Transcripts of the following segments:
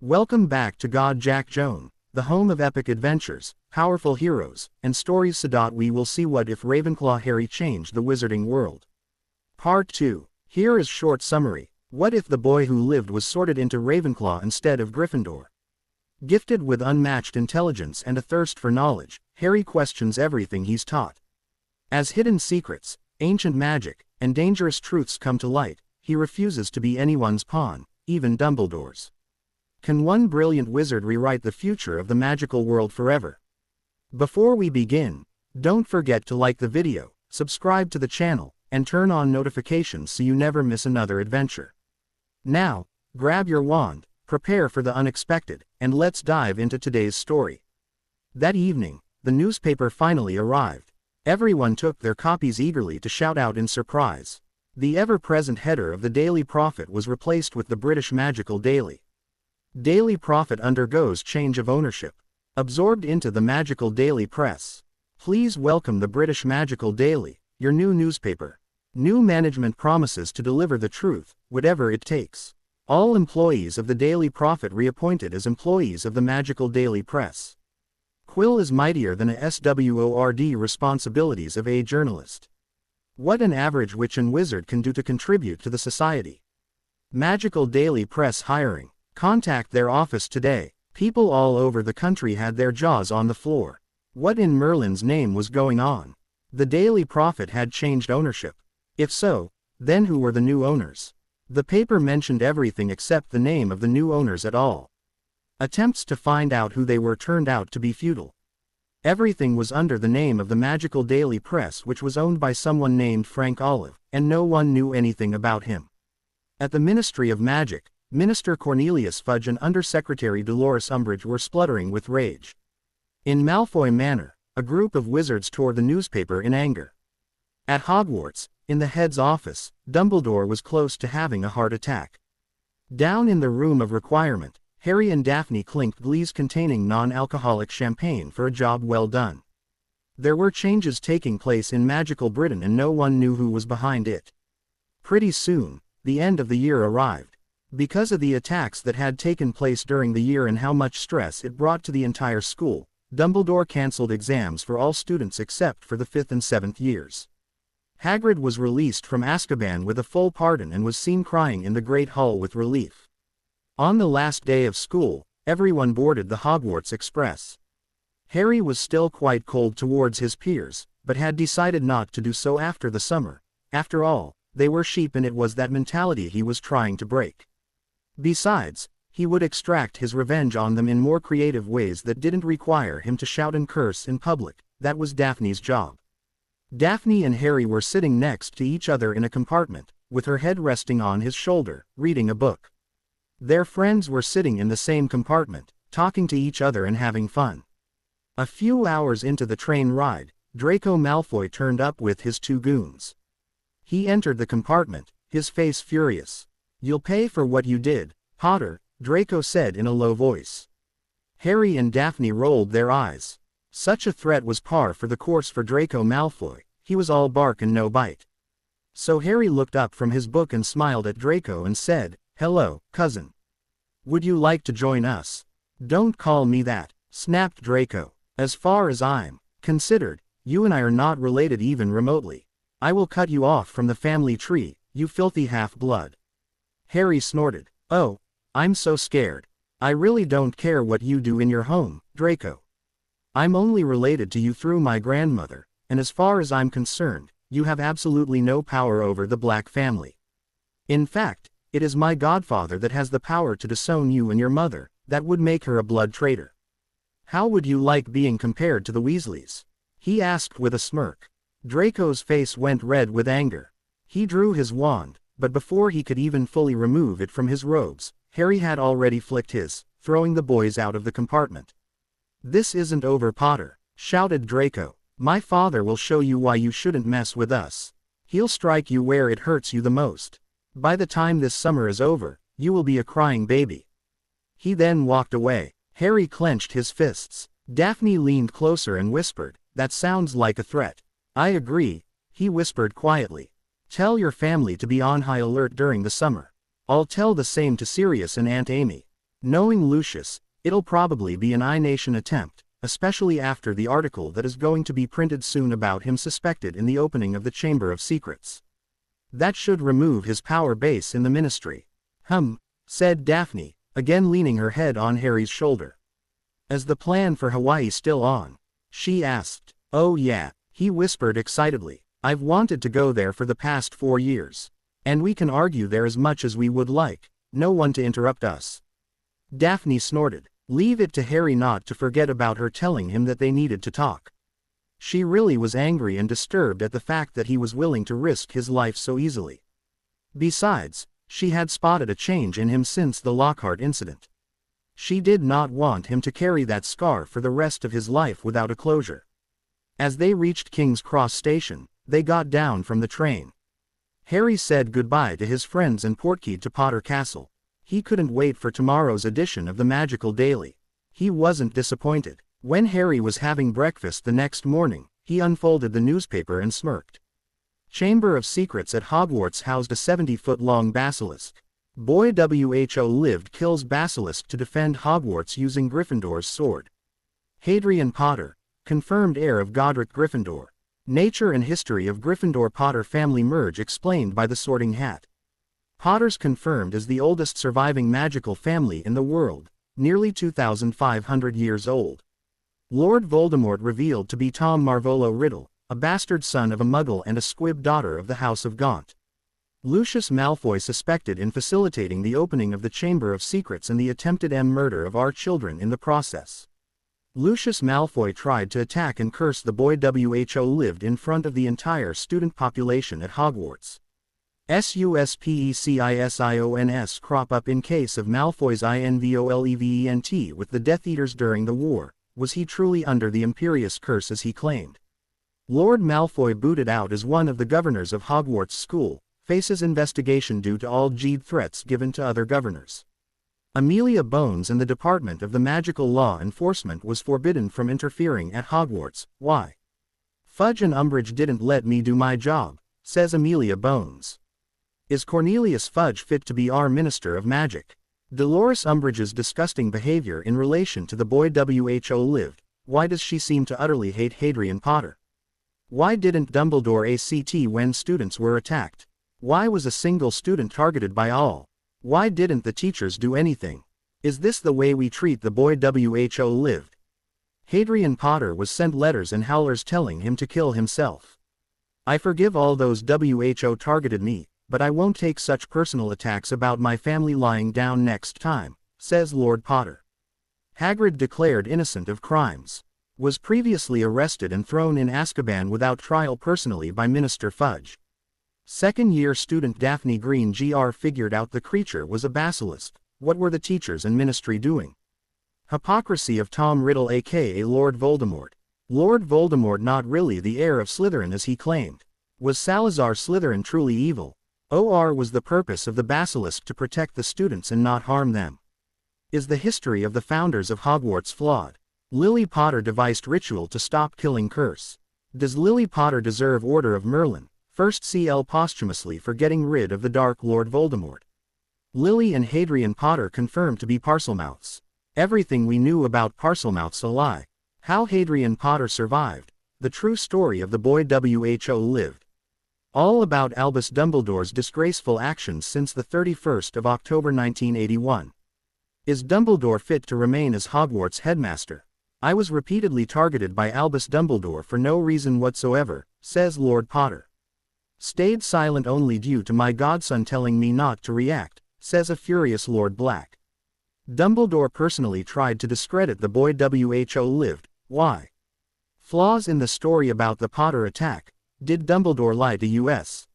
Welcome back to God Jack Joan, the home of epic adventures, powerful heroes, and stories. We will see what if Ravenclaw Harry changed the wizarding world. Part 2. Here is short summary. What if the boy who lived was sorted into Ravenclaw instead of Gryffindor? Gifted with unmatched intelligence and a thirst for knowledge, Harry questions everything he's taught. As hidden secrets, ancient magic, and dangerous truths come to light, he refuses to be anyone's pawn, even Dumbledore's. Can one brilliant wizard rewrite the future of the magical world forever? Before we begin, don't forget to like the video, subscribe to the channel, and turn on notifications so you never miss another adventure. Now, grab your wand, prepare for the unexpected, and let's dive into today's story. That evening, the newspaper finally arrived. Everyone took their copies eagerly to shout out in surprise. The ever-present header of the Daily Prophet was replaced with the British Magical Daily. Daily Prophet undergoes change of ownership. Absorbed into the Magical Daily Press. Please welcome the British Magical Daily, your new newspaper. New management promises to deliver the truth, whatever it takes. All employees of the Daily Prophet reappointed as employees of the Magical Daily Press. Quill is mightier than a SWORD. Responsibilities of a journalist. What an average witch and wizard can do to contribute to the society. Magical Daily Press hiring. Contact their office today. People all over the country had their jaws on the floor. What in Merlin's name was going on? The Daily Prophet had changed ownership. If so, then who were the new owners? The paper mentioned everything except the name of the new owners at all. Attempts to find out who they were turned out to be futile. Everything was under the name of the Magical Daily Press, which was owned by someone named Frank Olive, and no one knew anything about him. At the Ministry of Magic, Minister Cornelius Fudge and Undersecretary Dolores Umbridge were spluttering with rage. In Malfoy Manor, a group of wizards tore the newspaper in anger. At Hogwarts, in the head's office, Dumbledore was close to having a heart attack. Down in the room of requirement, Harry and Daphne clinked glees containing non-alcoholic champagne for a job well done. There were changes taking place in magical Britain and no one knew who was behind it. Pretty soon, the end of the year arrived. Because of the attacks that had taken place during the year and how much stress it brought to the entire school, Dumbledore cancelled exams for all students except for the 5th and 7th years. Hagrid was released from Azkaban with a full pardon and was seen crying in the Great Hall with relief. On the last day of school, everyone boarded the Hogwarts Express. Harry was still quite cold towards his peers, but had decided not to do so after the summer. After all, they were sheep and it was that mentality he was trying to break. Besides, he would extract his revenge on them in more creative ways that didn't require him to shout and curse in public. That was Daphne's job. Daphne and Harry were sitting next to each other in a compartment, with her head resting on his shoulder, reading a book. Their friends were sitting in the same compartment, talking to each other and having fun. A few hours into the train ride, Draco Malfoy turned up with his two goons. He entered the compartment, his face furious. "You'll pay for what you did, Potter," Draco said in a low voice. Harry and Daphne rolled their eyes. Such a threat was par for the course for Draco Malfoy. He was all bark and no bite. So Harry looked up from his book and smiled at Draco and said, "Hello, cousin. Would you like to join us?" "Don't call me that," snapped Draco. "As far as I'm considered, you and I are not related even remotely. I will cut you off from the family tree, you filthy half-blood." Harry snorted. "Oh, I'm so scared. I really don't care what you do in your home, Draco. I'm only related to you through my grandmother, and as far as I'm concerned, you have absolutely no power over the Black family. In fact, it is my godfather that has the power to disown you and your mother. That would make her a blood traitor. How would you like being compared to the Weasleys?" he asked with a smirk. Draco's face went red with anger. He drew his wand, but before he could even fully remove it from his robes, Harry had already flicked his, throwing the boys out of the compartment. "This isn't over, Potter," shouted Draco. "My father will show you why you shouldn't mess with us. He'll strike you where it hurts you the most. By the time this summer is over, you will be a crying baby." He then walked away. Harry clenched his fists. Daphne leaned closer and whispered, "That sounds like a threat." "I agree," he whispered quietly. "Tell your family to be on high alert during the summer. I'll tell the same to Sirius and Aunt Amy." Knowing Lucius, it'll probably be an I-Nation attempt, especially after the article that is going to be printed soon about him suspected in the opening of the Chamber of Secrets. That should remove his power base in the ministry. Said Daphne, again leaning her head on Harry's shoulder. Is the plan for Hawaii still on? She asked. Oh yeah, he whispered excitedly. I've wanted to go there for the past 4 years. And we can argue there as much as we would like, no one to interrupt us. Daphne snorted. Leave it to Harry not to forget about her telling him that they needed to talk. She really was angry and disturbed at the fact that he was willing to risk his life so easily. Besides, she had spotted a change in him since the Lockhart incident. She did not want him to carry that scar for the rest of his life without a closure. As they reached King's Cross Station, they got down from the train. Harry said goodbye to his friends and portkeyed to Potter Castle. He couldn't wait for tomorrow's edition of the Magical Daily. He wasn't disappointed. When Harry was having breakfast the next morning, he unfolded the newspaper and smirked. Chamber of Secrets at Hogwarts housed a 70-foot-long basilisk. Boy Who lived kills basilisk to defend Hogwarts using Gryffindor's sword. Hadrian Potter, confirmed heir of Godric Gryffindor. Nature and history of Gryffindor-Potter family merge explained by the Sorting Hat. Potters confirmed as the oldest surviving magical family in the world, nearly 2,500 years old. Lord Voldemort revealed to be Tom Marvolo Riddle, a bastard son of a Muggle and a squib daughter of the House of Gaunt. Lucius Malfoy suspected in facilitating the opening of the Chamber of Secrets and the attempted murder of our children in the process. Lucius Malfoy tried to attack and curse the boy Who lived in front of the entire student population at Hogwarts. Suspicitions crop up in case of Malfoy's involvement with the Death Eaters during the war. Was he truly under the Imperious curse as he claimed? Lord Malfoy, booted out as one of the governors of Hogwarts School, faces investigation due to alleged threats given to other governors. Amelia Bones and the Department of the Magical Law Enforcement was forbidden from interfering at Hogwarts. Why? Fudge and Umbridge didn't let me do my job, says Amelia Bones. Is Cornelius Fudge fit to be our Minister of Magic? Dolores Umbridge's disgusting behavior in relation to the boy Who lived. Why does she seem to utterly hate Hadrian Potter? Why didn't Dumbledore act when students were attacked? Why was a single student targeted by all? Why didn't the teachers do anything? Is this the way we treat the boy Who lived? Hadrian Potter was sent letters and howlers telling him to kill himself. I forgive all those Who targeted me, but I won't take such personal attacks about my family lying down next time, says Lord Potter. Hagrid, declared innocent of crimes, was previously arrested and thrown in Azkaban without trial personally by Minister Fudge. Second-year student Daphne Green Gr figured out the creature was a basilisk. What were the teachers and ministry doing? Hypocrisy of Tom Riddle aka Lord Voldemort. Lord Voldemort not really the heir of Slytherin as he claimed. Was Salazar Slytherin truly evil? Or was the purpose of the basilisk to protect the students and not harm them? Is the history of the founders of Hogwarts flawed? Lily Potter devised ritual to stop killing curse. Does Lily Potter deserve Order of Merlin, first CL posthumously for getting rid of the Dark Lord Voldemort? Lily and Hadrian Potter confirmed to be Parselmouths. Everything we knew about Parselmouths a lie. How Hadrian Potter survived. The true story of the boy Who lived. All about Albus Dumbledore's disgraceful actions since the 31st of October 1981. Is Dumbledore fit to remain as Hogwarts headmaster? I was repeatedly targeted by Albus Dumbledore for no reason whatsoever, says Lord Potter. Stayed silent only due to my godson telling me not to react, says a furious Lord Black. Dumbledore personally tried to discredit the boy Who lived. Why? Flaws in the story about the Potter attack. Did Dumbledore lie to us?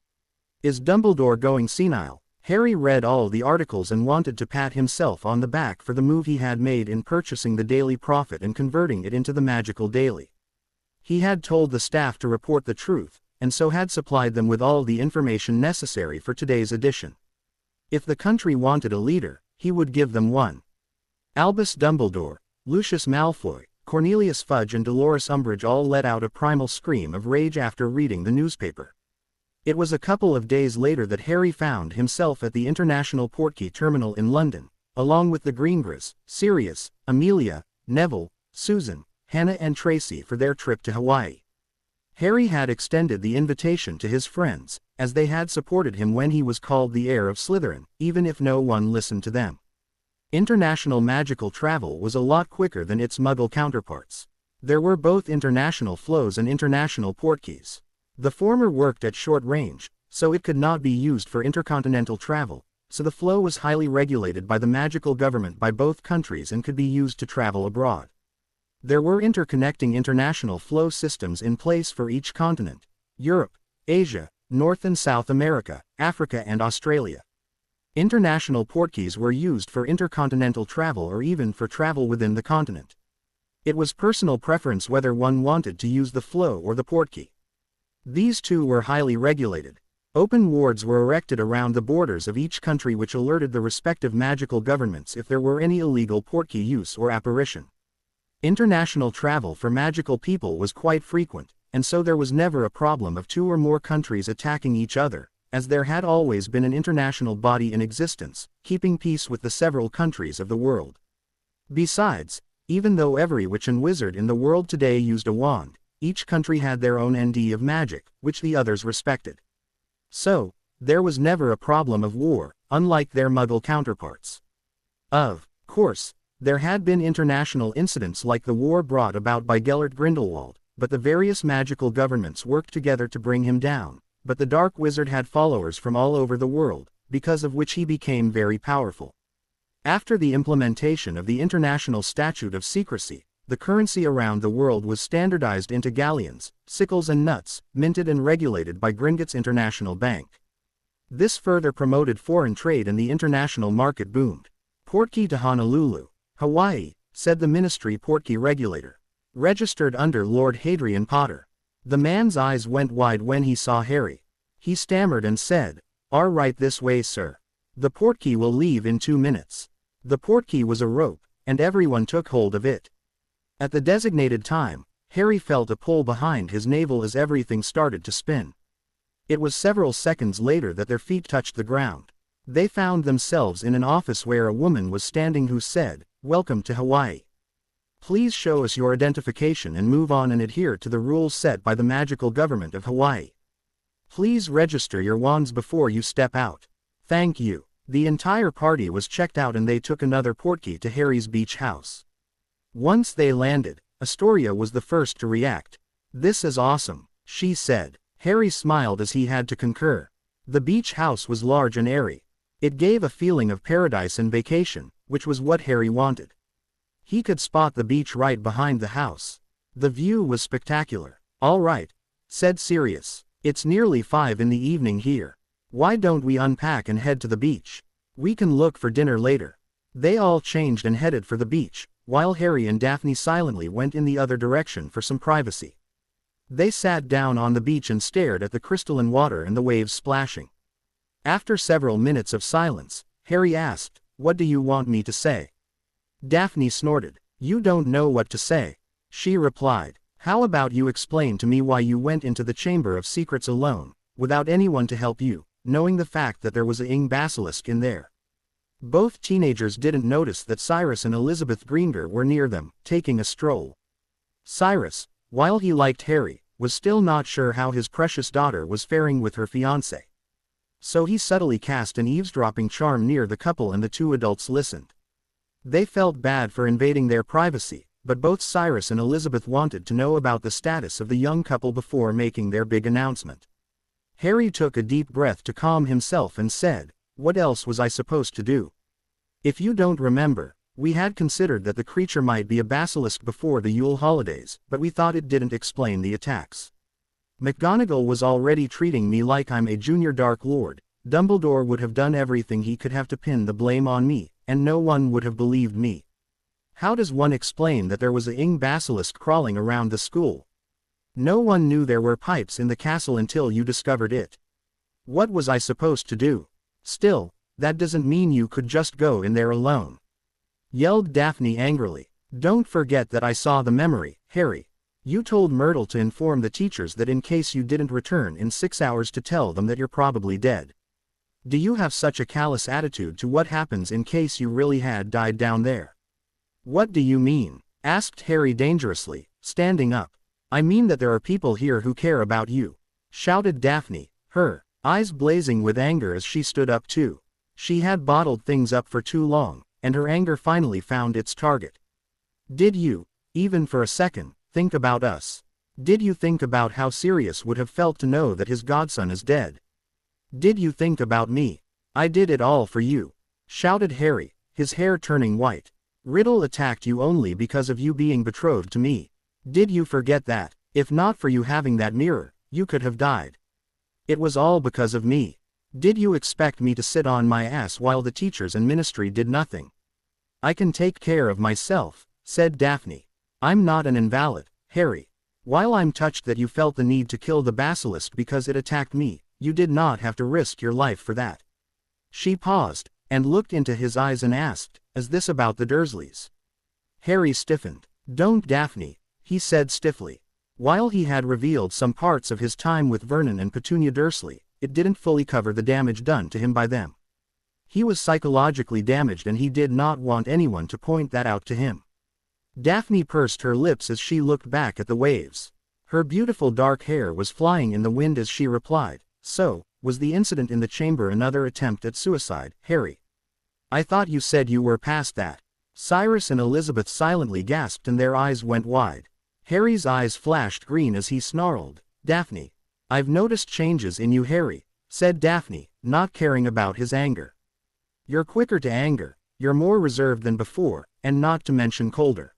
Is Dumbledore going senile? Harry read all the articles and wanted to pat himself on the back for the move he had made in purchasing the Daily Prophet and converting it into the Magical Daily. He had told the staff to report the truth, and so had supplied them with all the information necessary for today's edition. If the country wanted a leader, he would give them one. Albus Dumbledore, Lucius Malfoy, Cornelius Fudge and Dolores Umbridge all let out a primal scream of rage after reading the newspaper. It was a couple of days later that Harry found himself at the International Portkey Terminal in London, along with the Greengers, Sirius, Amelia, Neville, Susan, Hannah and Tracy for their trip to Hawaii. Harry had extended the invitation to his friends, as they had supported him when he was called the heir of Slytherin, even if no one listened to them. International magical travel was a lot quicker than its Muggle counterparts. There were both international flows and international portkeys. The former worked at short range, so it could not be used for intercontinental travel, so the flow was highly regulated by the magical government by both countries and could be used to travel abroad. There were interconnecting international flow systems in place for each continent: Europe, Asia, North and South America, Africa and Australia. International portkeys were used for intercontinental travel or even for travel within the continent. It was personal preference whether one wanted to use the flow or the portkey. These two were highly regulated. Open wards were erected around the borders of each country which alerted the respective magical governments if there were any illegal portkey use or apparition. International travel for magical people was quite frequent, and so there was never a problem of two or more countries attacking each other, as there had always been an international body in existence, keeping peace with the several countries of the world. Besides, even though every witch and wizard in the world today used a wand, each country had their own ND of magic, which the others respected. So, there was never a problem of war, unlike their Muggle counterparts. Of course, there had been international incidents like the war brought about by Gellert Grindelwald, but the various magical governments worked together to bring him down. But the Dark Wizard had followers from all over the world, because of which he became very powerful. After the implementation of the International Statute of Secrecy, the currency around the world was standardized into galleons, sickles and nuts, minted and regulated by Gringotts International Bank. This further promoted foreign trade and the international market boomed. Portkey to Honolulu, Hawaii, said the Ministry Portkey Regulator. Registered under Lord Hadrian Potter. The man's eyes went wide when he saw Harry. He stammered and said, "All right, this way, sir. The portkey will leave in 2 minutes." The portkey was a rope, and everyone took hold of it. At the designated time, Harry felt a pull behind his navel as everything started to spin. It was several seconds later that their feet touched the ground. They found themselves in an office where a woman was standing who said, "Welcome to Hawaii. Please show us your identification and move on and adhere to the rules set by the magical government of Hawaii. Please register your wands before you step out. Thank you." The entire party was checked out and they took another portkey to Harry's beach house. Once they landed, Astoria was the first to react. "This is awesome," she said. Harry smiled as he had to concur. The beach house was large and airy. It gave a feeling of paradise and vacation, which was what Harry wanted. He could spot the beach right behind the house. The view was spectacular. "All right," said Sirius. "It's nearly 5 in the evening here. Why don't we unpack and head to the beach? We can look for dinner later." They all changed and headed for the beach, while Harry and Daphne silently went in the other direction for some privacy. They sat down on the beach and stared at the crystalline water and the waves splashing. After several minutes of silence, Harry asked, "What do you want me to say?" Daphne snorted. "You don't know what to say," she replied. "How about you explain to me why you went into the Chamber of Secrets alone, without anyone to help you, knowing the fact that there was a ing basilisk in there?" Both teenagers didn't notice that Cyrus and Elizabeth Greenger were near them, taking a stroll. Cyrus, while he liked Harry, was still not sure how his precious daughter was faring with her fiancé. So he subtly cast an eavesdropping charm near the couple and the two adults listened. They felt bad for invading their privacy, but both Cyrus and Elizabeth wanted to know about the status of the young couple before making their big announcement. Harry took a deep breath to calm himself and said, "What else was I supposed to do? If you don't remember, we had considered that the creature might be a basilisk before the Yule holidays, but we thought it didn't explain the attacks. McGonagall was already treating me like I'm a junior Dark Lord. Dumbledore would have done everything he could have to pin the blame on me, and no one would have believed me. How does one explain that there was a ing basilisk crawling around the school? No one knew there were pipes in the castle until you discovered it. What was I supposed to do? Still, that doesn't mean you could just go in there alone," yelled Daphne angrily. "Don't forget that I saw the memory, Harry. You told Myrtle to inform the teachers that in case you didn't return in 6 hours to tell them that you're probably dead. Do you have such a callous attitude to what happens in case you really had died down there? What do you mean? Asked Harry dangerously, standing up. I mean that there are people here who care about you, shouted Daphne, her eyes blazing with anger as she stood up too. She had bottled things up for too long, and her anger finally found its target. Did you, even for a second, think about us? Did you think about how Sirius would have felt to know that his godson is dead? Did you think about me? I did it all for you, shouted Harry, his hair turning white. Riddle attacked you only because of you being betrothed to me. Did you forget that, if not for you having that mirror, you could have died? It was all because of me. Did you expect me to sit on my ass while the teachers and ministry did nothing? I can take care of myself, said Daphne. I'm not an invalid, Harry. While I'm touched that you felt the need to kill the basilisk because it attacked me, you did not have to risk your life for that. She paused, and looked into his eyes and asked, is this about the Dursleys? Harry stiffened. Don't, Daphne, he said stiffly. While he had revealed some parts of his time with Vernon and Petunia Dursley, it didn't fully cover the damage done to him by them. He was psychologically damaged and he did not want anyone to point that out to him. Daphne pursed her lips as she looked back at the waves. Her beautiful dark hair was flying in the wind as she replied, so, was the incident in the chamber another attempt at suicide, Harry? I thought you said you were past that. Cyrus and Elizabeth silently gasped and their eyes went wide. Harry's eyes flashed green as he snarled, Daphne. I've noticed changes in you, Harry, said Daphne, not caring about his anger. You're quicker to anger, you're more reserved than before, and not to mention colder.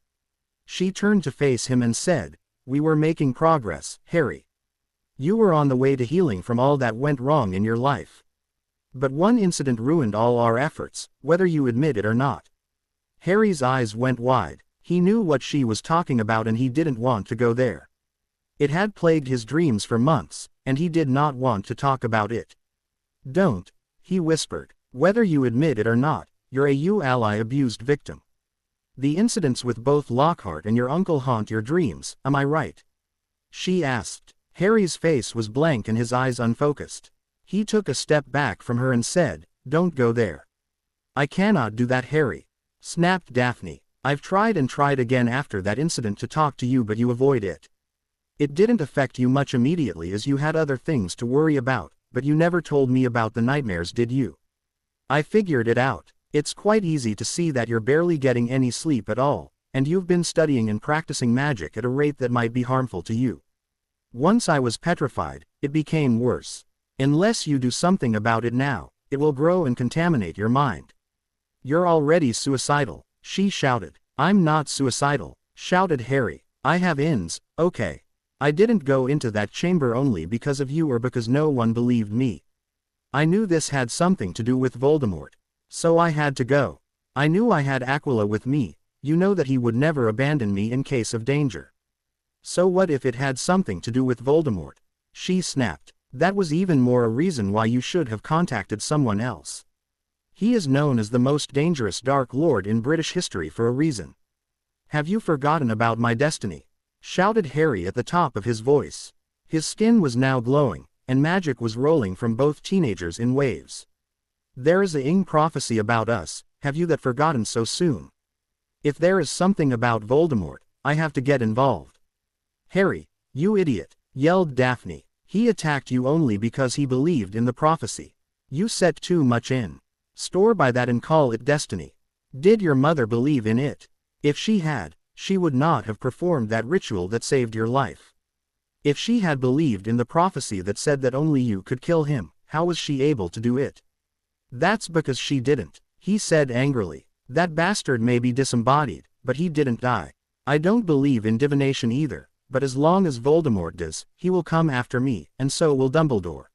She turned to face him and said, we were making progress, Harry. You were on the way to healing from all that went wrong in your life. But one incident ruined all our efforts, whether you admit it or not. Harry's eyes went wide. He knew what she was talking about and he didn't want to go there. It had plagued his dreams for months, and he did not want to talk about it. Don't, he whispered. Whether you admit it or not, you're a ally abused victim. The incidents with both Lockhart and your uncle haunt your dreams, am I right? She asked. Harry's face was blank and his eyes unfocused. He took a step back from her and said, don't go there. I cannot do that, Harry, snapped Daphne. I've tried and tried again after that incident to talk to you but you avoid it. It didn't affect you much immediately as you had other things to worry about, but you never told me about the nightmares, did you? I figured it out. It's quite easy to see that you're barely getting any sleep at all, and you've been studying and practicing magic at a rate that might be harmful to you. Once I was petrified, it became worse. Unless you do something about it now, it will grow and contaminate your mind. You're already suicidal, she shouted. I'm not suicidal, shouted Harry. I have ins, okay. I didn't go into that chamber only because of you or because no one believed me. I knew this had something to do with Voldemort. So I had to go. I knew I had Aquila with me, you know that he would never abandon me in case of danger. So what if it had something to do with Voldemort? She snapped. That was even more a reason why you should have contacted someone else. He is known as the most dangerous Dark Lord in British history for a reason. Have you forgotten about my destiny? Shouted Harry at the top of his voice. His skin was now glowing, and magic was rolling from both teenagers in waves. There is a Ing prophecy about us, have you that forgotten so soon? If there is something about Voldemort, I have to get involved. Harry, you idiot, yelled Daphne. He attacked you only because he believed in the prophecy. You set too much in store by that and call it destiny. Did your mother believe in it? If she had, she would not have performed that ritual that saved your life. If she had believed in the prophecy that said that only you could kill him, how was she able to do it? That's because she didn't, he said angrily. That bastard may be disembodied, but he didn't die. I don't believe in divination either, but as long as Voldemort does, he will come after me, and so will Dumbledore.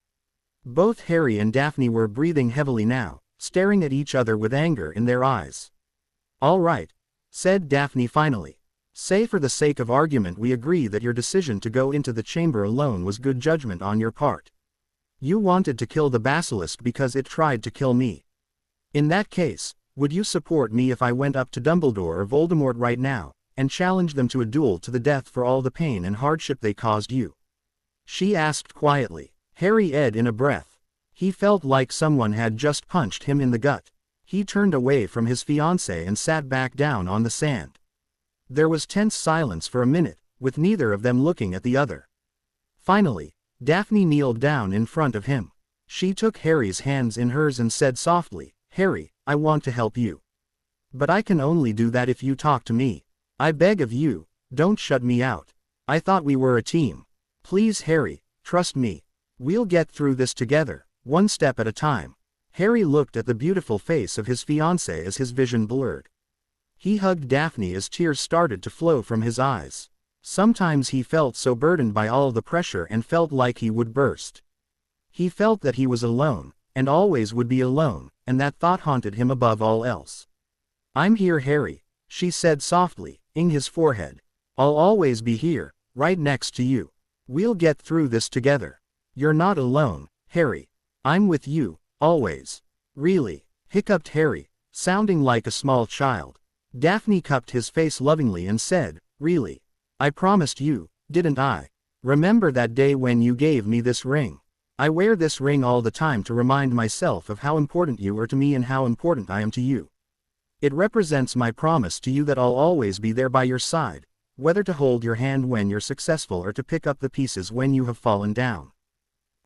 Both Harry and Daphne were breathing heavily now, staring at each other with anger in their eyes. All right, said Daphne finally. Say for the sake of argument we agree that your decision to go into the chamber alone was good judgment on your part. You wanted to kill the basilisk because it tried to kill me. In that case, would you support me if I went up to Dumbledore or Voldemort right now, and challenged them to a duel to the death for all the pain and hardship they caused you? She asked quietly. Harry edged in a breath. He felt like someone had just punched him in the gut. He turned away from his fiancée and sat back down on the sand. There was tense silence for a minute, with neither of them looking at the other. Finally, Daphne kneeled down in front of him. She took Harry's hands in hers and said softly, "Harry, I want to help you. But I can only do that if you talk to me. I beg of you, don't shut me out. I thought we were a team. Please Harry, trust me. We'll get through this together, one step at a time." Harry looked at the beautiful face of his fiancée as his vision blurred. He hugged Daphne as tears started to flow from his eyes. Sometimes he felt so burdened by all the pressure and felt like he would burst. He felt that he was alone, and always would be alone, and that thought haunted him above all else. "I'm here, Harry," she said softly, ing his forehead. "I'll always be here, right next to you. We'll get through this together. You're not alone, Harry. I'm with you, always." "Really?" hiccuped Harry, sounding like a small child. Daphne cupped his face lovingly and said, "Really? I promised you, didn't I? Remember that day when you gave me this ring? I wear this ring all the time to remind myself of how important you are to me and how important I am to you. It represents my promise to you that I'll always be there by your side, whether to hold your hand when you're successful or to pick up the pieces when you have fallen down.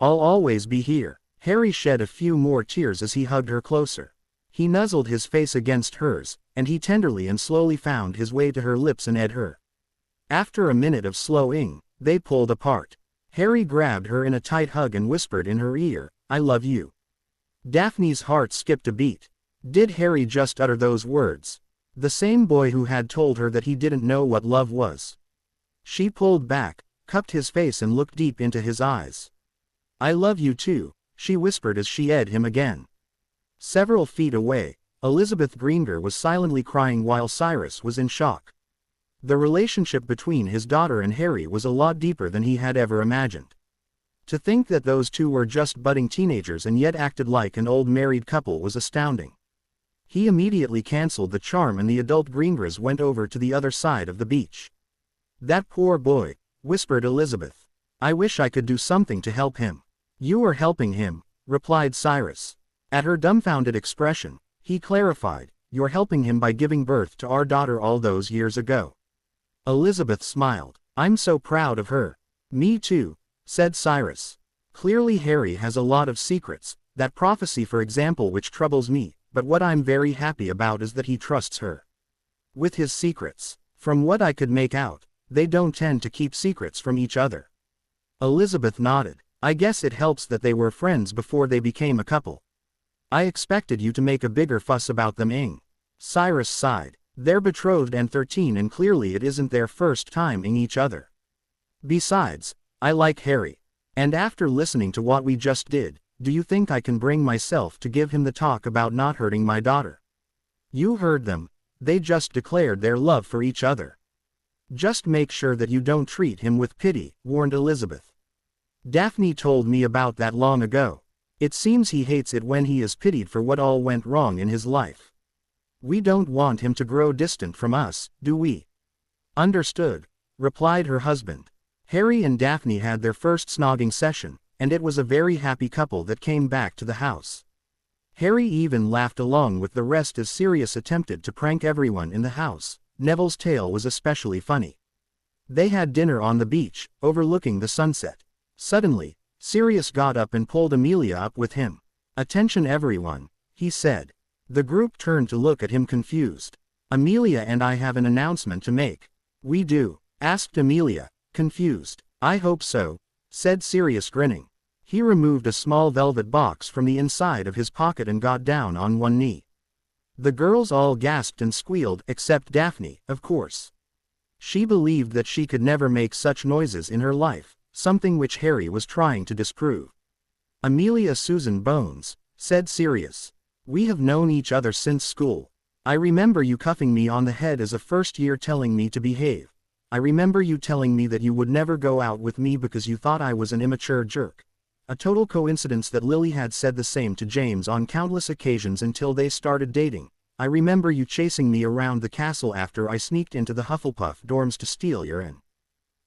I'll always be here." Harry shed a few more tears as he hugged her closer. He nuzzled his face against hers, and he tenderly and slowly found his way to her lips and ed her. After a minute of slow-ing, they pulled apart. Harry grabbed her in a tight hug and whispered in her ear, "I love you." Daphne's heart skipped a beat. Did Harry just utter those words? The same boy who had told her that he didn't know what love was. She pulled back, cupped his face and looked deep into his eyes. "I love you too," she whispered as she ed him again. Several feet away, Elizabeth Granger was silently crying while Cyrus was in shock. The relationship between his daughter and Harry was a lot deeper than he had ever imagined. To think that those two were just budding teenagers and yet acted like an old married couple was astounding. He immediately cancelled the charm and the adult Grangers went over to the other side of the beach. "That poor boy," whispered Elizabeth. "I wish I could do something to help him." "You are helping him," replied Cyrus. At her dumbfounded expression, he clarified, "You're helping him by giving birth to our daughter all those years ago." Elizabeth smiled. "I'm so proud of her." "Me too," said Cyrus. "Clearly Harry has a lot of secrets, that prophecy for example, which troubles me, but what I'm very happy about is that he trusts her with his secrets. From what I could make out, they don't tend to keep secrets from each other." Elizabeth nodded. "I guess it helps that they were friends before they became a couple." "I expected you to make a bigger fuss about them, ing." Cyrus sighed. "They're betrothed and 13 and clearly it isn't their first time ing each other. Besides, I like Harry. And after listening to what we just did, do you think I can bring myself to give him the talk about not hurting my daughter?" "You heard them. They just declared their love for each other." "Just make sure that you don't treat him with pity," warned Elizabeth. "Daphne told me about that long ago. It seems he hates it when he is pitied for what all went wrong in his life. We don't want him to grow distant from us, do we?" "Understood," replied her husband. Harry and Daphne had their first snogging session, and it was a very happy couple that came back to the house. Harry even laughed along with the rest as Sirius attempted to prank everyone in the house. Neville's tale was especially funny. They had dinner on the beach, overlooking the sunset. Suddenly, Sirius got up and pulled Amelia up with him. "Attention everyone," he said. The group turned to look at him confused. "Amelia and I have an announcement to make." "We do?" asked Amelia, confused. "I hope so," said Sirius grinning. He removed a small velvet box from the inside of his pocket and got down on one knee. The girls all gasped and squealed, except Daphne, of course. She believed that she could never make such noises in her life, something which Harry was trying to disprove. "Amelia Susan Bones," said Sirius. "We have known each other since school. I remember you cuffing me on the head as a first year telling me to behave. I remember you telling me that you would never go out with me because you thought I was an immature jerk. A total coincidence that Lily had said the same to James on countless occasions until they started dating. I remember you chasing me around the castle after I sneaked into the Hufflepuff dorms to steal your in."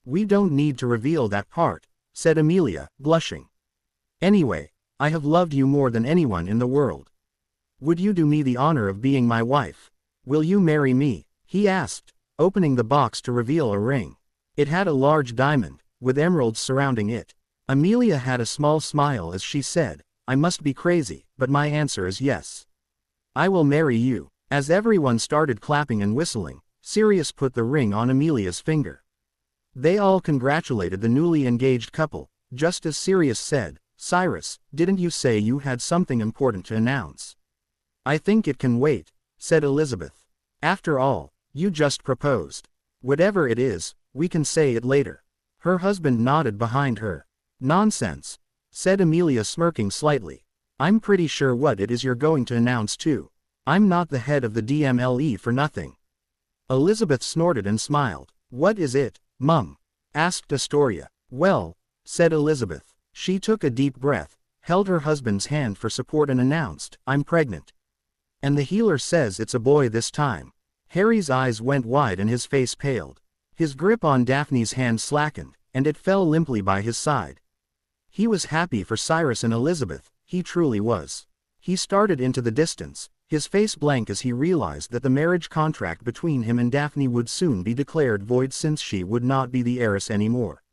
"We don't need to reveal that part," said Amelia, blushing. "Anyway, I have loved you more than anyone in the world. Would you do me the honor of being my wife? Will you marry me? He asked, opening the box to reveal a ring. It had a large diamond, with emeralds surrounding it. Amelia had a small smile as she said, I must be crazy, but my answer is yes. I will marry you. As everyone started clapping and whistling, Sirius put the ring on Amelia's finger. They all congratulated the newly engaged couple, just as Sirius said, Cyrus, didn't you say you had something important to announce? I think it can wait, said Elizabeth. After all, you just proposed. Whatever it is, we can say it later. Her husband nodded behind her. Nonsense, said Amelia smirking slightly. I'm pretty sure what it is you're going to announce too. I'm not the head of the DMLE for nothing. Elizabeth snorted and smiled. What is it, Mum? Asked Astoria. Well, said Elizabeth. She took a deep breath, held her husband's hand for support and announced, I'm pregnant. And the healer says it's a boy this time. Harry's eyes went wide and his face paled. His grip on Daphne's hand slackened, and it fell limply by his side. He was happy for Cyrus and Elizabeth, he truly was. He started into the distance, his face blank as he realized that the marriage contract between him and Daphne would soon be declared void since she would not be the heiress anymore.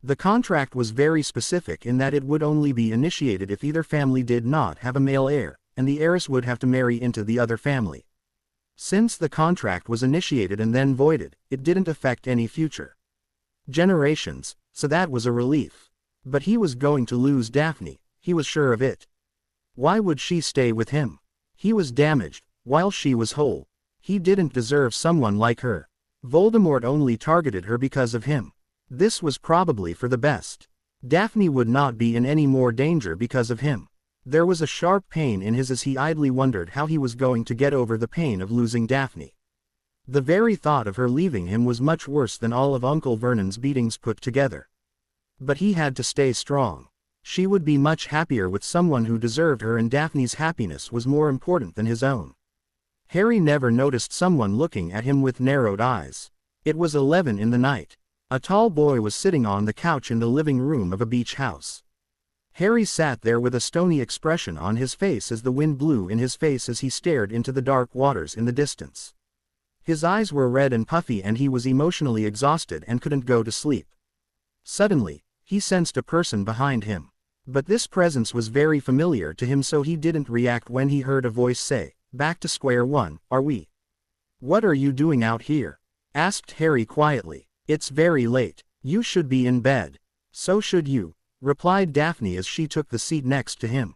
The contract was very specific in that it would only be initiated if either family did not have a male heir, and the heiress would have to marry into the other family. Since the contract was initiated and then voided, it didn't affect any future generations, so that was a relief. But he was going to lose Daphne, he was sure of it. Why would she stay with him? He was damaged, while she was whole. He didn't deserve someone like her. Voldemort only targeted her because of him. This was probably for the best. Daphne would not be in any more danger because of him. There was a sharp pain in his as he idly wondered how he was going to get over the pain of losing Daphne. The very thought of her leaving him was much worse than all of Uncle Vernon's beatings put together. But he had to stay strong. She would be much happier with someone who deserved her, and Daphne's happiness was more important than his own. Harry never noticed someone looking at him with narrowed eyes. It was 11 in the night. A tall boy was sitting on the couch in the living room of a beach house. Harry sat there with a stony expression on his face as the wind blew in his face as he stared into the dark waters in the distance. His eyes were red and puffy and he was emotionally exhausted and couldn't go to sleep. Suddenly, he sensed a person behind him. But this presence was very familiar to him, so he didn't react when he heard a voice say, Back to square one, are we? What are you doing out here? Asked Harry quietly. It's very late. You should be in bed. So should you, replied Daphne as she took the seat next to him.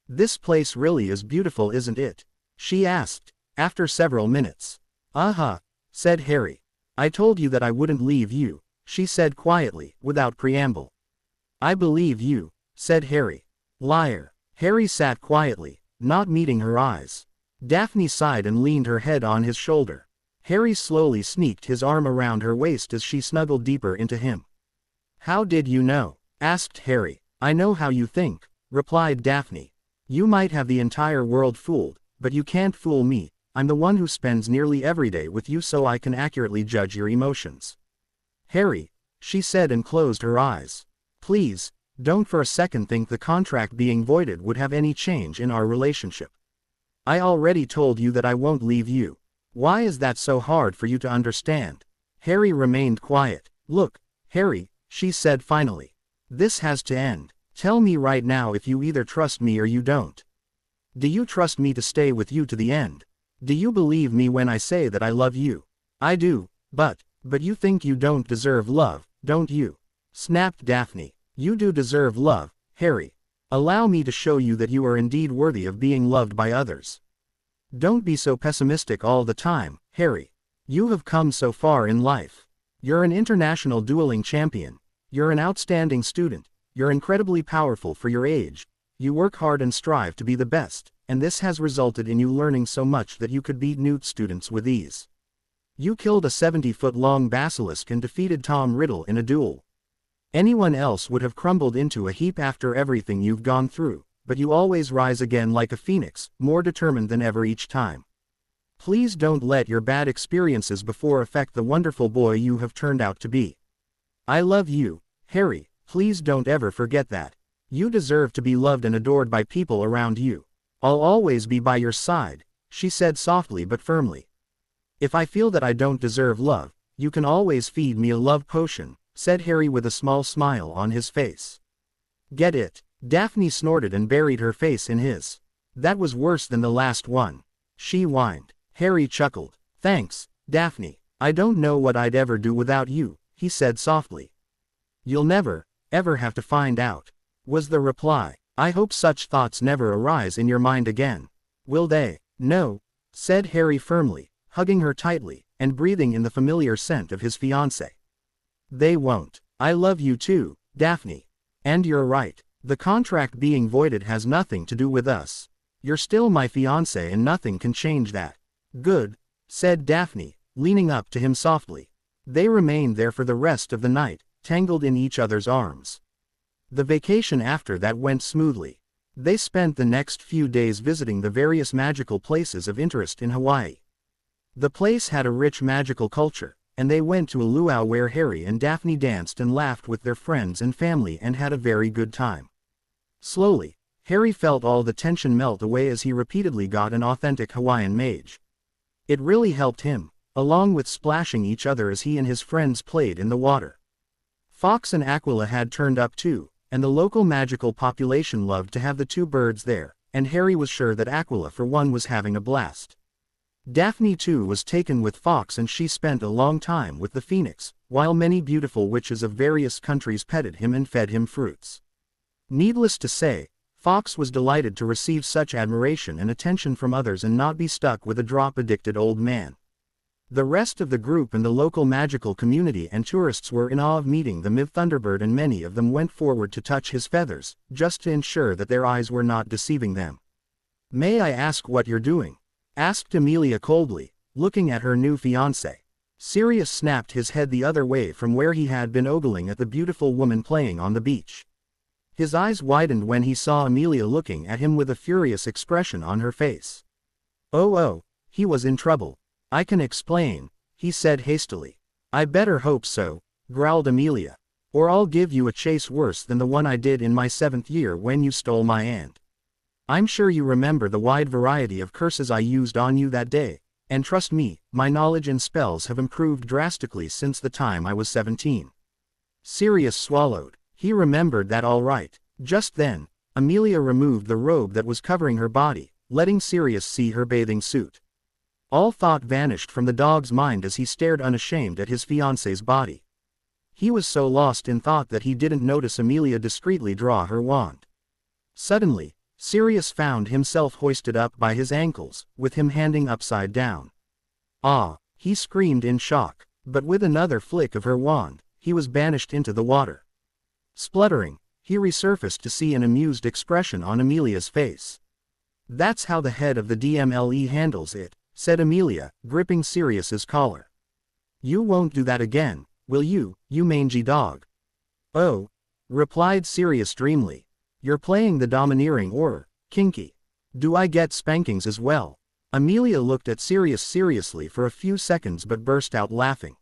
This place really is beautiful, isn't it? She asked, after several minutes. Uh-huh, said Harry. I told you that I wouldn't leave you, she said quietly, without preamble. I believe you, said Harry. Liar. Harry sat quietly, not meeting her eyes. Daphne sighed and leaned her head on his shoulder. Harry slowly sneaked his arm around her waist as she snuggled deeper into him. How did you know? Asked Harry. I know how you think, replied Daphne. You might have the entire world fooled, but you can't fool me. I'm the one who spends nearly every day with you, so I can accurately judge your emotions. Harry, she said and closed her eyes. Please, don't for a second think the contract being voided would have any change in our relationship. I already told you that I won't leave you. Why is that so hard for you to understand? Harry remained quiet. Look, Harry, she said finally. This has to end. Tell me right now if you either trust me or you don't. Do you trust me to stay with you to the end? Do you believe me when I say that I love you? I do, but you think you don't deserve love, don't you? Snapped Daphne. You do deserve love, Harry. Allow me to show you that you are indeed worthy of being loved by others. Don't be so pessimistic all the time, Harry. You have come so far in life. You're an international dueling champion. You're an outstanding student. You're incredibly powerful for your age. You work hard and strive to be the best, and this has resulted in you learning so much that you could beat Newt students with ease. You killed a 70-foot-long basilisk and defeated Tom Riddle in a duel. Anyone else would have crumbled into a heap after everything you've gone through, but you always rise again like a phoenix, more determined than ever each time. Please don't let your bad experiences before affect the wonderful boy you have turned out to be. I love you, Harry, please don't ever forget that. You deserve to be loved and adored by people around you. I'll always be by your side, she said softly but firmly. If I feel that I don't deserve love, you can always feed me a love potion, said Harry with a small smile on his face. Get it? Daphne snorted and buried her face in his. That was worse than the last one, she whined. Harry chuckled. Thanks, Daphne. I don't know what I'd ever do without you, he said softly. You'll never, ever have to find out, was the reply. I hope such thoughts never arise in your mind again. Will they? No, said Harry firmly, hugging her tightly, and breathing in the familiar scent of his fiancée. They won't. I love you too, Daphne. And you're right. The contract being voided has nothing to do with us. You're still my fiancée and nothing can change that. Good, said Daphne, leaning up to him softly. They remained there for the rest of the night, tangled in each other's arms. The vacation after that went smoothly. They spent the next few days visiting the various magical places of interest in Hawaii. The place had a rich magical culture, and they went to a luau where Harry and Daphne danced and laughed with their friends and family and had a very good time. Slowly, Harry felt all the tension melt away as he repeatedly got an authentic Hawaiian mage. It really helped him, along with splashing each other as he and his friends played in the water. Fox and Aquila had turned up too, and the local magical population loved to have the two birds there, and Harry was sure that Aquila for one was having a blast. Daphne too was taken with Fox and she spent a long time with the phoenix, while many beautiful witches of various countries petted him and fed him fruits. Needless to say, Fox was delighted to receive such admiration and attention from others and not be stuck with a drop-addicted old man. The rest of the group and the local magical community and tourists were in awe of meeting the myth Thunderbird, and many of them went forward to touch his feathers, just to ensure that their eyes were not deceiving them. May I ask what you're doing? Asked Amelia coldly, looking at her new fiancé. Sirius snapped his head the other way from where he had been ogling at the beautiful woman playing on the beach. His eyes widened when he saw Amelia looking at him with a furious expression on her face. Oh, he was in trouble. I can explain, he said hastily. I better hope so, growled Amelia. Or I'll give you a chase worse than the one I did in my 7th year when you stole my aunt. I'm sure you remember the wide variety of curses I used on you that day, and trust me, my knowledge and spells have improved drastically since the time I was 17. Sirius swallowed. He remembered that all right. Just then, Amelia removed the robe that was covering her body, letting Sirius see her bathing suit. All thought vanished from the dog's mind as he stared unashamed at his fiancée's body. He was so lost in thought that he didn't notice Amelia discreetly draw her wand. Suddenly, Sirius found himself hoisted up by his ankles, with him hanging upside down. Ah! He screamed in shock, but with another flick of her wand, he was banished into the water. Spluttering, he resurfaced to see an amused expression on Amelia's face. That's how the head of the DMLE handles it, said Amelia, gripping Sirius's collar. You won't do that again, will you, you mangy dog? Oh, replied Sirius dreamily. You're playing the domineering or kinky. Do I get spankings as well? Amelia looked at Sirius seriously for a few seconds but burst out laughing.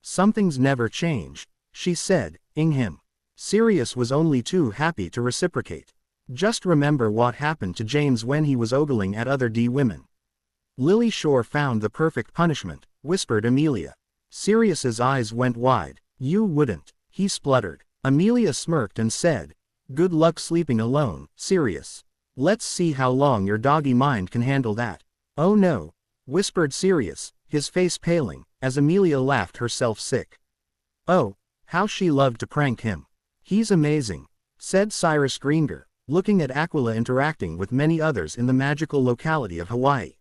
Something's never changed, she said, ing him. Sirius was only too happy to reciprocate. Just remember what happened to James when he was ogling at other D women. Lily Shore found the perfect punishment, whispered Amelia. Sirius's eyes went wide. You wouldn't, he spluttered. Amelia smirked and said, good luck sleeping alone, Sirius. Let's see how long your doggy mind can handle that. Oh no, whispered Sirius, his face paling, as Amelia laughed herself sick. Oh, how she loved to prank him. He's amazing, said Cyrus Greenger, looking at Aquila interacting with many others in the magical locality of Hawaii.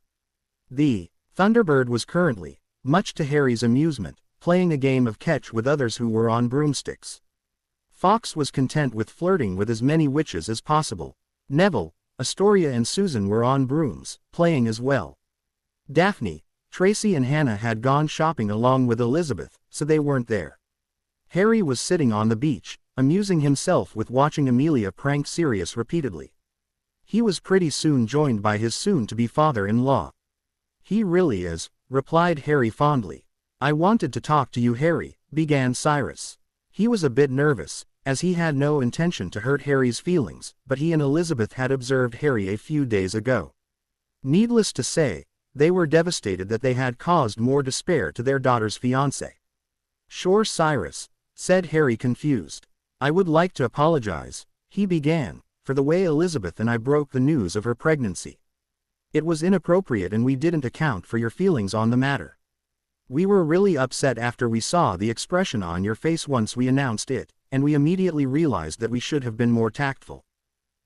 The Thunderbird was currently, much to Harry's amusement, playing a game of catch with others who were on broomsticks. Fox was content with flirting with as many witches as possible. Neville, Astoria and Susan were on brooms, playing as well. Daphne, Tracy and Hannah had gone shopping along with Elizabeth, so they weren't there. Harry was sitting on the beach, amusing himself with watching Amelia prank Sirius repeatedly. He was pretty soon joined by his soon-to-be father-in-law. He really is, replied Harry fondly. I wanted to talk to you, Harry, began Cyrus. He was a bit nervous, as he had no intention to hurt Harry's feelings, but he and Elizabeth had observed Harry a few days ago. Needless to say, they were devastated that they had caused more despair to their daughter's fiancé. "Sure, Cyrus," said Harry, confused. "I would like to apologize," he began, "for the way Elizabeth and I broke the news of her pregnancy. It was inappropriate and we didn't account for your feelings on the matter. We were really upset after we saw the expression on your face once we announced it, and we immediately realized that we should have been more tactful."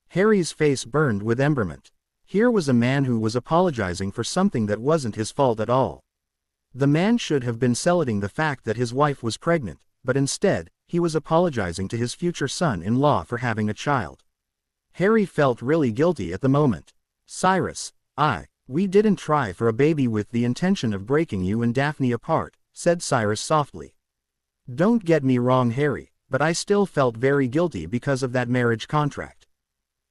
Harry's face burned with emberment. Here was a man who was apologizing for something that wasn't his fault at all. The man should have been celebrating the fact that his wife was pregnant, but instead, he was apologizing to his future son-in-law for having a child. Harry felt really guilty at the moment. "Cyrus, we didn't try for a baby with the intention of breaking you and Daphne apart," said Cyrus softly. "Don't get me wrong, Harry, but I still felt very guilty because of that marriage contract.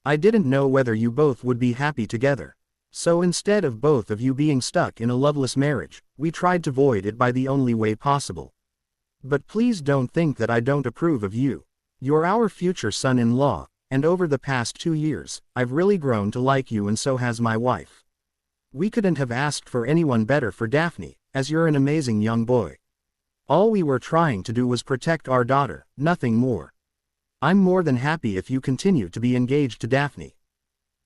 I didn't know whether you both would be happy together. So instead of both of you being stuck in a loveless marriage, we tried to avoid it by the only way possible. But please don't think that I don't approve of you. You're our future son-in-law, and over the past 2 years, I've really grown to like you and so has my wife. We couldn't have asked for anyone better for Daphne, as you're an amazing young boy. All we were trying to do was protect our daughter, nothing more. I'm more than happy if you continue to be engaged to Daphne.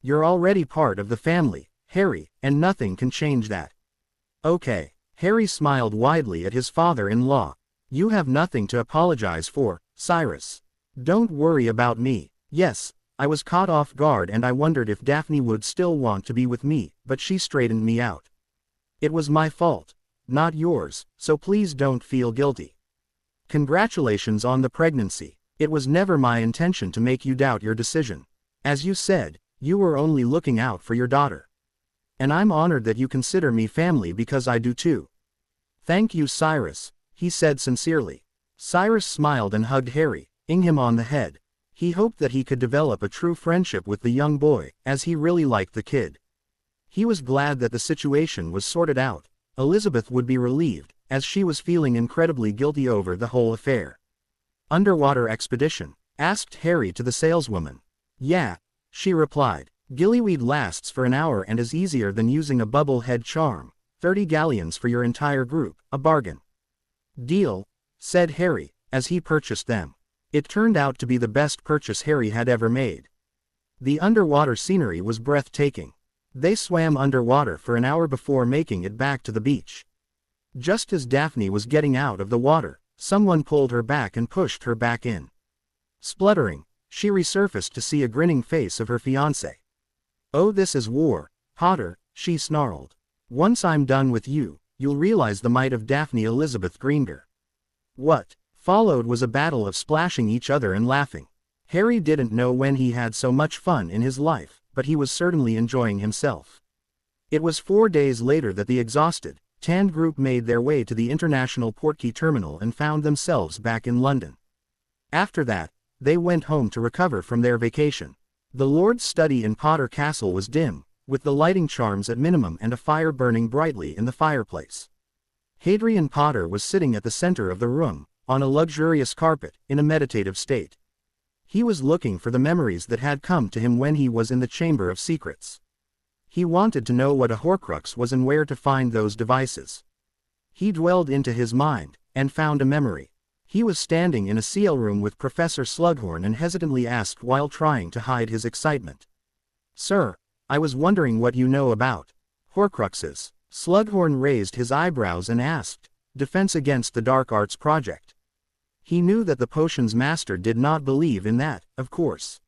You're already part of the family, Harry, and nothing can change that." "Okay." Harry smiled widely at his father-in-law. "You have nothing to apologize for, Cyrus. Don't worry about me. Yes, I was caught off guard and I wondered if Daphne would still want to be with me, but she straightened me out. It was my fault, not yours, so please don't feel guilty. Congratulations on the pregnancy. It was never my intention to make you doubt your decision. As you said, you were only looking out for your daughter. And I'm honored that you consider me family because I do too." "Thank you, Cyrus," he said sincerely. Cyrus smiled and hugged Harry, ing him on the head. He hoped that he could develop a true friendship with the young boy, as he really liked the kid. He was glad that the situation was sorted out. Elizabeth would be relieved, as she was feeling incredibly guilty over the whole affair. "Underwater expedition?" asked Harry to the saleswoman. "Yeah," she replied. "Gillyweed lasts for an hour and is easier than using a bubble head charm. 30 galleons for your entire group, a bargain." "Deal," said Harry, as he purchased them. It turned out to be the best purchase Harry had ever made. The underwater scenery was breathtaking. They swam underwater for an hour before making it back to the beach. Just as Daphne was getting out of the water, someone pulled her back and pushed her back in. Spluttering, she resurfaced to see a grinning face of her fiancé. "Oh, this is war, Potter," she snarled. "Once I'm done with you, you'll realize the might of Daphne." Elizabeth Greenger. What followed was a battle of splashing each other and laughing. Harry didn't know when he had so much fun in his life, but he was certainly enjoying himself. It was 4 days later that the exhausted, tanned group made their way to the International Portkey Terminal and found themselves back in London. After that, they went home to recover from their vacation. The Lord's study in Potter Castle was dim, with the lighting charms at minimum and a fire burning brightly in the fireplace. Hadrian Potter was sitting at the center of the room, on a luxurious carpet, in a meditative state. He was looking for the memories that had come to him when he was in the Chamber of Secrets. He wanted to know what a Horcrux was and where to find those devices. He dwelled into his mind, and found a memory. He was standing in a seal room with Professor Slughorn and hesitantly asked while trying to hide his excitement. "Sir, I was wondering what you know about Horcruxes." Slughorn raised his eyebrows and asked, "Defense Against the Dark Arts Project." He knew that the potion's master did not believe in that, of course.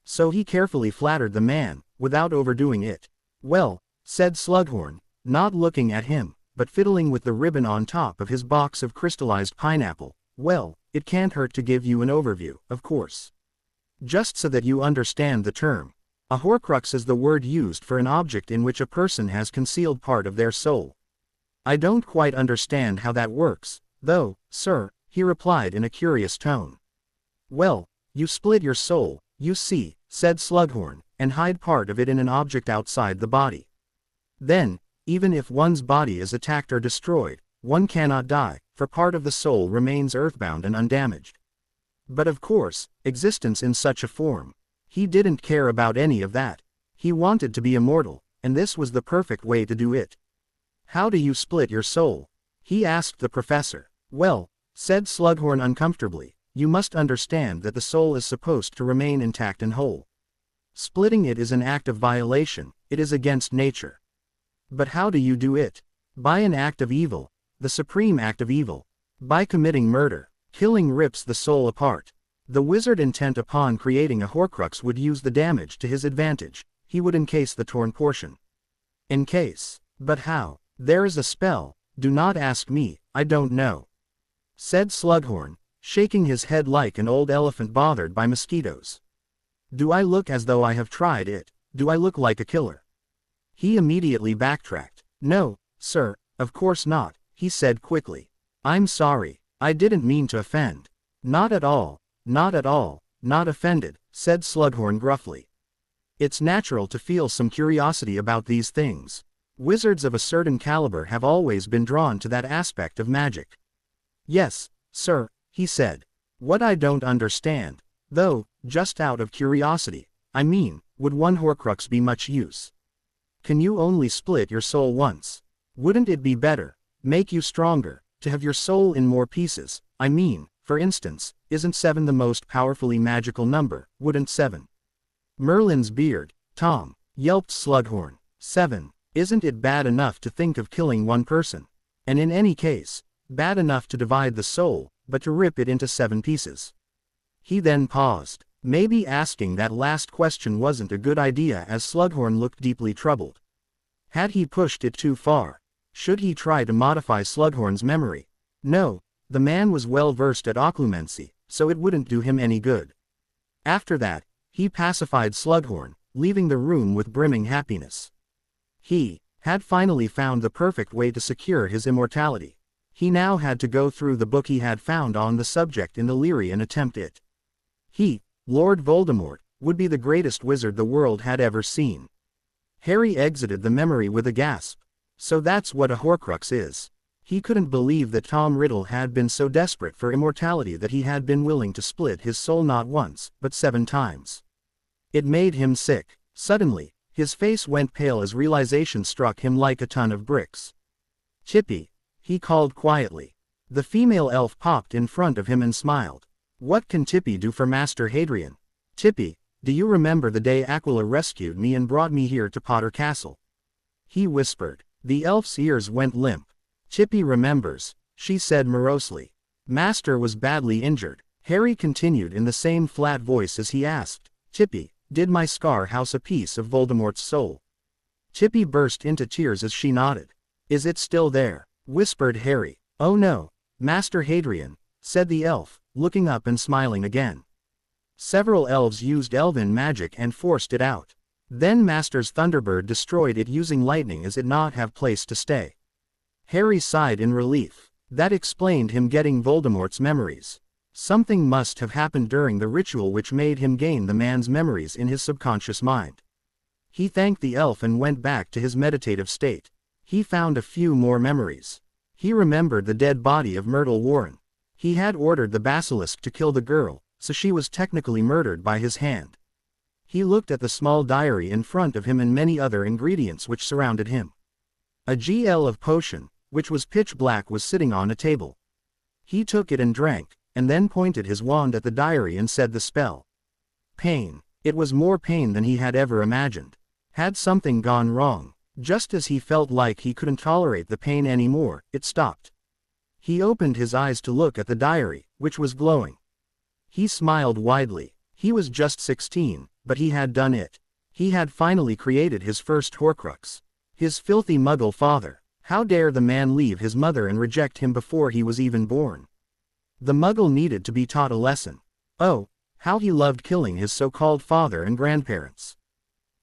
So he carefully flattered the man, without overdoing it. "Well," said Slughorn, not looking at him, but fiddling with the ribbon on top of his box of crystallized pineapple, "well, it can't hurt to give you an overview, of course. Just so that you understand the term. A Horcrux is the word used for an object in which a person has concealed part of their soul. I don't quite understand how that works, though, sir," he replied in a curious tone. "Well, you split your soul, you see," said Slughorn, "and hide part of it in an object outside the body. Then, even if one's body is attacked or destroyed, one cannot die, for part of the soul remains earthbound and undamaged. But of course, existence in such a form. He didn't care about any of that. He wanted to be immortal, and this was the perfect way to do it. How do you split your soul? He asked the professor. Well, said Slughorn uncomfortably, you must understand that the soul is supposed to remain intact and whole. Splitting it is an act of violation, it is against nature. But how do you do it? By an act of evil, the supreme act of evil. By committing murder. Killing rips the soul apart. The wizard intent upon creating a Horcrux would use the damage to his advantage. He would encase the torn portion. Encase. But how? There is a spell. Do not ask me, I don't know. Said Slughorn, shaking his head like an old elephant bothered by mosquitoes. Do I look as though I have tried it? Do I look like a killer? He immediately backtracked. No, sir, of course not, he said quickly. I'm sorry, I didn't mean to offend. Not at all, not at all, not offended, said Slughorn gruffly. It's natural to feel some curiosity about these things. Wizards of a certain caliber have always been drawn to that aspect of magic. Yes, sir, he said. What I don't understand, though, just out of curiosity, I mean, would one Horcrux be much use? Can you only split your soul once? Wouldn't it be better, make you stronger, to have your soul in more pieces? I mean, for instance, isn't 7 the most powerfully magical number, wouldn't 7? Merlin's beard, Tom, yelped Slughorn. 7, isn't it bad enough to think of killing one person? And in any case, bad enough to divide the soul, but to rip it into 7 pieces. He then paused. Maybe asking that last question wasn't a good idea as Slughorn looked deeply troubled. Had he pushed it too far? Should he try to modify Slughorn's memory? No, the man was well versed at occlumency, so it wouldn't do him any good. After that, he pacified Slughorn, leaving the room with brimming happiness. He had finally found the perfect way to secure his immortality. He now had to go through the book he had found on the subject in the Lyri and attempt it. He, Lord Voldemort, would be the greatest wizard the world had ever seen. Harry exited the memory with a gasp. So that's what a Horcrux is. He couldn't believe that Tom Riddle had been so desperate for immortality that he had been willing to split his soul not once, but 7 times. It made him sick. Suddenly, his face went pale as realization struck him like a ton of bricks. Chippy, he called quietly. The female elf popped in front of him and smiled. What can Tippy do for Master Hadrian? Tippy, do you remember the day Aquila rescued me and brought me here to Potter Castle? He whispered. The elf's ears went limp. Chippy remembers, she said morosely. Master was badly injured. Harry continued in the same flat voice as he asked, Chippy, did my scar house a piece of Voldemort's soul? Chippy burst into tears as she nodded. Is it still there? Whispered Harry. Oh no, Master Hadrian, said the elf, looking up and smiling again. Several elves used elven magic and forced it out. Then Master's Thunderbird destroyed it using lightning as it not have place to stay. Harry sighed in relief. That explained him getting Voldemort's memories. Something must have happened during the ritual which made him gain the man's memories in his subconscious mind. He thanked the elf and went back to his meditative state. He found a few more memories. He remembered the dead body of Myrtle Warren. He had ordered the basilisk to kill the girl, so she was technically murdered by his hand. He looked at the small diary in front of him and many other ingredients which surrounded him. A GL of potion, which was pitch black, was sitting on a table. He took it and drank, and then pointed his wand at the diary and said the spell. Pain. It was more pain than he had ever imagined. Had something gone wrong? Just as he felt like he couldn't tolerate the pain anymore, it stopped. He opened his eyes to look at the diary, which was glowing. He smiled widely. He was just 16, but he had done it. He had finally created his first Horcrux. His filthy Muggle father. How dare the man leave his mother and reject him before he was even born? The Muggle needed to be taught a lesson. Oh, how he loved killing his so-called father and grandparents.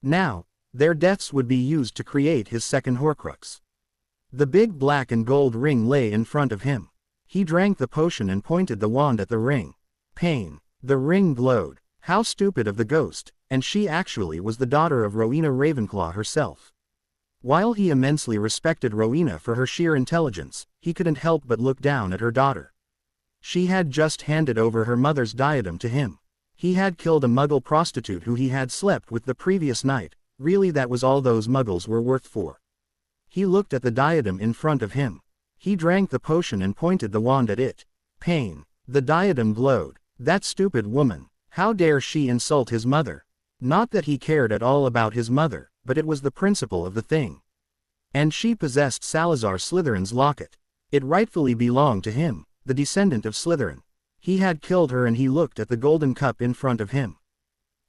Now, their deaths would be used to create his second Horcrux. The big black and gold ring lay in front of him. He drank the potion and pointed the wand at the ring. Pain. The ring glowed. How stupid of the ghost, and she actually was the daughter of Rowena Ravenclaw herself. While he immensely respected Rowena for her sheer intelligence, he couldn't help but look down at her daughter. She had just handed over her mother's diadem to him. He had killed a Muggle prostitute who he had slept with the previous night. Really, that was all those Muggles were worth for. He looked at the diadem in front of him. He drank the potion and pointed the wand at it. Pain. The diadem glowed. That stupid woman. How dare she insult his mother? Not that he cared at all about his mother, but it was the principle of the thing. And she possessed Salazar Slytherin's locket. It rightfully belonged to him, the descendant of Slytherin. He had killed her, and he looked at the golden cup in front of him.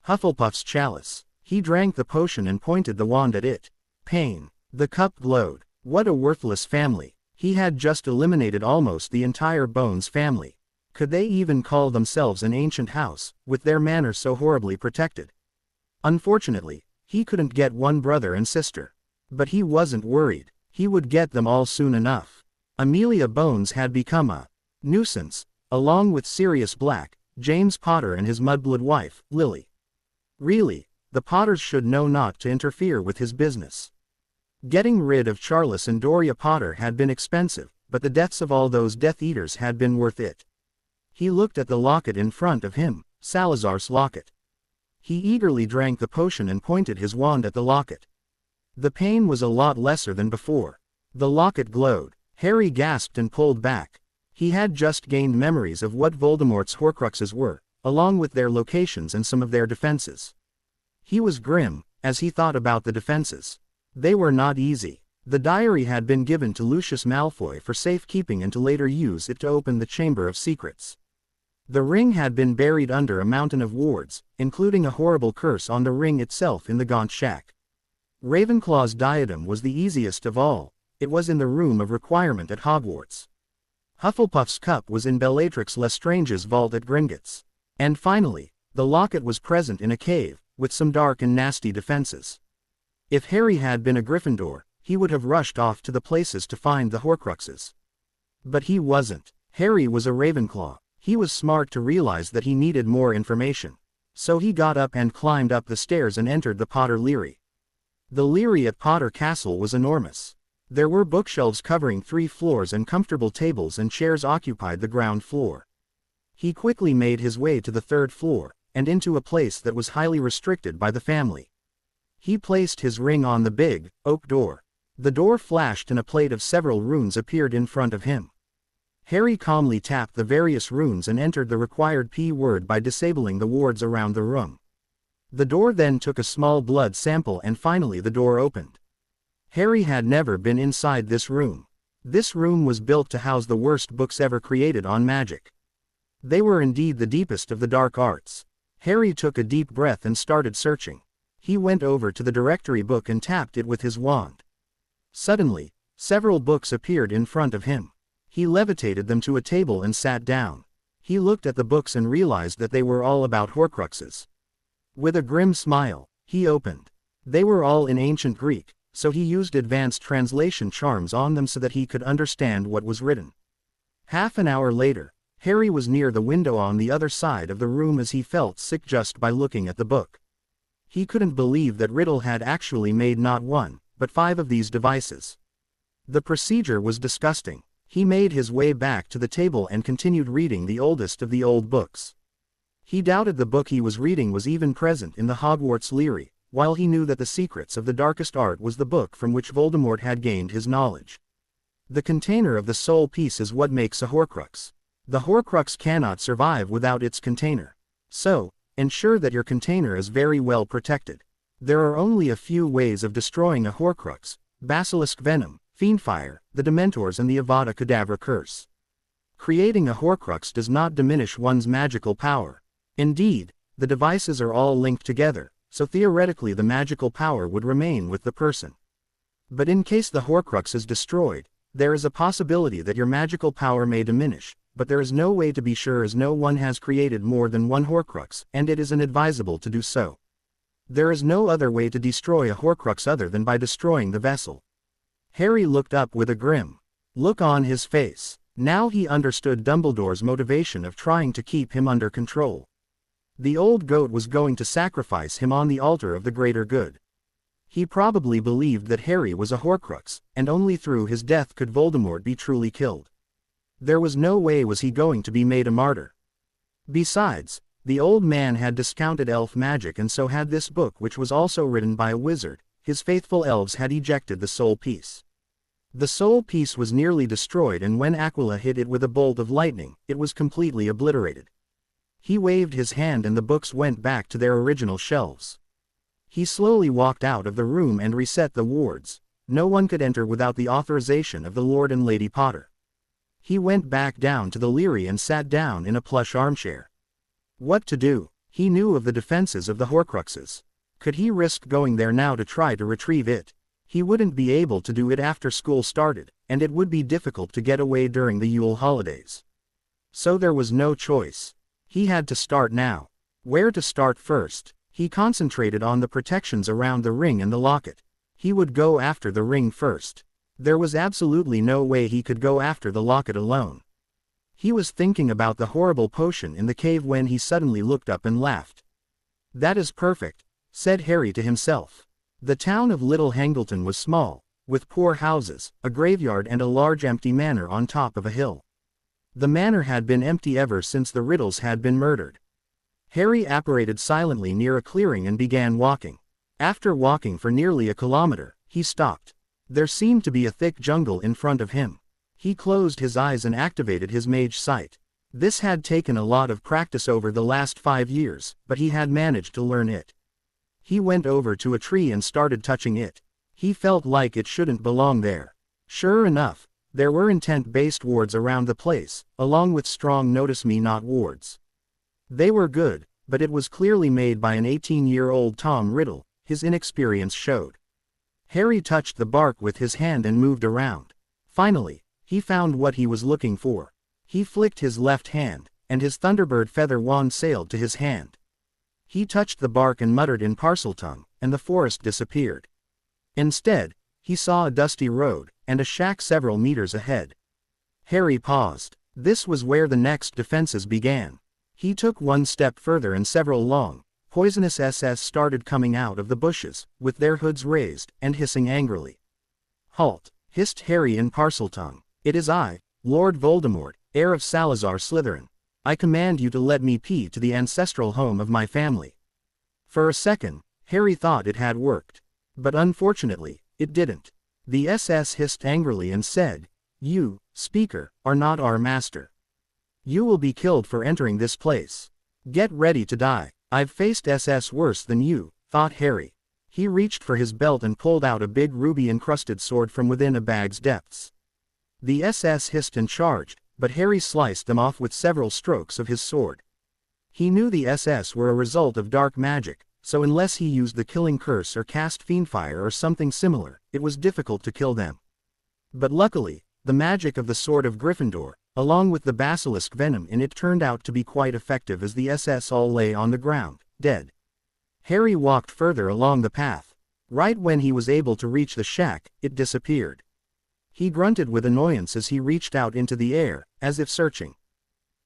Hufflepuff's chalice. He drank the potion and pointed the wand at it. Pain. The cup glowed. What a worthless family. He had just eliminated almost the entire Bones family. Could they even call themselves an ancient house, with their manor so horribly protected? Unfortunately, he couldn't get one brother and sister. But he wasn't worried. He would get them all soon enough. Amelia Bones had become a nuisance, along with Sirius Black, James Potter and his mudblood wife, Lily. Really, the Potters should know not to interfere with his business. Getting rid of Charles and Doria Potter had been expensive, but the deaths of all those Death Eaters had been worth it. He looked at the locket in front of him, Salazar's locket. He eagerly drank the potion and pointed his wand at the locket. The pain was a lot lesser than before. The locket glowed. Harry gasped and pulled back. He had just gained memories of what Voldemort's Horcruxes were, along with their locations and some of their defenses. He was grim, as he thought about the defenses. They were not easy. The diary had been given to Lucius Malfoy for safekeeping and to later use it to open the Chamber of Secrets. The ring had been buried under a mountain of wards, including a horrible curse on the ring itself in the Gaunt Shack. Ravenclaw's diadem was the easiest of all. It was in the room of requirement at Hogwarts. Hufflepuff's cup was in Bellatrix Lestrange's vault at Gringotts. And finally, the locket was present in a cave, with some dark and nasty defenses. If Harry had been a Gryffindor, he would have rushed off to the places to find the Horcruxes. But he wasn't. Harry was a Ravenclaw. He was smart to realize that he needed more information. So he got up and climbed up the stairs and entered the Potter Leary. The Leary at Potter Castle was enormous. There were bookshelves covering 3 floors and comfortable tables and chairs occupied the ground floor. He quickly made his way to the 3rd floor, and into a place that was highly restricted by the family. He placed his ring on the big, oak door. The door flashed and a plate of several runes appeared in front of him. Harry calmly tapped the various runes and entered the required P-word by disabling the wards around the room. The door then took a small blood sample and finally the door opened. Harry had never been inside this room. This room was built to house the worst books ever created on magic. They were indeed the deepest of the dark arts. Harry took a deep breath and started searching. He went over to the directory book and tapped it with his wand. Suddenly, several books appeared in front of him. He levitated them to a table and sat down. He looked at the books and realized that they were all about Horcruxes. With a grim smile, he opened. They were all in ancient Greek, so he used advanced translation charms on them so that he could understand what was written. Half an hour later, Harry was near the window on the other side of the room as he felt sick just by looking at the book. He couldn't believe that Riddle had actually made not 1, but 5 of these devices. The procedure was disgusting. He made his way back to the table and continued reading the oldest of the old books. He doubted the book he was reading was even present in the Hogwarts Leary, while he knew that the Secrets of the Darkest Art was the book from which Voldemort had gained his knowledge. The container of the soul piece is what makes a Horcrux. The Horcrux cannot survive without its container. So, ensure that your container is very well protected. There are only a few ways of destroying a Horcrux: Basilisk Venom, Fiendfire, the Dementors and the Avada Kedavra Curse. Creating a Horcrux does not diminish one's magical power. Indeed, the devices are all linked together, so theoretically the magical power would remain with the person. But in case the Horcrux is destroyed, there is a possibility that your magical power may diminish, but there is no way to be sure as no one has created more than 1 Horcrux, and it is inadvisable to do so. There is no other way to destroy a Horcrux other than by destroying the vessel. Harry looked up with a grim look on his face. Now he understood Dumbledore's motivation of trying to keep him under control. The old goat was going to sacrifice him on the altar of the greater good. He probably believed that Harry was a Horcrux, and only through his death could Voldemort be truly killed. There was no way was he going to be made a martyr. Besides, the old man had discounted elf magic and so had this book which was also written by a wizard. His faithful elves had ejected the soul piece. The soul piece was nearly destroyed, and when Aquila hit it with a bolt of lightning, it was completely obliterated. He waved his hand and the books went back to their original shelves. He slowly walked out of the room and reset the wards. No one could enter without the authorization of the Lord and Lady Potter. He went back down to the Leary and sat down in a plush armchair. What to do? He knew of the defenses of the Horcruxes. Could he risk going there now to try to retrieve it? He wouldn't be able to do it after school started, and it would be difficult to get away during the Yule holidays. So there was no choice. He had to start now. Where to start first? He concentrated on the protections around the ring and the locket. He would go after the ring first. There was absolutely no way he could go after the locket alone. He was thinking about the horrible potion in the cave when he suddenly looked up and laughed. "That is perfect," said Harry to himself. The town of Little Hangleton was small, with poor houses, a graveyard and a large empty manor on top of a hill. The manor had been empty ever since the Riddles had been murdered. Harry apparated silently near a clearing and began walking. After walking for nearly a kilometer, he stopped. There seemed to be a thick jungle in front of him. He closed his eyes and activated his mage sight. This had taken a lot of practice over the last 5 years, but he had managed to learn it. He went over to a tree and started touching it. He felt like it shouldn't belong there. Sure enough, there were intent-based wards around the place, along with strong notice-me-not wards. They were good, but it was clearly made by an 18-year-old Tom Riddle. His inexperience showed. Harry touched the bark with his hand and moved around. Finally, he found what he was looking for. He flicked his left hand, and his Thunderbird feather wand sailed to his hand. He touched the bark and muttered in Parseltongue, and the forest disappeared. Instead, he saw a dusty road, and a shack several meters ahead. Harry paused. This was where the next defenses began. He took one step further and several long, poisonous SS started coming out of the bushes, with their hoods raised, and hissing angrily. "Halt!" hissed Harry in Parseltongue. "It is I, Lord Voldemort, heir of Salazar Slytherin. I command you to let me pee to the ancestral home of my family." For a second, Harry thought it had worked. But unfortunately, it didn't. The SS hissed angrily and said, "You, speaker, are not our master. You will be killed for entering this place. Get ready to die." "I've faced SS worse than you," thought Harry. He reached for his belt and pulled out a big ruby-encrusted sword from within a bag's depths. The SS hissed and charged, but Harry sliced them off with several strokes of his sword. He knew the SS were a result of dark magic, so unless he used the killing curse or cast fiendfire or something similar, it was difficult to kill them. But luckily, the magic of the Sword of Gryffindor, along with the basilisk venom in it, turned out to be quite effective as the SS all lay on the ground, dead. Harry walked further along the path. Right when he was able to reach the shack, it disappeared. He grunted with annoyance as he reached out into the air, as if searching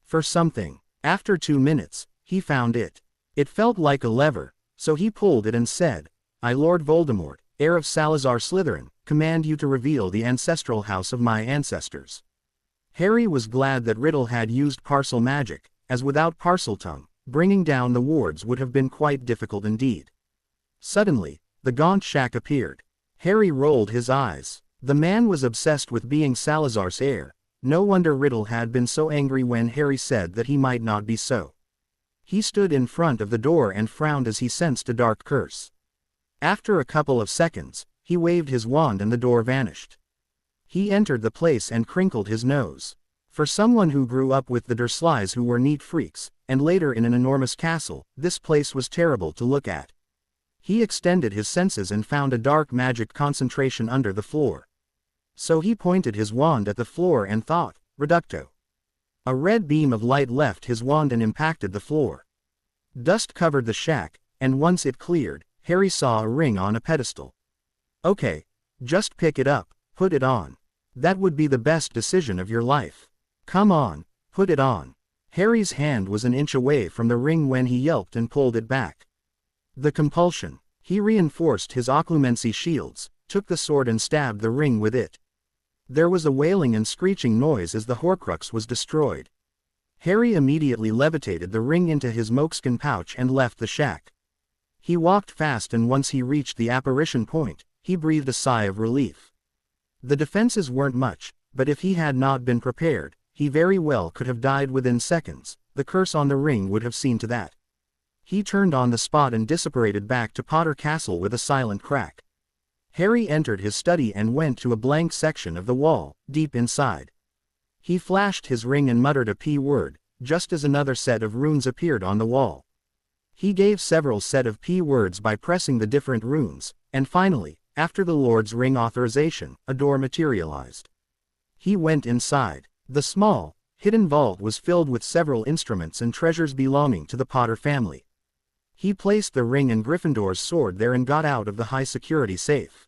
for something. After 2 minutes, he found it. It felt like a lever, so he pulled it and said, "I, Lord Voldemort, heir of Salazar Slytherin, command you to reveal the ancestral house of my ancestors." Harry was glad that Riddle had used parcel magic, as without Parseltongue, bringing down the wards would have been quite difficult indeed. Suddenly, the gaunt shack appeared. Harry rolled his eyes. The man was obsessed with being Salazar's heir. No wonder Riddle had been so angry when Harry said that he might not be so. He stood in front of the door and frowned as he sensed a dark curse. After a couple of seconds, he waved his wand and the door vanished. He entered the place and crinkled his nose. For someone who grew up with the Dursleys, who were neat freaks, and later in an enormous castle, this place was terrible to look at. He extended his senses and found a dark magic concentration under the floor. So he pointed his wand at the floor and thought, "Reducto." A red beam of light left his wand and impacted the floor. Dust covered the shack, and once it cleared, Harry saw a ring on a pedestal. "Okay, just pick it up, put it on. That would be the best decision of your life. Come on, put it on." Harry's hand was an inch away from the ring when he yelped and pulled it back. The compulsion. He reinforced his occlumency shields, took the sword and stabbed the ring with it. There was a wailing and screeching noise as the Horcrux was destroyed. Harry immediately levitated the ring into his moleskin pouch and left the shack. He walked fast, and once he reached the apparition point, he breathed a sigh of relief. The defenses weren't much, but if he had not been prepared, he very well could have died within seconds. The curse on the ring would have seen to that. He turned on the spot and dissipated back to Potter Castle with a silent crack. Harry entered his study and went to a blank section of the wall, deep inside. He flashed his ring and muttered a P-word, just as another set of runes appeared on the wall. He gave several set of P-words by pressing the different runes, and finally, after the Lord's ring authorization, a door materialized. He went inside. The small, hidden vault was filled with several instruments and treasures belonging to the Potter family. He placed the ring and Gryffindor's sword there and got out of the high-security safe.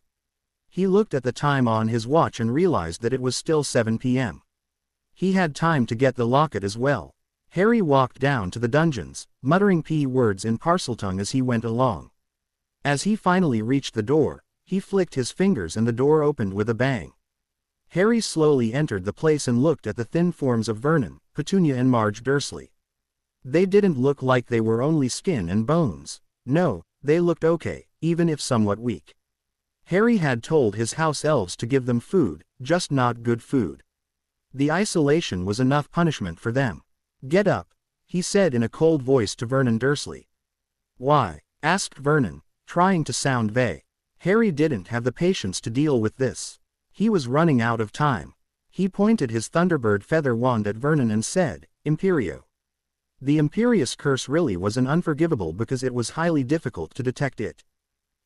He looked at the time on his watch and realized that it was still 7 p.m. He had time to get the locket as well. Harry walked down to the dungeons, muttering P-words in Parseltongue as he went along. As he finally reached the door, he flicked his fingers and the door opened with a bang. Harry slowly entered the place and looked at the thin forms of Vernon, Petunia and Marge Dursley. They didn't look like they were only skin and bones. No, they looked okay, even if somewhat weak. Harry had told his house elves to give them food, just not good food. The isolation was enough punishment for them. "Get up," he said in a cold voice to Vernon Dursley. "Why?" asked Vernon, trying to sound vague. Harry didn't have the patience to deal with this. He was running out of time. He pointed his Thunderbird feather wand at Vernon and said, "Imperio." The Imperious curse really was an unforgivable because it was highly difficult to detect it.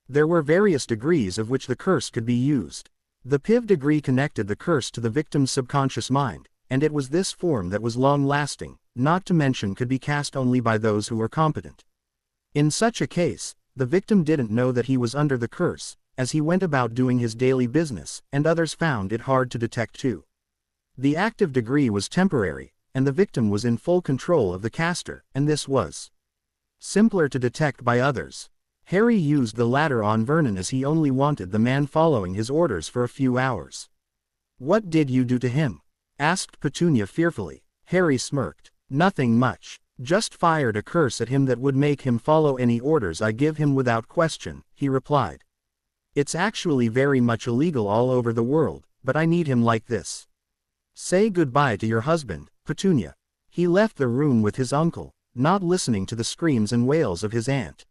There were various degrees of which the curse could be used. The Piv degree connected the curse to the victim's subconscious mind, and it was this form that was long-lasting, not to mention could be cast only by those who were competent. In such a case, the victim didn't know that he was under the curse, as he went about doing his daily business, and others found it hard to detect too. The active degree was temporary, and the victim was in full control of the caster, and this was simpler to detect by others. Harry used the latter on Vernon as he only wanted the man following his orders for a few hours. "What did you do to him?" asked Petunia fearfully. Harry smirked. "Nothing much. Just fired a curse at him that would make him follow any orders I give him without question," he replied. "It's actually very much illegal all over the world, but I need him like this. Say goodbye to your husband, Petunia." He left the room with his uncle, not listening to the screams and wails of his aunt.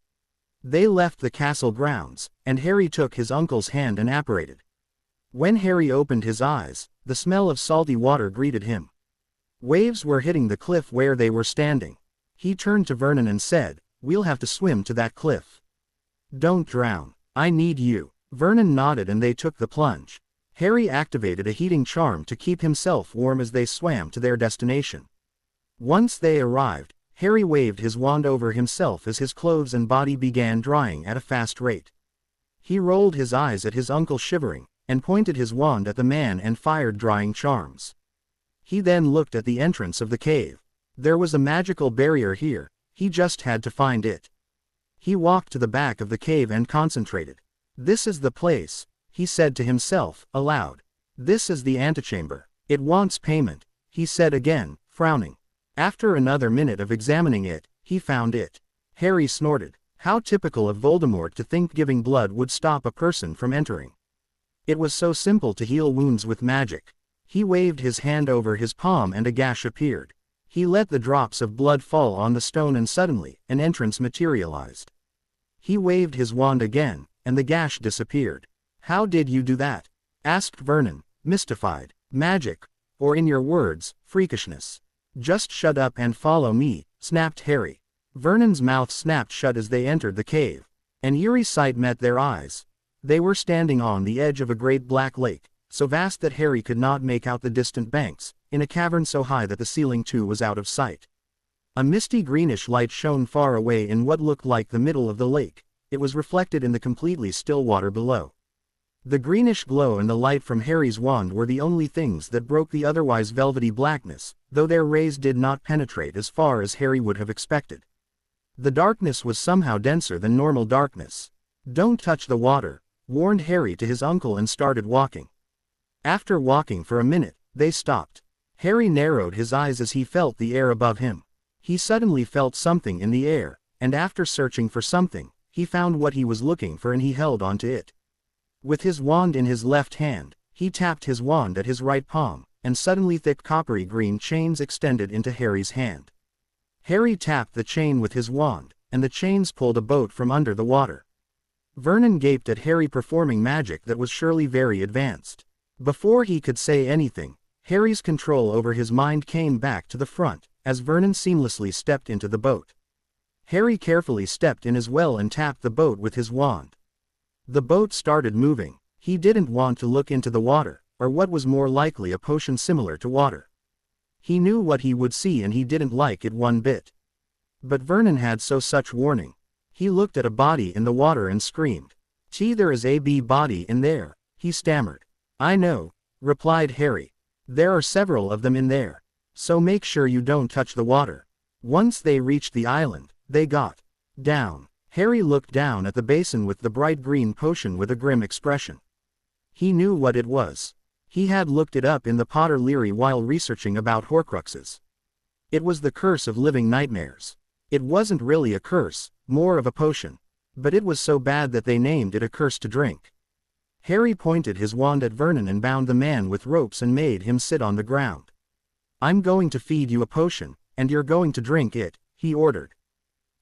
They left the castle grounds, and Harry took his uncle's hand and apparated. When Harry opened his eyes, the smell of salty water greeted him. Waves were hitting the cliff where they were standing. He turned to Vernon and said, "We'll have to swim to that cliff. Don't drown. I need you." Vernon nodded and they took the plunge. Harry activated a heating charm to keep himself warm as they swam to their destination. Once they arrived, Harry waved his wand over himself as his clothes and body began drying at a fast rate. He rolled his eyes at his uncle shivering, and pointed his wand at the man and fired drying charms. He then looked at the entrance of the cave. There was a magical barrier here, he just had to find it. He walked to the back of the cave and concentrated. "This is the place," he said to himself, aloud. "This is the antechamber. It wants payment," he said again, frowning. After another minute of examining it, he found it. Harry snorted. How typical of Voldemort to think giving blood would stop a person from entering. It was so simple to heal wounds with magic. He waved his hand over his palm and a gash appeared. He let the drops of blood fall on the stone and suddenly, an entrance materialized. He waved his wand again, and the gash disappeared. "How did you do that?" asked Vernon, mystified. "Magic, or in your words, freakishness." "Just shut up and follow me," snapped Harry. Vernon's mouth snapped shut as they entered the cave. An eerie sight met their eyes. They were standing on the edge of a great black lake, so vast that Harry could not make out the distant banks, in a cavern so high that the ceiling too was out of sight. A misty greenish light shone far away in what looked like the middle of the lake. It was reflected in the completely still water below. The greenish glow and the light from Harry's wand were the only things that broke the otherwise velvety blackness, though their rays did not penetrate as far as Harry would have expected. The darkness was somehow denser than normal darkness. "Don't touch the water," warned Harry to his uncle and started walking. After walking for a minute, they stopped. Harry narrowed his eyes as he felt the air above him. He suddenly felt something in the air, and after searching for something, he found what he was looking for and he held onto it. With his wand in his left hand, he tapped his wand at his right palm, and suddenly thick coppery green chains extended into Harry's hand. Harry tapped the chain with his wand, and the chains pulled a boat from under the water. Vernon gaped at Harry performing magic that was surely very advanced. Before he could say anything, Harry's control over his mind came back to the front, as Vernon seamlessly stepped into the boat. Harry carefully stepped in as well and tapped the boat with his wand. The boat started moving. He didn't want to look into the water, or what was more likely a potion similar to water. He knew what he would see and he didn't like it one bit. But Vernon had such warning. He looked at a body in the water and screamed. There is a body in there, he stammered. I know, replied Harry. There are several of them in there. So make sure you don't touch the water. Once they reached the island, they got down. Harry looked down at the basin with the bright green potion with a grim expression. He knew what it was. He had looked it up in the Potter Leary while researching about Horcruxes. It was the curse of living nightmares. It wasn't really a curse, more of a potion. But it was so bad that they named it a curse to drink. Harry pointed his wand at Vernon and bound the man with ropes and made him sit on the ground. I'm going to feed you a potion, and you're going to drink it, he ordered.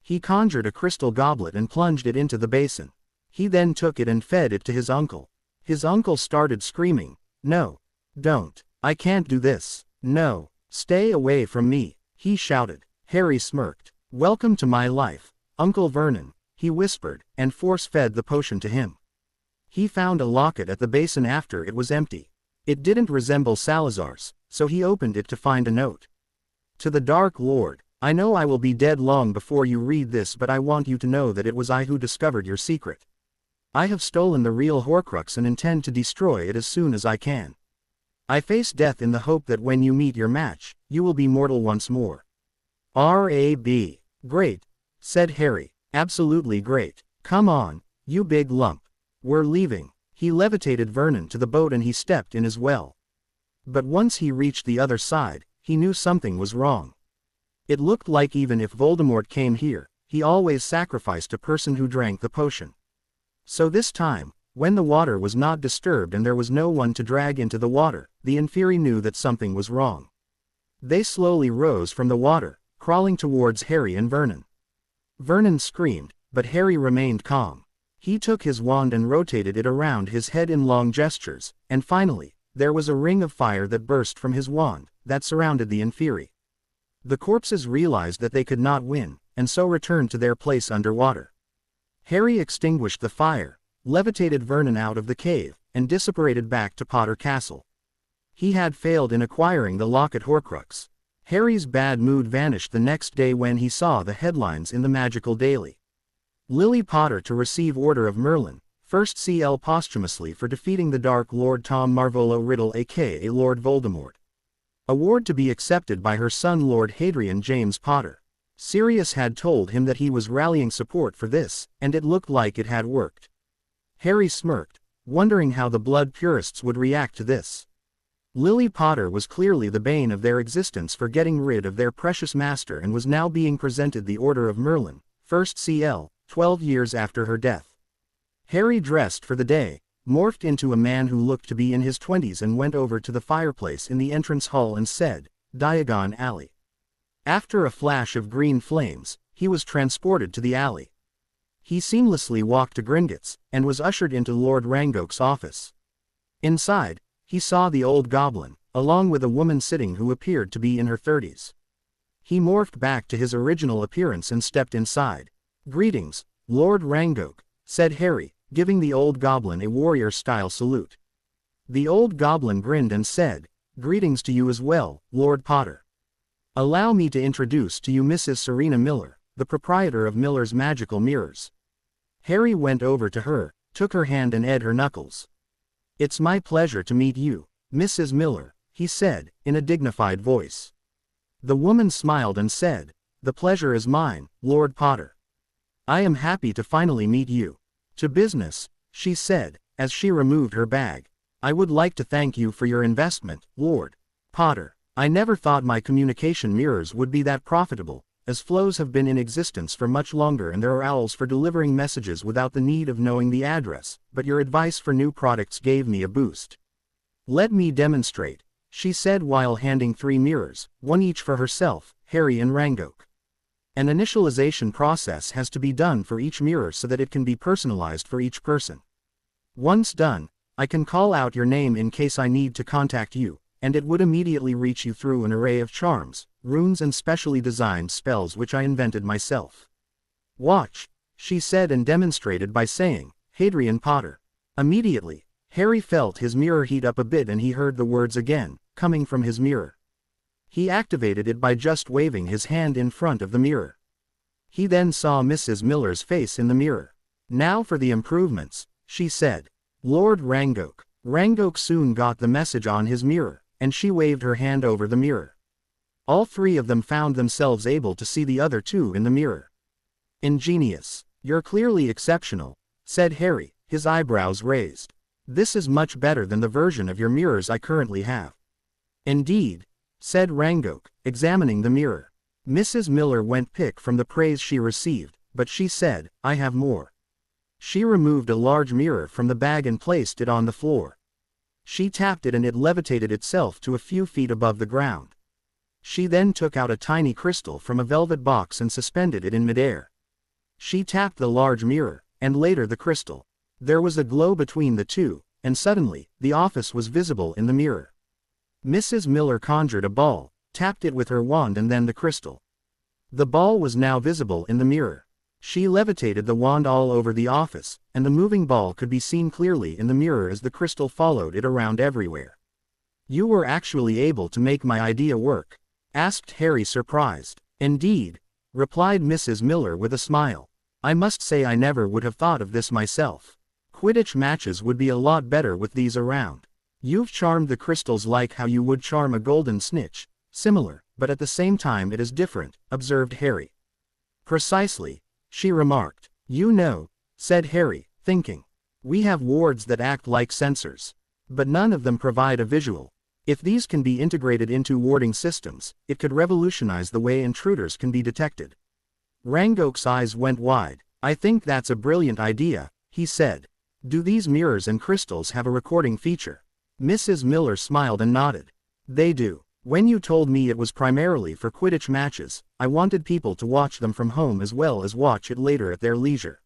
He conjured a crystal goblet and plunged it into the basin. He then took it and fed it to his uncle. His uncle started screaming, No, don't, I can't do this, no, stay away from me, he shouted. Harry smirked. Welcome to my life, Uncle Vernon, he whispered, and force-fed the potion to him. He found a locket at the basin after it was empty. It didn't resemble Salazar's, so he opened it to find a note. To the Dark Lord, I know I will be dead long before you read this, but I want you to know that it was I who discovered your secret. I have stolen the real Horcrux and intend to destroy it as soon as I can. I face death in the hope that when you meet your match, you will be mortal once more. R.A.B. Great, said Harry, absolutely great. Come on, you big lump. We're leaving. He levitated Vernon to the boat and he stepped in as well. But once he reached the other side, he knew something was wrong. It looked like even if Voldemort came here, he always sacrificed a person who drank the potion. So this time, when the water was not disturbed and there was no one to drag into the water, the Inferi knew that something was wrong. They slowly rose from the water, crawling towards Harry and Vernon. Vernon screamed, but Harry remained calm. He took his wand and rotated it around his head in long gestures, and finally, there was a ring of fire that burst from his wand, that surrounded the Inferi. The corpses realized that they could not win, and so returned to their place underwater. Harry extinguished the fire, levitated Vernon out of the cave, and dissipated back to Potter Castle. He had failed in acquiring the locket Horcrux. Harry's bad mood vanished the next day when he saw the headlines in the Magical Daily. Lily Potter to receive Order of Merlin, 1st CL posthumously for defeating the Dark Lord Tom Marvolo Riddle aka Lord Voldemort. Award to be accepted by her son Lord Hadrian James Potter. Sirius had told him that he was rallying support for this, and it looked like it had worked. Harry smirked, wondering how the blood purists would react to this. Lily Potter was clearly the bane of their existence for getting rid of their precious master and was now being presented the Order of Merlin, 1st CL, 12 years after her death. Harry dressed for the day, morphed into a man who looked to be in his 20s and went over to the fireplace in the entrance hall and said, Diagon Alley. After a flash of green flames, he was transported to the alley. He seamlessly walked to Gringotts, and was ushered into Lord Rangoke's office. Inside, he saw the old goblin, along with a woman sitting who appeared to be in her 30s. He morphed back to his original appearance and stepped inside. Greetings, Lord Rangoke, said Harry, giving the old goblin a warrior-style salute. The old goblin grinned and said, Greetings to you as well, Lord Potter. Allow me to introduce to you Mrs. Serena Miller, the proprietor of Miller's Magical Mirrors. Harry went over to her, took her hand and ate her knuckles. It's my pleasure to meet you, Mrs. Miller, he said, in a dignified voice. The woman smiled and said, The pleasure is mine, Lord Potter. I am happy to finally meet you. To business, she said, as she removed her bag. I would like to thank you for your investment, Lord Potter. I never thought my communication mirrors would be that profitable, as flows have been in existence for much longer and there are owls for delivering messages without the need of knowing the address, but your advice for new products gave me a boost. Let me demonstrate, she said while handing 3 mirrors, one each for herself, Harry and Rangoak. An initialization process has to be done for each mirror so that it can be personalized for each person. Once done, I can call out your name in case I need to contact you, and it would immediately reach you through an array of charms, runes and specially designed spells which I invented myself. Watch, she said and demonstrated by saying, Hadrian Potter. Immediately, Harry felt his mirror heat up a bit and he heard the words again, coming from his mirror. He activated it by just waving his hand in front of the mirror. He then saw Mrs. Miller's face in the mirror. Now for the improvements, she said. Lord Rangoak. Rangoak soon got the message on his mirror, and she waved her hand over the mirror. All 3 of them found themselves able to see the other 2 in the mirror. Ingenious. You're clearly exceptional, said Harry, his eyebrows raised. This is much better than the version of your mirrors I currently have. Indeed, said Rangoak, examining the mirror. Mrs. Miller went pick from the praise she received, but she said, I have more. She removed a large mirror from the bag and placed it on the floor. She tapped it and it levitated itself to a few feet above the ground. She then took out a tiny crystal from a velvet box and suspended it in midair. She tapped the large mirror, and later the crystal. There was a glow between the 2, and suddenly, the office was visible in the mirror. Mrs. Miller conjured a ball, tapped it with her wand and then the crystal. The ball was now visible in the mirror. She levitated the wand all over the office, and the moving ball could be seen clearly in the mirror as the crystal followed it around everywhere. You were actually able to make my idea work? Asked Harry surprised. Indeed, replied Mrs. Miller with a smile. I must say I never would have thought of this myself. Quidditch matches would be a lot better with these around. You've charmed the crystals like how you would charm a golden snitch. Similar, but at the same time it is different, observed Harry. Precisely, she remarked. You know, said Harry, thinking. We have wards that act like sensors. But none of them provide a visual. If these can be integrated into warding systems, it could revolutionize the way intruders can be detected. Rangoak's eyes went wide. I think that's a brilliant idea, he said. Do these mirrors and crystals have a recording feature? Mrs. Miller smiled and nodded. They do. When you told me it was primarily for Quidditch matches, I wanted people to watch them from home as well as watch it later at their leisure.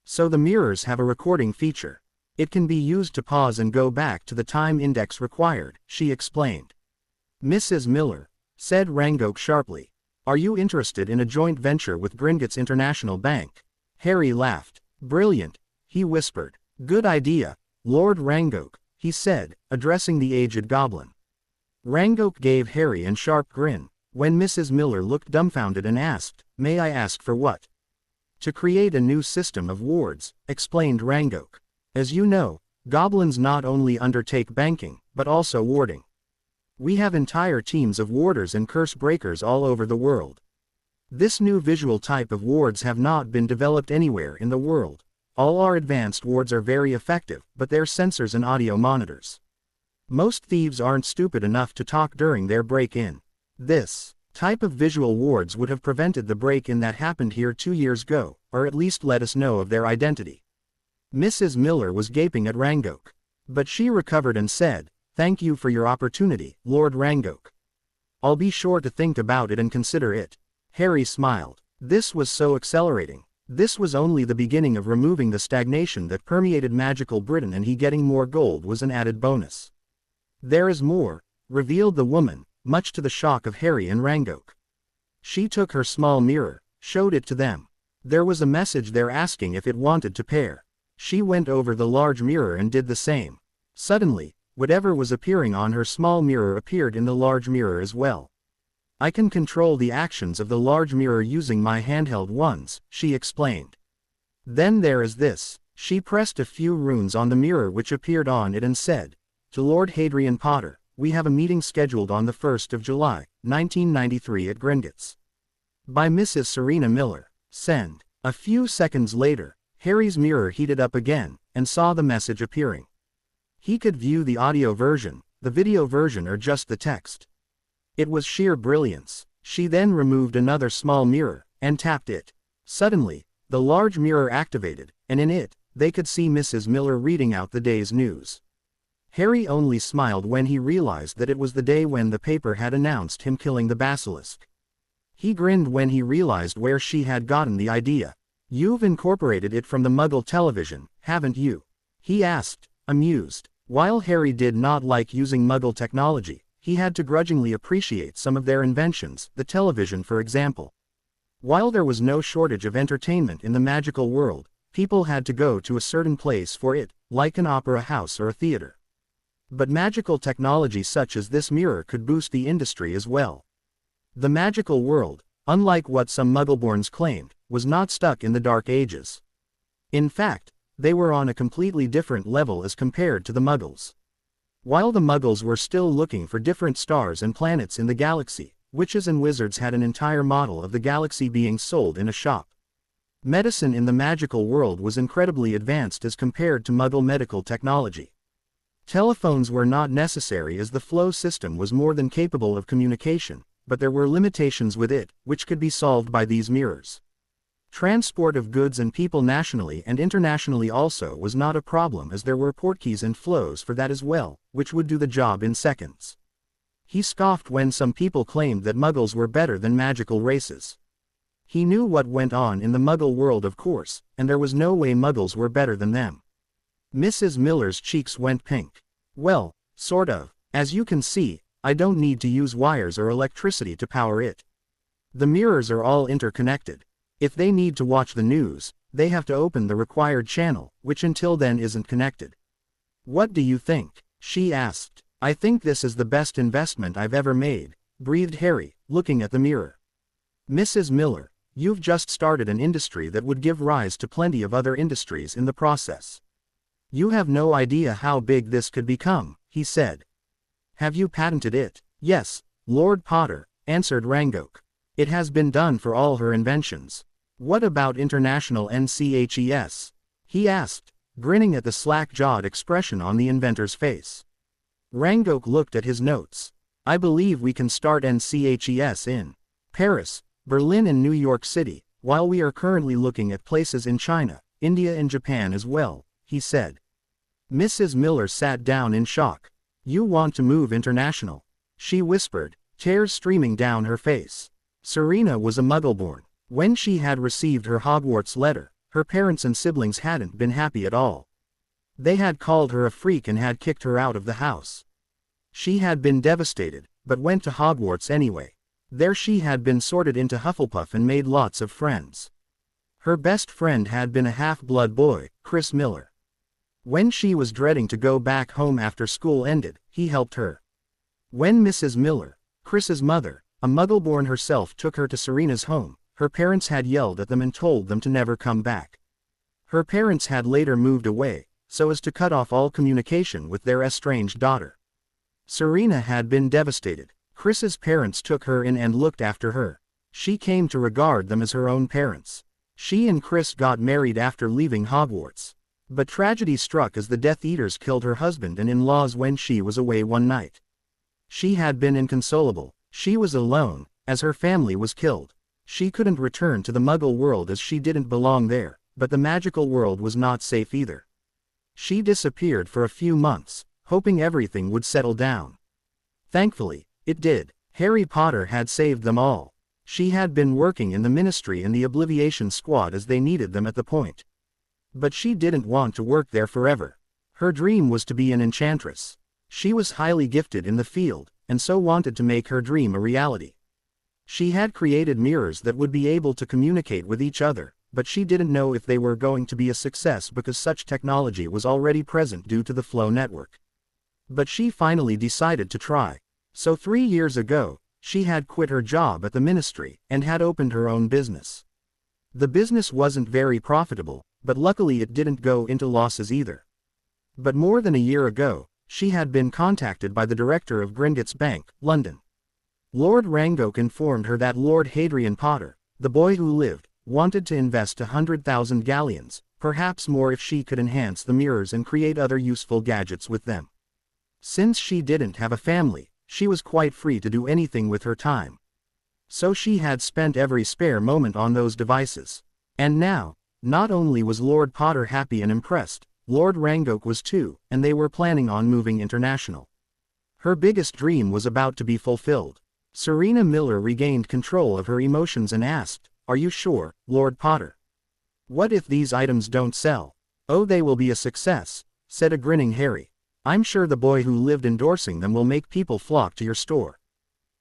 So the mirrors have a recording feature. It can be used to pause and go back to the time index required, she explained. Mrs. Miller, said Rangoak sharply. Are you interested in a joint venture with Gringotts International Bank? Harry laughed. Brilliant, he whispered. Good idea, Lord Rangoak, he said, addressing the aged goblin. Rangoak gave Harry a sharp grin, when Mrs. Miller looked dumbfounded and asked, May I ask for what? To create a new system of wards, explained Rangoak. As you know, goblins not only undertake banking, but also warding. We have entire teams of warders and curse breakers all over the world. This new visual type of wards have not been developed anywhere in the world. All our advanced wards are very effective, but they're sensors and audio monitors. Most thieves aren't stupid enough to talk during their break-in. This type of visual wards would have prevented the break-in that happened here 2 years ago, or at least let us know of their identity. Mrs. Miller was gaping at Rangoak. But she recovered and said, Thank you for your opportunity, Lord Rangoak. I'll be sure to think about it and consider it. Harry smiled. This was so exhilarating. This was only the beginning of removing the stagnation that permeated magical Britain, and he getting more gold was an added bonus. There is more, revealed the woman, much to the shock of Harry and Rangoak. She took her small mirror, showed it to them. There was a message there asking if it wanted to pair. She went over the large mirror and did the same. Suddenly, whatever was appearing on her small mirror appeared in the large mirror as well. I can control the actions of the large mirror using my handheld ones, she explained. Then there is this. She pressed a few runes on the mirror which appeared on it and said, To Lord Hadrian Potter, we have a meeting scheduled on the 1st of July, 1993 at Gringotts. By Mrs. Serena Miller. Send. A few seconds later, Harry's mirror heated up again, and saw the message appearing. He could view the audio version, the video version or just the text. It was sheer brilliance. She then removed another small mirror, and tapped it. Suddenly, the large mirror activated, and in it, they could see Mrs. Miller reading out the day's news. Harry only smiled when he realized that it was the day when the paper had announced him killing the basilisk. He grinned when he realized where she had gotten the idea. "You've incorporated it from the Muggle television, haven't you?" he asked, amused. While Harry did not like using Muggle technology, he had to grudgingly appreciate some of their inventions, the television for example. While there was no shortage of entertainment in the magical world, people had to go to a certain place for it, like an opera house or a theater. But magical technology such as this mirror could boost the industry as well. The magical world, unlike what some Muggleborns claimed, was not stuck in the Dark Ages. In fact, they were on a completely different level as compared to the Muggles. While the Muggles were still looking for different stars and planets in the galaxy, witches and wizards had an entire model of the galaxy being sold in a shop. Medicine in the magical world was incredibly advanced as compared to Muggle medical technology. Telephones were not necessary as the flow system was more than capable of communication, but there were limitations with it, which could be solved by these mirrors. Transport of goods and people nationally and internationally also was not a problem as there were portkeys and flows for that as well, which would do the job in seconds. He scoffed when some people claimed that Muggles were better than magical races. He knew what went on in the Muggle world of course, and there was no way Muggles were better than them. Mrs. Miller's cheeks went pink. "Well, sort of. As you can see, I don't need to use wires or electricity to power it. The mirrors are all interconnected. If they need to watch the news, they have to open the required channel, which until then isn't connected." "What do you think?" she asked. "I think this is the best investment I've ever made," breathed Harry, looking at the mirror. "Mrs. Miller, you've just started an industry that would give rise to plenty of other industries in the process. You have no idea how big this could become," he said. "Have you patented it?" "Yes, Lord Potter," answered Rangoak. "It has been done for all her inventions." "What about international NCHES?" he asked, grinning at the slack-jawed expression on the inventor's face. Rangoak looked at his notes. "I believe we can start NCHES in Paris, Berlin and New York City, while we are currently looking at places in China, India and Japan as well," he said. Mrs. Miller sat down in shock. "You want to move international?" she whispered, tears streaming down her face. Serena was a Muggleborn. When she had received her Hogwarts letter, her parents and siblings hadn't been happy at all. They had called her a freak and had kicked her out of the house. She had been devastated, but went to Hogwarts anyway. There she had been sorted into Hufflepuff and made lots of friends. Her best friend had been a half-blood boy, Chris Miller. When she was dreading to go back home after school ended, he helped her. When Mrs. Miller, Chris's mother, a Muggleborn herself, took her to Serena's home, her parents had yelled at them and told them to never come back. Her parents had later moved away, so as to cut off all communication with their estranged daughter. Serena had been devastated. Chris's parents took her in and looked after her. She came to regard them as her own parents. She and Chris got married after leaving Hogwarts. But tragedy struck as the Death Eaters killed her husband and in-laws when she was away one night. She had been inconsolable. She was alone, as her family was killed. She couldn't return to the Muggle world as she didn't belong there, but the magical world was not safe either. She disappeared for a few months, hoping everything would settle down. Thankfully, it did. Harry Potter had saved them all. She had been working in the Ministry and the Obliviation Squad as they needed them at the point. But she didn't want to work there forever. Her dream was to be an enchantress. She was highly gifted in the field, and so wanted to make her dream a reality. She had created mirrors that would be able to communicate with each other, but she didn't know if they were going to be a success because such technology was already present due to the Flow network. But she finally decided to try. So 3 years ago, she had quit her job at the ministry, and had opened her own business. The business wasn't very profitable, but luckily it didn't go into losses either. But more than a year ago, she had been contacted by the director of Gringotts Bank, London. Lord Rangoak informed her that Lord Hadrian Potter, the boy who lived, wanted to invest 100,000 galleons, perhaps more if she could enhance the mirrors and create other useful gadgets with them. Since she didn't have a family, she was quite free to do anything with her time. So she had spent every spare moment on those devices. And now, not only was Lord Potter happy and impressed, Lord Rangoke was too, and they were planning on moving international. Her biggest dream was about to be fulfilled. Serena Miller regained control of her emotions and asked, "Are you sure, Lord Potter? What if these items don't sell?" "Oh, they will be a success," said a grinning Harry. "I'm sure the boy who lived endorsing them will make people flock to your store."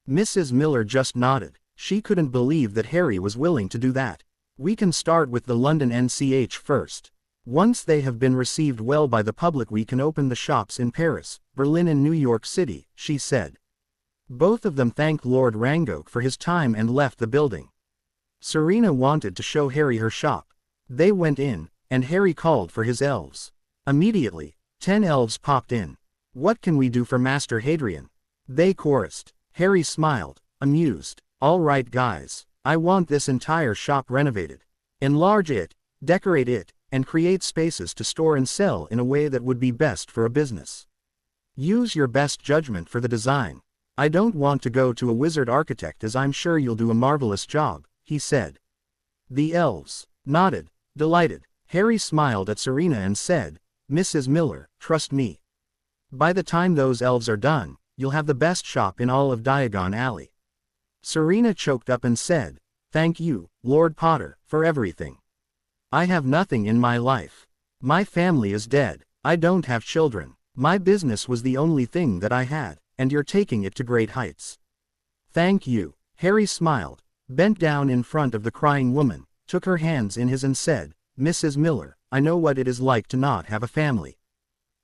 Mrs. Miller just nodded. She couldn't believe that Harry was willing to do that. "We can start with the London NCH first. Once they have been received well by the public, we can open the shops in Paris, Berlin and New York City," she said. Both of them thanked Lord Rangoke for his time and left the building. Serena wanted to show Harry her shop. They went in, and Harry called for his elves. Immediately, 10 elves popped in. "What can we do for Master Hadrian?" they chorused. Harry smiled, amused. "All right guys, I want this entire shop renovated. Enlarge it, decorate it, and create spaces to store and sell in a way that would be best for a business. Use your best judgment for the design. I don't want to go to a wizard architect, as I'm sure you'll do a marvelous job," he said. The elves nodded, delighted. Harry smiled at Serena and said, "Mrs. Miller, trust me. By the time those elves are done, you'll have the best shop in all of Diagon Alley." Serena choked up and said, "Thank you, Lord Potter, for everything. I have nothing in my life. My family is dead. I don't have children. My business was the only thing that I had, and you're taking it to great heights." "Thank you." Harry smiled, bent down in front of the crying woman, took her hands in his and said, "Mrs. Miller, I know what it is like to not have a family.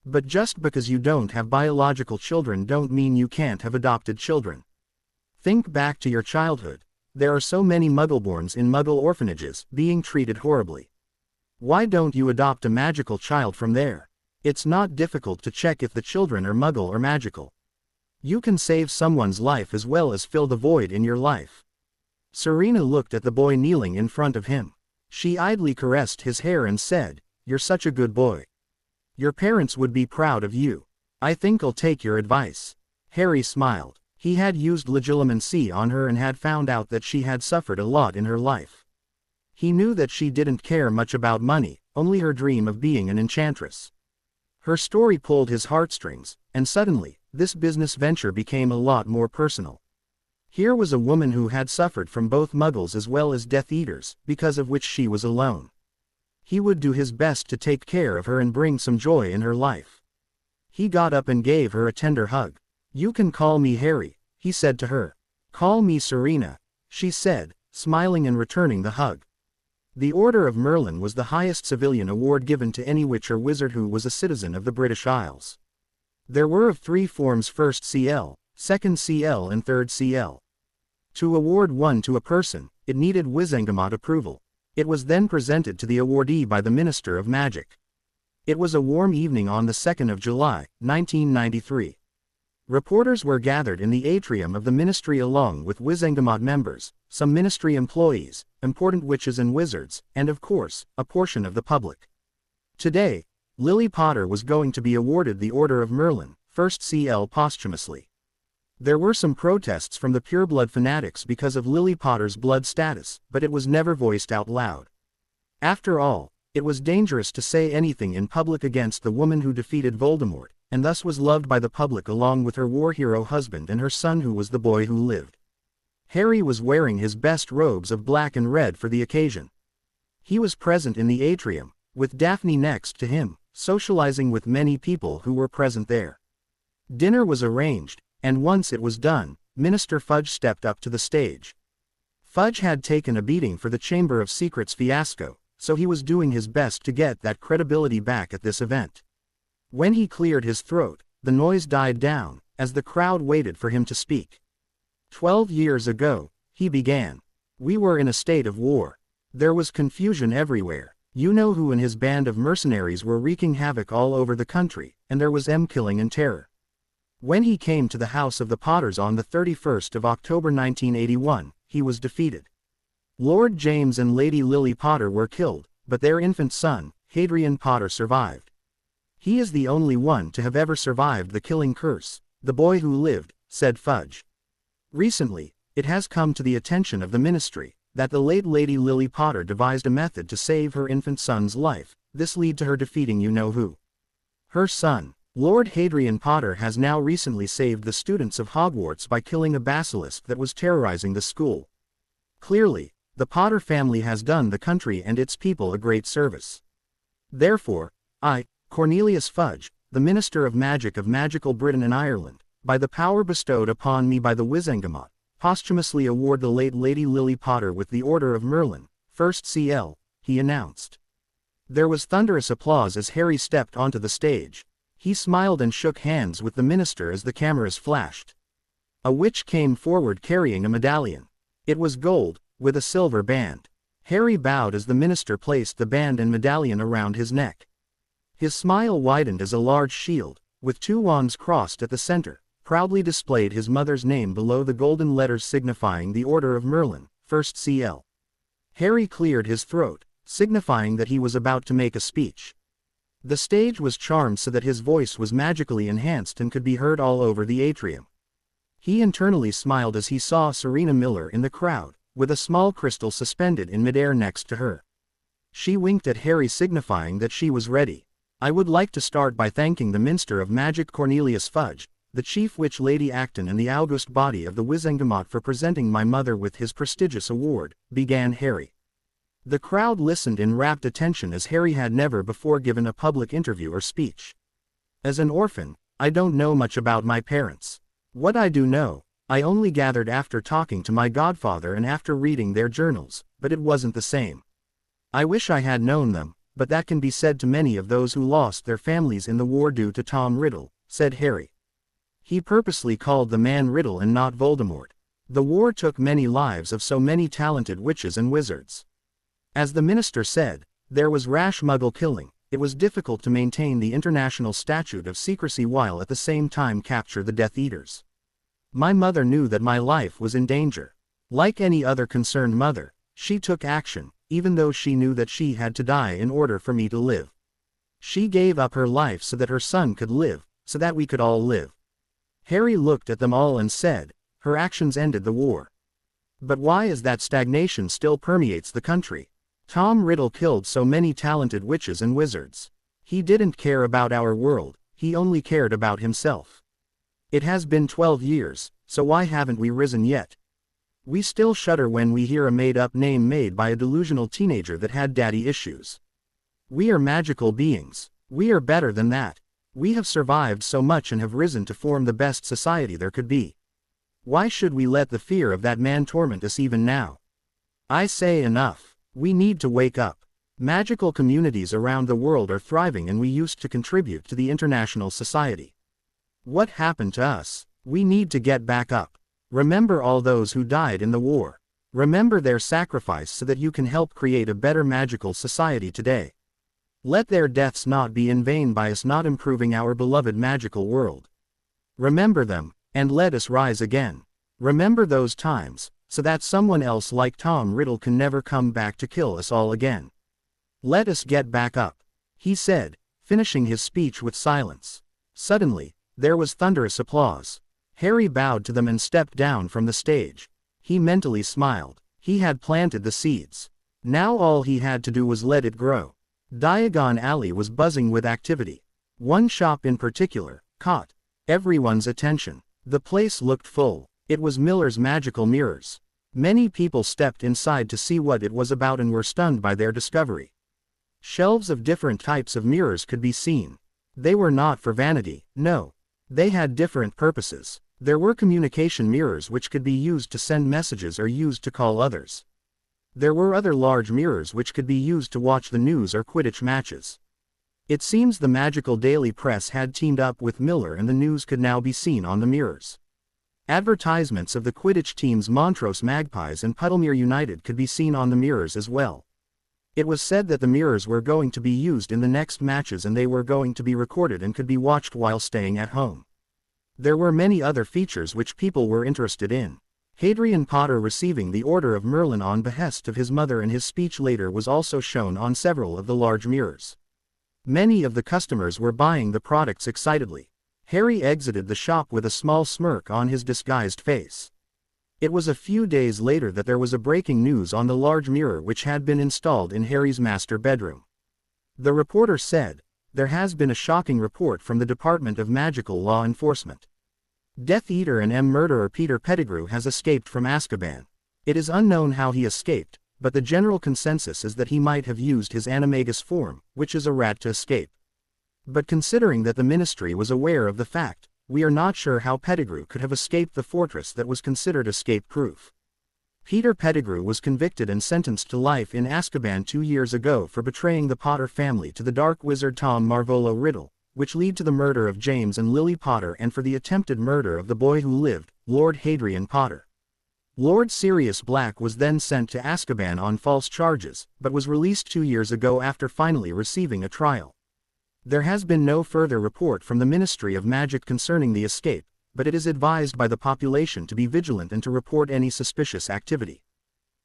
But just because you don't have biological children don't mean you can't have adopted children. Think back to your childhood. There are so many Muggleborns in Muggle orphanages, being treated horribly. Why don't you adopt a magical child from there? It's not difficult to check if the children are Muggle or magical. You can save someone's life as well as fill the void in your life." Serena looked at the boy kneeling in front of him. She idly caressed his hair and said, "You're such a good boy. Your parents would be proud of you. I think I'll take your advice." Harry smiled. He had used legilimency on her and had found out that she had suffered a lot in her life. He knew that she didn't care much about money, only her dream of being an enchantress. Her story pulled his heartstrings, and suddenly, this business venture became a lot more personal. Here was a woman who had suffered from both Muggles as well as Death Eaters, because of which she was alone. He would do his best to take care of her and bring some joy in her life. He got up and gave her a tender hug. "You can call me Harry," he said to her. "Call me Serena," she said, smiling and returning the hug. The Order of Merlin was the highest civilian award given to any witch or wizard who was a citizen of the British Isles. There were of 3 forms: First CL, Second CL and Third CL. To award one to a person, it needed Wizengamot approval. It was then presented to the awardee by the Minister of Magic. It was a warm evening on the 2nd of July, 1993. Reporters were gathered in the atrium of the ministry along with Wizengamot members, some ministry employees, important witches and wizards, and of course, a portion of the public. Today, Lily Potter was going to be awarded the Order of Merlin, First CL posthumously. There were some protests from the pureblood fanatics because of Lily Potter's blood status, but it was never voiced out loud. After all, it was dangerous to say anything in public against the woman who defeated Voldemort, and thus was loved by the public along with her war hero husband and her son who was the boy who lived. Harry was wearing his best robes of black and red for the occasion. He was present in the atrium, with Daphne next to him, socializing with many people who were present there. Dinner was arranged, and once it was done, Minister Fudge stepped up to the stage. Fudge had taken a beating for the Chamber of Secrets fiasco, so he was doing his best to get that credibility back at this event. When he cleared his throat, the noise died down, as the crowd waited for him to speak. 12 years ago, he began. We were in a state of war. There was confusion everywhere. You know who and his band of mercenaries were wreaking havoc all over the country, and there was killing and terror. When he came to the House of the Potters on the 31st of October 1981, he was defeated. Lord James and Lady Lily Potter were killed, but their infant son, Hadrian Potter survived. He is the only one to have ever survived the killing curse, the boy who lived, said Fudge. Recently, it has come to the attention of the ministry that the late Lady Lily Potter devised a method to save her infant son's life. This led to her defeating you-know-who. Her son, Lord Hadrian Potter, has now recently saved the students of Hogwarts by killing a basilisk that was terrorizing the school. Clearly, the Potter family has done the country and its people a great service. Therefore, I, Cornelius Fudge, the Minister of Magical Britain and Ireland, by the power bestowed upon me by the Wizengamot, posthumously award the late Lady Lily Potter with the Order of Merlin, 1st CL, he announced. There was thunderous applause as Harry stepped onto the stage. He smiled and shook hands with the minister as the cameras flashed. A witch came forward carrying a medallion. It was gold, with a silver band. Harry bowed as the minister placed the band and medallion around his neck. His smile widened as a large shield, with 2 wands crossed at the center, proudly displayed his mother's name below the golden letters signifying the Order of Merlin, 1st CL. Harry cleared his throat, signifying that he was about to make a speech. The stage was charmed so that his voice was magically enhanced and could be heard all over the atrium. He internally smiled as he saw Serena Miller in the crowd, with a small crystal suspended in midair next to her. She winked at Harry, signifying that she was ready. I would like to start by thanking the Minister of Magic Cornelius Fudge, the Chief Witch Lady Acton and the august body of the Wizengamot for presenting my mother with his prestigious award, began Harry. The crowd listened in rapt attention as Harry had never before given a public interview or speech. As an orphan, I don't know much about my parents. What I do know, I only gathered after talking to my godfather and after reading their journals, but it wasn't the same. I wish I had known them, but that can be said to many of those who lost their families in the war due to Tom Riddle, said Harry. He purposely called the man Riddle and not Voldemort. The war took many lives of so many talented witches and wizards. As the minister said, there was rash muggle killing. It was difficult to maintain the international statute of secrecy while at the same time capture the Death Eaters. My mother knew that my life was in danger. Like any other concerned mother, she took action, even though she knew that she had to die in order for me to live. She gave up her life so that her son could live, so that we could all live. Harry looked at them all and said, her actions ended the war. But why is that stagnation still permeates the country? Tom Riddle killed so many talented witches and wizards. He didn't care about our world, he only cared about himself. It has been 12 years, so why haven't we risen yet? We still shudder when we hear a made-up name made by a delusional teenager that had daddy issues. We are magical beings. We are better than that. We have survived so much and have risen to form the best society there could be. Why should we let the fear of that man torment us even now? I say enough. We need to wake up. Magical communities around the world are thriving and we used to contribute to the international society. What happened to us? We need to get back up. Remember all those who died in the war. Remember their sacrifice so that you can help create a better magical society today. Let their deaths not be in vain by us not improving our beloved magical world. Remember them, and let us rise again. Remember those times, so that someone else like Tom Riddle can never come back to kill us all again. Let us get back up, he said, finishing his speech with silence. Suddenly, there was thunderous applause. Harry bowed to them and stepped down from the stage. He mentally smiled. He had planted the seeds. Now all he had to do was let it grow. Diagon Alley was buzzing with activity. One shop in particular caught everyone's attention. The place looked full. It was Miller's Magical Mirrors. Many people stepped inside to see what it was about and were stunned by their discovery. Shelves of different types of mirrors could be seen. They were not for vanity, no. They had different purposes. There were communication mirrors which could be used to send messages or used to call others. There were other large mirrors which could be used to watch the news or Quidditch matches. It seems the Magical Daily Press had teamed up with Miller and the news could now be seen on the mirrors. Advertisements of the Quidditch teams Montrose Magpies and Puddlemere United could be seen on the mirrors as well. It was said that the mirrors were going to be used in the next matches and they were going to be recorded and could be watched while staying at home. There were many other features which people were interested in. Hadrian Potter receiving the Order of Merlin on behest of his mother, and his speech later was also shown on several of the large mirrors. Many of the customers were buying the products excitedly. Harry exited the shop with a small smirk on his disguised face. It was a few days later that there was a breaking news on the large mirror which had been installed in Harry's master bedroom. The reporter said, "There has been a shocking report from the Department of Magical Law Enforcement. Death Eater and murderer Peter Pettigrew has escaped from Azkaban. It is unknown how he escaped, but the general consensus is that he might have used his animagus form, which is a rat, to escape. But considering that the Ministry was aware of the fact, we are not sure how Pettigrew could have escaped the fortress that was considered escape-proof." Peter Pettigrew was convicted and sentenced to life in Azkaban 2 years ago for betraying the Potter family to the dark wizard Tom Marvolo Riddle, which led to the murder of James and Lily Potter, and for the attempted murder of the boy who lived, Lord Hadrian Potter. Lord Sirius Black was then sent to Azkaban on false charges, but was released 2 years ago after finally receiving a trial. There has been no further report from the Ministry of Magic concerning the escape, but it is advised by the population to be vigilant and to report any suspicious activity.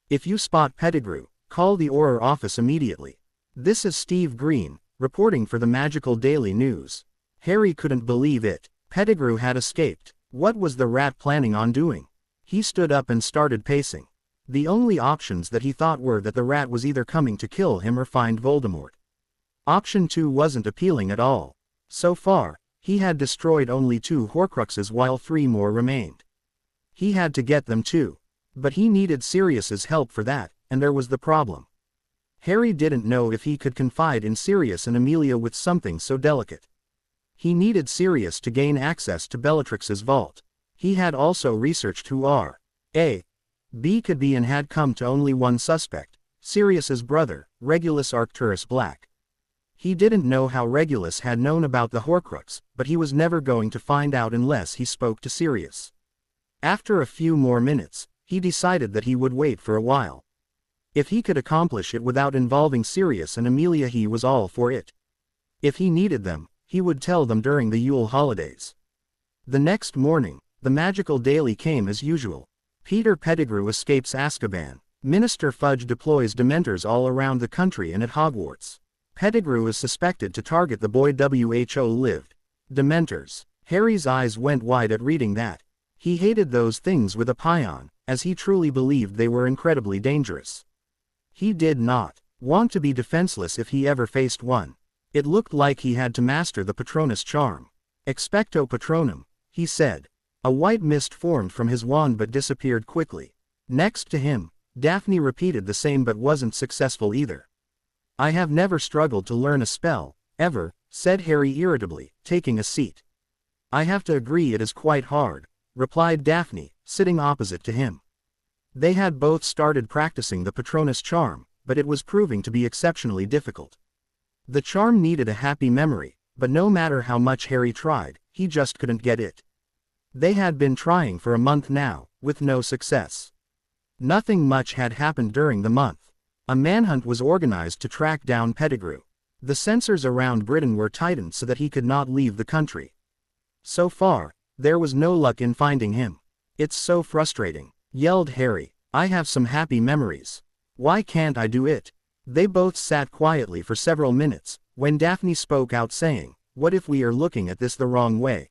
If you spot Pettigrew, call the Auror office immediately. This is Steve Green, reporting for the Magical Daily News. Harry couldn't believe it. Pettigrew had escaped. What was the rat planning on doing? He stood up and started pacing. The only options that he thought were that the rat was either coming to kill him or find Voldemort. Option 2 wasn't appealing at all. So far, he had destroyed only 2 Horcruxes while 3 more remained. He had to get them too. But he needed Sirius's help for that, and there was the problem. Harry didn't know if he could confide in Sirius and Amelia with something so delicate. He needed Sirius to gain access to Bellatrix's vault. He had also researched who R, A, B could be and had come to only one suspect, Sirius's brother, Regulus Arcturus Black. He didn't know how Regulus had known about the Horcrux, but he was never going to find out unless he spoke to Sirius. After a few more minutes, he decided that he would wait for a while. If he could accomplish it without involving Sirius and Amelia, he was all for it. If he needed them, he would tell them during the Yule holidays. The next morning, the Magical Daily came as usual. Peter Pettigrew escapes Azkaban. Minister Fudge deploys Dementors all around the country and at Hogwarts. Pettigrew is suspected to target the boy who lived. Dementors. Harry's eyes went wide at reading that. He hated those things with a passion, as he truly believed they were incredibly dangerous. He did not want to be defenseless if he ever faced one. It looked like he had to master the Patronus charm. Expecto Patronum, he said. A white mist formed from his wand but disappeared quickly. Next to him, Daphne repeated the same but wasn't successful either. "I have never struggled to learn a spell, ever," said Harry irritably, taking a seat. "I have to agree it is quite hard," replied Daphne, sitting opposite to him. They had both started practicing the Patronus charm, but it was proving to be exceptionally difficult. The charm needed a happy memory, but no matter how much Harry tried, he just couldn't get it. They had been trying for a month now, with no success. Nothing much had happened during the month. A manhunt was organized to track down Pettigrew. The censors around Britain were tightened so that he could not leave the country. So far, there was no luck in finding him. "It's so frustrating," yelled Harry. "I have some happy memories. Why can't I do it?" They both sat quietly for several minutes, when Daphne spoke out saying, "What if we are looking at this the wrong way?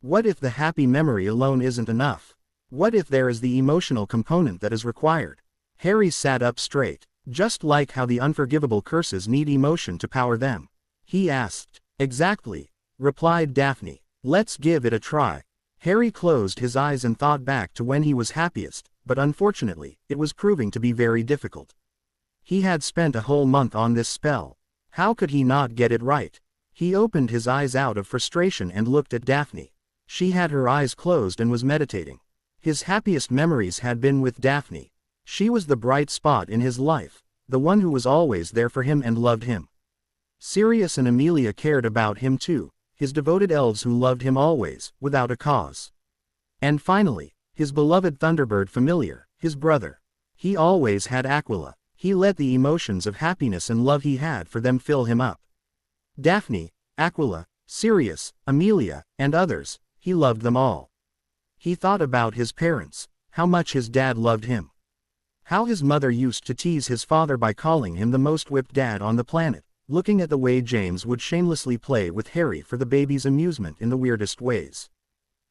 What if the happy memory alone isn't enough? What if there is the emotional component that is required?" Harry sat up straight. "Just like how the unforgivable curses need emotion to power them?" he asked. "Exactly," replied Daphne. "Let's give it a try." Harry closed his eyes and thought back to when he was happiest, but unfortunately, it was proving to be very difficult. He had spent a whole month on this spell. How could he not get it right? He opened his eyes out of frustration and looked at Daphne. She had her eyes closed and was meditating. His happiest memories had been with Daphne. She was the bright spot in his life, the one who was always there for him and loved him. Sirius and Amelia cared about him too, his devoted elves who loved him always, without a cause. And finally, his beloved Thunderbird familiar, his brother. He always had Aquila. He let the emotions of happiness and love he had for them fill him up. Daphne, Aquila, Sirius, Amelia, and others, he loved them all. He thought about his parents, how much his dad loved him. How his mother used to tease his father by calling him the most whipped dad on the planet, looking at the way James would shamelessly play with Harry for the baby's amusement in the weirdest ways.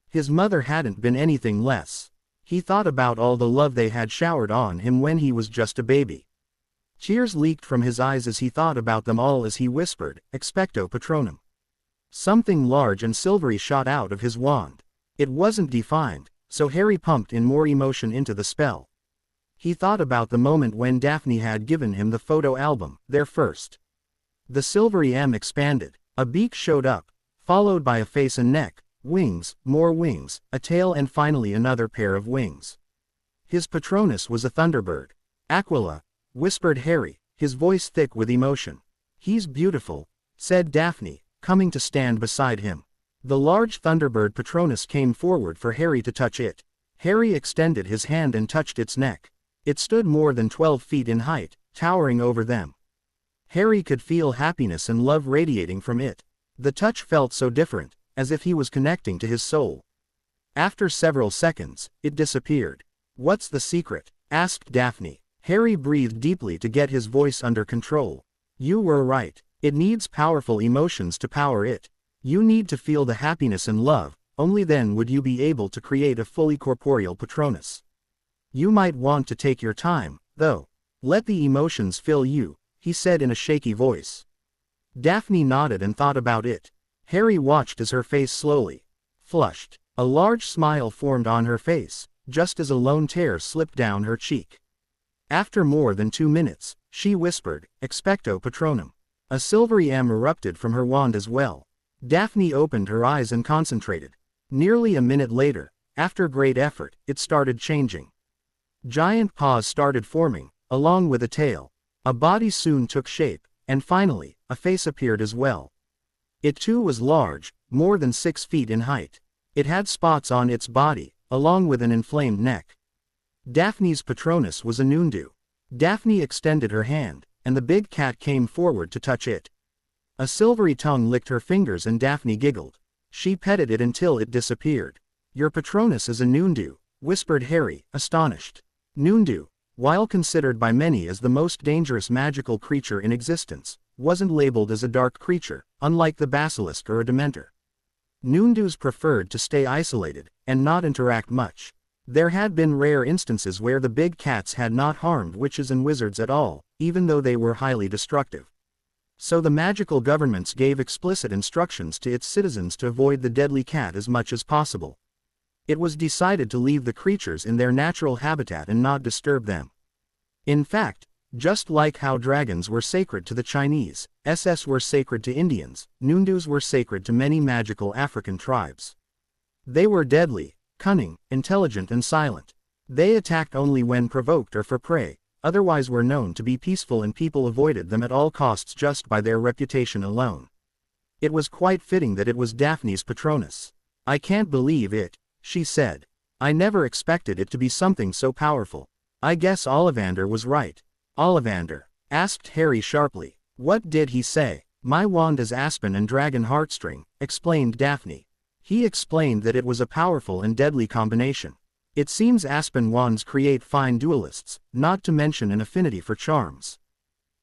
His mother hadn't been anything less. He thought about all the love they had showered on him when he was just a baby. Tears leaked from his eyes as he thought about them all as he whispered, "Expecto Patronum." Something large and silvery shot out of his wand. It wasn't defined, so Harry pumped in more emotion into the spell. He thought about the moment when Daphne had given him the photo album, their first. The silvery M expanded, a beak showed up, followed by a face and neck, wings, more wings, a tail and finally another pair of wings. His Patronus was a thunderbird. "Aquila," whispered Harry, his voice thick with emotion. "He's beautiful," said Daphne, coming to stand beside him. The large thunderbird Patronus came forward for Harry to touch it. Harry extended his hand and touched its neck. It stood more than 12 feet in height, towering over them. Harry could feel happiness and love radiating from it. The touch felt so different, as if he was connecting to his soul. After several seconds, it disappeared. "What's the secret?" asked Daphne. Harry breathed deeply to get his voice under control. "You were right. It needs powerful emotions to power it. You need to feel the happiness and love, only then would you be able to create a fully corporeal Patronus. You might want to take your time, though. Let the emotions fill you," he said in a shaky voice. Daphne nodded and thought about it. Harry watched as her face slowly flushed. A large smile formed on her face, just as a lone tear slipped down her cheek. After more than 2 minutes, she whispered, "Expecto Patronum." A silvery M erupted from her wand as well. Daphne opened her eyes and concentrated. Nearly a minute later, after great effort, it started changing. Giant paws started forming, along with a tail. A body soon took shape, and finally, a face appeared as well. It too was large, more than 6 feet in height. It had spots on its body, along with an inflamed neck. Daphne's Patronus was a Nundu. Daphne extended her hand, and the big cat came forward to touch it. A silvery tongue licked her fingers and Daphne giggled. She petted it until it disappeared. "Your Patronus is a Nundu," whispered Harry, astonished. Nundu, while considered by many as the most dangerous magical creature in existence, wasn't labeled as a dark creature, unlike the basilisk or a dementor. Nundus preferred to stay isolated, and not interact much. There had been rare instances where the big cats had not harmed witches and wizards at all, even though they were highly destructive. So the magical governments gave explicit instructions to its citizens to avoid the deadly cat as much as possible. It was decided to leave the creatures in their natural habitat and not disturb them. In fact, just like how dragons were sacred to the Chinese, SS were sacred to Indians, Nundus were sacred to many magical African tribes. They were deadly, cunning, intelligent and silent. They attacked only when provoked or for prey, otherwise were known to be peaceful and people avoided them at all costs just by their reputation alone. It was quite fitting that it was Daphne's Patronus. "I can't believe it," she said. "I never expected it to be something so powerful. I guess Ollivander was right." "Ollivander?" asked Harry sharply. "What did he say?" "My wand is aspen and dragon heartstring," explained Daphne. He explained that it was a powerful and deadly combination. It seems aspen wands create fine duelists, not to mention an affinity for charms.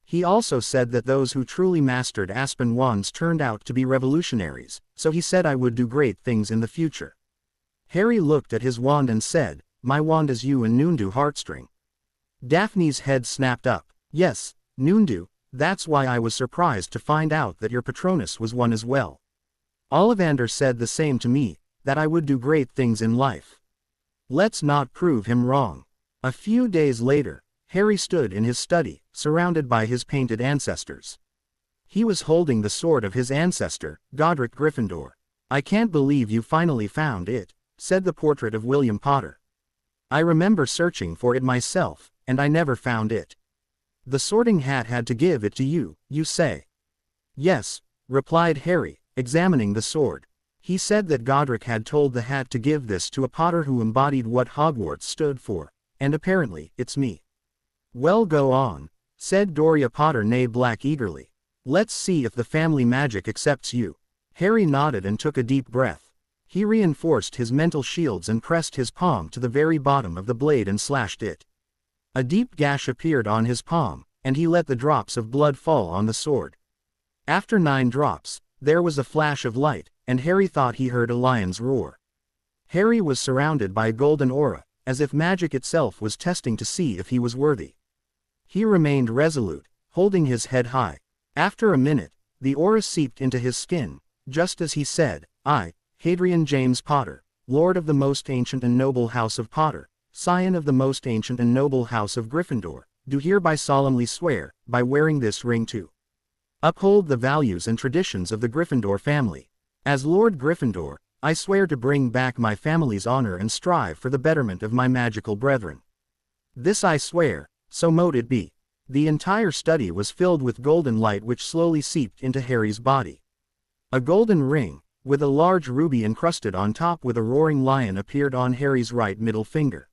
He also said that those who truly mastered aspen wands turned out to be revolutionaries, so he said I would do great things in the future. Harry looked at his wand and said, "My wand is you and Nundu heartstring." Daphne's head snapped up. "Yes, Nundu, that's why I was surprised to find out that your Patronus was one as well. Ollivander said the same to me, that I would do great things in life. Let's not prove him wrong." A few days later, Harry stood in his study, surrounded by his painted ancestors. He was holding the sword of his ancestor, Godric Gryffindor. "I can't believe you finally found it," said the portrait of William Potter. "I remember searching for it myself, and I never found it. The Sorting Hat had to give it to you, you say?" "Yes," replied Harry, examining the sword. He said that Godric had told the hat to give this to a Potter who embodied what Hogwarts stood for, and apparently, it's me. "Well, go on," said Doria Potter née Black eagerly. "Let's see if the family magic accepts you." Harry nodded and took a deep breath. He reinforced his mental shields and pressed his palm to the very bottom of the blade and slashed it. A deep gash appeared on his palm, and he let the drops of blood fall on the sword. After 9 drops, there was a flash of light, and Harry thought he heard a lion's roar. Harry was surrounded by a golden aura, as if magic itself was testing to see if he was worthy. He remained resolute, holding his head high. After a minute, the aura seeped into his skin, just as he said, "I, Hadrian James Potter, Lord of the most ancient and noble house of Potter, Scion of the most ancient and noble house of Gryffindor, do hereby solemnly swear, by wearing this ring to uphold the values and traditions of the Gryffindor family. As Lord Gryffindor, I swear to bring back my family's honor and strive for the betterment of my magical brethren. This I swear, so mote it be." The entire study was filled with golden light which slowly seeped into Harry's body. A golden ring, with a large ruby encrusted on top with a roaring lion, appeared on Harry's right middle finger.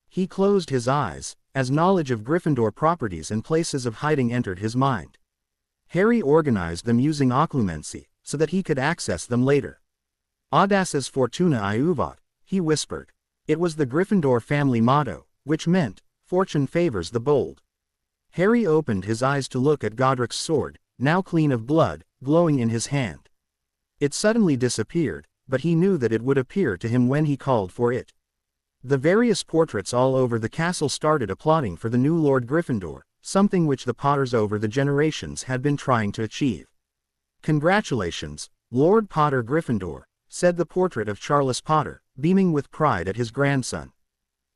He closed his eyes, as knowledge of Gryffindor properties and places of hiding entered his mind. Harry organized them using occlumency, so that he could access them later. "Audaces fortuna iuvat," he whispered. It was the Gryffindor family motto, which meant, "Fortune favors the bold." Harry opened his eyes to look at Godric's sword, now clean of blood, glowing in his hand. It suddenly disappeared, but he knew that it would appear to him when he called for it. The various portraits all over the castle started applauding for the new Lord Gryffindor, something which the Potters over the generations had been trying to achieve. "Congratulations, Lord Potter Gryffindor," said the portrait of Charles Potter, beaming with pride at his grandson.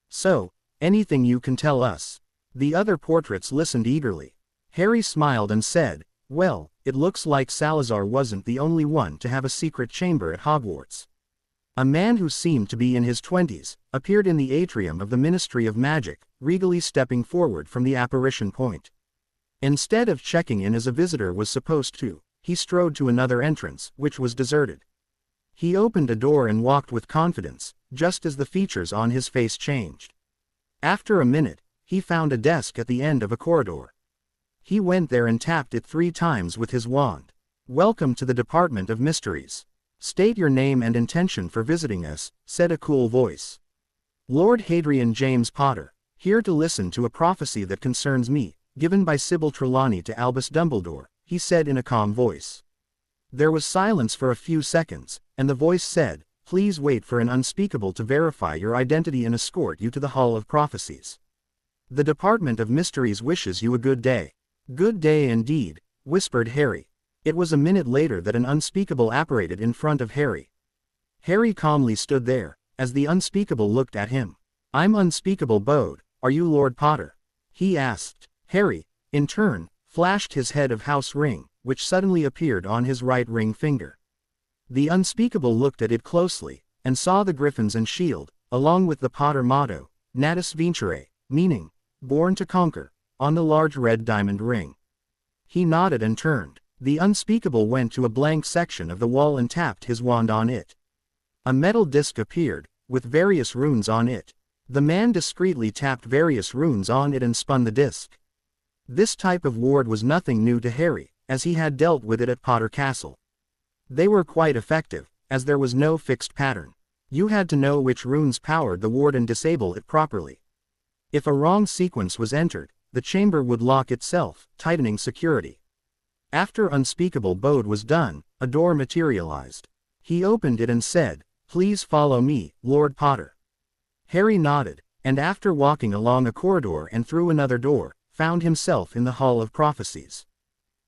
"So, anything you can tell us?" The other portraits listened eagerly. Harry smiled and said, "Well, it looks like Salazar wasn't the only one to have a secret chamber at Hogwarts." A man who seemed to be in his 20s, appeared in the atrium of the Ministry of Magic, regally stepping forward from the apparition point. Instead of checking in as a visitor was supposed to, he strode to another entrance, which was deserted. He opened a door and walked with confidence, just as the features on his face changed. After a minute, he found a desk at the end of a corridor. He went there and tapped it 3 times with his wand. "Welcome to the Department of Mysteries. State your name and intention for visiting us," said a cool voice. "Lord Hadrian James Potter, here to listen to a prophecy that concerns me, given by Sybil Trelawney to Albus Dumbledore," he said in a calm voice. There was silence for a few seconds, and the voice said, "Please wait for an unspeakable to verify your identity and escort you to the Hall of Prophecies. The Department of Mysteries wishes you a good day." "Good day indeed," whispered Harry. It was a minute later that an unspeakable apparated in front of Harry. Harry calmly stood there, as the unspeakable looked at him. "I'm Unspeakable Bode, are you Lord Potter?" he asked. Harry, in turn, flashed his head of House Ring, which suddenly appeared on his right ring finger. The unspeakable looked at it closely, and saw the griffins and shield, along with the Potter motto, Natus Vincere, meaning, "Born to Conquer," on the large red diamond ring. He nodded and turned. The unspeakable went to a blank section of the wall and tapped his wand on it. A metal disc appeared, with various runes on it. The man discreetly tapped various runes on it and spun the disc. This type of ward was nothing new to Harry, as he had dealt with it at Potter Castle. They were quite effective, as there was no fixed pattern. You had to know which runes powered the ward and disable it properly. If a wrong sequence was entered, the chamber would lock itself, tightening security. After Unspeakable Bode was done, a door materialized. He opened it and said, "Please follow me, Lord Potter." Harry nodded, and after walking along a corridor and through another door, found himself in the Hall of Prophecies.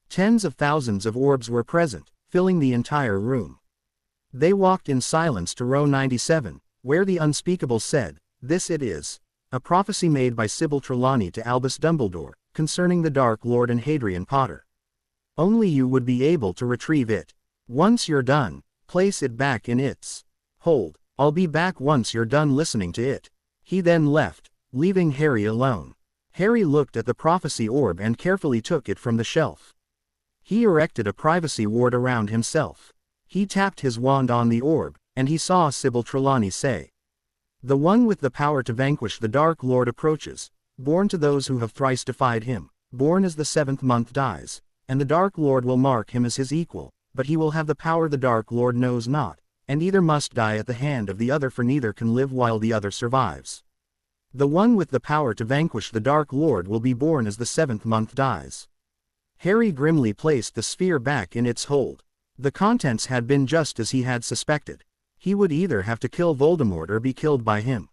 Tens of thousands of orbs were present, filling the entire room. They walked in silence to row 97, where the unspeakable said, "This it is. A prophecy made by Sybil Trelawney to Albus Dumbledore, concerning the Dark Lord and Hadrian Potter. Only you would be able to retrieve it. Once you're done, place it back in its hold. I'll be back once you're done listening to it." He then left, leaving Harry alone. Harry looked at the prophecy orb and carefully took it from the shelf. He erected a privacy ward around himself. He tapped his wand on the orb, and he saw Sybil Trelawney say, "The one with the power to vanquish the Dark Lord approaches, born to those who have thrice defied him, born as the 7th month dies, and the Dark Lord will mark him as his equal, but he will have the power the Dark Lord knows not, and either must die at the hand of the other, for neither can live while the other survives. The one with the power to vanquish the Dark Lord will be born as the 7th month dies. Harry grimly placed the sphere back in its hold. The contents had been just as he had suspected. He would either have to kill Voldemort or be killed by him.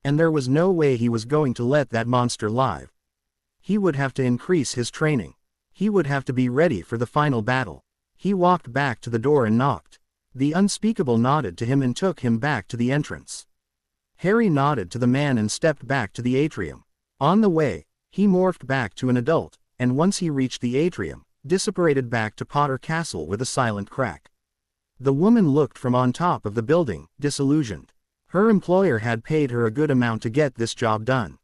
And there was no way he was going to let that monster live. He would have to increase his training. He would have to be ready for the final battle. He walked back to the door and knocked. The unspeakable nodded to him and took him back to the entrance. Harry nodded to the man and stepped back to the atrium. On the way, he morphed back to an adult, and once he reached the atrium, dissipated back to Potter Castle with a silent crack. The woman looked from on top of the building, disillusioned. Her employer had paid her a good amount to get this job done.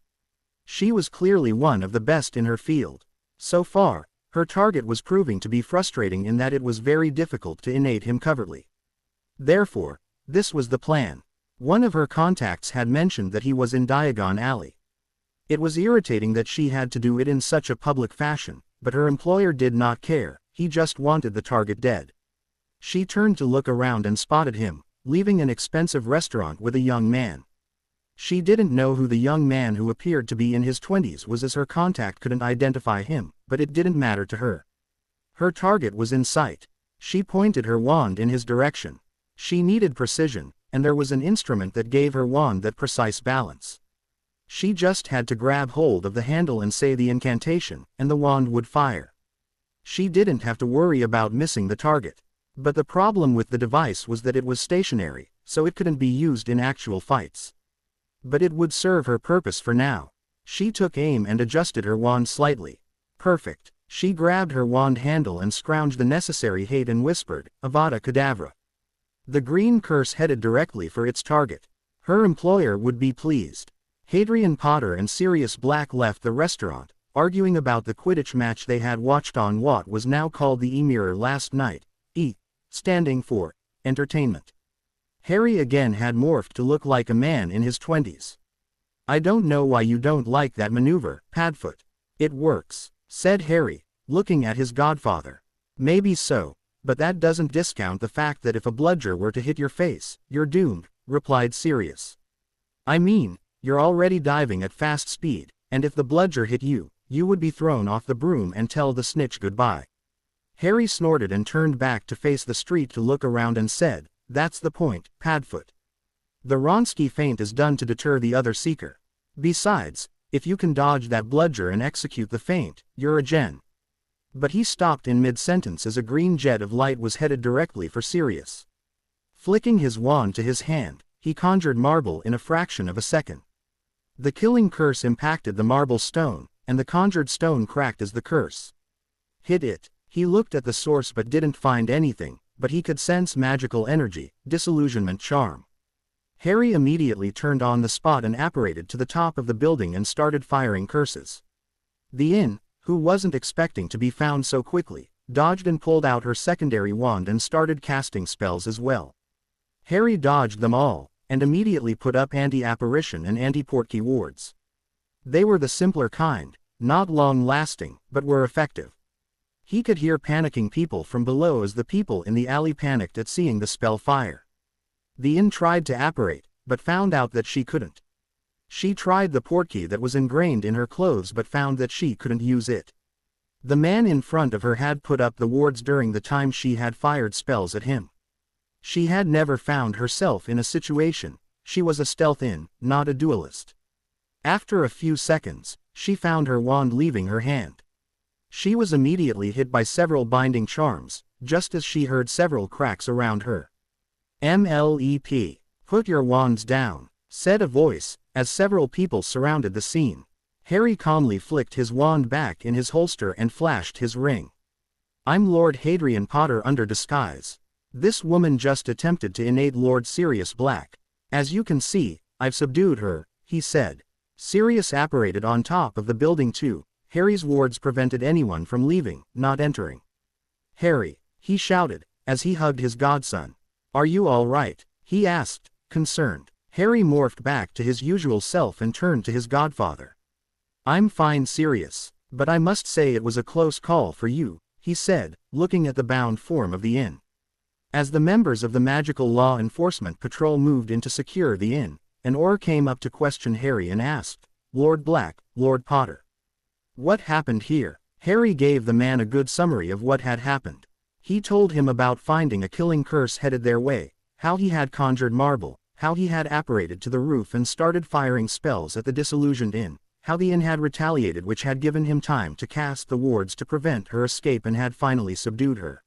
She was clearly one of the best in her field. So far, her target was proving to be frustrating in that it was very difficult to innate him covertly. Therefore, this was the plan. One of her contacts had mentioned that he was in Diagon Alley. It was irritating that she had to do it in such a public fashion, but her employer did not care, he just wanted the target dead. She turned to look around and spotted him, leaving an expensive restaurant with a young man. She didn't know who the young man who appeared to be in his 20s was, as her contact couldn't identify him, but it didn't matter to her. Her target was in sight. She pointed her wand in his direction. She needed precision, and there was an instrument that gave her wand that precise balance. She just had to grab hold of the handle and say the incantation, and the wand would fire. She didn't have to worry about missing the target. But the problem with the device was that it was stationary, so it couldn't be used in actual fights. But it would serve her purpose for now. She took aim and adjusted her wand slightly. Perfect. She grabbed her wand handle and scrounged the necessary hate and whispered, Avada Kedavra. The green curse headed directly for its target. Her employer would be pleased. Hadrian Potter and Sirius Black left the restaurant, arguing about the Quidditch match they had watched on what was now called the E-Mirror last night, E, standing for entertainment. Harry again had morphed to look like a man in his 20s. I don't know why you don't like that maneuver, Padfoot. It works, said Harry, looking at his godfather. Maybe so, but that doesn't discount the fact that if a bludger were to hit your face, you're doomed, replied Sirius. I mean, you're already diving at fast speed, and if the bludger hit you, you would be thrown off the broom and tell the snitch goodbye. Harry snorted and turned back to face the street to look around and said, That's the point, Padfoot. The Wronski feint is done to deter the other seeker. Besides, if you can dodge that bludger and execute the feint, you're a gen. But he stopped in mid-sentence as a green jet of light was headed directly for Sirius. Flicking his wand to his hand, he conjured marble in a fraction of a second. The killing curse impacted the marble stone, and the conjured stone cracked as the curse hit it. He looked at the source but didn't find anything, but he could sense magical energy, disillusionment charm. Harry immediately turned on the spot and apparated to the top of the building and started firing curses. The inn, who wasn't expecting to be found so quickly, dodged and pulled out her secondary wand and started casting spells as well. Harry dodged them all, and immediately put up anti-apparition and anti-portkey wards. They were the simpler kind, not long-lasting, but were effective. He could hear panicking people from below as the people in the alley panicked at seeing the spell fire. The inn tried to apparate, but found out that she couldn't. She tried the portkey that was ingrained in her clothes but found that she couldn't use it. The man in front of her had put up the wards during the time she had fired spells at him. She had never found herself in a situation. She was a stealth in, not a duelist. After a few seconds, she found her wand leaving her hand. She was immediately hit by several binding charms, just as she heard several cracks around her. MLEP. Put your wands down, said a voice, as several people surrounded the scene. Harry calmly flicked his wand back in his holster and flashed his ring. I'm Lord Hadrian Potter under disguise. This woman just attempted to innate Lord Sirius Black. As you can see, I've subdued her, he said. Sirius apparated on top of the building too. Harry's wards prevented anyone from leaving, not entering. Harry, he shouted, as he hugged his godson. Are you all right? He asked, concerned. Harry morphed back to his usual self and turned to his godfather. I'm fine, Sirius, but I must say it was a close call for you, he said, looking at the bound form of the inn. As the members of the Magical Law Enforcement Patrol moved in to secure the inn, an Auror came up to question Harry and asked, "Lord Black, Lord Potter. What happened here?" Harry gave the man a good summary of what had happened. He told him about finding a killing curse headed their way, how he had conjured marble, how he had apparated to the roof and started firing spells at the disillusioned inn, how the inn had retaliated, which had given him time to cast the wards to prevent her escape and had finally subdued her.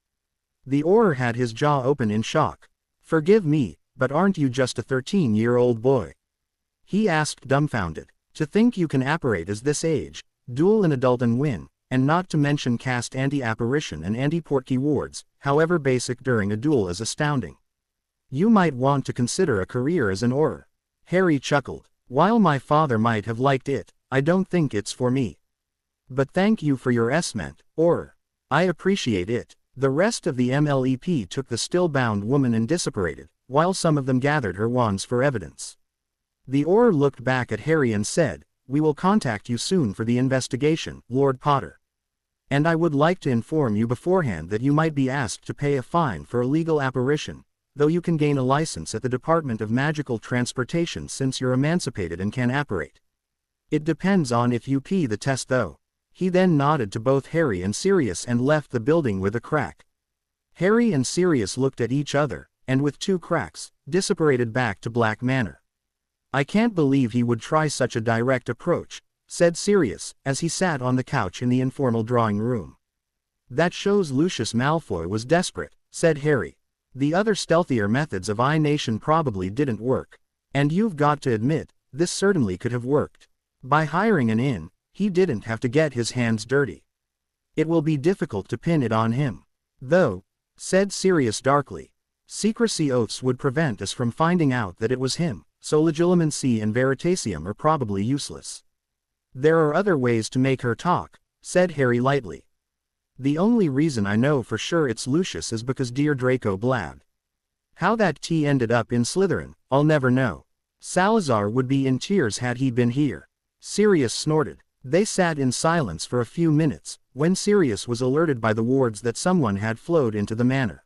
The Auror had his jaw open in shock. "Forgive me, but aren't you just a 13-year-old boy?" he asked, dumbfounded. "To think you can apparate as this age, duel an adult and win, and not to mention cast anti-apparition and anti-portkey wards, however basic, during a duel, is astounding. You might want to consider a career as an Auror." Harry chuckled. "While my father might have liked it, I don't think it's for me. But thank you for your esment, Auror. I appreciate it." The rest of the MLEP took the still-bound woman and disapparated, while some of them gathered her wands for evidence. The Auror looked back at Harry and said, "We will contact you soon for the investigation, Lord Potter. And I would like to inform you beforehand that you might be asked to pay a fine for illegal apparition, though you can gain a license at the Department of Magical Transportation since you're emancipated and can apparate. It depends on if you pee the test though." He then nodded to both Harry and Sirius and left the building with a crack. Harry and Sirius looked at each other, and with 2 cracks, disapparated back to Black Manor. "I can't believe he would try such a direct approach," said Sirius, as he sat on the couch in the informal drawing room. "That shows Lucius Malfoy was desperate," said Harry. "The other stealthier methods of I-Nation probably didn't work. And you've got to admit, this certainly could have worked. By hiring an inn, he didn't have to get his hands dirty. It will be difficult to pin it on him, though," said Sirius darkly. "Secrecy oaths would prevent us from finding out that it was him, so legilimency and veritasium are probably useless." "There are other ways to make her talk," said Harry lightly. "The only reason I know for sure it's Lucius is because dear Draco blabbed. How that tea ended up in Slytherin, I'll never know. Salazar would be in tears had he been here." Sirius snorted. They sat in silence for a few minutes, when Sirius was alerted by the wards that someone had flowed into the manor.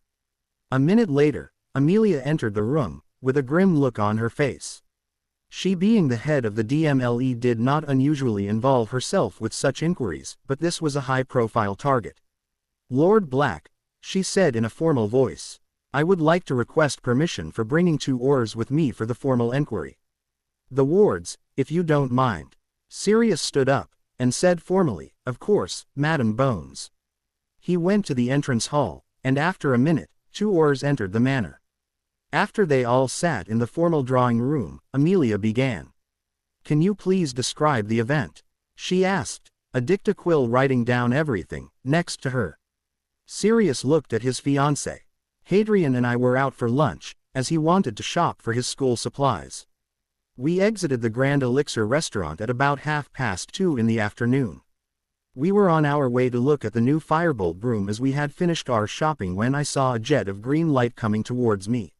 A minute later, Amelia entered the room, with a grim look on her face. She, being the head of the DMLE, did not unusually involve herself with such inquiries, but this was a high-profile target. "Lord Black," she said in a formal voice, "I would like to request permission for bringing 2 Aurors with me for the formal enquiry. The wards, if you don't mind." Sirius stood up, and said formally, "Of course, Madam Bones." He went to the entrance hall, and after a minute, 2 Aurors entered the manor. After they all sat in the formal drawing room, Amelia began. "Can you please describe the event?" she asked, a dictaquill writing down everything, next to her. Sirius looked at his fiancée. "Hadrian and I were out for lunch, as he wanted to shop for his school supplies. We exited the Grand Elixir restaurant at about 2:30 in the afternoon. We were on our way to look at the new firebolt room as we had finished our shopping when I saw a jet of green light coming towards me.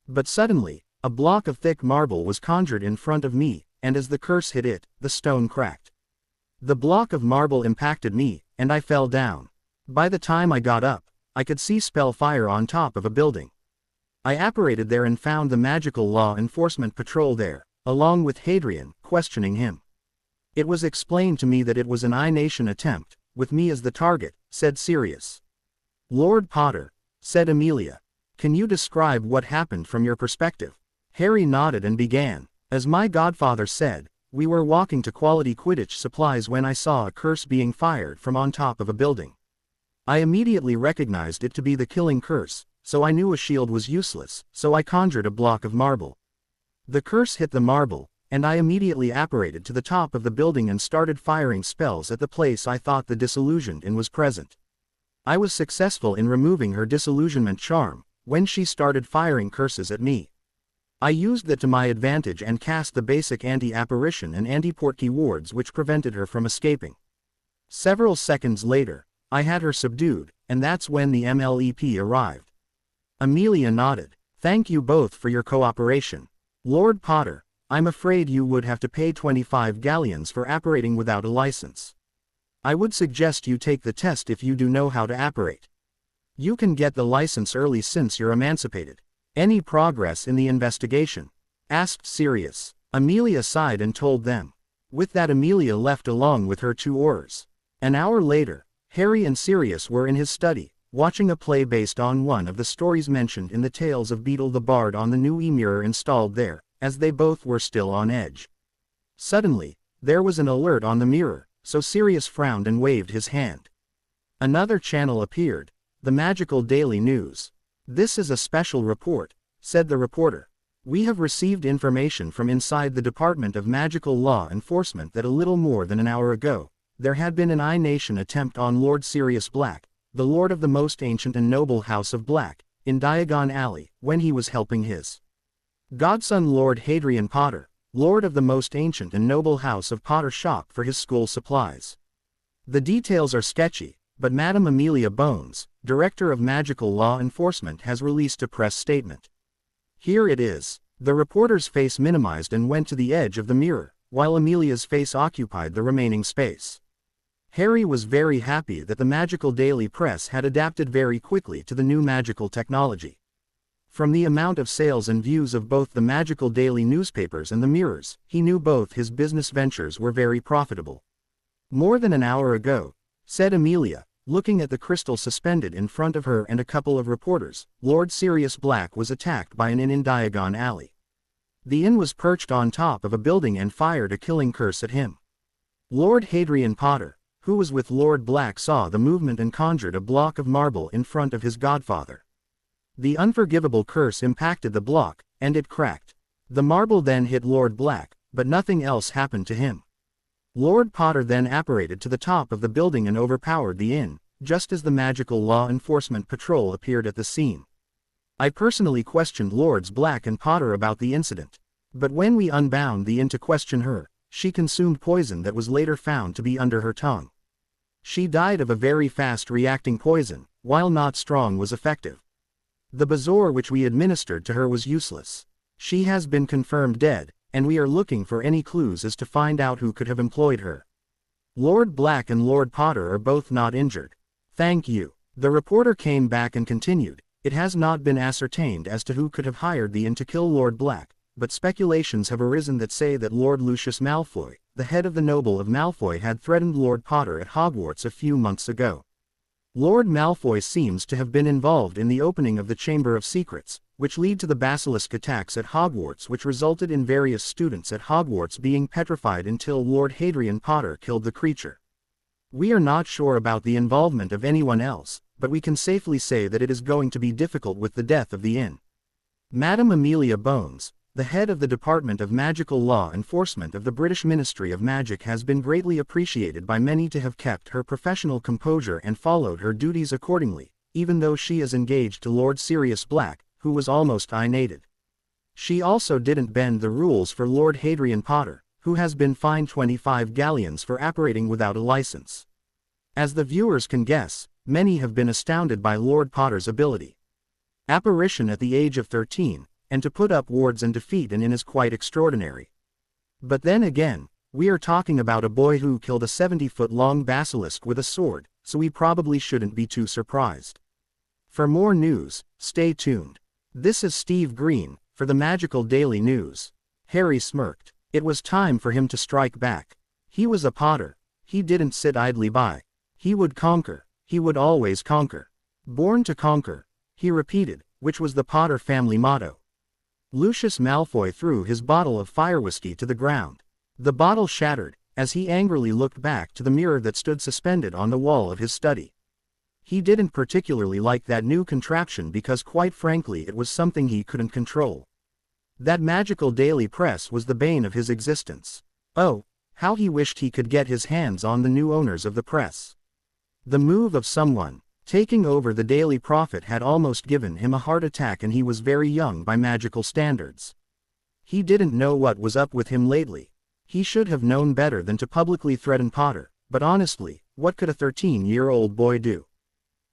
But suddenly, a block of thick marble was conjured in front of me, and as the curse hit it, the stone cracked. The block of marble impacted me, and I fell down. By the time I got up, I could see spell fire on top of a building. I apparated there and found the Magical Law Enforcement Patrol there, along with Hadrian, questioning him. It was explained to me that it was an I-Nation attempt, with me as the target," said Sirius. "Lord Potter," said Amelia, "can you describe what happened from your perspective?" Harry nodded and began. "As my godfather said, we were walking to Quality Quidditch Supplies when I saw a curse being fired from on top of a building. I immediately recognized it to be the killing curse, so I knew a shield was useless, so I conjured a block of marble. The curse hit the marble, and I immediately apparated to the top of the building and started firing spells at the place I thought the disillusioned in was present. I was successful in removing her disillusionment charm, when she started firing curses at me. I used that to my advantage and cast the basic anti-apparition and anti-portkey wards which prevented her from escaping. Several seconds later, I had her subdued, and that's when the MLEP arrived." Amelia nodded. "Thank you both for your cooperation. Lord Potter, I'm afraid you would have to pay 25 galleons for apparating without a license. I would suggest you take the test if you do know how to apparate." You can get the license early since you're emancipated. Any progress in the investigation? Asked Sirius. Amelia sighed and told them. With that, Amelia left along with her 2 Aurors. An hour later, Harry and Sirius were in his study, watching a play based on one of the stories mentioned in the Tales of Beetle the Bard on the new e-mirror installed there, as they both were still on edge. Suddenly, there was an alert on the mirror, so Sirius frowned and waved his hand. Another channel appeared, the Magical Daily News. "This is a special report," said the reporter. "We have received information from inside the Department of Magical Law Enforcement that a little more than an hour ago, there had been an I-Nation attempt on Lord Sirius Black, the Lord of the most ancient and noble House of Black, in Diagon Alley, when he was helping his godson Lord Hadrian Potter, Lord of the most ancient and noble House of Potter, shop for his school supplies. The details are sketchy, but Madam Amelia Bones, Director of Magical Law Enforcement, has released a press statement. Here it is." The reporter's face minimized and went to the edge of the mirror, while Amelia's face occupied the remaining space. Harry was very happy that the Magical Daily Press had adapted very quickly to the new magical technology. From the amount of sales and views of both the Magical Daily newspapers and the mirrors, he knew both his business ventures were very profitable. "More than an hour ago," said Amelia, looking at the crystal suspended in front of her and a couple of reporters, "Lord Sirius Black was attacked by an inn in Diagon Alley. The inn was perched on top of a building and fired a killing curse at him. Lord Hadrian Potter, who was with Lord Black, saw the movement and conjured a block of marble in front of his godfather. The unforgivable curse impacted the block, and it cracked. The marble then hit Lord Black, but nothing else happened to him. Lord Potter then apparated to the top of the building and overpowered the inn, just as the Magical Law Enforcement Patrol appeared at the scene. I personally questioned Lords Black and Potter about the incident. But when we unbound the inn to question her, she consumed poison that was later found to be under her tongue. She died of a very fast-reacting poison, while not strong was effective. The bezoar which we administered to her was useless. She has been confirmed dead, and we are looking for any clues as to find out who could have employed her. Lord Black and Lord Potter are both not injured. Thank you." The reporter came back and continued, "It has not been ascertained as to who could have hired the inn to kill Lord Black, but speculations have arisen that say that Lord Lucius Malfoy, the head of the noble of Malfoy, had threatened Lord Potter at Hogwarts a few months ago. Lord Malfoy seems to have been involved in the opening of the Chamber of Secrets, which led to the basilisk attacks at Hogwarts, which resulted in various students at Hogwarts being petrified until Lord Hadrian Potter killed the creature. We are not sure about the involvement of anyone else, but we can safely say that it is going to be difficult with the death of the inn." Madam Amelia Bones, the head of the Department of Magical Law Enforcement of the British Ministry of Magic, has been greatly appreciated by many to have kept her professional composure and followed her duties accordingly, even though she is engaged to Lord Sirius Black, who was almost I-nated. She also didn't bend the rules for Lord Hadrian Potter, who has been fined 25 galleons for apparating without a license. As the viewers can guess, many have been astounded by Lord Potter's ability. Apparition at the age of 13, and to put up wards and defeat an inn is quite extraordinary. But then again, we are talking about a boy who killed a 70-foot-long basilisk with a sword, so we probably shouldn't be too surprised. For more news, stay tuned. This is Steve Green, for the Magical Daily News. Harry smirked. It was time for him to strike back. He was a Potter. He didn't sit idly by. He would conquer. He would always conquer. Born to conquer, he repeated, which was the Potter family motto. Lucius Malfoy threw his bottle of fire whiskey to the ground. The bottle shattered, as he angrily looked back to the mirror that stood suspended on the wall of his study. He didn't particularly like that new contraption because, quite frankly, it was something he couldn't control. That Magical Daily Press was the bane of his existence. Oh, how he wished he could get his hands on the new owners of the press. The move of someone taking over the Daily Prophet had almost given him a heart attack, and he was very young by magical standards. He didn't know what was up with him lately. He should have known better than to publicly threaten Potter, but honestly, what could a 13-year-old boy do?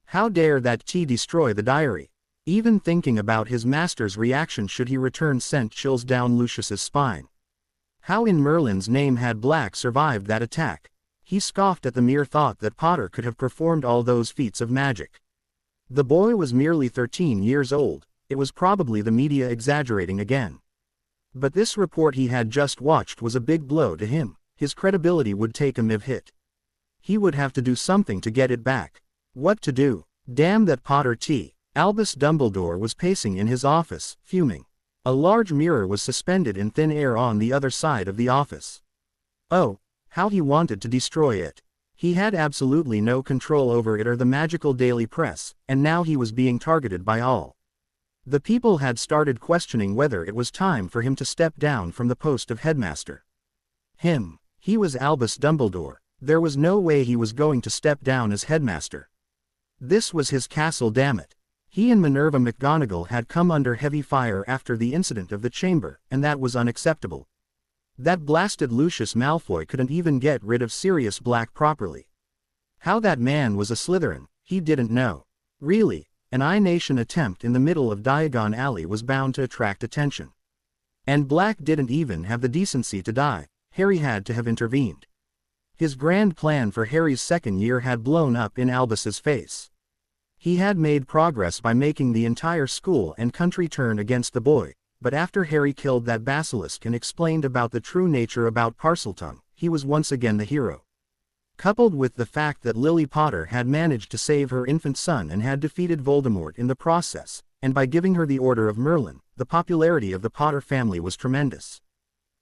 How dare that T destroy the diary? Even thinking about his master's reaction should he return sent chills down Lucius's spine. How in Merlin's name had Black survived that attack? He scoffed at the mere thought that Potter could have performed all those feats of magic. The boy was merely 13 years old, it was probably the media exaggerating again. But this report he had just watched was a big blow to him, his credibility would take a massive hit. He would have to do something to get it back. What to do? Damn that Potter T. Albus Dumbledore was pacing in his office, fuming. A large mirror was suspended in thin air on the other side of the office. Oh, how he wanted to destroy it. He had absolutely no control over it or the magical daily press, and now he was being targeted by all. The people had started questioning whether it was time for him to step down from the post of headmaster. He was Albus Dumbledore. There was no way he was going to step down as headmaster. This was his castle, damn it. He and Minerva McGonagall had come under heavy fire after the incident of the chamber, and that was unacceptable. That blasted Lucius Malfoy couldn't even get rid of Sirius Black properly. How that man was a Slytherin, he didn't know. Really, an I-Nation attempt in the middle of Diagon Alley was bound to attract attention. And Black didn't even have the decency to die. Harry had to have intervened. His grand plan for Harry's second year had blown up in Albus's face. He had made progress by making the entire school and country turn against the boy, but after Harry killed that basilisk and explained about the true nature about Parseltongue, he was once again the hero. Coupled with the fact that Lily Potter had managed to save her infant son and had defeated Voldemort in the process, and by giving her the Order of Merlin, the popularity of the Potter family was tremendous.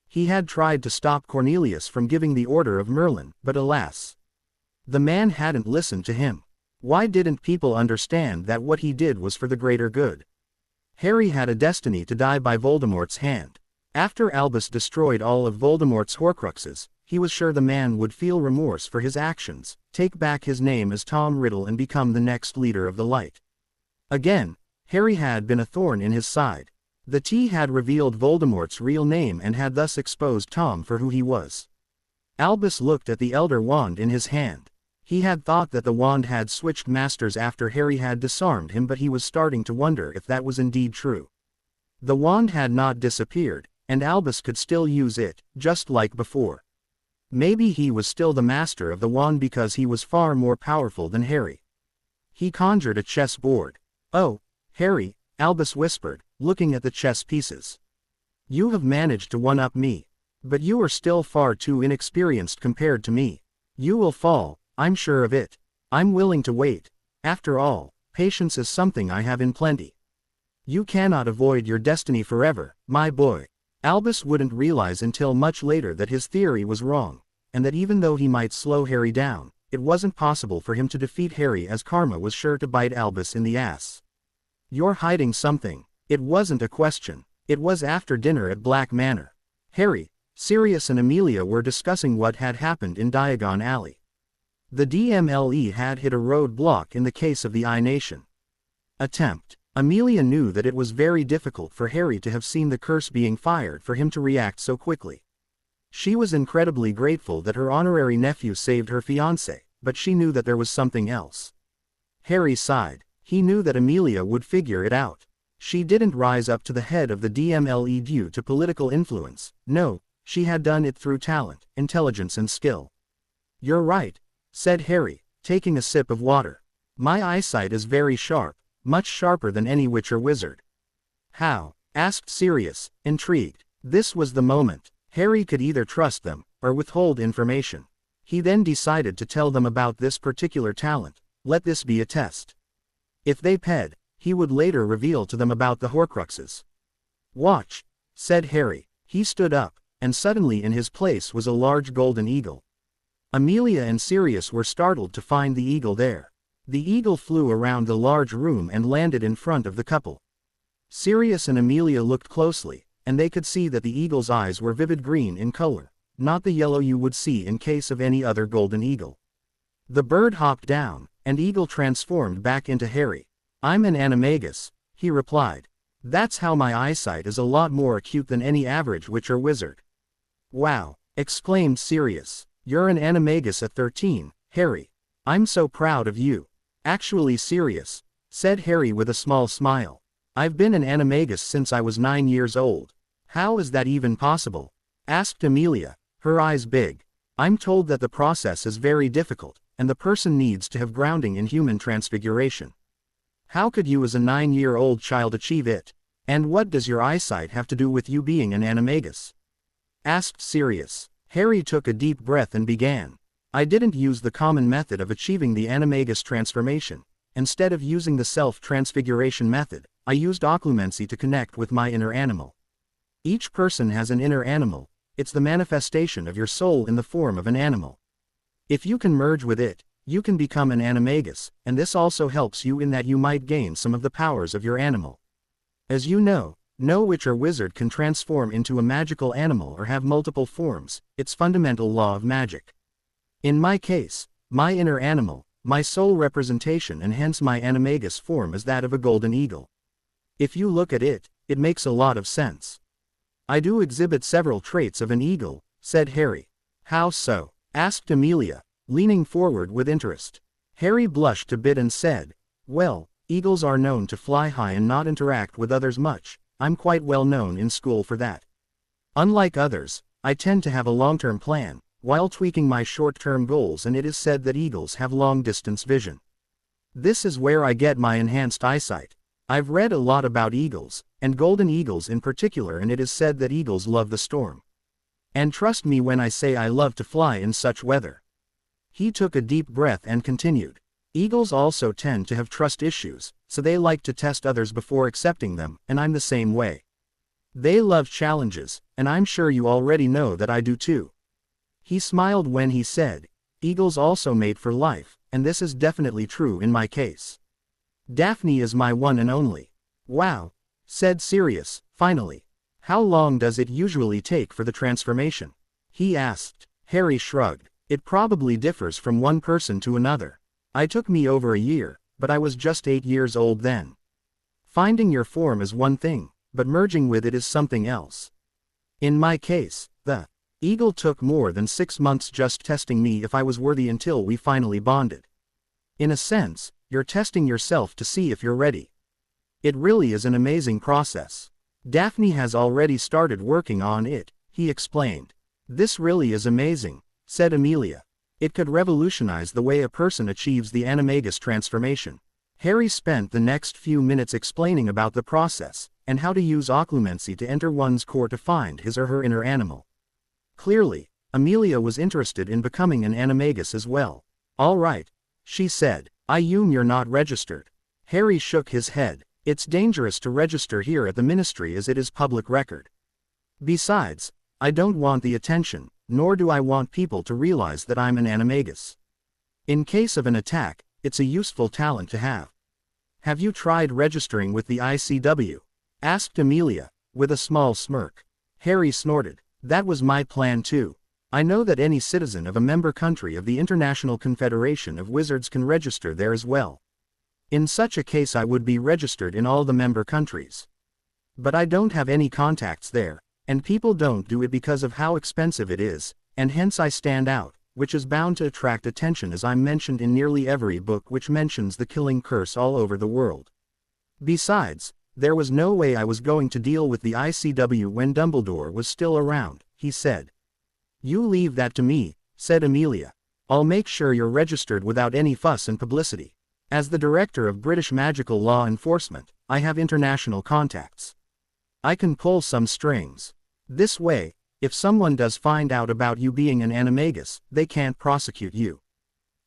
He had tried to stop Cornelius from giving the Order of Merlin, but alas, the man hadn't listened to him. Why didn't people understand that what he did was for the greater good? Harry had a destiny to die by Voldemort's hand. After Albus destroyed all of Voldemort's Horcruxes, he was sure the man would feel remorse for his actions, take back his name as Tom Riddle and become the next leader of the Light. Again, Harry had been a thorn in his side. The T had revealed Voldemort's real name and had thus exposed Tom for who he was. Albus looked at the Elder Wand in his hand. He had thought that the wand had switched masters after Harry had disarmed him, but he was starting to wonder if that was indeed true. The wand had not disappeared, and Albus could still use it, just like before. Maybe he was still the master of the wand because he was far more powerful than Harry. He conjured a chess board. "Oh, Harry," Albus whispered, looking at the chess pieces. "You have managed to one-up me. But you are still far too inexperienced compared to me. You will fall, I'm sure of it. I'm willing to wait. After all, patience is something I have in plenty. You cannot avoid your destiny forever, my boy." Albus wouldn't realize until much later that his theory was wrong, and that even though he might slow Harry down, it wasn't possible for him to defeat Harry, as karma was sure to bite Albus in the ass. "You're hiding something." It wasn't a question. It was after dinner at Black Manor. Harry, Sirius and Amelia were discussing what had happened in Diagon Alley. The DMLE had hit a roadblock in the case of the I-Nation attempt. Amelia knew that it was very difficult for Harry to have seen the curse being fired for him to react so quickly. She was incredibly grateful that her honorary nephew saved her fiancé, but she knew that there was something else. Harry sighed. He knew that Amelia would figure it out. She didn't rise up to the head of the DMLE due to political influence. No, she had done it through talent, intelligence and skill. "You're right," said Harry, taking a sip of water. "My eyesight is very sharp, much sharper than any witch or wizard." "How?" asked Sirius, intrigued. This was the moment. Harry could either trust them, or withhold information. He then decided to tell them about this particular talent. Let this be a test. If they paid, he would later reveal to them about the Horcruxes. "Watch," said Harry. He stood up, and suddenly in his place was a large golden eagle. Amelia and Sirius were startled to find the eagle there. The eagle flew around the large room and landed in front of the couple. Sirius and Amelia looked closely, and they could see that the eagle's eyes were vivid green in color, not the yellow you would see in case of any other golden eagle. The bird hopped down, and eagle transformed back into Harry. "I'm an animagus," he replied. "That's how my eyesight is a lot more acute than any average witch or wizard." "Wow," exclaimed Sirius. "You're an animagus at 13, Harry. I'm so proud of you." "Actually, Sirius," said Harry with a small smile, "I've been an animagus since I was 9 years old." "How is that even possible?" asked Amelia, her eyes big. "I'm told that the process is very difficult, and the person needs to have grounding in human transfiguration." How could you as a 9-year-old child achieve it? And what does your eyesight have to do with you being an animagus? Asked Sirius. Harry took a deep breath and began. I didn't use the common method of achieving the animagus transformation. Instead of using the self-transfiguration method, I used occlumency to connect with my inner animal. Each person has an inner animal. It's the manifestation of your soul in the form of an animal. If you can merge with it, you can become an animagus, and this also helps you in that you might gain some of the powers of your animal. As you know, no witch or wizard can transform into a magical animal or have multiple forms. It's fundamental law of magic. In my case, my inner animal, my soul representation and hence my animagus form is that of a golden eagle. If you look at it, it makes a lot of sense. I do exhibit several traits of an eagle, said Harry. How so? Asked Amelia, leaning forward with interest. Harry blushed a bit and said, well, eagles are known to fly high and not interact with others much. I'm quite well known in school for that. Unlike others, I tend to have a long-term plan, while tweaking my short-term goals, and it is said that eagles have long-distance vision. This is where I get my enhanced eyesight. I've read a lot about eagles, and golden eagles in particular, and it is said that eagles love the storm. And trust me when I say I love to fly in such weather. He took a deep breath and continued. Eagles also tend to have trust issues, so they like to test others before accepting them, and I'm the same way. They love challenges, and I'm sure you already know that I do too. He smiled when he said, eagles also mate for life, and this is definitely true in my case. Daphne is my one and only. Wow, said Sirius, finally. How long does it usually take for the transformation? He asked. Harry shrugged. It probably differs from one person to another. It took me over a year, but I was just 8 years old then. Finding your form is one thing, but merging with it is something else. In my case, the eagle took more than 6 months just testing me if I was worthy until we finally bonded. In a sense, you're testing yourself to see if you're ready. It really is an amazing process. Daphne has already started working on it, he explained. This really is amazing, said Amelia. It could revolutionize the way a person achieves the animagus transformation. Harry spent the next few minutes explaining about the process, and how to use occlumency to enter one's core to find his or her inner animal. Clearly, Amelia was interested in becoming an animagus as well. All right, she said. You're not registered. Harry shook his head. It's dangerous to register here at the ministry as it is public record. Besides, I don't want the attention, nor do I want people to realize that I'm an animagus. In case of an attack, it's a useful talent to have. Have you tried registering with the ICW? Asked Amelia, with a small smirk. Harry snorted. That was my plan too. I know that any citizen of a member country of the International Confederation of Wizards can register there as well. In such a case I would be registered in all the member countries. But I don't have any contacts there, and people don't do it because of how expensive it is, and hence I stand out, which is bound to attract attention as I'm mentioned in nearly every book which mentions the killing curse all over the world. Besides, there was no way I was going to deal with the ICW when Dumbledore was still around, he said. You leave that to me, said Amelia. I'll make sure you're registered without any fuss and publicity. As the director of British Magical Law Enforcement, I have international contacts. I can pull some strings. This way, if someone does find out about you being an animagus, they can't prosecute you.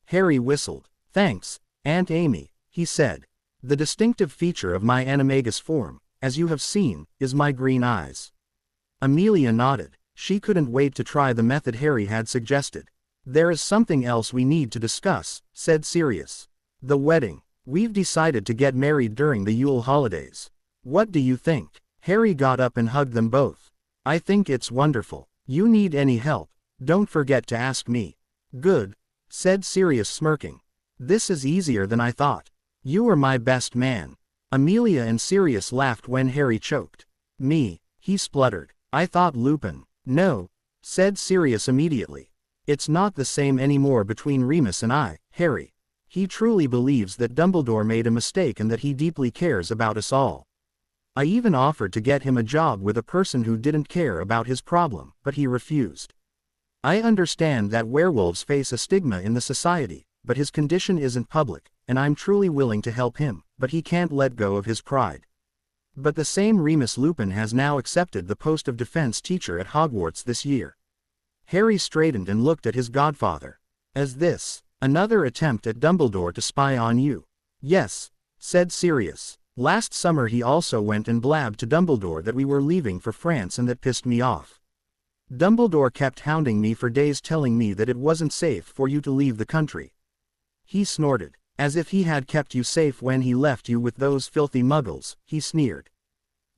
Harry whistled. Thanks, Aunt Amy, he said. The distinctive feature of my animagus form, as you have seen, is my green eyes. Amelia nodded. She couldn't wait to try the method Harry had suggested. There is something else we need to discuss, said Sirius. The wedding. We've decided to get married during the Yule holidays. What do you think? Harry got up and hugged them both. I think it's wonderful. You need any help, don't forget to ask me. Good, said Sirius smirking. This is easier than I thought. You are my best man. Amelia and Sirius laughed when Harry choked. Me, he spluttered. I thought Lupin. No, said Sirius immediately. It's not the same anymore between Remus and I, Harry. He truly believes that Dumbledore made a mistake and that he deeply cares about us all. I even offered to get him a job with a person who didn't care about his problem, but he refused. I understand that werewolves face a stigma in the society, but his condition isn't public, and I'm truly willing to help him, but he can't let go of his pride. But the same Remus Lupin has now accepted the post of defense teacher at Hogwarts this year. Harry straightened and looked at his godfather. As this, another attempt at Dumbledore to spy on you? Yes, said Sirius. Last summer he also went and blabbed to Dumbledore that we were leaving for France, and that pissed me off. Dumbledore kept hounding me for days, telling me that it wasn't safe for you to leave the country. He snorted. As if he had kept you safe when he left you with those filthy muggles, he sneered.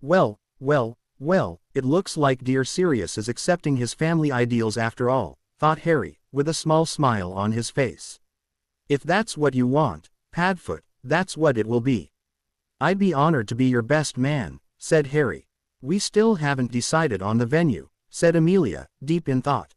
Well, it looks like dear Sirius is accepting his family ideals after all, thought Harry, with a small smile on his face. If that's what you want, Padfoot, that's what it will be. I'd be honored to be your best man, said Harry. We still haven't decided on the venue, said Amelia, deep in thought.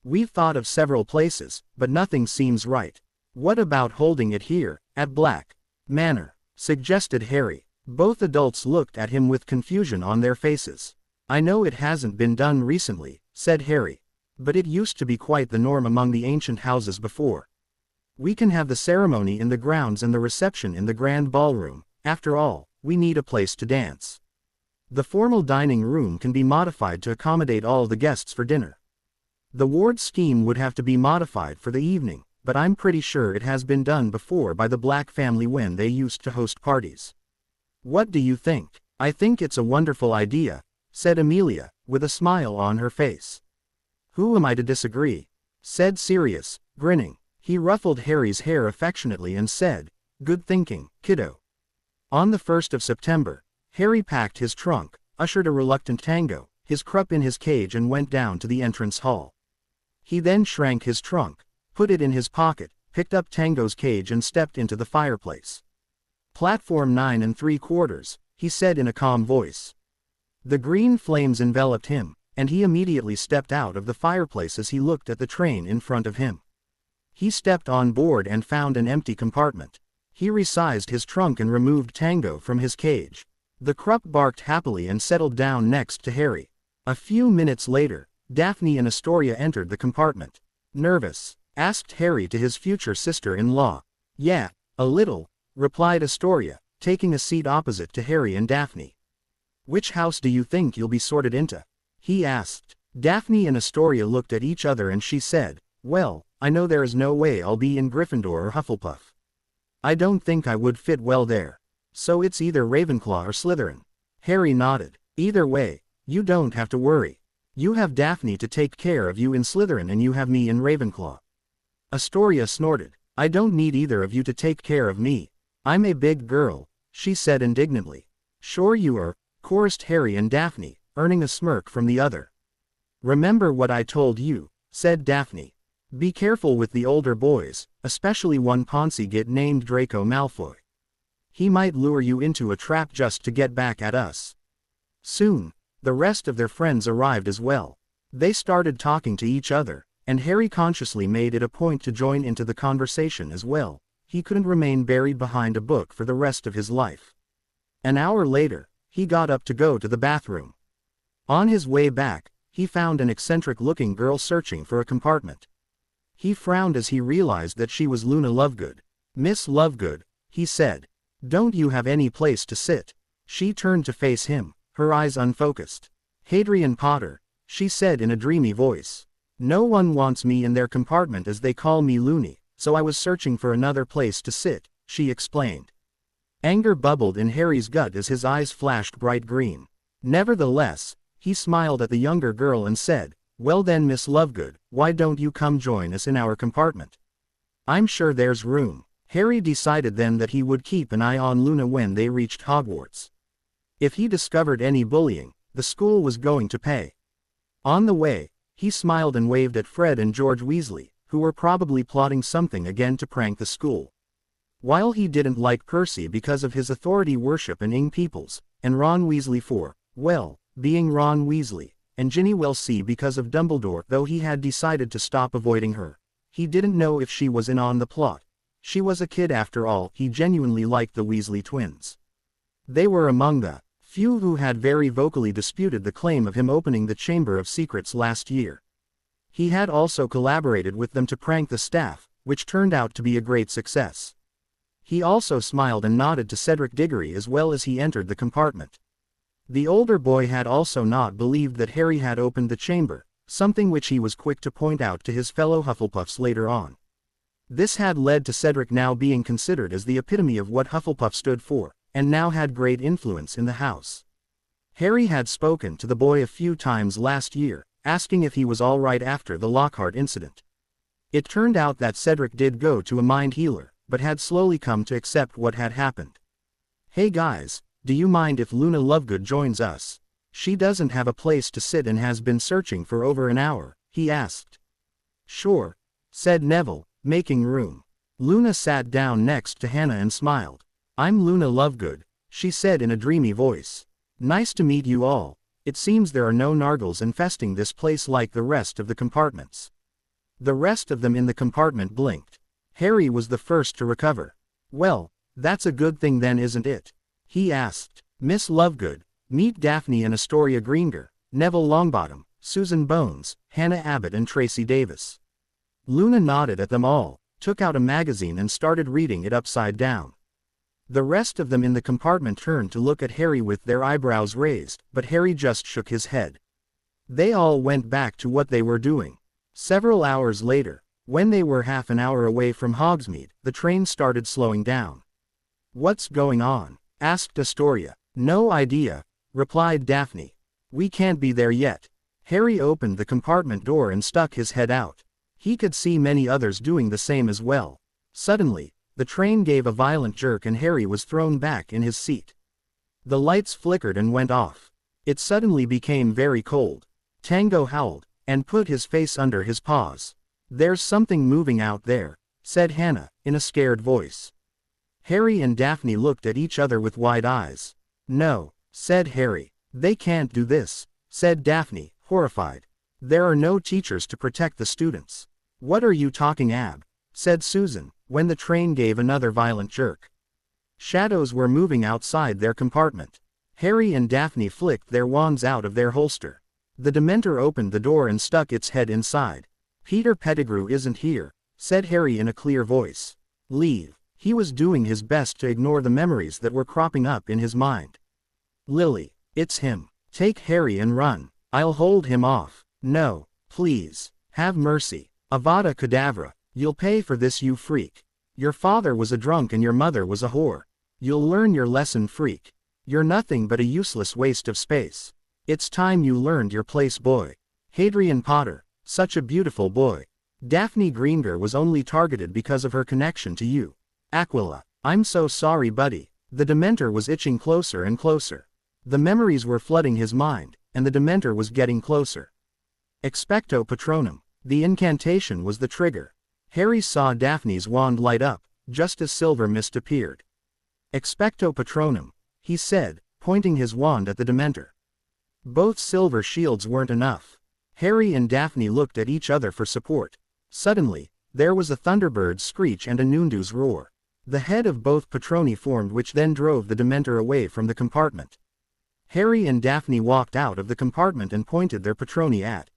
We've thought of several places, but nothing seems right. What about holding it here, at Black Manor? Suggested Harry. Both adults looked at him with confusion on their faces. I know it hasn't been done recently, said Harry. But it used to be quite the norm among the ancient houses before. We can have the ceremony in the grounds and the reception in the grand ballroom. After all, we need a place to dance. The formal dining room can be modified to accommodate all the guests for dinner. The ward scheme would have to be modified for the evening, but I'm pretty sure it has been done before by the Black family when they used to host parties. What do you think? I think it's a wonderful idea, said Amelia, with a smile on her face. Who am I to disagree? Said Sirius, grinning. He ruffled Harry's hair affectionately and said, Good thinking, kiddo. On the 1st of September, Harry packed his trunk, ushered a reluctant Tango, his Krupp in his cage, and went down to the entrance hall. He then shrank his trunk, put it in his pocket, picked up Tango's cage and stepped into the fireplace. Platform 9 3/4, he said in a calm voice. The green flames enveloped him, and he immediately stepped out of the fireplace as he looked at the train in front of him. He stepped on board and found an empty compartment. He resized his trunk and removed Tango from his cage. The Krupp barked happily and settled down next to Harry. A few minutes later, Daphne and Astoria entered the compartment. Nervous? Asked Harry to his future sister-in-law. Yeah, a little, replied Astoria, taking a seat opposite to Harry and Daphne. Which house do you think you'll be sorted into? He asked. Daphne and Astoria looked at each other and she said, Well, I know there is no way I'll be in Gryffindor or Hufflepuff. I don't think I would fit well there. So it's either Ravenclaw or Slytherin. Harry nodded. Either way, you don't have to worry. You have Daphne to take care of you in Slytherin and you have me in Ravenclaw. Astoria snorted. I don't need either of you to take care of me. I'm a big girl, she said indignantly. Sure you are, chorused Harry and Daphne, earning a smirk from the other. Remember what I told you, said Daphne. Be careful with the older boys, especially one Poncygit named Draco Malfoy. He might lure you into a trap just to get back at us. Soon, the rest of their friends arrived as well. They started talking to each other, and Harry consciously made it a point to join into the conversation as well. He couldn't remain buried behind a book for the rest of his life. An hour later, he got up to go to the bathroom. On his way back, he found an eccentric-looking girl searching for a compartment. He frowned as he realized that she was Luna Lovegood. Miss Lovegood, he said. Don't you have any place to sit? She turned to face him, her eyes unfocused. Hadrian Potter, she said in a dreamy voice. No one wants me in their compartment as they call me loony, so I was searching for another place to sit, she explained. Anger bubbled in Harry's gut as his eyes flashed bright green. Nevertheless, he smiled at the younger girl and said, Well then Miss Lovegood, why don't you come join us in our compartment? I'm sure there's room. Harry decided then that he would keep an eye on Luna when they reached Hogwarts. If he discovered any bullying, the school was going to pay. On the way, he smiled and waved at Fred and George Weasley, who were probably plotting something again to prank the school. While he didn't like Percy because of his authority worship and Ing Peoples, and Ron Weasley for, well, being Ron Weasley, and Ginny Weasley because of Dumbledore, though he had decided to stop avoiding her, he didn't know if she was in on the plot. She was a kid after all. He genuinely liked the Weasley twins. They were among the few who had very vocally disputed the claim of him opening the Chamber of Secrets last year. He had also collaborated with them to prank the staff, which turned out to be a great success. He also smiled and nodded to Cedric Diggory as well as he entered the compartment. The older boy had also not believed that Harry had opened the chamber, something which he was quick to point out to his fellow Hufflepuffs later on. This had led to Cedric now being considered as the epitome of what Hufflepuff stood for, and now had great influence in the house. Harry had spoken to the boy a few times last year, asking if he was all right after the Lockhart incident. It turned out that Cedric did go to a mind healer, but had slowly come to accept what had happened. "Hey guys, do you mind if Luna Lovegood joins us? She doesn't have a place to sit and has been searching for over an hour," he asked. "Sure," said Neville, making room. Luna sat down next to Hannah and smiled. "I'm Luna Lovegood," she said in a dreamy voice. "Nice to meet you all. It seems there are no Nargles infesting this place like the rest of the compartments." The rest of them in the compartment blinked. Harry was the first to recover. "Well, that's a good thing then, isn't it?" he asked. "Miss Lovegood, meet Daphne and Astoria Greenger, Neville Longbottom, Susan Bones, Hannah Abbott and Tracy Davis." Luna nodded at them all, took out a magazine and started reading it upside down. The rest of them in the compartment turned to look at Harry with their eyebrows raised, but Harry just shook his head. They all went back to what they were doing. Several hours later, when they were half an hour away from Hogsmeade, the train started slowing down. "What's going on?" asked Astoria. "No idea," replied Daphne. "We can't be there yet." Harry opened the compartment door and stuck his head out. He could see many others doing the same as well. Suddenly, the train gave a violent jerk and Harry was thrown back in his seat. The lights flickered and went off. It suddenly became very cold. Tango howled, and put his face under his paws. "There's something moving out there," said Hannah, in a scared voice. Harry and Daphne looked at each other with wide eyes. "No," said Harry. "They can't do this," said Daphne, horrified. "There are no teachers to protect the students." "What are you talking ab?" said Susan, when the train gave another violent jerk. Shadows were moving outside their compartment. Harry and Daphne flicked their wands out of their holster. The Dementor opened the door and stuck its head inside. "Peter Pettigrew isn't here," said Harry in a clear voice. "Leave." He was doing his best to ignore the memories that were cropping up in his mind. "Lily, it's him. Take Harry and run. I'll hold him off." "No, please. Have mercy. Avada Kedavra, you'll pay for this, you freak. Your father was a drunk and your mother was a whore. You'll learn your lesson, freak. You're nothing but a useless waste of space. It's time you learned your place, boy. Hadrian Potter, such a beautiful boy. Daphne Greenger was only targeted because of her connection to you. Aquila, I'm so sorry, buddy." The Dementor was itching closer and closer. The memories were flooding his mind, and the Dementor was getting closer. Expecto Patronum. The incantation was the trigger. Harry saw Daphne's wand light up, just as Silver Mist appeared. "Expecto Patronum," he said, pointing his wand at the Dementor. Both silver shields weren't enough. Harry and Daphne looked at each other for support. Suddenly, there was a thunderbird's screech and a Nundu's roar. The head of both Patroni formed, which then drove the Dementor away from the compartment. Harry and Daphne walked out of the compartment and pointed their Patroni at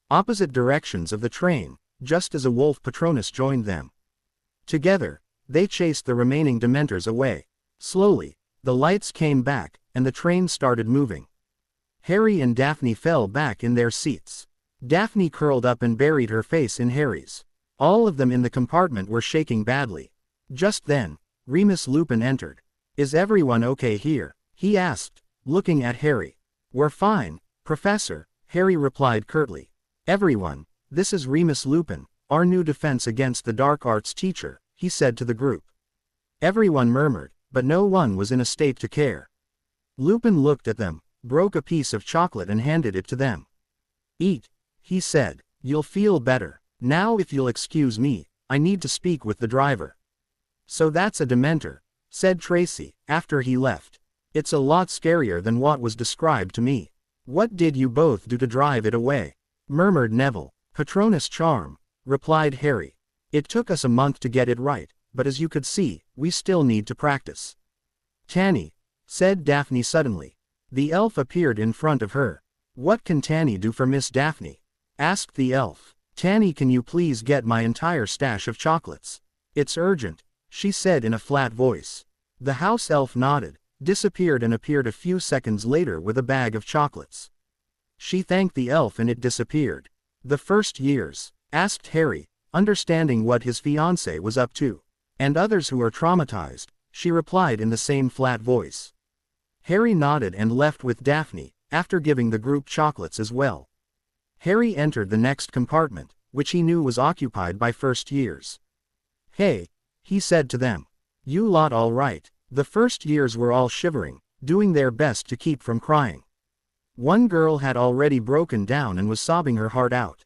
opposite directions of the train, just as a wolf Patronus joined them. Together, they chased the remaining Dementors away. Slowly, the lights came back, and the train started moving. Harry and Daphne fell back in their seats. Daphne curled up and buried her face in Harry's. All of them in the compartment were shaking badly. Just then, Remus Lupin entered. "Is everyone okay here?" he asked, looking at Harry. "We're fine, Professor," Harry replied curtly. "Everyone, this is Remus Lupin, our new defense against the dark arts teacher," he said to the group. Everyone murmured, but no one was in a state to care. Lupin looked at them, broke a piece of chocolate and handed it to them. "Eat," he said. "You'll feel better. Now if you'll excuse me, I need to speak with the driver." "So that's a Dementor," said Tracy, after he left. "It's a lot scarier than what was described to me." "What did you both do to drive it away?" murmured Neville. "Patronus charm," replied Harry. "It took us a month to get it right, but as you could see, we still need to practice." "Tanny," said Daphne suddenly. The elf appeared in front of her. "What can Tanny do for Miss Daphne?" asked the elf. "Tanny, can you please get my entire stash of chocolates? It's urgent," she said in a flat voice. The house elf nodded, disappeared and appeared a few seconds later with a bag of chocolates. She thanked the elf and it disappeared. The first years? Asked Harry, understanding what his fiancée was up to. And others who are traumatized, she replied in the same flat voice. Harry nodded and left with Daphne, after giving the group chocolates as well. Harry entered the next compartment, which he knew was occupied by first years. Hey, he said to them. You lot all right? The first years were all shivering, doing their best to keep from crying. One girl had already broken down and was sobbing her heart out.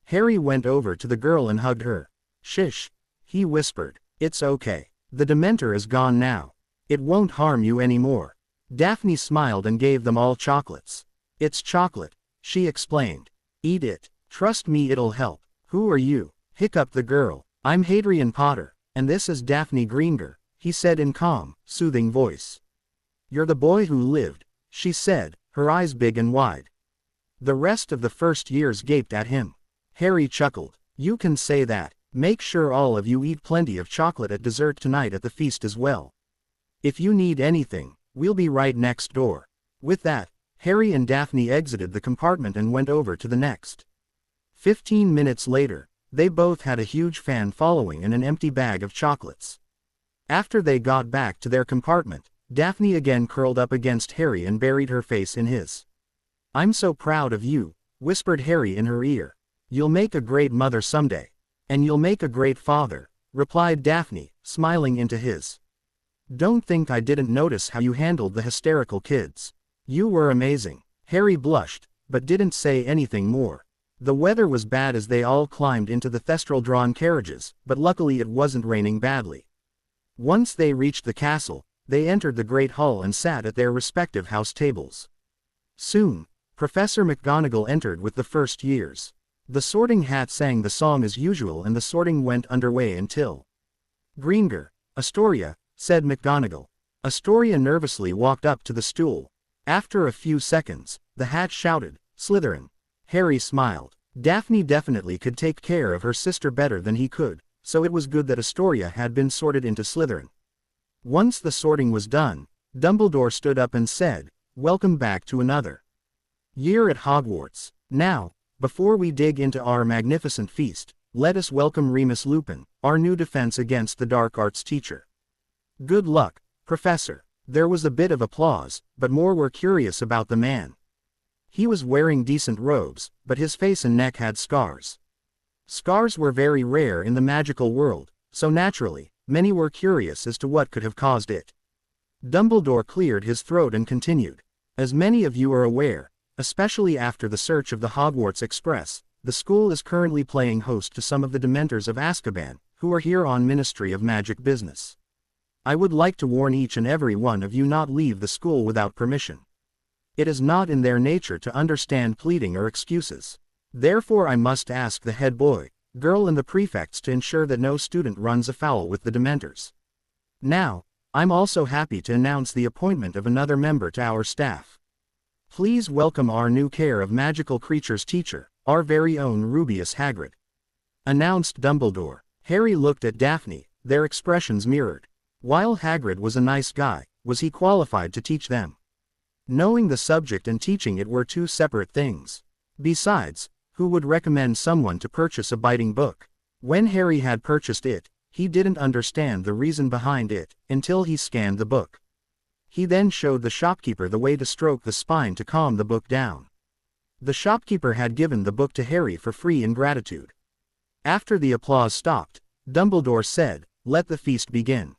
Harry went over to the girl and hugged her. Shish, he whispered. It's okay. The Dementor is gone now. It won't harm you anymore. Daphne smiled and gave them all chocolates. It's chocolate, she explained. Eat it. Trust me, it'll help. Who are you? Hiccuped the girl. I'm Hadrian Potter, and this is Daphne Greenger, he said in calm, soothing voice. You're the boy who lived, she said, her eyes big and wide. The rest of the first years gaped at him. Harry chuckled. You can say that. Make sure all of you eat plenty of chocolate at dessert tonight at the feast as well. If you need anything, we'll be right next door. With that, Harry and Daphne exited the compartment and went over to the next. 15 minutes later, they both had a huge fan following and an empty bag of chocolates. After they got back to their compartment, Daphne again curled up against Harry and buried her face in his. I'm so proud of you, whispered Harry in her ear. You'll make a great mother someday. And you'll make a great father, replied Daphne, smiling into his. Don't think I didn't notice how you handled the hysterical kids. You were amazing. Harry blushed, but didn't say anything more. The weather was bad as they all climbed into the thestral-drawn carriages, but luckily it wasn't raining badly. Once they reached the castle, they entered the great hall and sat at their respective house tables. Soon, Professor McGonagall entered with the first years. The Sorting Hat sang the song as usual and the sorting went underway until. Greenger, Astoria, said McGonagall. Astoria nervously walked up to the stool. After a few seconds, the hat shouted, Slytherin. Harry smiled. Daphne definitely could take care of her sister better than he could, so it was good that Astoria had been sorted into Slytherin. Once the sorting was done, Dumbledore stood up and said, Welcome back to another year at Hogwarts. Now, before we dig into our magnificent feast, let us welcome Remus Lupin, our new defense against the dark arts teacher. Good luck, Professor. There was a bit of applause, but more were curious about the man. He was wearing decent robes, but his face and neck had scars. Scars were very rare in the magical world, so naturally, many were curious as to what could have caused it. Dumbledore cleared his throat and continued. As many of you are aware, especially after the search of the Hogwarts Express, the school is currently playing host to some of the Dementors of Azkaban, who are here on Ministry of Magic business. I would like to warn each and every one of you not leave the school without permission. It is not in their nature to understand pleading or excuses. Therefore I must ask the head boy, girl and the prefects to ensure that no student runs afoul with the Dementors. Now, I'm also happy to announce the appointment of another member to our staff. Please welcome our new Care of Magical Creatures teacher, our very own Rubeus Hagrid. Announced Dumbledore. Harry looked at Daphne, their expressions mirrored. While Hagrid was a nice guy, was he qualified to teach them? Knowing the subject and teaching it were two separate things. Besides, who would recommend someone to purchase a biting book? When Harry had purchased it, he didn't understand the reason behind it, until he scanned the book. He then showed the shopkeeper the way to stroke the spine to calm the book down. The shopkeeper had given the book to Harry for free in gratitude. After the applause stopped, Dumbledore said, Let the feast begin.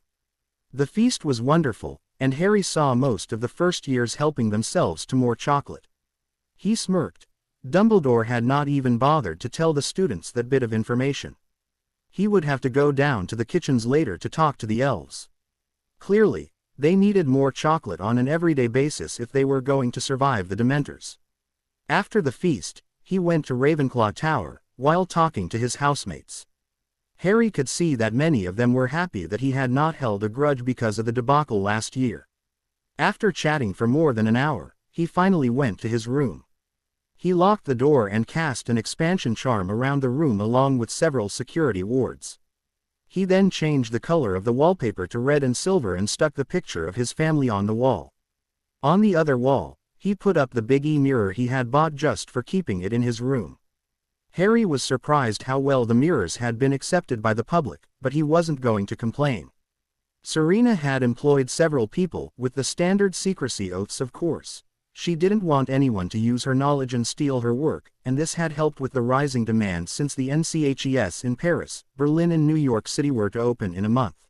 The feast was wonderful, and Harry saw most of the first years helping themselves to more chocolate. He smirked. Dumbledore had not even bothered to tell the students that bit of information. He would have to go down to the kitchens later to talk to the elves. Clearly, they needed more chocolate on an everyday basis if they were going to survive the Dementors. After the feast, he went to Ravenclaw Tower, while talking to his housemates. Harry could see that many of them were happy that he had not held a grudge because of the debacle last year. After chatting for more than an hour, he finally went to his room. He locked the door and cast an expansion charm around the room along with several security wards. He then changed the color of the wallpaper to red and silver and stuck the picture of his family on the wall. On the other wall, he put up the big mirror he had bought just for keeping it in his room. Harry was surprised how well the mirrors had been accepted by the public, but he wasn't going to complain. Serena had employed several people, with the standard secrecy oaths of course. She didn't want anyone to use her knowledge and steal her work, and this had helped with the rising demand since the NCHES in Paris, Berlin and New York City were to open in a month.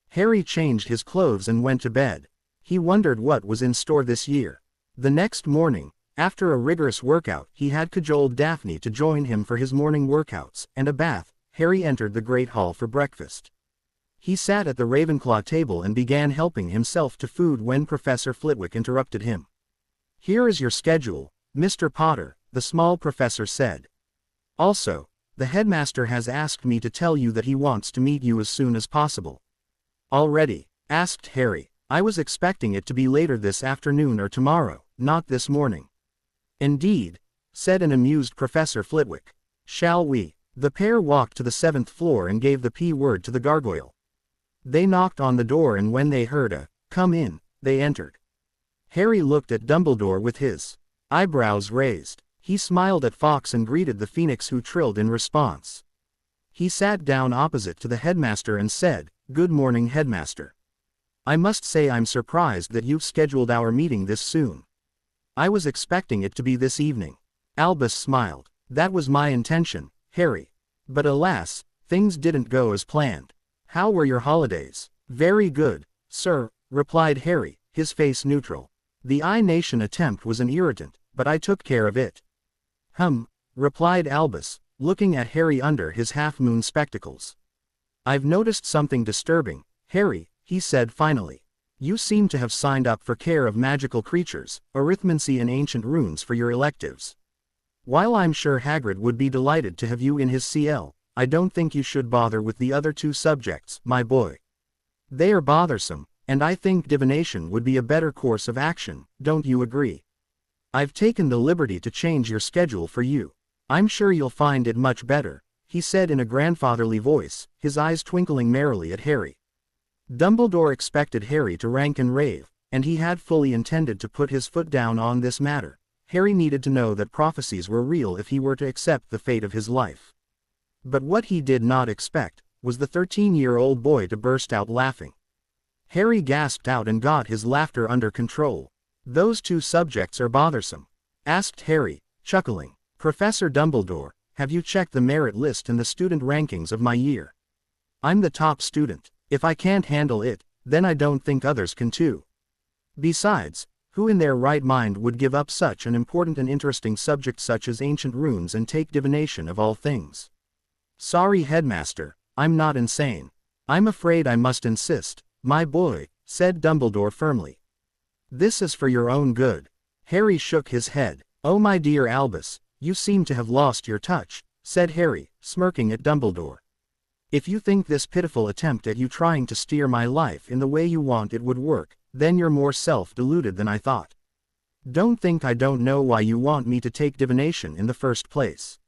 Harry changed his clothes and went to bed. He wondered what was in store this year. The next morning, after a rigorous workout, he had cajoled Daphne to join him for his morning workouts and a bath. Harry entered the Great Hall for breakfast. He sat at the Ravenclaw table and began helping himself to food when Professor Flitwick interrupted him. "Here is your schedule, Mr. Potter," the small professor said. "Also, the headmaster has asked me to tell you that he wants to meet you as soon as possible." "Already?" asked Harry. "I was expecting it to be later this afternoon or tomorrow, not this morning." "Indeed," said an amused Professor Flitwick. "Shall we?" The pair walked to the 7th floor and gave the P-word to the gargoyle. They knocked on the door and when they heard a "come in," they entered. Harry looked at Dumbledore with his eyebrows raised. He smiled at Fawkes and greeted the phoenix who trilled in response. He sat down opposite to the headmaster and said, "Good morning, headmaster. I must say I'm surprised that you've scheduled our meeting this soon. I was expecting it to be this evening." Albus smiled. "That was my intention, Harry. But alas, things didn't go as planned." "How were your holidays?" "Very good, sir," replied Harry, his face neutral. "The I-Nation attempt was an irritant, but I took care of it." Replied Albus, looking at Harry under his half-moon spectacles. "I've noticed something disturbing, Harry," he said finally. "You seem to have signed up for care of magical creatures, arithmancy and ancient runes for your electives. While I'm sure Hagrid would be delighted to have you in his CL, I don't think you should bother with the other two subjects, my boy. They are bothersome, and I think divination would be a better course of action, don't you agree? I've taken the liberty to change your schedule for you. I'm sure you'll find it much better," he said in a grandfatherly voice, his eyes twinkling merrily at Harry. Dumbledore expected Harry to rank and rave, and he had fully intended to put his foot down on this matter. Harry needed to know that prophecies were real if he were to accept the fate of his life. But what he did not expect was the 13-year-old boy to burst out laughing. Harry gasped out and got his laughter under control. "Those two subjects are bothersome?" asked Harry, chuckling. "Professor Dumbledore, have you checked the merit list and the student rankings of my year? I'm the top student. If I can't handle it, then I don't think others can too. Besides, who in their right mind would give up such an important and interesting subject such as ancient runes and take divination of all things?" "Sorry, headmaster, I'm not insane. I'm afraid I must insist, my boy," said Dumbledore firmly. "This is for your own good." Harry shook his head. "Oh my dear Albus, you seem to have lost your touch," said Harry, smirking at Dumbledore. "If you think this pitiful attempt at you trying to steer my life in the way you want it would work, then you're more self-deluded than I thought. Don't think I don't know why you want me to take divination in the first place."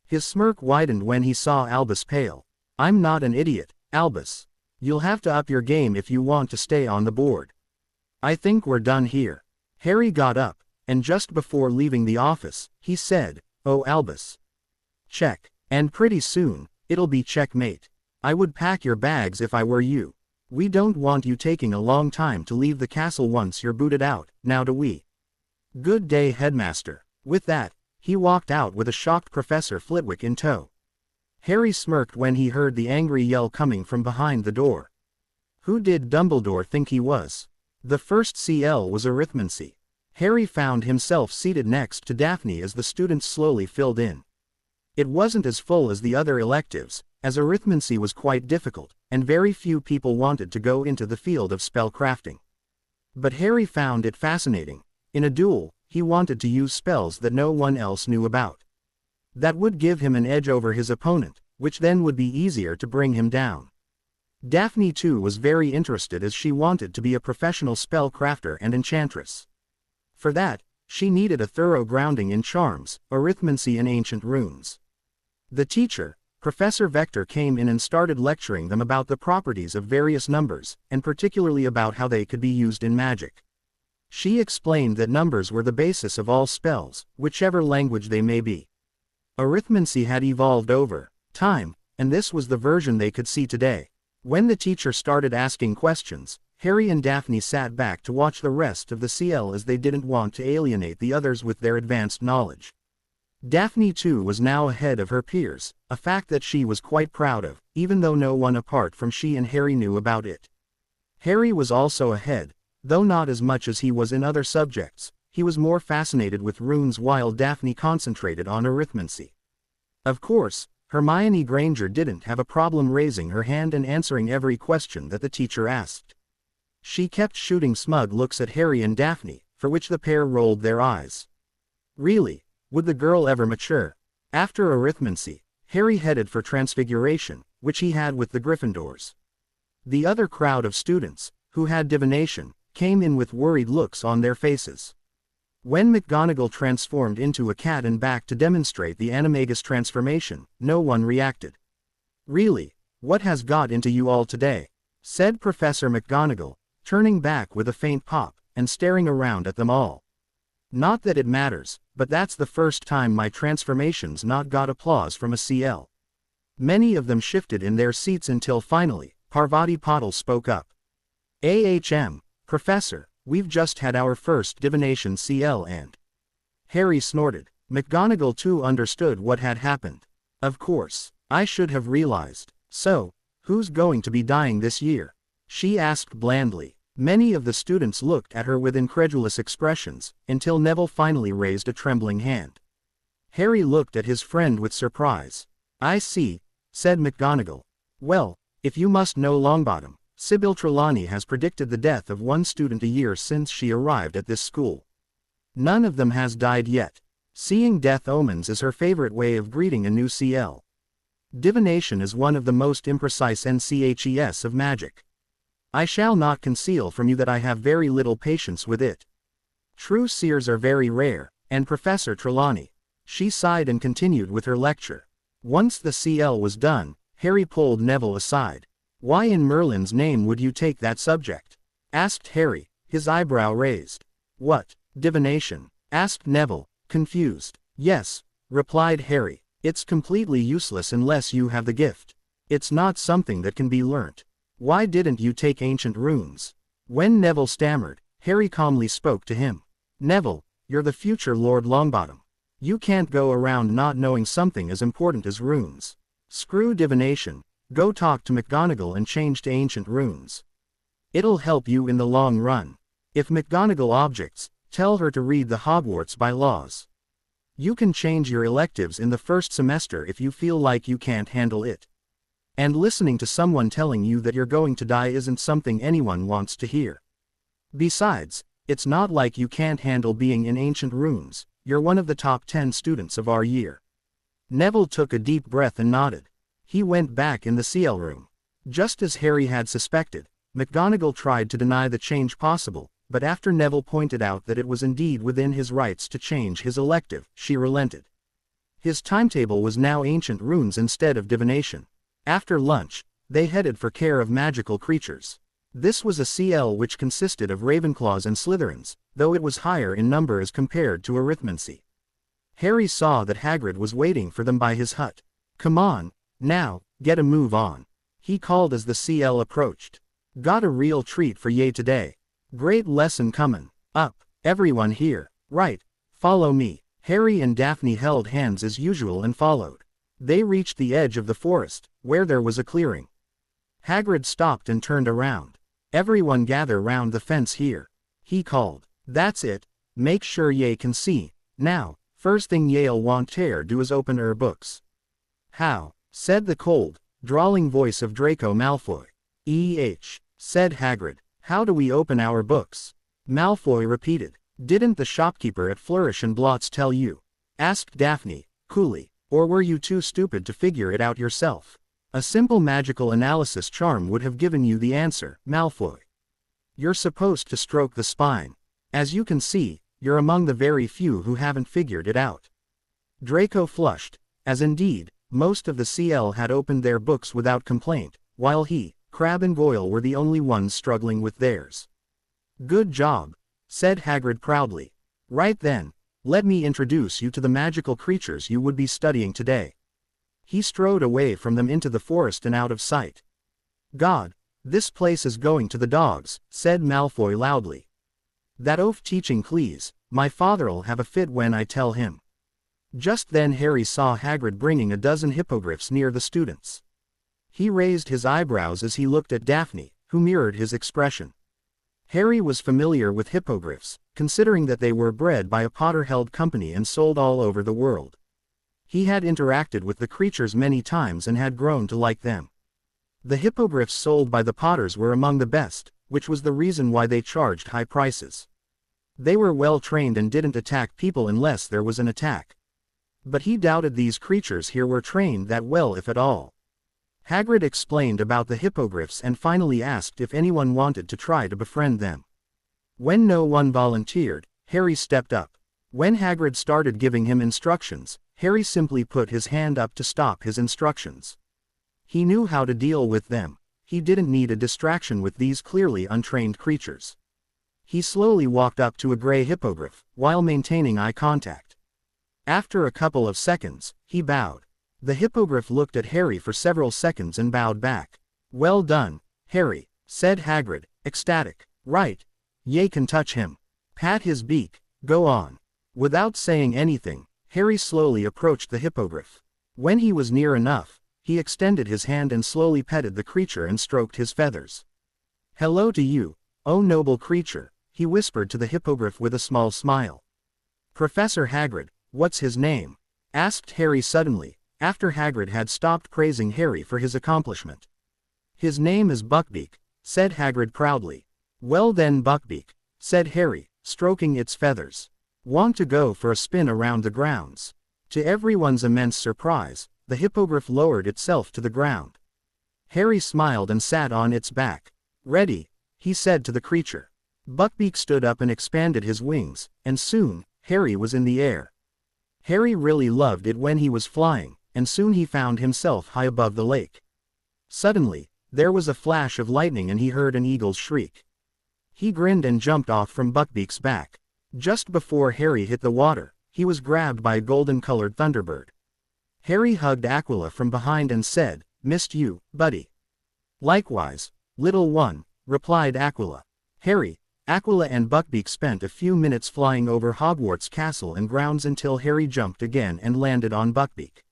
His smirk widened when he saw Albus pale. "I'm not an idiot, Albus. You'll have to up your game if you want to stay on the board. I think we're done here." Harry got up, and just before leaving the office, he said, "Oh Albus. Check. And pretty soon, it'll be checkmate. I would pack your bags if I were you. We don't want you taking a long time to leave the castle once you're booted out, now do we?" "Good day, headmaster." With that, he walked out with a shocked Professor Flitwick in tow. Harry smirked when he heard the angry yell coming from behind the door. Who did Dumbledore think he was? The first CL was arithmancy. Harry found himself seated next to Daphne as the students slowly filled in. It wasn't as full as the other electives, as arithmancy was quite difficult, and very few people wanted to go into the field of spell crafting. But Harry found it fascinating. In a duel, he wanted to use spells that no one else knew about. That would give him an edge over his opponent, which then would be easier to bring him down. Daphne too was very interested as she wanted to be a professional spell crafter and enchantress. For that, she needed a thorough grounding in charms, arithmancy and ancient runes. The teacher, Professor Vector came in and started lecturing them about the properties of various numbers, and particularly about how they could be used in magic. She explained that numbers were the basis of all spells, whichever language they may be. Arithmancy had evolved over time, and this was the version they could see today. When the teacher started asking questions, Harry and Daphne sat back to watch the rest of the CL as they didn't want to alienate the others with their advanced knowledge. Daphne too was now ahead of her peers, a fact that she was quite proud of, even though no one apart from she and Harry knew about it. Harry was also ahead, though not as much as he was in other subjects. He was more fascinated with runes while Daphne concentrated on arithmancy. Of course, Hermione Granger didn't have a problem raising her hand and answering every question that the teacher asked. She kept shooting smug looks at Harry and Daphne, for which the pair rolled their eyes. Really, would the girl ever mature? After arithmancy, Harry headed for Transfiguration, which he had with the Gryffindors. The other crowd of students, who had divination, came in with worried looks on their faces. When McGonagall transformed into a cat and back to demonstrate the animagus transformation, no one reacted. "Really, what has got into you all today?" said Professor McGonagall, turning back with a faint pop, and staring around at them all. "Not that it matters, but that's the first time my transformation's not got applause from a CL." Many of them shifted in their seats until finally, Parvati Patil spoke up. "Ahm, Professor, we've just had our first divination CL and..." Harry snorted. McGonagall too understood what had happened. "Of course, I should have realized. So, who's going to be dying this year?" she asked blandly. Many of the students looked at her with incredulous expressions, until Neville finally raised a trembling hand. Harry looked at his friend with surprise. "I see," said McGonagall. "Well, if you must know Longbottom, Sybil Trelawney has predicted the death of one student a year since she arrived at this school. None of them has died yet. Seeing death omens is her favorite way of greeting a new CL. Divination is one of the most imprecise NCHES of magic. I shall not conceal from you that I have very little patience with it. True seers are very rare, and Professor Trelawney..." She sighed and continued with her lecture. Once the CL was done, Harry pulled Neville aside. "Why in Merlin's name would you take that subject?" asked Harry, his eyebrow raised. "What, divination?" asked Neville, confused. "Yes," replied Harry. "It's completely useless unless you have the gift. It's not something that can be learnt. Why didn't you take ancient runes?" When Neville stammered, Harry calmly spoke to him. "Neville, you're the future Lord Longbottom. You can't go around not knowing something as important as runes. Screw divination. Go talk to McGonagall and change to ancient runes. It'll help you in the long run. If McGonagall objects, tell her to read the Hogwarts bylaws. You can change your electives in the first semester if you feel like you can't handle it. And listening to someone telling you that you're going to die isn't something anyone wants to hear. Besides, it's not like you can't handle being in ancient runes. You're one of the top 10 students of our year." Neville took a deep breath and nodded. He went back in the CL room. Just as Harry had suspected, McGonagall tried to deny the change possible, but after Neville pointed out that it was indeed within his rights to change his elective, she relented. His timetable was now ancient runes instead of divination. After lunch, they headed for Care of Magical Creatures. This was a CL which consisted of Ravenclaws and Slytherins, though it was higher in number as compared to arithmancy. Harry saw that Hagrid was waiting for them by his hut. "Come on, now, get a move on," he called as the CL approached. "Got a real treat for ye today. Great lesson comin' up, everyone here. Right, follow me." Harry and Daphne held hands as usual and followed. They reached the edge of the forest, where there was a clearing. Hagrid stopped and turned around. "Everyone gather round the fence here," he called. "That's it, make sure ye can see. Now, first thing ye'll want to do is open books." "How?" said the cold, drawling voice of Draco Malfoy. Said Hagrid. "How do we open our books?" Malfoy repeated. "Didn't the shopkeeper at Flourish and Blots tell you?" asked Daphne, coolly. "Or were you too stupid to figure it out yourself? A simple magical analysis charm would have given you the answer, Malfoy. You're supposed to stroke the spine. As you can see, you're among the very few who haven't figured it out." Draco flushed, as indeed, Most of the CL had opened their books without complaint, while he, Crabbe and Goyle were the only ones struggling with theirs. "Good job," said Hagrid proudly. "Right then, let me introduce you to the magical creatures you would be studying today." He strode away from them into the forest and out of sight. "God, this place is going to the dogs," said Malfoy loudly. "That oaf teaching please, my father'll have a fit when I tell him." Just then Harry saw Hagrid bringing a dozen hippogriffs near the students. He raised his eyebrows as he looked at Daphne, who mirrored his expression. Harry was familiar with hippogriffs, considering that they were bred by a Potter-held company and sold all over the world. He had interacted with the creatures many times and had grown to like them. The hippogriffs sold by the Potters were among the best, which was the reason why they charged high prices. They were well trained and didn't attack people unless there was an attack. But he doubted these creatures here were trained that well, if at all. Hagrid explained about the hippogriffs and finally asked if anyone wanted to try to befriend them. When no one volunteered, Harry stepped up. When Hagrid started giving him instructions, Harry simply put his hand up to stop his instructions. He knew how to deal with them. He didn't need a distraction with these clearly untrained creatures. He slowly walked up to a gray hippogriff, while maintaining eye contact. After a couple of seconds, he bowed. The hippogriff looked at Harry for several seconds and bowed back. "Well done, Harry," said Hagrid, ecstatic. "Right. Ye can touch him. Pat his beak, go on." Without saying anything, Harry slowly approached the hippogriff. When he was near enough, he extended his hand and slowly petted the creature and stroked his feathers. "Hello to you, oh noble creature," he whispered to the hippogriff with a small smile. "Professor Hagrid, what's his name?" asked Harry suddenly, after Hagrid had stopped praising Harry for his accomplishment. "His name is Buckbeak," said Hagrid proudly. "Well then Buckbeak," said Harry, stroking its feathers. "Want to go for a spin around the grounds?" To everyone's immense surprise, the hippogriff lowered itself to the ground. Harry smiled and sat on its back. "Ready," he said to the creature. Buckbeak stood up and expanded his wings, and soon, Harry was in the air. Harry really loved it when he was flying, and soon he found himself high above the lake. Suddenly, there was a flash of lightning and he heard an eagle's shriek. He grinned and jumped off from Buckbeak's back. Just before Harry hit the water, he was grabbed by a golden-colored thunderbird. Harry hugged Aquila from behind and said, "Missed you, buddy." "Likewise, little one," replied Aquila. Harry, Aquila and Buckbeak spent a few minutes flying over Hogwarts castle and grounds until Harry jumped again and landed on Buckbeak.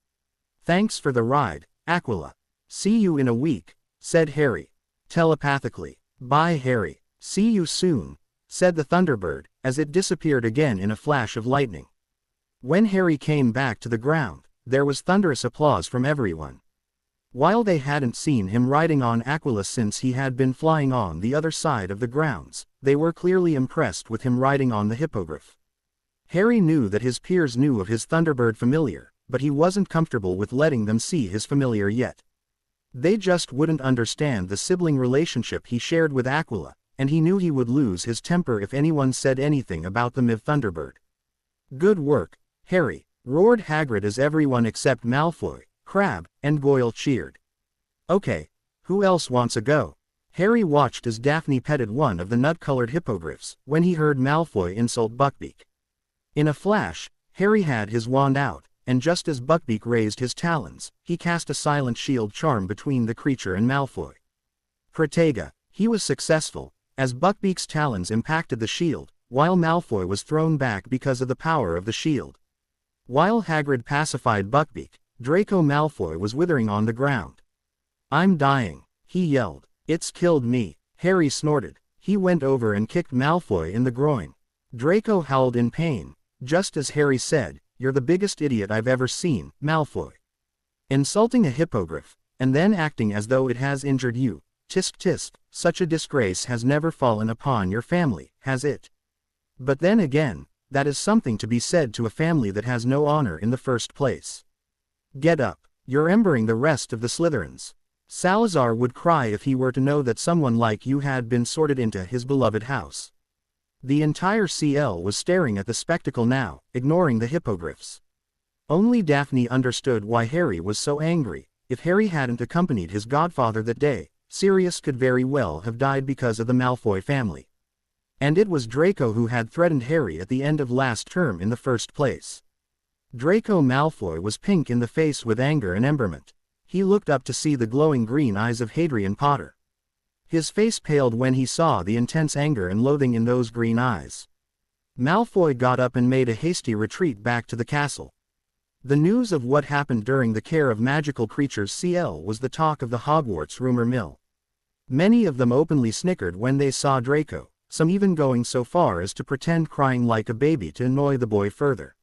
"Thanks for the ride, Aquila. See you in a week," said Harry, telepathically. "Bye Harry. See you soon," said the Thunderbird, as it disappeared again in a flash of lightning. When Harry came back to the ground, there was thunderous applause from everyone. While they hadn't seen him riding on Aquila since he had been flying on the other side of the grounds, they were clearly impressed with him riding on the hippogriff. Harry knew that his peers knew of his Thunderbird familiar, but he wasn't comfortable with letting them see his familiar yet. They just wouldn't understand the sibling relationship he shared with Aquila, and he knew he would lose his temper if anyone said anything about the Miv Thunderbird. "Good work, Harry," roared Hagrid as everyone except Malfoy, Crabbe, and Goyle cheered. "Okay, who else wants a go?" Harry watched as Daphne petted one of the nut-colored hippogriffs, when he heard Malfoy insult Buckbeak. In a flash, Harry had his wand out, and just as Buckbeak raised his talons, he cast a silent shield charm between the creature and Malfoy. Protega. He was successful, as Buckbeak's talons impacted the shield, while Malfoy was thrown back because of the power of the shield. While Hagrid pacified Buckbeak, Draco Malfoy was withering on the ground. "I'm dying," he yelled. "It's killed me," Harry snorted. He went over and kicked Malfoy in the groin. Draco howled in pain, just as Harry said, "You're the biggest idiot I've ever seen, Malfoy. Insulting a hippogriff, and then acting as though it has injured you. Tisk tisk, such a disgrace has never fallen upon your family, has it? But then again, that is something to be said to a family that has no honor in the first place. Get up, you're embering the rest of the Slytherins. Salazar would cry if he were to know that someone like you had been sorted into his beloved house." The entire CL was staring at the spectacle now, ignoring the hippogriffs. Only Daphne understood why Harry was so angry. If Harry hadn't accompanied his godfather that day, Sirius could very well have died because of the Malfoy family. And it was Draco who had threatened Harry at the end of last term in the first place. Draco Malfoy was pink in the face with anger and emberment. He looked up to see the glowing green eyes of Hadrian Potter. His face paled when he saw the intense anger and loathing in those green eyes. Malfoy got up and made a hasty retreat back to the castle. The news of what happened during the Care of Magical Creatures CL was the talk of the Hogwarts rumor mill. Many of them openly snickered when they saw Draco, some even going so far as to pretend crying like a baby to annoy the boy further.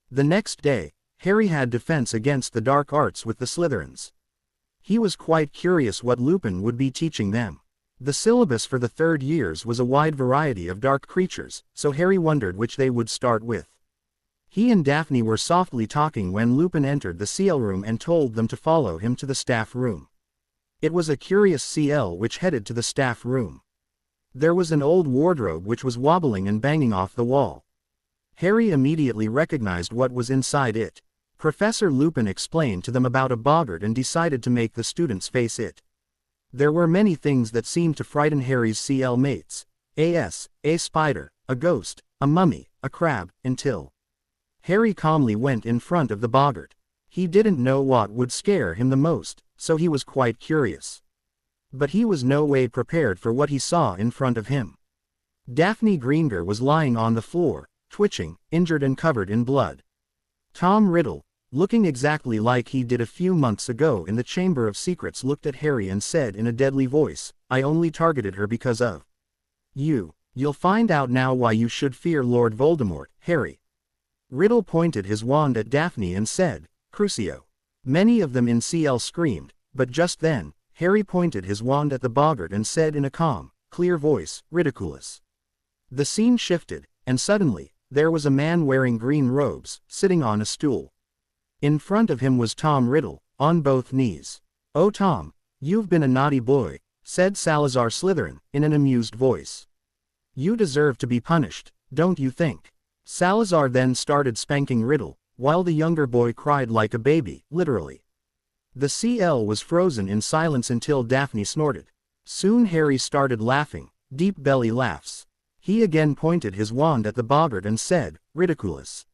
The next day, Harry had defense against the dark arts with the Slytherins. He was quite curious what Lupin would be teaching them. The syllabus for the third years was a wide variety of dark creatures, so Harry wondered which they would start with. He and Daphne were softly talking when Lupin entered the CL room and told them to follow him to the staff room. It was a curious CL which headed to the staff room. There was an old wardrobe which was wobbling and banging off the wall. Harry immediately recognized what was inside it. Professor Lupin explained to them about a boggart and decided to make the students face it. There were many things that seemed to frighten Harry's CL mates. A spider, a ghost, a mummy, a crab, until Harry calmly went in front of the boggart. He didn't know what would scare him the most, so he was quite curious. But he was no way prepared for what he saw in front of him. Daphne Greenger was lying on the floor, twitching, injured and covered in blood. Tom Riddle, looking exactly like he did a few months ago in the Chamber of Secrets, looked at Harry and said in a deadly voice, "I only targeted her because of you. You'll find out now why you should fear Lord Voldemort, Harry." Riddle pointed his wand at Daphne and said, "Crucio." Many of them in CL screamed, but just then, Harry pointed his wand at the boggart and said in a calm, clear voice, "Ridiculous." The scene shifted, and suddenly, there was a man wearing green robes, sitting on a stool. In front of him was Tom Riddle, on both knees. "Oh Tom, you've been a naughty boy," said Salazar Slytherin, in an amused voice. "You deserve to be punished, don't you think?" Salazar then started spanking Riddle, while the younger boy cried like a baby, literally. The CL was frozen in silence until Daphne snorted. Soon Harry started laughing, deep belly laughs. He again pointed his wand at the boggart and said, "Ridiculous."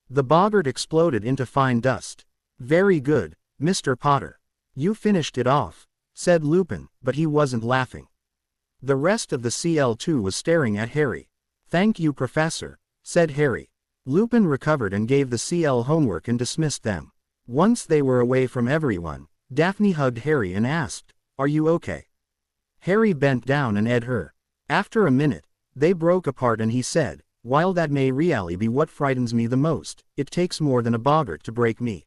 The boggart exploded into fine dust. "Very good, Mr. Potter. You finished it off," said Lupin, but he wasn't laughing. The rest of the CL2 was staring at Harry. "Thank you, Professor," said Harry. Lupin recovered and gave the CL homework and dismissed them. Once they were away from everyone, Daphne hugged Harry and asked, "Are you okay?" Harry bent down and eyed her. After a minute, they broke apart and he said, "While that may really be what frightens me the most, it takes more than a boggart to break me."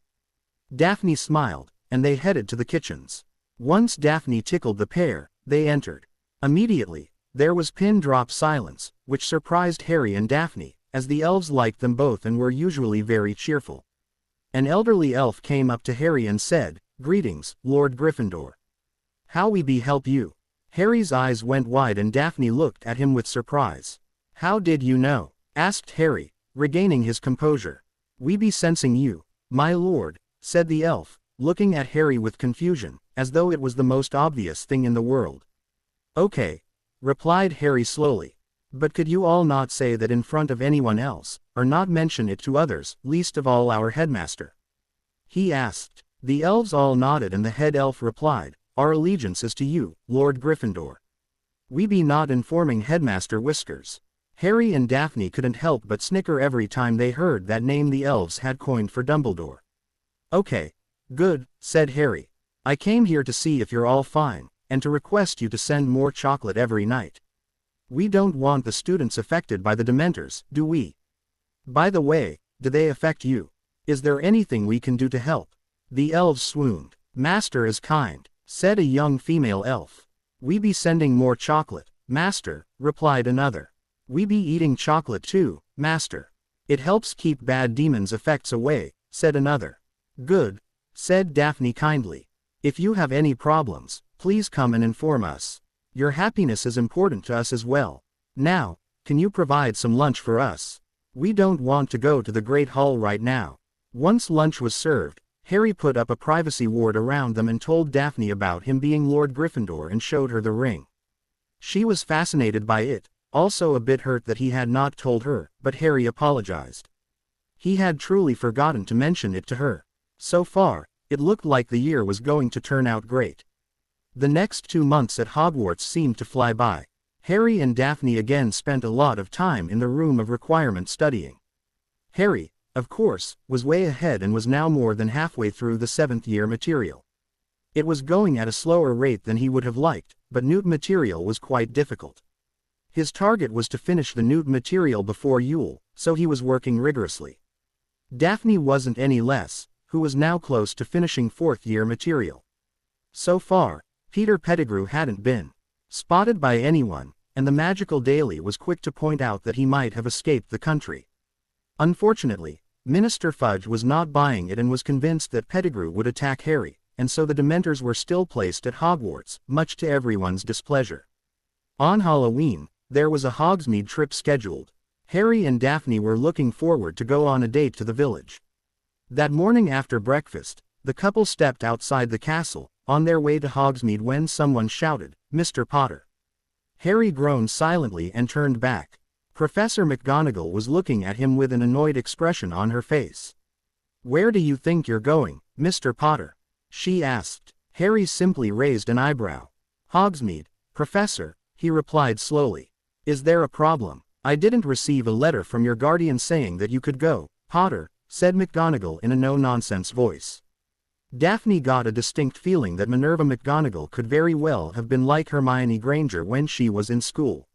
Daphne smiled, and they headed to the kitchens. Once Daphne tickled the pair, they entered. Immediately, there was pin-drop silence, which surprised Harry and Daphne, as the elves liked them both and were usually very cheerful. An elderly elf came up to Harry and said, "Greetings, Lord Gryffindor. How we be help you?" Harry's eyes went wide and Daphne looked at him with surprise. "How did you know?" asked Harry, regaining his composure. "We be sensing you, my lord," said the elf, looking at Harry with confusion, as though it was the most obvious thing in the world. "Okay," replied Harry slowly. "But could you all not say that in front of anyone else, or not mention it to others, least of all our headmaster?" he asked. The elves all nodded and the head elf replied, "Our allegiance is to you, Lord Gryffindor. We be not informing Headmaster Whiskers." Harry and Daphne couldn't help but snicker every time they heard that name the elves had coined for Dumbledore. "Okay. Good," said Harry. "I came here to see if you're all fine, and to request you to send more chocolate every night. We don't want the students affected by the Dementors, do we? By the way, do they affect you? Is there anything we can do to help?" The elves swooned. "Master is kind," said a young female elf. "We be sending more chocolate, Master," replied another. "We be eating chocolate too, Master. It helps keep bad demons' effects away," said another. "Good," said Daphne kindly. "If you have any problems, please come and inform us. Your happiness is important to us as well. Now, can you provide some lunch for us? We don't want to go to the Great Hall right now." Once lunch was served, Harry put up a privacy ward around them and told Daphne about him being Lord Gryffindor and showed her the ring. She was fascinated by it, also a bit hurt that he had not told her, but Harry apologized. He had truly forgotten to mention it to her. So far, it looked like the year was going to turn out great. The next 2 months at Hogwarts seemed to fly by. Harry and Daphne again spent a lot of time in the room of requirement studying. Harry, of course, was way ahead and was now more than halfway through the 7th year material. It was going at a slower rate than he would have liked, but Newt material was quite difficult. His target was to finish the Newt material before Yule, so he was working rigorously. Daphne wasn't any less, who was now close to finishing 4th year material. So far, Peter Pettigrew hadn't been spotted by anyone, and the Magical Daily was quick to point out that he might have escaped the country. Unfortunately, Minister Fudge was not buying it and was convinced that Pettigrew would attack Harry, and so the Dementors were still placed at Hogwarts, much to everyone's displeasure. On Halloween, there was a Hogsmeade trip scheduled. Harry and Daphne were looking forward to go on a date to the village. That morning after breakfast, the couple stepped outside the castle, on their way to Hogsmeade when someone shouted, "Mr. Potter." Harry groaned silently and turned back. Professor McGonagall was looking at him with an annoyed expression on her face. "Where do you think you're going, Mr. Potter?" she asked. Harry simply raised an eyebrow. "Hogsmeade, Professor," he replied slowly. "Is there a problem?" "I didn't receive a letter from your guardian saying that you could go, Potter," said McGonagall in a no-nonsense voice. Daphne got a distinct feeling that Minerva McGonagall could very well have been like Hermione Granger when she was in school.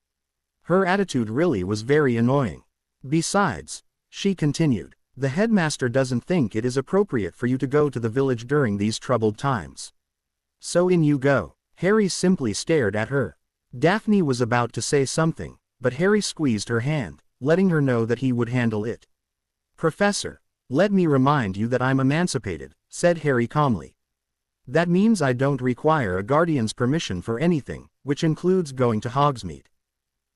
Her attitude really was very annoying. "Besides," she continued, "the headmaster doesn't think it is appropriate for you to go to the village during these troubled times. So in you go." Harry simply stared at her. Daphne was about to say something, but Harry squeezed her hand, letting her know that he would handle it. "Professor, let me remind you that I'm emancipated," said Harry calmly. "That means I don't require a guardian's permission for anything, which includes going to Hogsmeade.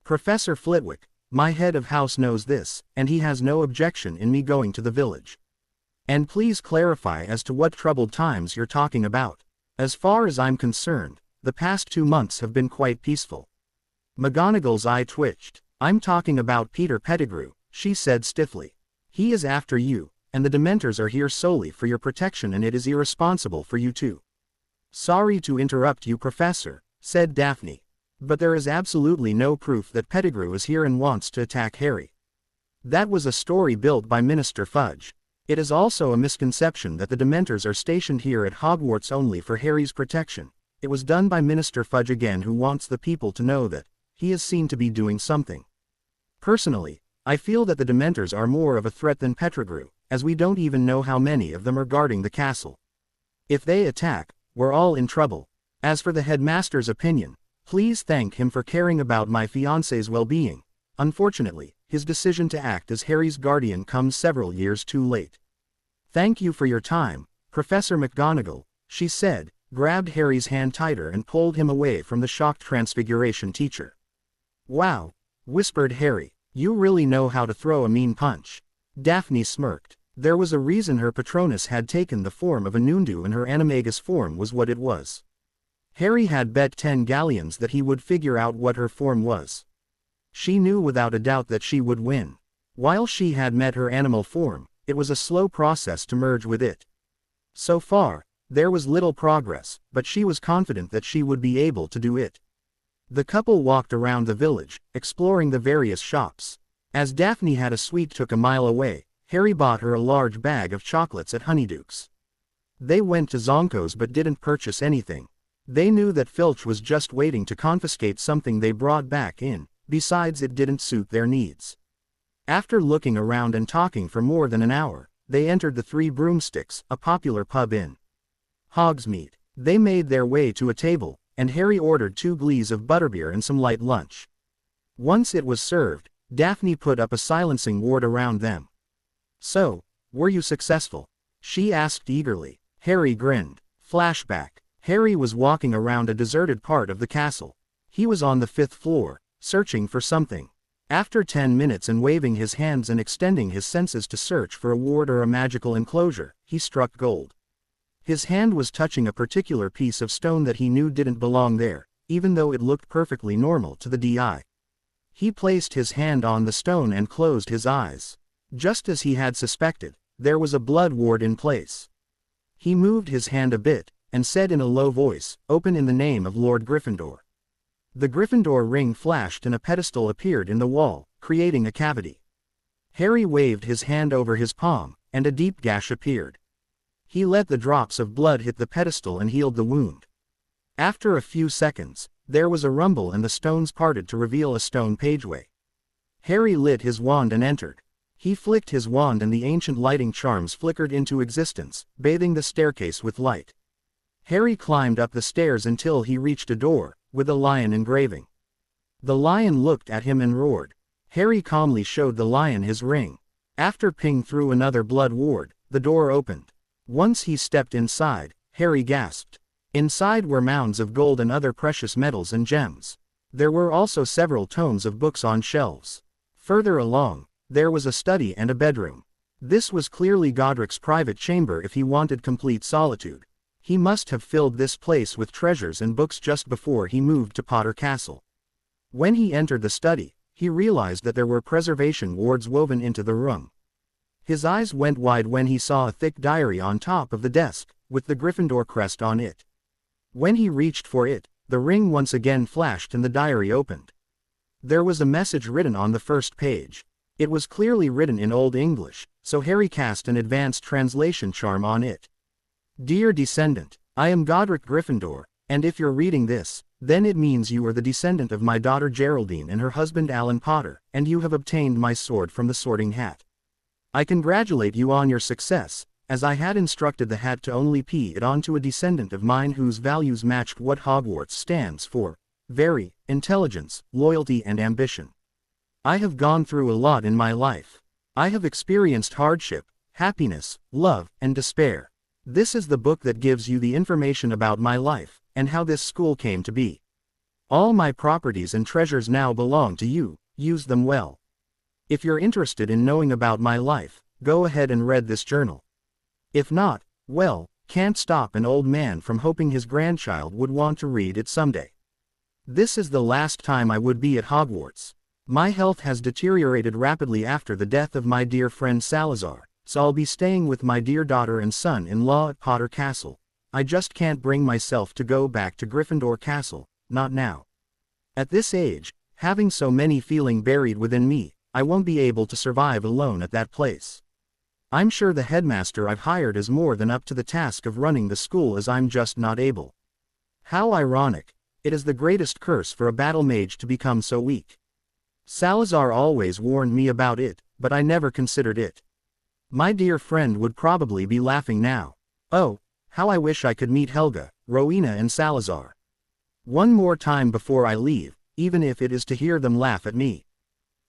Professor Flitwick, my head of house knows this, and he has no objection in me going to the village. And please clarify as to what troubled times you're talking about. As far as I'm concerned, the past 2 months have been quite peaceful." McGonagall's eye twitched. "I'm talking about Peter Pettigrew," she said stiffly. "He is after you, and the Dementors are here solely for your protection, and it is irresponsible for you to—" "Sorry to interrupt you, Professor," said Daphne. "But there is absolutely no proof that Pettigrew is here and wants to attack Harry. That was a story built by Minister Fudge. It is also a misconception that the Dementors are stationed here at Hogwarts only for Harry's protection. It was done by Minister Fudge again, who wants the people to know that he is seen to be doing something. Personally, I feel that the Dementors are more of a threat than Pettigrew, as we don't even know how many of them are guarding the castle. If they attack, we're all in trouble. As for the headmaster's opinion, please thank him for caring about my fiancé's well-being. Unfortunately, his decision to act as Harry's guardian comes several years too late." "Thank you for your time, Professor McGonagall," she said, grabbed Harry's hand tighter and pulled him away from the shocked Transfiguration teacher. "Wow," whispered Harry, "you really know how to throw a mean punch." Daphne smirked. There was a reason her Patronus had taken the form of a Nundu, and her Animagus form was what it was. Harry had bet 10 galleons that he would figure out what her form was. She knew without a doubt that she would win. While she had met her animal form, it was a slow process to merge with it. So far, there was little progress, but she was confident that she would be able to do it. The couple walked around the village, exploring the various shops. As Daphne had a sweet took a mile away, Harry bought her a large bag of chocolates at Honeyduke's. They went to Zonko's but didn't purchase anything. They knew that Filch was just waiting to confiscate something they brought back in, besides it didn't suit their needs. After looking around and talking for more than an hour, they entered the Three Broomsticks, a popular pub in Hogsmeade. They made their way to a table, and Harry ordered 2 glees of butterbeer and some light lunch. Once it was served, Daphne put up a silencing ward around them. "So, were you successful?" she asked eagerly. Harry grinned. Flashback. Harry was walking around a deserted part of the castle. He was on the 5th floor, searching for something. After 10 minutes and waving his hands and extending his senses to search for a ward or a magical enclosure, he struck gold. His hand was touching a particular piece of stone that he knew didn't belong there, even though it looked perfectly normal to the DI. He placed his hand on the stone and closed his eyes. Just as he had suspected, there was a blood ward in place. He moved his hand a bit, and said in a low voice, "Open in the name of Lord Gryffindor." The Gryffindor ring flashed and a pedestal appeared in the wall, creating a cavity. Harry waved his hand over his palm, and a deep gash appeared. He let the drops of blood hit the pedestal and healed the wound. After a few seconds, there was a rumble and the stones parted to reveal a stone pageway. Harry lit his wand and entered. He flicked his wand and the ancient lighting charms flickered into existence, bathing the staircase with light. Harry climbed up the stairs until he reached a door, with a lion engraving. The lion looked at him and roared. Harry calmly showed the lion his ring. After ping through another blood ward, the door opened. Once he stepped inside, Harry gasped. Inside were mounds of gold and other precious metals and gems. There were also several tomes of books on shelves. Further along, there was a study and a bedroom. This was clearly Godric's private chamber if he wanted complete solitude. He must have filled this place with treasures and books just before he moved to Potter Castle. When he entered the study, he realized that there were preservation wards woven into the room. His eyes went wide when he saw a thick diary on top of the desk, with the Gryffindor crest on it. When he reached for it, the ring once again flashed and the diary opened. There was a message written on the first page. It was clearly written in Old English, so Harry cast an advanced translation charm on it. "Dear descendant, I am Godric Gryffindor, and if you're reading this, then it means you are the descendant of my daughter Geraldine and her husband Alan Potter, and you have obtained my sword from the Sorting Hat. I congratulate you on your success, as I had instructed the hat to only pee it onto a descendant of mine whose values matched what Hogwarts stands for: very, intelligence, loyalty and ambition. I have gone through a lot in my life. I have experienced hardship, happiness, love, and despair. This is the book that gives you the information about my life, and how this school came to be. All my properties and treasures now belong to you, use them well. If you're interested in knowing about my life, go ahead and read this journal. If not, well, can't stop an old man from hoping his grandchild would want to read it someday. This is the last time I would be at Hogwarts. My health has deteriorated rapidly after the death of my dear friend Salazar, so I'll be staying with my dear daughter and son-in-law at Potter Castle. I just can't bring myself to go back to Gryffindor Castle, not now. At this age, having so many feelings buried within me, I won't be able to survive alone at that place. I'm sure the headmaster I've hired is more than up to the task of running the school, as I'm just not able. How ironic. It is the greatest curse for a battle mage to become so weak. Salazar always warned me about it, but I never considered it. My dear friend would probably be laughing now. Oh, how I wish I could meet Helga, Rowena and Salazar. One more time before I leave, even if it is to hear them laugh at me.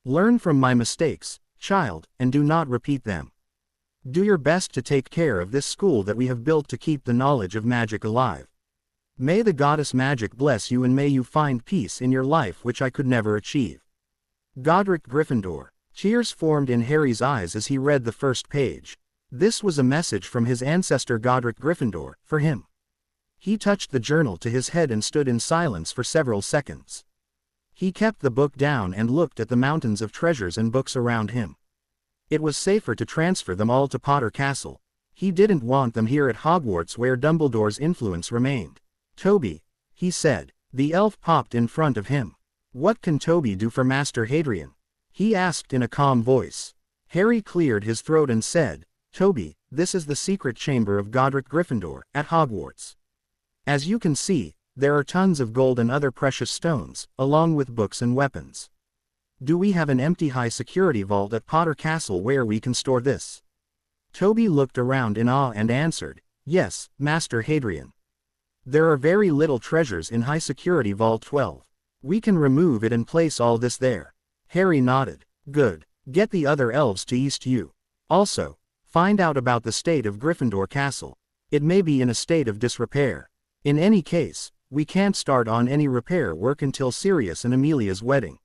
Learn from my mistakes, child, and do not repeat them. Do your best to take care of this school that we have built to keep the knowledge of magic alive. May the goddess magic bless you and may you find peace in your life which I could never achieve. Godric Gryffindor. Tears formed in Harry's eyes as he read the first page. This was a message from his ancestor Godric Gryffindor, for him. He touched the journal to his head and stood in silence for several seconds. He kept the book down and looked at the mountains of treasures and books around him. It was safer to transfer them all to Potter Castle. He didn't want them here at Hogwarts where Dumbledore's influence remained. "Toby," he said. The elf popped in front of him. "What can Toby do for Master Hadrian?" he asked in a calm voice. Harry cleared his throat and said, "Toby, this is the secret chamber of Godric Gryffindor, at Hogwarts. As you can see, there are tons of gold and other precious stones, along with books and weapons. Do we have an empty high-security vault at Potter Castle where we can store this?" Toby looked around in awe and answered, "Yes, Master Hadrian. There are very little treasures in high-security Vault 12. We can remove it and place all this there." Harry nodded. "Good. Get the other elves to East U. Also, find out about the state of Gryffindor Castle. It may be in a state of disrepair. In any case, we can't start on any repair work until Sirius and Amelia's wedding."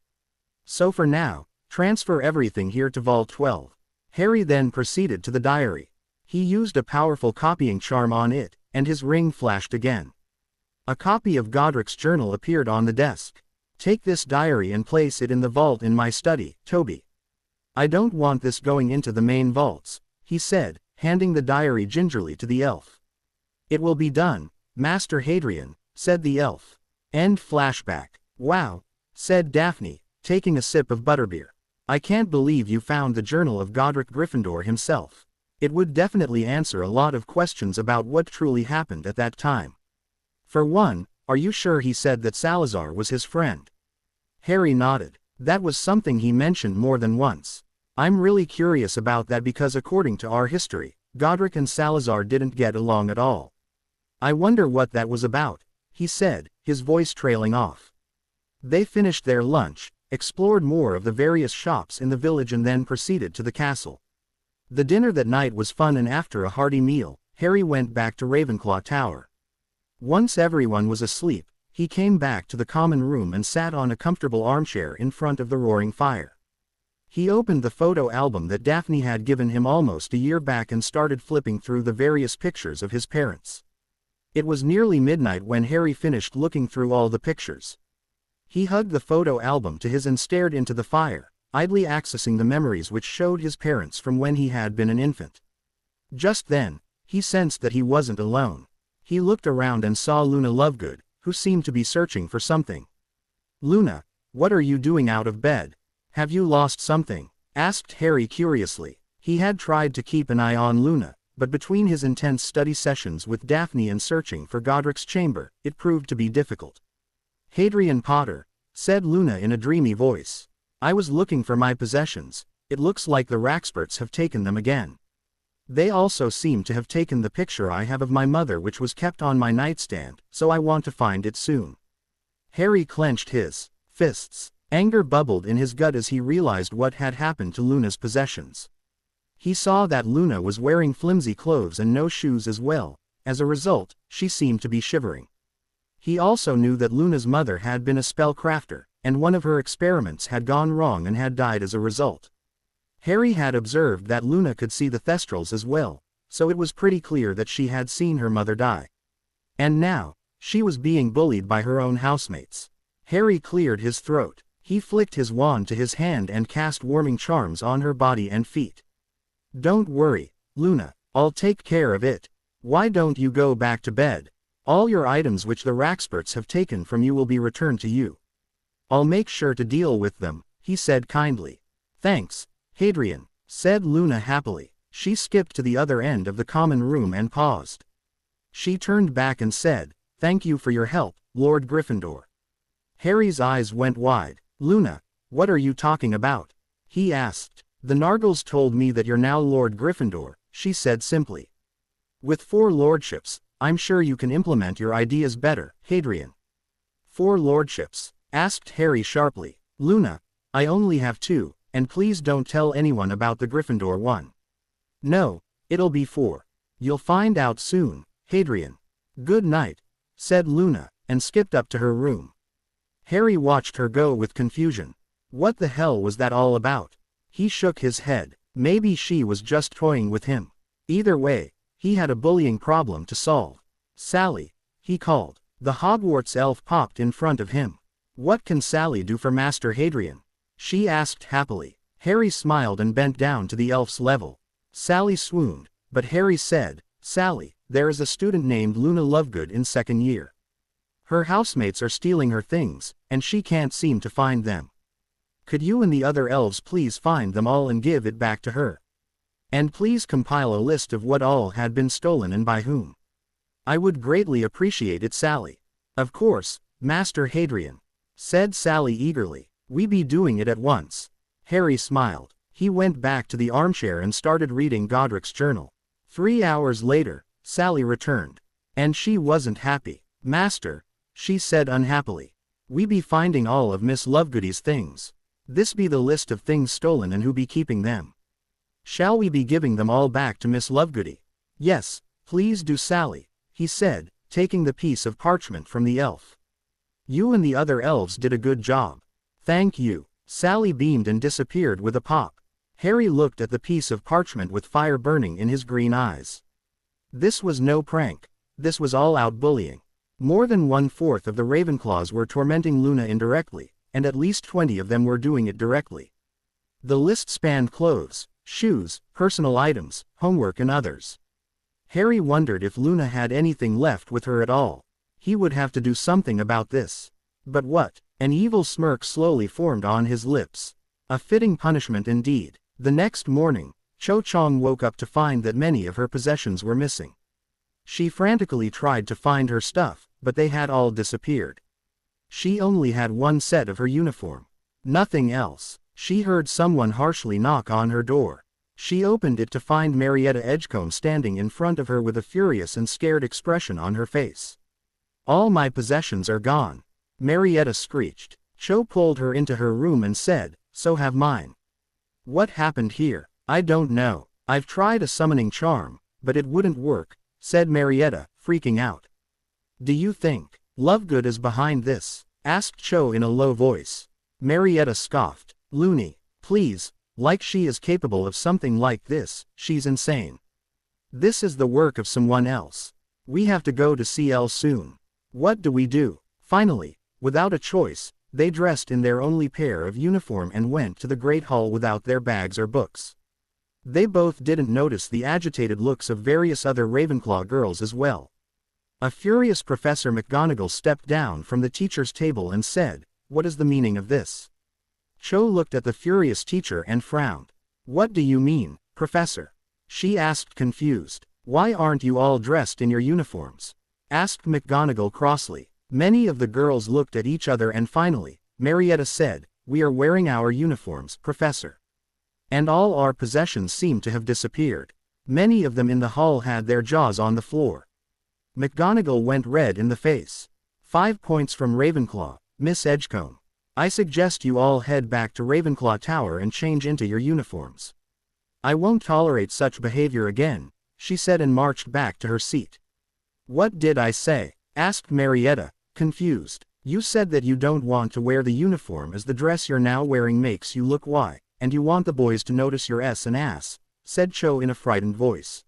So for now, transfer everything here to Vault 12. Harry then proceeded to the diary. He used a powerful copying charm on it, and his ring flashed again. A copy of Godric's journal appeared on the desk. Take this diary and place it in the vault in my study, Toby. I don't want this going into the main vaults, he said, handing the diary gingerly to the elf. It will be done, Master Hadrian, said the elf. End flashback. Wow, said Daphne, taking a sip of butterbeer. I can't believe you found the journal of Godric Gryffindor himself. It would definitely answer a lot of questions about what truly happened at that time. For one, are you sure he said that Salazar was his friend? Harry nodded. That was something he mentioned more than once. I'm really curious about that because according to our history, Godric and Salazar didn't get along at all. I wonder what that was about, he said, his voice trailing off. They finished their lunch, explored more of the various shops in the village and then proceeded to the castle. The dinner that night was fun and after a hearty meal, Harry went back to Ravenclaw Tower. Once everyone was asleep, he came back to the common room and sat on a comfortable armchair in front of the roaring fire. He opened the photo album that Daphne had given him almost a year back and started flipping through the various pictures of his parents. It was nearly midnight when Harry finished looking through all the pictures. He hugged the photo album to his and stared into the fire, idly accessing the memories which showed his parents from when he had been an infant. Just then, he sensed that he wasn't alone. He looked around and saw Luna Lovegood, who seemed to be searching for something. Luna, what are you doing out of bed? Have you lost something? Asked Harry curiously. He had tried to keep an eye on Luna, but between his intense study sessions with Daphne and searching for Godric's chamber, it proved to be difficult. Hadrian Potter, said Luna in a dreamy voice. I was looking for my possessions. It looks like the Raxperts have taken them again. They also seem to have taken the picture I have of my mother which was kept on my nightstand, so I want to find it soon. Harry clenched his fists. Anger bubbled in his gut as he realized what had happened to Luna's possessions. He saw that Luna was wearing flimsy clothes and no shoes as well. As a result, she seemed to be shivering. He also knew that Luna's mother had been a spellcrafter, and one of her experiments had gone wrong and had died as a result. Harry had observed that Luna could see the Thestrals as well, so it was pretty clear that she had seen her mother die. And now, she was being bullied by her own housemates. Harry cleared his throat. He flicked his wand to his hand and cast warming charms on her body and feet. Don't worry, Luna, I'll take care of it. Why don't you go back to bed? All your items which the Raxperts have taken from you will be returned to you. I'll make sure to deal with them, he said kindly. Thanks, Hadrian, said Luna happily. She skipped to the other end of the common room and paused. She turned back and said, Thank you for your help, Lord Gryffindor. Harry's eyes went wide. Luna, what are you talking about? He asked. The Nargles told me that you're now Lord Gryffindor, she said simply. With 4 lordships, I'm sure you can implement your ideas better, Hadrian. 4 lordships? Asked Harry sharply. Luna, I only have 2, and please don't tell anyone about the Gryffindor one. No, it'll be 4. You'll find out soon, Hadrian. Good night, said Luna, and skipped up to her room. Harry watched her go with confusion. What the hell was that all about? He shook his head. Maybe she was just toying with him. Either way, he had a bullying problem to solve. Sally, he called. The Hogwarts elf popped in front of him. What can Sally do for Master Hadrian? She asked happily. Harry smiled and bent down to the elf's level. Sally swooned, but Harry said, Sally, there is a student named Luna Lovegood in 2nd year. Her housemates are stealing her things, and she can't seem to find them. Could you and the other elves please find them all and give it back to her? And please compile a list of what all had been stolen and by whom. I would greatly appreciate it, Sally. Of course, Master Hadrian, said Sally eagerly. We be doing it at once. Harry smiled. He went back to the armchair and started reading Godric's journal. 3 hours later, Sally returned. And she wasn't happy. Master, she said unhappily. We be finding all of Miss Lovegoody's things. This be the list of things stolen and who be keeping them. Shall we be giving them all back to Miss Lovegoody? Yes, please do, Sally, he said, taking the piece of parchment from the elf. You and the other elves did a good job. Thank you. Sally beamed and disappeared with a pop. Harry looked at the piece of parchment with fire burning in his green eyes. This was no prank. This was all-out bullying. More than 1/4 of the Ravenclaws were tormenting Luna indirectly, and at least 20 of them were doing it directly. The list spanned clothes, shoes, personal items, homework and others. Harry wondered if Luna had anything left with her at all. He would have to do something about this. But what? An evil smirk slowly formed on his lips. A fitting punishment indeed. The next morning, Cho Chang woke up to find that many of her possessions were missing. She frantically tried to find her stuff, but they had all disappeared. She only had one set of her uniform. Nothing else. She heard someone harshly knock on her door. She opened it to find Marietta Edgecombe standing in front of her with a furious and scared expression on her face. "All my possessions are gone," Marietta screeched. Cho pulled her into her room and said, "So have mine." "What happened here?" "I don't know. I've tried a summoning charm, but it wouldn't work," said Marietta, freaking out. "Do you think Lovegood is behind this?" asked Cho in a low voice. Marietta scoffed. "Loony, please, like she is capable of something like this, she's insane. This is the work of someone else. We have to go to CL soon. What do we do?" Finally, without a choice, they dressed in their only pair of uniform and went to the Great Hall without their bags or books. They both didn't notice the agitated looks of various other Ravenclaw girls as well. A furious Professor McGonagall stepped down from the teacher's table and said, "What is the meaning of this?" Cho looked at the furious teacher and frowned. "What do you mean, Professor?" she asked confused. "Why aren't you all dressed in your uniforms?" asked McGonagall crossly. Many of the girls looked at each other and finally, Marietta said, "We are wearing our uniforms, Professor. And all our possessions seem to have disappeared." Many of them in the hall had their jaws on the floor. McGonagall went red in the face. 5 points from Ravenclaw, Miss Edgecombe. I suggest you all head back to Ravenclaw Tower and change into your uniforms. I won't tolerate such behavior again, she said and marched back to her seat. What did I say? Asked Marietta, confused. You said that you don't want to wear the uniform as the dress you're now wearing makes you look Y, and you want the boys to notice your S and ass, said Cho in a frightened voice.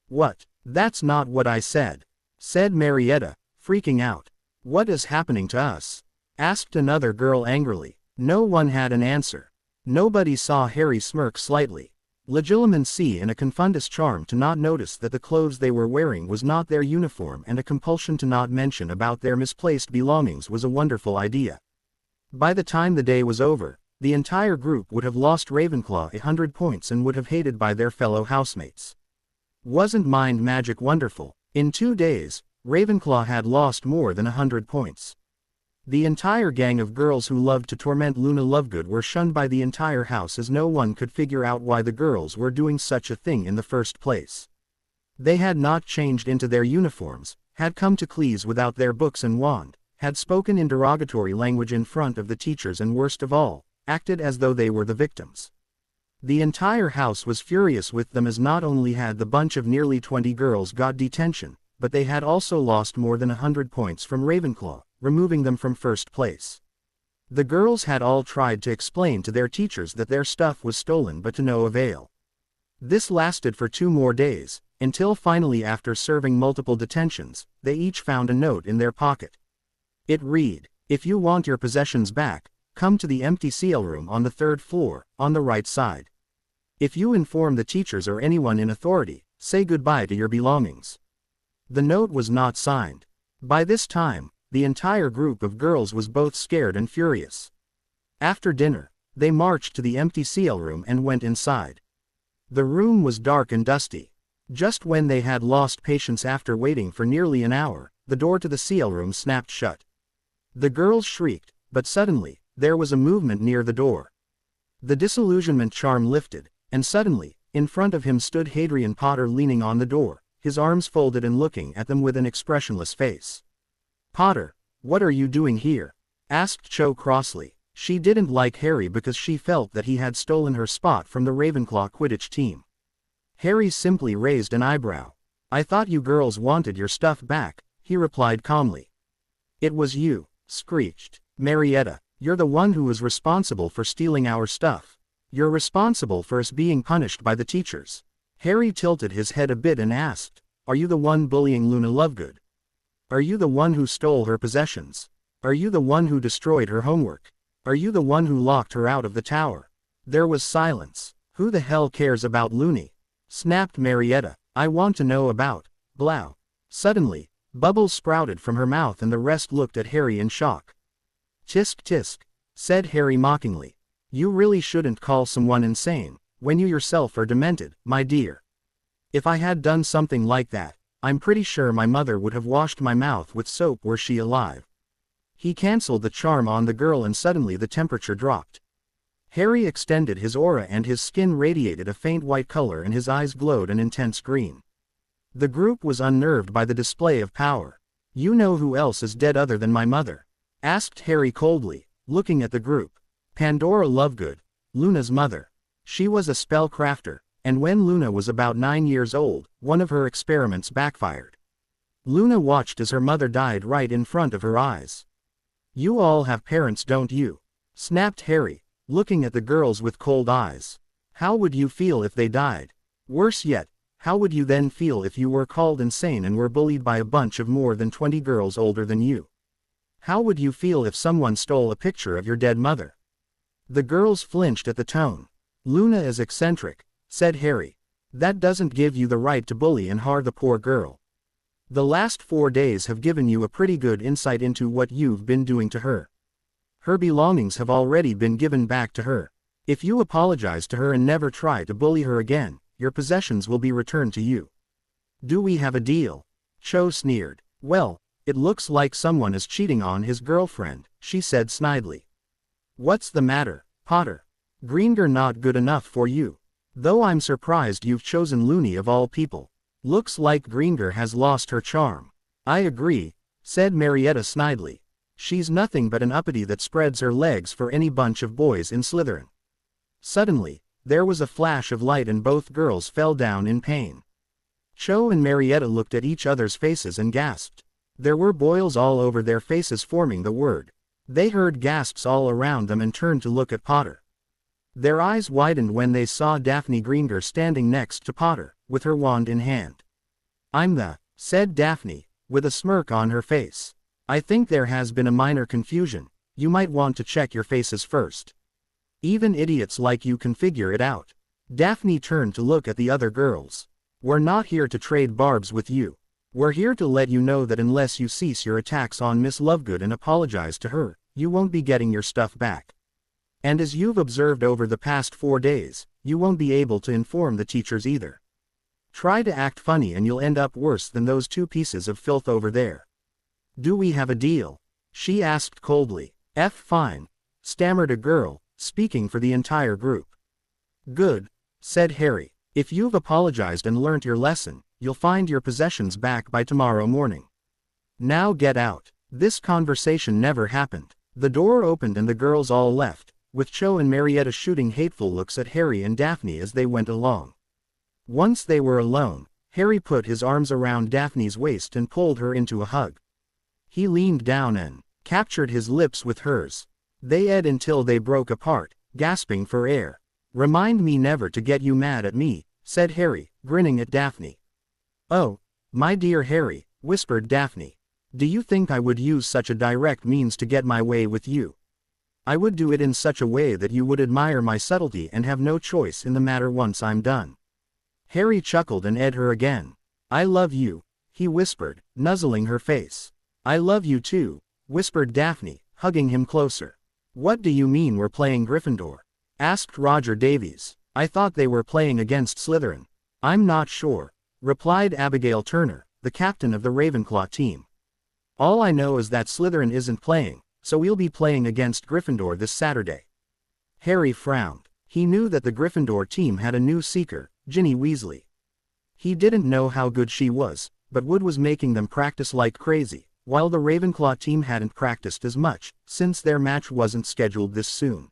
What? That's not what I said, said Marietta, freaking out. What is happening to us? Asked another girl angrily. No one had an answer. Nobody saw Harry smirk slightly. Legilimency and a confundus charm to not notice that the clothes they were wearing was not their uniform and a compulsion to not mention about their misplaced belongings was a wonderful idea. By the time the day was over, the entire group would have lost Ravenclaw 100 points and would have hated by their fellow housemates. Wasn't mind magic wonderful? In 2 days, Ravenclaw had lost more than 100 points. The entire gang of girls who loved to torment Luna Lovegood were shunned by the entire house as no one could figure out why the girls were doing such a thing in the first place. They had not changed into their uniforms, had come to Cleese without their books and wand, had spoken in derogatory language in front of the teachers and worst of all, acted as though they were the victims. The entire house was furious with them as not only had the bunch of nearly 20 girls got detention, but they had also lost more than 100 points from Ravenclaw, removing them from first place. The girls had all tried to explain to their teachers that their stuff was stolen but to no avail. This lasted for 2 more days, until finally after serving multiple detentions, they each found a note in their pocket. It read, "If you want your possessions back, come to the empty seal room on the 3rd floor, on the right side. If you inform the teachers or anyone in authority, say goodbye to your belongings." The note was not signed. By this time, the entire group of girls was both scared and furious. After dinner, they marched to the empty seal room and went inside. The room was dark and dusty. Just when they had lost patience after waiting for nearly an hour, the door to the seal room snapped shut. The girls shrieked, but suddenly, there was a movement near the door. The disillusionment charm lifted, and suddenly, in front of him stood Hadrian Potter leaning on the door, his arms folded and looking at them with an expressionless face. "Potter, what are you doing here?" asked Cho crossly. She didn't like Harry because she felt that he had stolen her spot from the Ravenclaw Quidditch team. Harry simply raised an eyebrow. "I thought you girls wanted your stuff back," he replied calmly. "It was you," screeched Marietta. You're the one who is responsible for stealing our stuff. You're responsible for us being punished by the teachers." Harry tilted his head a bit and asked, "Are you the one bullying Luna Lovegood? Are you the one who stole her possessions? Are you the one who destroyed her homework? Are you the one who locked her out of the tower?" There was silence. "Who the hell cares about Looney?" snapped Marietta. "I want to know about, Blau." Suddenly, bubbles sprouted from her mouth and the rest looked at Harry in shock. "Tisk tisk," said Harry mockingly. "You really shouldn't call someone insane, when you yourself are demented, my dear. If I had done something like that, I'm pretty sure my mother would have washed my mouth with soap were she alive." He cancelled the charm on the girl and suddenly the temperature dropped. Harry extended his aura and his skin radiated a faint white color and his eyes glowed an intense green. The group was unnerved by the display of power. "You know who else is dead other than my mother?" asked Harry coldly, looking at the group. "Pandora Lovegood, Luna's mother. She was a spellcrafter, and when Luna was about 9 years old, one of her experiments backfired. Luna watched as her mother died right in front of her eyes." "You all have parents, don't you?" snapped Harry, looking at the girls with cold eyes. "How would you feel if they died? Worse yet, how would you then feel if you were called insane and were bullied by a bunch of more than 20 girls older than you? How would you feel if someone stole a picture of your dead mother?" The girls flinched at the tone. "Luna is eccentric," said Harry. "That doesn't give you the right to bully and harm the poor girl. The last 4 days have given you a pretty good insight into what you've been doing to her. Her belongings have already been given back to her. If you apologize to her and never try to bully her again, your possessions will be returned to you. Do we have a deal?" Cho sneered. "Well, it looks like someone is cheating on his girlfriend," she said snidely. "What's the matter, Potter? Gryffindor not good enough for you? Though I'm surprised you've chosen Looney of all people. Looks like Gryffindor has lost her charm." "I agree," said Marietta snidely. "She's nothing but an uppity that spreads her legs for any bunch of boys in Slytherin." Suddenly, there was a flash of light and both girls fell down in pain. Cho and Marietta looked at each other's faces and gasped. There were boils all over their faces forming the word. They heard gasps all around them and turned to look at Potter. Their eyes widened when they saw Daphne Greenger standing next to Potter, with her wand in hand. Said Daphne, with a smirk on her face. "I think there has been a minor confusion. You might want to check your faces first. Even idiots like you can figure it out." Daphne turned to look at the other girls. "We're not here to trade barbs with you. We're here to let you know that unless you cease your attacks on Miss Lovegood and apologize to her, you won't be getting your stuff back. And as you've observed over the past 4 days, you won't be able to inform the teachers either. Try to act funny and you'll end up worse than those 2 pieces of filth over there." "Do we have a deal?" she asked coldly. Fine," stammered a girl, speaking for the entire group. "Good," said Harry. "If you've apologized and learnt your lesson, you'll find your possessions back by tomorrow morning. Now get out." This conversation never happened. The door opened and the girls all left, with Cho and Marietta shooting hateful looks at Harry and Daphne as they went along. Once they were alone, Harry put his arms around Daphne's waist and pulled her into a hug. He leaned down and captured his lips with hers. They ate until they broke apart, gasping for air. "Remind me never to get you mad at me," said Harry, grinning at Daphne. "Oh, my dear Harry," whispered Daphne. "Do you think I would use such a direct means to get my way with you? I would do it in such a way that you would admire my subtlety and have no choice in the matter once I'm done." Harry chuckled and ed her again. "I love you," he whispered, nuzzling her face. "I love you too," whispered Daphne, hugging him closer. "What do you mean we're playing Gryffindor?" asked Roger Davies. "I thought they were playing against Slytherin." "I'm not sure," replied Abigail Turner, the captain of the Ravenclaw team. "All I know is that Slytherin isn't playing, so we'll be playing against Gryffindor this Saturday." Harry frowned. He knew that the Gryffindor team had a new seeker, Ginny Weasley. He didn't know how good she was, but Wood was making them practice like crazy, while the Ravenclaw team hadn't practiced as much, since their match wasn't scheduled this soon.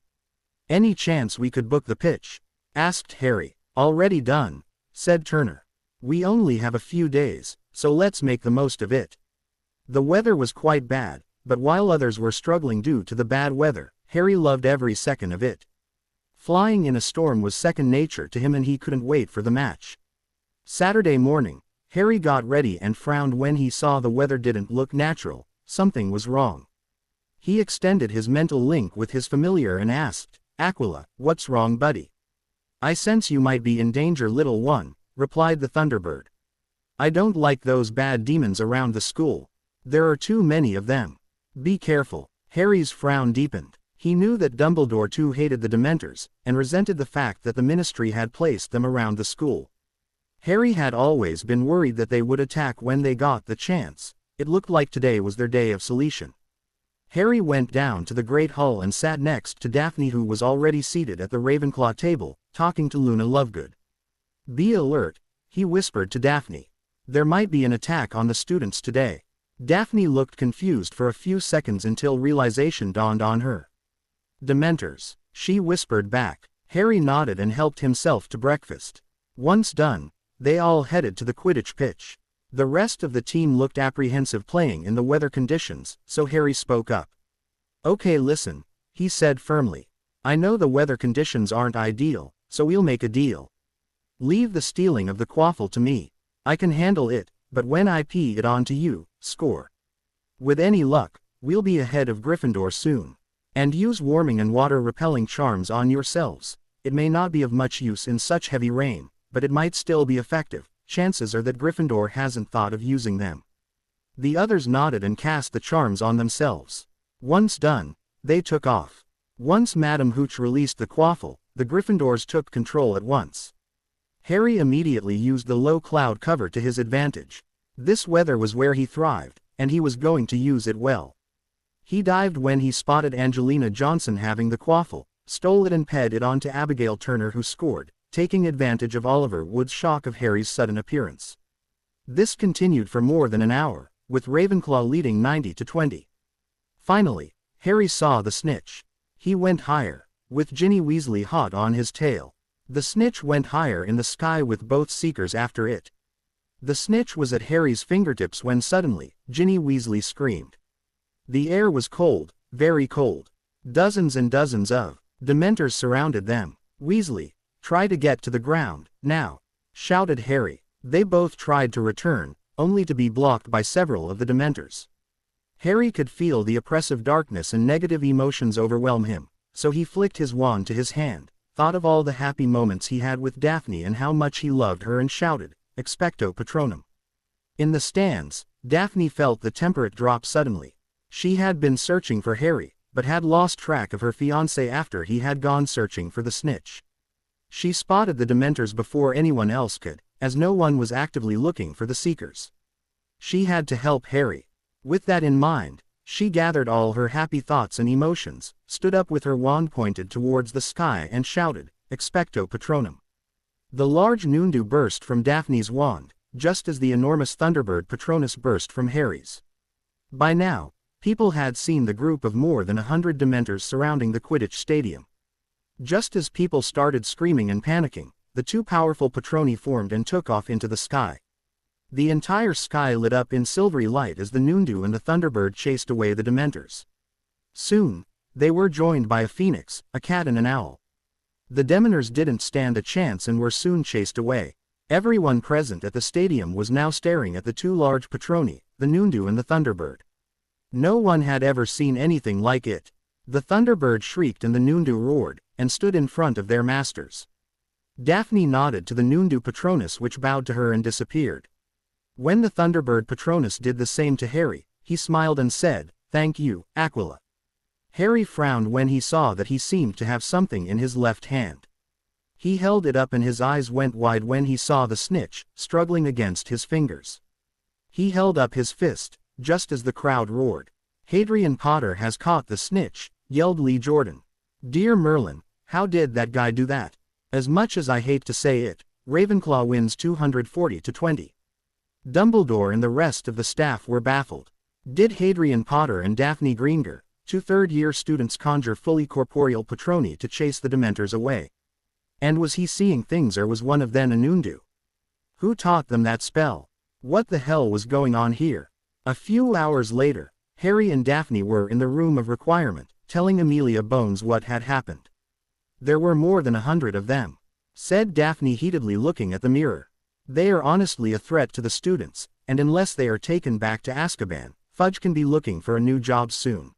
"Any chance we could book the pitch?" asked Harry. "Already done," said Turner. "We only have a few days, so let's make the most of it." The weather was quite bad, but while others were struggling due to the bad weather, Harry loved every second of it. Flying in a storm was second nature to him and he couldn't wait for the match. Saturday morning, Harry got ready and frowned when he saw the weather didn't look natural. Something was wrong. He extended his mental link with his familiar and asked, "Aquila, what's wrong, buddy?" "I sense you might be in danger, little one," replied the Thunderbird. "I don't like those bad demons around the school. There are too many of them. Be careful." Harry's frown deepened. He knew that Dumbledore too hated the Dementors, and resented the fact that the Ministry had placed them around the school. Harry had always been worried that they would attack when they got the chance. It looked like today was their day of solution. Harry went down to the Great Hall and sat next to Daphne, who was already seated at the Ravenclaw table, talking to Luna Lovegood. "Be alert," he whispered to Daphne. "There might be an attack on the students today." Daphne looked confused for a few seconds until realization dawned on her. "Dementors," she whispered back. Harry nodded and helped himself to breakfast. Once done, they all headed to the Quidditch pitch. The rest of the team looked apprehensive playing in the weather conditions, so Harry spoke up. "Okay, listen," he said firmly. "I know the weather conditions aren't ideal, so we'll make a deal. Leave the stealing of the quaffle to me. I can handle it, but when I pee it on to you, score. With any luck, we'll be ahead of Gryffindor soon. And use warming and water-repelling charms on yourselves. It may not be of much use in such heavy rain, but it might still be effective. Chances are that Gryffindor hasn't thought of using them." The others nodded and cast the charms on themselves. Once done, they took off. Once Madame Hooch released the quaffle, the Gryffindors took control at once. Harry immediately used the low cloud cover to his advantage. This weather was where he thrived, and he was going to use it well. He dived when he spotted Angelina Johnson having the quaffle, stole it and peed it onto Abigail Turner, who scored, taking advantage of Oliver Wood's shock of Harry's sudden appearance. This continued for more than an hour, with Ravenclaw leading 90-20. Finally, Harry saw the snitch. He went higher, with Ginny Weasley hot on his tail. The snitch went higher in the sky with both seekers after it. The snitch was at Harry's fingertips when suddenly, Ginny Weasley screamed. The air was cold, very cold. Dozens and dozens of Dementors surrounded them. "Weasley, try to get to the ground, now," shouted Harry. They both tried to return, only to be blocked by several of the Dementors. Harry could feel the oppressive darkness and negative emotions overwhelm him, so he flicked his wand to his hand, thought of all the happy moments he had with Daphne and how much he loved her, and shouted, "Expecto Patronum." In the stands, Daphne felt the temperature drop suddenly. She had been searching for Harry, but had lost track of her fiancé after he had gone searching for the snitch. She spotted the Dementors before anyone else could, as no one was actively looking for the Seekers. She had to help Harry. With that in mind, she gathered all her happy thoughts and emotions, stood up with her wand pointed towards the sky and shouted, "Expecto Patronum." The large Nundu burst from Daphne's wand, just as the enormous Thunderbird Patronus burst from Harry's. By now, people had seen the group of more than 100 Dementors surrounding the Quidditch stadium. Just as people started screaming and panicking, the two powerful Patroni formed and took off into the sky. The entire sky lit up in silvery light as the Nundu and the Thunderbird chased away the Dementors. Soon, they were joined by a phoenix, a cat and an owl. The Dementors didn't stand a chance and were soon chased away. Everyone present at the stadium was now staring at the two large Patroni, the Nundu and the Thunderbird. No one had ever seen anything like it. The Thunderbird shrieked and the Nundu roared, and stood in front of their masters. Daphne nodded to the Nundu Patronus, which bowed to her and disappeared. When the Thunderbird Patronus did the same to Harry, he smiled and said, "Thank you, Aquila." Harry frowned when he saw that he seemed to have something in his left hand. He held it up and his eyes went wide when he saw the snitch, struggling against his fingers. He held up his fist, just as the crowd roared. "Hadrian Potter has caught the snitch," yelled Lee Jordan. "Dear Merlin, how did that guy do that?" As much as I hate to say it, Ravenclaw wins 240-20. Dumbledore and the rest of the staff were baffled. Did Hadrian Potter and Daphne Greenger, two third-year students, conjure fully corporeal Patroni to chase the Dementors away? And was he seeing things, or was one of them a Nundu? Who taught them that spell? What the hell was going on here? A few hours later, Harry and Daphne were in the room of requirement, telling Amelia Bones what had happened. "There were more than 100 of them," said Daphne heatedly, looking at the mirror. "They are honestly a threat to the students, and unless they are taken back to Azkaban, Fudge can be looking for a new job soon."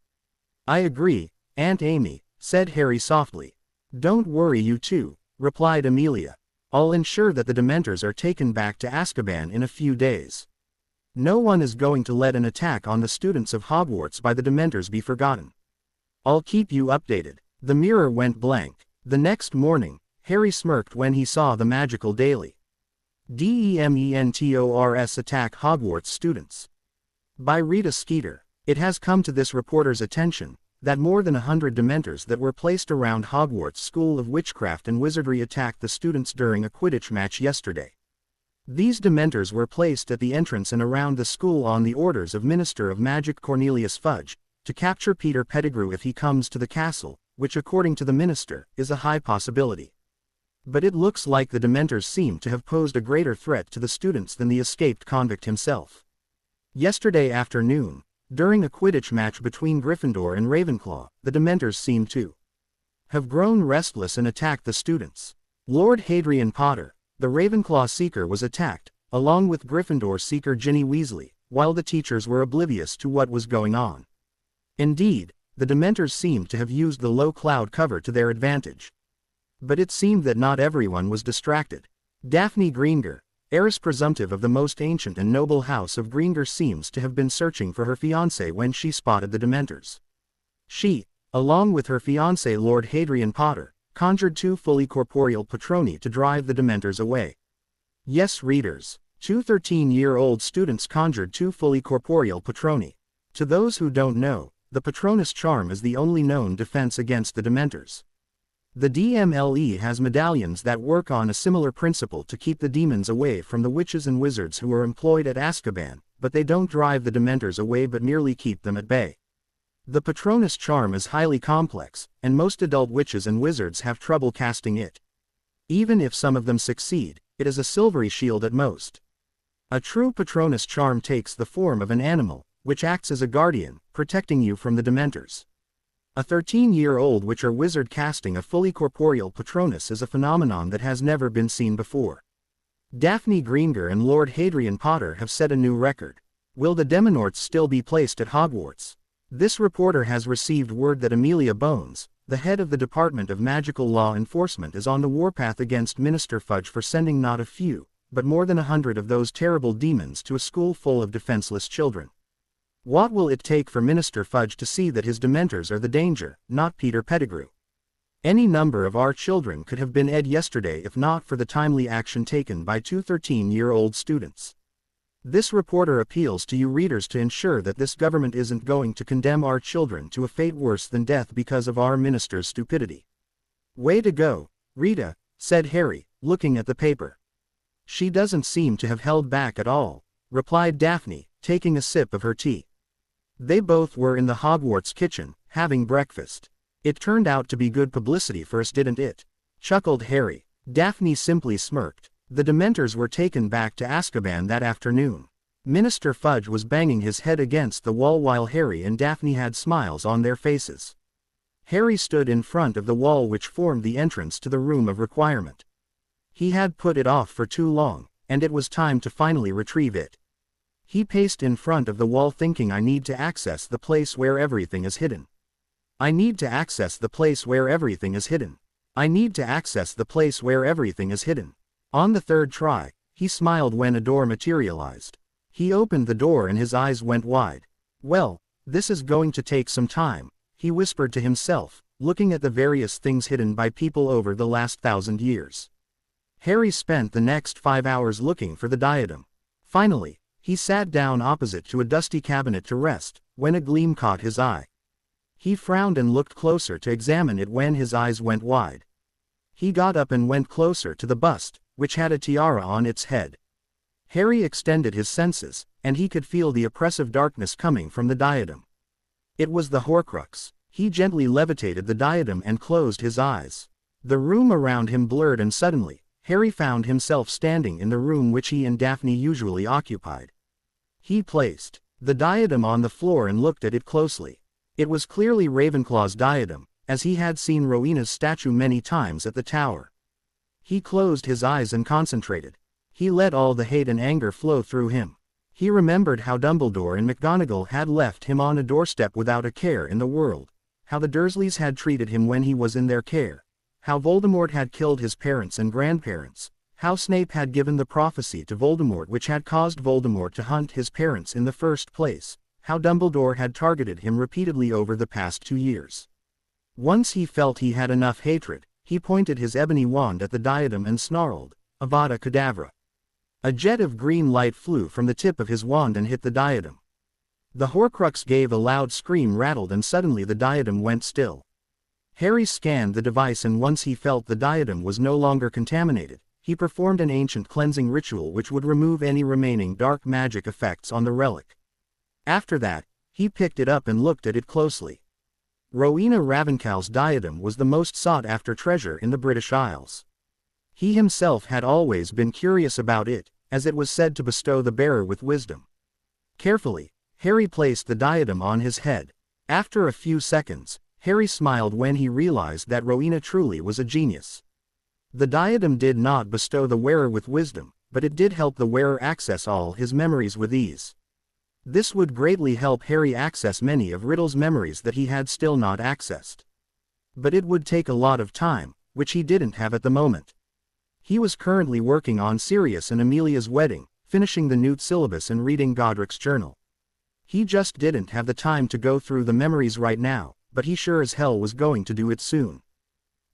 "I agree, Aunt Amy," said Harry softly. "Don't worry, you two," replied Amelia. "I'll ensure that the Dementors are taken back to Azkaban in a few days. No one is going to let an attack on the students of Hogwarts by the Dementors be forgotten. I'll keep you updated." The mirror went blank. The next morning, Harry smirked when he saw the magical daily. Dementors attack Hogwarts students. By Rita Skeeter. It has come to this reporter's attention that more than 100 Dementors that were placed around Hogwarts School of Witchcraft and Wizardry attacked the students during a Quidditch match yesterday. These Dementors were placed at the entrance and around the school on the orders of Minister of Magic Cornelius Fudge, to capture Peter Pettigrew if he comes to the castle, which according to the minister, is a high possibility. But it looks like the Dementors seem to have posed a greater threat to the students than the escaped convict himself. Yesterday afternoon, during a Quidditch match between Gryffindor and Ravenclaw, the Dementors seemed to have grown restless and attacked the students. Lord Hadrian Potter, the Ravenclaw seeker, was attacked, along with Gryffindor seeker Ginny Weasley, while the teachers were oblivious to what was going on. Indeed, the Dementors seemed to have used the low cloud cover to their advantage. But it seemed that not everyone was distracted. Daphne Greenger, heiress presumptive of the most ancient and noble house of Greenger, seems to have been searching for her fiancé when she spotted the Dementors. She, along with her fiancé Lord Hadrian Potter, conjured 2 fully corporeal Patroni to drive the Dementors away. Yes, readers, 2 13-year-old students conjured 2 fully corporeal Patroni. To those who don't know, the Patronus charm is the only known defense against the Dementors. The DMLE has medallions that work on a similar principle to keep the demons away from the witches and wizards who are employed at Azkaban, but they don't drive the Dementors away but merely keep them at bay. The Patronus charm is highly complex, and most adult witches and wizards have trouble casting it. Even if some of them succeed, it is a silvery shield at most. A true Patronus charm takes the form of an animal, which acts as a guardian, protecting you from the Dementors. A 13-year-old witch or wizard casting a fully corporeal Patronus is a phenomenon that has never been seen before. Daphne Greenger and Lord Hadrian Potter have set a new record. Will the Dementors still be placed at Hogwarts? This reporter has received word that Amelia Bones, the head of the Department of Magical Law Enforcement, is on the warpath against Minister Fudge for sending not a few, but more than 100 of those terrible demons to a school full of defenseless children. What will it take for Minister Fudge to see that his Dementors are the danger, not Peter Pettigrew? Any number of our children could have been dead yesterday if not for the timely action taken by 2 13-year-old students. This reporter appeals to you readers to ensure that this government isn't going to condemn our children to a fate worse than death because of our minister's stupidity. Way to go, Rita, said Harry, looking at the paper. She doesn't seem to have held back at all, replied Daphne, taking a sip of her tea. They both were in the Hogwarts kitchen, having breakfast. It turned out to be good publicity for us, didn't it? Chuckled Harry. Daphne simply smirked. The Dementors were taken back to Azkaban that afternoon. Minister Fudge was banging his head against the wall while Harry and Daphne had smiles on their faces. Harry stood in front of the wall which formed the entrance to the room of requirement. He had put it off for too long, and it was time to finally retrieve it. He paced in front of the wall thinking, I need to access the place where everything is hidden. I need to access the place where everything is hidden. I need to access the place where everything is hidden. On the third try, he smiled when a door materialized. He opened the door and his eyes went wide. Well, this is going to take some time, he whispered to himself, looking at the various things hidden by people over the last 1,000 years. Harry spent the next 5 hours looking for the diadem. Finally, he sat down opposite to a dusty cabinet to rest, when a gleam caught his eye. He frowned and looked closer to examine it when his eyes went wide. He got up and went closer to the bust, which had a tiara on its head. Harry extended his senses, and he could feel the oppressive darkness coming from the diadem. It was the Horcrux. He gently levitated the diadem and closed his eyes. The room around him blurred and suddenly, Harry found himself standing in the room which he and Daphne usually occupied. He placed the diadem on the floor and looked at it closely. It was clearly Ravenclaw's diadem, as he had seen Rowena's statue many times at the tower. He closed his eyes and concentrated. He let all the hate and anger flow through him. He remembered how Dumbledore and McGonagall had left him on a doorstep without a care in the world, how the Dursleys had treated him when he was in their care, how Voldemort had killed his parents and grandparents, how Snape had given the prophecy to Voldemort which had caused Voldemort to hunt his parents in the first place, how Dumbledore had targeted him repeatedly over the past 2 years. Once he felt he had enough hatred, he pointed his ebony wand at the diadem and snarled, "Avada Kedavra." A jet of green light flew from the tip of his wand and hit the diadem. The Horcrux gave a loud scream, rattled, and suddenly the diadem went still. Harry scanned the device, and once he felt the diadem was no longer contaminated, he performed an ancient cleansing ritual which would remove any remaining dark magic effects on the relic. After that, he picked it up and looked at it closely. Rowena Ravenclaw's diadem was the most sought-after treasure in the British Isles. He himself had always been curious about it, as it was said to bestow the bearer with wisdom. Carefully, Harry placed the diadem on his head. After a few seconds, Harry smiled when he realized that Rowena truly was a genius. The diadem did not bestow the wearer with wisdom, but it did help the wearer access all his memories with ease. This would greatly help Harry access many of Riddle's memories that he had still not accessed. But it would take a lot of time, which he didn't have at the moment. He was currently working on Sirius and Amelia's wedding, finishing the Newt syllabus and reading Godric's journal. He just didn't have the time to go through the memories right now, but he sure as hell was going to do it soon.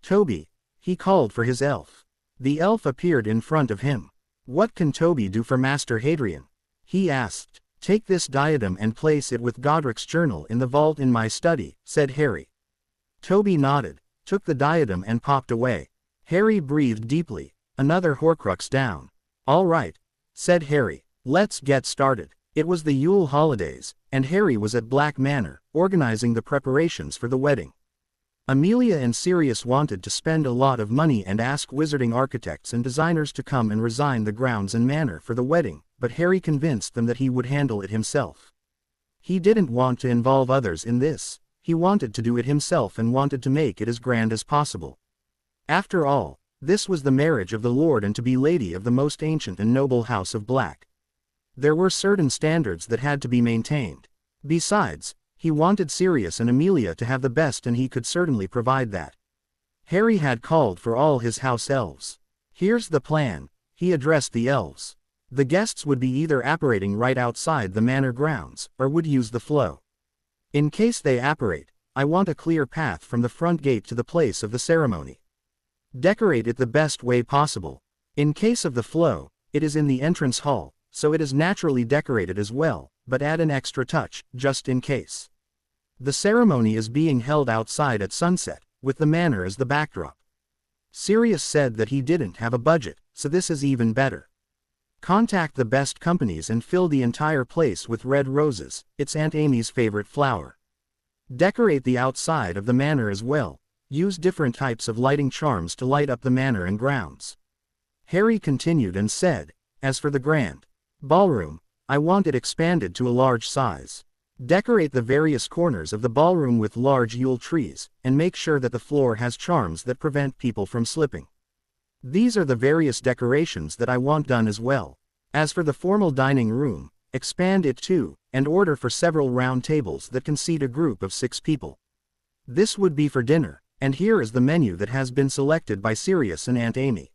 "Toby," he called for his elf. The elf appeared in front of him. "What can Toby do for Master Hadrian?" he asked. "Take this diadem and place it with Godric's journal in the vault in my study," said Harry. Toby nodded, took the diadem and popped away. Harry breathed deeply. Another Horcrux down. "All right," said Harry. "Let's get started." It was the Yule holidays, and Harry was at Black Manor, organizing the preparations for the wedding. Amelia and Sirius wanted to spend a lot of money and ask wizarding architects and designers to come and design the grounds and manor for the wedding, but Harry convinced them that he would handle it himself. He didn't want to involve others in this, he wanted to do it himself and wanted to make it as grand as possible. After all, this was the marriage of the Lord and to be lady of the most ancient and noble house of Black. There were certain standards that had to be maintained. Besides, he wanted Sirius and Amelia to have the best, and he could certainly provide that. Harry had called for all his house elves. "Here's the plan," he addressed the elves. The guests would be either apparating right outside the manor grounds, or would use the flow. In case they apparate, I want a clear path from the front gate to the place of the ceremony. Decorate it the best way possible. In case of the flow, it is in the entrance hall, so it is naturally decorated as well, but add an extra touch, just in case. The ceremony is being held outside at sunset, with the manor as the backdrop. Sirius said that he didn't have a budget, so this is even better. Contact the best companies and fill the entire place with red roses, it's Aunt Amy's favorite flower. Decorate the outside of the manor as well. Use different types of lighting charms to light up the manor and grounds. Harry continued and said, "As for the grand ballroom, I want it expanded to a large size. Decorate the various corners of the ballroom with large Yule trees, and make sure that the floor has charms that prevent people from slipping. These are the various decorations that I want done as well. As for the formal dining room, expand it too, and order for several round tables that can seat a group of 6 people. This would be for dinner, and here is the menu that has been selected by Sirius and Aunt Amy.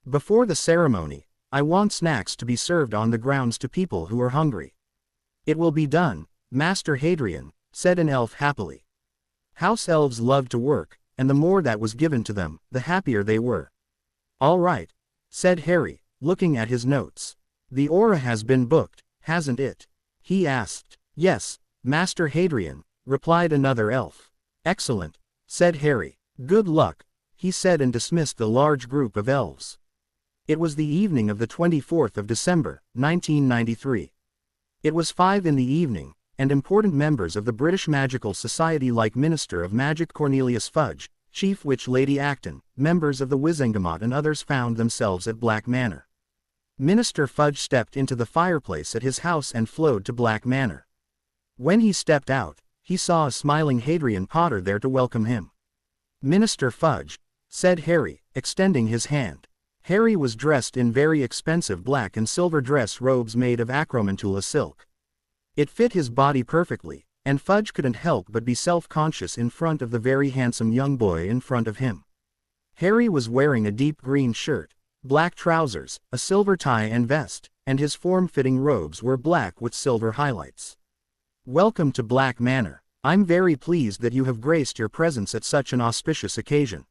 Before the ceremony, I want snacks to be served on the grounds to people who are hungry." "It will be done, Master Hadrian," said an elf happily. House elves loved to work, and the more that was given to them, the happier they were. "All right," said Harry, looking at his notes. "The aura has been booked, hasn't it?" he asked. "Yes, Master Hadrian," replied another elf. "Excellent," said Harry. "Good luck," he said, and dismissed the large group of elves. It was the evening of the 24th of December, 1993. It was 5 in the evening, and important members of the British Magical Society like Minister of Magic Cornelius Fudge, Chief Witch Lady Acton, members of the Wizengamot and others found themselves at Black Manor. Minister Fudge stepped into the fireplace at his house and flowed to Black Manor. When he stepped out, he saw a smiling Hadrian Potter there to welcome him. "Minister Fudge," said Harry, extending his hand. Harry was dressed in very expensive black and silver dress robes made of acromantula silk. It fit his body perfectly, and Fudge couldn't help but be self-conscious in front of the very handsome young boy in front of him. Harry was wearing a deep green shirt, black trousers, a silver tie and vest, and his form-fitting robes were black with silver highlights. "Welcome to Black Manor. I'm very pleased that you have graced your presence at such an auspicious occasion.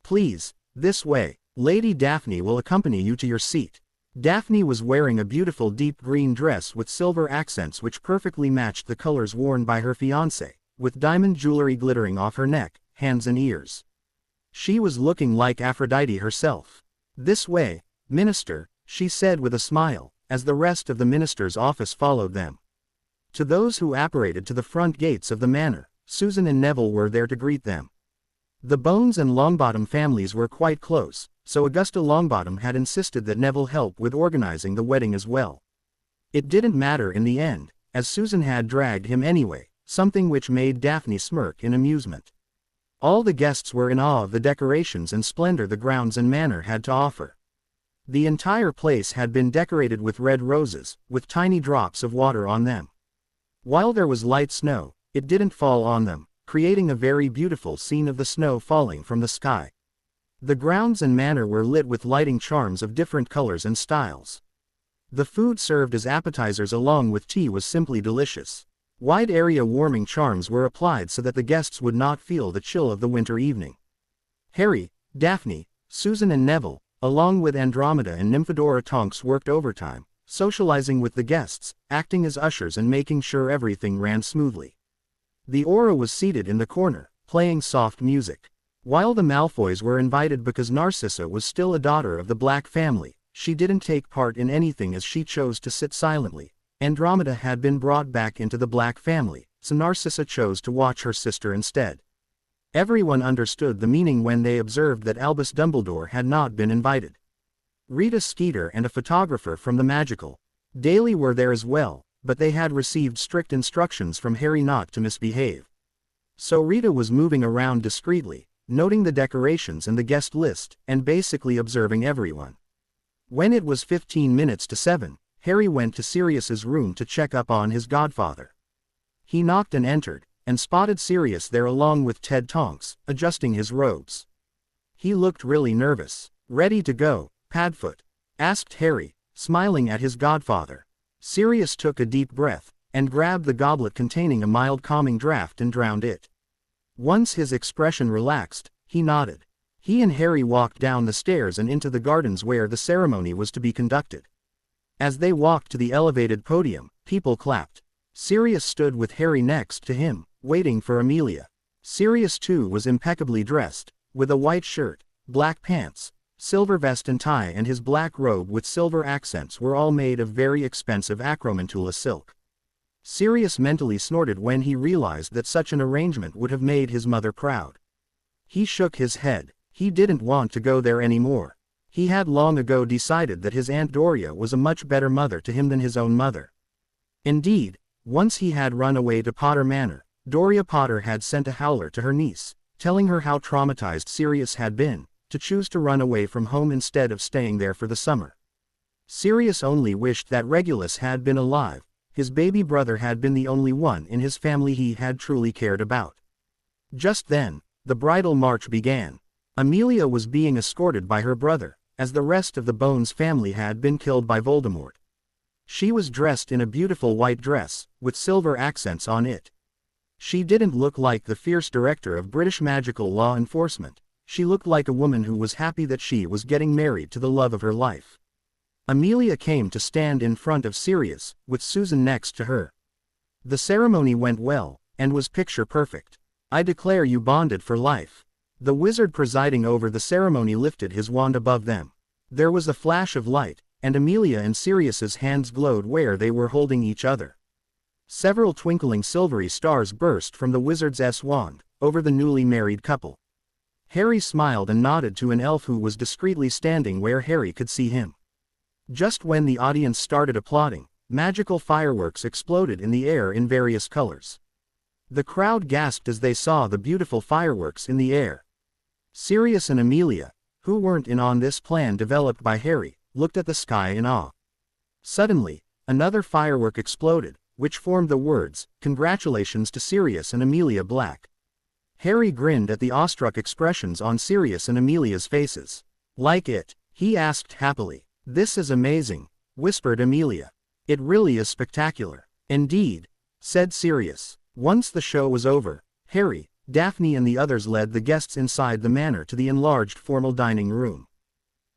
Please, this way. Lady Daphne will accompany you to your seat." Daphne was wearing a beautiful deep green dress with silver accents which perfectly matched the colors worn by her fiancé, with diamond jewelry glittering off her neck, hands and ears. She was looking like Aphrodite herself. "This way, Minister," she said with a smile, as the rest of the minister's office followed them. To those who apparated to the front gates of the manor, Susan and Neville were there to greet them. The Bones and Longbottom families were quite close, so Augusta Longbottom had insisted that Neville help with organizing the wedding as well. It didn't matter in the end, as Susan had dragged him anyway, something which made Daphne smirk in amusement. All the guests were in awe of the decorations and splendor the grounds and manor had to offer. The entire place had been decorated with red roses, with tiny drops of water on them. While there was light snow, it didn't fall on them, creating a very beautiful scene of the snow falling from the sky. The grounds and manor were lit with lighting charms of different colors and styles. The food served as appetizers along with tea was simply delicious. Wide area warming charms were applied so that the guests would not feel the chill of the winter evening. Harry, Daphne, Susan and Neville, along with Andromeda and Nymphadora Tonks worked overtime, socializing with the guests, acting as ushers and making sure everything ran smoothly. The Aura was seated in the corner, playing soft music. While the Malfoys were invited because Narcissa was still a daughter of the Black family, she didn't take part in anything as she chose to sit silently. Andromeda had been brought back into the Black family, so Narcissa chose to watch her sister instead. Everyone understood the meaning when they observed that Albus Dumbledore had not been invited. Rita Skeeter and a photographer from the Magical Daily were there as well, but they had received strict instructions from Harry not to misbehave. So Rita was moving around discreetly, noting the decorations and the guest list, and basically observing everyone. When it was 15 minutes to 7, Harry went to Sirius's room to check up on his godfather. He knocked and entered, and spotted Sirius there along with Ted Tonks, adjusting his robes. He looked really nervous. "Ready to go, Padfoot?" asked Harry, smiling at his godfather. Sirius took a deep breath, and grabbed the goblet containing a mild calming draught and drowned it. Once his expression relaxed, he nodded. He and Harry walked down the stairs and into the gardens where the ceremony was to be conducted. As they walked to the elevated podium, people clapped. Sirius stood with Harry next to him, waiting for Amelia. Sirius too was impeccably dressed, with a white shirt, black pants, silver vest and tie, and his black robe with silver accents were all made of very expensive acromantula silk. Sirius mentally snorted when he realized that such an arrangement would have made his mother proud. He shook his head. He didn't want to go there anymore. He had long ago decided that his Aunt Doria was a much better mother to him than his own mother. Indeed, once he had run away to Potter Manor, Doria Potter had sent a howler to her niece, telling her how traumatized Sirius had been, to choose to run away from home instead of staying there for the summer. Sirius only wished that Regulus had been alive. His baby brother had been the only one in his family he had truly cared about. Just then, the bridal march began. Amelia was being escorted by her brother, as the rest of the Bones family had been killed by Voldemort. She was dressed in a beautiful white dress, with silver accents on it. She didn't look like the fierce director of British magical law enforcement. She looked like a woman who was happy that she was getting married to the love of her life. Amelia came to stand in front of Sirius, with Susan next to her. The ceremony went well, and was picture perfect. "I declare you bonded for life." The wizard presiding over the ceremony lifted his wand above them. There was a flash of light, and Amelia and Sirius's hands glowed where they were holding each other. Several twinkling silvery stars burst from the wizard's wand, over the newly married couple. Harry smiled and nodded to an elf who was discreetly standing where Harry could see him. Just when the audience started applauding, magical fireworks exploded in the air in various colors. The crowd gasped as they saw the beautiful fireworks in the air. Sirius and Amelia, who weren't in on this plan developed by Harry, looked at the sky in awe. Suddenly, another firework exploded, which formed the words, "Congratulations to Sirius and Amelia Black." Harry grinned at the awestruck expressions on Sirius and Amelia's faces. "Like it?" he asked happily. "This is amazing," whispered Amelia. "It really is spectacular." "Indeed," said Sirius. Once the show was over, Harry, Daphne and the others led the guests inside the manor to the enlarged formal dining room.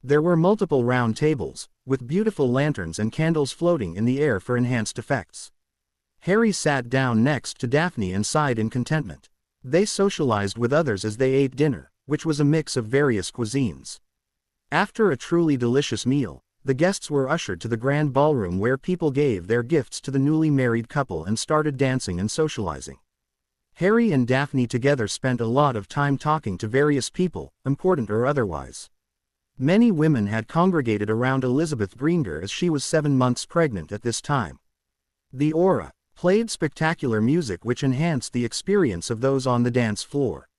There were multiple round tables, with beautiful lanterns and candles floating in the air for enhanced effects. Harry sat down next to Daphne and sighed in contentment. They socialized with others as they ate dinner, which was a mix of various cuisines. After a truly delicious meal, the guests were ushered to the grand ballroom where people gave their gifts to the newly married couple and started dancing and socializing. Harry and Daphne together spent a lot of time talking to various people, important or otherwise. Many women had congregated around Elizabeth Greenger as she was 7 months pregnant at this time. The Aura played spectacular music which enhanced the experience of those on the dance floor.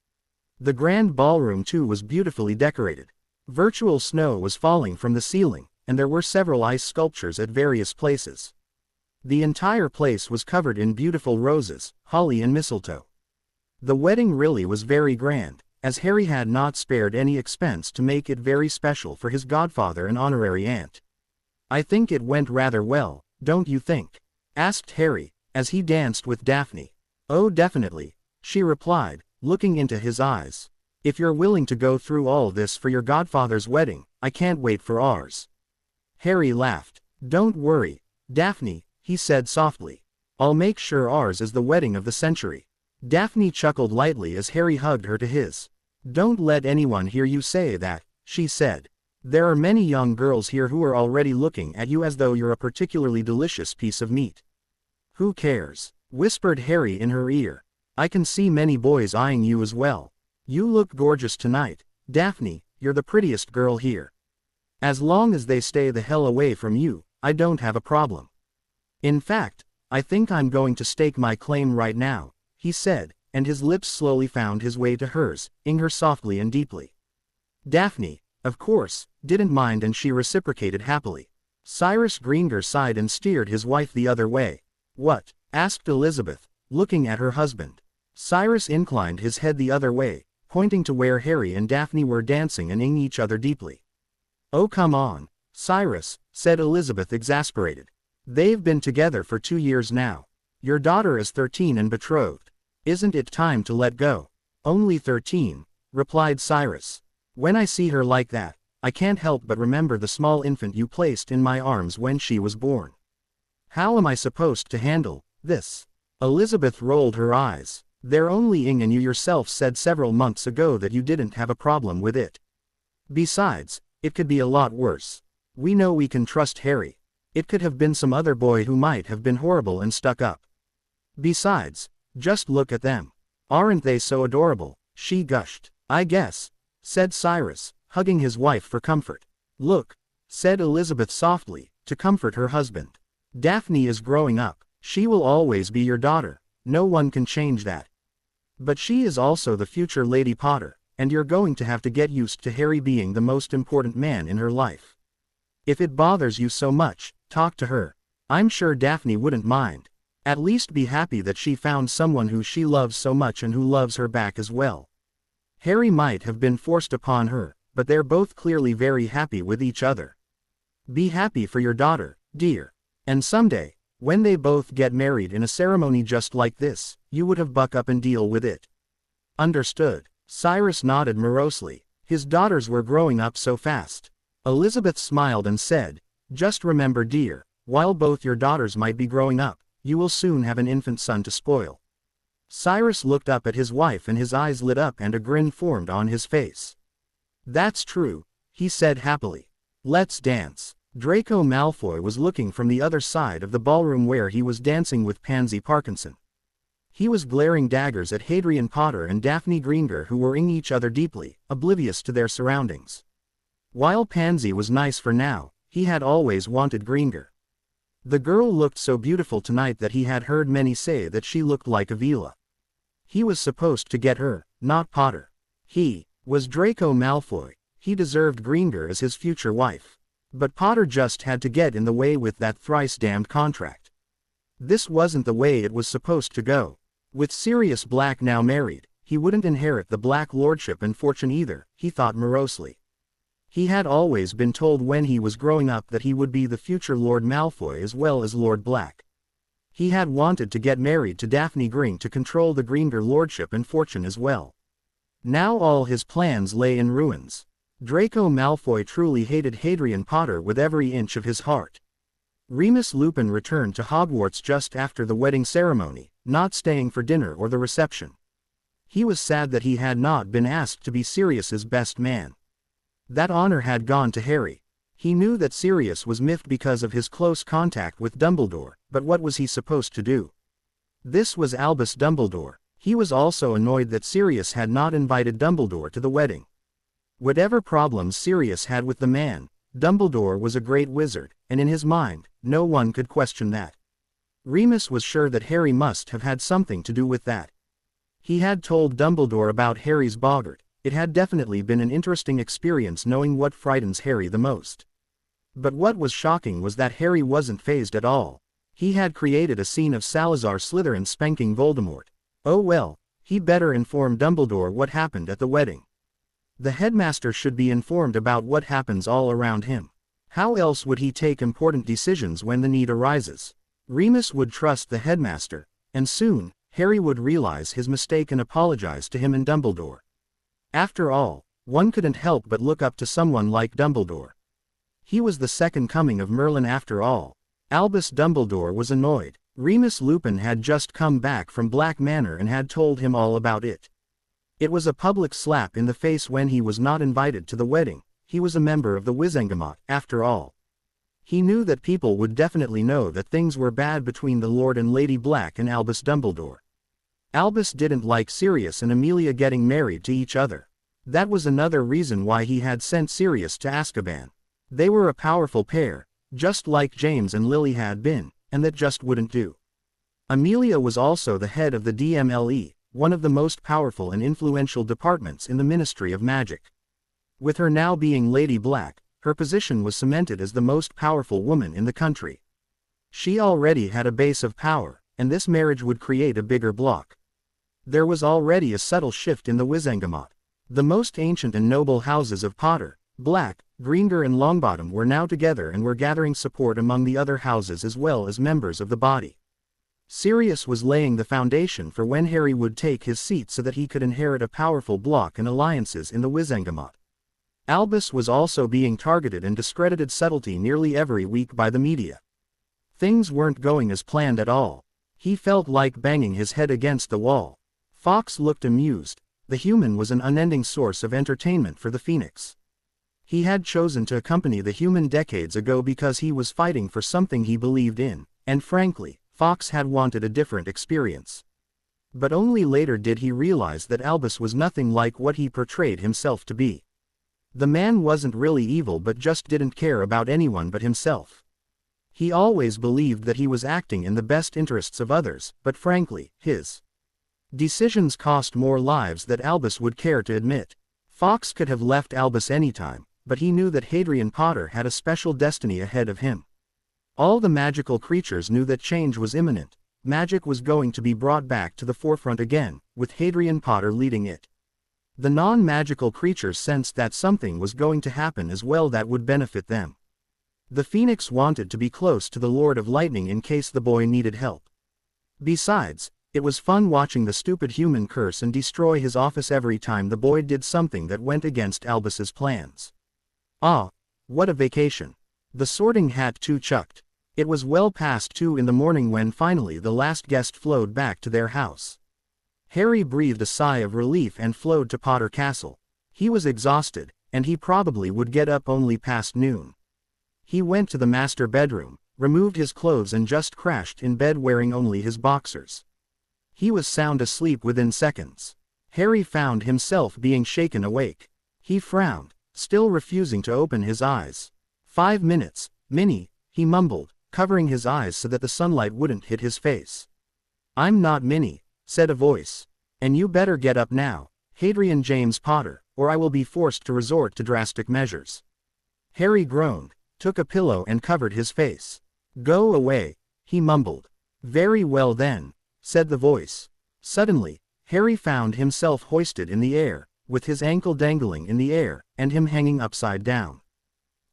The grand ballroom too was beautifully decorated. Virtual snow was falling from the ceiling, and there were several ice sculptures at various places. The entire place was covered in beautiful roses, holly and mistletoe. The wedding really was very grand, as Harry had not spared any expense to make it very special for his godfather and honorary aunt. "I think it went rather well, don't you think?" asked Harry, as he danced with Daphne. "Oh, definitely," she replied, looking into his eyes. "If you're willing to go through all this for your godfather's wedding, I can't wait for ours." Harry laughed. "Don't worry, Daphne," he said softly. "I'll make sure ours is the wedding of the century." Daphne chuckled lightly as Harry hugged her to his. "Don't let anyone hear you say that," she said. "There are many young girls here who are already looking at you as though you're a particularly delicious piece of meat." "Who cares?" whispered Harry in her ear. "I can see many boys eyeing you as well. You look gorgeous tonight, Daphne, you're the prettiest girl here. As long as they stay the hell away from you, I don't have a problem. In fact, I think I'm going to stake my claim right now," he said, and his lips slowly found his way to hers, eyeing her softly and deeply. Daphne, of course, didn't mind and she reciprocated happily. Cyrus Greenger sighed and steered his wife the other way. "What?" asked Elizabeth, looking at her husband. Cyrus inclined his head the other way, pointing to where Harry and Daphne were dancing and eyeing each other deeply. "Oh come on, Cyrus," said Elizabeth exasperated. "They've been together for 2 years now. Your daughter is 13 and betrothed. Isn't it time to let go?" "Only 13, replied Cyrus. "When I see her like that, I can't help but remember the small infant you placed in my arms when she was born. How am I supposed to handle this?" Elizabeth rolled her eyes. "They're only ing and you yourself said several months ago that you didn't have a problem with it. Besides, it could be a lot worse. We know we can trust Harry. It could have been some other boy who might have been horrible and stuck up. Besides, just look at them. Aren't they so adorable?" she gushed. "I guess," said Cyrus, hugging his wife for comfort. "Look," said Elizabeth softly, to comfort her husband. "Daphne is growing up. She will always be your daughter. No one can change that. But she is also the future Lady Potter, and you're going to have to get used to Harry being the most important man in her life. If it bothers you so much, talk to her. I'm sure Daphne wouldn't mind. At least be happy that she found someone who she loves so much and who loves her back as well. Harry might have been forced upon her, but they're both clearly very happy with each other. Be happy for your daughter, dear. And someday, when they both get married in a ceremony just like this, you would have buck up and deal with it." "Understood." Cyrus nodded morosely. His daughters were growing up so fast. Elizabeth smiled and said, "Just remember dear, while both your daughters might be growing up, you will soon have an infant son to spoil." Cyrus looked up at his wife and his eyes lit up and a grin formed on his face. "That's true," he said happily. "Let's dance." Draco Malfoy was looking from the other side of the ballroom where he was dancing with Pansy Parkinson. He was glaring daggers at Hadrian Potter and Daphne Greenger who were eyeing each other deeply, oblivious to their surroundings. While Pansy was nice for now, he had always wanted Greenger. The girl looked so beautiful tonight that he had heard many say that she looked like Avila. He was supposed to get her, not Potter. He was Draco Malfoy. He deserved Gryffindor as his future wife. But Potter just had to get in the way with that thrice-damned contract. This wasn't the way it was supposed to go. With Sirius Black now married, he wouldn't inherit the Black Lordship and fortune either, he thought morosely. He had always been told when he was growing up that he would be the future Lord Malfoy as well as Lord Black. He had wanted to get married to Daphne Green to control the Gryffindor Lordship and fortune as well. Now all his plans lay in ruins. Draco Malfoy truly hated Hadrian Potter with every inch of his heart. Remus Lupin returned to Hogwarts just after the wedding ceremony, not staying for dinner or the reception. He was sad that he had not been asked to be Sirius's best man. That honor had gone to Harry. He knew that Sirius was miffed because of his close contact with Dumbledore, but what was he supposed to do? This was Albus Dumbledore. He was also annoyed that Sirius had not invited Dumbledore to the wedding. Whatever problems Sirius had with the man, Dumbledore was a great wizard, and in his mind, no one could question that. Remus was sure that Harry must have had something to do with that. He had told Dumbledore about Harry's boggart. It had definitely been an interesting experience knowing what frightens Harry the most. But what was shocking was that Harry wasn't fazed at all. He had created a scene of Salazar Slytherin spanking Voldemort. Oh well, he better inform Dumbledore what happened at the wedding. The headmaster should be informed about what happens all around him. How else would he take important decisions when the need arises? Remus would trust the headmaster, and soon, Harry would realize his mistake and apologize to him and Dumbledore. After all, one couldn't help but look up to someone like Dumbledore. He was the second coming of Merlin after all. Albus Dumbledore was annoyed. Remus Lupin had just come back from Black Manor and had told him all about it. It was a public slap in the face when he was not invited to the wedding. He was a member of the Wizengamot, after all. He knew that people would definitely know that things were bad between the Lord and Lady Black and Albus Dumbledore. Albus didn't like Sirius and Amelia getting married to each other. That was another reason why he had sent Sirius to Azkaban. They were a powerful pair, just like James and Lily had been, and that just wouldn't do. Amelia was also the head of the DMLE, one of the most powerful and influential departments in the Ministry of Magic. With her now being Lady Black, her position was cemented as the most powerful woman in the country. She already had a base of power, and this marriage would create a bigger block. There was already a subtle shift in the Wizengamot. The most ancient and noble houses of Potter, Black, Gryffindor and Longbottom were now together and were gathering support among the other houses as well as members of the body. Sirius was laying the foundation for when Harry would take his seat so that he could inherit a powerful bloc and alliances in the Wizengamot. Albus was also being targeted and discredited subtlety nearly every week by the media. Things weren't going as planned at all. He felt like banging his head against the wall. Fawkes looked amused. The human was an unending source of entertainment for the Phoenix. He had chosen to accompany the human decades ago because he was fighting for something he believed in, and frankly, Fawkes had wanted a different experience. But only later did he realize that Albus was nothing like what he portrayed himself to be. The man wasn't really evil but just didn't care about anyone but himself. He always believed that he was acting in the best interests of others, but frankly, his decisions cost more lives than Albus would care to admit. Fawkes could have left Albus anytime, but he knew that Hadrian Potter had a special destiny ahead of him. All the magical creatures knew that change was imminent. Magic was going to be brought back to the forefront again, with Hadrian Potter leading it. The non-magical creatures sensed that something was going to happen as well that would benefit them. The Phoenix wanted to be close to the Lord of Lightning in case the boy needed help. Besides, it was fun watching the stupid human curse and destroy his office every time the boy did something that went against Albus's plans. Ah, what a vacation. The Sorting Hat too chucked. It was well past 2 in the morning when finally the last guest flowed back to their house. Harry breathed a sigh of relief and flowed to Potter Castle. He was exhausted, and he probably would get up only past noon. He went to the master bedroom, removed his clothes and just crashed in bed wearing only his boxers. He was sound asleep within seconds. Harry found himself being shaken awake. He frowned, still refusing to open his eyes. 5 minutes, Minnie, he mumbled, covering his eyes so that the sunlight wouldn't hit his face. I'm not Minnie, said a voice. And you better get up now, Hadrian James Potter, or I will be forced to resort to drastic measures. Harry groaned, took a pillow and covered his face. Go away, he mumbled. Very well then, said the voice. Suddenly, Harry found himself hoisted in the air, with his ankle dangling in the air, and him hanging upside down.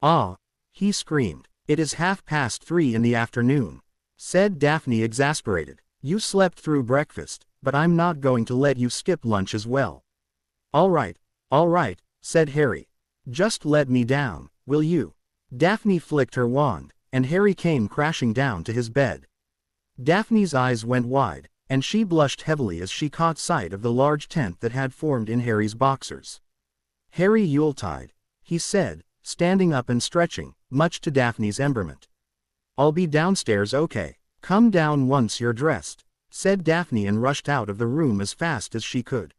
Ah! He screamed. It is 3:30 in the afternoon, said Daphne exasperated. You slept through breakfast, but I'm not going to let you skip lunch as well. All right, said Harry. Just let me down, will you? Daphne flicked her wand, and Harry came crashing down to his bed. Daphne's eyes went wide, and she blushed heavily as she caught sight of the large tent that had formed in Harry's boxers. Harry Yuletide, he said, standing up and stretching, much to Daphne's embarrassment. I'll be downstairs, okay? Come down once you're dressed, said Daphne and rushed out of the room as fast as she could.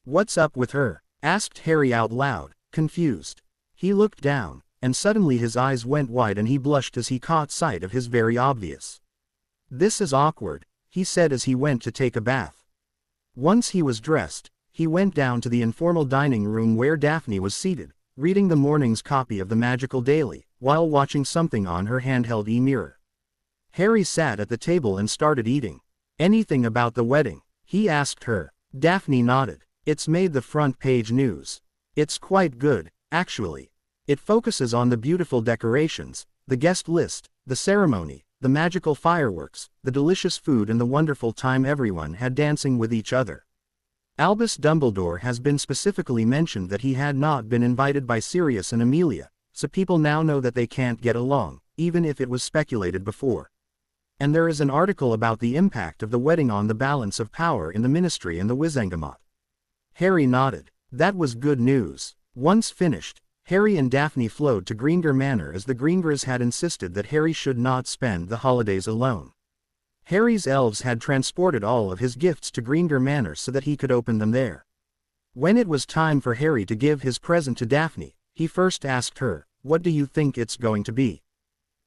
What's up with her? Asked Harry out loud, confused. He looked down, and suddenly his eyes went wide and he blushed as he caught sight of his very obvious. This is awkward, he said as he went to take a bath. Once he was dressed, he went down to the informal dining room where Daphne was seated, reading the morning's copy of the Magical Daily, while watching something on her handheld e-mirror. Harry sat at the table and started eating. Anything about the wedding? He asked her. Daphne nodded. It's made the front page news. It's quite good, actually. It focuses on the beautiful decorations, the guest list, the ceremony, the magical fireworks, the delicious food and the wonderful time everyone had dancing with each other. Albus Dumbledore has been specifically mentioned that he had not been invited by Sirius and Amelia, so people now know that they can't get along, even if it was speculated before. And there is an article about the impact of the wedding on the balance of power in the Ministry and the Wizengamot. Harry nodded. That was good news. Once finished, Harry and Daphne flowed to Gryffindor Manor as the Gryffindors had insisted that Harry should not spend the holidays alone. Harry's elves had transported all of his gifts to Gryffindor Manor so that he could open them there. When it was time for Harry to give his present to Daphne, he first asked her, "What do you think it's going to be?"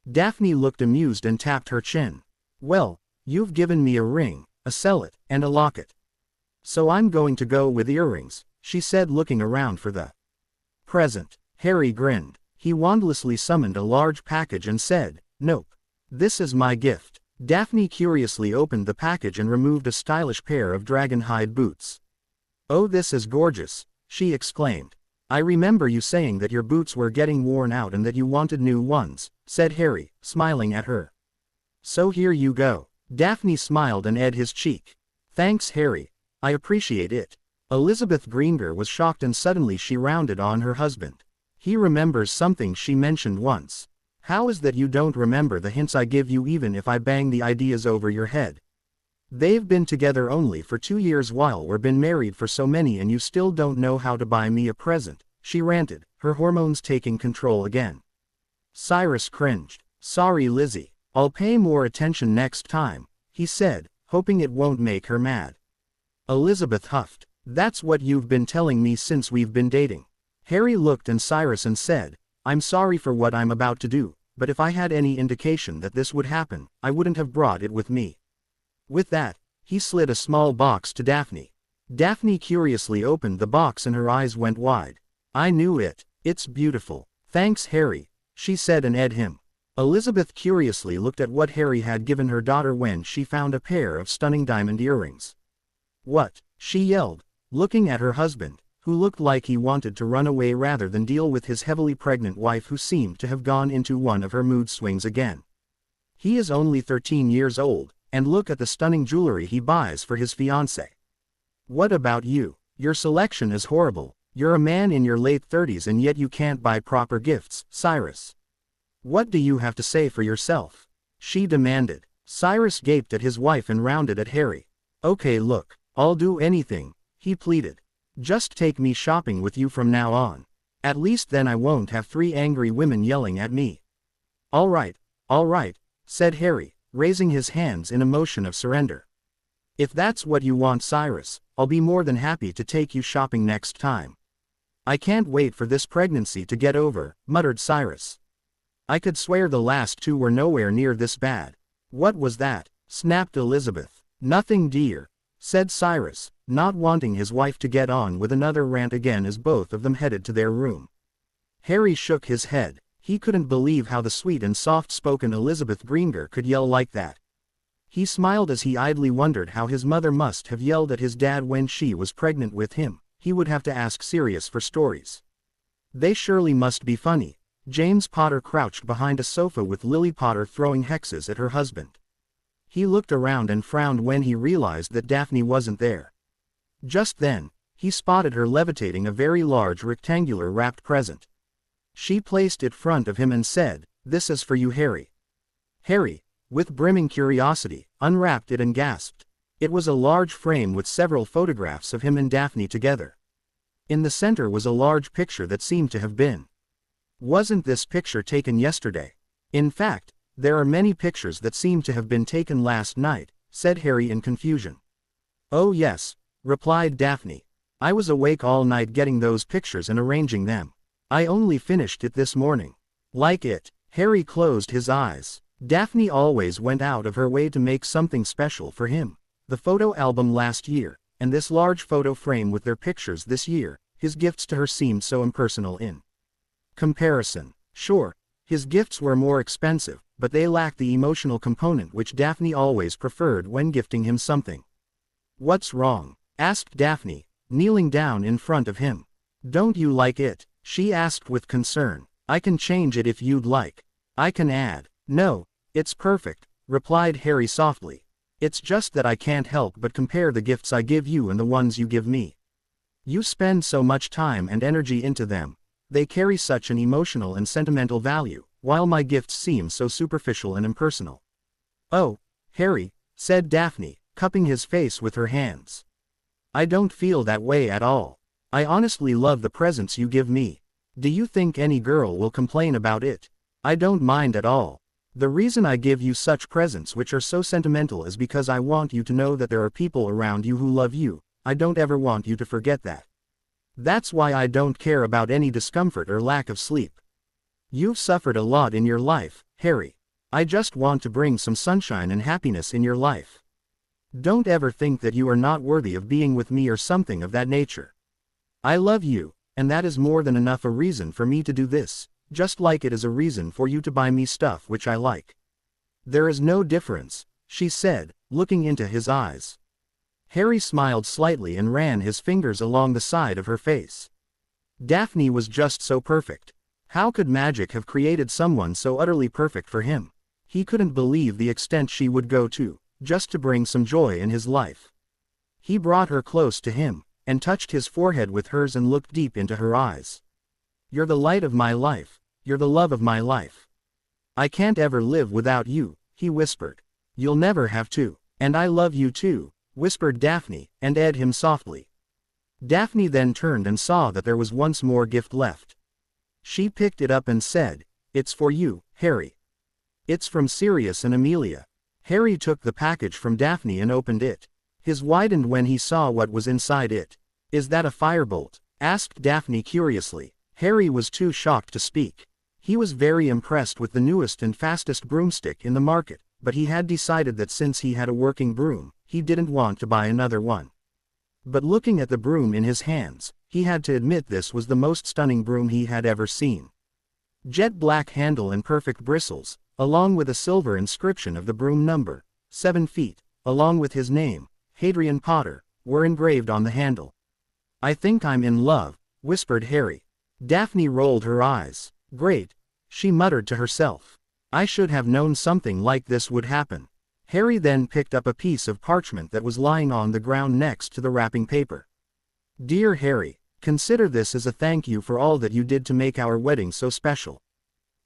Daphne looked amused and tapped her chin. "Well, you've given me a ring, a cellet, and a locket. So I'm going to go with earrings," she said looking around for the present. Harry grinned. He wandlessly summoned a large package and said, "Nope. This is my gift." Daphne curiously opened the package and removed a stylish pair of dragon-hide boots. "Oh, this is gorgeous," she exclaimed. "I remember you saying that your boots were getting worn out and that you wanted new ones," said Harry, smiling at her. "So here you go." Daphne smiled and edged his cheek. "Thanks, Harry. I appreciate it." Elizabeth Gryffindor was shocked and suddenly she rounded on her husband. He remembers something she mentioned once. "How is that you don't remember the hints I give you even if I bang the ideas over your head? They've been together only for 2 years while we've been married for so many and you still don't know how to buy me a present," she ranted, her hormones taking control again. Cyrus cringed. "Sorry, Lizzie. I'll pay more attention next time," he said, hoping it won't make her mad. Elizabeth huffed. "That's what you've been telling me since we've been dating." Harry looked at Cyrus and said, "I'm sorry for what I'm about to do, but if I had any indication that this would happen, I wouldn't have brought it with me." With that, he slid a small box to Daphne. Daphne curiously opened the box and her eyes went wide. "I knew it. It's beautiful. Thanks, Harry," she said and edged him. Elizabeth curiously looked at what Harry had given her daughter when she found a pair of stunning diamond earrings. "What?" she yelled, looking at her husband, who looked like he wanted to run away rather than deal with his heavily pregnant wife who seemed to have gone into one of her mood swings again. He is only 13 years old, and look at the stunning jewelry he buys for his fiancée. "What about you? Your selection is horrible. You're a man in your late 30s and yet you can't buy proper gifts, Cyrus. What do you have to say for yourself?" she demanded. Cyrus gaped at his wife and rounded at Harry. "Okay, look, I'll do anything," he pleaded. "Just take me shopping with you from now on. At least then I won't have 3 angry women yelling at me." All right, said Harry, raising his hands in a motion of surrender. "If that's what you want, Cyrus, I'll be more than happy to take you shopping next time." "I can't wait for this pregnancy to get over," muttered Cyrus. "I could swear the last 2 were nowhere near this bad." "What was that?" snapped Elizabeth. "Nothing, dear. said Cyrus, not wanting his wife to get on with another rant again as both of them headed to their room. Harry shook his head. He couldn't believe how the sweet and soft-spoken Elizabeth Granger could yell like that. He smiled as he idly wondered how his mother must have yelled at his dad when she was pregnant with him. He would have to ask Sirius for stories. They surely must be funny. James Potter crouched behind a sofa with Lily Potter throwing hexes at her husband. He looked around and frowned when he realized that Daphne wasn't there. Just then, he spotted her levitating a very large rectangular wrapped present. She placed it in front of him and said, "This is for you, Harry." Harry, with brimming curiosity, unwrapped it and gasped. It was a large frame with several photographs of him and Daphne together. In the center was a large picture that seemed to have been. Wasn't this picture taken yesterday? In fact, there are many pictures that seem to have been taken last night, said Harry in confusion. Oh yes, replied Daphne. I was awake all night getting those pictures and arranging them. I only finished it this morning. Like it. Harry closed his eyes. Daphne always went out of her way to make something special for him. The photo album last year, and this large photo frame with their pictures this year, his gifts to her seemed so impersonal in comparison. Sure, his gifts were more expensive, but they lacked the emotional component which Daphne always preferred when gifting him something. What's wrong? Asked Daphne, kneeling down in front of him. Don't you like it? She asked with concern. I can change it if you'd like. I can add. No, it's perfect, replied Harry softly. It's just that I can't help but compare the gifts I give you and the ones you give me. You spend so much time and energy into them. They carry such an emotional and sentimental value, while my gifts seem so superficial and impersonal. Oh, Harry, said Daphne, cupping his face with her hands. I don't feel that way at all. I honestly love the presents you give me. Do you think any girl will complain about it? I don't mind at all. The reason I give you such presents which are so sentimental is because I want you to know that there are people around you who love you. I don't ever want you to forget that. That's why I don't care about any discomfort or lack of sleep. You've suffered a lot in your life, Harry. I just want to bring some sunshine and happiness in your life. Don't ever think that you are not worthy of being with me or something of that nature. I love you, and that is more than enough a reason for me to do this, just like it is a reason for you to buy me stuff which I like. There is no difference, she said, looking into his eyes. Harry smiled slightly and ran his fingers along the side of her face. Daphne was just so perfect. How could magic have created someone so utterly perfect for him? He couldn't believe the extent she would go to, just to bring some joy in his life. He brought her close to him, and touched his forehead with hers and looked deep into her eyes. You're the light of my life. You're the love of my life. I can't ever live without you, he whispered. You'll never have to. And I love you too, whispered Daphne, and Ed him softly. Daphne then turned and saw that there was once more gift left. She picked it up and said, It's for you, Harry. It's from Sirius and Amelia. Harry took the package from Daphne and opened it. His widened when he saw what was inside it. Is that a firebolt? Asked Daphne curiously. Harry was too shocked to speak. He was very impressed with the newest and fastest broomstick in the market, but he had decided that since he had a working broom, he didn't want to buy another one. But looking at the broom in his hands, he had to admit this was the most stunning broom he had ever seen. Jet black handle and perfect bristles, along with a silver inscription of the broom number, 7 feet, along with his name, Hadrian Potter, were engraved on the handle. I think I'm in love, whispered Harry. Daphne rolled her eyes. Great, she muttered to herself. I should have known something like this would happen. Harry then picked up a piece of parchment that was lying on the ground next to the wrapping paper. Dear Harry, consider this as a thank you for all that you did to make our wedding so special.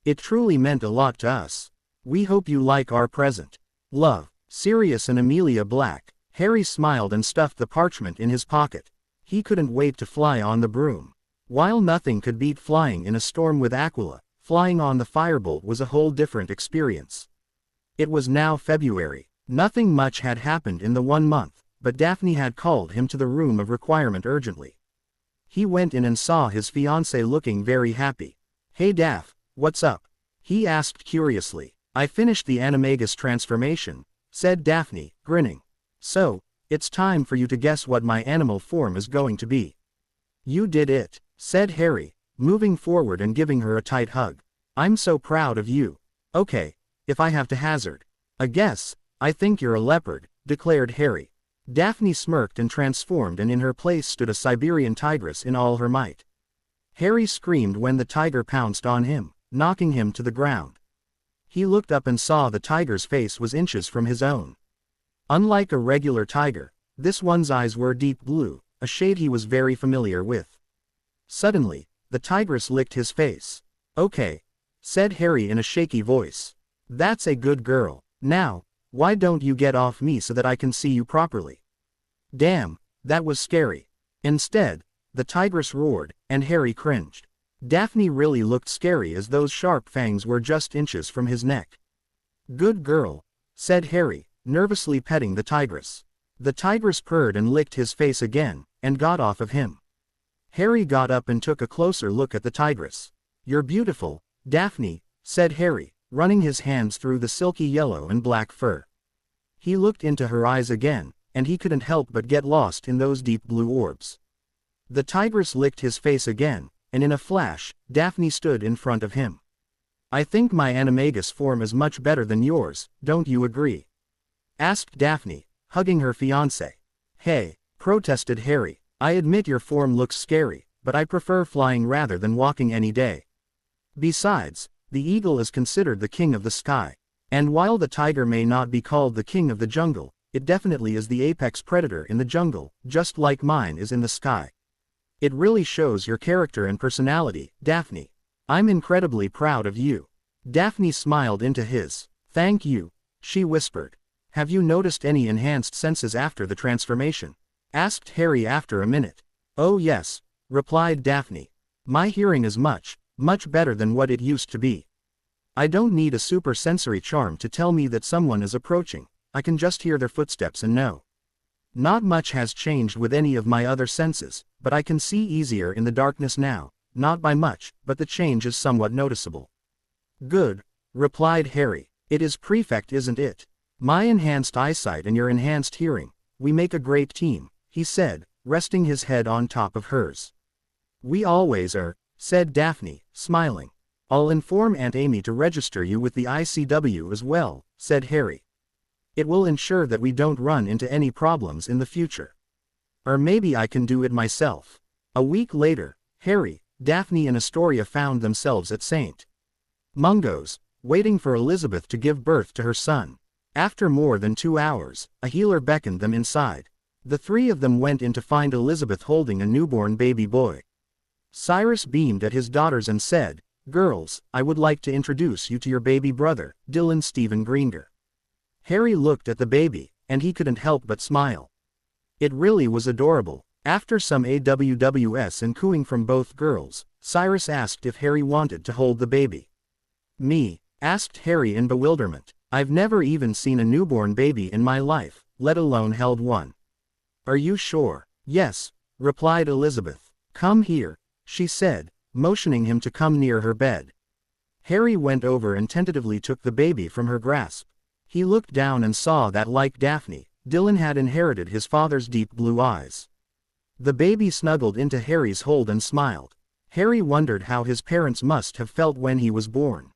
It truly meant a lot to us. We hope you like our present. Love, Sirius and Amelia Black. Harry smiled and stuffed the parchment in his pocket. He couldn't wait to fly on the broom. While nothing could beat flying in a storm with Aquila, flying on the firebolt was a whole different experience. It was now February. Nothing much had happened in the 1 month, but Daphne had called him to the room of requirement urgently. He went in and saw his fiancée looking very happy. Hey Daph, what's up? He asked curiously. I finished the animagus transformation, said Daphne, grinning. So, It's time for you to guess what my animal form is going to be. You did it, said Harry, moving forward and giving her a tight hug. I'm so proud of you. Okay, if I have to hazard a guess, I think you're a leopard, declared Harry. Daphne smirked and transformed, and in her place stood a Siberian tigress in all her might. Harry screamed when the tiger pounced on him, knocking him to the ground. He looked up and saw the tiger's face was inches from his own. Unlike a regular tiger, this one's eyes were deep blue, a shade he was very familiar with. Suddenly, the tigress licked his face. Okay, said Harry in a shaky voice. That's a good girl. Now, why don't you get off me so that I can see you properly? Damn, that was scary. Instead, the tigress roared, and Harry cringed. Daphne really looked scary as those sharp fangs were just inches from his neck. Good girl, said Harry, nervously petting the tigress. The tigress purred and licked his face again, and got off of him. Harry got up and took a closer look at the tigress. You're beautiful, Daphne, said Harry, running his hands through the silky yellow and black fur. He looked into her eyes again, and he couldn't help but get lost in those deep blue orbs. The tigress licked his face again, and in a flash, Daphne stood in front of him. I think my animagus form is much better than yours, don't you agree? Asked Daphne, hugging her fiancé. Hey, protested Harry, I admit your form looks scary, but I prefer flying rather than walking any day. Besides, the eagle is considered the king of the sky. And while the tiger may not be called the king of the jungle, it definitely is the apex predator in the jungle, just like mine is in the sky. It really shows your character and personality, Daphne. I'm incredibly proud of you. Daphne smiled into his. Thank you, she whispered. Have you noticed any enhanced senses after the transformation? Asked Harry after a minute. Oh yes, replied Daphne. My hearing is much better than what it used to be. I don't need a super sensory charm to tell me that someone is approaching. I can just hear their footsteps and know. Not much has changed with any of my other senses, but I can see easier in the darkness now, not by much, but the change is somewhat noticeable. Good, replied Harry. It is perfect, isn't it? My enhanced eyesight and your enhanced hearing, we make a great team, he said, resting his head on top of hers. We always are, said Daphne, smiling. I'll inform Aunt Amy to register you with the ICW as well, said Harry. It will ensure that we don't run into any problems in the future. Or maybe I can do it myself. A week later, Harry, Daphne and Astoria found themselves at St. Mungo's, waiting for Elizabeth to give birth to her son. After more than 2 hours, a healer beckoned them inside. The three of them went in to find Elizabeth holding a newborn baby boy. Cyrus beamed at his daughters and said, Girls, I would like to introduce you to your baby brother, Dylan Stephen Greenger. Harry looked at the baby, and he couldn't help but smile. It really was adorable. After some AWWS and cooing from both girls, Cyrus asked if Harry wanted to hold the baby. Me? Asked Harry in bewilderment. I've never even seen a newborn baby in my life, let alone held one. Are you sure? Yes, replied Elizabeth. Come here, she said, motioning him to come near her bed. Harry went over and tentatively took the baby from her grasp. He looked down and saw that, like Daphne, Dylan had inherited his father's deep blue eyes. The baby snuggled into Harry's hold and smiled. Harry wondered how his parents must have felt when he was born.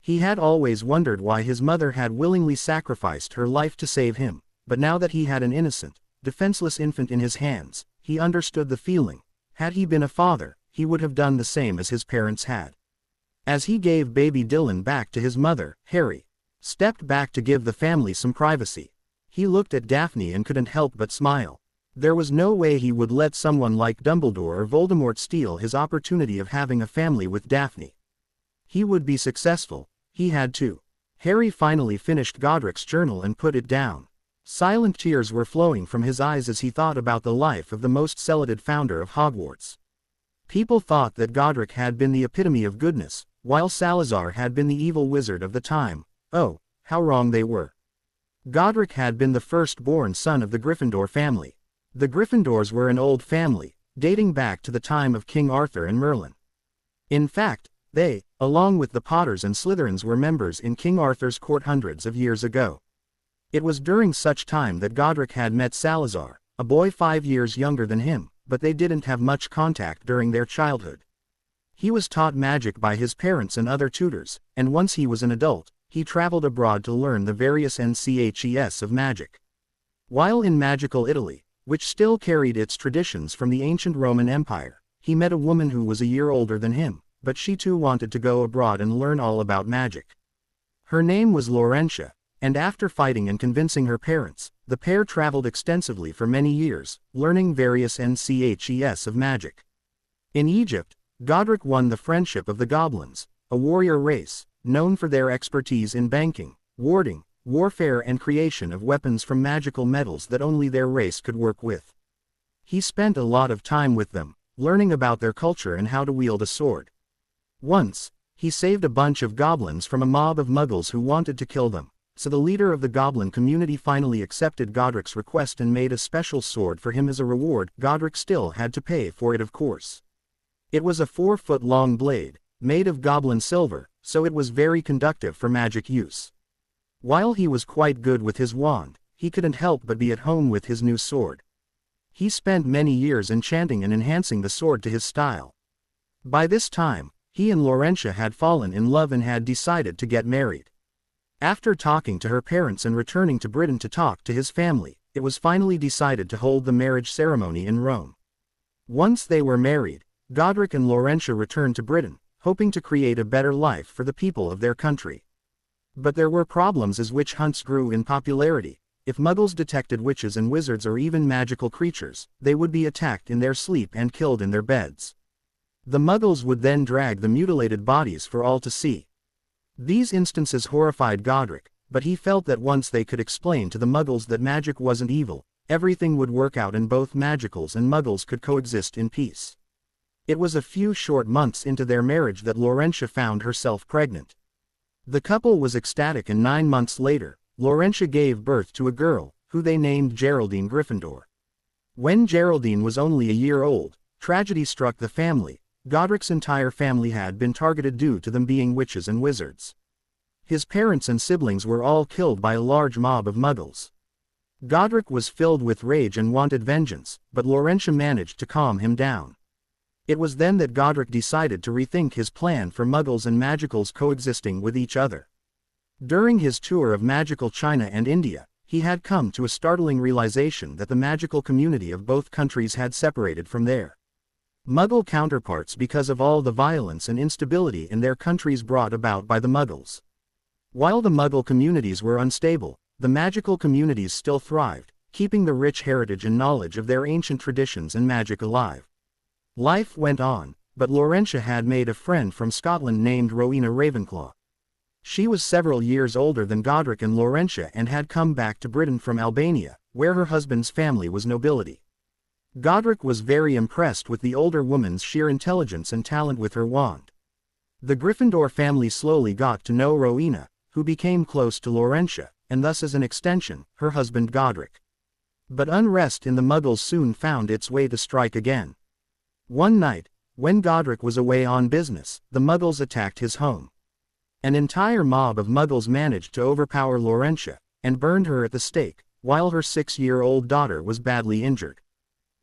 He had always wondered why his mother had willingly sacrificed her life to save him, but now that he had an innocent, defenseless infant in his hands, he understood the feeling. Had he been a father, he would have done the same as his parents had. As he gave baby Dylan back to his mother, Harry stepped back to give the family some privacy. He looked at Daphne and couldn't help but smile. There was no way he would let someone like Dumbledore or Voldemort steal his opportunity of having a family with Daphne. He would be successful, he had to. Harry finally finished Godric's journal and put it down. Silent tears were flowing from his eyes as he thought about the life of the most celebrated founder of Hogwarts. People thought that Godric had been the epitome of goodness, while Salazar had been the evil wizard of the time. Oh, how wrong they were. Godric had been the firstborn son of the Gryffindor family. The Gryffindors were an old family, dating back to the time of King Arthur and Merlin. In fact, they, along with the Potters and Slytherins, were members in King Arthur's court hundreds of years ago. It was during such time that Godric had met Salazar, a boy 5 years younger than him, but they didn't have much contact during their childhood. He was taught magic by his parents and other tutors, and once he was an adult, he traveled abroad to learn the various NCHES of magic. While in magical Italy, which still carried its traditions from the ancient Roman Empire, he met a woman who was a year older than him, but she too wanted to go abroad and learn all about magic. Her name was Laurentia, and after fighting and convincing her parents, the pair traveled extensively for many years, learning various NCHES of magic. In Egypt, Godric won the friendship of the goblins, a warrior race, known for their expertise in banking, warding, warfare and creation of weapons from magical metals that only their race could work with. He spent a lot of time with them, learning about their culture and how to wield a sword. Once, he saved a bunch of goblins from a mob of muggles who wanted to kill them, so the leader of the goblin community finally accepted Godric's request and made a special sword for him as a reward. Godric still had to pay for it, of course. It was a 4-foot-long blade, made of goblin silver, so it was very conductive for magic use. While he was quite good with his wand, he couldn't help but be at home with his new sword. He spent many years enchanting and enhancing the sword to his style. By this time, he and Laurentia had fallen in love and had decided to get married. After talking to her parents and returning to Britain to talk to his family, it was finally decided to hold the marriage ceremony in Rome. Once they were married, Godric and Laurentia returned to Britain, hoping to create a better life for the people of their country. But there were problems as witch hunts grew in popularity. If muggles detected witches and wizards or even magical creatures, they would be attacked in their sleep and killed in their beds. The muggles would then drag the mutilated bodies for all to see. These instances horrified Godric, but he felt that once they could explain to the muggles that magic wasn't evil, everything would work out and both magicals and muggles could coexist in peace. It was a few short months into their marriage that Laurentia found herself pregnant. The couple was ecstatic, and 9 months later, Laurentia gave birth to a girl, who they named Geraldine Gryffindor. When Geraldine was only a year old, tragedy struck the family. Godric's entire family had been targeted due to them being witches and wizards. His parents and siblings were all killed by a large mob of muggles. Godric was filled with rage and wanted vengeance, but Laurentia managed to calm him down. It was then that Godric decided to rethink his plan for muggles and magicals coexisting with each other. During his tour of magical China and India, he had come to a startling realization that the magical community of both countries had separated from their Muggle counterparts because of all the violence and instability in their countries brought about by the Muggles. While the Muggle communities were unstable, the magical communities still thrived, keeping the rich heritage and knowledge of their ancient traditions and magic alive. Life went on, but Laurentia had made a friend from Scotland named Rowena Ravenclaw. She was several years older than Godric and Laurentia and had come back to Britain from Albania, where her husband's family was nobility. Godric was very impressed with the older woman's sheer intelligence and talent with her wand. The Gryffindor family slowly got to know Rowena, who became close to Laurentia, and thus as an extension, her husband Godric. But unrest in the Muggles soon found its way to strike again. One night, when Godric was away on business, the Muggles attacked his home. An entire mob of Muggles managed to overpower Laurentia, and burned her at the stake, while her 6-year-old daughter was badly injured.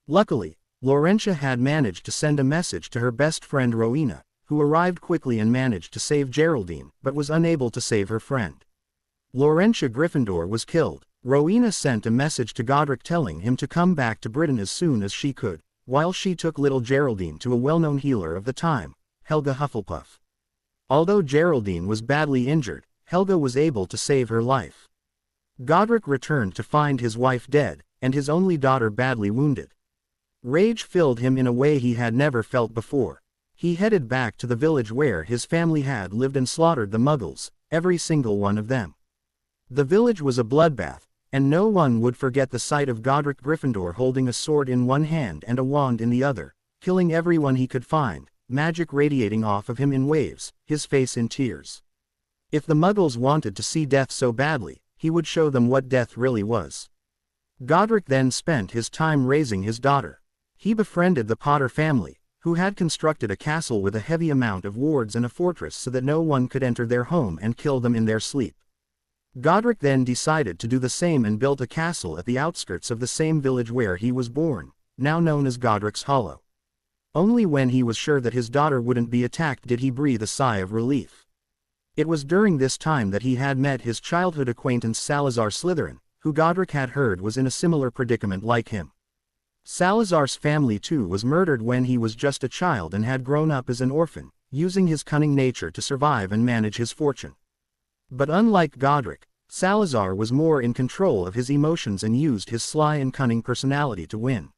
Luckily, Laurentia had managed to send a message to her best friend Rowena, who arrived quickly and managed to save Geraldine, but was unable to save her friend. Laurentia Gryffindor was killed. Rowena sent a message to Godric telling him to come back to Britain as soon as she could, while she took little Geraldine to a well-known healer of the time, Helga Hufflepuff. Although Geraldine was badly injured, Helga was able to save her life. Godric returned to find his wife dead, and his only daughter badly wounded. Rage filled him in a way he had never felt before. He headed back to the village where his family had lived and slaughtered the Muggles, every single one of them. The village was a bloodbath, and no one would forget the sight of Godric Gryffindor holding a sword in one hand and a wand in the other, killing everyone he could find, magic radiating off of him in waves, his face in tears. If the Muggles wanted to see death so badly, he would show them what death really was. Godric then spent his time raising his daughter. He befriended the Potter family, who had constructed a castle with a heavy amount of wards and a fortress so that no one could enter their home and kill them in their sleep. Godric then decided to do the same and built a castle at the outskirts of the same village where he was born, now known as Godric's Hollow. Only when he was sure that his daughter wouldn't be attacked did he breathe a sigh of relief. It was during this time that he had met his childhood acquaintance Salazar Slytherin, who Godric had heard was in a similar predicament like him. Salazar's family too was murdered when he was just a child and had grown up as an orphan, using his cunning nature to survive and manage his fortune. But unlike Godric, Salazar was more in control of his emotions and used his sly and cunning personality to win.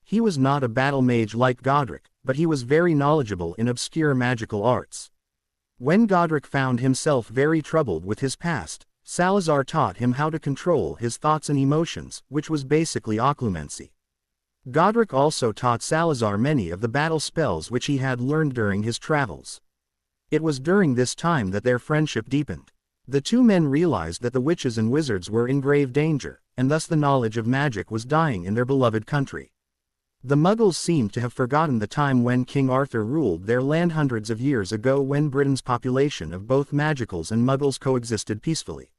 He was not a battle mage like Godric, but he was very knowledgeable in obscure magical arts. When Godric found himself very troubled with his past, Salazar taught him how to control his thoughts and emotions, which was basically occlumency. Godric also taught Salazar many of the battle spells which he had learned during his travels. It was during this time that their friendship deepened. The two men realized that the witches and wizards were in grave danger, and thus the knowledge of magic was dying in their beloved country. The Muggles seemed to have forgotten the time when King Arthur ruled their land hundreds of years ago, when Britain's population of both Magicals and Muggles coexisted peacefully.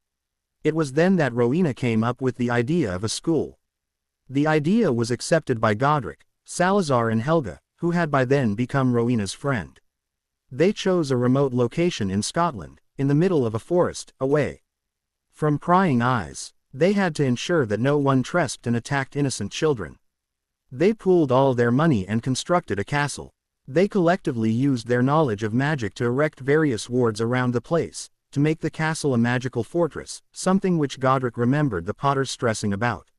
It was then that Rowena came up with the idea of a school. The idea was accepted by Godric, Salazar and Helga, who had by then become Rowena's friend. They chose a remote location in Scotland, in the middle of a forest, away from prying eyes. They had to ensure that no one trespassed and attacked innocent children. They pooled all their money and constructed a castle. They collectively used their knowledge of magic to erect various wards around the place, to make the castle a magical fortress, something which Godric remembered the Potters stressing about.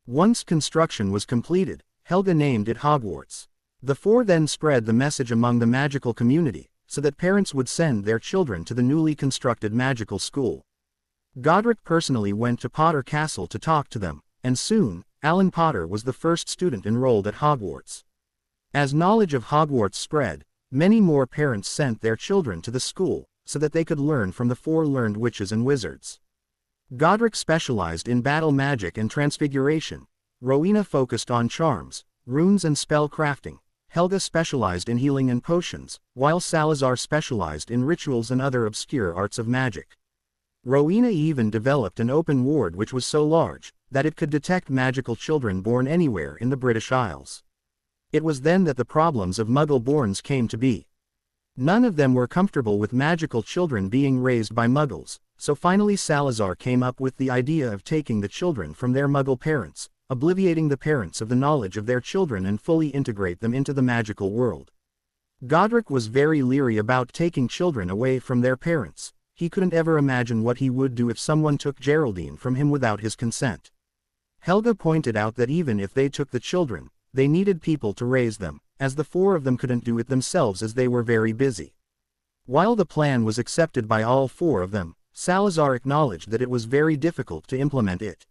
Once construction was completed, Helga named it Hogwarts. The four then spread the message among the magical community, so that parents would send their children to the newly constructed magical school. Godric personally went to Potter Castle to talk to them, and soon, Alan Potter was the first student enrolled at Hogwarts. As knowledge of Hogwarts spread, many more parents sent their children to the school, so that they could learn from the four learned witches and wizards. Godric specialized in battle magic and transfiguration, Rowena focused on charms, runes and spell crafting, Helga specialized in healing and potions, while Salazar specialized in rituals and other obscure arts of magic. Rowena even developed an open ward which was so large that it could detect magical children born anywhere in the British Isles. It was then that the problems of Muggle-borns came to be. None of them were comfortable with magical children being raised by Muggles, so finally Salazar came up with the idea of taking the children from their Muggle parents, obliviating the parents of the knowledge of their children and fully integrate them into the magical world. Godric was very leery about taking children away from their parents. He couldn't ever imagine what he would do if someone took Geraldine from him without his consent. Helga pointed out that even if they took the children, they needed people to raise them, as the four of them couldn't do it themselves as they were very busy. While the plan was accepted by all four of them, Salazar acknowledged that it was very difficult to implement it.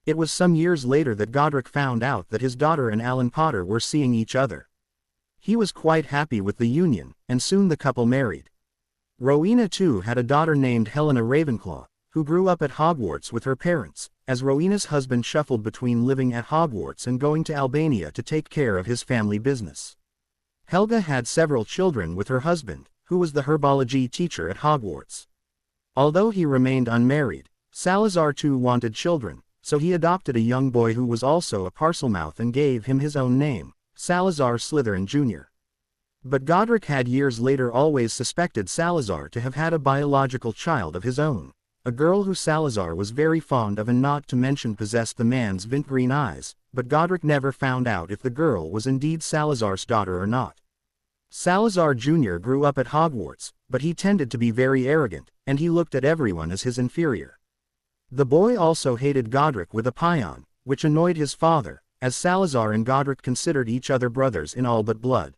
It was some years later that Godric found out that his daughter and Alan Potter were seeing each other. He was quite happy with the union, and soon the couple married. Rowena too had a daughter named Helena Ravenclaw, who grew up at Hogwarts with her parents, as Rowena's husband shuffled between living at Hogwarts and going to Albania to take care of his family business. Helga had several children with her husband, who was the herbology teacher at Hogwarts. Although he remained unmarried, Salazar too wanted children, so he adopted a young boy who was also a Parselmouth and gave him his own name, Salazar Slytherin Jr. But Godric had years later always suspected Salazar to have had a biological child of his own, a girl who Salazar was very fond of and not to mention possessed the man's vint green eyes, but Godric never found out if the girl was indeed Salazar's daughter or not. Salazar Jr. grew up at Hogwarts, but he tended to be very arrogant, and he looked at everyone as his inferior. The boy also hated Godric with a paean, which annoyed his father, as Salazar and Godric considered each other brothers in all but blood.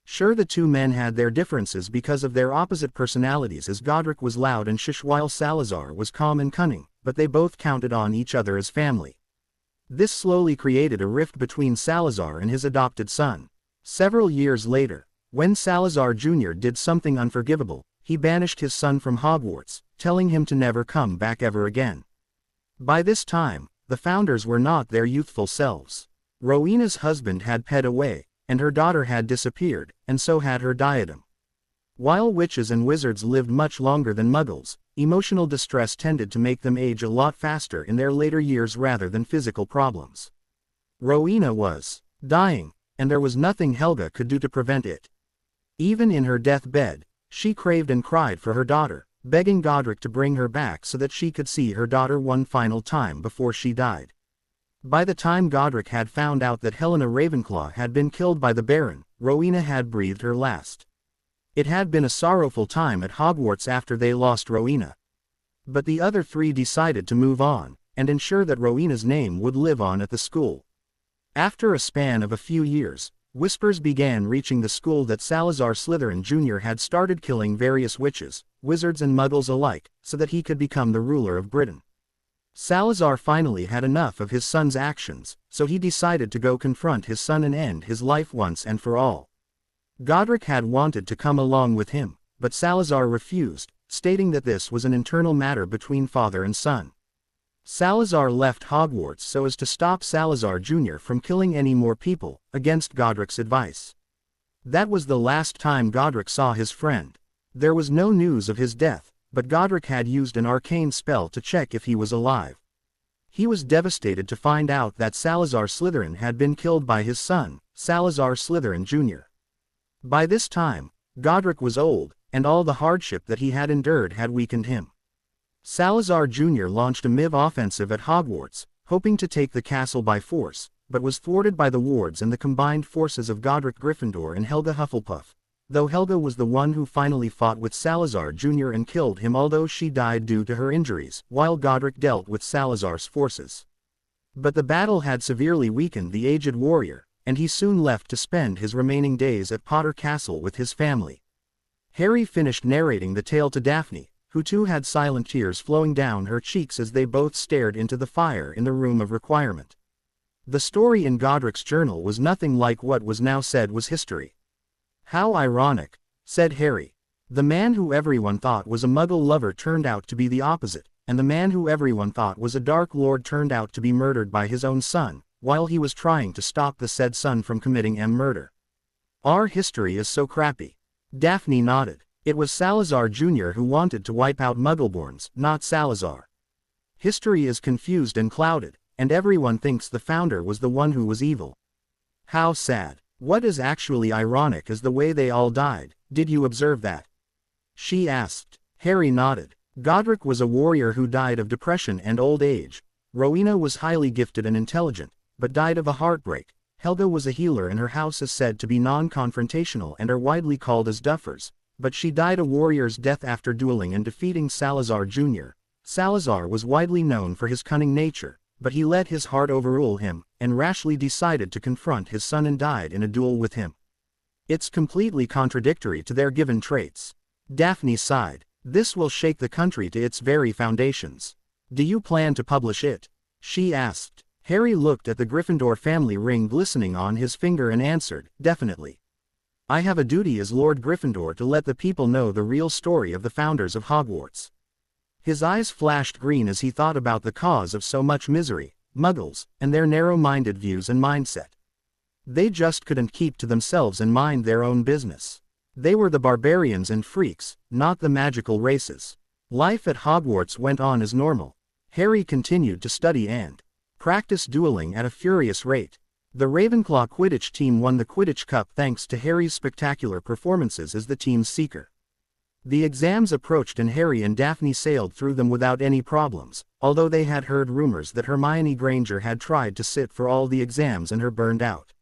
Sure, the two men had their differences because of their opposite personalities, as Godric was loud and shish while Salazar was calm and cunning, but they both counted on each other as family. This slowly created a rift between Salazar and his adopted son. Several years later, when Salazar Jr. did something unforgivable, he banished his son from Hogwarts, telling him to never come back ever again. By this time, the founders were not their youthful selves. Rowena's husband had passed away, and her daughter had disappeared, and so had her diadem. While witches and wizards lived much longer than Muggles, emotional distress tended to make them age a lot faster in their later years rather than physical problems. Rowena was dying, and there was nothing Helga could do to prevent it. Even in her deathbed, she craved and cried for her daughter, begging Godric to bring her back so that she could see her daughter one final time before she died. By the time Godric had found out that Helena Ravenclaw had been killed by the Baron, Rowena had breathed her last. It had been a sorrowful time at Hogwarts after they lost Rowena. But the other three decided to move on, and ensure that Rowena's name would live on at the school. After a span of a few years, whispers began reaching the school that Salazar Slytherin Jr. had started killing various witches, wizards and muggles alike, so that he could become the ruler of Britain. Salazar finally had enough of his son's actions, so he decided to go confront his son and end his life once and for all. Godric had wanted to come along with him, but Salazar refused, stating that this was an internal matter between father and son. Salazar left Hogwarts so as to stop Salazar Jr. from killing any more people, against Godric's advice. That was the last time Godric saw his friend. There was no news of his death, but Godric had used an arcane spell to check if he was alive. He was devastated to find out that Salazar Slytherin had been killed by his son, Salazar Slytherin Jr. By this time, Godric was old, and all the hardship that he had endured had weakened him. Salazar Jr. launched a MIV offensive at Hogwarts, hoping to take the castle by force, but was thwarted by the wards and the combined forces of Godric Gryffindor and Helga Hufflepuff, though Helga was the one who finally fought with Salazar Jr. and killed him, although she died due to her injuries, while Godric dealt with Salazar's forces. But the battle had severely weakened the aged warrior, and he soon left to spend his remaining days at Potter Castle with his family. Harry finished narrating the tale to Daphne, who too had silent tears flowing down her cheeks as they both stared into the fire in the room of requirement. The story in Godric's journal was nothing like what was now said was history. "How ironic," said Harry. "The man who everyone thought was a Muggle lover turned out to be the opposite, and the man who everyone thought was a Dark Lord turned out to be murdered by his own son, while he was trying to stop the said son from committing murder. Our history is so crappy." Daphne nodded. It was Salazar Jr. who wanted to wipe out Muggleborns, not Salazar. History is confused and clouded, and everyone thinks the founder was the one who was evil. How sad. What is actually ironic is the way they all died. Did you observe that? She asked. Harry nodded. Godric was a warrior who died of depression and old age. Rowena was highly gifted and intelligent, but died of a heartbreak. Helga was a healer and her house is said to be non-confrontational and are widely called as duffers, but she died a warrior's death after dueling and defeating Salazar Jr. Salazar was widely known for his cunning nature, but he let his heart overrule him, and rashly decided to confront his son and died in a duel with him. It's completely contradictory to their given traits. Daphne sighed. This will shake the country to its very foundations. Do you plan to publish it? She asked. Harry looked at the Gryffindor family ring glistening on his finger and answered, definitely. I have a duty as Lord Gryffindor to let the people know the real story of the founders of Hogwarts. His eyes flashed green as he thought about the cause of so much misery, Muggles, and their narrow-minded views and mindset. They just couldn't keep to themselves and mind their own business. They were the barbarians and freaks, not the magical races. Life at Hogwarts went on as normal. Harry continued to study and practice dueling at a furious rate. The Ravenclaw Quidditch team won the Quidditch Cup thanks to Harry's spectacular performances as the team's seeker. The exams approached and Harry and Daphne sailed through them without any problems, although they had heard rumors that Hermione Granger had tried to sit for all the exams and her burned out.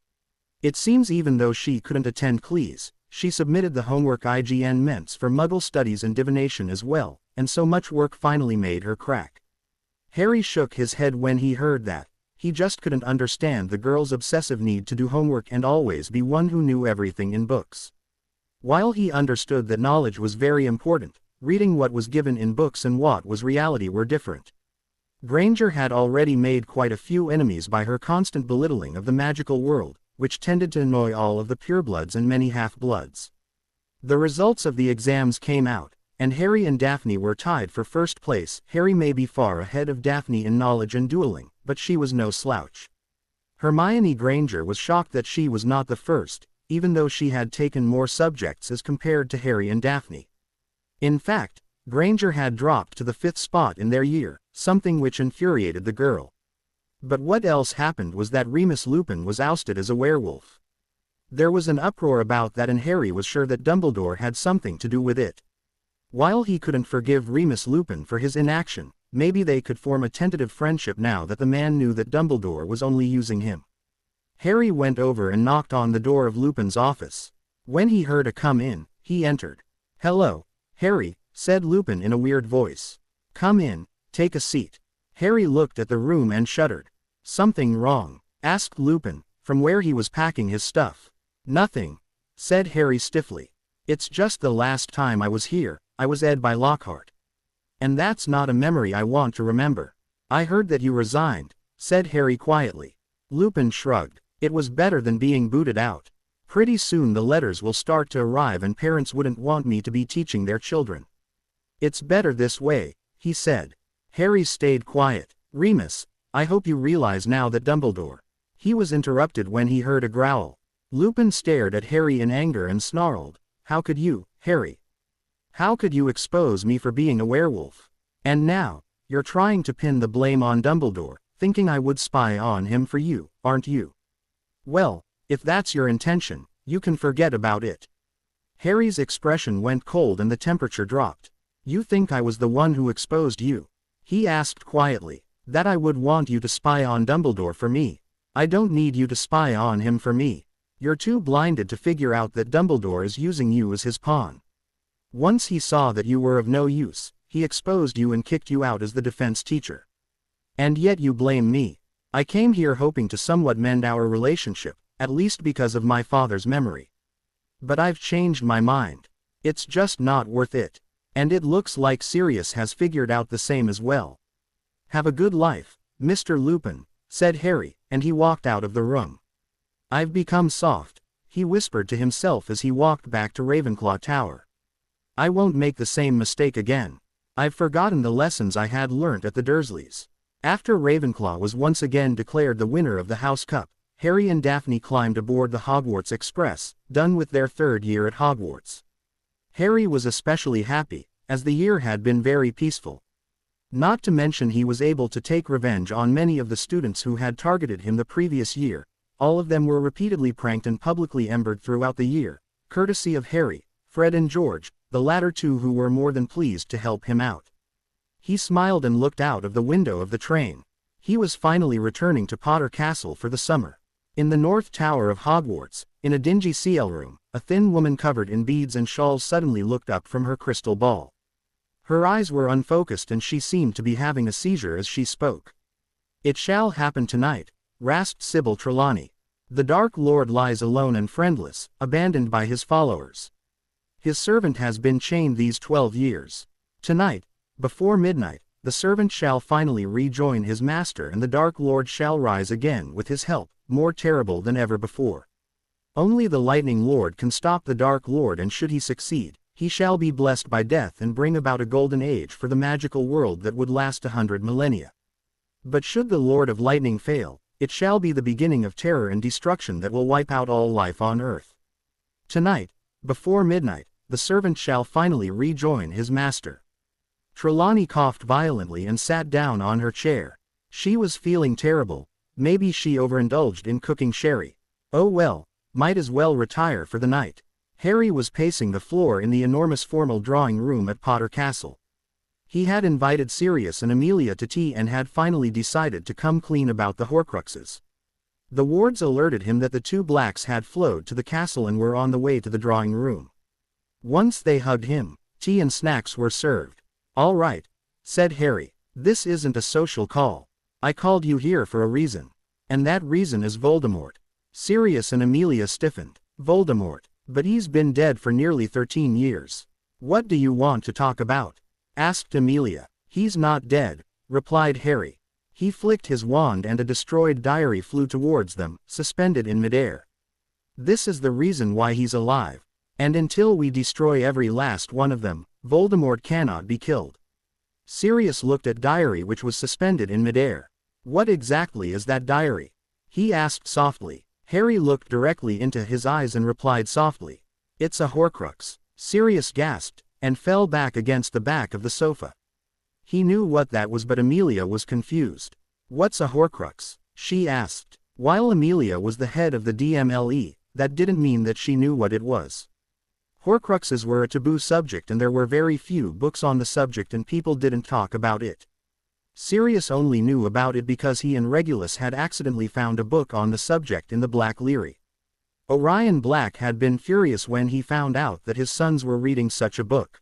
It seems even though she couldn't attend CLEs, she submitted the homework IGN meant for Muggle studies and divination as well, and so much work finally made her crack. Harry shook his head when he heard that. He just couldn't understand the girl's obsessive need to do homework and always be one who knew everything in books. While he understood that knowledge was very important, reading what was given in books and what was reality were different. Granger had already made quite a few enemies by her constant belittling of the magical world, which tended to annoy all of the purebloods and many half-bloods. The results of the exams came out, and Harry and Daphne were tied for first place. Harry may be far ahead of Daphne in knowledge and dueling, but she was no slouch. Hermione Granger was shocked that she was not the first, even though she had taken more subjects as compared to Harry and Daphne. In fact, Granger had dropped to the 5th spot in their year, something which infuriated the girl. But what else happened was that Remus Lupin was ousted as a werewolf. There was an uproar about that, and Harry was sure that Dumbledore had something to do with it. While he couldn't forgive Remus Lupin for his inaction, maybe they could form a tentative friendship now that the man knew that Dumbledore was only using him. Harry went over and knocked on the door of Lupin's office. When he heard a come in, he entered. "Hello, Harry," said Lupin in a weird voice. "Come in, take a seat." Harry looked at the room and shuddered. "Something wrong?" asked Lupin, from where he was packing his stuff. "Nothing," said Harry stiffly. "It's just the last time I was here, I was ed by Lockhart. And that's not a memory I want to remember." "I heard that you resigned," said Harry quietly. Lupin shrugged. "It was better than being booted out. Pretty soon the letters will start to arrive and parents wouldn't want me to be teaching their children. It's better this way," he said. Harry stayed quiet. "Remus, I hope you realize now that Dumbledore—" He was interrupted when he heard a growl. Lupin stared at Harry in anger and snarled, "How could you, Harry? How could you expose me for being a werewolf? And now, you're trying to pin the blame on Dumbledore, thinking I would spy on him for you, aren't you? Well, if that's your intention, you can forget about it." Harry's expression went cold and the temperature dropped. "You think I was the one who exposed you?" he asked quietly. "That I would want you to spy on Dumbledore for me? I don't need you to spy on him for me. You're too blinded to figure out that Dumbledore is using you as his pawn. Once he saw that you were of no use, he exposed you and kicked you out as the defense teacher. And yet you blame me. I came here hoping to somewhat mend our relationship, at least because of my father's memory. But I've changed my mind. It's just not worth it. And it looks like Sirius has figured out the same as well. Have a good life, Mr. Lupin," said Harry, and he walked out of the room. "I've become soft," he whispered to himself as he walked back to Ravenclaw Tower. "I won't make the same mistake again. I've forgotten the lessons I had learnt at the Dursleys." After Ravenclaw was once again declared the winner of the House Cup, Harry and Daphne climbed aboard the Hogwarts Express, done with their 3rd year at Hogwarts. Harry was especially happy, as the year had been very peaceful. Not to mention he was able to take revenge on many of the students who had targeted him the previous year. All of them were repeatedly pranked and publicly embered throughout the year, courtesy of Harry, Fred and George, the latter two who were more than pleased to help him out. He smiled and looked out of the window of the train. He was finally returning to Potter Castle for the summer. In the North Tower of Hogwarts, in a dingy CL room, a thin woman covered in beads and shawls suddenly looked up from her crystal ball. Her eyes were unfocused and she seemed to be having a seizure as she spoke. "It shall happen tonight," rasped Sybil Trelawney. "The Dark Lord lies alone and friendless, abandoned by his followers. His servant has been chained these 12 years. Tonight, before midnight, the servant shall finally rejoin his master and the Dark Lord shall rise again with his help, more terrible than ever before. Only the Lightning Lord can stop the Dark Lord, and should he succeed, he shall be blessed by death and bring about a golden age for the magical world that would last 100 millennia. But should the Lord of Lightning fail, it shall be the beginning of terror and destruction that will wipe out all life on earth. Tonight, before midnight, the servant shall finally rejoin his master." Trelawney coughed violently and sat down on her chair. She was feeling terrible. Maybe she overindulged in cooking sherry. Oh well, might as well retire for the night. Harry was pacing the floor in the enormous formal drawing room at Potter Castle. He had invited Sirius and Amelia to tea and had finally decided to come clean about the Horcruxes. The wards alerted him that the two blacks had flowed to the castle and were on the way to the drawing room. Once they hugged him, tea and snacks were served. "All right," said Harry. "This isn't a social call. I called you here for a reason. And that reason is Voldemort." Sirius and Amelia stiffened. "Voldemort? But he's been dead for nearly 13 years. What do you want to talk about?" asked Amelia. "He's not dead," replied Harry. He flicked his wand and a destroyed diary flew towards them, suspended in midair. "This is the reason why he's alive. And until we destroy every last one of them, Voldemort cannot be killed." Sirius looked at diary which was suspended in midair. "What exactly is that diary?" he asked softly. Harry looked directly into his eyes and replied softly. "It's a Horcrux." Sirius gasped. and fell back against the back of the sofa. He knew what that was, but Amelia was confused. "What's a Horcrux?" she asked. While Amelia was the head of the DMLE, that didn't mean that she knew what it was. Horcruxes were a taboo subject and there were very few books on the subject and people didn't talk about it. Sirius only knew about it because he and Regulus had accidentally found a book on the subject in the Black Leary. Orion Black had been furious when he found out that his sons were reading such a book.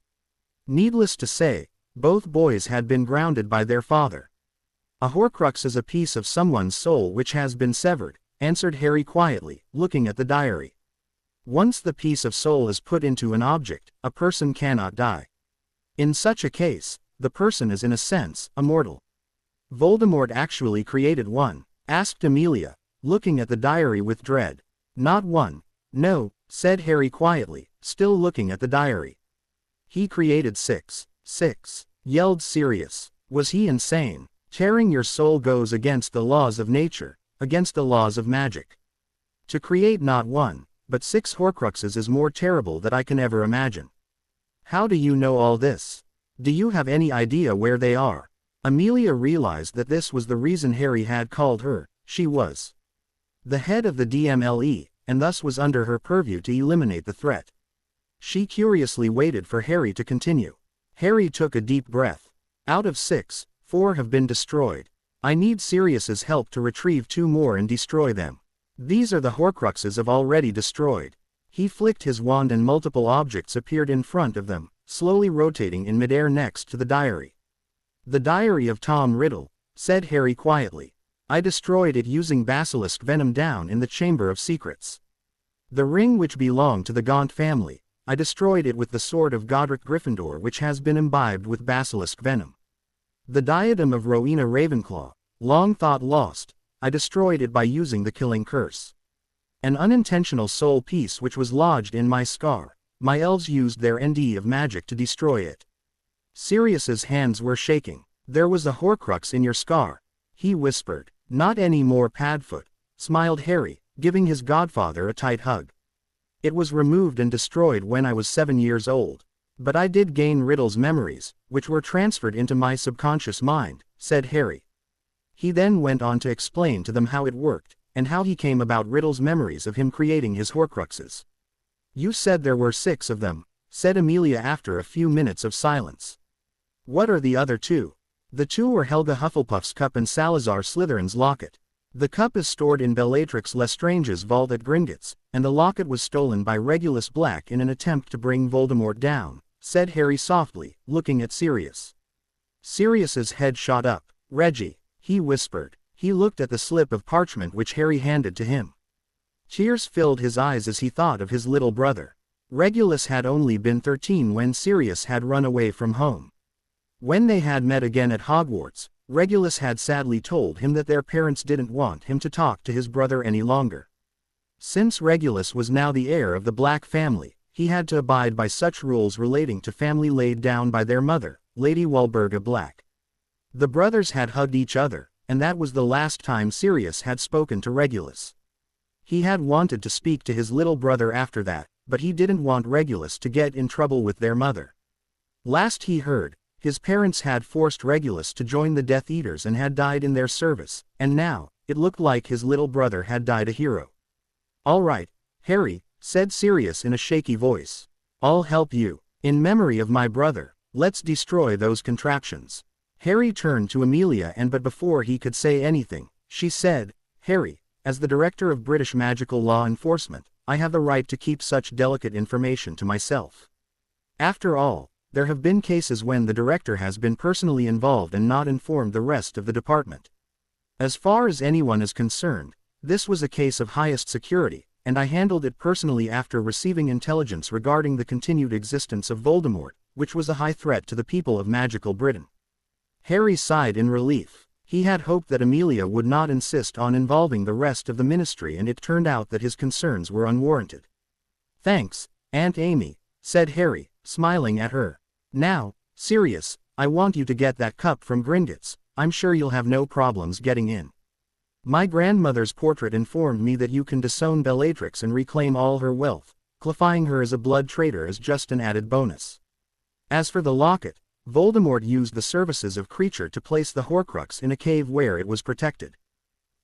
Needless to say, both boys had been grounded by their father. "A Horcrux is a piece of someone's soul which has been severed," answered Harry quietly, looking at the diary. "Once the piece of soul is put into an object, a person cannot die. In such a case, the person is in a sense, immortal." "Voldemort actually created one?" asked Amelia, looking at the diary with dread. "Not one. No," said Harry quietly, still looking at the diary. "He created 6. 6, yelled Sirius. "Was he insane? Tearing your soul goes against the laws of nature, against the laws of magic. To create not 1, but 6 Horcruxes is more terrible than I can ever imagine." "How do you know all this? Do you have any idea where they are?" Amelia realized that this was the reason Harry had called her. She was the head of the DMLE, and thus was under her purview to eliminate the threat. She curiously waited for Harry to continue. Harry took a deep breath. "Out of 6, 4 have been destroyed. I need Sirius's help to retrieve 2 more and destroy them. These are the Horcruxes I've already destroyed." He flicked his wand and multiple objects appeared in front of them, slowly rotating in midair next to the diary. "The diary of Tom Riddle," said Harry quietly. "I destroyed it using basilisk venom down in the Chamber of Secrets. The ring which belonged to the Gaunt family, I destroyed it with the sword of Godric Gryffindor which has been imbibed with basilisk venom. The diadem of Rowena Ravenclaw, long thought lost, I destroyed it by using the killing curse. An unintentional soul piece which was lodged in my scar, my elves used their ND of magic to destroy it." Sirius's hands were shaking. "There was a Horcrux in your scar," he whispered. "Not any more, Padfoot," smiled Harry, giving his godfather a tight hug. "It was removed and destroyed when I was 7 years old. But I did gain Riddle's memories, which were transferred into my subconscious mind," said Harry. He then went on to explain to them how it worked, and how he came about Riddle's memories of him creating his Horcruxes. "You said there were 6 of them," said Amelia after a few minutes of silence. "What are the other 2? "The 2 were Helga Hufflepuff's cup and Salazar Slytherin's locket. The cup is stored in Bellatrix Lestrange's vault at Gringotts, and the locket was stolen by Regulus Black in an attempt to bring Voldemort down," said Harry softly, looking at Sirius. Sirius's head shot up. "Reggie," he whispered. He looked at the slip of parchment which Harry handed to him. Tears filled his eyes as he thought of his little brother. Regulus had only been 13 when Sirius had run away from home. When they had met again at Hogwarts, Regulus had sadly told him that their parents didn't want him to talk to his brother any longer. Since Regulus was now the heir of the Black family, he had to abide by such rules relating to family laid down by their mother, Lady Walburga Black. The brothers had hugged each other, and that was the last time Sirius had spoken to Regulus. He had wanted to speak to his little brother after that, but he didn't want Regulus to get in trouble with their mother. Last he heard, his parents had forced Regulus to join the Death Eaters and had died in their service, and now, it looked like his little brother had died a hero. "All right, Harry," said Sirius in a shaky voice. "I'll help you. In memory of my brother, let's destroy those contraptions." Harry turned to Amelia but before he could say anything, she said, "Harry, as the Director of British Magical Law Enforcement, I have the right to keep such delicate information to myself. After all, there have been cases when the director has been personally involved and not informed the rest of the department. As far as anyone is concerned, this was a case of highest security, and I handled it personally after receiving intelligence regarding the continued existence of Voldemort, which was a high threat to the people of magical Britain." Harry sighed in relief. He had hoped that Amelia would not insist on involving the rest of the ministry, and it turned out that his concerns were unwarranted. "Thanks, Aunt Amy," said Harry, smiling at her. "Now, Sirius, I want you to get that cup from Gringotts. I'm sure you'll have no problems getting in. My grandmother's portrait informed me that you can disown Bellatrix and reclaim all her wealth, classifying her as a blood traitor as just an added bonus. As for the locket, Voldemort used the services of Creature to place the Horcrux in a cave where it was protected.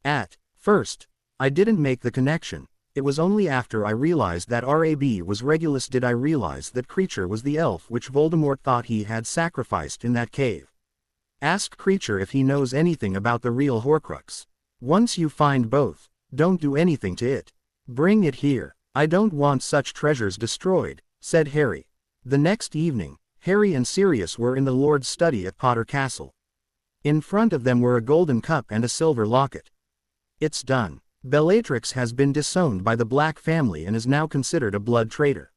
At first, I didn't make the connection. It was only after I realized that Rab was Regulus did I realize that Creature was the elf which Voldemort thought he had sacrificed in that cave. Ask Creature if he knows anything about the real Horcrux. Once you find both, don't do anything to it. Bring it here. I don't want such treasures destroyed, said Harry. The next evening, Harry and Sirius were in the Lord's study at Potter Castle. In front of them were a golden cup and a silver locket. It's done. Bellatrix has been disowned by the Black family and is now considered a blood traitor.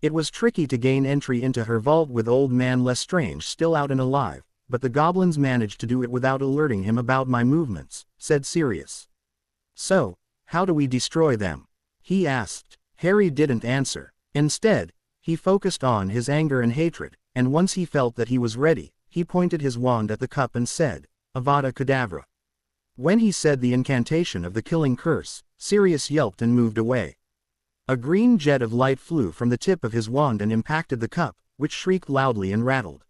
It was tricky to gain entry into her vault with Old Man Lestrange still out and alive, but the goblins managed to do it without alerting him about my movements, said Sirius. So, how do we destroy them? He asked. Harry didn't answer. Instead, he focused on his anger and hatred, and once he felt that he was ready, he pointed his wand at the cup and said, Avada Kedavra. When he said the incantation of the killing curse, Sirius yelped and moved away. A green jet of light flew from the tip of his wand and impacted the cup, which shrieked loudly and rattled.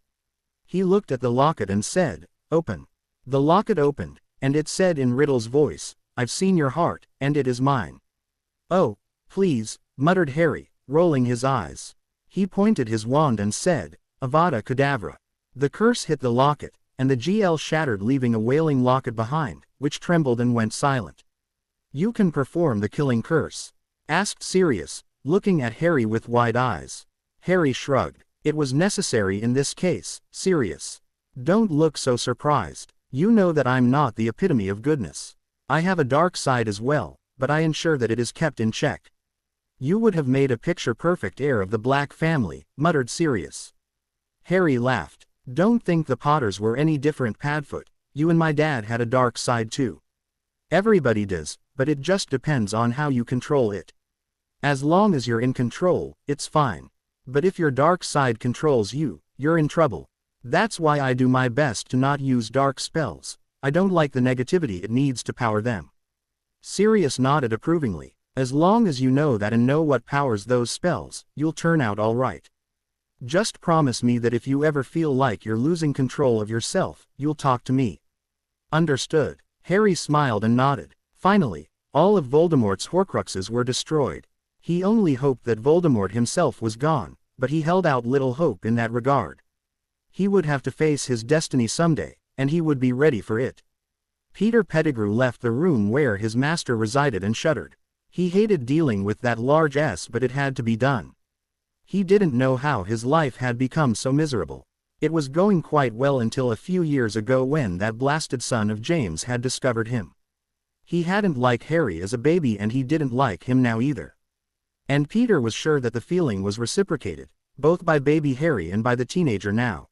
He looked at the locket and said, Open. The locket opened, and it said in Riddle's voice, I've seen your heart, and it is mine. Oh, please, muttered Harry, rolling his eyes. He pointed his wand and said, Avada Kedavra. The curse hit the locket, and the GL shattered, leaving a wailing locket behind, which trembled and went silent. You can perform the killing curse? Asked Sirius, looking at Harry with wide eyes. Harry shrugged. It was necessary in this case, Sirius. Don't look so surprised. You know that I'm not the epitome of goodness. I have a dark side as well, but I ensure that it is kept in check. You would have made a picture-perfect heir of the Black family, muttered Sirius. Harry laughed. Don't think the Potters were any different, Padfoot. You and my dad had a dark side too. Everybody does, but it just depends on how you control it. As long as you're in control, it's fine. But if your dark side controls you, you're in trouble. That's why I do my best to not use dark spells. I don't like the negativity it needs to power them. Sirius nodded approvingly. As long as you know that and know what powers those spells, you'll turn out all right. Just promise me that if you ever feel like you're losing control of yourself, you'll talk to me. Understood. Harry smiled and nodded. Finally, all of Voldemort's Horcruxes were destroyed. He only hoped that Voldemort himself was gone, but he held out little hope in that regard. He would have to face his destiny someday, and he would be ready for it. Peter Pettigrew left the room where his master resided and shuddered. He hated dealing with that large S, but it had to be done. He didn't know how his life had become so miserable. It was going quite well until a few years ago when that blasted son of James had discovered him. He hadn't liked Harry as a baby and he didn't like him now either. And Peter was sure that the feeling was reciprocated, both by baby Harry and by the teenager now.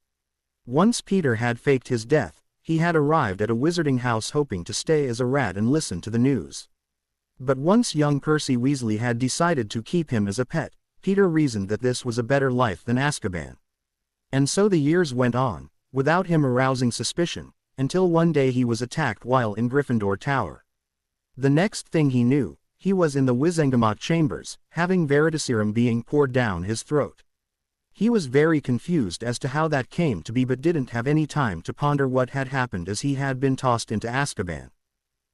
Once Peter had faked his death, he had arrived at a wizarding house hoping to stay as a rat and listen to the news. But once young Percy Weasley had decided to keep him as a pet, Peter reasoned that this was a better life than Azkaban. And so the years went on, without him arousing suspicion, until one day he was attacked while in Gryffindor Tower. The next thing he knew, he was in the Wizengamot chambers, having Veritaserum being poured down his throat. He was very confused as to how that came to be but didn't have any time to ponder what had happened as he had been tossed into Azkaban.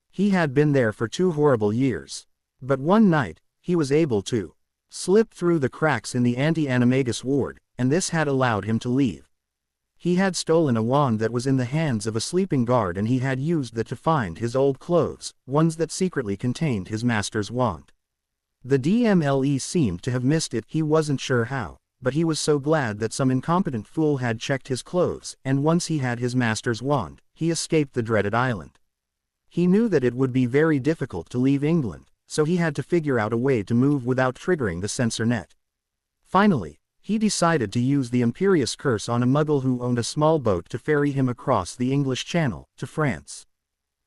He had been there for 2 horrible years. But one night, he was able to slip through the cracks in the anti-animagus ward, and this had allowed him to leave. He had stolen a wand that was in the hands of a sleeping guard and he had used that to find his old clothes, ones that secretly contained his master's wand. The DMLE seemed to have missed it, he wasn't sure how, but he was so glad that some incompetent fool had checked his clothes, and once he had his master's wand, he escaped the dreaded island. He knew that it would be very difficult to leave England, so he had to figure out a way to move without triggering the censor net. Finally, he decided to use the Imperious Curse on a muggle who owned a small boat to ferry him across the English Channel, to France.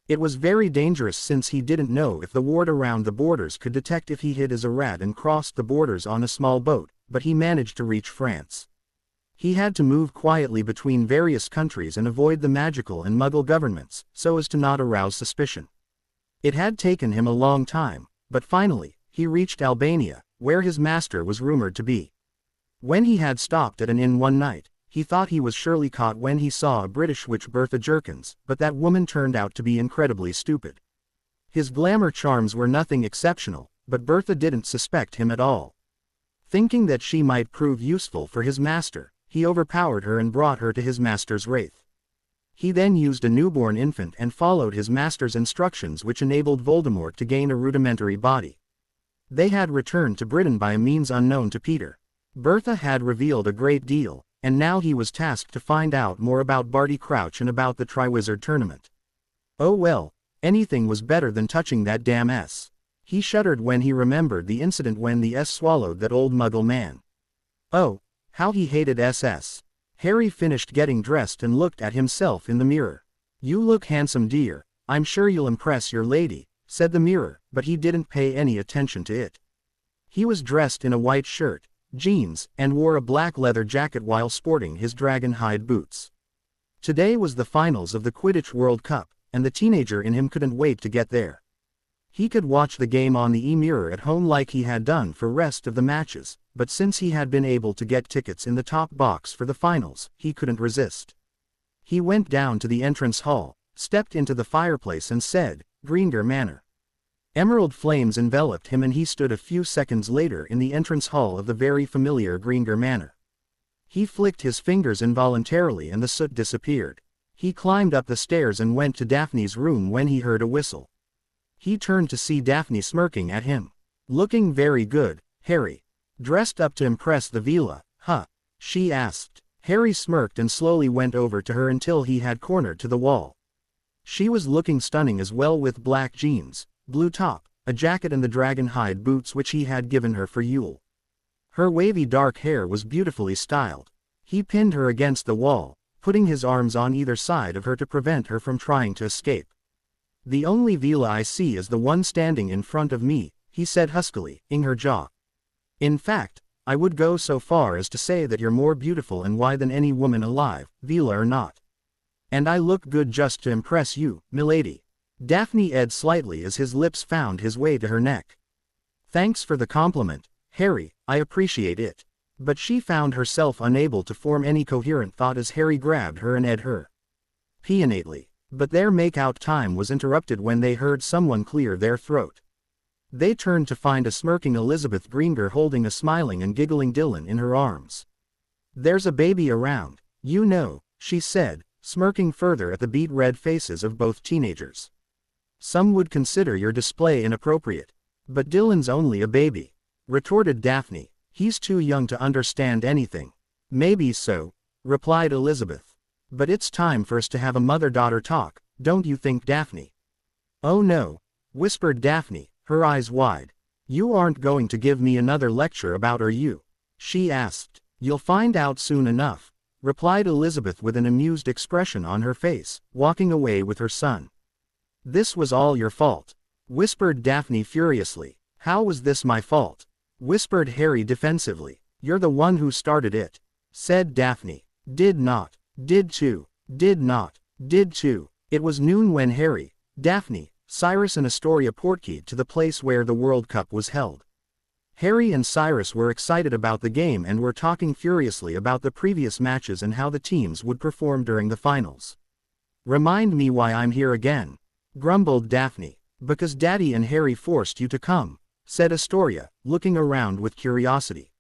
It was very dangerous since he didn't know if the ward around the borders could detect if he hid as a rat and crossed the borders on a small boat, but he managed to reach France. He had to move quietly between various countries and avoid the magical and muggle governments, so as to not arouse suspicion. It had taken him a long time, but finally, he reached Albania, where his master was rumored to be. When he had stopped at an inn one night, he thought he was surely caught when he saw a British witch Bertha Jerkins, but that woman turned out to be incredibly stupid. His glamour charms were nothing exceptional, but Bertha didn't suspect him at all. Thinking that she might prove useful for his master, he overpowered her and brought her to his master's wraith. He then used a newborn infant and followed his master's instructions, which enabled Voldemort to gain a rudimentary body. They had returned to Britain by a means unknown to Peter. Bertha had revealed a great deal, and now he was tasked to find out more about Barty Crouch and about the Triwizard Tournament. Oh well, anything was better than touching that damn S. He shuddered when he remembered the incident when the S swallowed that old Muggle man. Oh, how he hated SS. Harry finished getting dressed and looked at himself in the mirror. "You look handsome, dear. I'm sure you'll impress your lady," said the mirror, but he didn't pay any attention to it. He was dressed in a white shirt, jeans, and wore a black leather jacket while sporting his dragon hide boots. Today was the finals of the Quidditch World Cup, and the teenager in him couldn't wait to get there. He could watch the game on the e-mirror at home like he had done for rest of the matches, but since he had been able to get tickets in the top box for the finals, he couldn't resist. He went down to the entrance hall, stepped into the fireplace and said, "Gryffindor Manor." Emerald flames enveloped him and he stood a few seconds later in the entrance hall of the very familiar Gryffindor Manor. He flicked his fingers involuntarily and the soot disappeared. He climbed up the stairs and went to Daphne's room when he heard a whistle. He turned to see Daphne smirking at him. "Looking very good, Harry. Dressed up to impress the villa, huh?" she asked. Harry smirked and slowly went over to her until he had cornered to the wall. She was looking stunning as well, with black jeans, blue top, a jacket and the dragon hide boots which he had given her for Yule. Her wavy dark hair was beautifully styled. He pinned her against the wall, putting his arms on either side of her to prevent her from trying to escape. "The only villa I see is the one standing in front of me," he said huskily, in her jaw. "In fact, I would go so far as to say that you're more beautiful and why than any woman alive, villa or not. And I look good just to impress you, milady." Daphne edged slightly as his lips found his way to her neck. "Thanks for the compliment, Harry, I appreciate it." But she found herself unable to form any coherent thought as Harry grabbed her and edged her peonately. But their make-out time was interrupted when they heard someone clear their throat. They turned to find a smirking Elizabeth Gryffindor holding a smiling and giggling Dylan in her arms. "There's a baby around, you know," she said, smirking further at the beet-red faces of both teenagers. "Some would consider your display inappropriate. But Dylan's only a baby," retorted Daphne. "He's too young to understand anything." "Maybe so," replied Elizabeth. "But it's time for us to have a mother-daughter talk, don't you think, Daphne?" "Oh no," whispered Daphne, her eyes wide. "You aren't going to give me another lecture about are you?" she asked. "You'll find out soon enough," replied Elizabeth with an amused expression on her face, walking away with her son. "This was all your fault," whispered Daphne furiously. "How was this my fault?" whispered Harry defensively. "You're the one who started it," said Daphne. "Did not. Did to. Did not. Did to." It was noon when Harry, Daphne, Cyrus and Astoria portkeyed to the place where the World Cup was held. Harry and Cyrus were excited about the game and were talking furiously about the previous matches and how the teams would perform during the finals. "Remind me why I'm here again," grumbled Daphne. "Because Daddy and Harry forced you to come," said Astoria, looking around with curiosity.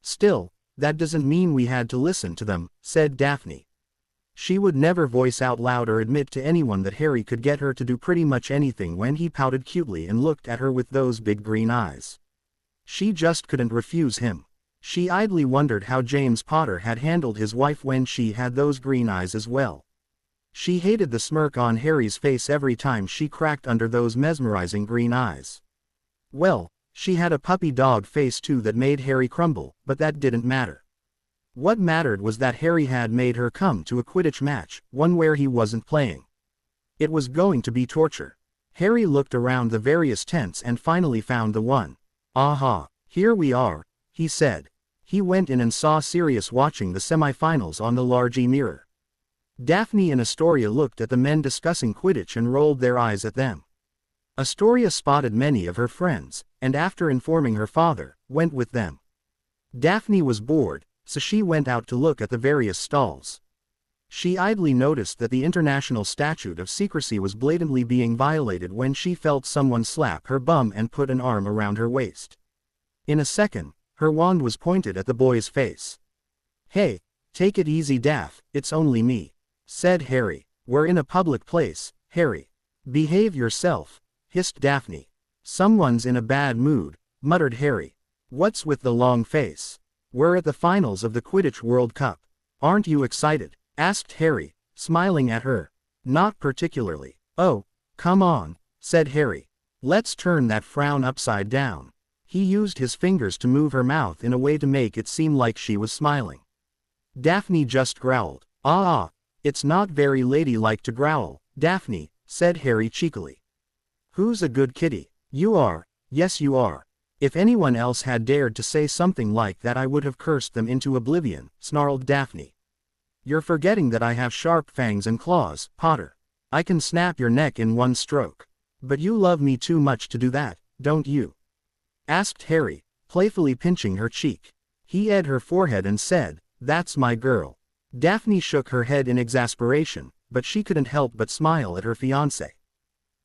"Still, that doesn't mean we had to listen to them," said Daphne. She would never voice out loud or admit to anyone that Harry could get her to do pretty much anything when he pouted cutely and looked at her with those big green eyes. She just couldn't refuse him. She idly wondered how James Potter had handled his wife when she had those green eyes as well. She hated the smirk on Harry's face every time she cracked under those mesmerizing green eyes. Well, she had a puppy dog face too that made Harry crumble, but that didn't matter. What mattered was that Harry had made her come to a Quidditch match, one where he wasn't playing. It was going to be torture. Harry looked around the various tents and finally found the one. "Aha, here we are," he said. He went in and saw Sirius watching the semi-finals on the large e-mirror. Daphne and Astoria looked at the men discussing Quidditch and rolled their eyes at them. Astoria spotted many of her friends, and after informing her father, went with them. Daphne was bored, so she went out to look at the various stalls. She idly noticed that the international statute of secrecy was blatantly being violated when she felt someone slap her bum and put an arm around her waist. In a second, her wand was pointed at the boy's face. "Hey, take it easy Daph, it's only me," said Harry. "We're in a public place, Harry. Behave yourself," hissed Daphne. "Someone's in a bad mood," muttered Harry. "What's with the long face? We're at the finals of the Quidditch World Cup. Aren't you excited?" asked Harry, smiling at her. "Not particularly." "Oh, come on," said Harry. "Let's turn that frown upside down." He used his fingers to move her mouth in a way to make it seem like she was smiling. Daphne just growled. It's not very ladylike to growl, Daphne," said Harry cheekily. "Who's a good kitty? You are. Yes you are. If anyone else had dared to say something like that I would have cursed them into oblivion," snarled Daphne. "You're forgetting that I have sharp fangs and claws, Potter. I can snap your neck in one stroke. But you love me too much to do that, don't you?" asked Harry, playfully pinching her cheek. He eyed her forehead and said, "That's my girl." Daphne shook her head in exasperation, but she couldn't help but smile at her fiancé.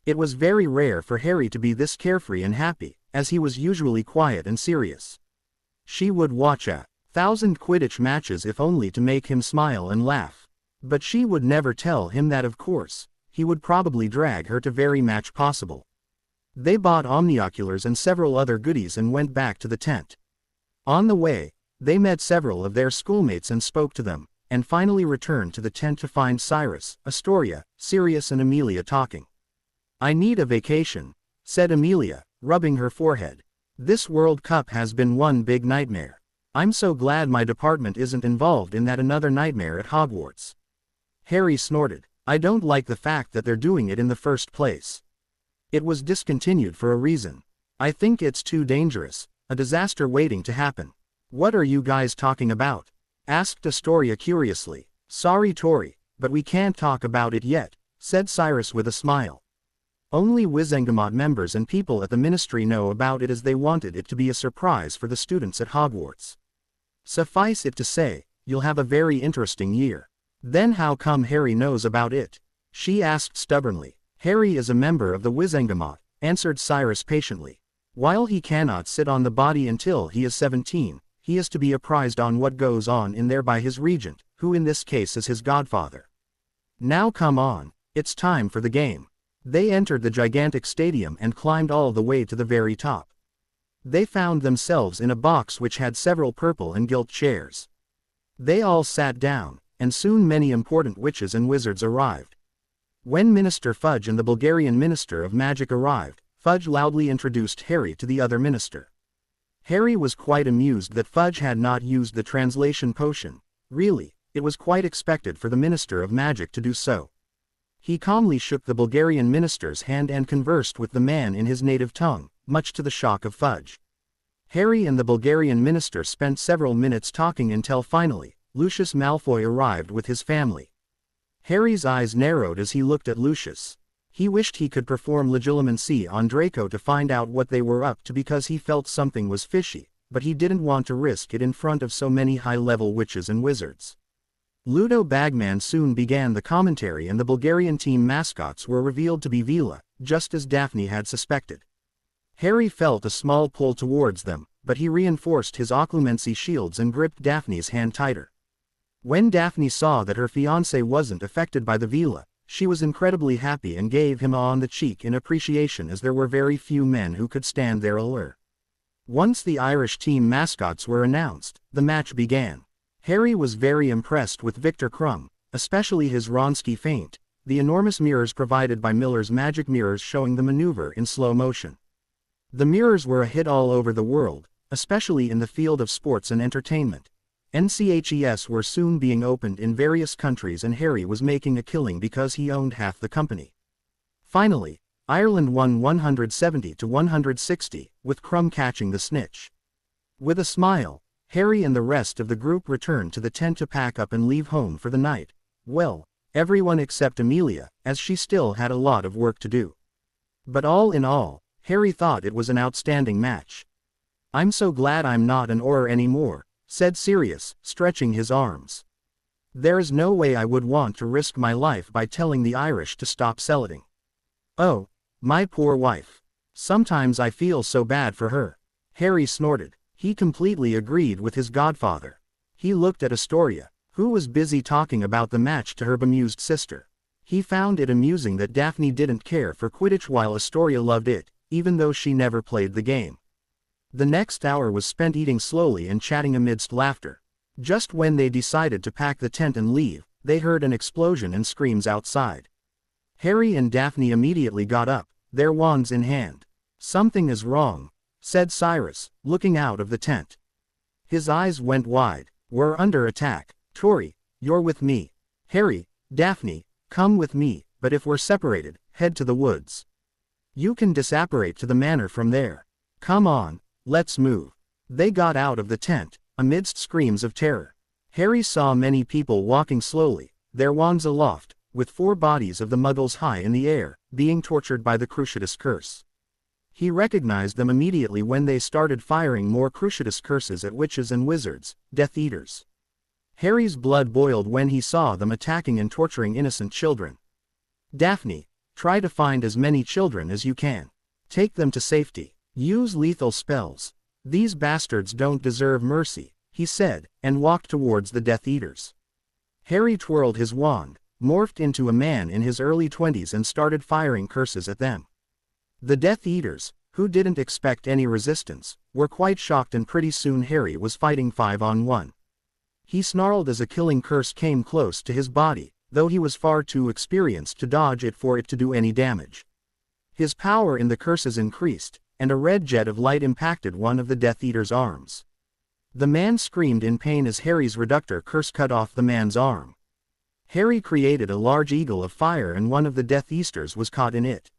It was very rare for Harry to be this carefree and happy, as he was usually quiet and serious. She would watch 1,000 Quidditch matches if only to make him smile and laugh. But she would never tell him that of course, he would probably drag her to every match possible. They bought omnioculars and several other goodies and went back to the tent. On the way, they met several of their schoolmates and spoke to them, and finally returned to the tent to find Cyrus, Astoria, Sirius and Amelia talking. "I need a vacation," said Amelia, rubbing her forehead. "This World Cup has been one big nightmare. I'm so glad my department isn't involved in that another nightmare at Hogwarts." Harry snorted. "I don't like the fact that they're doing it in the first place. It was discontinued for a reason. I think it's too dangerous, a disaster waiting to happen." "What are you guys talking about?" asked Astoria curiously. "Sorry Tori, but we can't talk about it yet," said Cyrus with a smile. "Only Wizengamot members and people at the ministry know about it as they wanted it to be a surprise for the students at Hogwarts. Suffice it to say, you'll have a very interesting year." "Then how come Harry knows about it?" she asked stubbornly. "Harry is a member of the Wizengamot," answered Cyrus patiently. "While he cannot sit on the body until he is 17, he is to be apprised on what goes on in there by his regent, who in this case is his godfather. Now come on, it's time for the game." They entered the gigantic stadium and climbed all the way to the very top. They found themselves in a box which had several purple and gilt chairs. They all sat down, and soon many important witches and wizards arrived. When Minister Fudge and the Bulgarian Minister of Magic arrived, Fudge loudly introduced Harry to the other minister. Harry was quite amused that Fudge had not used the translation potion. Really, it was quite expected for the Minister of Magic to do so. He calmly shook the Bulgarian minister's hand and conversed with the man in his native tongue, much to the shock of Fudge. Harry and the Bulgarian minister spent several minutes talking until finally, Lucius Malfoy arrived with his family. Harry's eyes narrowed as he looked at Lucius. He wished he could perform legilimency on Draco to find out what they were up to because he felt something was fishy, but he didn't want to risk it in front of so many high-level witches and wizards. Ludo Bagman soon began the commentary and the Bulgarian team mascots were revealed to be Vila, just as Daphne had suspected. Harry felt a small pull towards them, but he reinforced his occlumency shields and gripped Daphne's hand tighter. When Daphne saw that her fiancé wasn't affected by the Vila, she was incredibly happy and gave him a on the cheek in appreciation as there were very few men who could stand their allure. Once the Irish team mascots were announced, the match began. Harry was very impressed with Victor Crumb, especially his Wronski feint, the enormous mirrors provided by Miller's magic mirrors showing the maneuver in slow motion. The mirrors were a hit all over the world, especially in the field of sports and entertainment. NCHES were soon being opened in various countries and Harry was making a killing because he owned half the company. Finally, Ireland won 170-160, with Crumb catching the snitch. With a smile, Harry and the rest of the group returned to the tent to pack up and leave home for the night. Well, everyone except Amelia, as she still had a lot of work to do. But all in all, Harry thought it was an outstanding match. I'm so glad I'm not an Auror anymore, said Sirius, stretching his arms. There is no way I would want to risk my life by telling the Irish to stop cellating. Oh, my poor wife. Sometimes I feel so bad for her. Harry snorted. He completely agreed with his godfather. He looked at Astoria, who was busy talking about the match to her bemused sister. He found it amusing that Daphne didn't care for Quidditch while Astoria loved it, even though she never played the game. The next hour was spent eating slowly and chatting amidst laughter. Just when they decided to pack the tent and leave, they heard an explosion and screams outside. Harry and Daphne immediately got up, their wands in hand. Something is wrong, said Cyrus, looking out of the tent. His eyes went wide. We're under attack. Tori, you're with me. Harry, Daphne, come with me, but if we're separated, head to the woods. You can disapparate to the manor from there. Come on, let's move. They got out of the tent, amidst screams of terror. Harry saw many people walking slowly, their wands aloft, with 4 bodies of the Muggles high in the air, being tortured by the Cruciatus curse. He recognized them immediately when they started firing more Cruciatus curses at witches and wizards, Death Eaters. Harry's blood boiled when he saw them attacking and torturing innocent children. Daphne, try to find as many children as you can. Take them to safety. Use lethal spells. These bastards don't deserve mercy, he said, and walked towards the Death Eaters. Harry twirled his wand, morphed into a man in his early 20s and started firing curses at them. The Death Eaters, who didn't expect any resistance, were quite shocked, and pretty soon Harry was fighting 5-on-1. He snarled as a killing curse came close to his body, though he was far too experienced to dodge it for it to do any damage. His power in the curses increased, and a red jet of light impacted one of the Death Eater's arms. The man screamed in pain as Harry's reductor curse cut off the man's arm. Harry created a large eagle of fire and one of the Death Eaters was caught in it.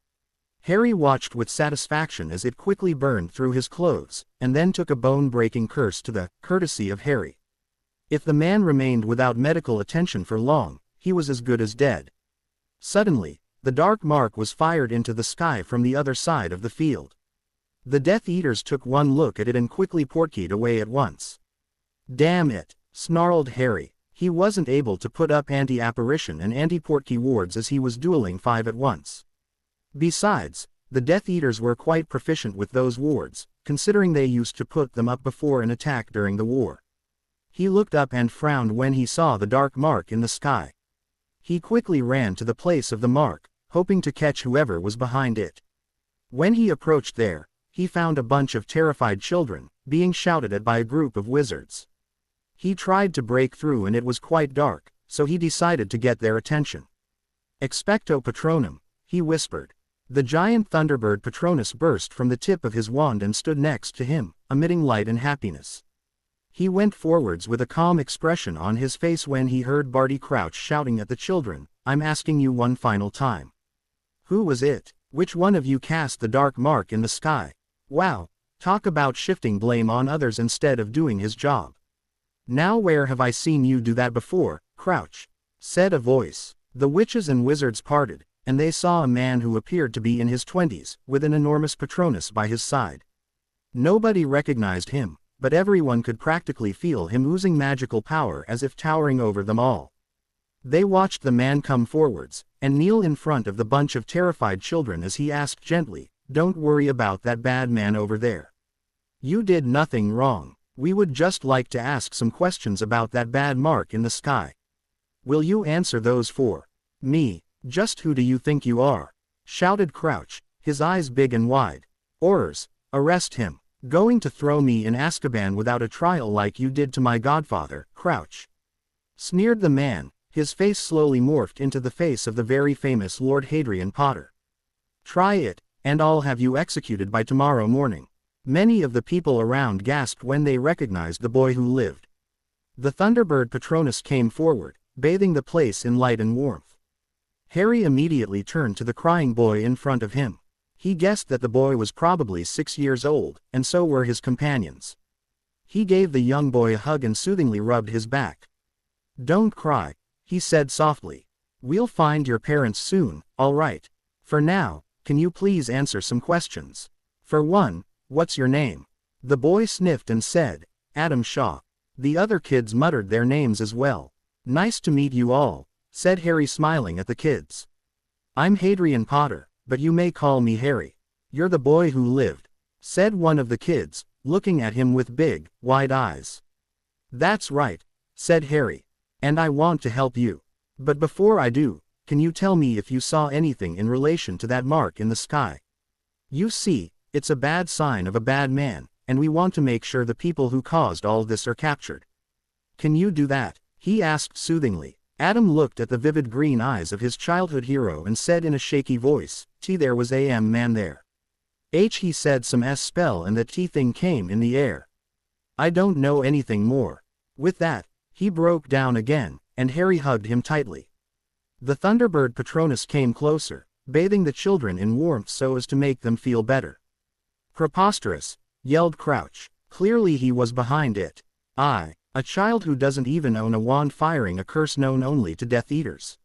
Harry watched with satisfaction as it quickly burned through his clothes, and then took a bone-breaking curse to the courtesy of Harry. If the man remained without medical attention for long, he was as good as dead. Suddenly, the dark mark was fired into the sky from the other side of the field. The Death Eaters took one look at it and quickly portkeyed away at once. Damn it, snarled Harry. He wasn't able to put up anti-apparition and anti-portkey wards as he was dueling 5 at once. Besides, the Death Eaters were quite proficient with those wards, considering they used to put them up before an attack during the war. He looked up and frowned when he saw the dark mark in the sky. He quickly ran to the place of the mark, hoping to catch whoever was behind it. When he approached there, he found a bunch of terrified children, being shouted at by a group of wizards. He tried to break through and it was quite dark, so he decided to get their attention. Expecto Patronum, he whispered. The giant Thunderbird Patronus burst from the tip of his wand and stood next to him, emitting light and happiness. He went forwards with a calm expression on his face when he heard Barty Crouch shouting at the children, I'm asking you one final time. Who was it? Which one of you cast the dark mark in the sky? Wow, talk about shifting blame on others instead of doing his job. Now where have I seen you do that before, Crouch? Said a voice. The witches and wizards parted, and they saw a man who appeared to be in his 20s, with an enormous Patronus by his side. Nobody recognized him, but everyone could practically feel him oozing magical power as if towering over them all. They watched the man come forwards, and kneel in front of the bunch of terrified children as he asked gently, Don't worry about that bad man over there. You did nothing wrong. We would just like to ask some questions about that bad mark in the sky. Will you answer those for me? Just who do you think you are? Shouted Crouch, his eyes big and wide. Aurors, arrest him. Going to throw me in Azkaban without a trial like you did to my godfather, Crouch. Sneered the man, his face slowly morphed into the face of the very famous Lord Hadrian Potter. Try it, and I'll have you executed by tomorrow morning. Many of the people around gasped when they recognized the boy who lived. The Thunderbird Patronus came forward, bathing the place in light and warmth. Harry immediately turned to the crying boy in front of him. He guessed that the boy was probably 6 years old, and so were his companions. He gave the young boy a hug and soothingly rubbed his back. Don't cry, he said softly. We'll find your parents soon, all right. For now, can you please answer some questions? For one, what's your name? The boy sniffed and said, Adam Shaw. The other kids muttered their names as well. Nice to meet you all, said Harry smiling at the kids. I'm Hadrian Potter, but you may call me Harry. You're the boy who lived, said one of the kids, looking at him with big, wide eyes. That's right, said Harry. And I want to help you. But before I do, can you tell me if you saw anything in relation to that mark in the sky? You see, it's a bad sign of a bad man, and we want to make sure the people who caused all this are captured. Can you do that? He asked soothingly. Adam looked at the vivid green eyes of his childhood hero and said in a shaky voice, there was a man there. He said some spell and that thing came in the air. I don't know anything more. With that, he broke down again, and Harry hugged him tightly. The Thunderbird Patronus came closer, bathing the children in warmth so as to make them feel better. Preposterous, yelled Crouch. Clearly he was behind it. A child who doesn't even own a wand firing a curse known only to Death Eaters?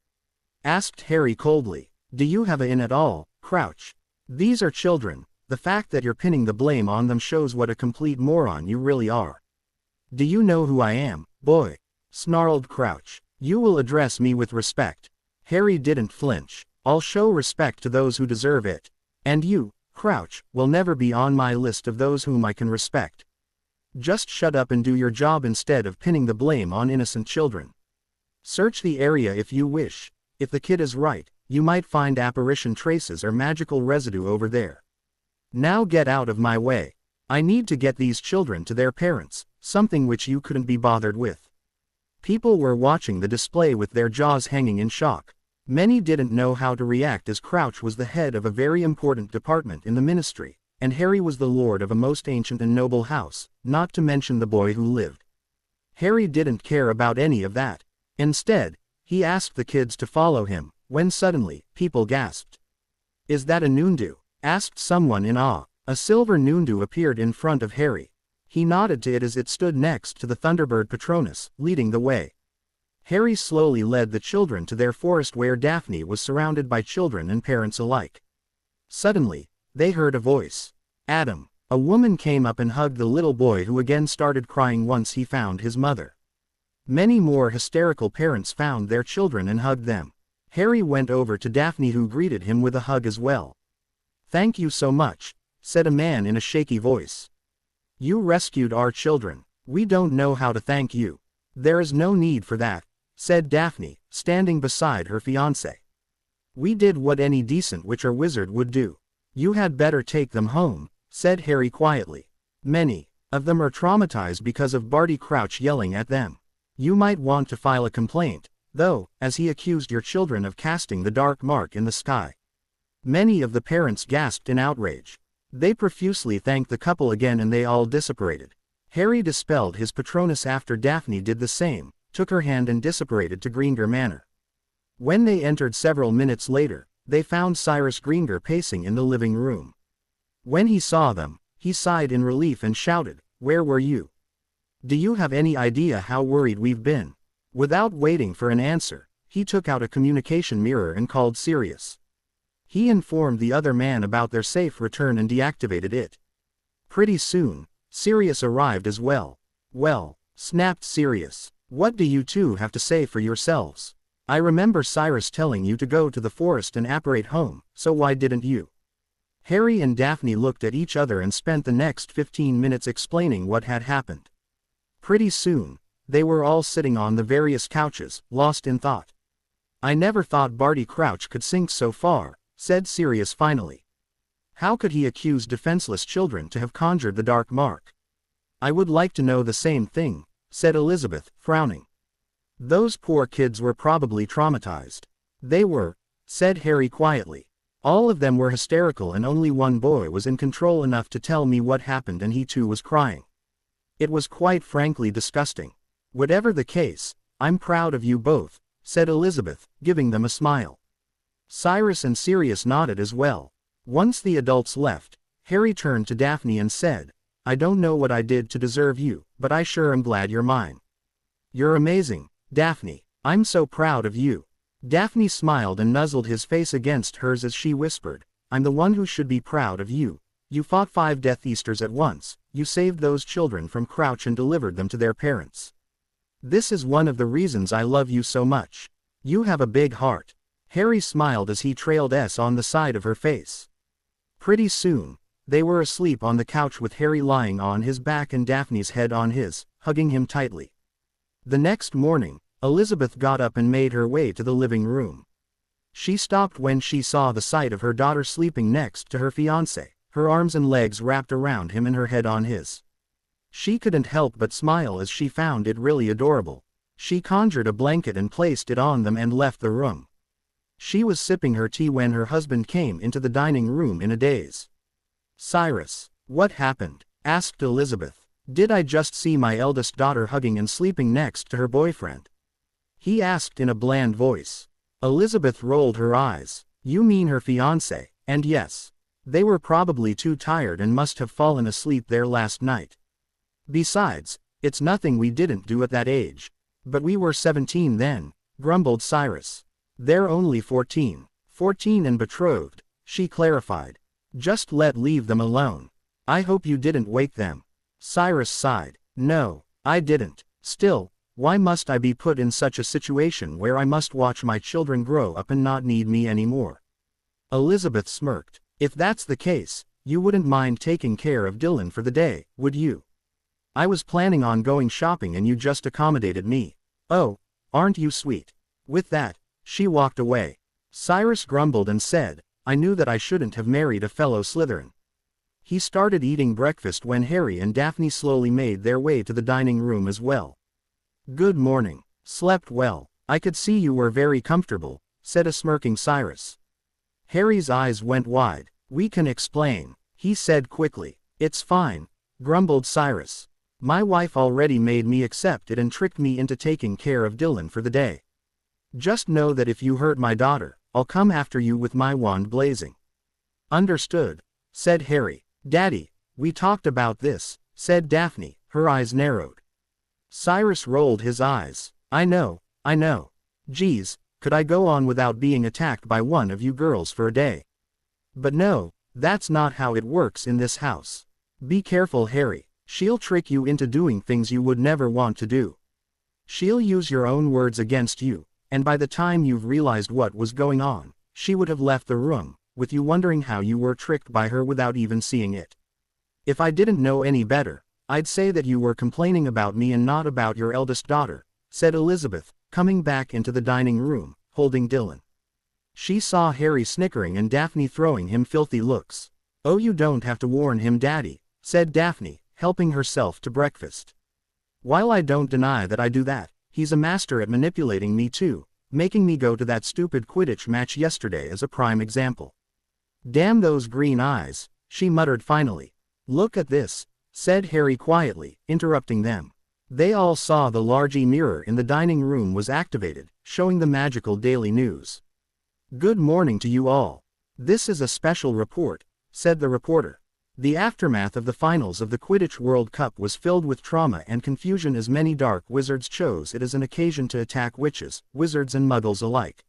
Asked Harry coldly. Do you have a in at all, Crouch? These are children. The fact that you're pinning the blame on them shows what a complete moron you really are. Do you know who I am, boy? Snarled Crouch. You will address me with respect. Harry didn't flinch. I'll show respect to those who deserve it. And you, Crouch, will never be on my list of those whom I can respect. Just shut up and do your job instead of pinning the blame on innocent children. Search the area if you wish. If the kid is right, you might find apparition traces or magical residue over there. Now get out of my way. I need to get these children to their parents, something which you couldn't be bothered with. People were watching the display with their jaws hanging in shock. Many didn't know how to react as Crouch was the head of a very important department in the ministry, and Harry was the lord of a most ancient and noble house, not to mention the boy who lived. Harry didn't care about any of that. Instead, he asked the kids to follow him, when suddenly, people gasped. Is that a Noondu? Asked someone in awe. A silver Noondu appeared in front of Harry. He nodded to it as it stood next to the Thunderbird Patronus, leading the way. Harry slowly led the children to their forest where Daphne was surrounded by children and parents alike. Suddenly, they heard a voice. Adam. A woman came up and hugged the little boy who again started crying once he found his mother. Many more hysterical parents found their children and hugged them. Harry went over to Daphne who greeted him with a hug as well. Thank you so much, said a man in a shaky voice. You rescued our children. We don't know how to thank you. There is no need for that, said Daphne, standing beside her fiancé. We did what any decent witch or wizard would do. You had better take them home, said Harry quietly. Many of them are traumatized because of Barty Crouch yelling at them. You might want to file a complaint, though, as he accused your children of casting the dark mark in the sky. Many of the parents gasped in outrage. They profusely thanked the couple again and they all disapparated. Harry dispelled his Patronus after Daphne did the same, took her hand and disapparated to Greenger Manor. When they entered several minutes later, they found Cyrus Greenger pacing in the living room. When he saw them, he sighed in relief and shouted, Where were you? Do you have any idea how worried we've been? Without waiting for an answer, he took out a communication mirror and called Sirius. He informed the other man about their safe return and deactivated it. Pretty soon, Sirius arrived as well. Well, snapped Sirius, what do you two have to say for yourselves? I remember Cyrus telling you to go to the forest and apparate home, so why didn't you? Harry and Daphne looked at each other and spent the next 15 minutes explaining what had happened. Pretty soon, they were all sitting on the various couches, lost in thought. I never thought Barty Crouch could sink so far, said Sirius finally. How could he accuse defenseless children to have conjured the dark mark? I would like to know the same thing, said Elizabeth, frowning. Those poor kids were probably traumatized. They were, said Harry quietly. All of them were hysterical and only one boy was in control enough to tell me what happened and he too was crying. It was quite frankly disgusting. Whatever the case, I'm proud of you both, said Elizabeth, giving them a smile. Cyrus and Sirius nodded as well. Once the adults left, Harry turned to Daphne and said, I don't know what I did to deserve you, but I sure am glad you're mine. You're amazing, Daphne. I'm so proud of you. Daphne smiled and nuzzled his face against hers as she whispered, I'm the one who should be proud of you. You fought 5 Death Eaters at once, you saved those children from Crouch and delivered them to their parents. This is one of the reasons I love you so much. You have a big heart." Harry smiled as he trailed S on the side of her face. Pretty soon, they were asleep on the couch with Harry lying on his back and Daphne's head on his, hugging him tightly. The next morning, Elizabeth got up and made her way to the living room. She stopped when she saw the sight of her daughter sleeping next to her fiancé, her arms and legs wrapped around him and her head on his. She couldn't help but smile as she found it really adorable. She conjured a blanket and placed it on them and left the room. She was sipping her tea when her husband came into the dining room in a daze. "Cyrus, what happened?" asked Elizabeth. "Did I just see my eldest daughter hugging and sleeping next to her boyfriend?" he asked in a bland voice. Elizabeth rolled her eyes. "You mean her fiancé, and yes. They were probably too tired and must have fallen asleep there last night. Besides, it's nothing we didn't do at that age. But we were 17 then," grumbled Cyrus. "They're only 14. 14 and betrothed," she clarified. "Just leave them alone. I hope you didn't wake them." Cyrus sighed. "No, I didn't. Still, why must I be put in such a situation where I must watch my children grow up and not need me anymore?" Elizabeth smirked. "If that's the case, you wouldn't mind taking care of Dylan for the day, would you? I was planning on going shopping and you just accommodated me. Oh, aren't you sweet?" With that, she walked away. Cyrus grumbled and said, "I knew that I shouldn't have married a fellow Slytherin." He started eating breakfast when Harry and Daphne slowly made their way to the dining room as well. "Good morning. Slept well. I could see you were very comfortable," said a smirking Cyrus. Harry's eyes went wide. "We can explain," he said quickly. "It's fine," grumbled Cyrus. "My wife already made me accept it and tricked me into taking care of Dylan for the day. Just know that if you hurt my daughter, I'll come after you with my wand blazing." "Understood," said Harry. "Daddy, we talked about this," said Daphne, her eyes narrowed. Cyrus rolled his eyes. I know. Geez, could I go on without being attacked by one of you girls for a day? But no, that's not how it works in this house. Be careful, Harry. She'll trick you into doing things you would never want to do. She'll use your own words against you, and by the time you've realized what was going on, she would have left the room, with you wondering how you were tricked by her without even seeing it. If I didn't know any better, I'd say that you were complaining about me and not about your eldest daughter," said Elizabeth, coming back into the dining room, holding Dylan. She saw Harry snickering and Daphne throwing him filthy looks. "Oh, you don't have to warn him, Daddy," said Daphne, helping herself to breakfast. "While I don't deny that I do that, he's a master at manipulating me too, making me go to that stupid Quidditch match yesterday as a prime example." "Damn those green eyes," she muttered finally. "Look at this," said Harry quietly, interrupting them. They all saw the large mirror in the dining room was activated, showing the magical daily news. "Good morning to you all. This is a special report," said the reporter. "The aftermath of the finals of the Quidditch World Cup was filled with trauma and confusion as many dark wizards chose it as an occasion to attack witches, wizards and muggles alike.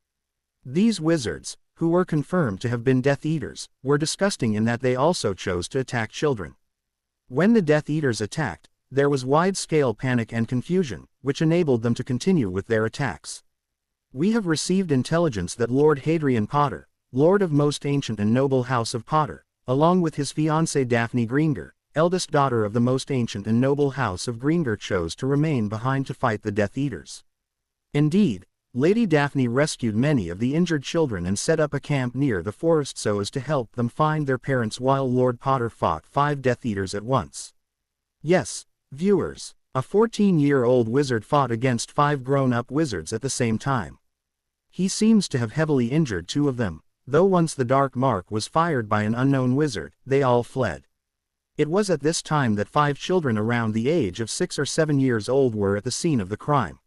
These wizards, who were confirmed to have been Death Eaters, were disgusting in that they also chose to attack children. When the Death Eaters attacked, there was wide-scale panic and confusion, which enabled them to continue with their attacks. We have received intelligence that Lord Hadrian Potter, Lord of Most Ancient and Noble House of Potter, along with his fiancée Daphne Greenger, eldest daughter of the Most Ancient and Noble House of Greenger, chose to remain behind to fight the Death Eaters. Indeed, Lady Daphne rescued many of the injured children and set up a camp near the forest so as to help them find their parents while Lord Potter fought 5 Death Eaters at once. Yes, viewers, a 14-year-old wizard fought against 5 grown-up wizards at the same time. He seems to have heavily injured 2 of them, though once the dark mark was fired by an unknown wizard, they all fled. It was at this time that 5 children around the age of 6 or 7 years old were at the scene of the crime.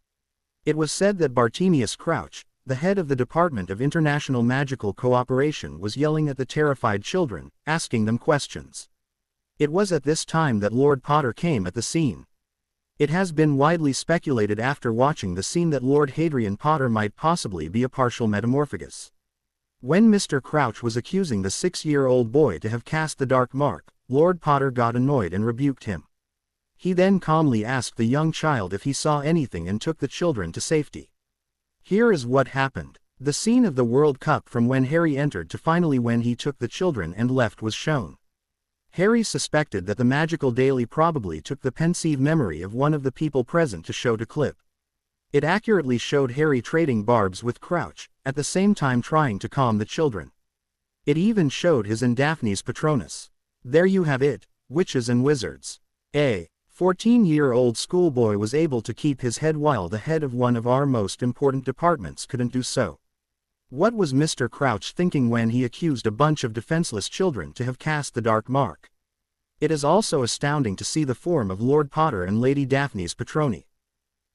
It was said that Bartemius Crouch, the head of the Department of International Magical Cooperation, was yelling at the terrified children, asking them questions. It was at this time that Lord Potter came at the scene. It has been widely speculated after watching the scene that Lord Hadrian Potter might possibly be a partial metamorphogus. When Mr. Crouch was accusing the 6-year-old boy to have cast the dark mark, Lord Potter got annoyed and rebuked him. He then calmly asked the young child if he saw anything and took the children to safety. Here is what happened. The scene of the World Cup from when Harry entered to finally when he took the children and left was shown. Harry suspected that the magical daily probably took the pensive memory of one of the people present to show to clip. It accurately showed Harry trading barbs with Crouch, at the same time trying to calm the children. It even showed his and Daphne's Patronus. There you have it, witches and wizards. A 14-year-old schoolboy was able to keep his head while the head of one of our most important departments couldn't do so. What was Mr. Crouch thinking when he accused a bunch of defenseless children to have cast the dark mark? It is also astounding to see the form of Lord Potter and Lady Daphne's Patroni.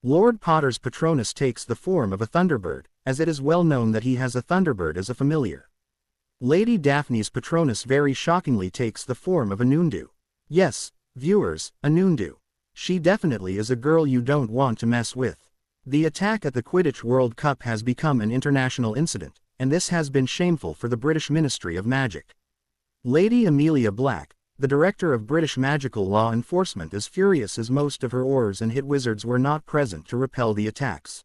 Lord Potter's Patronus takes the form of a thunderbird, as it is well known that he has a thunderbird as a familiar. Lady Daphne's Patronus very shockingly takes the form of a Noondu. Yes, viewers, a Noondu. She definitely is a girl you don't want to mess with. The attack at the Quidditch World Cup has become an international incident, and this has been shameful for the British Ministry of Magic. Lady Amelia Black, the director of British Magical Law Enforcement, is furious as most of her Aurors and Hit Wizards were not present to repel the attacks.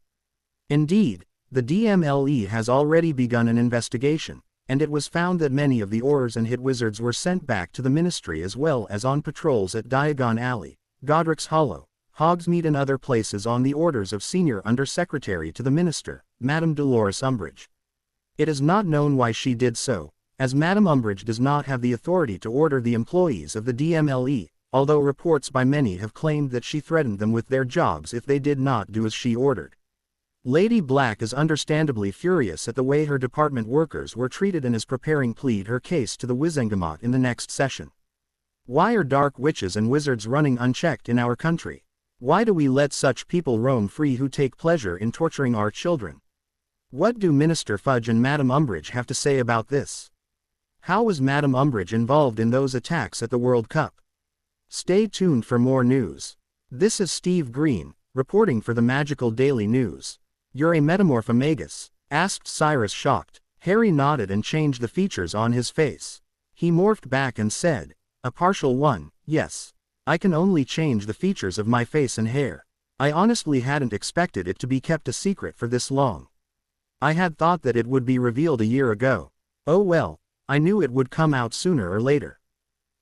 Indeed, the DMLE has already begun an investigation, and it was found that many of the Aurors and Hit Wizards were sent back to the Ministry as well as on patrols at Diagon Alley, Godric's Hollow, Hogsmeade and other places on the orders of Senior Under-Secretary to the Minister, Madame Dolores Umbridge. It is not known why she did so, as Madame Umbridge does not have the authority to order the employees of the DMLE, although reports by many have claimed that she threatened them with their jobs if they did not do as she ordered. Lady Black is understandably furious at the way her department workers were treated and is preparing to plead her case to the Wizengamot in the next session. Why are dark witches and wizards running unchecked in our country? Why do we let such people roam free who take pleasure in torturing our children? What do Minister Fudge and Madame Umbridge have to say about this? How was Madame Umbridge involved in those attacks at the World Cup? Stay tuned for more news. This is Steve Green, reporting for the Magical Daily News. You're a metamorphomagus? Asked Cyrus shocked. Harry nodded and changed the features on his face. He morphed back and said, a partial one, yes. I can only change the features of my face and hair. I honestly hadn't expected it to be kept a secret for this long. I had thought that it would be revealed a year ago. Oh well, I knew it would come out sooner or later.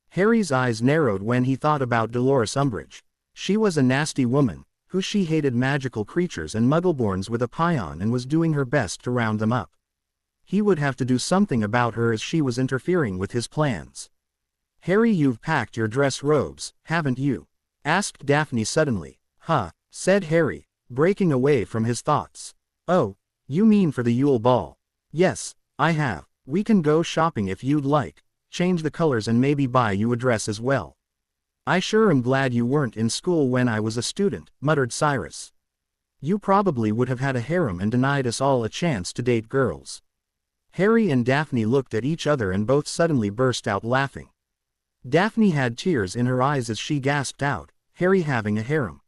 Harry's eyes narrowed when he thought about Dolores Umbridge. She was a nasty woman, who she hated magical creatures and muggleborns with a paean and was doing her best to round them up. He would have to do something about her as she was interfering with his plans. Harry, you've packed your dress robes, haven't you? Asked Daphne suddenly. Huh, said Harry, breaking away from his thoughts. Oh, you mean for the Yule Ball? Yes, I have. We can go shopping if you'd like, change the colors and maybe buy you a dress as well. I sure am glad you weren't in school when I was a student, muttered Cyrus. You probably would have had a harem and denied us all a chance to date girls. Harry and Daphne looked at each other and both suddenly burst out laughing. Daphne had tears in her eyes as she gasped out, Harry having a harem.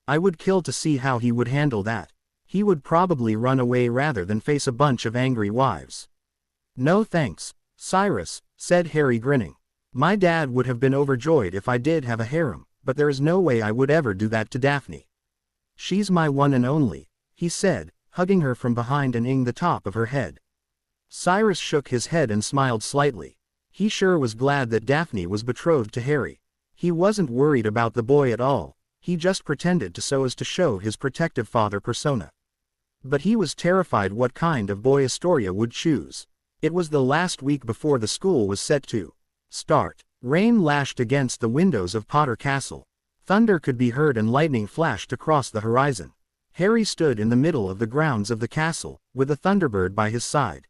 I would kill to see how he would handle that. He would probably run away rather than face a bunch of angry wives. No thanks, Cyrus, said Harry grinning. My dad would have been overjoyed if I did have a harem, but there is no way I would ever do that to Daphne. She's my one and only, he said, hugging her from behind and ing the top of her head. Cyrus shook his head and smiled slightly. He sure was glad that Daphne was betrothed to Harry. He wasn't worried about the boy at all, he just pretended to so as to show his protective father persona. But he was terrified what kind of boy Astoria would choose. It was the last week before the school was set to start. Rain lashed against the windows of Potter Castle. Thunder could be heard and lightning flashed across the horizon. Harry stood in the middle of the grounds of the castle, with a Thunderbird by his side.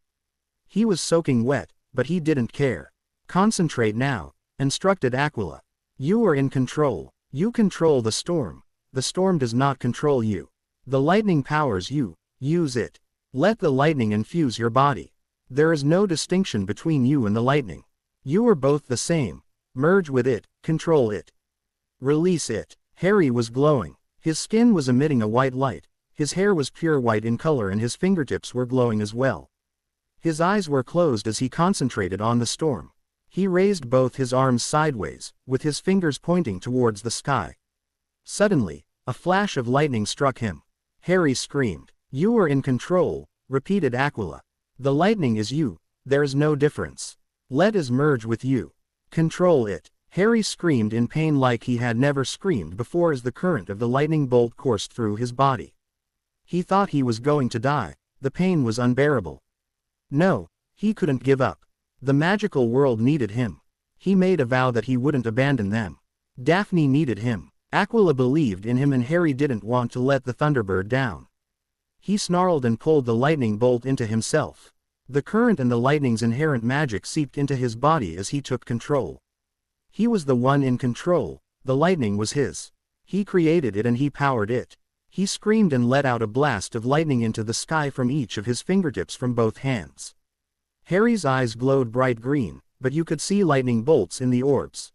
He was soaking wet, but he didn't care. Concentrate now, instructed Aquila. You are in control. You control the storm. The storm does not control you. The lightning powers you. Use it. Let the lightning infuse your body. There is no distinction between you and the lightning. You are both the same. Merge with it, control it. Release it. Harry was glowing. His skin was emitting a white light, his hair was pure white in color and his fingertips were glowing as well. His eyes were closed as he concentrated on the storm. He raised both his arms sideways, with his fingers pointing towards the sky. Suddenly, a flash of lightning struck him. Harry screamed. "You are in control," repeated Aquila. "The lightning is you, there is no difference. Let us merge with you. Control it." Harry screamed in pain like he had never screamed before as the current of the lightning bolt coursed through his body. He thought he was going to die. The pain was unbearable. No, he couldn't give up. The magical world needed him. He made a vow that he wouldn't abandon them. Daphne needed him. Aquila believed in him and Harry didn't want to let the Thunderbird down. He snarled and pulled the lightning bolt into himself. The current and the lightning's inherent magic seeped into his body as he took control. He was the one in control, the lightning was his. He created it and he powered it. He screamed and let out a blast of lightning into the sky from each of his fingertips from both hands. Harry's eyes glowed bright green, but you could see lightning bolts in the orbs.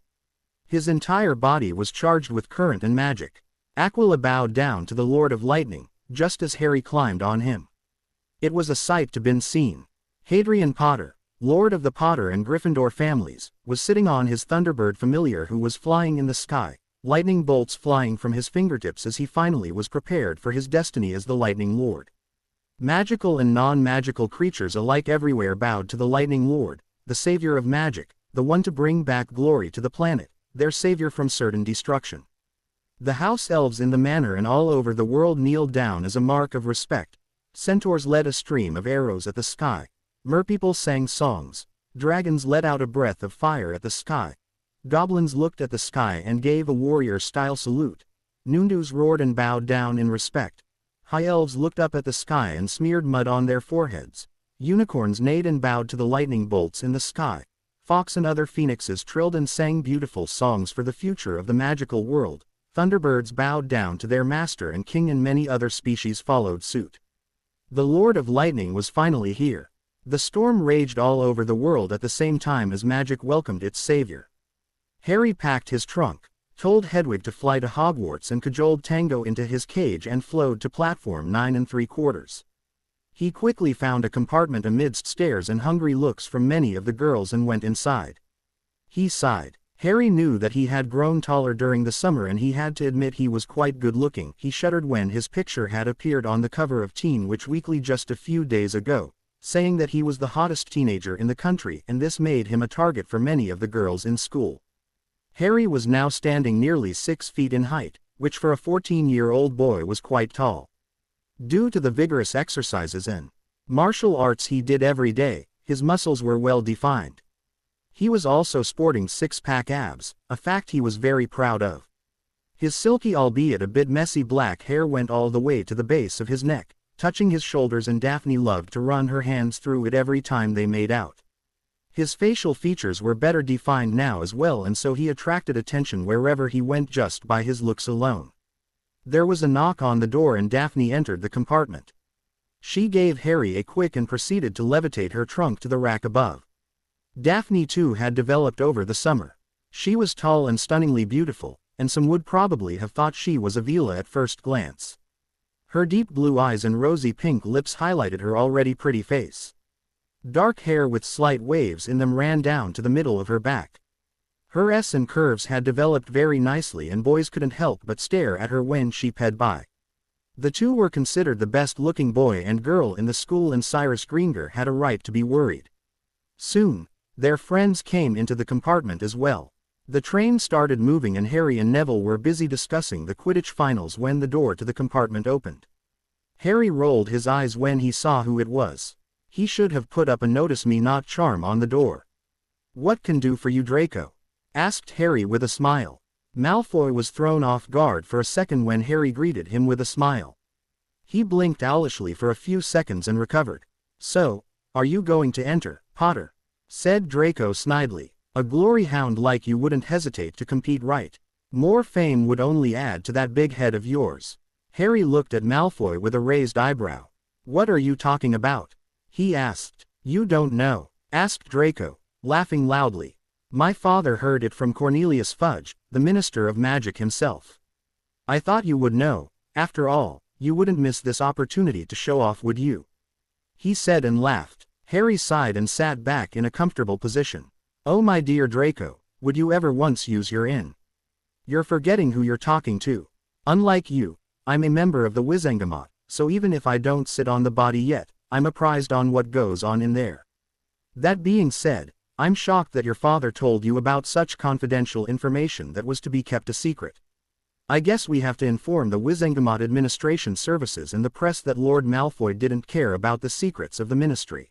His entire body was charged with current and magic. Aquila bowed down to the Lord of Lightning, just as Harry climbed on him. It was a sight to be seen. Hadrian Potter, Lord of the Potter and Gryffindor families, was sitting on his Thunderbird familiar who was flying in the sky, lightning bolts flying from his fingertips as he finally was prepared for his destiny as the Lightning Lord. Magical and non-magical creatures alike everywhere bowed to the Lightning Lord, the savior of magic, the one to bring back glory to the planet, their savior from certain destruction. The house elves in the manor and all over the world kneeled down as a mark of respect. Centaurs led a stream of arrows at the sky. Merpeople sang songs. Dragons let out a breath of fire at the sky. Goblins looked at the sky and gave a warrior-style salute. Noondus roared and bowed down in respect. High elves looked up at the sky and smeared mud on their foreheads. Unicorns neighed and bowed to the lightning bolts in the sky. Fox and other phoenixes trilled and sang beautiful songs for the future of the magical world. Thunderbirds bowed down to their master and king and many other species followed suit. The Lord of Lightning was finally here. The storm raged all over the world at the same time as magic welcomed its savior. Harry packed his trunk, told Hedwig to fly to Hogwarts and cajoled Tango into his cage and flowed to platform 9 3/4. He quickly found a compartment amidst stares and hungry looks from many of the girls and went inside. He sighed. Harry knew that he had grown taller during the summer and he had to admit he was quite good looking. He shuddered when his picture had appeared on the cover of Teen Witch Weekly just a few days ago, saying that he was the hottest teenager in the country and this made him a target for many of the girls in school. Harry was now standing nearly 6 feet in height, which for a 14-year-old boy was quite tall. Due to the vigorous exercises and martial arts he did every day, his muscles were well defined. He was also sporting 6-pack abs, a fact he was very proud of. His silky albeit a bit messy black hair went all the way to the base of his neck, touching his shoulders and Daphne loved to run her hands through it every time they made out. His facial features were better defined now as well and so he attracted attention wherever he went just by his looks alone. There was a knock on the door and Daphne entered the compartment. She gave Harry a quick and proceeded to levitate her trunk to the rack above. Daphne too had developed over the summer. She was tall and stunningly beautiful, and some would probably have thought she was a Vila at first glance. Her deep blue eyes and rosy pink lips highlighted her already pretty face. Dark hair with slight waves in them ran down to the middle of her back. Her S and curves had developed very nicely and boys couldn't help but stare at her when she sped by. The two were considered the best-looking boy and girl in the school and Cyrus Greenger had a right to be worried. Soon, their friends came into the compartment as well. The train started moving and Harry and Neville were busy discussing the Quidditch finals when the door to the compartment opened. Harry rolled his eyes when he saw who it was. He should have put up a "Notice Me Not" charm on the door. "What can do for you, Draco?" asked Harry with a smile. Malfoy was thrown off guard for a second when Harry greeted him with a smile. He blinked owlishly for a few seconds and recovered. "So, are you going to enter, Potter?" said Draco snidely. "A glory hound like you wouldn't hesitate to compete, right? More fame would only add to that big head of yours." Harry looked at Malfoy with a raised eyebrow. "What are you talking about?" he asked. "You don't know?" asked Draco, laughing loudly. "My father heard it from Cornelius Fudge, the Minister of Magic himself. I thought you would know. After all, you wouldn't miss this opportunity to show off, would you?" he said and laughed. Harry sighed and sat back in a comfortable position. Oh my dear Draco, would you ever once use your in? You're forgetting who you're talking to. Unlike you, I'm a member of the Wizengamot, so even if I don't sit on the body yet, I'm apprised on what goes on in there. That being said, I'm shocked that your father told you about such confidential information that was to be kept a secret. I guess we have to inform the Wizengamot Administration Services and the press that Lord Malfoy didn't care about the secrets of the Ministry.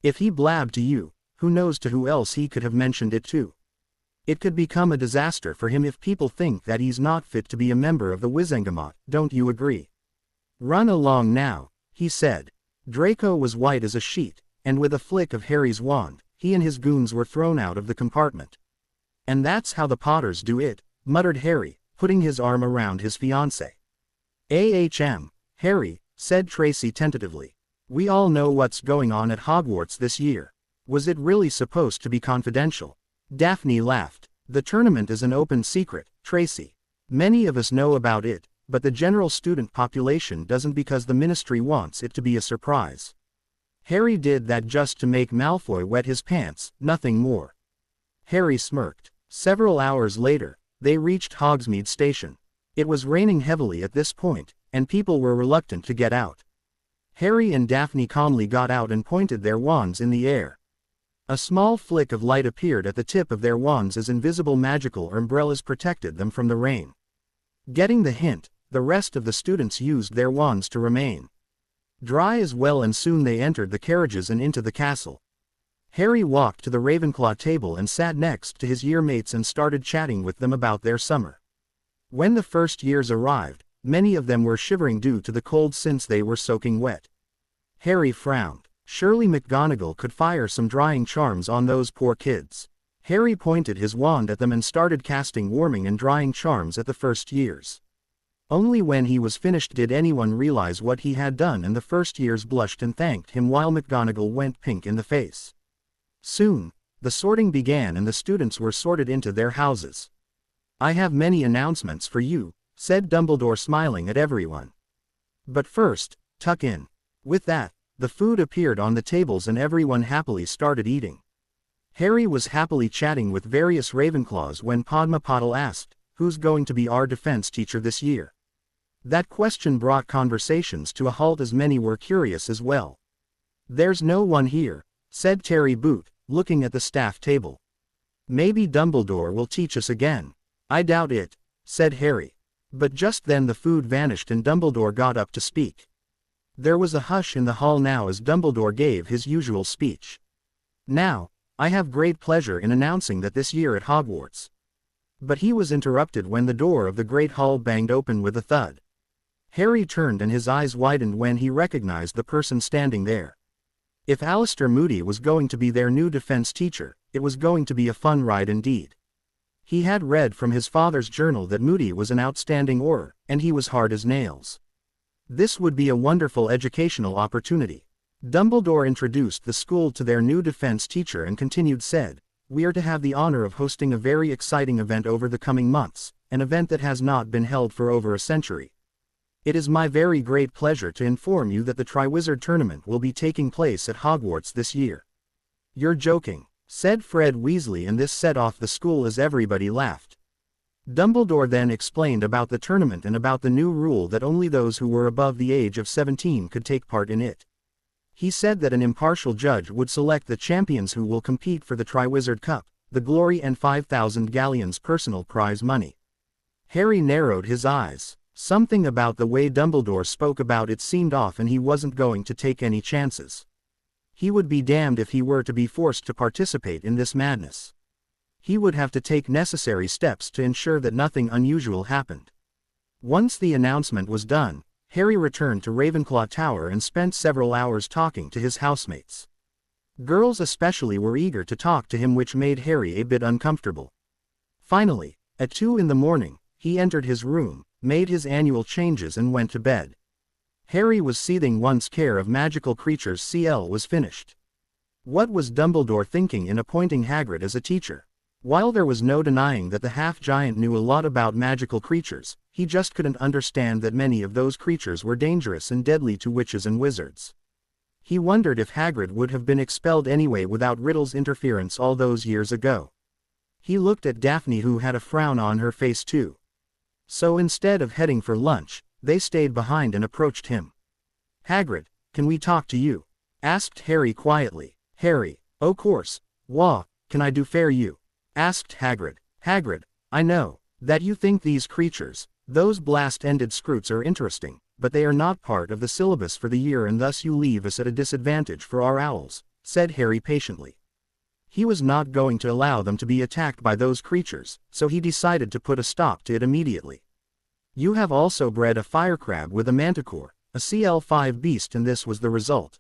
If he blabbed to you, who knows to who else he could have mentioned it to. It could become a disaster for him if people think that he's not fit to be a member of the Wizengamot, don't you agree? Run along now, he said. Draco was white as a sheet, and with a flick of Harry's wand, he and his goons were thrown out of the compartment. And that's how the Potters do it, muttered Harry, putting his arm around his fiancée. Harry, said Tracy tentatively. We all know what's going on at Hogwarts this year. Was it really supposed to be confidential? Daphne laughed. The tournament is an open secret, Tracy. Many of us know about it, but the general student population doesn't because the Ministry wants it to be a surprise. Harry did that just to make Malfoy wet his pants, nothing more. Harry smirked. Several hours later, they reached Hogsmeade Station. It was raining heavily at this point, and people were reluctant to get out. Harry and Daphne calmly got out and pointed their wands in the air. A small flick of light appeared at the tip of their wands as invisible magical umbrellas protected them from the rain. Getting the hint, the rest of the students used their wands to remain dry as well, and soon they entered the carriages and into the castle. Harry walked to the Ravenclaw table and sat next to his yearmates and started chatting with them about their summer. When the first years arrived, many of them were shivering due to the cold since they were soaking wet. Harry frowned. Surely McGonagall could fire some drying charms on those poor kids. Harry pointed his wand at them and started casting warming and drying charms at the first years. Only when he was finished did anyone realize what he had done, and the first years blushed and thanked him while McGonagall went pink in the face. Soon, the sorting began and the students were sorted into their houses. I have many announcements for you, said Dumbledore, smiling at everyone. But first, tuck in. With that, the food appeared on the tables and everyone happily started eating. Harry was happily chatting with various Ravenclaws when Padma Patil asked, "Who's going to be our defense teacher this year?" That question brought conversations to a halt as many were curious as well. "There's no one here," said Terry Boot, looking at the staff table. "Maybe Dumbledore will teach us again." "I doubt it," said Harry. But just then the food vanished and Dumbledore got up to speak. There was a hush in the hall now as Dumbledore gave his usual speech. "Now, I have great pleasure in announcing that this year at Hogwarts." But he was interrupted when the door of the Great Hall banged open with a thud. Harry turned and his eyes widened when he recognized the person standing there. If Alistair Moody was going to be their new defense teacher, it was going to be a fun ride indeed. He had read from his father's journal that Moody was an outstanding Auror, and he was hard as nails. This would be a wonderful educational opportunity. Dumbledore introduced the school to their new defense teacher and continued said, "We are to have the honor of hosting a very exciting event over the coming months, an event that has not been held for over a century. It is my very great pleasure to inform you that the Triwizard Tournament will be taking place at Hogwarts this year." "You're joking," said Fred Weasley, and this set off the school as everybody laughed. Dumbledore then explained about the tournament and about the new rule that only those who were above the age of 17 could take part in it. He said that an impartial judge would select the champions who will compete for the Triwizard Cup, the glory and 5,000 galleons personal prize money. Harry narrowed his eyes. Something about the way Dumbledore spoke about it seemed off, and he wasn't going to take any chances. He would be damned if he were to be forced to participate in this madness. He would have to take necessary steps to ensure that nothing unusual happened. Once the announcement was done, Harry returned to Ravenclaw Tower and spent several hours talking to his housemates. Girls especially were eager to talk to him, which made Harry a bit uncomfortable. Finally, at 2 in the morning, he entered his room, made his annual changes and went to bed. Harry was seething once Care of Magical Creatures CL was finished. What was Dumbledore thinking in appointing Hagrid as a teacher? While there was no denying that the half-giant knew a lot about magical creatures, he just couldn't understand that many of those creatures were dangerous and deadly to witches and wizards. He wondered if Hagrid would have been expelled anyway without Riddle's interference all those years ago. He looked at Daphne, who had a frown on her face too. So instead of heading for lunch, they stayed behind and approached him. "Hagrid, can we talk to you?" asked Harry quietly. "Harry, o' course, wha' can I do for you?" asked Hagrid. "Hagrid, I know that you think these creatures, those blast-ended scroots, are interesting, but they are not part of the syllabus for the year, and thus you leave us at a disadvantage for our owls," said Harry patiently. He was not going to allow them to be attacked by those creatures, so he decided to put a stop to it immediately. "You have also bred a firecrab with a manticore, a CL5 beast, and this was the result.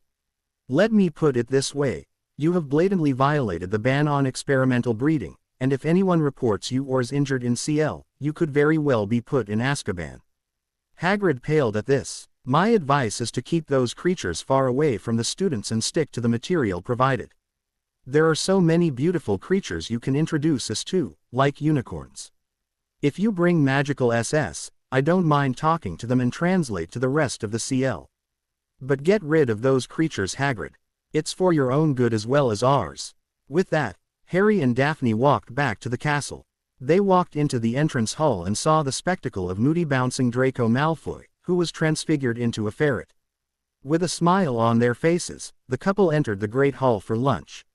Let me put it this way, you have blatantly violated the ban on experimental breeding, and if anyone reports you or is injured in CL, you could very well be put in Azkaban." Hagrid paled at this. "My advice is to keep those creatures far away from the students and stick to the material provided. There are so many beautiful creatures you can introduce us to, like unicorns. If you bring magical SS, I don't mind talking to them and translate to the rest of the CL. But get rid of those creatures, Hagrid. It's for your own good as well as ours." With that, Harry and Daphne walked back to the castle. They walked into the entrance hall and saw the spectacle of moody bouncing Draco Malfoy, who was transfigured into a ferret. With a smile on their faces, the couple entered the Great Hall for lunch.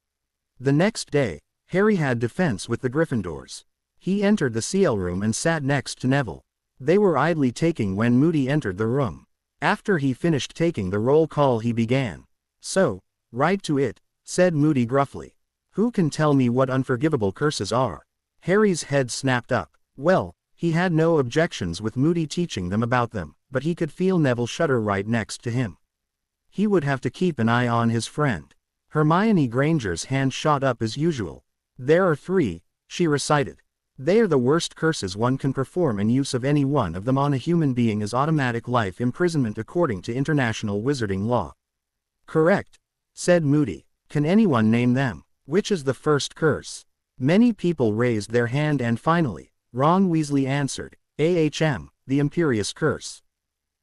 The next day, Harry had defense with the Gryffindors. He entered the CL room and sat next to Neville. They were idly taking when Moody entered the room. After he finished taking the roll call, he began. "So, right to it," said Moody gruffly. "Who can tell me what unforgivable curses are?" Harry's head snapped up. Well, he had no objections with Moody teaching them about them, but he could feel Neville shudder right next to him. He would have to keep an eye on his friend. Hermione Granger's hand shot up as usual. "There are 3, she recited. "They are the worst curses one can perform, and use of any one of them on a human being is automatic life imprisonment according to international wizarding law." "Correct," said Moody. "Can anyone name them? Which is the first curse?" Many people raised their hand, and finally, Ron Weasley answered, the Imperious Curse."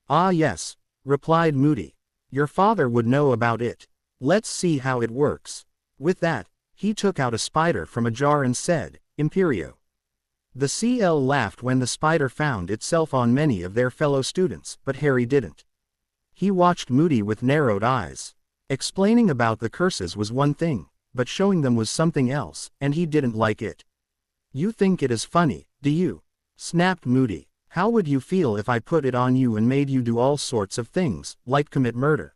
"Ah yes," replied Moody. "Your father would know about it. Let's see how it works." With that, he took out a spider from a jar and said, "Imperio." The CL laughed when the spider found itself on many of their fellow students, but Harry didn't. He watched Moody with narrowed eyes. Explaining about the curses was one thing, but showing them was something else, and he didn't like it. "You think it is funny, do you?" snapped Moody. "How would you feel if I put it on you and made you do all sorts of things, like commit murder?"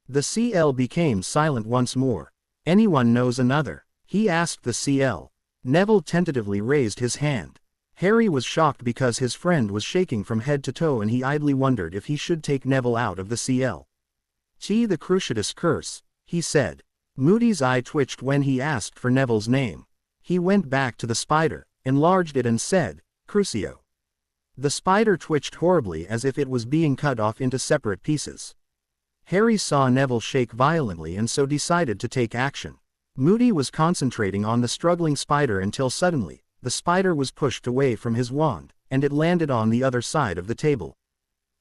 The CL became silent once more. "Anyone knows another?" he asked the CL. Neville tentatively raised his hand. Harry was shocked because his friend was shaking from head to toe, and he idly wondered if he should take Neville out of the CL. "The Cruciatus Curse," he said. Moody's eye twitched when he asked for Neville's name. He went back to the spider, enlarged it and said, "Crucio." The spider twitched horribly as if it was being cut off into separate pieces. Harry saw Neville shake violently and so decided to take action. Moody was concentrating on the struggling spider until suddenly, the spider was pushed away from his wand, and it landed on the other side of the table.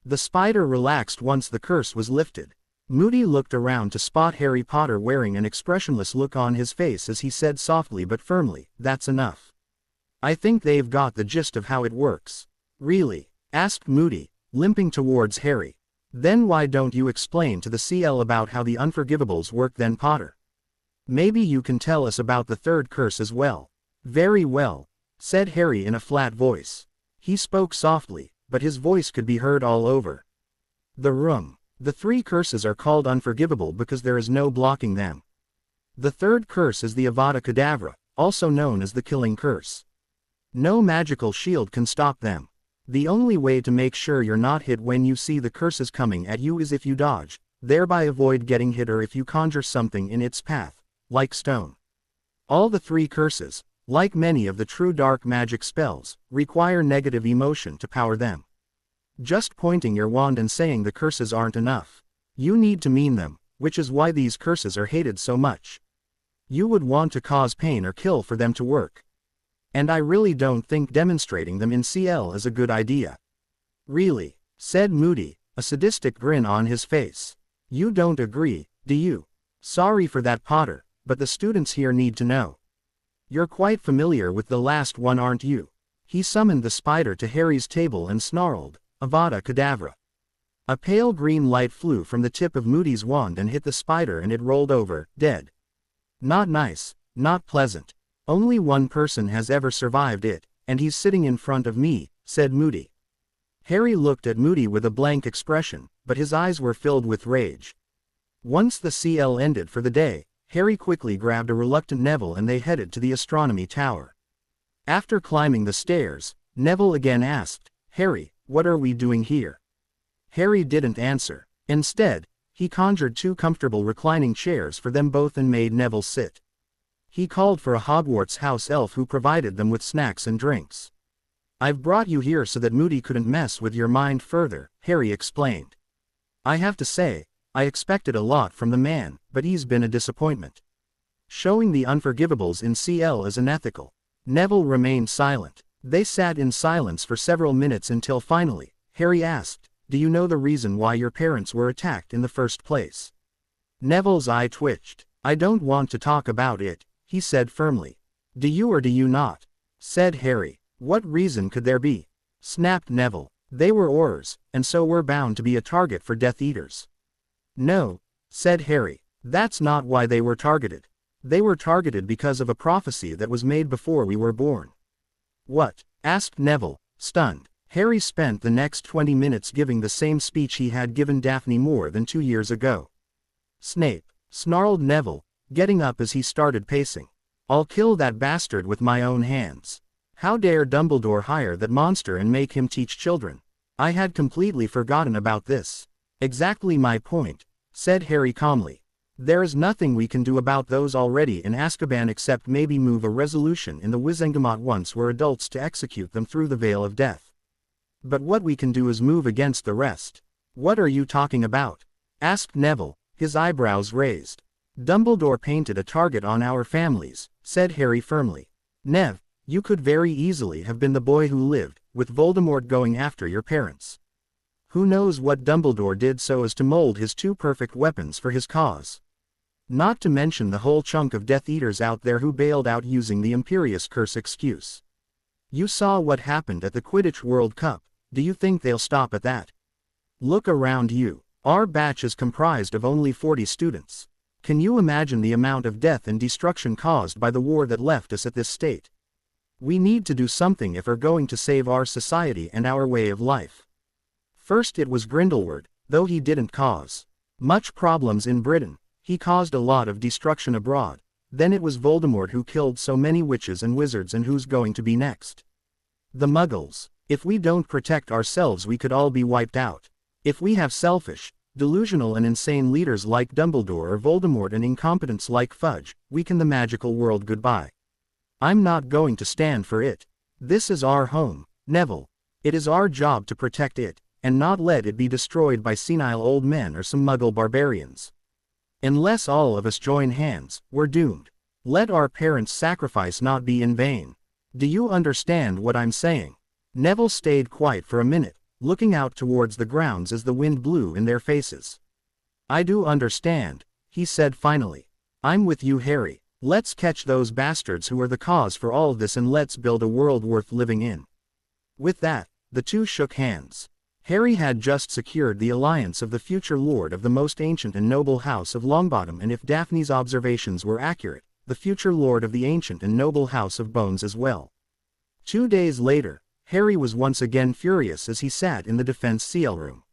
The spider relaxed once the curse was lifted. Moody looked around to spot Harry Potter wearing an expressionless look on his face as he said softly but firmly, "That's enough. I think they've got the gist of how it works." "Really?" asked Moody, limping towards Harry. "Then why don't you explain to the CL about how the unforgivables work then, Potter? Maybe you can tell us about the third curse as well." "Very well," said Harry in a flat voice. He spoke softly, but his voice could be heard all over the room. "The 3 curses are called unforgivable because there is no blocking them. The third curse is the Avada Kedavra, also known as the Killing Curse. No magical shield can stop them. The only way to make sure you're not hit when you see the curses coming at you is if you dodge, thereby avoid getting hit, or if you conjure something in its path, like stone. All the 3 curses, like many of the true dark magic spells, require negative emotion to power them. Just pointing your wand and saying the curses aren't enough. You need to mean them, which is why these curses are hated so much. You would want to cause pain or kill for them to work. And I really don't think demonstrating them in CL is a good idea." "Really?" said Moody, a sadistic grin on his face. "You don't agree, Do you? Sorry for that, Potter, but the students here need to know. You're quite familiar with the last one, aren't you? He summoned the spider to Harry's table and snarled, Avada Kedavra. A pale green light flew from the tip of Moody's wand and hit the spider, and it rolled over, dead. Not nice, not pleasant. Only one person has ever survived it, and he's sitting in front of me, said Moody. Harry looked at Moody with a blank expression, but his eyes were filled with rage. Once the CL ended for the day, Harry quickly grabbed a reluctant Neville and they headed to the astronomy tower. After climbing the stairs, Neville again asked, Harry, what are we doing here? Harry didn't answer. Instead, he conjured 2 comfortable reclining chairs for them both and made Neville sit. He called for a Hogwarts house elf who provided them with snacks and drinks. I've brought you here so that Moody couldn't mess with your mind further, Harry explained. I have to say, I expected a lot from the man, but he's been a disappointment. Showing the unforgivables in CL is unethical. Neville remained silent. They sat in silence for several minutes until finally, Harry asked, do you know the reason why your parents were attacked in the first place? Neville's eye twitched. I don't want to talk about it, he said firmly. Do you or do you not? Said Harry. What reason could there be? Snapped Neville. They were Aurors, and so were bound to be a target for Death Eaters. No, said Harry. That's not why they were targeted. They were targeted because of a prophecy that was made before we were born. What? Asked Neville, stunned. Harry spent the next 20 minutes giving the same speech he had given Daphne more than 2 years ago. Snape, snarled Neville, getting up as he started pacing. I'll kill that bastard with my own hands. How dare Dumbledore hire that monster and make him teach children? I had completely forgotten about this. Exactly my point, said Harry calmly. There is nothing we can do about those already in Azkaban except maybe move a resolution in the Wizengamot once we're adults to execute them through the Veil of Death. But what we can do is move against the rest. What are you talking about? Asked Neville, his eyebrows raised. Dumbledore painted a target on our families, said Harry firmly. Nev, you could very easily have been the boy who lived, with Voldemort going after your parents. Who knows what Dumbledore did so as to mold his 2 perfect weapons for his cause. Not to mention the whole chunk of Death Eaters out there who bailed out using the Imperius Curse excuse. You saw what happened at the Quidditch World Cup. Do you think they'll stop at that? Look around you. Our batch is comprised of only 40 students. Can you imagine the amount of death and destruction caused by the war that left us at this state? We need to do something if we're going to save our society and our way of life. First it was Grindelwald, though he didn't cause much problems in Britain. He caused a lot of destruction abroad. Then it was Voldemort who killed so many witches and wizards, and who's going to be next? The Muggles. If we don't protect ourselves we could all be wiped out. If we have selfish, delusional and insane leaders like Dumbledore or Voldemort and incompetents like Fudge, weaken the magical world goodbye. I'm not going to stand for it. This is our home, Neville. It is our job to protect it, and not let it be destroyed by senile old men or some Muggle barbarians. Unless all of us join hands, we're doomed. Let our parents' sacrifice not be in vain. Do you understand what I'm saying? Neville stayed quiet for a minute, looking out towards the grounds as the wind blew in their faces. I do understand, he said finally. I'm with you, Harry. Let's catch those bastards who are the cause for all this and let's build a world worth living in. With that, the two shook hands. Harry had just secured the alliance of the future lord of the most ancient and noble house of Longbottom, and if Daphne's observations were accurate, the future lord of the ancient and noble house of Bones as well. 2 days later, Harry was once again furious as he sat in the defense CL room.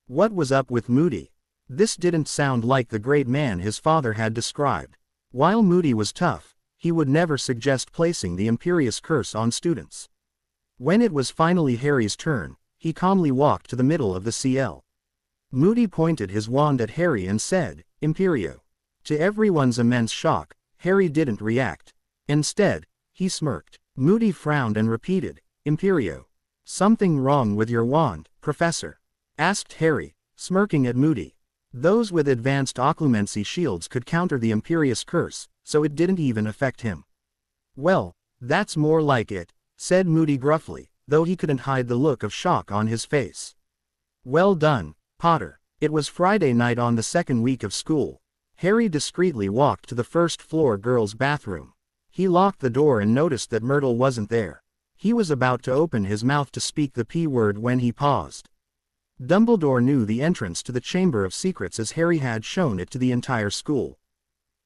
What was up with Moody? This didn't sound like the great man his father had described. While Moody was tough, he would never suggest placing the Imperius Curse on students. When it was finally Harry's turn, he calmly walked to the middle of the CL. Moody pointed his wand at Harry and said, Imperio. To everyone's immense shock, Harry didn't react. Instead, he smirked. Moody frowned and repeated, Imperio. Something wrong with your wand, Professor? Asked Harry, smirking at Moody. Those with advanced occlumency shields could counter the Imperius Curse, so it didn't even affect him. Well, that's more like it, said Moody gruffly, though he couldn't hide the look of shock on his face. Well done, Potter. It was Friday night on the second week of school. Harry discreetly walked to the first-floor girls' bathroom. He locked the door and noticed that Myrtle wasn't there. He was about to open his mouth to speak the P-word when he paused. Dumbledore knew the entrance to the Chamber of Secrets as Harry had shown it to the entire school.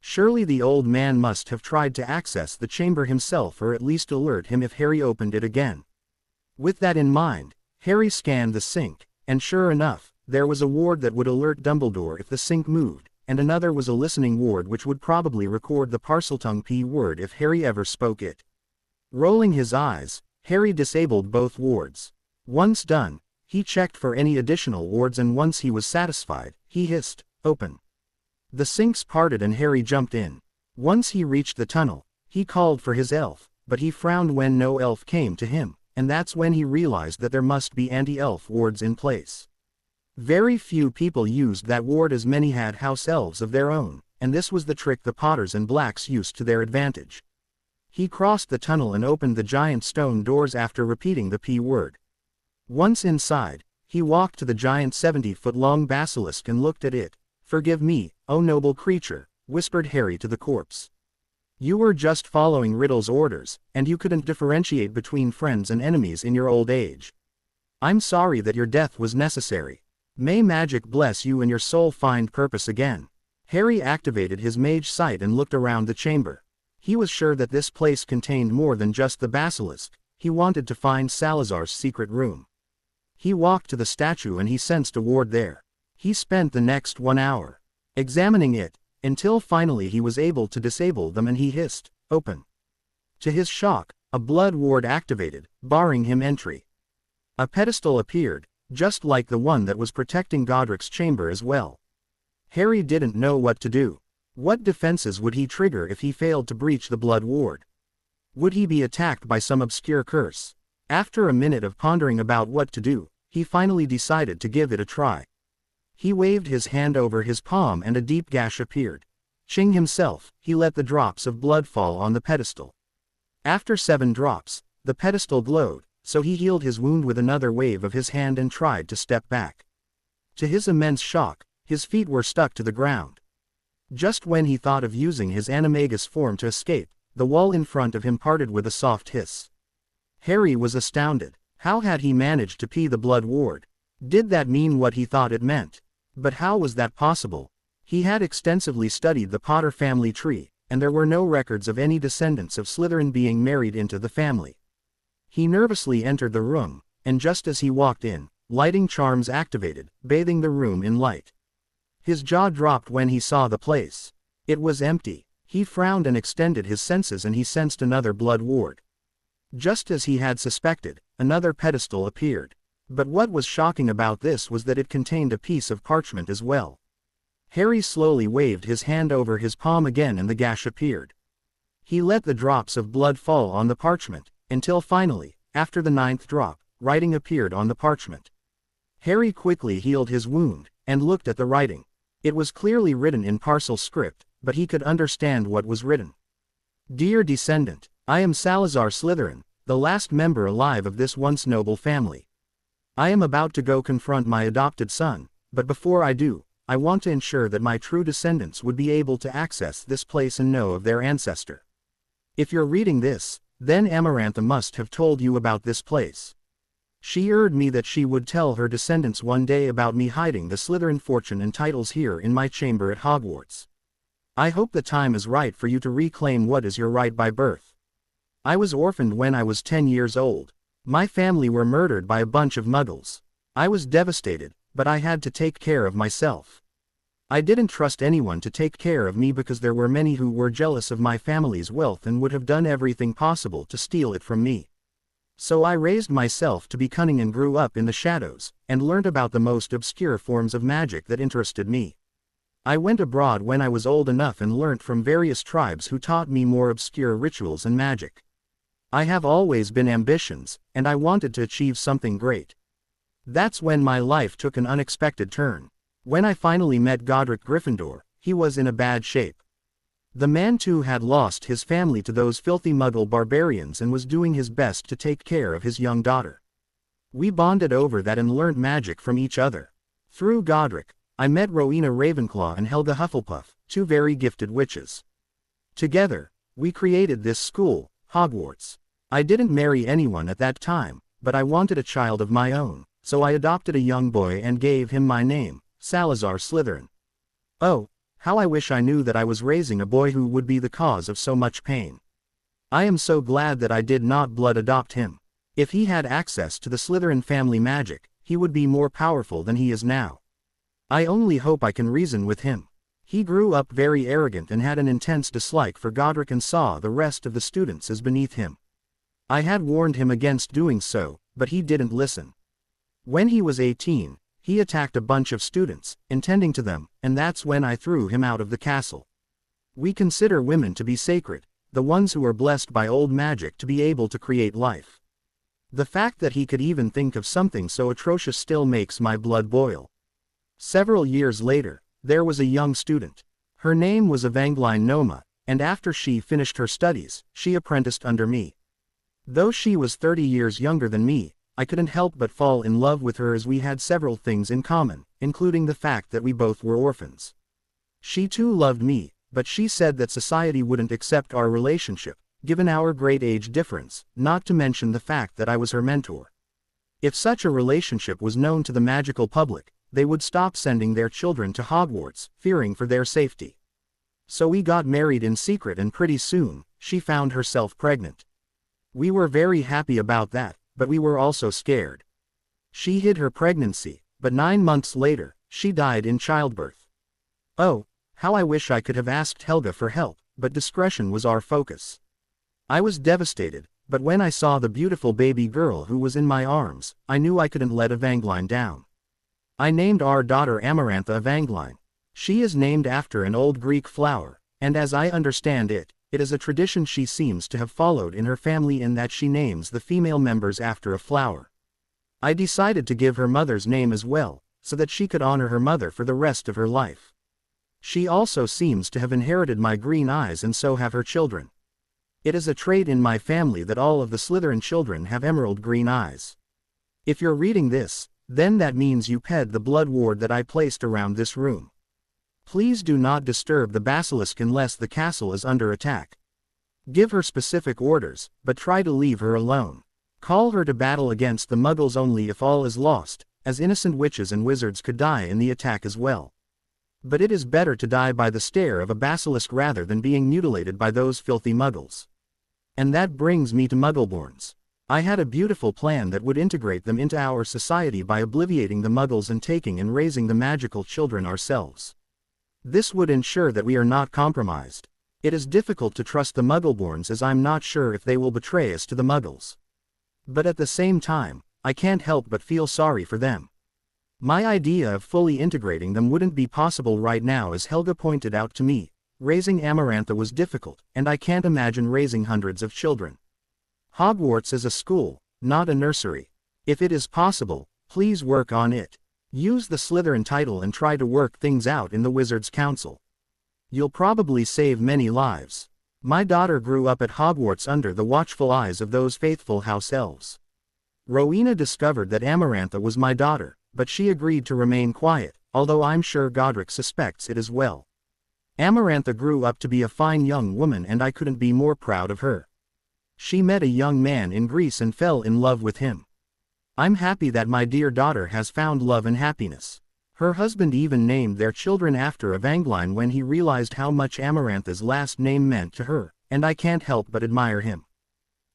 Surely the old man must have tried to access the chamber himself or at least alert him if Harry opened it again. With that in mind, Harry scanned the sink, and sure enough, there was a ward that would alert Dumbledore if the sink moved, and another was a listening ward which would probably record the Parseltongue P-word if Harry ever spoke it. Rolling his eyes, Harry disabled both wards. Once done, he checked for any additional wards and once he was satisfied, he hissed, "Open." The sinks parted and Harry jumped in. Once he reached the tunnel, he called for his elf, but he frowned when no elf came to him, and that's when he realized that there must be anti-elf wards in place. Very few people used that ward as many had house elves of their own, and this was the trick the Potters and Blacks used to their advantage. He crossed the tunnel and opened the giant stone doors after repeating the P-word. Once inside, he walked to the giant 70-foot-long basilisk and looked at it. "Forgive me, O noble creature," whispered Harry to the corpse. "You were just following Riddle's orders, and you couldn't differentiate between friends and enemies in your old age. I'm sorry that your death was necessary. May magic bless you and your soul find purpose again." Harry activated his mage sight and looked around the chamber. He was sure that this place contained more than just the basilisk. He wanted to find Salazar's secret room. He walked to the statue and he sensed a ward there. He spent the next 1 hour examining it, until finally he was able to disable them and he hissed, "Open." To his shock, a blood ward activated, barring him entry. A pedestal appeared, just like the one that was protecting Godric's chamber as well. Harry didn't know what to do. What defenses would he trigger if he failed to breach the blood ward? Would he be attacked by some obscure curse? After a minute of pondering about what to do, he finally decided to give it a try. He waved his hand over his palm and a deep gash appeared. Ching himself, he let the drops of blood fall on the pedestal. After 7 drops, the pedestal glowed, so he healed his wound with another wave of his hand and tried to step back. To his immense shock, his feet were stuck to the ground. Just when he thought of using his animagus form to escape, the wall in front of him parted with a soft hiss. Harry was astounded. How had he managed to pee the blood ward? Did that mean what he thought it meant? But how was that possible? He had extensively studied the Potter family tree, and there were no records of any descendants of Slytherin being married into the family. He nervously entered the room, and just as he walked in, lighting charms activated, bathing the room in light. His jaw dropped when he saw the place. It was empty. He frowned and extended his senses and he sensed another blood ward. Just as he had suspected, another pedestal appeared. But what was shocking about this was that it contained a piece of parchment as well. Harry slowly waved his hand over his palm again and the gash appeared. He let the drops of blood fall on the parchment, until finally, after the 9th drop, writing appeared on the parchment. Harry quickly healed his wound, and looked at the writing. It was clearly written in Parcel script, but he could understand what was written. "Dear descendant, I am Salazar Slytherin, the last member alive of this once noble family. I am about to go confront my adopted son, but before I do, I want to ensure that my true descendants would be able to access this place and know of their ancestor. If you're reading this, then Amarantha must have told you about this place. She urged me that she would tell her descendants one day about me hiding the Slytherin fortune and titles here in my chamber at Hogwarts. I hope the time is right for you to reclaim what is your right by birth. I was orphaned when I was 10 years old. My family were murdered by a bunch of muggles. I was devastated, but I had to take care of myself. I didn't trust anyone to take care of me because there were many who were jealous of my family's wealth and would have done everything possible to steal it from me. So I raised myself to be cunning and grew up in the shadows, and learned about the most obscure forms of magic that interested me. I went abroad when I was old enough and learnt from various tribes who taught me more obscure rituals and magic. I have always been ambitious, and I wanted to achieve something great. That's when my life took an unexpected turn. When I finally met Godric Gryffindor, he was in a bad shape. The man too had lost his family to those filthy Muggle barbarians and was doing his best to take care of his young daughter. We bonded over that and learned magic from each other. Through Godric, I met Rowena Ravenclaw and Helga Hufflepuff, two very gifted witches. Together, we created this school, Hogwarts. I didn't marry anyone at that time, but I wanted a child of my own, so I adopted a young boy and gave him my name, Salazar Slytherin. Oh, how I wish I knew that I was raising a boy who would be the cause of so much pain. I am so glad that I did not blood adopt him. If he had access to the Slytherin family magic, he would be more powerful than he is now. I only hope I can reason with him. He grew up very arrogant and had an intense dislike for Godric and saw the rest of the students as beneath him. I had warned him against doing so, but he didn't listen. When he was 18, he attacked a bunch of students, intending to them, and that's when I threw him out of the castle. We consider women to be sacred, the ones who are blessed by old magic to be able to create life. The fact that he could even think of something so atrocious still makes my blood boil. Several years later, there was a young student. Her name was Evangeline Noma, and after she finished her studies, she apprenticed under me. Though she was 30 years younger than me, I couldn't help but fall in love with her as we had several things in common, including the fact that we both were orphans. She too loved me, but she said that society wouldn't accept our relationship, given our great age difference, not to mention the fact that I was her mentor. If such a relationship was known to the magical public, they would stop sending their children to Hogwarts, fearing for their safety. So we got married in secret and pretty soon, she found herself pregnant. We were very happy about that, but we were also scared. She hid her pregnancy, but 9 months later, she died in childbirth. Oh, how I wish I could have asked Helga for help, but discretion was our focus. I was devastated, but when I saw the beautiful baby girl who was in my arms, I knew I couldn't let Evangeline down. I named our daughter Amarantha Evangeline. She is named after an old Greek flower, and as I understand it, it is a tradition she seems to have followed in her family in that she names the female members after a flower. I decided to give her mother's name as well, so that she could honor her mother for the rest of her life. She also seems to have inherited my green eyes and so have her children. It is a trait in my family that all of the Slytherin children have emerald green eyes. If you're reading this, then that means you ped the blood ward that I placed around this room. Please do not disturb the basilisk unless the castle is under attack. Give her specific orders, but try to leave her alone. Call her to battle against the Muggles only if all is lost, as innocent witches and wizards could die in the attack as well. But it is better to die by the stare of a basilisk rather than being mutilated by those filthy Muggles. And that brings me to Muggleborns. I had a beautiful plan that would integrate them into our society by obliviating the Muggles and taking and raising the magical children ourselves. This would ensure that we are not compromised. It is difficult to trust the Muggleborns as I'm not sure if they will betray us to the Muggles. But at the same time, I can't help but feel sorry for them. My idea of fully integrating them wouldn't be possible right now, as Helga pointed out to me. Raising Amarantha was difficult, and I can't imagine raising hundreds of children. Hogwarts is a school, not a nursery. If it is possible, please work on it. Use the Slytherin title and try to work things out in the Wizards' Council. You'll probably save many lives. My daughter grew up at Hogwarts under the watchful eyes of those faithful house elves. Rowena discovered that Amarantha was my daughter, but she agreed to remain quiet, although I'm sure Godric suspects it as well. Amarantha grew up to be a fine young woman and I couldn't be more proud of her. She met a young man in Greece and fell in love with him. I'm happy that my dear daughter has found love and happiness. Her husband even named their children after Evangeline when he realized how much Amarantha's last name meant to her, and I can't help but admire him.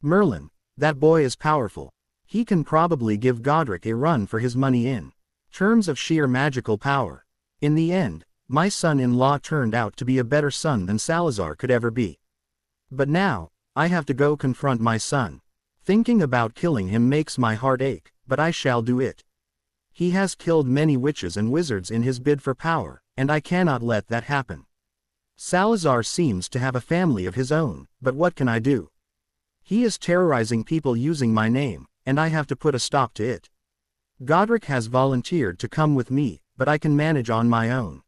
Merlin, that boy is powerful. He can probably give Godric a run for his money in terms of sheer magical power. In the end, my son-in-law turned out to be a better son than Salazar could ever be. But now, I have to go confront my son. Thinking about killing him makes my heart ache, but I shall do it. He has killed many witches and wizards in his bid for power, and I cannot let that happen. Salazar seems to have a family of his own, but what can I do? He is terrorizing people using my name, and I have to put a stop to it. Godric has volunteered to come with me, but I can manage on my own.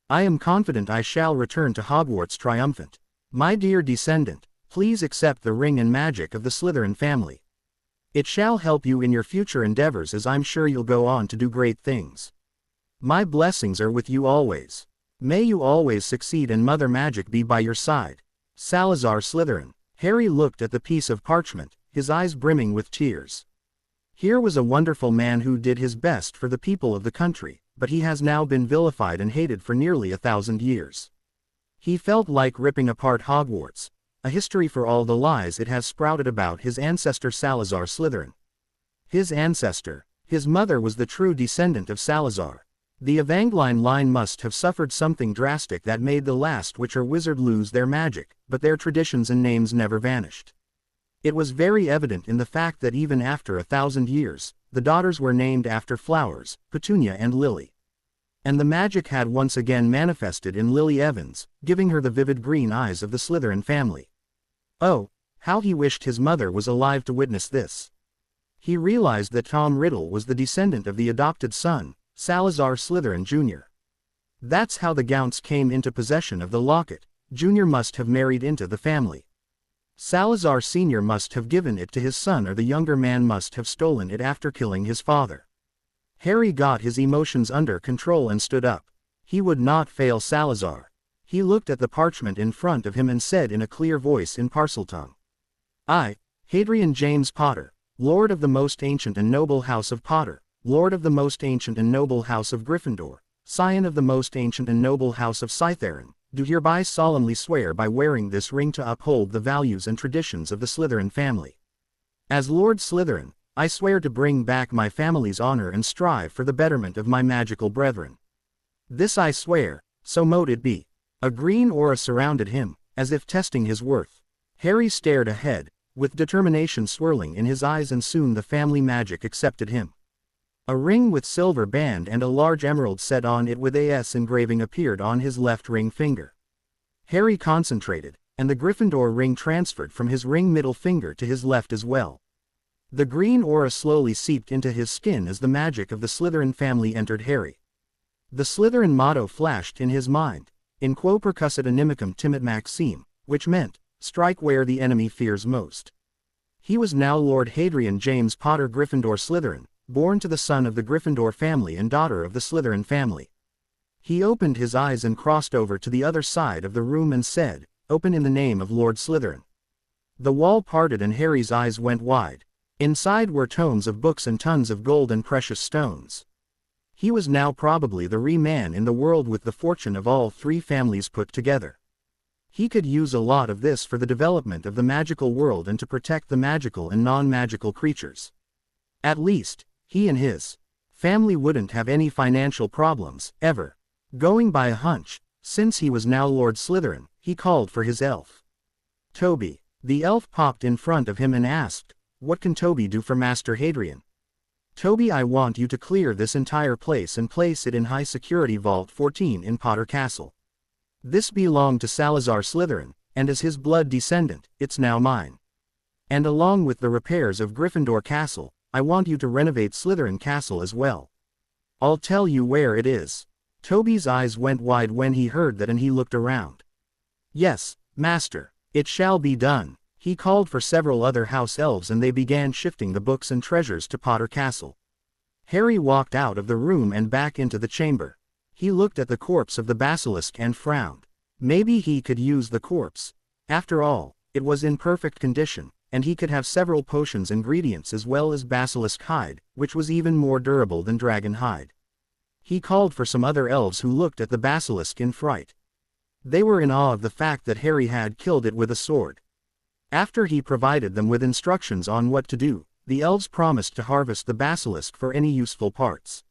I am confident I shall return to Hogwarts triumphant. My dear descendant, please accept the ring and magic of the Slytherin family. It shall help you in your future endeavors, as I'm sure you'll go on to do great things. My blessings are with you always. May you always succeed and Mother Magic be by your side. Salazar Slytherin. Harry looked at the piece of parchment, his eyes brimming with tears. Here was a wonderful man who did his best for the people of the country, but he has now been vilified and hated for nearly 1,000 years. He felt like ripping apart Hogwarts, a history for all the lies it has sprouted about his ancestor Salazar Slytherin. His ancestor, his mother was the true descendant of Salazar. The Evangline line must have suffered something drastic that made the last witch or wizard lose their magic, but their traditions and names never vanished. It was very evident in the fact that even after 1,000 years, the daughters were named after flowers, Petunia and Lily. And the magic had once again manifested in Lily Evans, giving her the vivid green eyes of the Slytherin family. Oh, how he wished his mother was alive to witness this. He realized that Tom Riddle was the descendant of the adopted son, Salazar Slytherin Jr. That's how the Gounts came into possession of the locket. Jr. must have married into the family. Salazar Sr. must have given it to his son, or the younger man must have stolen it after killing his father. Harry got his emotions under control and stood up. He would not fail Salazar. He looked at the parchment in front of him and said in a clear voice in Parseltongue. I, Hadrian James Potter, Lord of the most ancient and noble house of Potter, Lord of the most ancient and noble house of Gryffindor, Scion of the most ancient and noble house of Slytherin, do hereby solemnly swear by wearing this ring to uphold the values and traditions of the Slytherin family. As Lord Slytherin, I swear to bring back my family's honor and strive for the betterment of my magical brethren. This I swear, so mote it be. A green aura surrounded him, as if testing his worth. Harry stared ahead, with determination swirling in his eyes, and soon the family magic accepted him. A ring with silver band and a large emerald set on it with a S engraving appeared on his left ring finger. Harry concentrated, and the Gryffindor ring transferred from his ring middle finger to his left as well. The green aura slowly seeped into his skin as the magic of the Slytherin family entered Harry. The Slytherin motto flashed in his mind, in quo percussit inimicum timit maxime, which meant, strike where the enemy fears most. He was now Lord Hadrian James Potter Gryffindor Slytherin, born to the son of the Gryffindor family and daughter of the Slytherin family. He opened his eyes and crossed over to the other side of the room and said, "Open in the name of Lord Slytherin." The wall parted and Harry's eyes went wide. Inside were tomes of books and tons of gold and precious stones. He was now probably the richest man in the world, with the fortune of all three families put together. He could use a lot of this for the development of the magical world and to protect the magical and non-magical creatures. At least, he and his family wouldn't have any financial problems, ever. Going by a hunch, since he was now Lord Slytherin, he called for his elf. Toby. The elf popped in front of him and asked, "What can Toby do for Master Hadrian?" "Toby, I want you to clear this entire place and place it in high security Vault 14 in Potter Castle. This belonged to Salazar Slytherin, and as his blood descendant, it's now mine. And along with the repairs of Gryffindor Castle, I want you to renovate Slytherin Castle as well. I'll tell you where it is." Toby's eyes went wide when he heard that, and he looked around. "Yes, Master, it shall be done." He called for several other house elves and they began shifting the books and treasures to Potter Castle. Harry walked out of the room and back into the chamber. He looked at the corpse of the basilisk and frowned. Maybe he could use the corpse. After all, it was in perfect condition, and he could have several potions ingredients as well as basilisk hide, which was even more durable than dragon hide. He called for some other elves who looked at the basilisk in fright. They were in awe of the fact that Harry had killed it with a sword. After he provided them with instructions on what to do, the elves promised to harvest the basilisk for any useful parts.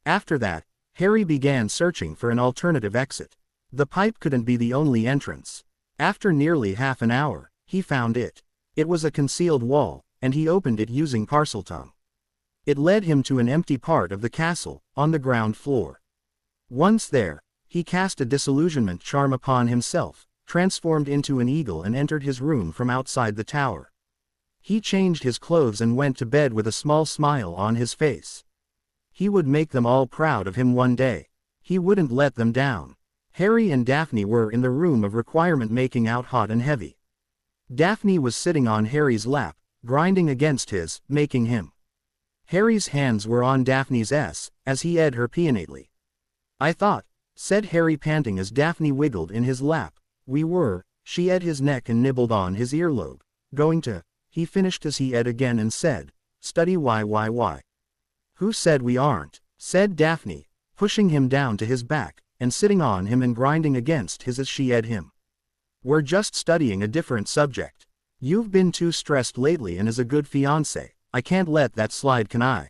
After that, Harry began searching for an alternative exit. The pipe couldn't be the only entrance. After nearly half an hour, he found it. It was a concealed wall, and he opened it using Parseltongue. It led him to an empty part of the castle, on the ground floor. Once there, he cast a disillusionment charm upon himself, transformed into an eagle and entered his room from outside the tower. He changed his clothes and went to bed with a small smile on his face. He would make them all proud of him one day. He wouldn't let them down. Harry and Daphne were in the room of requirement making out hot and heavy. Daphne was sitting on Harry's lap, grinding against his, making him. Harry's hands were on Daphne's as he eyed her peonately. I thought, said Harry panting as Daphne wiggled in his lap. She ate his neck and nibbled on his earlobe. Going to, he finished as he ate again and said, study why. Who said we aren't, said Daphne, pushing him down to his back, and sitting on him and grinding against his as she ate him. We're just studying a different subject. You've been too stressed lately and as a good fiancé, I can't let that slide can I?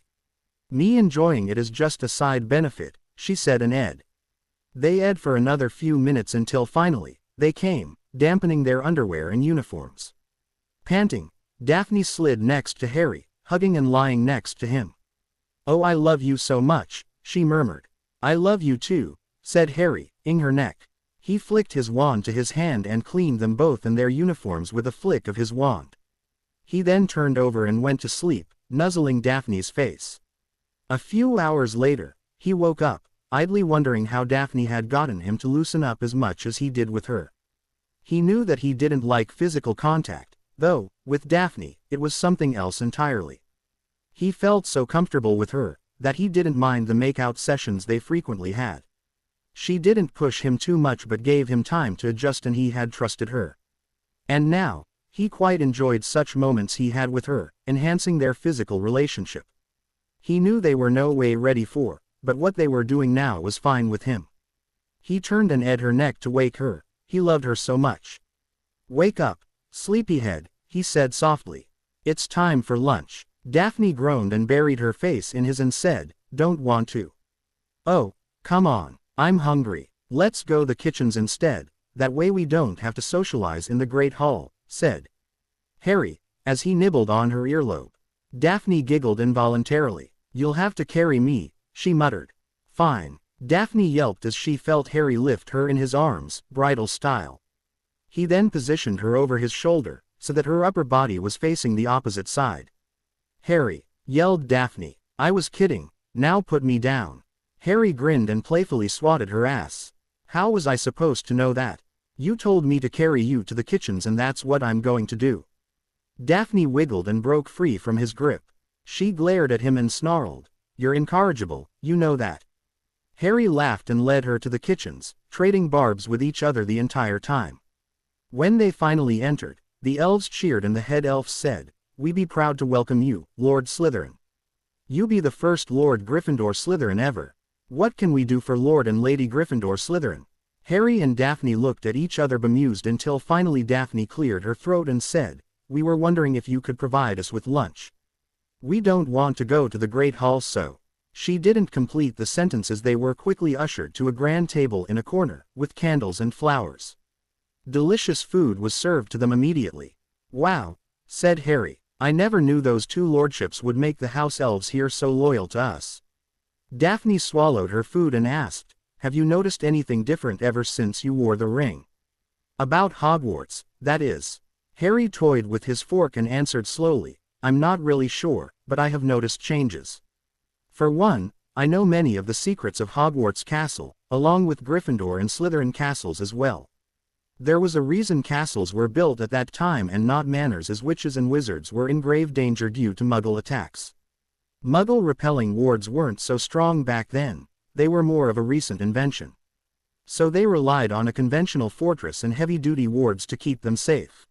Me enjoying it is just a side benefit, she said and ed. They ed for another few minutes until finally, they came, dampening their underwear and uniforms. Panting, Daphne slid next to Harry, hugging and lying next to him. Oh, I love you so much, she murmured. I love you too, said Harry, ing her neck. He flicked his wand to his hand and cleaned them both and their uniforms with a flick of his wand. He then turned over and went to sleep, nuzzling Daphne's face. A few hours later, he woke up, idly wondering how Daphne had gotten him to loosen up as much as he did with her. He knew that he didn't like physical contact, though, with Daphne, it was something else entirely. He felt so comfortable with her, that he didn't mind the make-out sessions they frequently had. She didn't push him too much but gave him time to adjust and he had trusted her. And now, he quite enjoyed such moments he had with her, enhancing their physical relationship. He knew they were no way ready for, but what they were doing now was fine with him. He turned and ed her neck to wake her, he loved her so much. Wake up, sleepyhead, he said softly. It's time for lunch. Daphne groaned and buried her face in his and said, don't want to. Oh, come on, I'm hungry. Let's go the kitchens instead, that way we don't have to socialize in the Great Hall, said Harry, as he nibbled on her earlobe. Daphne giggled involuntarily. You'll have to carry me, she muttered. Fine. Daphne yelped as she felt Harry lift her in his arms, bridal style. He then positioned her over his shoulder, so that her upper body was facing the opposite side. Harry, yelled Daphne. I was kidding, now put me down. Harry grinned and playfully swatted her ass. How was I supposed to know that? You told me to carry you to the kitchens and that's what I'm going to do. Daphne wiggled and broke free from his grip. She glared at him and snarled. You're incorrigible, you know that. Harry laughed and led her to the kitchens, trading barbs with each other the entire time. When they finally entered, the elves cheered and the head elf said, We be proud to welcome you, Lord Slytherin. You be the first Lord Gryffindor Slytherin ever. What can we do for Lord and Lady Gryffindor Slytherin? Harry and Daphne looked at each other bemused until finally Daphne cleared her throat and said, We were wondering if you could provide us with lunch. We don't want to go to the Great Hall so. She didn't complete the sentence as they were quickly ushered to a grand table in a corner, with candles and flowers. Delicious food was served to them immediately. Wow, said Harry, I never knew those two lordships would make the house elves here so loyal to us. Daphne swallowed her food and asked, Have you noticed anything different ever since you wore the ring? About Hogwarts, that is. Harry toyed with his fork and answered slowly, I'm not really sure, but I have noticed changes. For one, I know many of the secrets of Hogwarts Castle, along with Gryffindor and Slytherin castles as well. There was a reason castles were built at that time and not manors, as witches and wizards were in grave danger due to Muggle attacks. Muggle-repelling wards weren't so strong back then, they were more of a recent invention. So they relied on a conventional fortress and heavy-duty wards to keep them safe.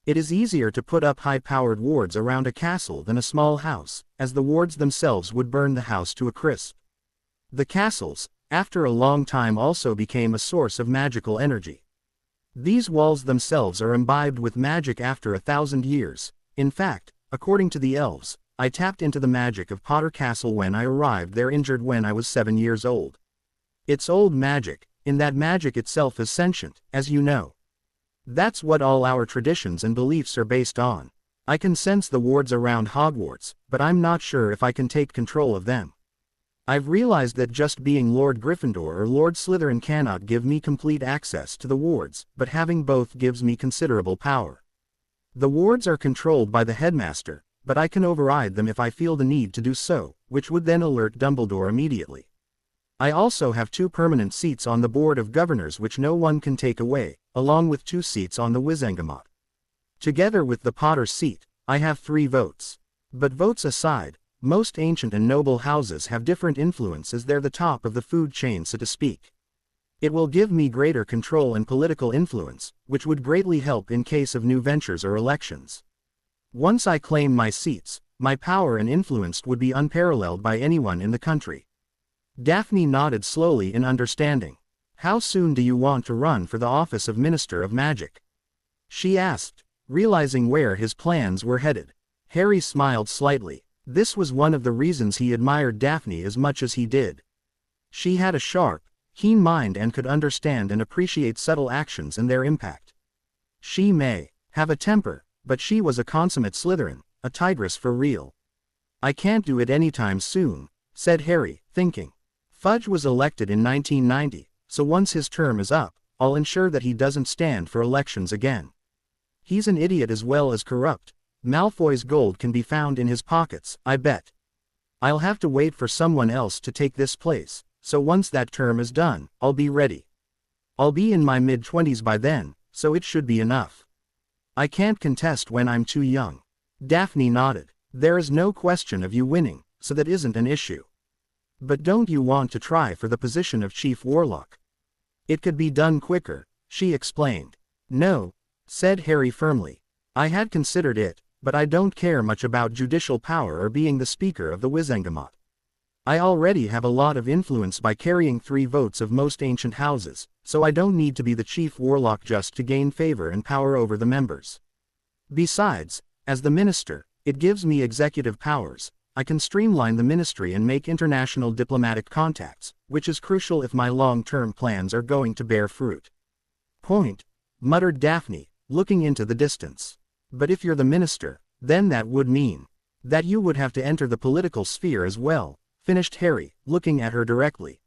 It is easier to put up high-powered wards around a castle than a small house, as the wards themselves would burn the house to a crisp. The castles, after a long time, also became a source of magical energy. These walls themselves are imbibed with magic after 1,000 years. In fact, according to the elves, I tapped into the magic of Potter Castle when I arrived there injured when I was 7 years old. It's old magic, in that magic itself is sentient, as you know. That's what all our traditions and beliefs are based on. I can sense the wards around Hogwarts, but I'm not sure if I can take control of them. I've realized that just being Lord Gryffindor or Lord Slytherin cannot give me complete access to the wards, but having both gives me considerable power. The wards are controlled by the headmaster, but I can override them if I feel the need to do so, which would then alert Dumbledore immediately. I also have 2 permanent seats on the Board of Governors which no one can take away, along with 2 seats on the Wizengamot. Together with the Potter seat, I have 3 votes. But votes aside, Most ancient and noble houses have different influence as they're the top of the food chain, so to speak. It will give me greater control and political influence, which would greatly help in case of new ventures or elections. Once I claim my seats, my power and influence would be unparalleled by anyone in the country. Daphne nodded slowly in understanding. How soon do you want to run for the office of Minister of Magic? She asked, realizing where his plans were headed. Harry smiled slightly. This was one of the reasons he admired Daphne as much as he did. She had a sharp, keen mind and could understand and appreciate subtle actions and their impact. She may have a temper, but she was a consummate Slytherin, a tigress for real. I can't do it anytime soon, said Harry, thinking. Fudge was elected in 1990, so once his term is up, I'll ensure that he doesn't stand for elections again. He's an idiot as well as corrupt. Malfoy's gold can be found in his pockets, I bet. I'll have to wait for someone else to take this place, so once that term is done, I'll be ready. I'll be in my mid-20s by then, so it should be enough. I can't contest when I'm too young. Daphne nodded. There is no question of you winning, so that isn't an issue. But don't you want to try for the position of Chief Warlock? It could be done quicker, she explained. No, said Harry firmly. I had considered it, but I don't care much about judicial power or being the Speaker of the Wizengamot. I already have a lot of influence by carrying 3 votes of most ancient houses, so I don't need to be the Chief Warlock just to gain favor and power over the members. Besides, as the Minister, it gives me executive powers. I can streamline the ministry and make international diplomatic contacts, which is crucial if my long-term plans are going to bear fruit. Point, muttered Daphne, looking into the distance. But if you're the Minister, then that would mean that you would have to enter the political sphere as well, finished Harry, looking at her directly.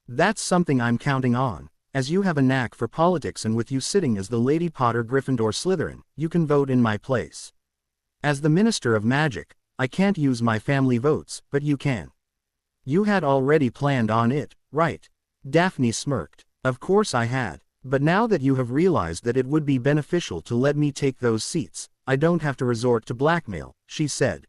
That's something I'm counting on, as you have a knack for politics, and with you sitting as the Lady Potter Gryffindor Slytherin, you can vote in my place. As the Minister of Magic, I can't use my family votes, but you can. You had already planned on it, right? Daphne smirked. Of course I had, but now that you have realized that it would be beneficial to let me take those seats, I don't have to resort to blackmail, she said.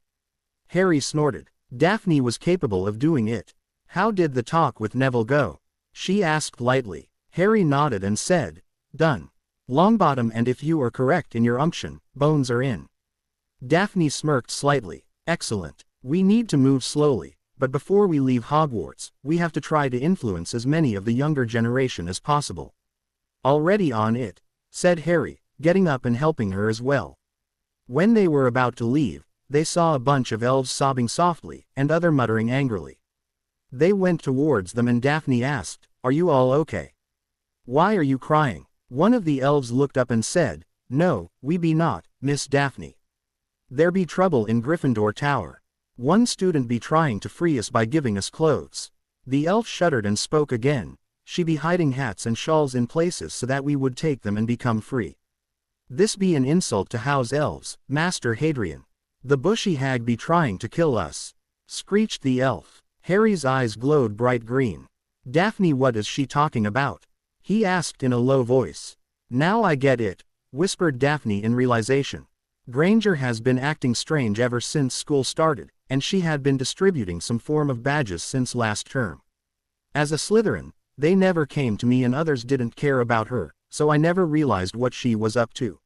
Harry snorted. Daphne was capable of doing it. How did the talk with Neville go? She asked lightly. Harry nodded and said, done. Longbottom, and if you are correct in your unction, bones are in. Daphne smirked slightly. Excellent. We need to move slowly, but before we leave Hogwarts, we have to try to influence as many of the younger generation as possible. Already on it, said Harry, getting up and helping her as well. When they were about to leave, they saw a bunch of elves sobbing softly, and other muttering angrily. They went towards them and Daphne asked, "Are you all okay? Why are you crying?" One of the elves looked up and said, "No, we be not, Miss Daphne. There be trouble in Gryffindor Tower. One student be trying to free us by giving us clothes." The elf shuddered and spoke again. "She be hiding hats and shawls in places so that we would take them and become free. This be an insult to house elves, Master Hadrian. The bushy hag be trying to kill us," screeched the elf. Harry's eyes glowed bright green. "Daphne, what is she talking about?" he asked in a low voice. "Now I get it," whispered Daphne in realization. Granger has been acting strange ever since school started, and she had been distributing some form of badges since last term. As a Slytherin, they never came to me and others didn't care about her, so I never realized what she was up to.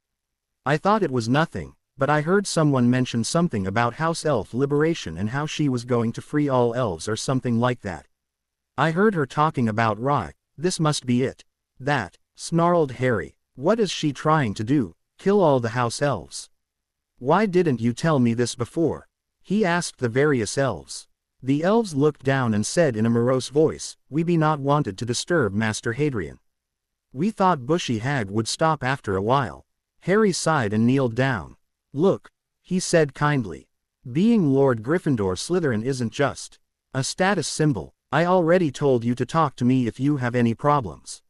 I thought it was nothing, but I heard someone mention something about House Elf liberation and how she was going to free all elves or something like that. I heard her talking about Rye. This must be it. That, snarled Harry. What is she trying to do? Kill all the house elves? Why didn't you tell me this before? He asked the various elves. The elves looked down and said in a morose voice, "We be not wanted to disturb Master Hadrian. We thought Bushy Hag would stop after a while." Harry sighed and kneeled down. "Look," he said kindly. "Being Lord Gryffindor Slytherin isn't just a status symbol. I already told you to talk to me if you have any problems.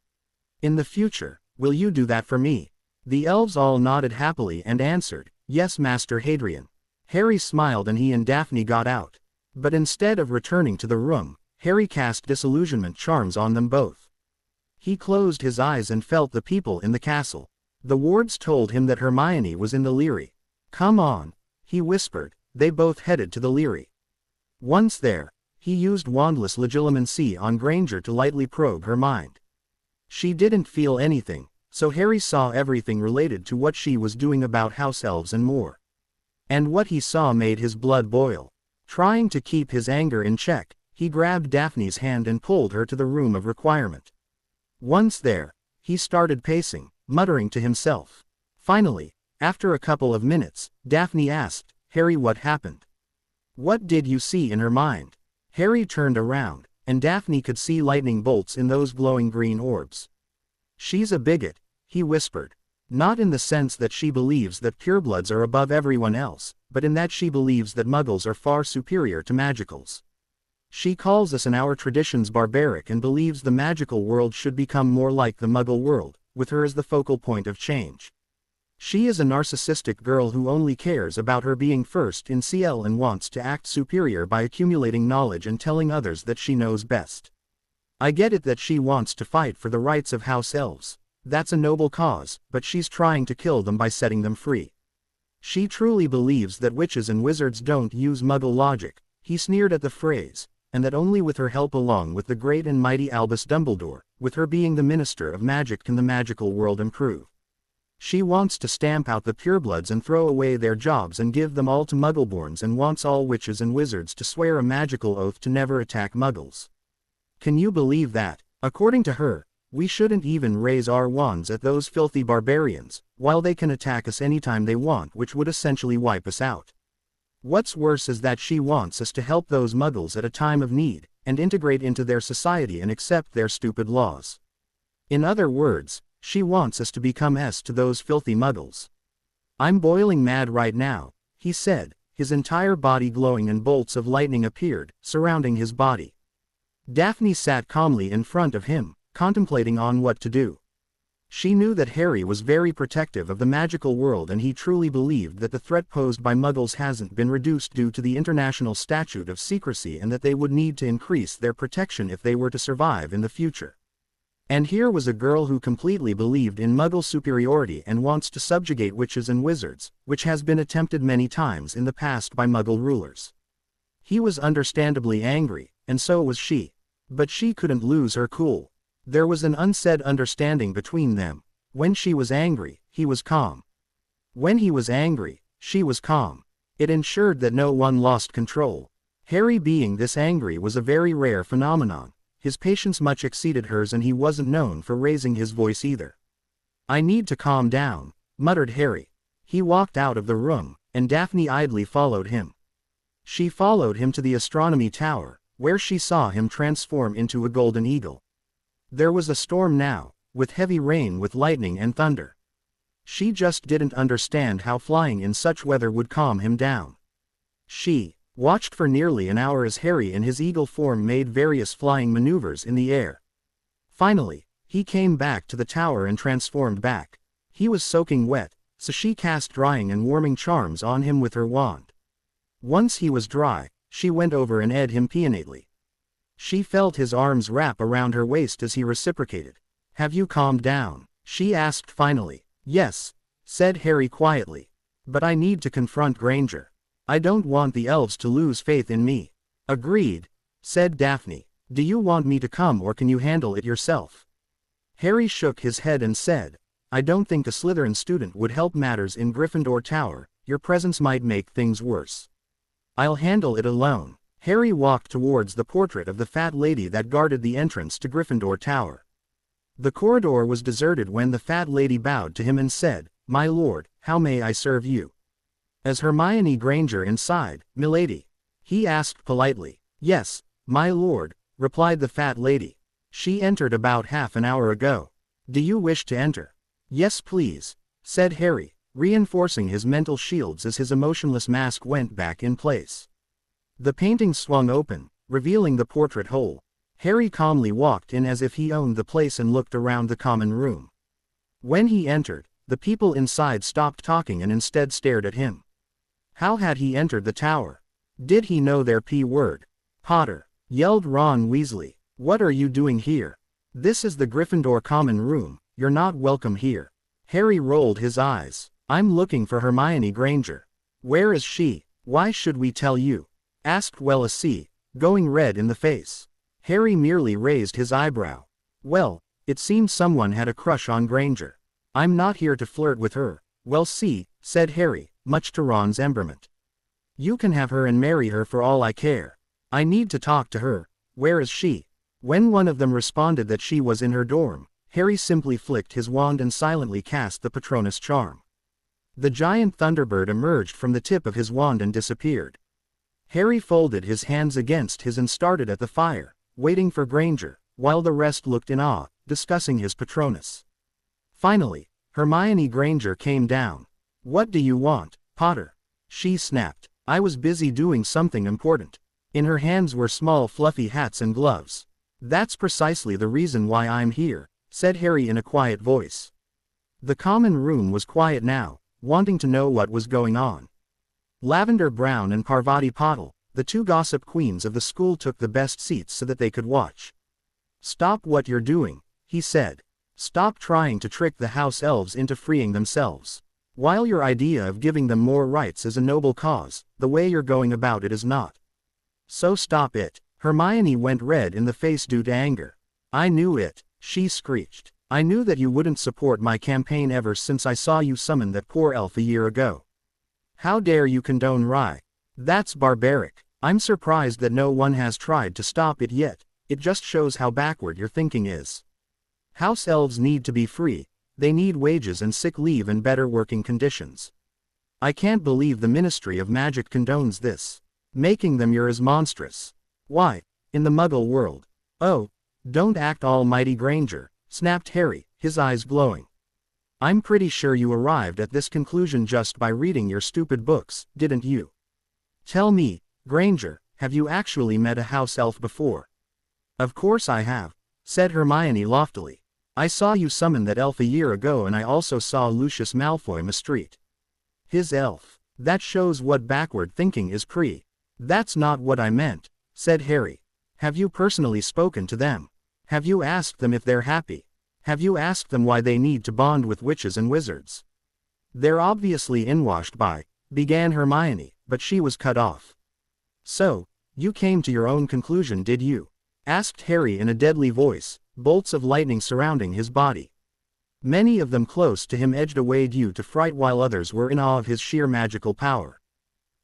In the future, will you do that for me?" The elves all nodded happily and answered, "Yes, Master Hadrian." Harry smiled and he and Daphne got out. But instead of returning to the room, Harry cast disillusionment charms on them both. He closed his eyes and felt the people in the castle. The wards told him that Hermione was in the Leary. "Come on," he whispered. They both headed to the Leary. Once there, he used wandless legilimency on Granger to lightly probe her mind. She didn't feel anything, so Harry saw everything related to what she was doing about house elves and more. And what he saw made his blood boil. Trying to keep his anger in check, he grabbed Daphne's hand and pulled her to the room of requirement. Once there, he started pacing, muttering to himself. Finally, after a couple of minutes, Daphne asked, "Harry, what happened? What did you see in her mind?" Harry turned around, and Daphne could see lightning bolts in those glowing green orbs. "She's a bigot," he whispered. "Not in the sense that she believes that purebloods are above everyone else, but in that she believes that muggles are far superior to magicals. She calls us in our traditions barbaric and believes the magical world should become more like the muggle world, with her as the focal point of change. She is a narcissistic girl who only cares about her being first in CL and wants to act superior by accumulating knowledge and telling others that she knows best. I get it that she wants to fight for the rights of house elves. That's a noble cause, but she's trying to kill them by setting them free. She truly believes that witches and wizards don't use muggle logic," he sneered at the phrase, "and that only with her help along with the great and mighty Albus Dumbledore, with her being the Minister of Magic, can the magical world improve. She wants to stamp out the purebloods and throw away their jobs and give them all to muggleborns, and wants all witches and wizards to swear a magical oath to never attack muggles. Can you believe that? According to her, we shouldn't even raise our wands at those filthy barbarians, while they can attack us anytime they want, which would essentially wipe us out. What's worse is that she wants us to help those muggles at a time of need, and integrate into their society and accept their stupid laws. In other words, she wants us to become to those filthy muggles." "I'm boiling mad right now," he said, his entire body glowing, and bolts of lightning appeared, surrounding his body. Daphne sat calmly in front of him, contemplating on what to do. She knew that Harry was very protective of the magical world, and he truly believed that the threat posed by muggles hasn't been reduced due to the international statute of secrecy, and that they would need to increase their protection if they were to survive in the future. And here was a girl who completely believed in muggle superiority and wants to subjugate witches and wizards, which has been attempted many times in the past by muggle rulers. He was understandably angry, and so was she. But she couldn't lose her cool. There was an unsaid understanding between them. When she was angry, he was calm. When he was angry, she was calm. It ensured that no one lost control. Harry being this angry was a very rare phenomenon. His patience much exceeded hers, and he wasn't known for raising his voice either. "I need to calm down," muttered Harry. He walked out of the room, and Daphne idly followed him. She followed him to the astronomy tower, where she saw him transform into a golden eagle. There was a storm now, with heavy rain with lightning and thunder. She just didn't understand how flying in such weather would calm him down. She watched for nearly an hour as Harry in his eagle form made various flying maneuvers in the air. Finally, he came back to the tower and transformed back. He was soaking wet, so she cast drying and warming charms on him with her wand. Once he was dry, she went over and ed him peonately. She felt his arms wrap around her waist as he reciprocated. "Have you calmed down?" she asked finally. "Yes," said Harry quietly. "But I need to confront Granger. I don't want the elves to lose faith in me." "Agreed," said Daphne. "Do you want me to come, or can you handle it yourself?" Harry shook his head and said, "I don't think a Slytherin student would help matters in Gryffindor Tower. Your presence might make things worse. I'll handle it alone." Harry walked towards the portrait of the fat lady that guarded the entrance to Gryffindor Tower. The corridor was deserted when the fat lady bowed to him and said, "My lord, how may I serve you?" "Is Hermione Granger inside, milady?" he asked politely. "Yes, my lord," replied the fat lady. "She entered about half an hour ago. Do you wish to enter?" "Yes please," said Harry, reinforcing his mental shields as his emotionless mask went back in place. The painting swung open, revealing the portrait whole. Harry calmly walked in as if he owned the place and looked around the common room. When he entered, the people inside stopped talking and instead stared at him. How had he entered the tower? Did he know their P-word? "Potter!" yelled Ron Weasley. "What are you doing here? This is the Gryffindor common room, you're not welcome here." Harry rolled his eyes. "I'm looking for Hermione Granger." "Where is she? Why should we tell you?" asked Wella C., going red in the face. Harry merely raised his eyebrow. Well, it seemed someone had a crush on Granger. I'm not here to flirt with her. Well see, said Harry, much to Ron's emberment. You can have her and marry her for all I care. I need to talk to her. Where is she? When one of them responded that she was in her dorm, Harry simply flicked his wand and silently cast the Patronus charm. The giant Thunderbird emerged from the tip of his wand and disappeared. Harry folded his hands against his and started at the fire, waiting for Granger, while the rest looked in awe, discussing his Patronus. Finally, Hermione Granger came down. What do you want, Potter? She snapped. I was busy doing something important. In her hands were small fluffy hats and gloves. That's precisely the reason why I'm here, said Harry in a quiet voice. The common room was quiet now, wanting to know what was going on. Lavender Brown and Parvati Patil, the two gossip queens of the school, took the best seats so that they could watch. Stop what you're doing, he said. Stop trying to trick the house elves into freeing themselves. While your idea of giving them more rights is a noble cause, the way you're going about it is not. So stop it. Hermione went red in the face due to anger. I knew it, she screeched. I knew that you wouldn't support my campaign ever since I saw you summon that poor elf a year ago. How dare you condone Rye? That's barbaric. I'm surprised that no one has tried to stop it yet. It just shows how backward your thinking is. House elves need to be free. They need wages and sick leave and better working conditions. I can't believe the Ministry of Magic condones this. Making them yours is monstrous. Why, in the Muggle world? Oh, don't act almighty Granger, snapped Harry, his eyes glowing. I'm pretty sure you arrived at this conclusion just by reading your stupid books, didn't you? Tell me, Granger, have you actually met a house elf before? Of course I have, said Hermione loftily. I saw you summon that elf a year ago, and I also saw Lucius Malfoy mistreat his elf. That shows what backward thinking is. That's not what I meant, said Harry. Have you personally spoken to them? Have you asked them if they're happy? Have you asked them why they need to bond with witches and wizards? They're obviously inwashed by, began Hermione, but she was cut off. So, you came to your own conclusion, did you? Asked Harry in a deadly voice, bolts of lightning surrounding his body. Many of them close to him edged away due to fright, while others were in awe of his sheer magical power.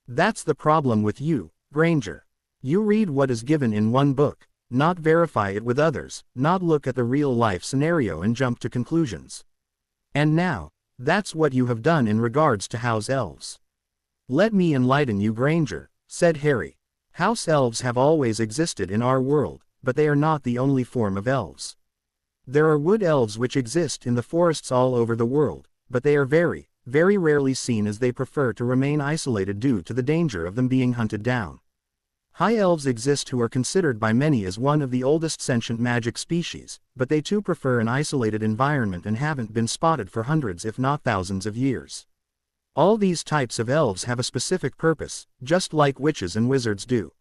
That's the problem with you, Granger. You read what is given in one book, not verify it with others, not look at the real-life scenario and jump to conclusions. And now, that's what you have done in regards to house elves. Let me enlighten you, Granger, said Harry. House elves have always existed in our world, but they are not the only form of elves. There are wood elves which exist in the forests all over the world, but they are very, very rarely seen, as they prefer to remain isolated due to the danger of them being hunted down. High elves exist who are considered by many as one of the oldest sentient magic species, but they too prefer an isolated environment and haven't been spotted for hundreds if not thousands of years. All these types of elves have a specific purpose, just like witches and wizards do.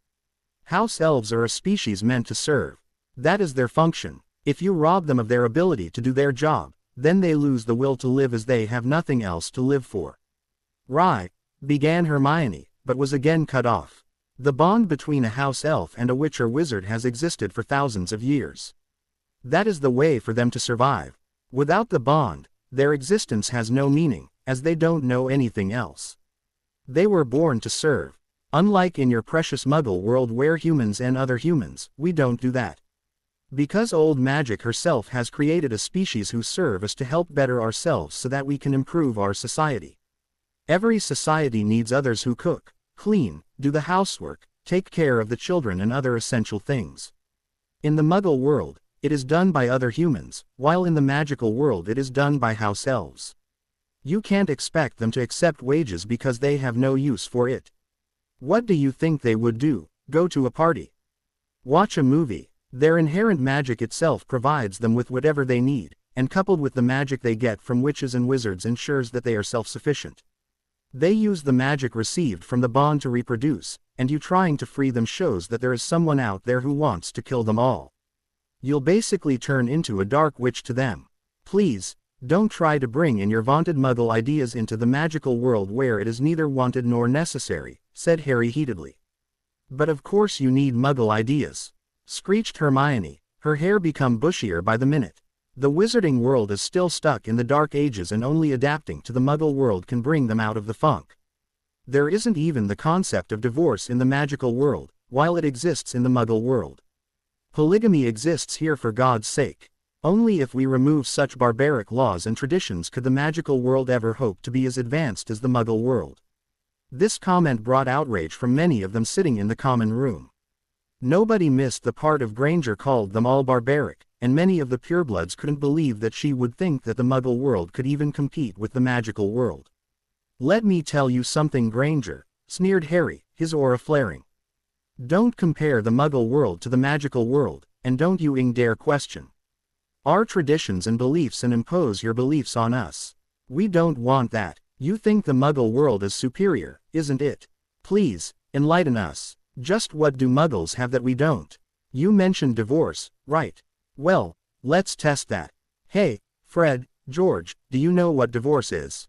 House elves are a species meant to serve. That is their function. If you rob them of their ability to do their job, then they lose the will to live, as they have nothing else to live for. Right, began Hermione, but was again cut off. The bond between a house elf and a witch or wizard has existed for thousands of years. That is the way for them to survive. Without the bond, their existence has no meaning, as they don't know anything else. They were born to serve. Unlike in your precious Muggle world where humans and other humans, we don't do that. Because old magic herself has created a species who serve us to help better ourselves so that we can improve our society. Every society needs others who cook, clean, do the housework, take care of the children and other essential things. In the Muggle world, it is done by other humans, while in the magical world it is done by house elves. You can't expect them to accept wages because they have no use for it. What do you think they would do? Go to a party? Watch a movie? Their inherent magic itself provides them with whatever they need, and coupled with the magic they get from witches and wizards ensures that they are self-sufficient. They use the magic received from the bond to reproduce, and you trying to free them shows that there is someone out there who wants to kill them all. You'll basically turn into a dark witch to them. Please, don't try to bring in your vaunted Muggle ideas into the magical world where it is neither wanted nor necessary, said Harry heatedly. But of course you need Muggle ideas, screeched Hermione, her hair become bushier by the minute. The wizarding world is still stuck in the Dark Ages and only adapting to the Muggle world can bring them out of the funk. There isn't even the concept of divorce in the magical world, while it exists in the Muggle world. Polygamy exists here for God's sake. Only if we remove such barbaric laws and traditions could the magical world ever hope to be as advanced as the Muggle world. This comment brought outrage from many of them sitting in the common room. Nobody missed the part of Granger called them all barbaric, and many of the purebloods couldn't believe that she would think that the Muggle world could even compete with the magical world. "Let me tell you something, Granger," sneered Harry, his aura flaring. "Don't compare the Muggle world to the magical world, and don't you dare question our traditions and beliefs and impose your beliefs on us. We don't want that. You think the Muggle world is superior, isn't it? Please, enlighten us. Just what do Muggles have that we don't? You mentioned divorce, right? Well, let's test that. Hey, Fred, George, do you know what divorce is?"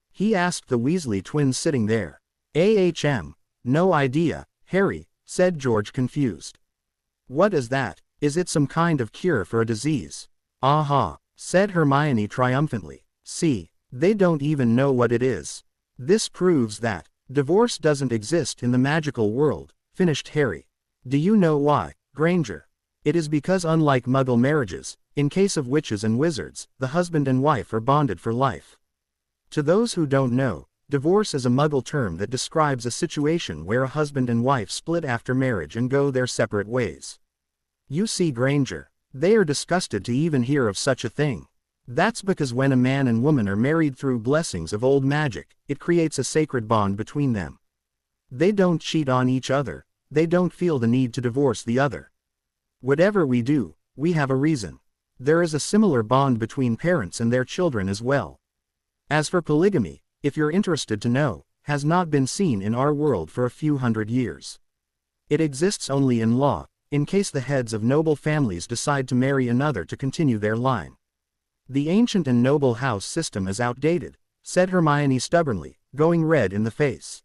he asked the Weasley twins sitting there. No idea, Harry," said George confused. "What is that? Is it some kind of cure for a disease?" "Aha," said Hermione triumphantly. "See, they don't even know what it is. This proves that divorce doesn't exist in the magical world," finished Harry. "Do you know why, Granger? It is because unlike Muggle marriages, in case of witches and wizards, the husband and wife are bonded for life. To those who don't know, divorce is a Muggle term that describes a situation where a husband and wife split after marriage and go their separate ways. You see, Granger, they are disgusted to even hear of such a thing. That's because when a man and woman are married through blessings of old magic, it creates a sacred bond between them. They don't cheat on each other, they don't feel the need to divorce the other. Whatever we do, we have a reason. There is a similar bond between parents and their children as well. As for polygamy, if you're interested to know, has not been seen in our world for a few hundred years. It exists only in law, in case the heads of noble families decide to marry another to continue their line. The ancient and noble house system is outdated," said Hermione stubbornly, going red in the face.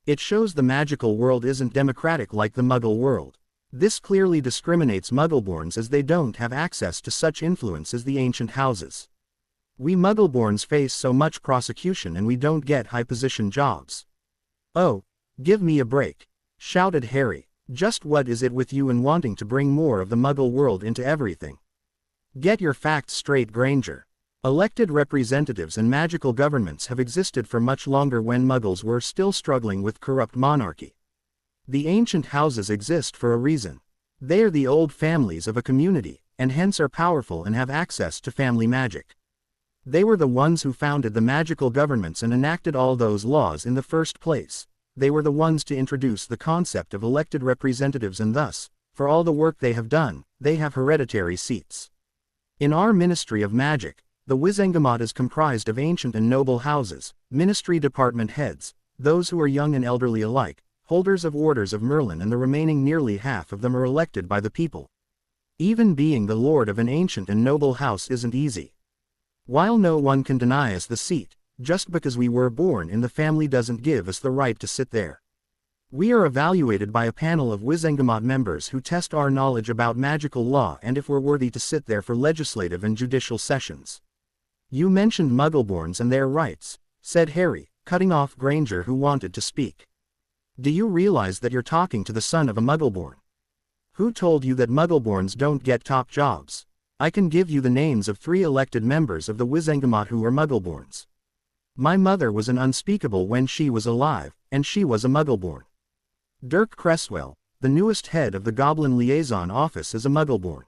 "It shows the magical world isn't democratic like the Muggle world. This clearly discriminates Muggleborns as they don't have access to such influence as the ancient houses. We Muggleborns face so much prosecution and we don't get high-position jobs." "Oh, give me a break," shouted Harry. "Just what is it with you and wanting to bring more of the Muggle world into everything? Get your facts straight, Granger. Elected representatives and magical governments have existed for much longer when Muggles were still struggling with corrupt monarchy. The ancient houses exist for a reason. They are the old families of a community, and hence are powerful and have access to family magic. They were the ones who founded the magical governments and enacted all those laws in the first place. They were the ones to introduce the concept of elected representatives and thus, for all the work they have done, they have hereditary seats. In our Ministry of Magic, the Wizengamot is comprised of ancient and noble houses, ministry department heads, those who are young and elderly alike, holders of orders of Merlin, and the remaining nearly half of them are elected by the people. Even being the lord of an ancient and noble house isn't easy. While no one can deny us the seat, just because we were born in the family doesn't give us the right to sit there. We are evaluated by a panel of Wizengamot members who test our knowledge about magical law and if we're worthy to sit there for legislative and judicial sessions. You mentioned Muggleborns and their rights, said Harry, cutting off Granger who wanted to speak. Do you realize that you're talking to the son of a Muggleborn? Who told you that Muggleborns don't get top jobs? I can give you the names of 3 elected members of the Wizengamot who are Muggleborns. My mother was an unspeakable when she was alive, and she was a Muggleborn. Dirk Cresswell, the newest head of the Goblin Liaison Office, is a Muggleborn.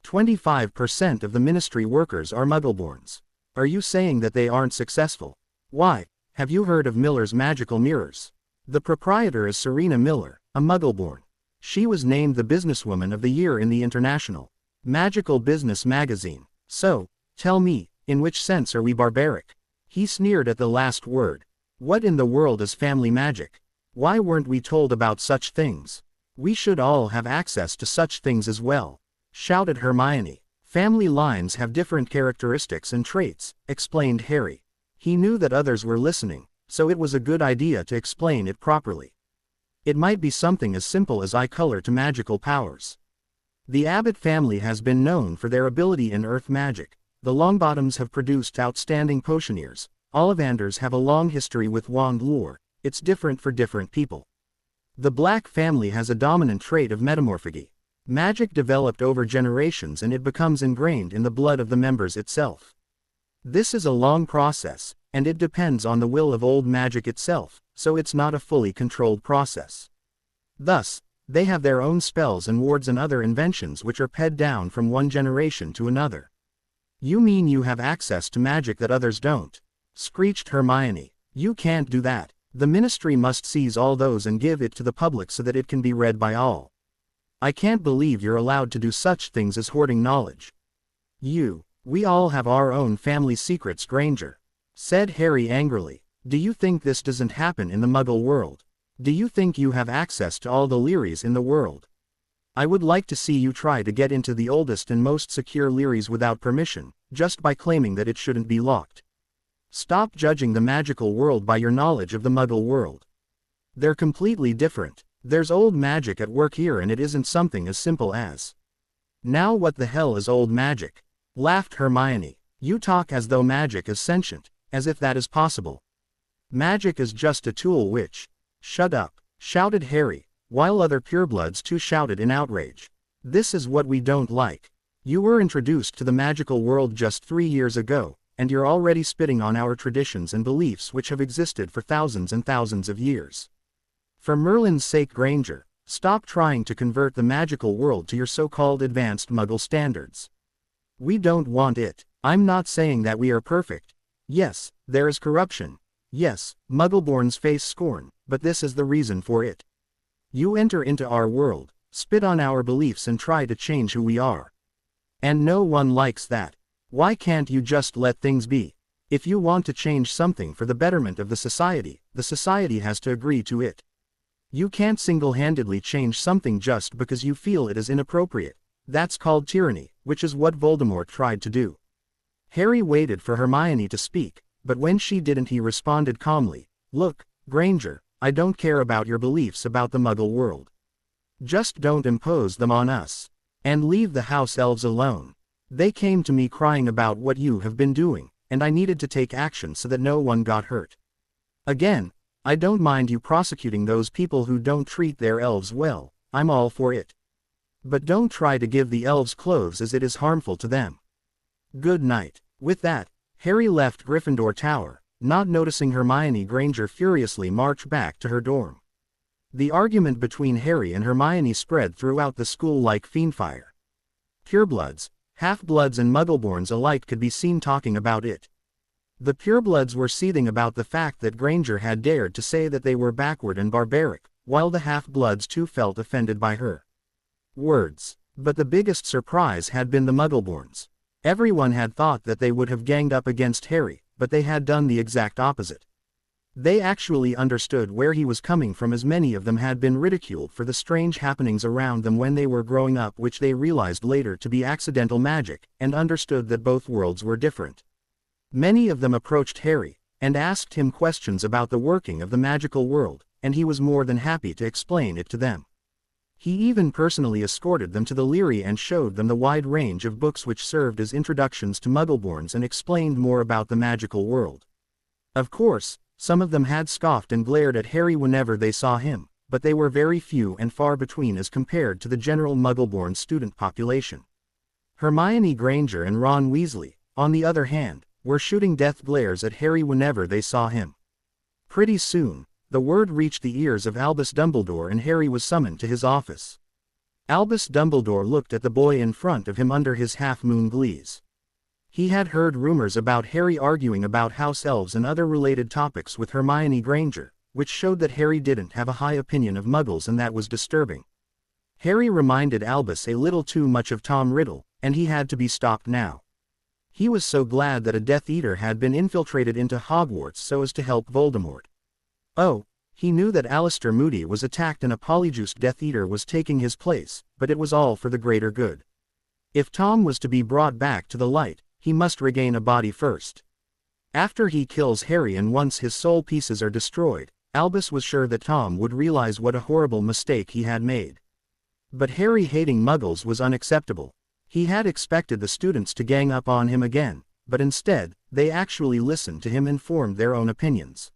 25% of the ministry workers are Muggleborns. Are you saying that they aren't successful? Why, have you heard of Miller's Magical Mirrors? The proprietor is Serena Miller, a Muggleborn. She was named the Businesswoman of the Year in the International Magical Business magazine. So, tell me, in which sense are we barbaric? He sneered at the last word. What in the world is family magic? Why weren't we told about such things? We should all have access to such things as well, shouted Hermione. Family lines have different characteristics and traits, explained Harry. He knew that others were listening, so it was a good idea to explain it properly. It might be something as simple as eye color to magical powers. The Abbott family has been known for their ability in earth magic. The Longbottoms have produced outstanding potioneers. Ollivanders have a long history with wand lore. It's different for different people. The Black family has a dominant trait of metamorphagy. Magic developed over generations and it becomes ingrained in the blood of the members itself. This is a long process, and it depends on the will of old magic itself, so it's not a fully controlled process. Thus, they have their own spells and wards and other inventions which are passed down from one generation to another. You mean you have access to magic that others don't? Screeched Hermione. You can't do that. The Ministry must seize all those and give it to the public so that it can be read by all. I can't believe you're allowed to do such things as hoarding knowledge. We all have our own family secrets, Granger, said Harry angrily. Do you think this doesn't happen in the Muggle world? Do you think you have access to all the Learys in the world? I would like to see you try to get into the oldest and most secure Learys without permission, just by claiming that it shouldn't be locked. Stop judging the magical world by your knowledge of the Muggle world. They're completely different. There's old magic at work here and it isn't something as simple as. Now what the hell is old magic? Laughed Hermione. You talk as though magic is sentient, as if that is possible. Magic is just a tool which. Shut up, shouted Harry, while other purebloods too shouted in outrage. This is what we don't like. You were introduced to the magical world just 3 years ago, and you're already spitting on our traditions and beliefs which have existed for thousands and thousands of years. For Merlin's sake, Granger, stop trying to convert the magical world to your so-called advanced Muggle standards. We don't want it. I'm not saying that we are perfect. Yes, there is corruption. Yes, Muggleborns face scorn, but this is the reason for it. You enter into our world, spit on our beliefs and try to change who we are. And no one likes that. Why can't you just let things be? If you want to change something for the betterment of the society has to agree to it. You can't single-handedly change something just because you feel it is inappropriate. That's called tyranny, which is what Voldemort tried to do. Harry waited for Hermione to speak, but when she didn't he responded calmly, Look, Granger, I don't care about your beliefs about the Muggle world. Just don't impose them on us. And leave the house elves alone. They came to me crying about what you have been doing, and I needed to take action so that no one got hurt. Again, I don't mind you prosecuting those people who don't treat their elves well, I'm all for it. But don't try to give the elves clothes as it is harmful to them. Good night. With that, Harry left Gryffindor Tower, not noticing Hermione Granger furiously march back to her dorm. The argument between Harry and Hermione spread throughout the school like fiendfire. Purebloods, half-bloods and Muggleborns alike could be seen talking about it. The purebloods were seething about the fact that Granger had dared to say that they were backward and barbaric, while the half-bloods too felt offended by her words. But the biggest surprise had been the Muggleborns. Everyone had thought that they would have ganged up against Harry, but they had done the exact opposite. They actually understood where he was coming from, as many of them had been ridiculed for the strange happenings around them when they were growing up, which they realized later to be accidental magic, and understood that both worlds were different. Many of them approached Harry, and asked him questions about the working of the magical world, and he was more than happy to explain it to them. He even personally escorted them to the Leary and showed them the wide range of books which served as introductions to Muggleborns and explained more about the magical world. Of course, some of them had scoffed and glared at Harry whenever they saw him, but they were very few and far between as compared to the general Muggleborn student population. Hermione Granger and Ron Weasley, on the other hand, were shooting death glares at Harry whenever they saw him. Pretty soon, the word reached the ears of Albus Dumbledore and Harry was summoned to his office. Albus Dumbledore looked at the boy in front of him under his half-moon glees. He had heard rumors about Harry arguing about house elves and other related topics with Hermione Granger, which showed that Harry didn't have a high opinion of Muggles, and that was disturbing. Harry reminded Albus a little too much of Tom Riddle, and he had to be stopped now. He was so glad that a Death Eater had been infiltrated into Hogwarts so as to help Voldemort. Oh, he knew that Alistair Moody was attacked and a polyjuiced Death Eater was taking his place, but it was all for the greater good. If Tom was to be brought back to the light, he must regain a body first. After he kills Harry and once his soul pieces are destroyed, Albus was sure that Tom would realize what a horrible mistake he had made. But Harry hating Muggles was unacceptable. He had expected the students to gang up on him again, but instead, they actually listened to him and formed their own opinions.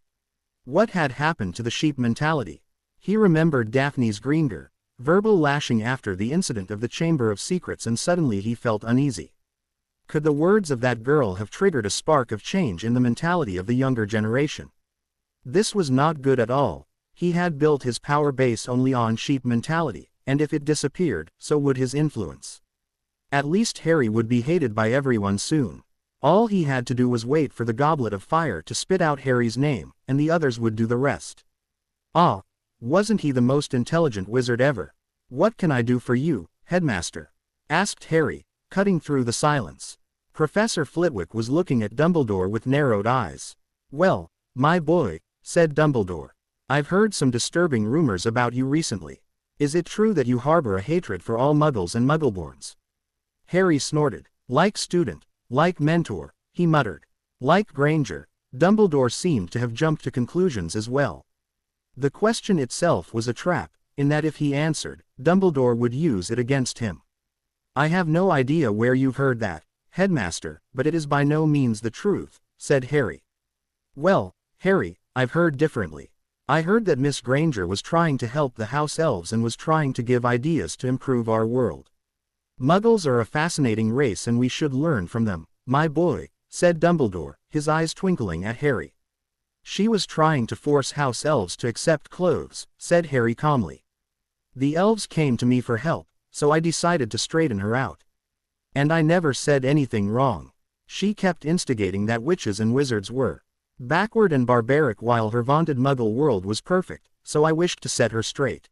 What had happened to the sheep mentality? He remembered Daphne's Gryffindor verbal lashing after the incident of the Chamber of Secrets, and suddenly he felt uneasy. Could the words of that girl have triggered a spark of change in the mentality of the younger generation? This was not good at all. He had built his power base only on sheep mentality, and if it disappeared, so would his influence. At least Harry would be hated by everyone soon. All he had to do was wait for the Goblet of Fire to spit out Harry's name, and the others would do the rest. Ah, wasn't he the most intelligent wizard ever? "What can I do for you, Headmaster?" asked Harry, cutting through the silence. Professor Flitwick was looking at Dumbledore with narrowed eyes. "Well, my boy," said Dumbledore, "I've heard some disturbing rumors about you recently. Is it true that you harbor a hatred for all Muggles and Muggleborns?" Harry snorted. "Like student, like mentor," he muttered. Like Granger, Dumbledore seemed to have jumped to conclusions as well. The question itself was a trap, in that if he answered, Dumbledore would use it against him. "I have no idea where you've heard that, Headmaster, but it is by no means the truth," said Harry. "Well, Harry, I've heard differently. I heard that Miss Granger was trying to help the House Elves and was trying to give ideas to improve our world. Muggles are a fascinating race and we should learn from them, my boy," said Dumbledore, his eyes twinkling at Harry. "She was trying to force House Elves to accept clothes," said Harry calmly. "The elves came to me for help, so I decided to straighten her out. And I never said anything wrong. She kept instigating that witches and wizards were backward and barbaric while her vaunted Muggle world was perfect, so I wished to set her straight."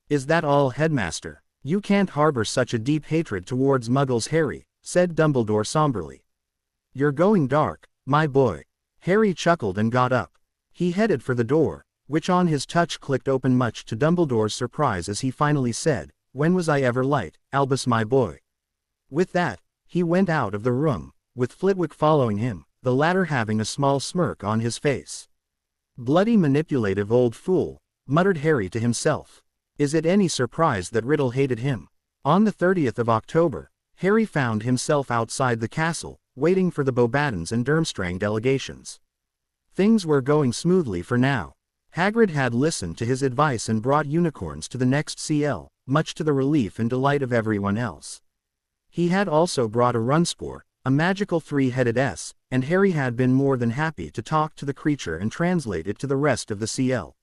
"Is that all, Headmaster? You can't harbor such a deep hatred towards Muggles, Harry," said Dumbledore somberly. "You're going dark, my boy." Harry chuckled and got up. He headed for the door, which on his touch clicked open, much to Dumbledore's surprise as he finally said, "When was I ever light, Albus my boy?" With that, he went out of the room, with Flitwick following him, the latter having a small smirk on his face. "Bloody manipulative old fool," muttered Harry to himself. Is it any surprise that Riddle hated him? On the 30th of October, Harry found himself outside the castle, waiting for the Beauxbatons and Durmstrang delegations. Things were going smoothly for now. Hagrid had listened to his advice and brought unicorns to the next CL, much to the relief and delight of everyone else. He had also brought a runspore, a magical three-headed S, and Harry had been more than happy to talk to the creature and translate it to the rest of the CL.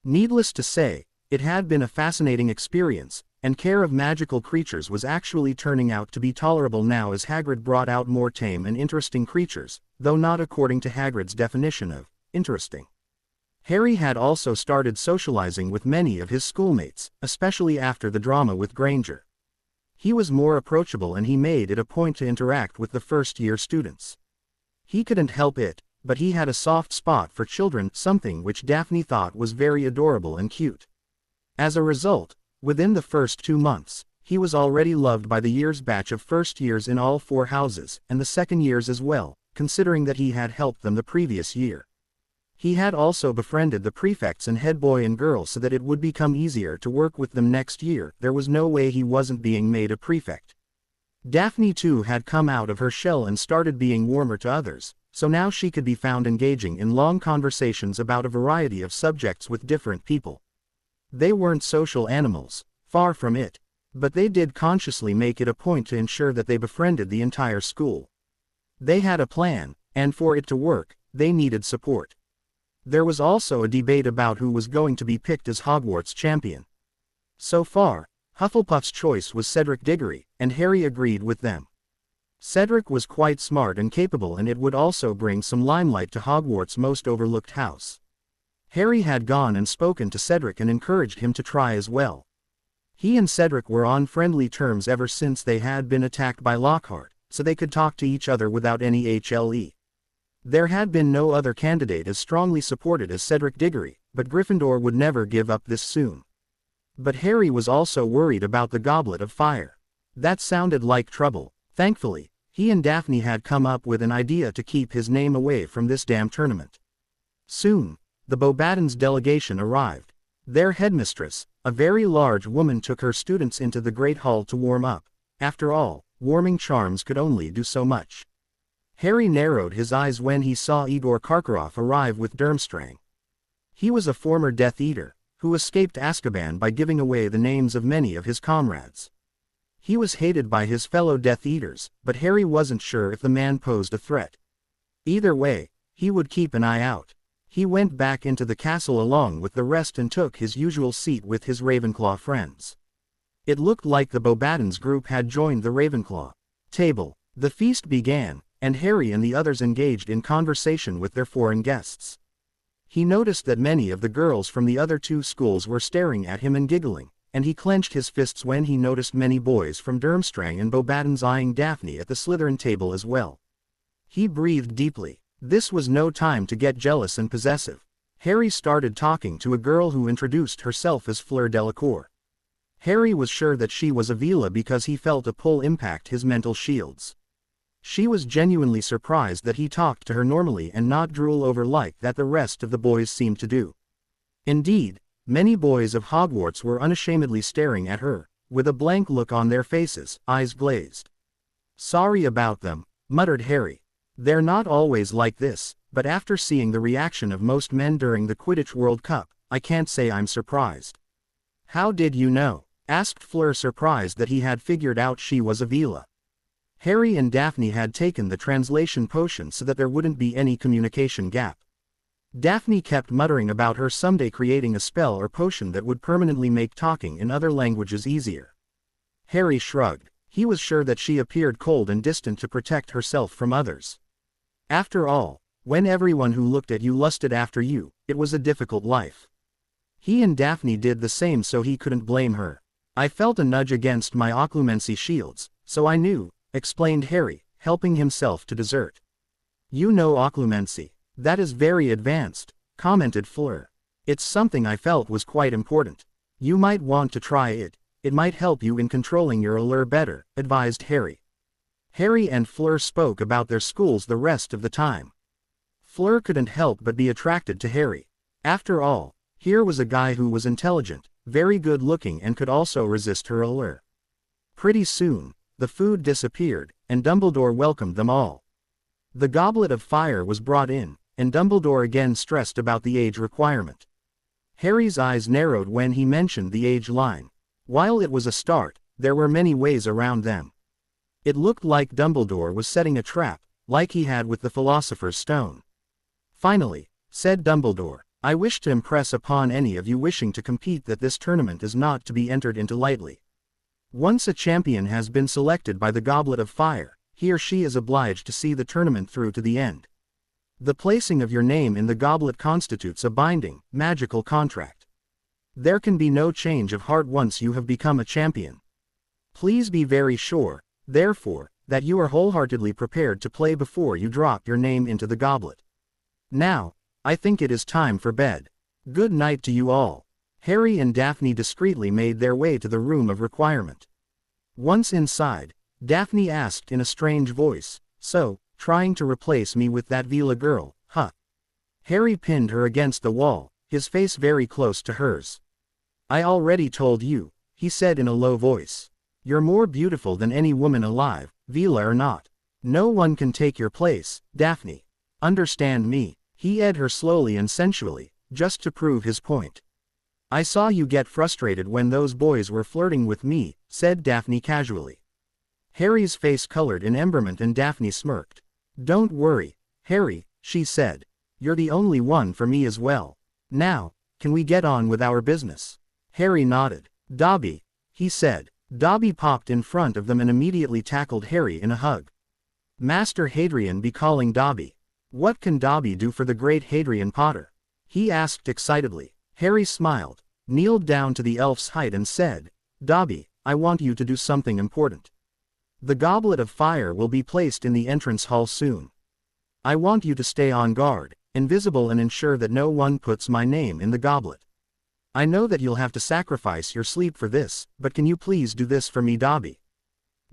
Needless to say, it had been a fascinating experience, and care of magical creatures was actually turning out to be tolerable now as Hagrid brought out more tame and interesting creatures, though not according to Hagrid's definition of interesting. Harry had also started socializing with many of his schoolmates, especially after the drama with Granger. He was more approachable and he made it a point to interact with the first-year students. He couldn't help it, but he had a soft spot for children, something which Daphne thought was very adorable and cute. As a result, within the first 2 months, he was already loved by the year's batch of first years in all 4 houses, and the second years as well, considering that he had helped them the previous year. He had also befriended the prefects and head boy and girl so that it would become easier to work with them next year. There was no way he wasn't being made a prefect. Daphne too had come out of her shell and started being warmer to others, so now she could be found engaging in long conversations about a variety of subjects with different people. They weren't social animals, far from it, but they did consciously make it a point to ensure that they befriended the entire school. They had a plan, and for it to work, they needed support. There was also a debate about who was going to be picked as Hogwarts champion. So far, Hufflepuff's choice was Cedric Diggory, and Harry agreed with them. Cedric was quite smart and capable, and it would also bring some limelight to Hogwarts' most overlooked house. Harry had gone and spoken to Cedric and encouraged him to try as well. He and Cedric were on friendly terms ever since they had been attacked by Lockhart, so they could talk to each other without any HLE. There had been no other candidate as strongly supported as Cedric Diggory, but Gryffindor would never give up this soon. But Harry was also worried about the Goblet of Fire. That sounded like trouble. Thankfully, he and Daphne had come up with an idea to keep his name away from this damn tournament. Soon, the Beauxbatons delegation arrived. Their headmistress, a very large woman, took her students into the great hall to warm up. After all, warming charms could only do so much. Harry narrowed his eyes when he saw Igor Karkaroff arrive with Durmstrang. He was a former Death Eater, who escaped Azkaban by giving away the names of many of his comrades. He was hated by his fellow Death Eaters, but Harry wasn't sure if the man posed a threat. Either way, he would keep an eye out. He went back into the castle along with the rest and took his usual seat with his Ravenclaw friends. It looked like the Beauxbatons group had joined the Ravenclaw table. The feast began, and Harry and the others engaged in conversation with their foreign guests. He noticed that many of the girls from the other two schools were staring at him and giggling, and he clenched his fists when he noticed many boys from Durmstrang and Beauxbatons eyeing Daphne at the Slytherin table as well. He breathed deeply. This was no time to get jealous and possessive. Harry started talking to a girl who introduced herself as Fleur Delacour. Harry was sure that she was a Vila because he felt a pull impact his mental shields. She was genuinely surprised that he talked to her normally and not drool over like that the rest of the boys seemed to do. Indeed, many boys of Hogwarts were unashamedly staring at her, with a blank look on their faces, eyes glazed. "Sorry about them," muttered Harry. "They're not always like this, but after seeing the reaction of most men during the Quidditch World Cup, I can't say I'm surprised." "How did you know?" asked Fleur, surprised that he had figured out she was a Vila. Harry and Daphne had taken the translation potion so that there wouldn't be any communication gap. Daphne kept muttering about her someday creating a spell or potion that would permanently make talking in other languages easier. Harry shrugged. He was sure that she appeared cold and distant to protect herself from others. After all, when everyone who looked at you lusted after you, it was a difficult life. He and Daphne did the same, so he couldn't blame her. "I felt a nudge against my occlumency shields, so I knew," explained Harry, helping himself to dessert. "You know occlumency. That is very advanced," commented Fleur. "It's something I felt was quite important. You might want to try it. It might help you in controlling your allure better," advised Harry. Harry and Fleur spoke about their schools the rest of the time. Fleur couldn't help but be attracted to Harry. After all, here was a guy who was intelligent, very good looking, and could also resist her allure. Pretty soon, the food disappeared, and Dumbledore welcomed them all. The goblet of fire was brought in, and Dumbledore again stressed about the age requirement. Harry's eyes narrowed when he mentioned the age line. While it was a start, there were many ways around them. It looked like Dumbledore was setting a trap, like he had with the Philosopher's Stone. "Finally," said Dumbledore, "I wish to impress upon any of you wishing to compete that this tournament is not to be entered into lightly. Once a champion has been selected by the Goblet of Fire, he or she is obliged to see the tournament through to the end. The placing of your name in the goblet constitutes a binding, magical contract. There can be no change of heart once you have become a champion. Please be very sure, therefore, that you are wholeheartedly prepared to play before you drop your name into the goblet. Now, I think it is time for bed. Good night to you all." Harry and Daphne discreetly made their way to the room of requirement. Once inside, Daphne asked in a strange voice, "So, trying to replace me with that Vila girl, huh?" Harry pinned her against the wall, his face very close to hers. "I already told you," he said in a low voice. "You're more beautiful than any woman alive, Vila or not. No one can take your place, Daphne. Understand me?" He eyed her slowly and sensually, just to prove his point. "I saw you get frustrated when those boys were flirting with me," said Daphne casually. Harry's face colored in embarrassment and Daphne smirked. "Don't worry, Harry," she said. "You're the only one for me as well. Now, can we get on with our business?" Harry nodded. "Dobby," he said. Dobby popped in front of them and immediately tackled Harry in a hug. "Master Hadrian be calling Dobby. What can Dobby do for the great Hadrian Potter?" he asked excitedly. Harry smiled, kneeled down to the elf's height and said, "Dobby, I want you to do something important. The Goblet of Fire will be placed in the entrance hall soon. I want you to stay on guard, invisible, and ensure that no one puts my name in the goblet. I know that you'll have to sacrifice your sleep for this, but can you please do this for me, Dobby?"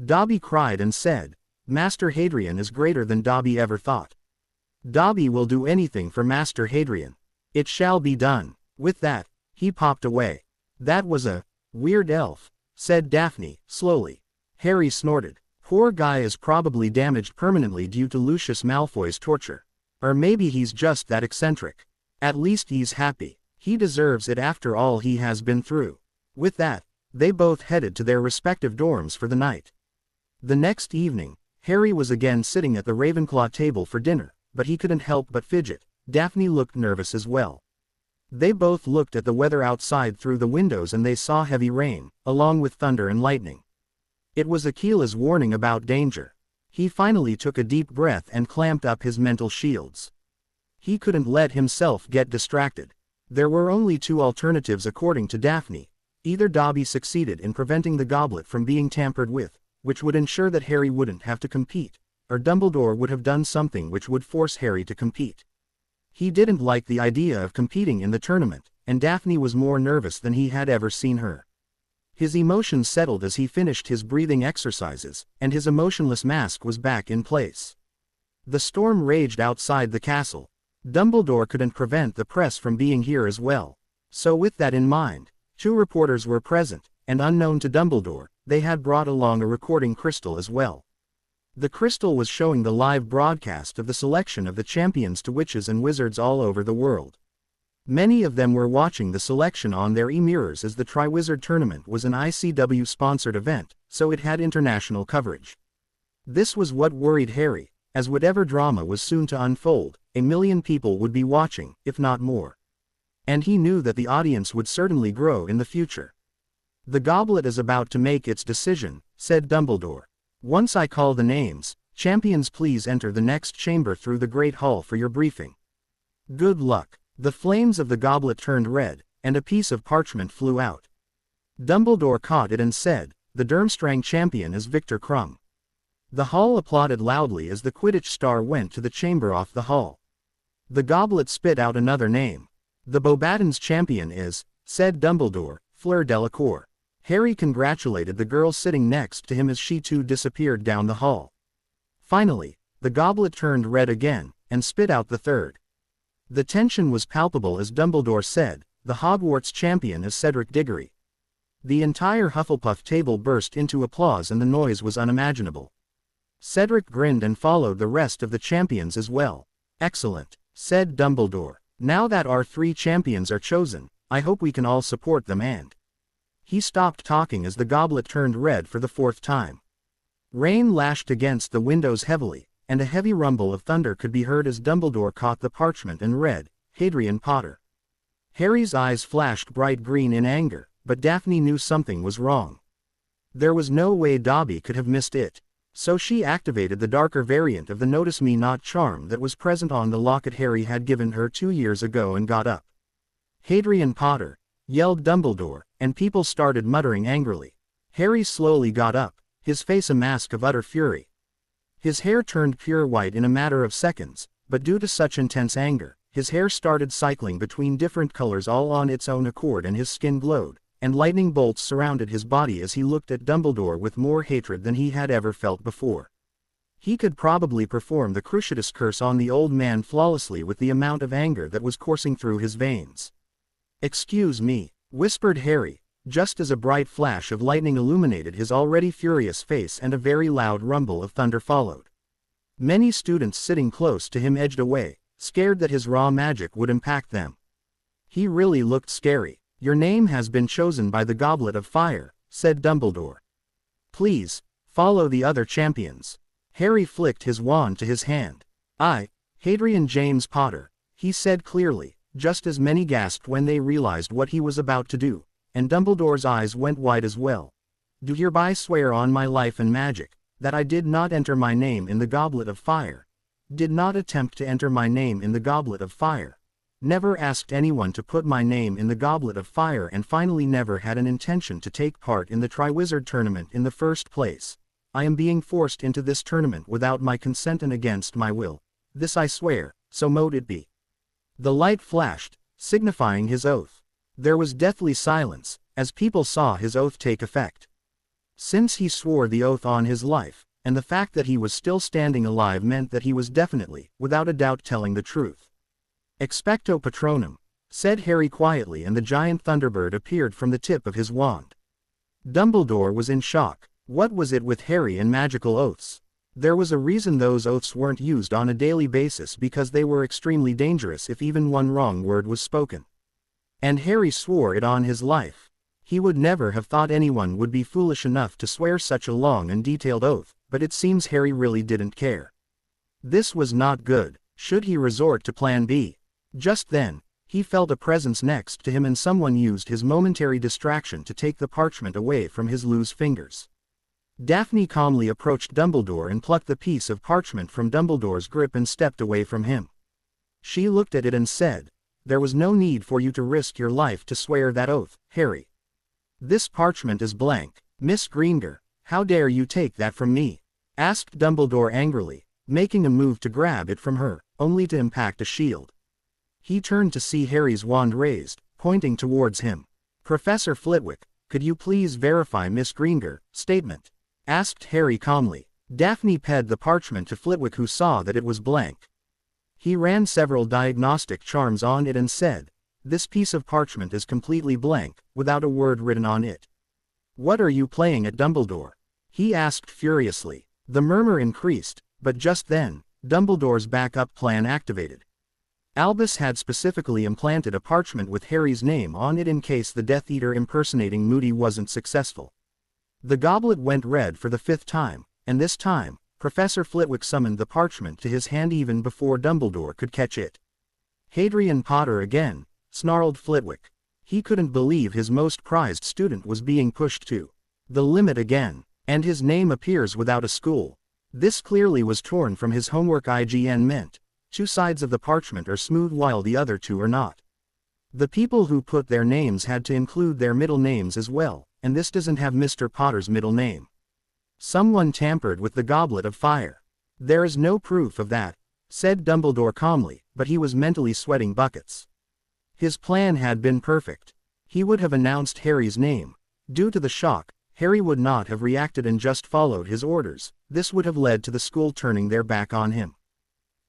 Dobby cried and said, "Master Hadrian is greater than Dobby ever thought. Dobby will do anything for Master Hadrian. It shall be done. With that, he popped away. That was a weird elf, said Daphne, slowly. Harry snorted. Poor guy is probably damaged permanently due to Lucius Malfoy's torture. Or maybe he's just that eccentric. At least he's happy. He deserves it after all he has been through. With that, they both headed to their respective dorms for the night. The next evening, Harry was again sitting at the Ravenclaw table for dinner, but he couldn't help but fidget. Daphne looked nervous as well. They both looked at the weather outside through the windows and they saw heavy rain, along with thunder and lightning. It was Aquila's warning about danger. He finally took a deep breath and clamped up his mental shields. He couldn't let himself get distracted. There were only two alternatives according to Daphne. Either Dobby succeeded in preventing the goblet from being tampered with, which would ensure that Harry wouldn't have to compete, or Dumbledore would have done something which would force Harry to compete. He didn't like the idea of competing in the tournament, and Daphne was more nervous than he had ever seen her. His emotions settled as he finished his breathing exercises, and his emotionless mask was back in place. The storm raged outside the castle. Dumbledore couldn't prevent the press from being here as well. So with that in mind, two reporters were present, and unknown to Dumbledore, they had brought along a recording crystal as well. The crystal was showing the live broadcast of the selection of the champions to witches and wizards all over the world. Many of them were watching the selection on their e-mirrors as the Triwizard Tournament was an ICW-sponsored event, so it had international coverage. This was what worried Harry, as whatever drama was soon to unfold, 1 million people would be watching, if not more. And he knew that the audience would certainly grow in the future. "The goblet is about to make its decision," said Dumbledore. "Once I call the names, champions, please enter the next chamber through the Great Hall for your briefing. Good luck." The flames of the goblet turned red, and a piece of parchment flew out. Dumbledore caught it and said, "The Durmstrang champion is Victor Krum." The hall applauded loudly as the Quidditch star went to the chamber off the hall. The goblet spit out another name. "The Beauxbatons champion is," said Dumbledore, "Fleur Delacour." Harry congratulated the girl sitting next to him as she too disappeared down the hall. Finally, the goblet turned red again, and spit out the third. The tension was palpable as Dumbledore said, "The Hogwarts champion is Cedric Diggory." The entire Hufflepuff table burst into applause and the noise was unimaginable. Cedric grinned and followed the rest of the champions as well. "Excellent," said Dumbledore. "Now that our 3 champions are chosen, I hope we can all support them and—" He stopped talking as the goblet turned red for the 4th time. Rain lashed against the windows heavily, and a heavy rumble of thunder could be heard as Dumbledore caught the parchment and read, "Hadrian Potter." Harry's eyes flashed bright green in anger, but Daphne knew something was wrong. There was no way Dobby could have missed it. So she activated the darker variant of the Notice Me Not charm that was present on the locket Harry had given her 2 years ago and got up. "Hadrian Potter," yelled Dumbledore, and people started muttering angrily. Harry slowly got up, his face a mask of utter fury. His hair turned pure white in a matter of seconds, but due to such intense anger, his hair started cycling between different colors all on its own accord and his skin glowed, and lightning bolts surrounded his body as he looked at Dumbledore with more hatred than he had ever felt before. He could probably perform the Cruciatus curse on the old man flawlessly with the amount of anger that was coursing through his veins. "Excuse me," whispered Harry, just as a bright flash of lightning illuminated his already furious face and a very loud rumble of thunder followed. Many students sitting close to him edged away, scared that his raw magic would impact them. He really looked scary. "Your name has been chosen by the Goblet of Fire," said Dumbledore. "Please, follow the other champions." Harry flicked his wand to his hand. "I, Hadrian James Potter," he said clearly, just as many gasped when they realized what he was about to do. And Dumbledore's eyes went wide as well. "Do hereby swear on my life and magic, that I did not enter my name in the Goblet of Fire. Did not attempt to enter my name in the Goblet of Fire. Never asked anyone to put my name in the Goblet of Fire and finally never had an intention to take part in the Triwizard Tournament in the first place. I am being forced into this tournament without my consent and against my will. This I swear, so mote it be." The light flashed, signifying his oath. There was deathly silence, as people saw his oath take effect. Since he swore the oath on his life, and the fact that he was still standing alive meant that he was definitely, without a doubt, telling the truth. "Expecto Patronum," said Harry quietly, and the giant thunderbird appeared from the tip of his wand. Dumbledore was in shock. What was it with Harry and magical oaths? There was a reason those oaths weren't used on a daily basis, because they were extremely dangerous if even one wrong word was spoken. And Harry swore it on his life. He would never have thought anyone would be foolish enough to swear such a long and detailed oath, but it seems Harry really didn't care. This was not good. Should he resort to Plan B? Just then, he felt a presence next to him, and someone used his momentary distraction to take the parchment away from his loose fingers. Daphne calmly approached Dumbledore and plucked the piece of parchment from Dumbledore's grip and stepped away from him. She looked at it and said, "There was no need for you to risk your life to swear that oath, Harry. This parchment is blank. Miss Gryffindor, how dare you take that from me?" asked Dumbledore angrily, making a move to grab it from her, only to impact a shield. He turned to see Harry's wand raised, pointing towards him. "Professor Flitwick, could you please verify Miss Gryffindor's statement?" asked Harry calmly. Daphne ped the parchment to Flitwick, who saw that it was blank. He ran several diagnostic charms on it and said, "This piece of parchment is completely blank, without a word written on it." "What are you playing at, Dumbledore?" he asked furiously. The murmur increased, but just then, Dumbledore's backup plan activated. Albus had specifically implanted a parchment with Harry's name on it in case the Death Eater impersonating Moody wasn't successful. The goblet went red for the 5th time, and this time, Professor Flitwick summoned the parchment to his hand even before Dumbledore could catch it. "Hadrian Potter again," snarled Flitwick. He couldn't believe his most prized student was being pushed to the limit again, and his name appears without a school. This clearly was torn from his homework. IGN meant, 2 sides of the parchment are smooth while the other 2 are not. The people who put their names had to include their middle names as well, and this doesn't have Mr. Potter's middle name. Someone tampered with the Goblet of Fire. "There is no proof of that," said Dumbledore calmly, but he was mentally sweating buckets. His plan had been perfect. He would have announced Harry's name. Due to the shock, Harry would not have reacted and just followed his orders. This would have led to the school turning their back on him.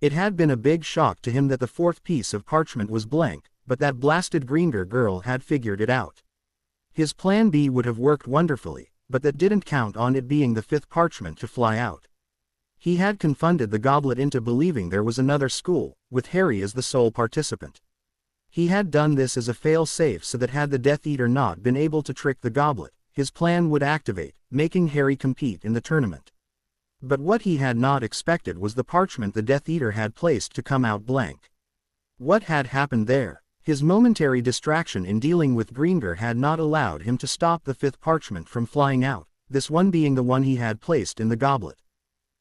It had been a big shock to him that the 4th piece of parchment was blank, but that blasted Gryffindor girl had figured it out. His plan B would have worked wonderfully, but that didn't count on it being the 5th parchment to fly out. He had confounded the goblet into believing there was another school, with Harry as the sole participant. He had done this as a fail-safe so that had the Death Eater not been able to trick the goblet, his plan would activate, making Harry compete in the tournament. But what he had not expected was the parchment the Death Eater had placed to come out blank. What had happened there? His momentary distraction in dealing with Gryffindor had not allowed him to stop the 5th parchment from flying out, this one being the one he had placed in the goblet.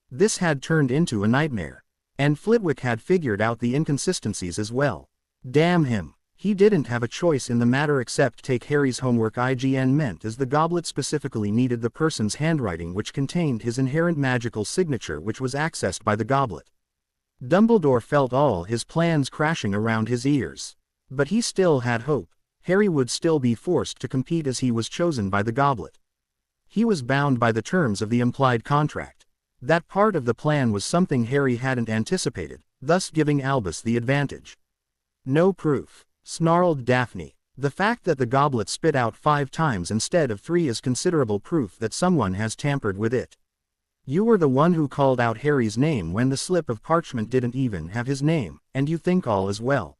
This had turned into a nightmare. And Flitwick had figured out the inconsistencies as well. Damn him. He didn't have a choice in the matter except take Harry's homework. IGN meant as the goblet specifically needed the person's handwriting, which contained his inherent magical signature, which was accessed by the goblet. Dumbledore felt all his plans crashing around his ears. But he still had hope. Harry would still be forced to compete as he was chosen by the goblet. He was bound by the terms of the implied contract. That part of the plan was something Harry hadn't anticipated, thus giving Albus the advantage. "No proof," snarled Daphne. "The fact that the goblet spit out 5 times instead of 3 is considerable proof that someone has tampered with it. You were the one who called out Harry's name when the slip of parchment didn't even have his name, and you think all is well."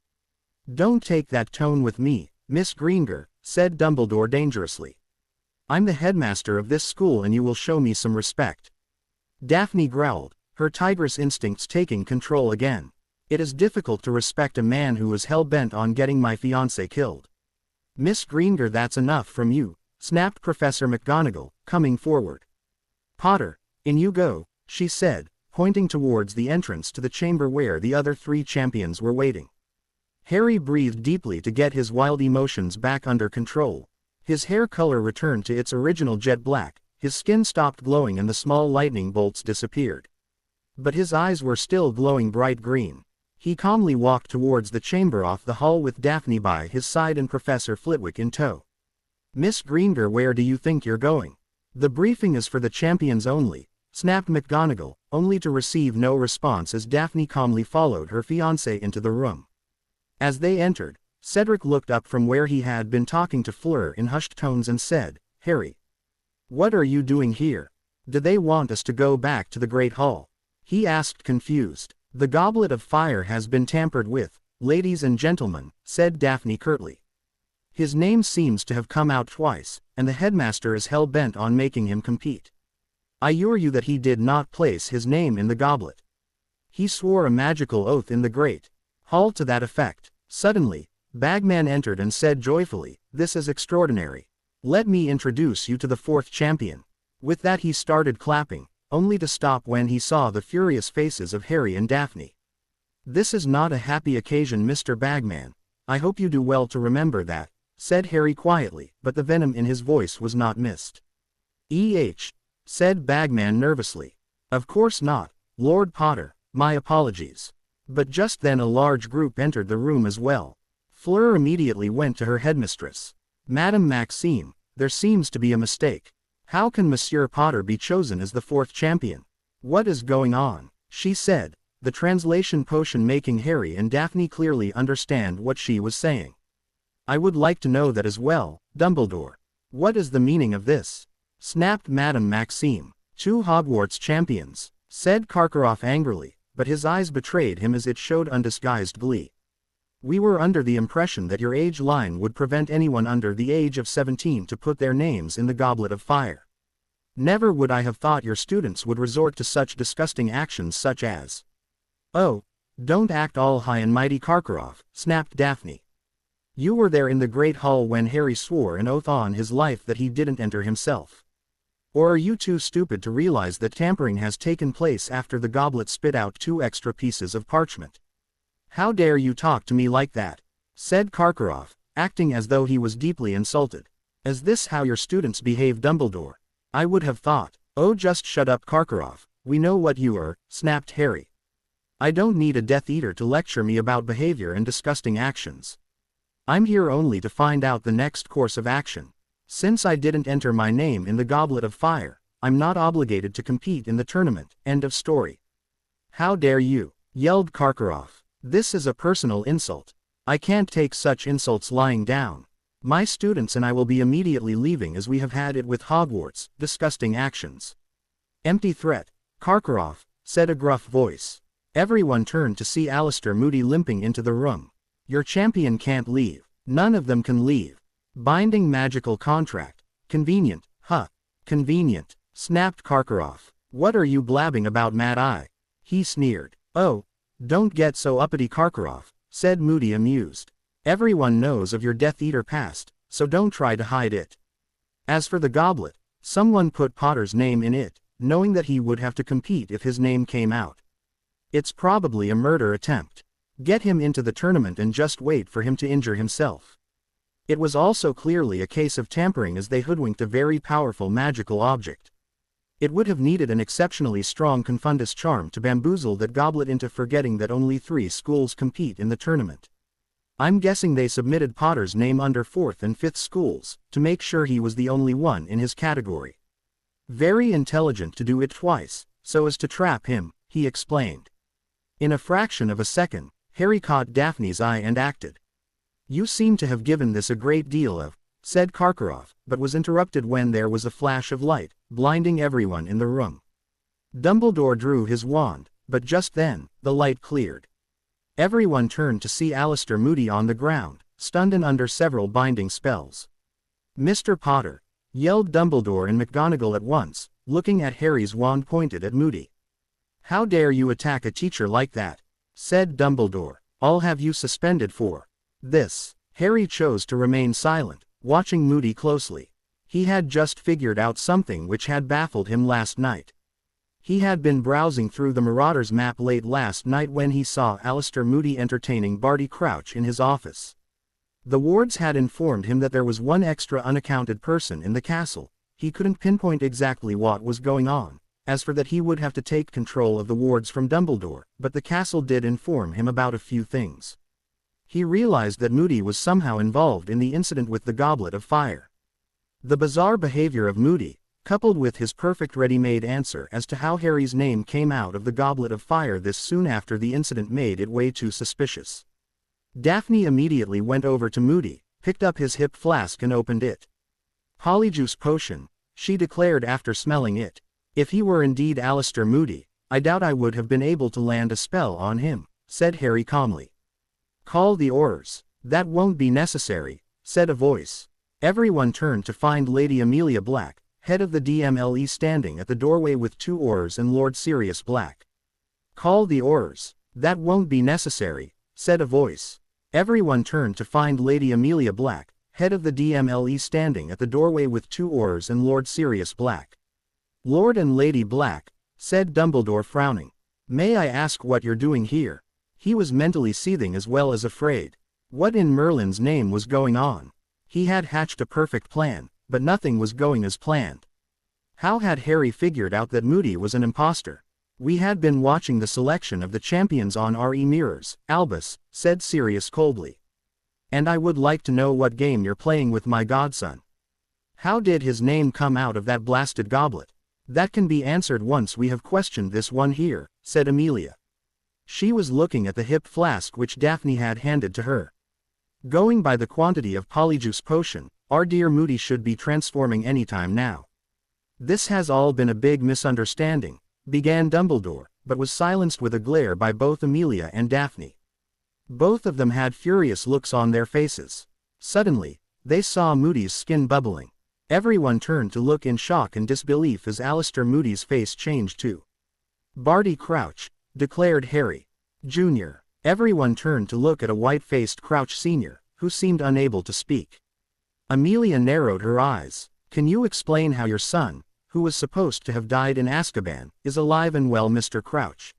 "Don't take that tone with me, Miss Gryffindor," said Dumbledore dangerously. "I'm the headmaster of this school and you will show me some respect." Daphne growled, her tigress instincts taking control again. "It is difficult to respect a man who is hell-bent on getting my fiancé killed." "Miss Gryffindor, that's enough from you," snapped Professor McGonagall, coming forward. "Potter, in you go," she said, pointing towards the entrance to the chamber where the other 3 champions were waiting. Harry breathed deeply to get his wild emotions back under control. His hair color returned to its original jet black, his skin stopped glowing and the small lightning bolts disappeared. But his eyes were still glowing bright green. He calmly walked towards the chamber off the hall with Daphne by his side and Professor Flitwick in tow. "Miss Gryffindor, where do you think you're going?" "The briefing is for the champions only," snapped McGonagall, only to receive no response as Daphne calmly followed her fiancé into the room. As they entered, Cedric looked up from where he had been talking to Fleur in hushed tones and said, "Harry. What are you doing here? Do they want us to go back to the Great Hall?" He asked confused. "The Goblet of Fire has been tampered with, ladies and gentlemen," said Daphne curtly. "His name seems to have come out twice, and the headmaster is hell-bent on making him compete. I assure you that he did not place his name in the goblet. He swore a magical oath in the Great Hall to that effect." Suddenly, Bagman entered and said joyfully, "This is extraordinary. Let me introduce you to the fourth champion." With that he started clapping, only to stop when he saw the furious faces of Harry and Daphne. "This is not a happy occasion, Mr. Bagman. I hope you do well to remember that," said Harry quietly, but the venom in his voice was not missed. Said Bagman nervously. "Of course not, Lord Potter, my apologies." But just then a large group entered the room as well. Fleur immediately went to her headmistress. "Madame Maxime, there seems to be a mistake. How can Monsieur Potter be chosen as the fourth champion? What is going on?" she said, the translation potion making Harry and Daphne clearly understand what she was saying. "I would like to know that as well, Dumbledore. What is the meaning of this?" snapped Madame Maxime. "Two Hogwarts champions," said Karkaroff angrily, but his eyes betrayed him as it showed undisguised glee. "We were under the impression that your age line would prevent anyone under the age of 17 to put their names in the Goblet of Fire. Never would I have thought your students would resort to such disgusting actions such as—" "Oh, don't act all high and mighty, Karkaroff," snapped Daphne. "You were there in the Great Hall when Harry swore an oath on his life that he didn't enter himself. Or are you too stupid to realize that tampering has taken place after the goblet spit out 2 extra pieces of parchment?" "How dare you talk to me like that?" said Karkaroff, acting as though he was deeply insulted. "Is this how your students behave, Dumbledore? I would have thought—" "Oh, just shut up, Karkaroff, we know what you are," snapped Harry. "I don't need a Death Eater to lecture me about behavior and disgusting actions. I'm here only to find out the next course of action. Since I didn't enter my name in the Goblet of Fire, I'm not obligated to compete in the tournament." End of story. "How dare you!" yelled Karkaroff. "This is a personal insult. I can't take such insults lying down. My students and I will be immediately leaving as we have had it with Hogwarts, disgusting actions." "Empty threat, Karkaroff," said a gruff voice. Everyone turned to see Alistair Moody limping into the room. "Your champion can't leave. None of them can leave. Binding magical contract. Convenient, huh? Convenient," snapped Karkaroff. "What are you blabbing about, Mad Eye?" he sneered. "Oh, don't get so uppity, Karkaroff," said Moody amused. "Everyone knows of your Death Eater past, so don't try to hide it. As for the goblet, someone put Potter's name in it, knowing that he would have to compete if his name came out. It's probably a murder attempt. Get him into the tournament and just wait for him to injure himself." It was also clearly a case of tampering as they hoodwinked a very powerful magical object. It would have needed an exceptionally strong Confundus charm to bamboozle that goblet into forgetting that only 3 schools compete in the tournament. I'm guessing they submitted Potter's name under 4th and 5th schools, to make sure he was the only one in his category. Very intelligent to do it twice, so as to trap him, he explained. In a fraction of a second, Harry caught Daphne's eye and acted. "You seem to have given this a great deal of," said Karkaroff, but was interrupted when there was a flash of light, blinding everyone in the room. Dumbledore drew his wand, but just then, the light cleared. Everyone turned to see Alistair Moody on the ground, stunned and under several binding spells. "Mr. Potter!" yelled Dumbledore and McGonagall at once, looking at Harry's wand pointed at Moody. "How dare you attack a teacher like that?" said Dumbledore. "I'll have you suspended for this." Harry chose to remain silent, watching Moody closely. He had just figured out something which had baffled him last night. He had been browsing through the Marauders map late last night when he saw Alistair Moody entertaining Barty Crouch in his office. The wards had informed him that there was one extra unaccounted person in the castle. He couldn't pinpoint exactly what was going on. As for that, he would have to take control of the wards from Dumbledore, but the castle did inform him about a few things. He realized that Moody was somehow involved in the incident with the Goblet of Fire. The bizarre behavior of Moody, coupled with his perfect ready-made answer as to how Harry's name came out of the Goblet of Fire this soon after the incident, made it way too suspicious. Daphne immediately went over to Moody, picked up his hip flask and opened it. Polyjuice potion, she declared after smelling it. If he were indeed Alistair Moody, I doubt I would have been able to land a spell on him, said Harry calmly. Call the Aurors. That won't be necessary, said a voice. Everyone turned to find Lady Amelia Black, head of the DMLE, standing at the doorway with 2 Aurors and Lord Sirius Black. Call the Aurors. That won't be necessary, said a voice. Everyone turned to find Lady Amelia Black, head of the DMLE, standing at the doorway with 2 Aurors and Lord Sirius Black. Lord and Lady Black, said Dumbledore, frowning. May I ask what you're doing here? He was mentally seething as well as afraid. What in Merlin's name was going on? He had hatched a perfect plan, but nothing was going as planned. How had Harry figured out that Moody was an imposter? We had been watching the selection of the champions on our e-mirrors, Albus, said Sirius coldly. And I would like to know what game you're playing with my godson. How did his name come out of that blasted goblet? That can be answered once we have questioned this one here, said Amelia. She was looking at the hip flask which Daphne had handed to her. Going by the quantity of Polyjuice potion, our dear Moody should be transforming anytime now. This has all been a big misunderstanding, began Dumbledore, but was silenced with a glare by both Amelia and Daphne. Both of them had furious looks on their faces. Suddenly, they saw Moody's skin bubbling. Everyone turned to look in shock and disbelief as Alistair Moody's face changed too. Barty Crouch, declared Harry Jr. Everyone turned to look at a white-faced Crouch Sr., who seemed unable to speak. Amelia narrowed her eyes. Can you explain how your son, who was supposed to have died in Azkaban, is alive and well, Mr. Crouch?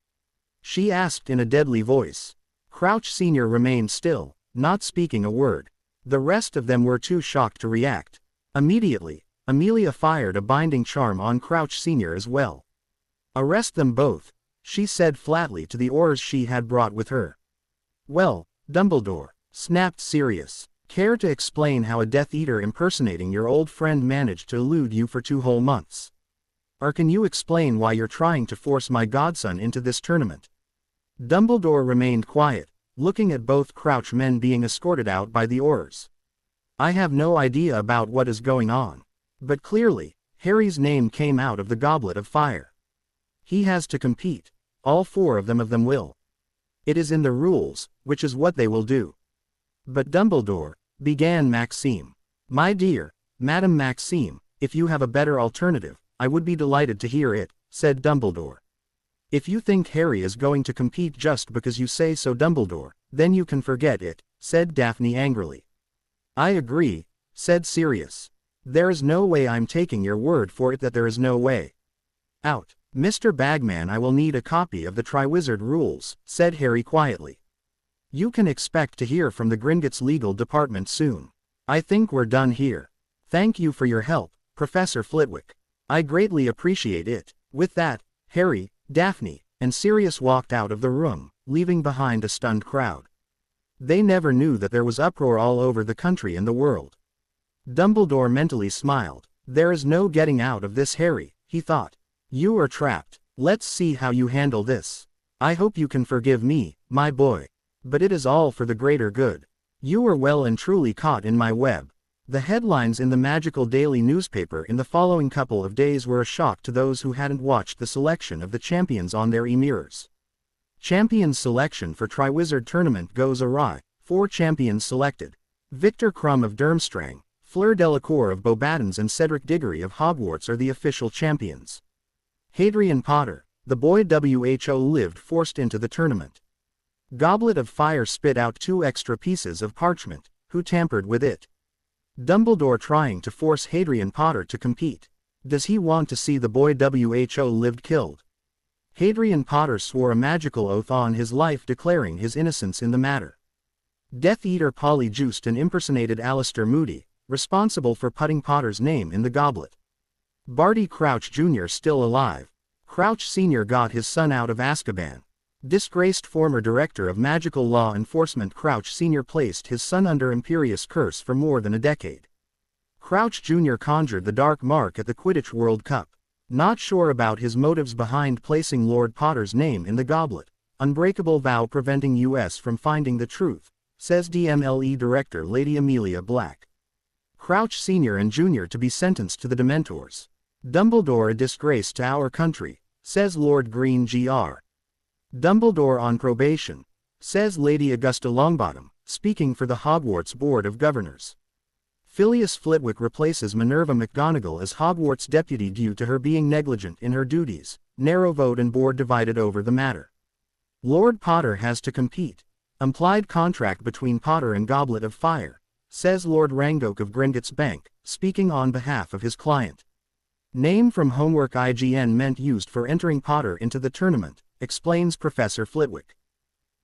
She asked in a deadly voice. Crouch Sr. remained still, not speaking a word. The rest of them were too shocked to react. Immediately, Amelia fired a binding charm on Crouch Sr. as well. Arrest them both, she said flatly to the Aurors she had brought with her. Well, Dumbledore, snapped Sirius, care to explain how a Death Eater impersonating your old friend managed to elude you for 2 whole months? Or can you explain why you're trying to force my godson into this tournament? Dumbledore remained quiet, looking at both Crouch men being escorted out by the Aurors. I have no idea about what is going on. But clearly, Harry's name came out of the Goblet of Fire. He has to compete. All 4 of them will. It is in the rules, which is what they will do. But Dumbledore, began Maxime. My dear, Madam Maxime, if you have a better alternative, I would be delighted to hear it, said Dumbledore. If you think Harry is going to compete just because you say so, Dumbledore, then you can forget it, said Daphne angrily. I agree, said Sirius. There is no way. I'm taking your word for it that there is no way. Out. Mr. Bagman, I will need a copy of the Triwizard Rules, said Harry quietly. You can expect to hear from the Gringotts legal department soon. I think we're done here. Thank you for your help, Professor Flitwick. I greatly appreciate it. With that, Harry, Daphne, and Sirius walked out of the room, leaving behind a stunned crowd. They never knew that there was uproar all over the country and the world. Dumbledore mentally smiled. There is no getting out of this, Harry, he thought. You are trapped. Let's see how you handle this. I hope you can forgive me, my boy. But it is all for the greater good. You are well and truly caught in my web. The headlines in the magical daily newspaper in the following couple of days were a shock to those who hadn't watched the selection of the champions on their e-mirrors. Champions selection for Triwizard Tournament goes awry. 4 champions selected. Victor Crumb of Durmstrang, Fleur Delacour of Beauxbatons and Cedric Diggory of Hogwarts are the official champions. Hadrian Potter, the boy WHO lived forced into the tournament. Goblet of Fire spit out 2 extra pieces of parchment. Who tampered with it? Dumbledore trying to force Hadrian Potter to compete. Does he want to see the boy WHO lived killed? Hadrian Potter swore a magical oath on his life declaring his innocence in the matter. Death Eater Polyjuiced and impersonated Alistair Moody, responsible for putting Potter's name in the goblet. Barty Crouch Jr. still alive. Crouch Sr. got his son out of Azkaban. Disgraced former director of magical law enforcement Crouch Sr. placed his son under Imperious curse for more than a decade. Crouch Jr. conjured the Dark Mark at the Quidditch World Cup. Not sure about his motives behind placing Lord Potter's name in the goblet. Unbreakable vow preventing US from finding the truth. says DMLE Director Lady Amelia Black. Crouch Sr. and Jr. to be sentenced to the Dementors. Dumbledore a disgrace to our country, says Lord Green Gr. Dumbledore on probation, says Lady Augusta Longbottom, speaking for the Hogwarts Board of Governors. Phileas Flitwick replaces Minerva McGonagall as Hogwarts deputy due to her being negligent in her duties. Narrow vote and board divided over the matter. Lord Potter has to compete. Implied contract between Potter and Goblet of Fire, says Lord Rangoke of Gringotts Bank, speaking on behalf of his client. Name from homework IGN meant used for entering Potter into the tournament, explains Professor Flitwick.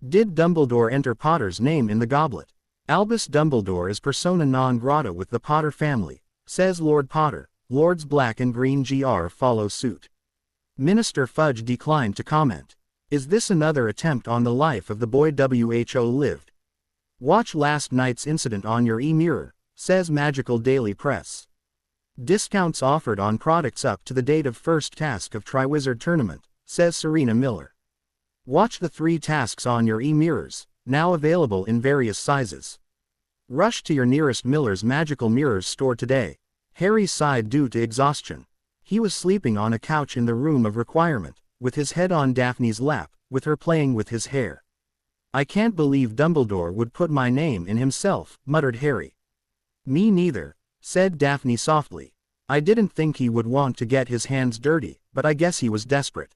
Did Dumbledore enter Potter's name in the goblet? Albus Dumbledore is persona non grata with the Potter family, says Lord Potter. Lords Black and Green Gr follow suit. Minister Fudge declined to comment. Is this another attempt on the life of the boy WHO lived? Watch last night's incident on your e-mirror, says Magical Daily Press. Discounts offered on products up to the date of first task of Triwizard Tournament, says Serena Miller. Watch the 3 tasks on your e-mirrors, now available in various sizes. Rush to your nearest Miller's Magical Mirrors store today. Harry sighed due to exhaustion. He was sleeping on a couch in the room of requirement, with his head on Daphne's lap, with her playing with his hair. I can't believe Dumbledore would put my name in himself, muttered Harry. Me neither, said Daphne softly. I didn't think he would want to get his hands dirty, but I guess he was desperate.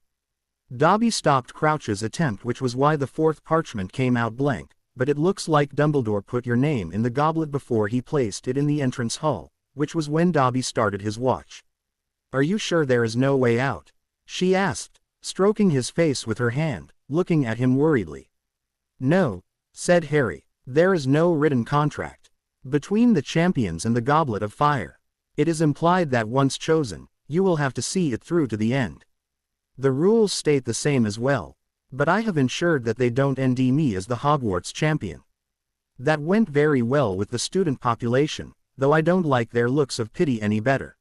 Dobby stopped Crouch's attempt, which was why the 4th parchment came out blank, but it looks like Dumbledore put your name in the goblet before he placed it in the entrance hall, which was when Dobby started his watch. Are you sure there is no way out? She asked, stroking his face with her hand, looking at him worriedly. No, said Harry, there is no written contract between the champions and the Goblet of Fire. It is implied that once chosen, you will have to see it through to the end. The rules state the same as well, but I have ensured that they don't ND me as the Hogwarts champion. That went very well with the student population, though I don't like their looks of pity any better.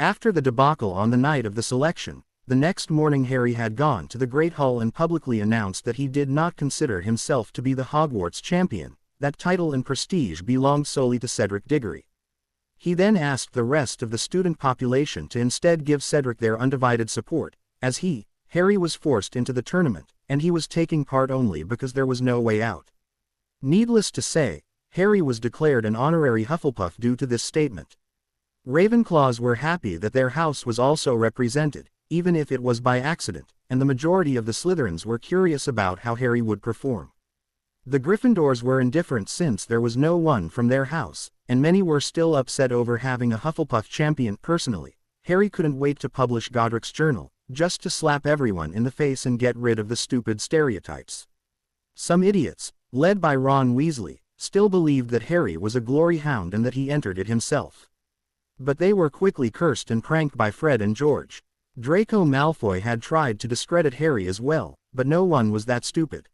After the debacle on the night of the selection, the next morning Harry had gone to the Great Hall and publicly announced that he did not consider himself to be the Hogwarts champion, that title and prestige belonged solely to Cedric Diggory. He then asked the rest of the student population to instead give Cedric their undivided support, as Harry was forced into the tournament, and he was taking part only because there was no way out. Needless to say, Harry was declared an honorary Hufflepuff due to this statement. Ravenclaws were happy that their house was also represented, even if it was by accident, and the majority of the Slytherins were curious about how Harry would perform. The Gryffindors were indifferent since there was no one from their house, and many were still upset over having a Hufflepuff champion. Personally, Harry couldn't wait to publish Godric's journal, just to slap everyone in the face and get rid of the stupid stereotypes. Some idiots, led by Ron Weasley, still believed that Harry was a glory hound and that he entered it himself. But they were quickly cursed and pranked by Fred and George. Draco Malfoy had tried to discredit Harry as well, but no one was that stupid.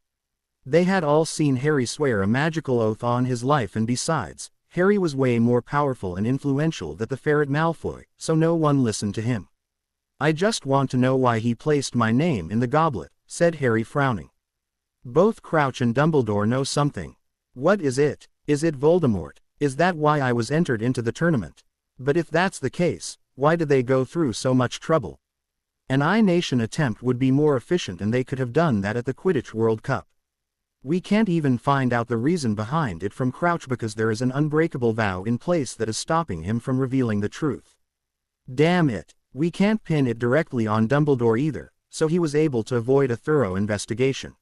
They had all seen Harry swear a magical oath on his life, and besides, Harry was way more powerful and influential than the ferret Malfoy, so no one listened to him. I just want to know why he placed my name in the goblet, said Harry, frowning. Both Crouch and Dumbledore know something. What is it? Is it Voldemort? Is that why I was entered into the tournament? But if that's the case, why did they go through so much trouble? An I-Nation attempt would be more efficient, and they could have done that at the Quidditch World Cup. We can't even find out the reason behind it from Crouch because there is an unbreakable vow in place that is stopping him from revealing the truth. Damn it, we can't pin it directly on Dumbledore either, so he was able to avoid a thorough investigation.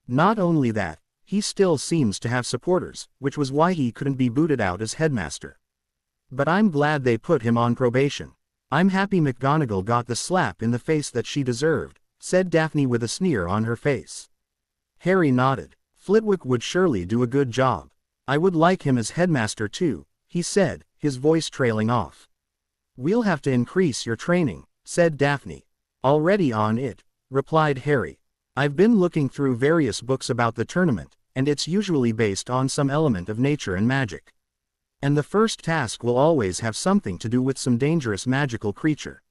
Not only that, he still seems to have supporters, which was why he couldn't be booted out as headmaster. But I'm glad they put him on probation. I'm happy McGonagall got the slap in the face that she deserved, said Daphne with a sneer on her face. Harry nodded. Flitwick would surely do a good job. I would like him as headmaster too, he said, his voice trailing off. We'll have to increase your training, said Daphne. Already on it, replied Harry. I've been looking through various books about the tournament, and it's usually based on some element of nature and magic. And the first task will always have something to do with some dangerous magical creature.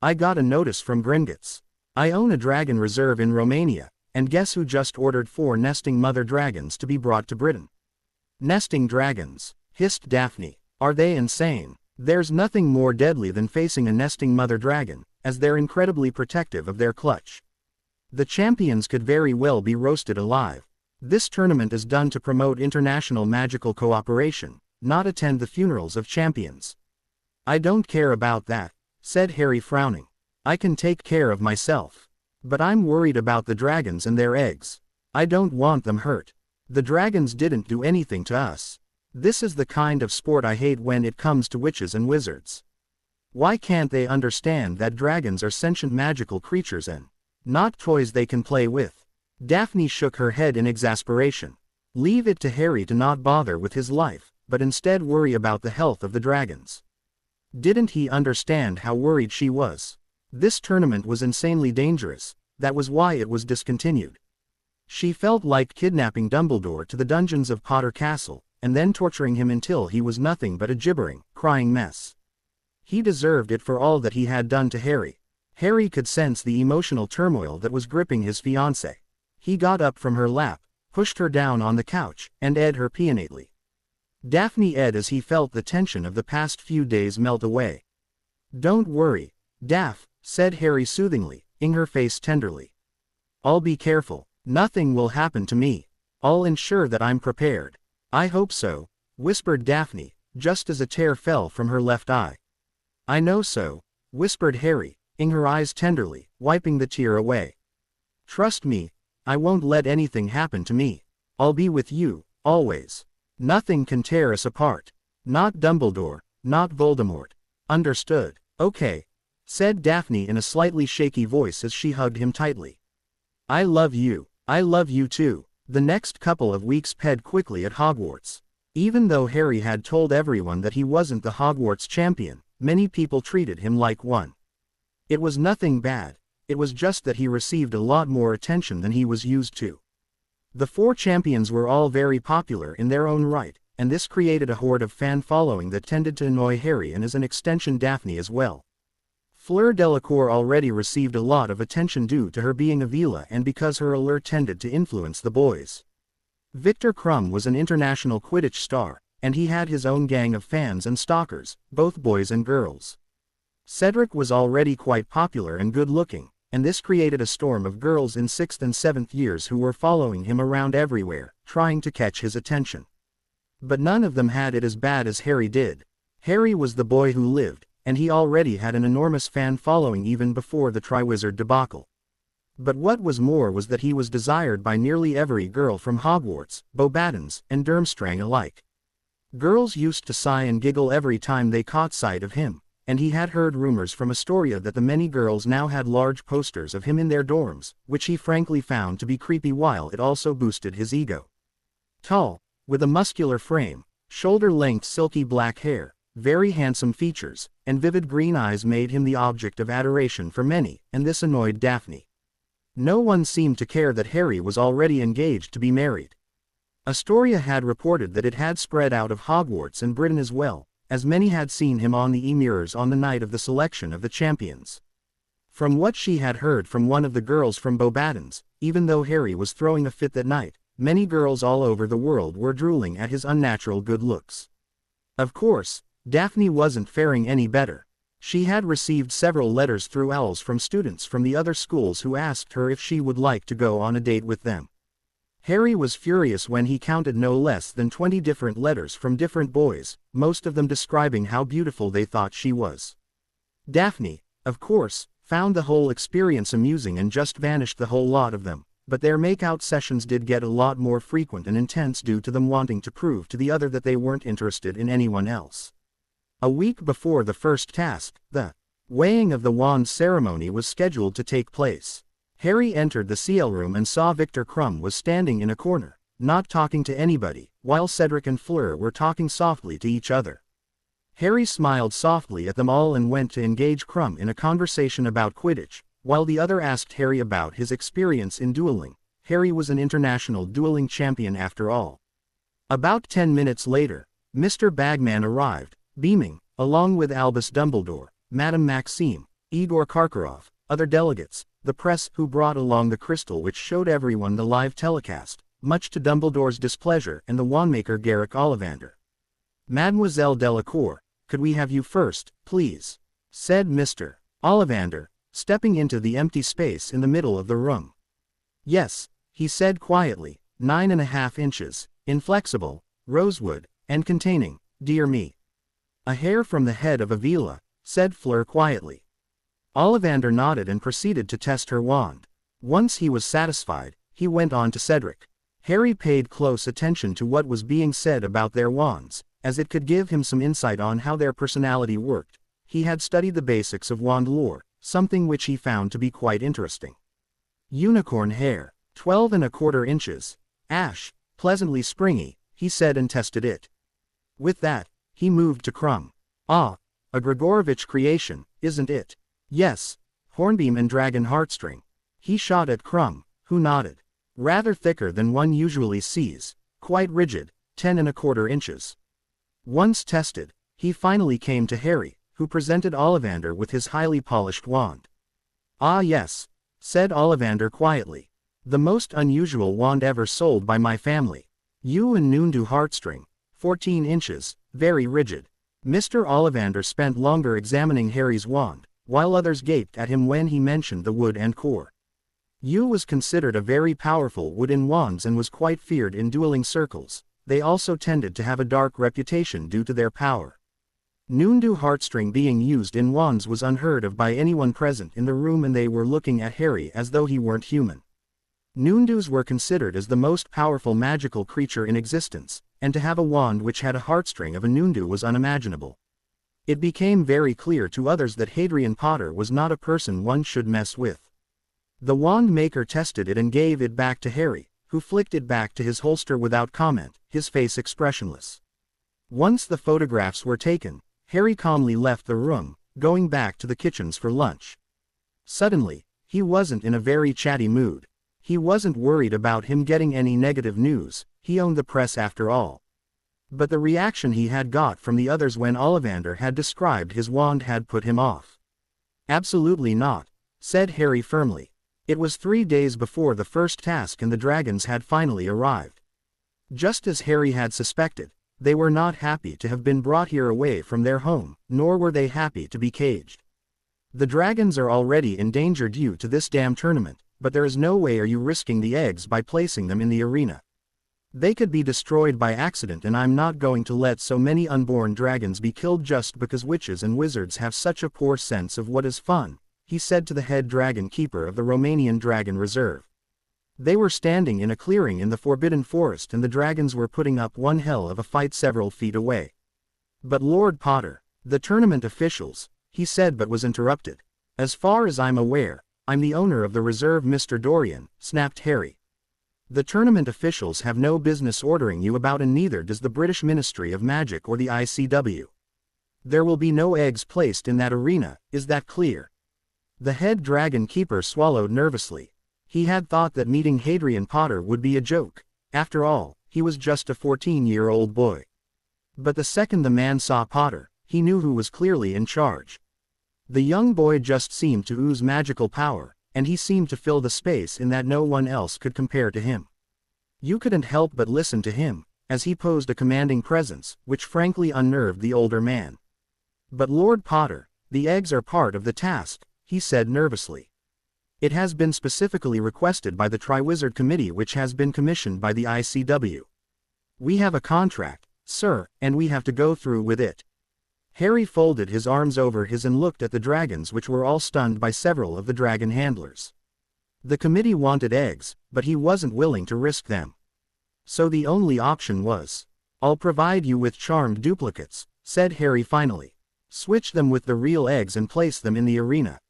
I got a notice from Gringotts. I own a dragon reserve in Romania, and guess who just ordered 4 nesting mother dragons to be brought to Britain? Nesting dragons, hissed Daphne. Are they insane? There's nothing more deadly than facing a nesting mother dragon, as they're incredibly protective of their clutch. The champions could very well be roasted alive. This tournament is done to promote international magical cooperation, not attend the funerals of champions. I don't care about that, said Harry frowning. I can take care of myself. But I'm worried about the dragons and their eggs. I don't want them hurt. The dragons didn't do anything to us. This is the kind of sport I hate when it comes to witches and wizards. Why can't they understand that dragons are sentient magical creatures and not toys they can play with? Daphne shook her head in exasperation. Leave it to Harry to not bother with his life, but instead worry about the health of the dragons. Didn't he understand how worried she was? This tournament was insanely dangerous, that was why it was discontinued. She felt like kidnapping Dumbledore to the dungeons of Potter Castle, and then torturing him until he was nothing but a gibbering, crying mess. He deserved it for all that he had done to Harry. Harry could sense the emotional turmoil that was gripping his fiancée. He got up from her lap, pushed her down on the couch, and edged her peonately. Daphne edged as he felt the tension of the past few days melt away. Don't worry, Daph, said Harry soothingly, in her face tenderly. I'll be careful. Nothing will happen to me. I'll ensure that I'm prepared. I hope so, whispered Daphne, just as a tear fell from her left eye. I know so, whispered Harry, in her eyes tenderly, wiping the tear away. Trust me, I won't let anything happen to me. I'll be with you, always. Nothing can tear us apart. Not Dumbledore, not Voldemort. Understood. Okay, said Daphne in a slightly shaky voice as she hugged him tightly. I love you. I love you too. The next couple of weeks sped quickly at Hogwarts. Even though Harry had told everyone that he wasn't the Hogwarts champion, many people treated him like one. It was nothing bad, it was just that he received a lot more attention than he was used to. The 4 champions were all very popular in their own right, and this created a horde of fan following that tended to annoy Harry and as an extension Daphne as well. Fleur Delacour already received a lot of attention due to her being a Vila and because her allure tended to influence the boys. Victor Crumb was an international Quidditch star, and he had his own gang of fans and stalkers, both boys and girls. Cedric was already quite popular and good-looking, and this created a storm of girls in 6th and 7th years who were following him around everywhere, trying to catch his attention. But none of them had it as bad as Harry did. Harry was the boy who lived, and he already had an enormous fan following even before the Triwizard debacle. But what was more was that he was desired by nearly every girl from Hogwarts, Beauxbatons, and Durmstrang alike. Girls used to sigh and giggle every time they caught sight of him, and he had heard rumors from Astoria that the many girls now had large posters of him in their dorms, which he frankly found to be creepy while it also boosted his ego. Tall, with a muscular frame, shoulder-length silky black hair, very handsome features, and vivid green eyes made him the object of adoration for many, and this annoyed Daphne. No one seemed to care that Harry was already engaged to be married. Astoria had reported that it had spread out of Hogwarts and Britain as well, as many had seen him on the e-mirrors on the night of the selection of the champions. From what she had heard from one of the girls from Beauxbatons, even though Harry was throwing a fit that night, many girls all over the world were drooling at his unnatural good looks. Of course, Daphne wasn't faring any better. She had received several letters through owls from students from the other schools who asked her if she would like to go on a date with them. Harry was furious when he counted no less than 20 different letters from different boys, most of them describing how beautiful they thought she was. Daphne, of course, found the whole experience amusing and just vanished the whole lot of them, but their make-out sessions did get a lot more frequent and intense due to them wanting to prove to the other that they weren't interested in anyone else. A week before the first task, the weighing of the wand ceremony was scheduled to take place. Harry entered the CL room and saw Victor Crumb was standing in a corner, not talking to anybody, while Cedric and Fleur were talking softly to each other. Harry smiled softly at them all and went to engage Crumb in a conversation about Quidditch, while the other asked Harry about his experience in dueling. Harry was an international dueling champion after all. About 10 minutes later, Mr. Bagman arrived, beaming, along with Albus Dumbledore, Madame Maxime, Igor Karkaroff, other delegates, the press, who brought along the crystal which showed everyone the live telecast, much to Dumbledore's displeasure and the wandmaker Garrick Ollivander. "Mademoiselle Delacour, could we have you first, please?" said Mr. Ollivander, stepping into the empty space in the middle of the room. "Yes," he said quietly, 9.5 inches, inflexible, rosewood, and containing, dear me, a hair from the head of Avila, said Fleur quietly. Ollivander nodded and proceeded to test her wand. Once he was satisfied, he went on to Cedric. Harry paid close attention to what was being said about their wands, as it could give him some insight on how their personality worked. He had studied the basics of wand lore, something which he found to be quite interesting. Unicorn hair, 12.25 inches. Ash, pleasantly springy, he said and tested it. With that, he moved to Crumb. "Ah, a Grigorovich creation, isn't it?" "Yes, hornbeam and dragon heartstring." He shot at Crumb, who nodded. "Rather thicker than one usually sees, quite rigid, 10.25 inches. Once tested, he finally came to Harry, who presented Ollivander with his highly polished wand. "Ah yes," said Ollivander quietly. "The most unusual wand ever sold by my family. Yew and Noondu heartstring, 14 inches, very rigid." Mr. Ollivander spent longer examining Harry's wand, while others gaped at him when he mentioned the wood and core. Yew was considered a very powerful wood in wands and was quite feared in dueling circles. They also tended to have a dark reputation due to their power. Noondu heartstring being used in wands was unheard of by anyone present in the room, and they were looking at Harry as though he weren't human. Noondus were considered as the most powerful magical creature in existence, and to have a wand which had a heartstring of a Noondu was unimaginable. It became very clear to others that Hadrian Potter was not a person one should mess with. The wand maker tested it and gave it back to Harry, who flicked it back to his holster without comment, his face expressionless. Once the photographs were taken, Harry calmly left the room, going back to the kitchens for lunch. Suddenly, he wasn't in a very chatty mood. He wasn't worried about him getting any negative news, he owned the press after all. But the reaction he had got from the others when Ollivander had described his wand had put him off. "Absolutely not," said Harry firmly. It was 3 days before the first task and the dragons had finally arrived. Just as Harry had suspected, they were not happy to have been brought here away from their home, nor were they happy to be caged. "The dragons are already in danger due to this damn tournament, but there is no way are you risking the eggs by placing them in the arena. They could be destroyed by accident, and I'm not going to let so many unborn dragons be killed just because witches and wizards have such a poor sense of what is fun," he said to the head dragon keeper of the Romanian Dragon Reserve. They were standing in a clearing in the Forbidden Forest, and the dragons were putting up one hell of a fight several feet away. "But Lord Potter, the tournament officials," he said, but was interrupted. "As far as I'm aware, I'm the owner of the reserve, Mr. Dorian," snapped Harry. "The tournament officials have no business ordering you about, and neither does the British Ministry of Magic or the ICW. There will be no eggs placed in that arena, is that clear?" The head dragon keeper swallowed nervously. He had thought that meeting Hadrian Potter would be a joke. After all, he was just a 14-year-old boy. But the second the man saw Potter, he knew who was clearly in charge. The young boy just seemed to ooze magical power, and he seemed to fill the space in that no one else could compare to him. You couldn't help but listen to him, as he posed a commanding presence, which frankly unnerved the older man. "But Lord Potter, the eggs are part of the task," he said nervously. "It has been specifically requested by the Triwizard Committee, which has been commissioned by the ICW. We have a contract, sir, and we have to go through with it." Harry folded his arms over his and looked at the dragons, which were all stunned by several of the dragon handlers. The committee wanted eggs, but he wasn't willing to risk them. So the only option was, "I'll provide you with charmed duplicates," said Harry finally. "Switch them with the real eggs and place them in the arena.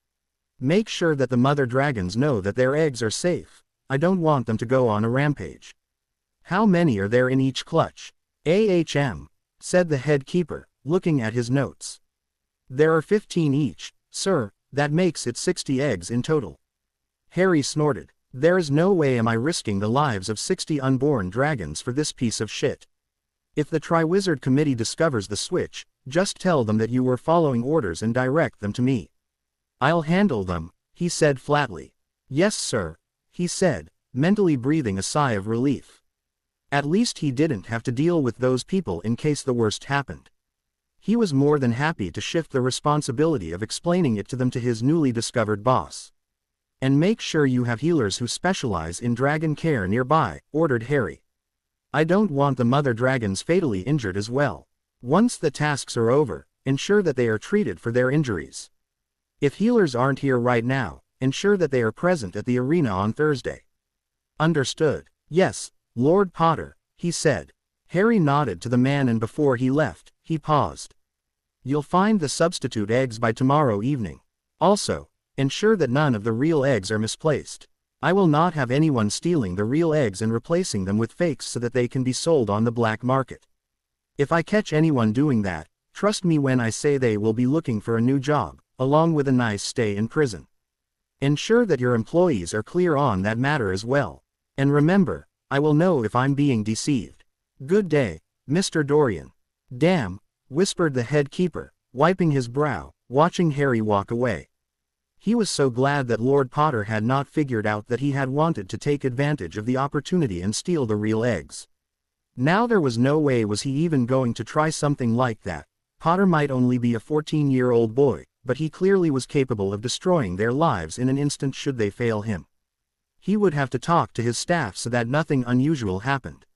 Make sure that the mother dragons know that their eggs are safe. I don't want them to go on a rampage." "How many are there in each clutch?" said the head keeper, looking at his notes. "There are 15 each, sir, that makes it 60 eggs in total." Harry snorted. "There is no way am I risking the lives of 60 unborn dragons for this piece of shit. If the Triwizard Committee discovers the switch, just tell them that you were following orders and direct them to me. I'll handle them," he said flatly. Yes, sir, he said, mentally breathing a sigh of relief. At least he didn't have to deal with those people in case the worst happened. He was more than happy to shift the responsibility of explaining it to them to his newly discovered boss. And make sure you have healers who specialize in dragon care nearby, ordered Harry. I don't want the mother dragons fatally injured as well. Once the tasks are over, ensure that they are treated for their injuries. If healers aren't here right now, ensure that they are present at the arena on Thursday. Understood. Yes, Lord Potter, he said. Harry nodded to the man, and before he left, he paused. You'll find the substitute eggs by tomorrow evening. Also, ensure that none of the real eggs are misplaced. I will not have anyone stealing the real eggs and replacing them with fakes so that they can be sold on the black market. If I catch anyone doing that, trust me when I say they will be looking for a new job, along with a nice stay in prison. Ensure that your employees are clear on that matter as well. And remember, I will know if I'm being deceived. Good day, Mr. Dorian. Damn, whispered the head keeper, wiping his brow, watching Harry walk away. He was so glad that Lord Potter had not figured out that he had wanted to take advantage of the opportunity and steal the real eggs. Now there was no way was he even going to try something like that. Potter might only be a 14-year-old boy, but he clearly was capable of destroying their lives in an instant should they fail him. He would have to talk to his staff so that nothing unusual happened.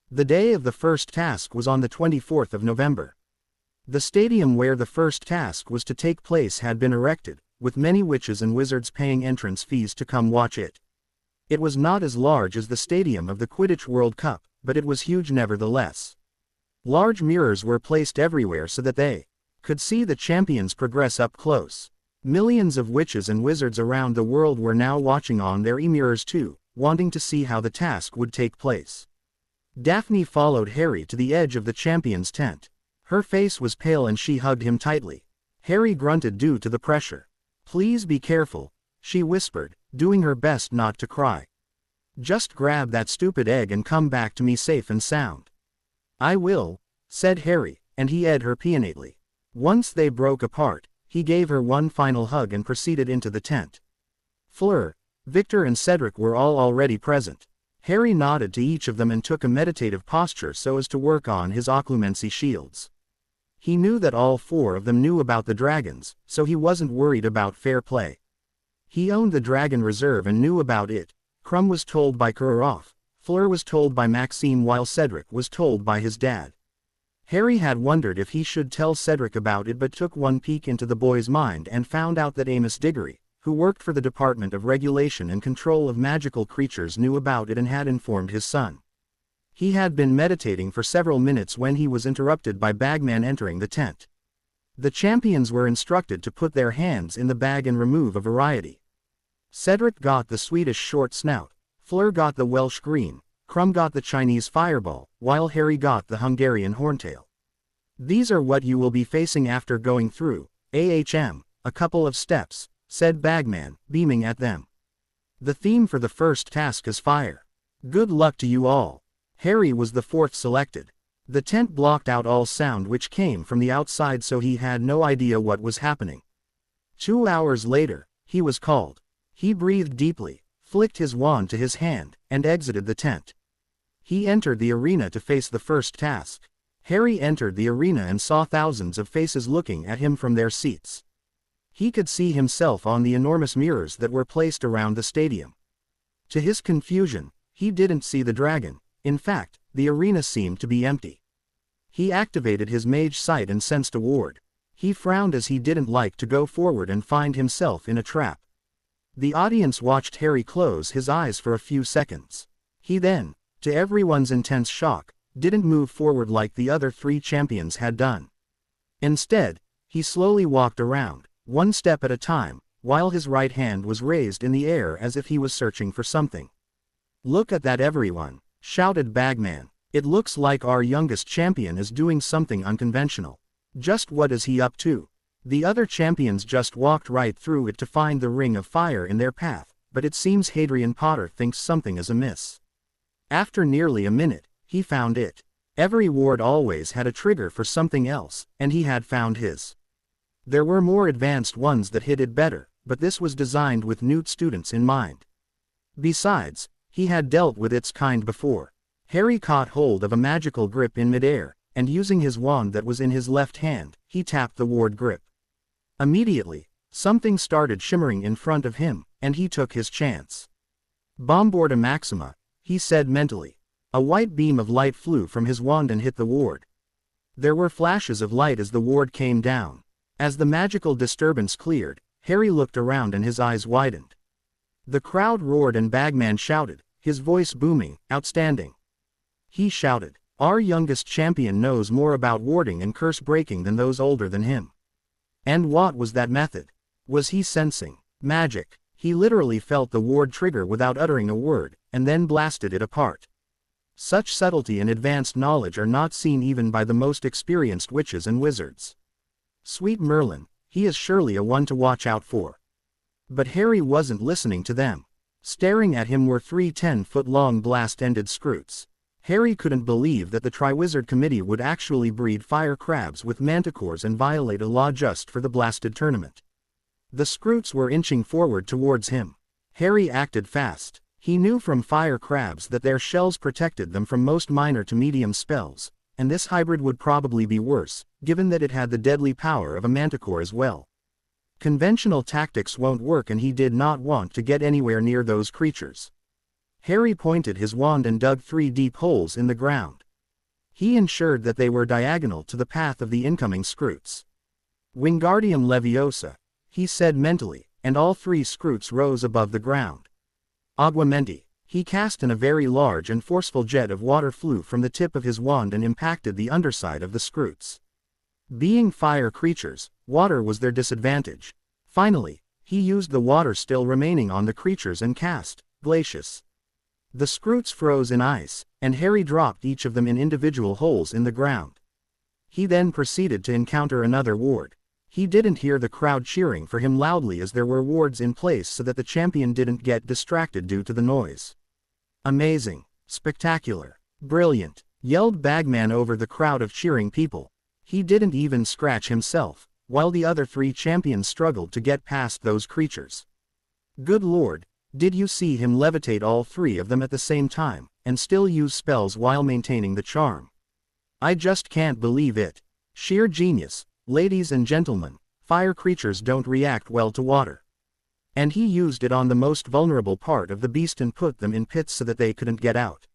The day of the first task was on the 24th of November. The stadium where the first task was to take place had been erected, with many witches and wizards paying entrance fees to come watch it. It was not as large as the stadium of the Quidditch World Cup, but it was huge nevertheless. Large mirrors were placed everywhere so that they could see the champions progress up close. Millions of witches and wizards around the world were now watching on their e-mirrors too, wanting to see how the task would take place. Daphne followed Harry to the edge of the champions' tent. Her face was pale and she hugged him tightly. Harry grunted due to the pressure. Please be careful, she whispered, doing her best not to cry. Just grab that stupid egg and come back to me safe and sound. I will, said Harry, and he eyed her pianately. Once they broke apart, he gave her one final hug and proceeded into the tent. Fleur, Victor and Cedric were all already present. Harry nodded to each of them and took a meditative posture so as to work on his occlumency shields. He knew that all four of them knew about the dragons, so he wasn't worried about fair play. He owned the Dragon Reserve and knew about it. Krum was told by Kurov, Fleur was told by Maxime while Cedric was told by his dad. Harry had wondered if he should tell Cedric about it but took one peek into the boy's mind and found out that Amos Diggory, who worked for the Department of Regulation and Control of Magical Creatures, knew about it and had informed his son. He had been meditating for several minutes when he was interrupted by Bagman entering the tent. The champions were instructed to put their hands in the bag and remove a variety. Cedric got the Swedish short snout, Fleur got the Welsh green, Krum got the Chinese fireball, while Harry got the Hungarian horntail. These are what you will be facing after going through a couple of steps, said Bagman, beaming at them. The theme for the first task is fire. Good luck to you all. Harry was the fourth selected. The tent blocked out all sound which came from the outside, so he had no idea what was happening. 2 hours later, he was called. He breathed deeply, flicked his wand to his hand, and exited the tent. He entered the arena to face the first task. Harry entered the arena and saw thousands of faces looking at him from their seats. He could see himself on the enormous mirrors that were placed around the stadium. To his confusion, he didn't see the dragon. In fact, the arena seemed to be empty. He activated his mage sight and sensed a ward. He frowned as he didn't like to go forward and find himself in a trap. The audience watched Harry close his eyes for a few seconds. He then, to everyone's intense shock, didn't move forward like the other three champions had done. Instead, he slowly walked around, one step at a time, while his right hand was raised in the air as if he was searching for something. Look at that, everyone, shouted Bagman. It looks like our youngest champion is doing something unconventional. Just what is he up to? The other champions just walked right through it to find the ring of fire in their path, but it seems Hadrian Potter thinks something is amiss. After nearly a minute, he found it. Every ward always had a trigger for something else, and he had found his. There were more advanced ones that hit it better, but this was designed with Newt students in mind. Besides, he had dealt with its kind before. Harry caught hold of a magical grip in midair, and using his wand that was in his left hand, he tapped the ward grip. Immediately, something started shimmering in front of him, and he took his chance. Bombarda Maxima, he said mentally. A white beam of light flew from his wand and hit the ward. There were flashes of light as the ward came down. As the magical disturbance cleared, Harry looked around and his eyes widened. The crowd roared and Bagman shouted, his voice booming, "Outstanding!" He shouted, "Our youngest champion knows more about warding and curse breaking than those older than him." And what was that method? Was he sensing magic? He literally felt the ward trigger without uttering a word, and then blasted it apart. Such subtlety and advanced knowledge are not seen even by the most experienced witches and wizards. Sweet Merlin, he is surely a one to watch out for. But Harry wasn't listening to them. Staring at him were 3 10-foot-long blast-ended scroots. Harry couldn't believe that the Triwizard Committee would actually breed fire crabs with manticores and violate a law just for the blasted tournament. The scroots were inching forward towards him. Harry acted fast. He knew from fire crabs that their shells protected them from most minor to medium spells, and this hybrid would probably be worse, given that it had the deadly power of a manticore as well. Conventional tactics won't work and he did not want to get anywhere near those creatures. Harry pointed his wand and dug 3 deep holes in the ground. He ensured that they were diagonal to the path of the incoming scroots. Wingardium Leviosa, he said mentally, and all 3 scroots rose above the ground. Aguamenti, he cast and a very large and forceful jet of water flew from the tip of his wand and impacted the underside of the scroots. Being fire creatures, water was their disadvantage. Finally, he used the water still remaining on the creatures and cast Glacius. The scroots froze in ice, and Harry dropped each of them in individual holes in the ground. He then proceeded to encounter another ward. He didn't hear the crowd cheering for him loudly as there were wards in place so that the champion didn't get distracted due to the noise. Amazing, spectacular, brilliant, yelled Bagman over the crowd of cheering people. He didn't even scratch himself, while the other 3 champions struggled to get past those creatures. Good lord, did you see him levitate all 3 of them at the same time, and still use spells while maintaining the charm? I just can't believe it. Sheer genius, ladies and gentlemen, fire creatures don't react well to water. And he used it on the most vulnerable part of the beast and put them in pits so that they couldn't get out.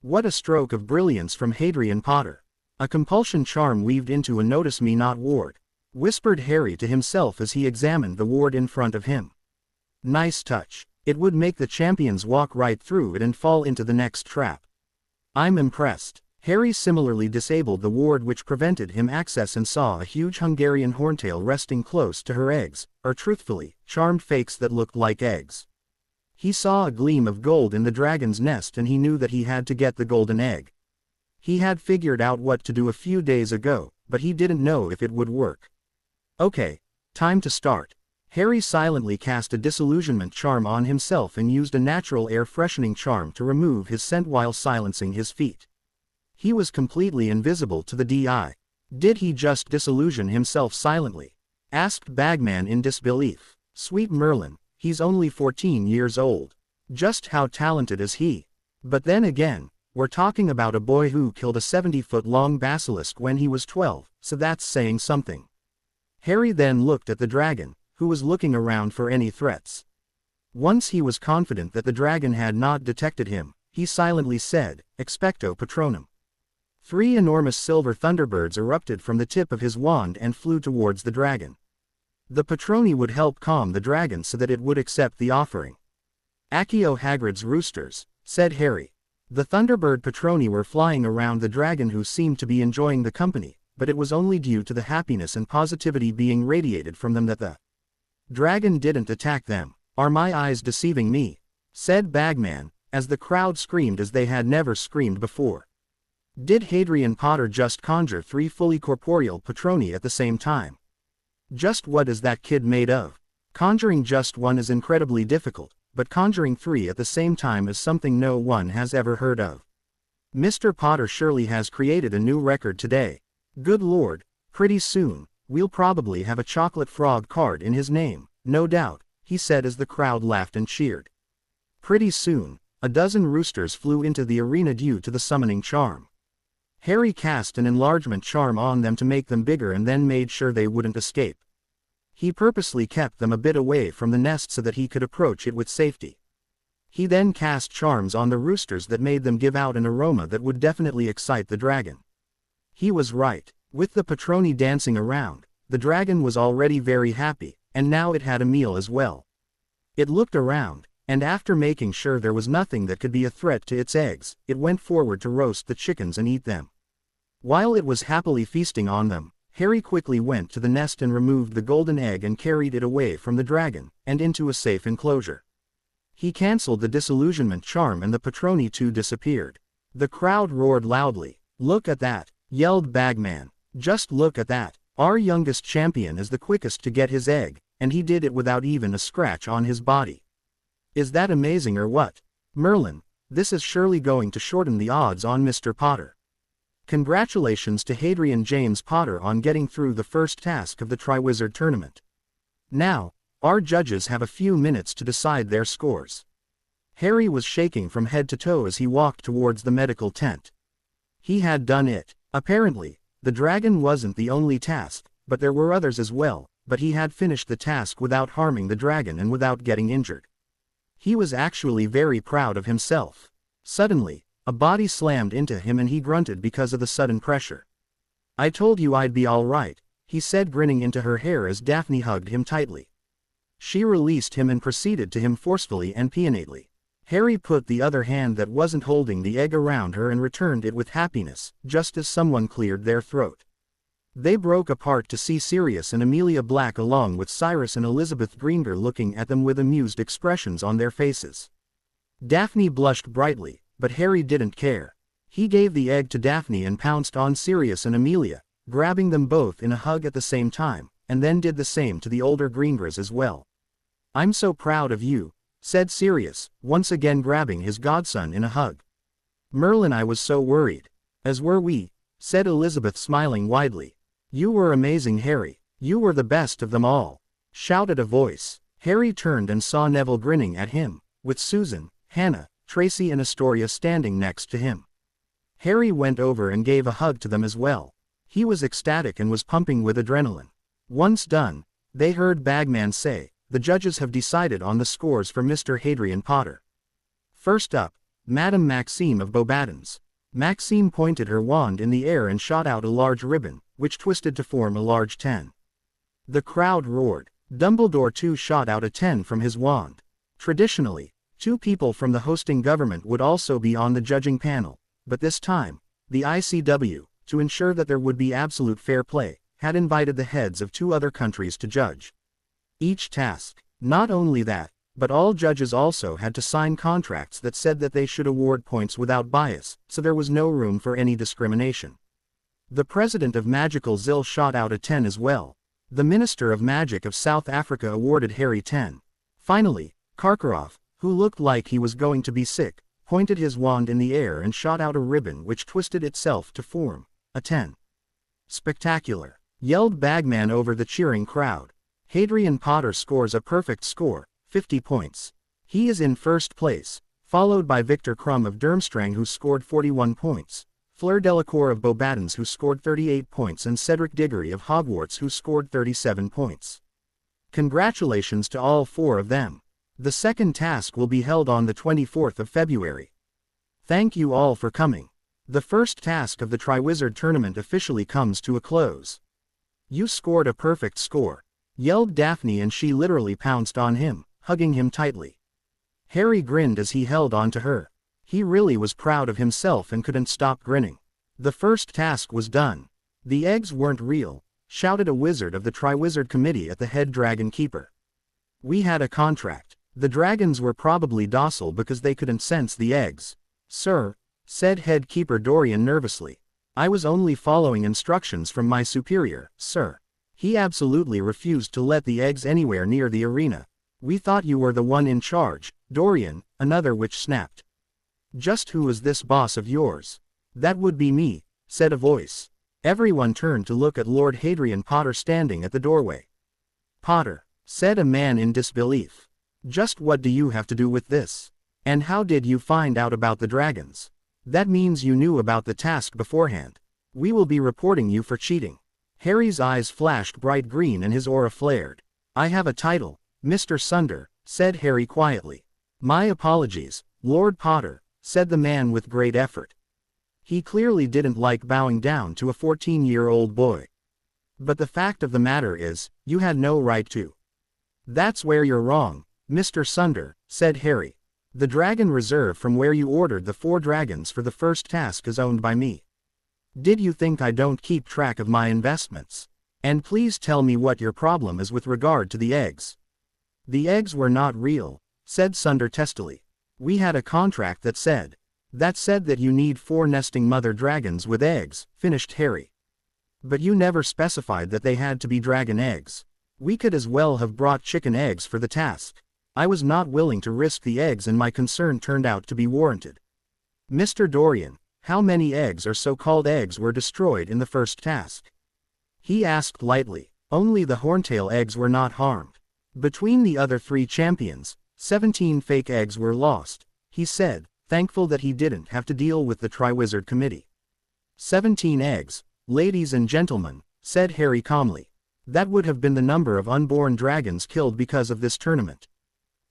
What a stroke of brilliance from Hadrian Potter. A compulsion charm weaved into a notice me not ward, whispered Harry to himself as he examined the ward in front of him. Nice touch. It would make the champions walk right through it and fall into the next trap. I'm impressed. Harry similarly disabled the ward which prevented him access and saw a huge Hungarian horntail resting close to her eggs, or truthfully, charmed fakes that looked like eggs. He saw a gleam of gold in the dragon's nest and he knew that he had to get the golden egg. He had figured out what to do a few days ago, but he didn't know if it would work. Okay, time to start. Harry silently cast a disillusionment charm on himself and used a natural air freshening charm to remove his scent while silencing his feet. He was completely invisible to the DI. Did he just disillusion himself silently? Asked Bagman in disbelief. Sweet Merlin, he's only 14 years old. Just how talented is he? But then again, we're talking about a boy who killed a 70-foot-long basilisk when he was 12, so that's saying something. Harry then looked at the dragon, who was looking around for any threats. Once he was confident that the dragon had not detected him, he silently said, Expecto Patronum. 3 enormous silver thunderbirds erupted from the tip of his wand and flew towards the dragon. The Patroni would help calm the dragon so that it would accept the offering. Accio Hagrid's roosters, said Harry. The Thunderbird Patroni were flying around the dragon who seemed to be enjoying the company, but it was only due to the happiness and positivity being radiated from them that the dragon didn't attack them. Are my eyes deceiving me? Said Bagman, as the crowd screamed as they had never screamed before. Did Hadrian Potter just conjure 3 fully corporeal Patroni at the same time? Just what is that kid made of? Conjuring just one is incredibly difficult, but conjuring 3 at the same time is something no one has ever heard of. Mr. Potter surely has created a new record today. Good lord, pretty soon, we'll probably have a chocolate frog card in his name, no doubt, he said as the crowd laughed and cheered. Pretty soon, a dozen roosters flew into the arena due to the summoning charm. Harry cast an enlargement charm on them to make them bigger and then made sure they wouldn't escape. He purposely kept them a bit away from the nest so that he could approach it with safety. He then cast charms on the roosters that made them give out an aroma that would definitely excite the dragon. He was right. With the Patroni dancing around, the dragon was already very happy, and now it had a meal as well. It looked around, and after making sure there was nothing that could be a threat to its eggs, it went forward to roast the chickens and eat them. While it was happily feasting on them, Harry quickly went to the nest and removed the golden egg and carried it away from the dragon, and into a safe enclosure. He cancelled the disillusionment charm and the Patroni too disappeared. The crowd roared loudly. "Look at that!" yelled Bagman. "Just look at that! Our youngest champion is the quickest to get his egg, and he did it without even a scratch on his body. Is that amazing or what? Merlin, this is surely going to shorten the odds on Mr. Potter. Congratulations to Hadrian James Potter on getting through the first task of the Triwizard Tournament. Now, our judges have a few minutes to decide their scores." Harry was shaking from head to toe as he walked towards the medical tent. He had done it. Apparently, the dragon wasn't the only task, but there were others as well, but he had finished the task without harming the dragon and without getting injured. He was actually very proud of himself. Suddenly, a body slammed into him and he grunted because of the sudden pressure. "I told you I'd be all right," he said, grinning into her hair as Daphne hugged him tightly. She released him and proceeded to him forcefully and pianately. Harry put the other hand that wasn't holding the egg around her and returned it with happiness, just as someone cleared their throat. They broke apart to see Sirius and Amelia Black along with Cyrus and Elizabeth Granger looking at them with amused expressions on their faces. Daphne blushed brightly, but Harry didn't care. He gave the egg to Daphne and pounced on Sirius and Amelia, grabbing them both in a hug at the same time, and then did the same to the older Grangers as well. "I'm so proud of you," said Sirius, once again grabbing his godson in a hug. "Merlin, I was so worried." "As were we," said Elizabeth, smiling widely. "You were amazing, Harry. You were the best of them all," shouted a voice. Harry turned and saw Neville grinning at him, with Susan, Hannah, Tracy and Astoria standing next to him. Harry went over and gave a hug to them as well. He was ecstatic and was pumping with adrenaline. Once done, they heard Bagman say, "The judges have decided on the scores for Mr. Hadrian Potter. First up, Madame Maxime of Beauxbatons." Maxime pointed her wand in the air and shot out a large ribbon, which twisted to form a large 10. The crowd roared. Dumbledore too shot out a 10 from his wand. Traditionally, 2 people from the hosting government would also be on the judging panel, but this time, the ICW, to ensure that there would be absolute fair play, had invited the heads of 2 other countries to judge each task. Not only that, but all judges also had to sign contracts that said that they should award points without bias, so there was no room for any discrimination. The president of Magical Zil shot out a 10 as well. The Minister of Magic of South Africa awarded Harry 10. Finally, Karkaroff, who looked like he was going to be sick, pointed his wand in the air and shot out a ribbon which twisted itself to form a 10. "Spectacular!" yelled Bagman over the cheering crowd. "Hadrian Potter scores a perfect score, 50 points. He is in first place, followed by Victor Crumb of Durmstrang who scored 41 points, Fleur Delacour of Beauxbatons who scored 38 points and Cedric Diggory of Hogwarts who scored 37 points. Congratulations to all 4 of them. The second task will be held on the 24th of February. Thank you all for coming. The first task of the Triwizard Tournament officially comes to a close." "You scored a perfect score," yelled Daphne, and she literally pounced on him, hugging him tightly. Harry grinned as he held on to her. He really was proud of himself and couldn't stop grinning. The first task was done. "The eggs weren't real," shouted a wizard of the Triwizard Committee at the head dragon keeper. "We had a contract. The dragons were probably docile because they couldn't sense the eggs." "Sir," said head keeper Dorian nervously, "I was only following instructions from my superior, sir. He absolutely refused to let the eggs anywhere near the arena. We thought you were the one in charge, Dorian," another witch snapped. "Just who is this boss of yours?" "That would be me," said a voice. Everyone turned to look at Lord Hadrian Potter standing at the doorway. "Potter," said a man in disbelief. Just what do you have to do with this? And how did you find out about the dragons? That means you knew about the task beforehand. We will be reporting you for cheating. Harry's eyes flashed bright green and his aura flared. I have a title, Mr. Sunder, said Harry quietly. My apologies, Lord Potter, said the man with great effort. He clearly didn't like bowing down to a 14-year-old boy. But the fact of the matter is, you had no right to. That's where you're wrong, Mr. Sunder, said Harry. The dragon reserve from where you ordered the 4 dragons for the first task is owned by me. Did you think I don't keep track of my investments? And please tell me what your problem is with regard to the eggs. The eggs were not real, said Sunder testily. We had a contract that said that you need 4 nesting mother dragons with eggs, finished Harry. But you never specified that they had to be dragon eggs. We could as well have brought chicken eggs for the task. I was not willing to risk the eggs and my concern turned out to be warranted. Mr. Dorian, how many eggs or so-called eggs were destroyed in the first task? He asked lightly. Only the horntail eggs were not harmed. Between the other 3 champions, 17 fake eggs were lost, he said, thankful that he didn't have to deal with the Triwizard Committee. 17 eggs, ladies and gentlemen, said Harry calmly. That would have been the number of unborn dragons killed because of this tournament.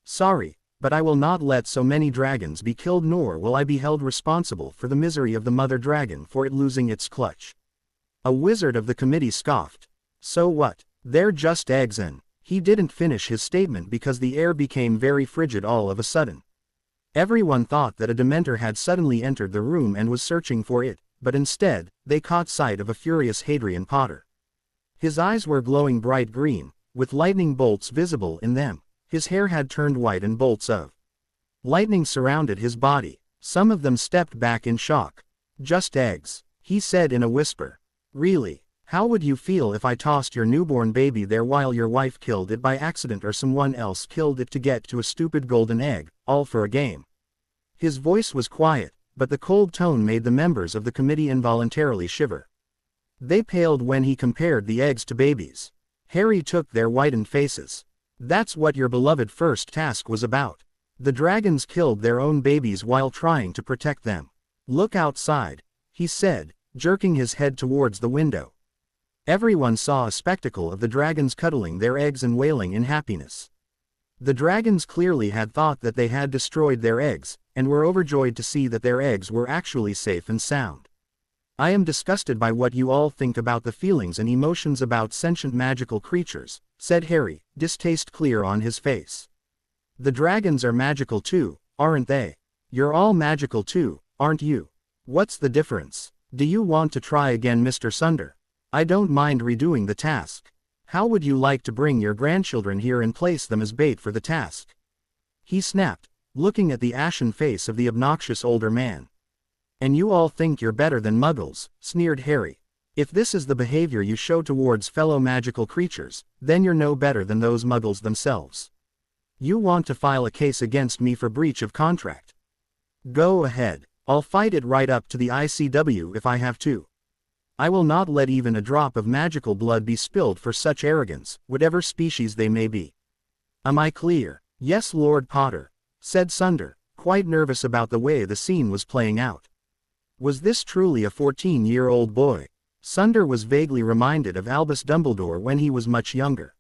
Sorry, but I will not let so many dragons be killed, nor will I be held responsible for the misery of the mother dragon for it losing its clutch. A wizard of the committee scoffed. So what? They're just eggs and... He didn't finish his statement because the air became very frigid all of a sudden. Everyone thought that a Dementor had suddenly entered the room and was searching for it, but instead, they caught sight of a furious Hadrian Potter. His eyes were glowing bright green, with lightning bolts visible in them. His hair had turned white and bolts of lightning surrounded his body. Some of them stepped back in shock. Just eggs, he said in a whisper. Really? How would you feel if I tossed your newborn baby there while your wife killed it by accident or someone else killed it to get to a stupid golden egg, all for a game? His voice was quiet, but the cold tone made the members of the committee involuntarily shiver. They paled when he compared the eggs to babies. Harry took their whitened faces. That's what your beloved first task was about. The dragons killed their own babies while trying to protect them. Look outside, he said, jerking his head towards the window. Everyone saw a spectacle of the dragons cuddling their eggs and wailing in happiness. The dragons clearly had thought that they had destroyed their eggs, and were overjoyed to see that their eggs were actually safe and sound. I am disgusted by what you all think about the feelings and emotions about sentient magical creatures, said Harry, distaste clear on his face. The dragons are magical too, aren't they? You're all magical too, aren't you? What's the difference? Do you want to try again, Mr. Sunder? I don't mind redoing the task. How would you like to bring your grandchildren here and place them as bait for the task? He snapped, looking at the ashen face of the obnoxious older man. And you all think you're better than muggles, sneered Harry. If this is the behavior you show towards fellow magical creatures, then you're no better than those muggles themselves. You want to file a case against me for breach of contract? Go ahead, I'll fight it right up to the ICW if I have to. I will not let even a drop of magical blood be spilled for such arrogance, whatever species they may be. Am I clear? Yes, Lord Potter, said Sunder, quite nervous about the way the scene was playing out. Was this truly a 14-year-old boy? Sunder was vaguely reminded of Albus Dumbledore when he was much younger.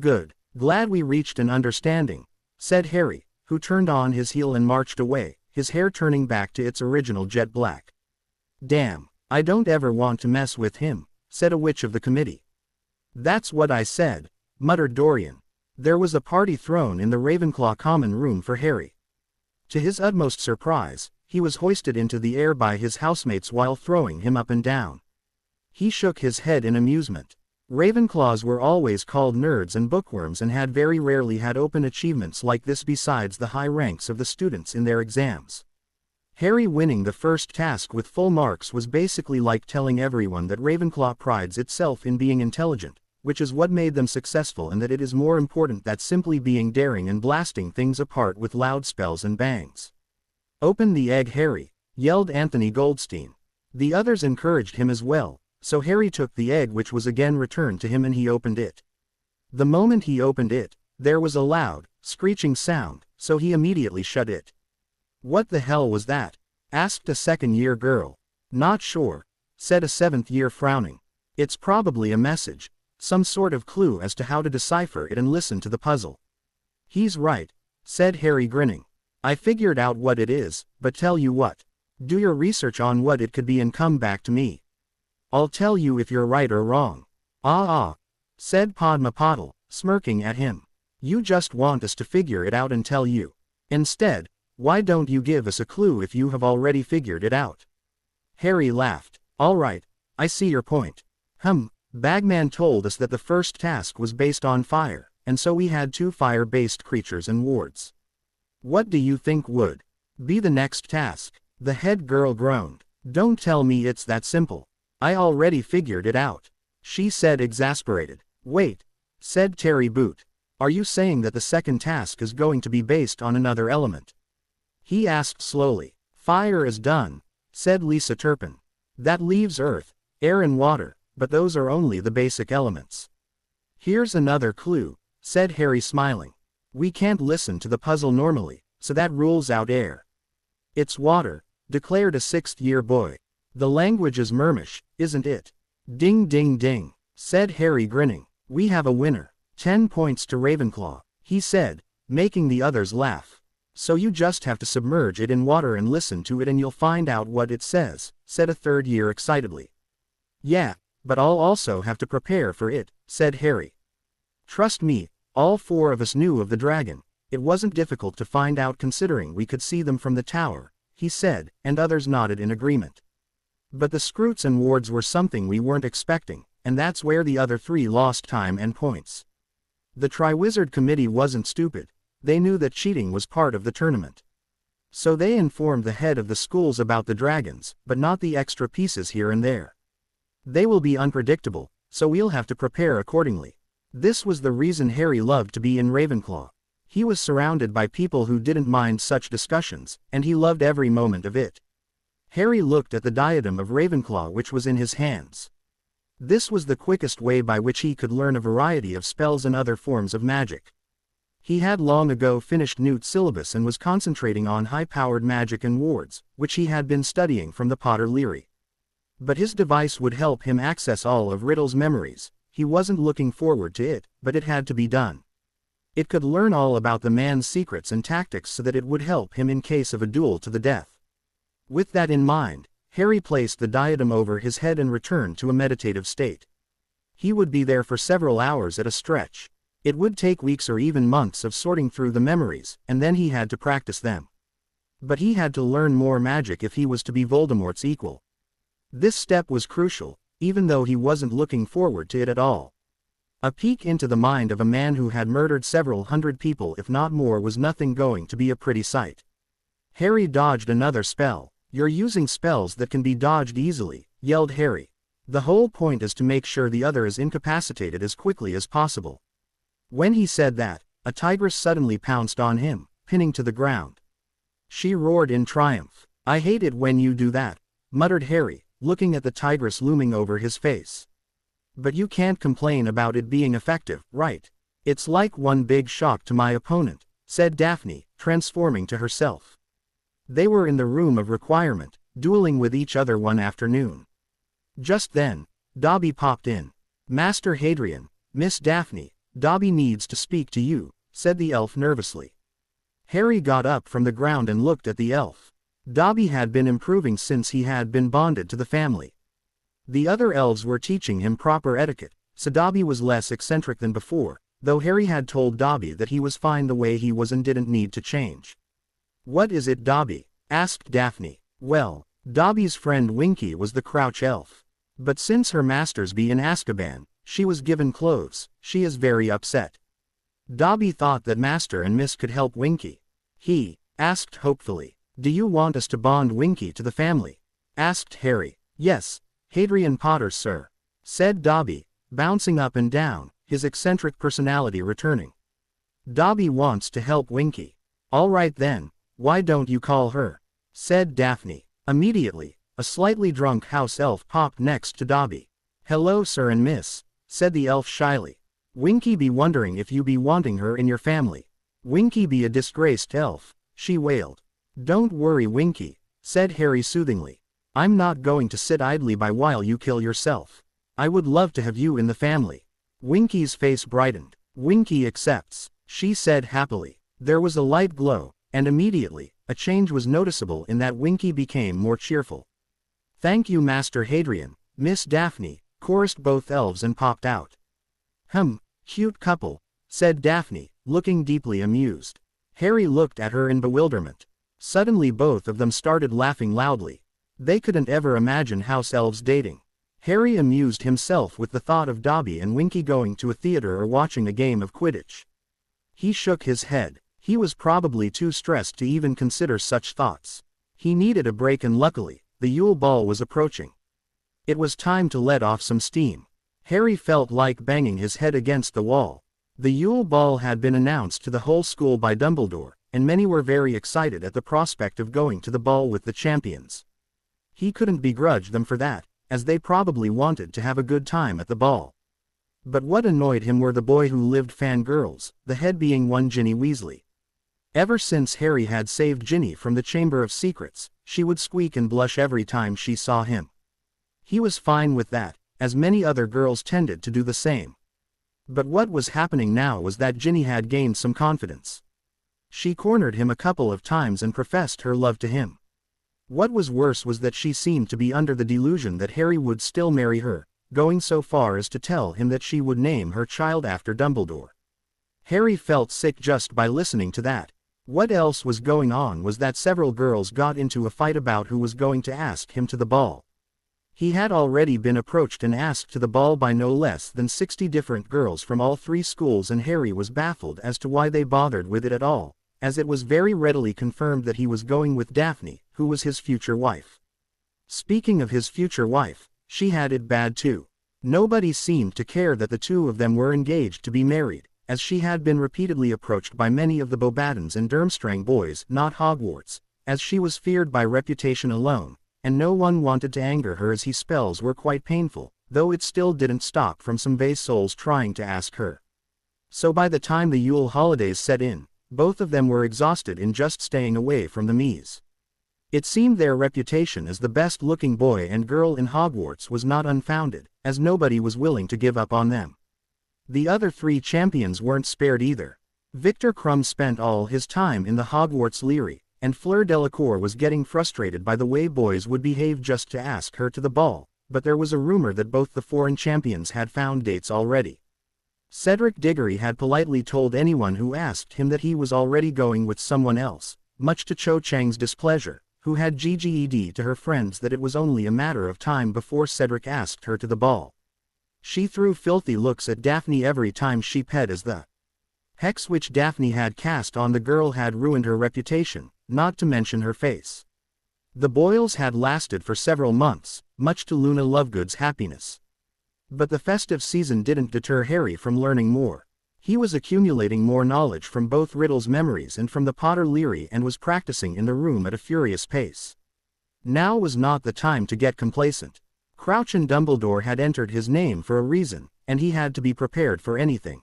Good. Glad we reached an understanding, said Harry, who turned on his heel and marched away, his hair turning back to its original jet black. Damn, I don't ever want to mess with him, said a witch of the committee. That's what I said, muttered Dorian. There was a party thrown in the Ravenclaw common room for Harry. To his utmost surprise, he was hoisted into the air by his housemates while throwing him up and down. He shook his head in amusement. Ravenclaws were always called nerds and bookworms and had very rarely had open achievements like this besides the high ranks of the students in their exams. Harry winning the first task with full marks was basically like telling everyone that Ravenclaw prides itself in being intelligent, which is what made them successful, and that it is more important than simply being daring and blasting things apart with loud spells and bangs. Open the egg, Harry, yelled Anthony Goldstein. The others encouraged him as well, so Harry took the egg, which was again returned to him, and he opened it. The moment he opened it, there was a loud, screeching sound, so he immediately shut it. "What the hell was that?" asked a second-year girl. "Not sure," said a seventh-year frowning. "It's probably a message, some sort of clue as to how to decipher it and listen to the puzzle." "He's right," said Harry grinning. "I figured out what it is, but tell you what. Do your research on what it could be and come back to me. I'll tell you if you're right or wrong." "Ah," said Padma Patil, smirking at him. "You just want us to figure it out and tell you. Instead, why don't you give us a clue if you have already figured it out?" Harry laughed. "All right, I see your point. Bagman told us that the first task was based on fire, and so we had 2 fire-based creatures and wards. What do you think would be the next task?" The head girl groaned. "Don't tell me it's that simple. I already figured it out," she said, exasperated. "Wait," said Terry Boot. "Are you saying that the second task is going to be based on another element?" He asked slowly. "Fire is done," said Lisa Turpin. "That leaves earth, air and water, but those are only the basic elements." "Here's another clue," said Harry, smiling. "We can't listen to the puzzle normally, so that rules out air." "It's water," declared a sixth-year boy. "The language is Mermish, isn't it?" "Ding ding ding," said Harry, grinning. "We have a winner. 10 points to Ravenclaw," he said, making the others laugh. "So you just have to submerge it in water and listen to it and you'll find out what it says," said a third year excitedly. "Yeah, but I'll also have to prepare for it," said Harry. "Trust me, all 4 of us knew of the dragon. It wasn't difficult to find out considering we could see them from the tower," he said, and others nodded in agreement. "But the Scroots and wards were something we weren't expecting, and that's where the other 3 lost time and points. The Triwizard Committee wasn't stupid. They knew that cheating was part of the tournament. So they informed the head of the schools about the dragons, but not the extra pieces here and there. They will be unpredictable, so we'll have to prepare accordingly." This was the reason Harry loved to be in Ravenclaw. He was surrounded by people who didn't mind such discussions, and he loved every moment of it. Harry looked at the diadem of Ravenclaw which was in his hands. This was the quickest way by which he could learn a variety of spells and other forms of magic. He had long ago finished Newt's syllabus and was concentrating on high-powered magic and wards, which he had been studying from the Potter Leary. But his device would help him access all of Riddle's memories. He wasn't looking forward to it, but it had to be done. It could learn all about the man's secrets and tactics so that it would help him in case of a duel to the death. With that in mind, Harry placed the diadem over his head and returned to a meditative state. He would be there for several hours at a stretch. It would take weeks or even months of sorting through the memories, and then he had to practice them. But he had to learn more magic if he was to be Voldemort's equal. This step was crucial, even though he wasn't looking forward to it at all. A peek into the mind of a man who had murdered several hundred people if not more was nothing going to be a pretty sight. Harry dodged another spell. "You're using spells that can be dodged easily," yelled Harry. "The whole point is to make sure the other is incapacitated as quickly as possible." When he said that, a tigress suddenly pounced on him, pinning to the ground. She roared in triumph. "I hate it when you do that," muttered Harry, looking at the tigress looming over his face. "But you can't complain about it being effective, right? It's like one big shock to my opponent," said Daphne, transforming to herself. They were in the room of requirement, dueling with each other one afternoon. Just then, Dobby popped in. "Master Hadrian, Miss Daphne, Dobby needs to speak to you," said the elf nervously. Harry got up from the ground and looked at the elf. Dobby had been improving since he had been bonded to the family. The other elves were teaching him proper etiquette, so Dobby was less eccentric than before, though Harry had told Dobby that he was fine the way he was and didn't need to change. "What is it, Dobby?" asked Daphne. Well, Dobby's friend Winky was the Crouch Elf. But since her masters be in Azkaban, she was given clothes. She is very upset. Dobby thought that Master and Miss could help Winky. He asked hopefully, "Do you want us to bond Winky to the family?" asked Harry. "Yes, Hadrian Potter, sir," said Dobby, bouncing up and down, his eccentric personality returning. "Dobby wants to help Winky. All right then, why don't you call her?" said Daphne. Immediately, a slightly drunk house elf popped next to Dobby. "Hello, sir and miss," said the elf shyly. Winky be wondering if you be wanting her in your family. Winky be a disgraced elf, she wailed. Don't worry Winky, said Harry soothingly. I'm not going to sit idly by while you kill yourself. I would love to have you in the family. Winky's face brightened. Winky accepts, she said happily. There was a light glow, and immediately, a change was noticeable in that Winky became more cheerful. Thank you Master Hadrian, Miss Daphne, chorused both elves and popped out. Cute couple, said Daphne, looking deeply amused. Harry looked at her in bewilderment. Suddenly both of them started laughing loudly. They couldn't ever imagine house elves dating. Harry amused himself with the thought of Dobby and Winky going to a theater or watching a game of Quidditch. He shook his head. He was probably too stressed to even consider such thoughts. He needed a break and luckily, the Yule Ball was approaching. It was time to let off some steam. Harry felt like banging his head against the wall. The Yule Ball had been announced to the whole school by Dumbledore, and many were very excited at the prospect of going to the ball with the champions. He couldn't begrudge them for that, as they probably wanted to have a good time at the ball. But what annoyed him were the boy who lived fangirls, the head being one Ginny Weasley. Ever since Harry had saved Ginny from the Chamber of Secrets, she would squeak and blush every time she saw him. He was fine with that, as many other girls tended to do the same. But what was happening now was that Ginny had gained some confidence. She cornered him a couple of times and professed her love to him. What was worse was that she seemed to be under the delusion that Harry would still marry her, going so far as to tell him that she would name her child after Dumbledore. Harry felt sick just by listening to that. What else was going on was that several girls got into a fight about who was going to ask him to the ball. He had already been approached and asked to the ball by no less than 60 different girls from all 3 schools, and Harry was baffled as to why they bothered with it at all, as it was very readily confirmed that he was going with Daphne, who was his future wife. Speaking of his future wife, she had it bad too. Nobody seemed to care that the two of them were engaged to be married, as she had been repeatedly approached by many of the Beauxbatons and Durmstrang boys, not Hogwarts, as she was feared by reputation alone, and no one wanted to anger her as his spells were quite painful, though it still didn't stop from some base souls trying to ask her. So by the time the Yule holidays set in, both of them were exhausted in just staying away from the Mies. It seemed their reputation as the best-looking boy and girl in Hogwarts was not unfounded, as nobody was willing to give up on them. The other 3 champions weren't spared either. Victor Crumb spent all his time in the Hogwarts Leary, and Fleur Delacour was getting frustrated by the way boys would behave just to ask her to the ball, but there was a rumor that both the foreign champions had found dates already. Cedric Diggory had politely told anyone who asked him that he was already going with someone else, much to Cho Chang's displeasure, who had GGED to her friends that it was only a matter of time before Cedric asked her to the ball. She threw filthy looks at Daphne every time she ped, as the hex which Daphne had cast on the girl had ruined her reputation, not to mention her face. The boils had lasted for several months, much to Luna Lovegood's happiness. But the festive season didn't deter Harry from learning more. He was accumulating more knowledge from both Riddle's memories and from the Potter Leary, and was practicing in the room at a furious pace. Now was not the time to get complacent. Crouch and Dumbledore had entered his name for a reason, and he had to be prepared for anything.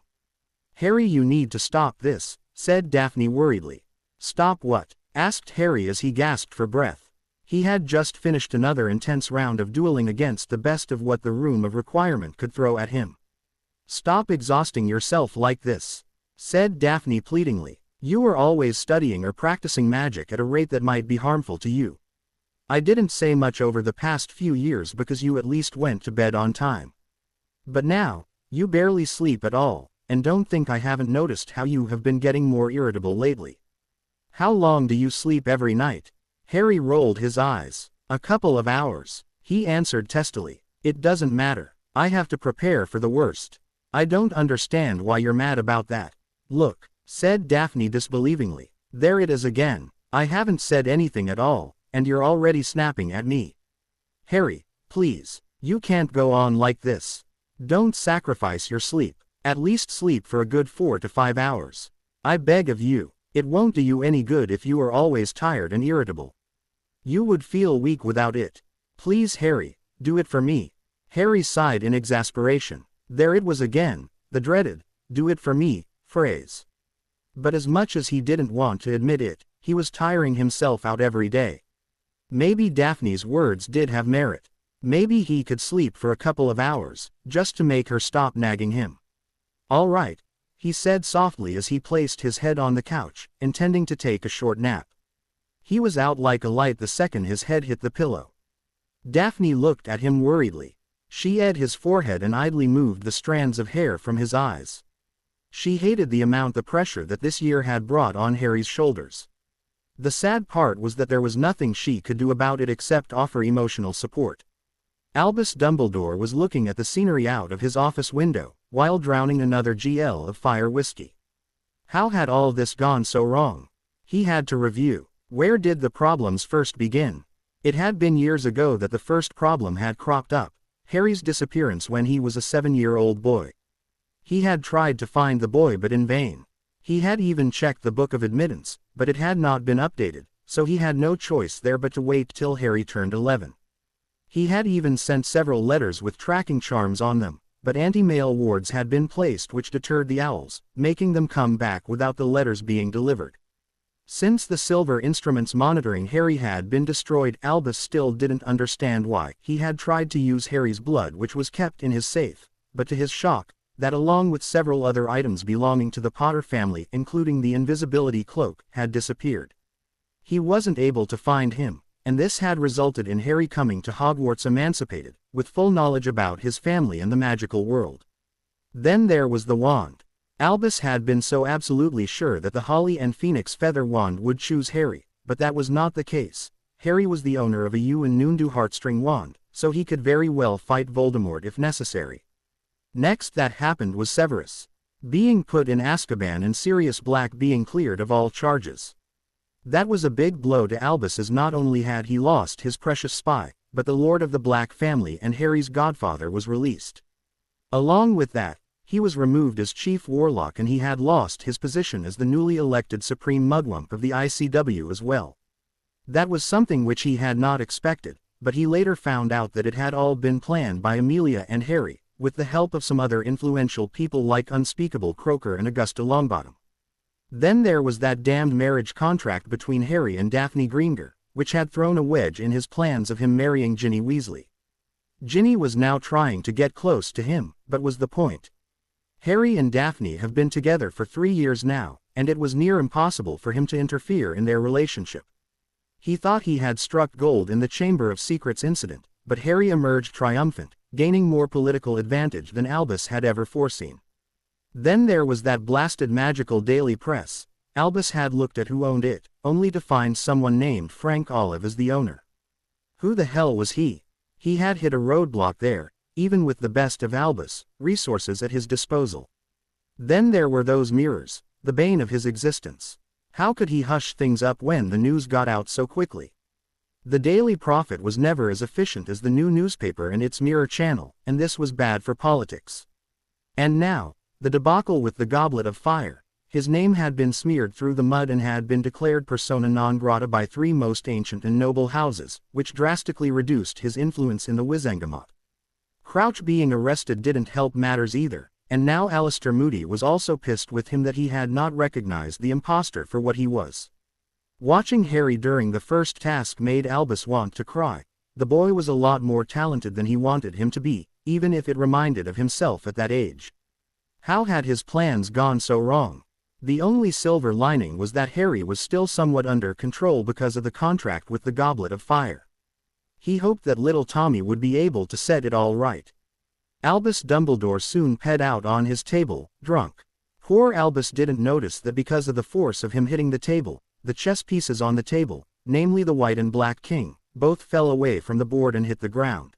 Harry, you need to stop this, said Daphne worriedly. Stop what? Asked Harry as he gasped for breath. He had just finished another intense round of dueling against the best of what the Room of Requirement could throw at him. Stop exhausting yourself like this, said Daphne pleadingly. You are always studying or practicing magic at a rate that might be harmful to you. I didn't say much over the past few years because you at least went to bed on time. But now, you barely sleep at all, and don't think I haven't noticed how you have been getting more irritable lately. How long do you sleep every night? Harry rolled his eyes. A couple of hours, he answered testily. It doesn't matter. I have to prepare for the worst. I don't understand why you're mad about that. Look, said Daphne disbelievingly. There it is again. I haven't said anything at all, and you're already snapping at me. Harry, please, you can't go on like this. Don't sacrifice your sleep. At least sleep for a good 4 to 5 hours. I beg of you. It won't do you any good if you are always tired and irritable. You would feel weak without it. Please Harry, do it for me. Harry sighed in exasperation. There it was again, The dreaded, "do it for me" phrase. But as much as he didn't want to admit it, he was tiring himself out every day. Maybe Daphne's words did have merit. Maybe he could sleep for a couple of hours, just to make her stop nagging him. "All right," he said softly as he placed his head on the couch, intending to take a short nap. He was out like a light the second his head hit the pillow. Daphne looked at him worriedly. She eyed his forehead and idly moved the strands of hair from his eyes. She hated the amount the pressure that this year had brought on Harry's shoulders. The sad part was that there was nothing she could do about it except offer emotional support. Albus Dumbledore was looking at the scenery out of his office window, while drowning another GL of fire whiskey. How had all this gone so wrong? He had to review. Where did the problems first begin? It had been years ago that the first problem had cropped up, Harry's disappearance when he was a 7-year-old boy. He had tried to find the boy but in vain. He had even checked the Book of Admittance, but it had not been updated, so he had no choice there but to wait till Harry turned 11. He had even sent several letters with tracking charms on them, but anti-mail wards had been placed which deterred the owls, making them come back without the letters being delivered. Since the silver instruments monitoring Harry had been destroyed, Albus still didn't understand why. He had tried to use Harry's blood which was kept in his safe, but to his shock, that along with several other items belonging to the Potter family, including the invisibility cloak, had disappeared. He wasn't able to find him, and this had resulted in Harry coming to Hogwarts emancipated, with full knowledge about his family and the magical world. Then there was the wand. Albus had been so absolutely sure that the Holly and Phoenix feather wand would choose Harry, but that was not the case. Harry was the owner of a Unmatched heartstring wand, so he could very well fight Voldemort if necessary. Next that happened was Severus being put in Azkaban and Sirius Black being cleared of all charges. That was a big blow to Albus, as not only had he lost his precious spy, but the Lord of the Black family and Harry's godfather was released. Along with that, he was removed as chief warlock and he had lost his position as the newly elected supreme mugwump of the ICW as well. That was something which he had not expected, but he later found out that it had all been planned by Amelia and Harry, with the help of some other influential people like Unspeakable Croaker and Augusta Longbottom. Then there was that damned marriage contract between Harry and Daphne Greenger, which had thrown a wedge in his plans of him marrying Ginny Weasley. Ginny was now trying to get close to him, but was the point? Harry and Daphne have been together for 3 years now, and it was near impossible for him to interfere in their relationship. He thought he had struck gold in the Chamber of Secrets incident, but Harry emerged triumphant, gaining more political advantage than Albus had ever foreseen. Then there was that blasted magical daily press. Albus had looked at who owned it, only to find someone named Frank Olive as the owner. Who the hell was he? He had hit a roadblock there, even with the best of Albus' resources at his disposal. Then there were those mirrors, the bane of his existence. How could he hush things up when the news got out so quickly? The Daily Prophet was never as efficient as the new newspaper and its mirror channel, and this was bad for politics. And now, the debacle with the Goblet of Fire. His name had been smeared through the mud and had been declared persona non grata by 3 most ancient and noble houses, which drastically reduced his influence in the Wizengamot. Crouch being arrested didn't help matters either, and now Alistair Moody was also pissed with him that he had not recognized the imposter for what he was. Watching Harry during the first task made Albus want to cry. The boy was a lot more talented than he wanted him to be, even if it reminded of himself at that age. How had his plans gone so wrong? The only silver lining was that Harry was still somewhat under control because of the contract with the Goblet of Fire. He hoped that little Tommy would be able to set it all right. Albus Dumbledore soon ped out on his table, drunk. Poor Albus didn't notice that because of the force of him hitting the table, the chess pieces on the table, namely the white and black king, both fell away from the board and hit the ground.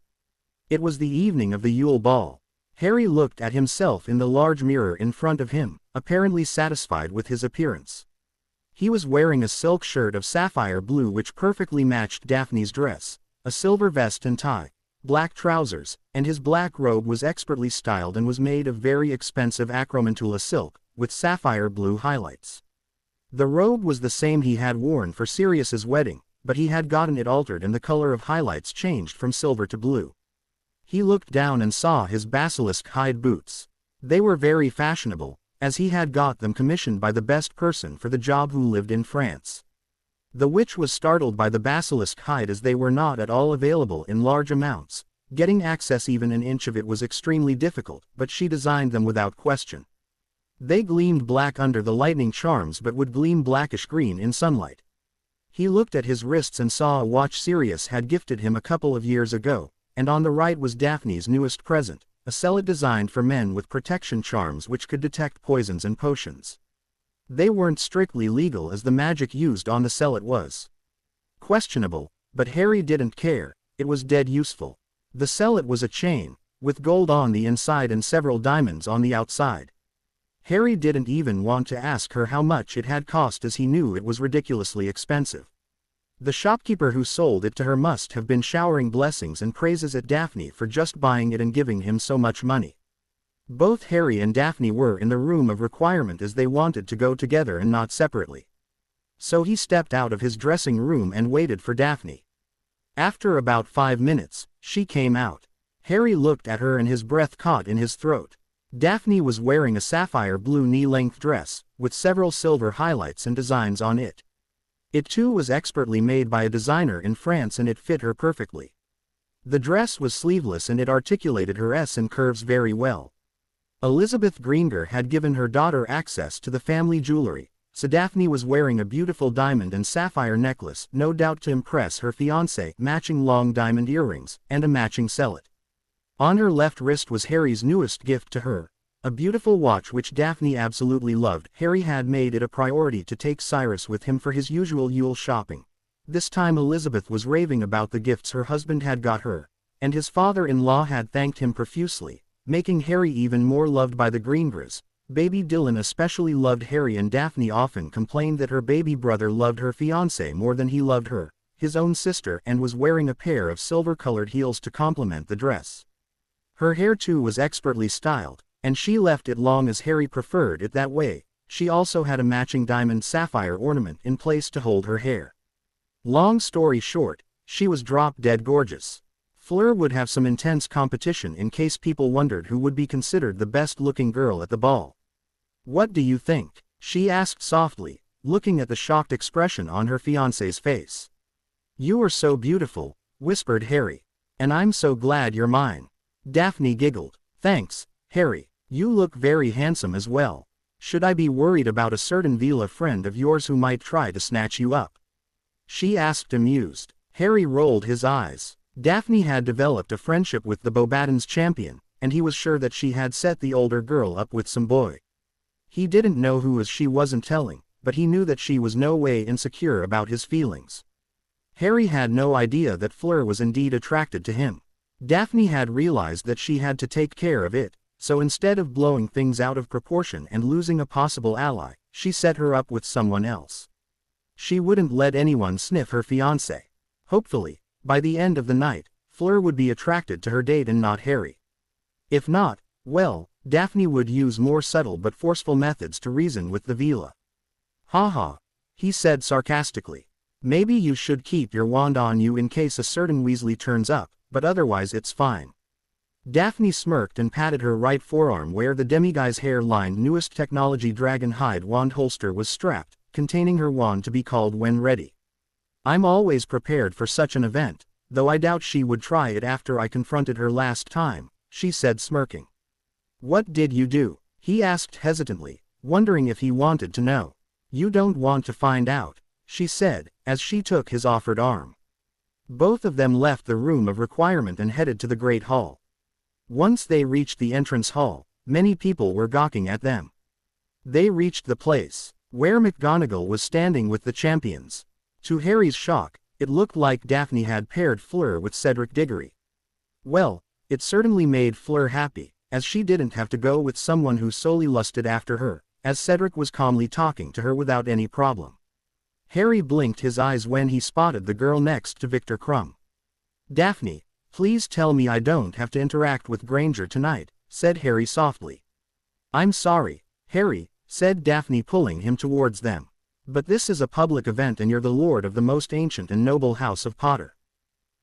It was the evening of the Yule Ball. Harry looked at himself in the large mirror in front of him, apparently satisfied with his appearance. He was wearing a silk shirt of sapphire blue which perfectly matched Daphne's dress, a silver vest and tie, black trousers, and his black robe was expertly styled and was made of very expensive acromantula silk, with sapphire blue highlights. The robe was the same he had worn for Sirius's wedding, but he had gotten it altered and the color of highlights changed from silver to blue. He looked down and saw his basilisk hide boots. They were very fashionable, as he had got them commissioned by the best person for the job who lived in France. The witch was startled by the basilisk hide as they were not at all available in large amounts. Getting access even an inch of it was extremely difficult, but she designed them without question. They gleamed black under the lightning charms but would gleam blackish green in sunlight. He looked at his wrists and saw a watch Sirius had gifted him a couple of years ago, and on the right was Daphne's newest present, a cellet designed for men with protection charms which could detect poisons and potions. They weren't strictly legal as the magic used on the cellet was questionable, but Harry didn't care, it was dead useful. The cellet was a chain, with gold on the inside and several diamonds on the outside. Harry didn't even want to ask her how much it had cost as he knew it was ridiculously expensive. The shopkeeper who sold it to her must have been showering blessings and praises at Daphne for just buying it and giving him so much money. Both Harry and Daphne were in the room of requirement as they wanted to go together and not separately. So he stepped out of his dressing room and waited for Daphne. After about 5 minutes, she came out. Harry looked at her and his breath caught in his throat. Daphne was wearing a sapphire blue knee-length dress, with several silver highlights and designs on it. It too was expertly made by a designer in France and it fit her perfectly. The dress was sleeveless and it articulated her S and curves very well. Elizabeth Greenger had given her daughter access to the family jewelry, so Daphne was wearing a beautiful diamond and sapphire necklace, no doubt to impress her fiancé, matching long diamond earrings, and a matching cellet. On her left wrist was Harry's newest gift to her, a beautiful watch which Daphne absolutely loved. Harry had made it a priority to take Cyrus with him for his usual Yule shopping. This time Elizabeth was raving about the gifts her husband had got her, and his father-in-law had thanked him profusely, making Harry even more loved by the Greengers. Baby Dylan especially loved Harry and Daphne often complained that her baby brother loved her fiancé more than he loved her, his own sister, and was wearing a pair of silver-colored heels to complement the dress. Her hair too was expertly styled, and she left it long as Harry preferred it that way. She also had a matching diamond sapphire ornament in place to hold her hair. Long story short, she was drop-dead gorgeous. Fleur would have some intense competition in case people wondered who would be considered the best-looking girl at the ball. "What do you think?" she asked softly, looking at the shocked expression on her fiancé's face. "You are so beautiful," whispered Harry. "And I'm so glad you're mine." Daphne giggled. "Thanks, Harry. You look very handsome as well. Should I be worried about a certain Vila friend of yours who might try to snatch you up?" she asked amused. Harry rolled his eyes. Daphne had developed a friendship with the Beauxbatons champion, and he was sure that she had set the older girl up with some boy. He didn't know who as she wasn't telling, but he knew that she was no way insecure about his feelings. Harry had no idea that Fleur was indeed attracted to him. Daphne had realized that she had to take care of it, so instead of blowing things out of proportion and losing a possible ally, she set her up with someone else. She wouldn't let anyone sniff her fiancé. Hopefully, by the end of the night, Fleur would be attracted to her date and not Harry. If not, well, Daphne would use more subtle but forceful methods to reason with the Vila. "Ha ha," he said sarcastically. "Maybe you should keep your wand on you in case a certain Weasley turns up, but otherwise it's fine." Daphne smirked and patted her right forearm where the demiguise hair-lined newest technology dragon hide wand holster was strapped, containing her wand to be called when ready. "I'm always prepared for such an event, though I doubt she would try it after I confronted her last time," she said smirking. "What did you do?" he asked hesitantly, wondering if he wanted to know. "You don't want to find out," she said, as she took his offered arm. Both of them left the room of requirement and headed to the Great Hall. Once they reached the entrance hall, many people were gawking at them. They reached the place where McGonagall was standing with the champions. To Harry's shock, it looked like Daphne had paired Fleur with Cedric Diggory. Well, it certainly made Fleur happy, as she didn't have to go with someone who solely lusted after her, as Cedric was calmly talking to her without any problem. Harry blinked his eyes when he spotted the girl next to Victor Crumb. "Daphne, please tell me I don't have to interact with Granger tonight," said Harry softly. "I'm sorry, Harry," said Daphne, pulling him towards them. "But this is a public event and you're the lord of the most ancient and noble house of Potter.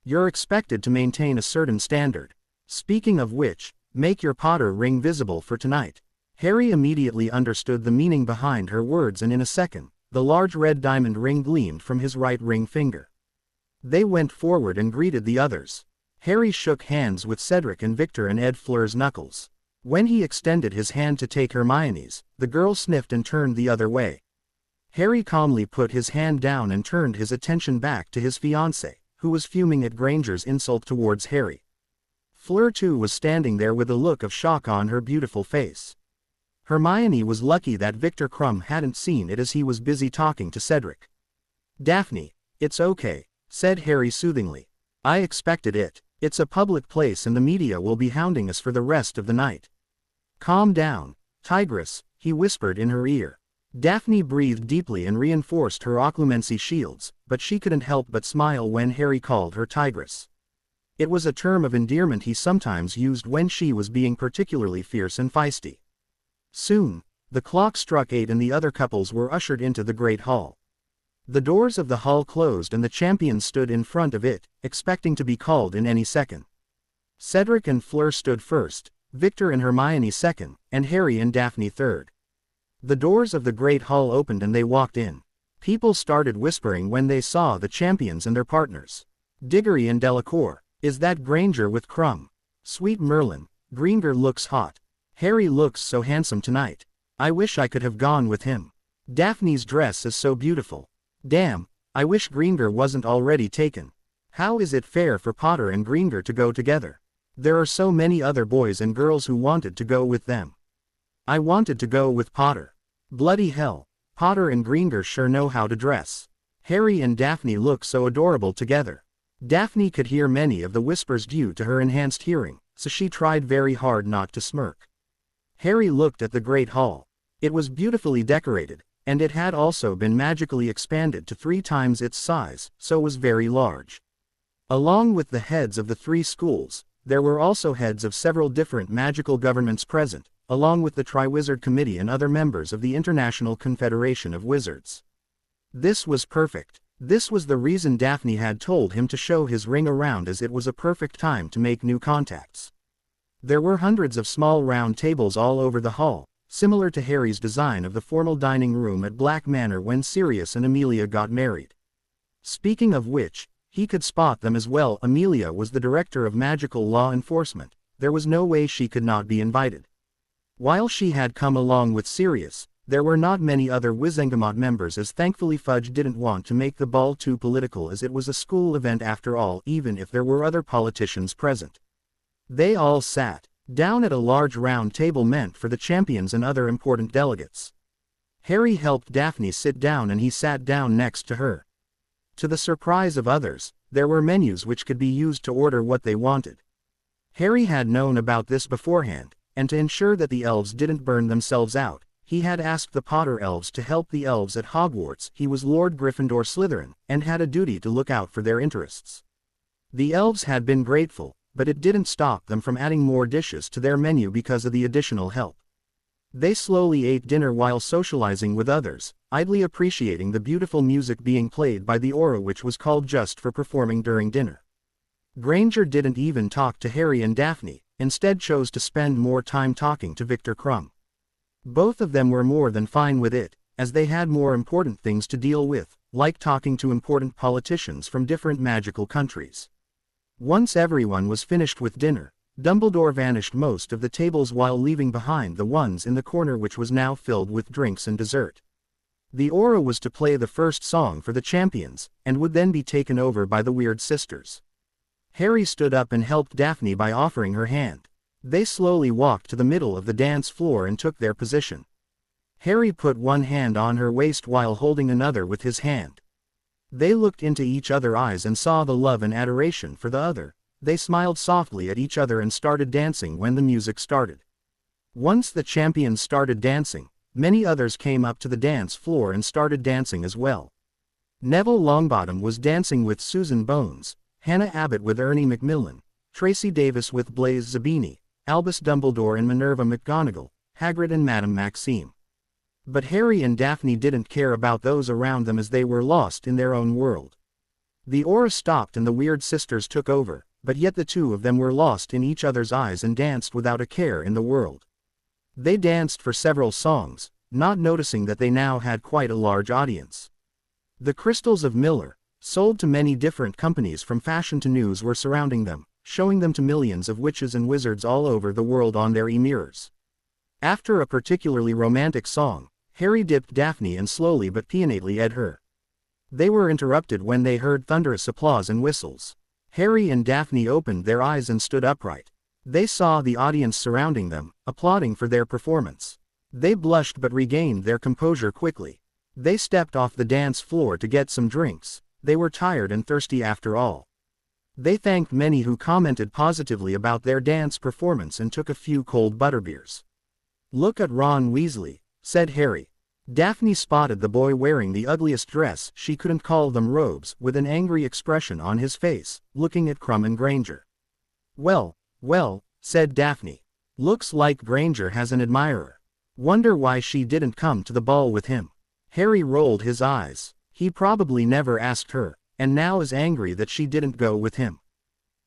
You're expected to maintain a certain standard. Speaking of which, Make your Potter ring visible for tonight. Harry immediately understood the meaning behind her words, and in a second, the large red diamond ring gleamed from his right ring finger. They went forward and greeted the others. Harry shook hands with Cedric and Victor and Ed Fleur's knuckles. When he extended his hand to take Hermione's, the girl sniffed and turned the other way. Harry calmly put his hand down and turned his attention back to his fiancée, who was fuming at Granger's insult towards Harry. Fleur too was standing there with a look of shock on her beautiful face. Hermione was lucky that Victor Krum hadn't seen it, as he was busy talking to Cedric. "Daphne, it's okay," said Harry soothingly. "I expected it. It's a public place and the media will be hounding us for the rest of the night. Calm down, Tigress," he whispered in her ear. Daphne breathed deeply and reinforced her occlumency shields, but she couldn't help but smile when Harry called her Tigress. It was a term of endearment he sometimes used when she was being particularly fierce and feisty. Soon, the clock struck 8 and the other couples were ushered into the great hall. The doors of the hall closed and the champions stood in front of it, expecting to be called in any second. Cedric and Fleur stood first, Victor and Hermione second, and Harry and Daphne third. The doors of the great hall opened and they walked in. People started whispering when they saw the champions and their partners. Diggory and Delacour, "Is that Granger with Krum? Sweet Merlin, Greenger looks hot. Harry looks so handsome tonight. I wish I could have gone with him. Daphne's dress is so beautiful. Damn, I wish Greenger wasn't already taken. How is it fair for Potter and Greenger to go together? There are so many other boys and girls who wanted to go with them. I wanted to go with Potter. Bloody hell, Potter and Greenger sure know how to dress. Harry and Daphne look so adorable together." Daphne could hear many of the whispers due to her enhanced hearing, so she tried very hard not to smirk. Harry looked at the great hall. It was beautifully decorated, and it had also been magically expanded to 3 times its size, so was very large. Along with the heads of the 3 schools, there were also heads of several different magical governments present, along with the Triwizard Committee and other members of the International Confederation of Wizards. This was perfect. This was the reason Daphne had told him to show his ring around, as it was a perfect time to make new contacts. There were hundreds of small round tables all over the hall, similar to Harry's design of the formal dining room at Black Manor when Sirius and Amelia got married. Speaking of which, he could spot them as well. Amelia was the director of magical law enforcement. There was no way she could not be invited. While she had come along with Sirius, there were not many other Wizengamot members, as thankfully Fudge didn't want to make the ball too political, as it was a school event after all, even if there were other politicians present. They all sat down at a large round table meant for the champions and other important delegates. Harry helped Daphne sit down and he sat down next to her. To the surprise of others, there were menus which could be used to order what they wanted. Harry had known about this beforehand, and to ensure that the elves didn't burn themselves out, he had asked the Potter elves to help the elves at Hogwarts. He was Lord Gryffindor Slytherin, and had a duty to look out for their interests. The elves had been grateful, but it didn't stop them from adding more dishes to their menu because of the additional help. They slowly ate dinner while socializing with others, idly appreciating the beautiful music being played by the aura, which was called just for performing during dinner. Granger didn't even talk to Harry and Daphne, instead chose to spend more time talking to Victor Krum. Both of them were more than fine with it, as they had more important things to deal with, like talking to important politicians from different magical countries. Once everyone was finished with dinner, Dumbledore vanished most of the tables while leaving behind the ones in the corner, which was now filled with drinks and dessert. The aura was to play the first song for the champions, and would then be taken over by the Weird Sisters. Harry stood up and helped Daphne by offering her hand. They slowly walked to the middle of the dance floor and took their position. Harry put one hand on her waist while holding another with his hand. They looked into each other's eyes and saw the love and adoration for the other. They smiled softly at each other and started dancing when the music started. Once the champions started dancing, many others came up to the dance floor and started dancing as well. Neville Longbottom was dancing with Susan Bones, Hannah Abbott with Ernie Macmillan, Tracy Davis with Blaise Zabini, Albus Dumbledore and Minerva McGonagall, Hagrid and Madame Maxime. But Harry and Daphne didn't care about those around them, as they were lost in their own world. The aura stopped and the Weird Sisters took over, but yet the two of them were lost in each other's eyes and danced without a care in the world. They danced for several songs, not noticing that they now had quite a large audience. The crystals of Miller, sold to many different companies from fashion to news, were surrounding them, showing them to millions of witches and wizards all over the world on their e-mirrors. After a particularly romantic song, Harry dipped Daphne and slowly but pianately ed her. They were interrupted when they heard thunderous applause and whistles. Harry and Daphne opened their eyes and stood upright. They saw the audience surrounding them, applauding for their performance. They blushed but regained their composure quickly. They stepped off the dance floor to get some drinks. They were tired and thirsty after all. They thanked many who commented positively about their dance performance and took a few cold butterbeers. "Look at Ron Weasley," said Harry. Daphne spotted the boy wearing the ugliest dress, she couldn't call them robes, with an angry expression on his face, looking at Crumb and Granger. Well, said Daphne. "Looks like Granger has an admirer. Wonder why she didn't come to the ball with him." Harry rolled his eyes. He probably never asked her, and now is angry that she didn't go with him.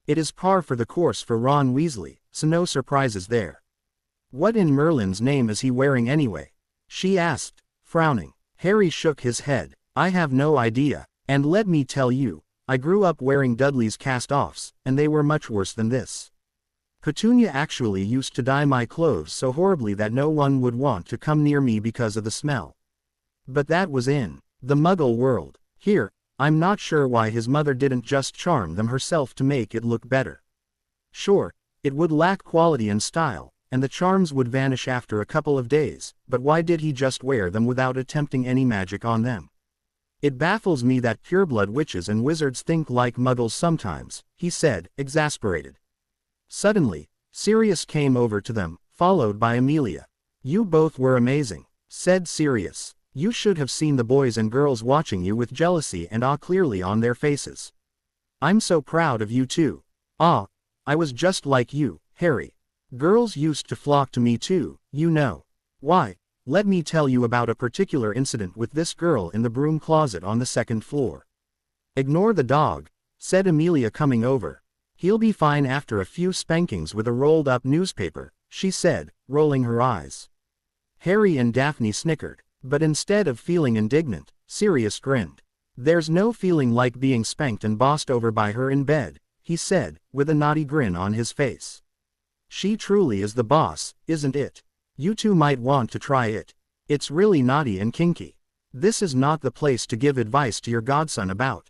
It is par for the course for Ron Weasley, so no surprises there. "What in Merlin's name is he wearing anyway?" she asked, frowning. Harry shook his head. "I have no idea, and let me tell you, I grew up wearing Dudley's cast-offs, and they were much worse than this. Petunia actually used to dye my clothes so horribly that no one would want to come near me because of the smell. But that was in the Muggle world. Here, I'm not sure why his mother didn't just charm them herself to make it look better. Sure, it would lack quality and style, and the charms would vanish after a couple of days, but why did he just wear them without attempting any magic on them? It baffles me that pureblood witches and wizards think like Muggles sometimes," he said, exasperated. Suddenly, Sirius came over to them, followed by Amelia. "You both were amazing," said Sirius. "You should have seen the boys and girls watching you with jealousy and awe clearly on their faces. I'm so proud of you too." "Ah, I was just like you, Harry. Girls used to flock to me too, you know. Why, let me tell you about a particular incident with this girl in the broom closet on the second floor." "Ignore the dog," said Amelia, coming over. "He'll be fine after a few spankings with a rolled-up newspaper," she said, rolling her eyes. Harry and Daphne snickered, but instead of feeling indignant, Sirius grinned. "There's no feeling like being spanked and bossed over by her in bed," he said, with a naughty grin on his face. "She truly is the boss, isn't it? You two might want to try it. It's really naughty and kinky. This is not the place to give advice to your godson about,"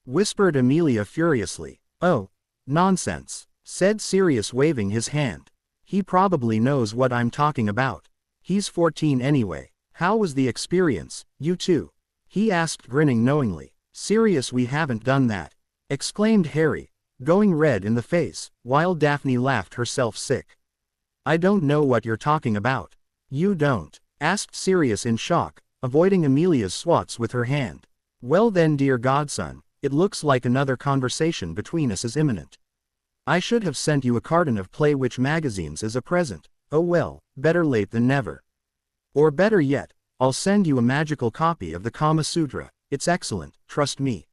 whispered Amelia furiously. "Oh, nonsense," said Sirius, waving his hand. "He probably knows what I'm talking about. He's 14 anyway. How was the experience, you two?" he asked, grinning knowingly. "Sirius, we haven't done that," exclaimed Harry, going red in the face, while Daphne laughed herself sick. "I don't know what you're talking about." "You don't?" asked Sirius in shock, avoiding Amelia's swats with her hand. "Well then, dear godson, it looks like another conversation between us is imminent. I should have sent you a carton of Play Witch magazines as a present. Oh well, better late than never. Or better yet, I'll send you a magical copy of the Kama Sutra. It's excellent, trust me."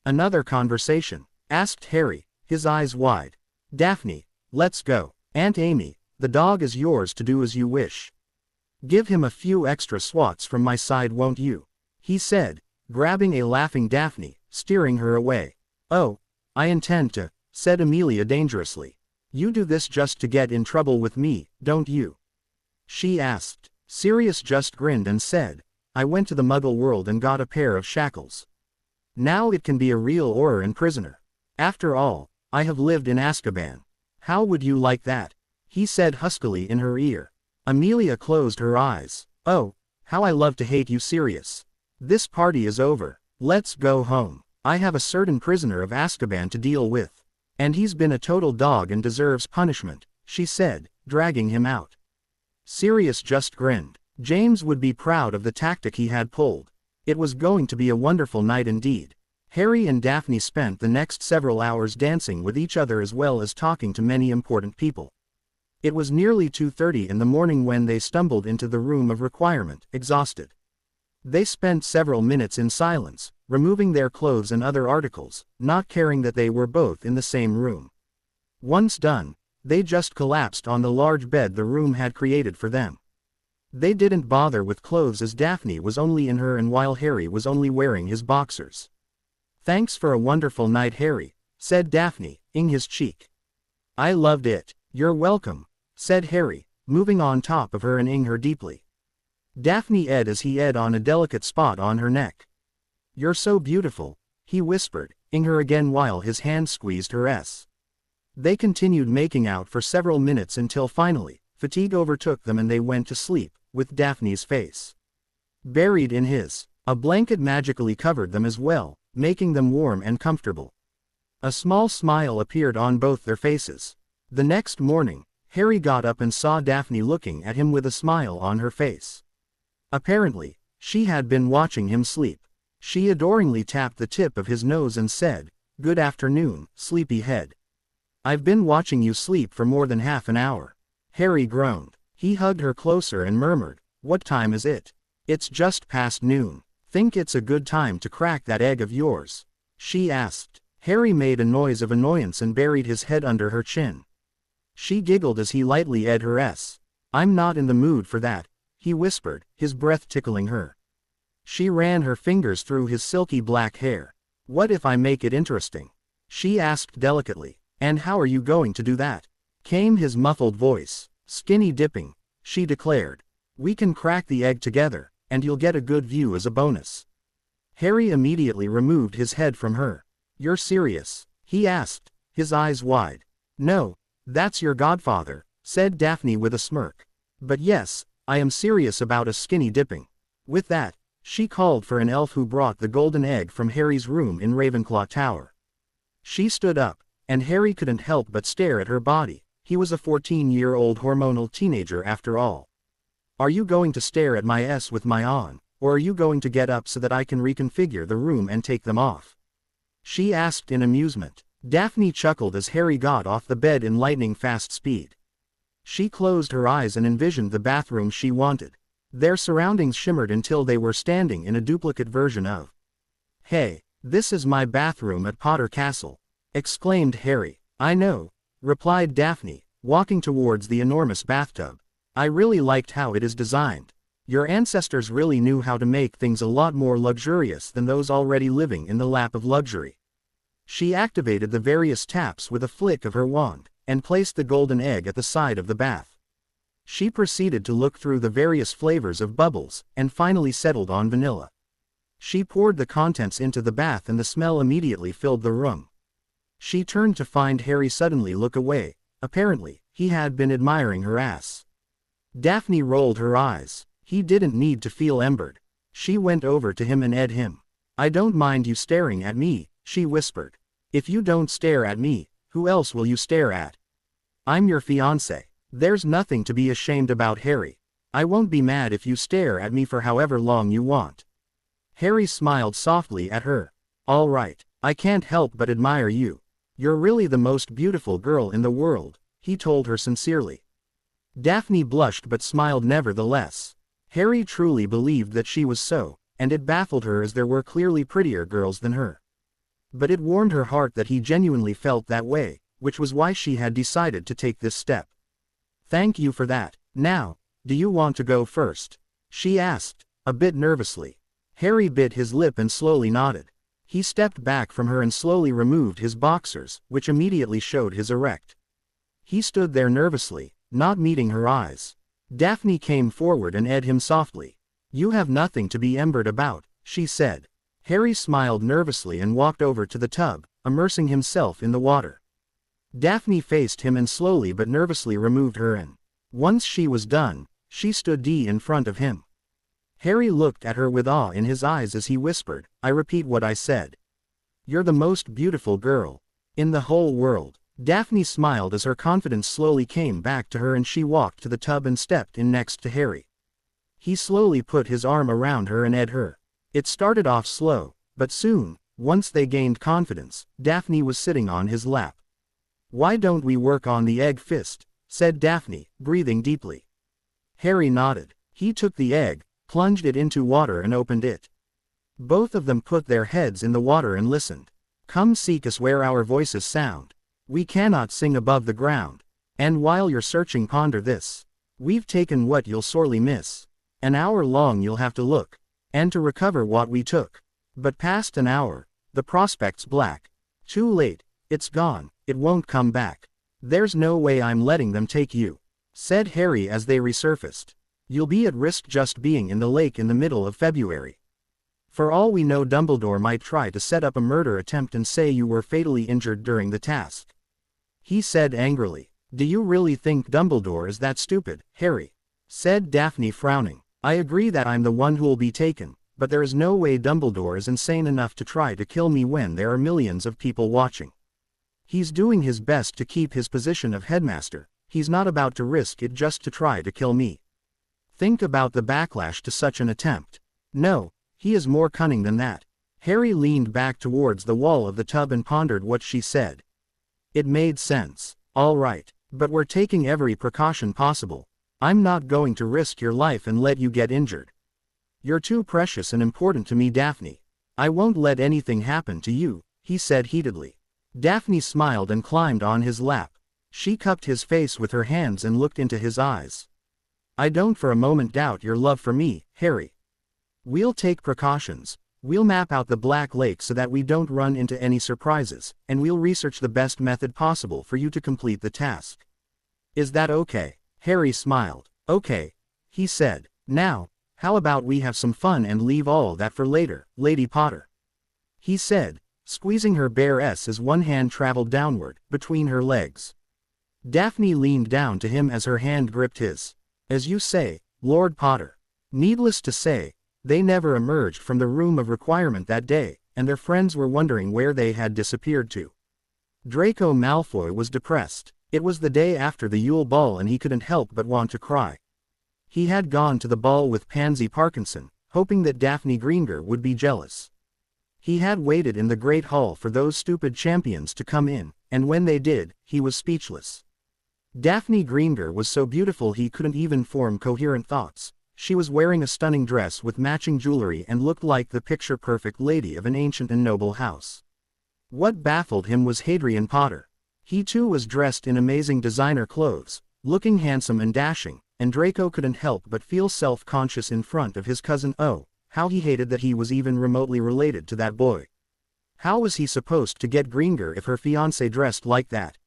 "Another conversation?" asked Harry, his eyes wide. "Daphne, let's go. Aunt Amy, the dog is yours to do as you wish. Give him a few extra swats from my side, won't you?" he said, grabbing a laughing Daphne, steering her away. "Oh, I intend to," said Amelia dangerously. "You do this just to get in trouble with me, don't you?" she asked. Sirius just grinned and said, "I went to the Muggle world and got a pair of shackles. Now it can be a real Orin prisoner. After all, I have lived in Azkaban. How would you like that?" he said huskily in her ear. Amelia closed her eyes. "Oh, how I love to hate you, Sirius. This party is over. Let's go home. I have a certain prisoner of Azkaban to deal with. And he's been a total dog and deserves punishment," she said, dragging him out. Sirius just grinned. James would be proud of the tactic he had pulled. It was going to be a wonderful night indeed. Harry and Daphne spent the next several hours dancing with each other as well as talking to many important people. It was nearly 2:30 in the morning when they stumbled into the room of requirement, exhausted. They spent several minutes in silence, removing their clothes and other articles, not caring that they were both in the same room. Once done, they just collapsed on the large bed the room had created for them. They didn't bother with clothes as Daphne was only in her and while Harry was only wearing his boxers. "Thanks for a wonderful night, Harry," said Daphne, ing his cheek. "I loved it." "You're welcome," said Harry, moving on top of her and ing her deeply. Daphne ed as he ed on a delicate spot on her neck. "You're so beautiful," he whispered, ing her again while his hand squeezed her s. They continued making out for several minutes until finally, fatigue overtook them and they went to sleep, with Daphne's face buried in his. A blanket magically covered them as well, making them warm and comfortable. A small smile appeared on both their faces. The next morning, Harry got up and saw Daphne looking at him with a smile on her face. Apparently, she had been watching him sleep. She adoringly tapped the tip of his nose and said, "Good afternoon, sleepyhead. I've been watching you sleep for more than half an hour." Harry groaned. He hugged her closer and murmured, "What time is it?" "It's just past noon. Think it's a good time to crack that egg of yours?" she asked. Harry made a noise of annoyance and buried his head under her chin. She giggled as he lightly ed her s. "I'm not in the mood for that," he whispered, his breath tickling her. She ran her fingers through his silky black hair. "What if I make it interesting?" she asked delicately. "And how are you going to do that?" came his muffled voice. "Skinny dipping," she declared. "We can crack the egg together, and you'll get a good view as a bonus." Harry immediately removed his head from her. "You're serious?" he asked, his eyes wide. "No, that's your godfather," said Daphne with a smirk. "But yes, I am serious about a skinny dipping." With that, she called for an elf who brought the golden egg from Harry's room in Ravenclaw Tower. She stood up, and Harry couldn't help but stare at her body. He was a 14-year-old hormonal teenager after all. "Are you going to stare at my s with my on, or are you going to get up so that I can reconfigure the room and take them off?" she asked in amusement. Daphne chuckled as Harry got off the bed in lightning-fast speed. She closed her eyes and envisioned the bathroom she wanted. Their surroundings shimmered until they were standing in a duplicate version of. "Hey, this is my bathroom at Potter Castle," exclaimed Harry. "I know," replied Daphne, walking towards the enormous bathtub. "I really liked how it is designed. Your ancestors really knew how to make things a lot more luxurious than those already living in the lap of luxury." She activated the various taps with a flick of her wand, and placed the golden egg at the side of the bath. She proceeded to look through the various flavors of bubbles, and finally settled on vanilla. She poured the contents into the bath and the smell immediately filled the room. She turned to find Harry suddenly look away. Apparently, he had been admiring her ass. Daphne rolled her eyes. He didn't need to feel embered. She went over to him and ed him. "I don't mind you staring at me," she whispered. "If you don't stare at me, who else will you stare at? I'm your fiancé. There's nothing to be ashamed about, Harry. I won't be mad if you stare at me for however long you want." Harry smiled softly at her. "All right, I can't help but admire you. You're really the most beautiful girl in the world," he told her sincerely. Daphne blushed but smiled nevertheless. Harry truly believed that she was so, and it baffled her as there were clearly prettier girls than her. But it warmed her heart that he genuinely felt that way, which was why she had decided to take this step. "Thank you for that. Now, do you want to go first?" she asked, a bit nervously. Harry bit his lip and slowly nodded. He stepped back from her and slowly removed his boxers, which immediately showed his erect. He stood there nervously, not meeting her eyes. Daphne came forward and ed him softly. "You have nothing to be embered about," she said. Harry smiled nervously and walked over to the tub, immersing himself in the water. Daphne faced him and slowly but nervously removed her and, once she was done, she stood in front of him. Harry looked at her with awe in his eyes as he whispered, "I repeat what I said. You're the most beautiful girl in the whole world." Daphne smiled as her confidence slowly came back to her and she walked to the tub and stepped in next to Harry. He slowly put his arm around her and ed her. It started off slow, but soon, once they gained confidence, Daphne was sitting on his lap. "Why don't we work on the egg fist?" said Daphne, breathing deeply. Harry nodded. He took the egg, plunged it into water and opened it. Both of them put their heads in the water and listened. Come seek us where our voices sound. We cannot sing above the ground. And while you're searching, ponder this. We've taken what you'll sorely miss. An hour long you'll have to look, and to recover what we took. But past an hour, the prospect's black. Too late, it's gone, it won't come back. There's no way I'm letting them take you, said Harry as they resurfaced. You'll be at risk just being in the lake in the middle of February. For all we know, Dumbledore might try to set up a murder attempt and say you were fatally injured during the task. He said angrily. Do you really think Dumbledore is that stupid, Harry? Said Daphne, frowning. I agree that I'm the one who'll be taken, but there is no way Dumbledore is insane enough to try to kill me when there are millions of people watching. He's doing his best to keep his position of headmaster. He's not about to risk it just to try to kill me. Think about the backlash to such an attempt. No, he is more cunning than that. Harry leaned back towards the wall of the tub and pondered what she said. It made sense. All right, but we're taking every precaution possible. I'm not going to risk your life and let you get injured. You're too precious and important to me, Daphne. I won't let anything happen to you, he said heatedly. Daphne smiled and climbed on his lap. She cupped his face with her hands and looked into his eyes. I don't for a moment doubt your love for me, Harry. We'll take precautions. We'll map out the Black Lake so that we don't run into any surprises, and we'll research the best method possible for you to complete the task. Is that okay? Harry smiled. Okay, he said. Now, how about we have some fun and leave all that for later, Lady Potter? He said, squeezing her bare ass as one hand traveled downward, between her legs. Daphne leaned down to him as her hand gripped his. As you say, Lord Potter. Needless to say, they never emerged from the room of requirement that day, and their friends were wondering where they had disappeared to. Draco Malfoy was depressed. It was the day after the Yule Ball and he couldn't help but want to cry. He had gone to the ball with Pansy Parkinson, hoping that Daphne Greenger would be jealous. He had waited in the Great Hall for those stupid champions to come in, and when they did, he was speechless. Daphne Greenger was so beautiful he couldn't even form coherent thoughts. She was wearing a stunning dress with matching jewelry and looked like the picture-perfect lady of an ancient and noble house. What baffled him was Hadrian Potter. He too was dressed in amazing designer clothes, looking handsome and dashing, and Draco couldn't help but feel self-conscious in front of his cousin. Oh, how he hated that he was even remotely related to that boy. How was he supposed to get Greenger if her fiancé dressed like that?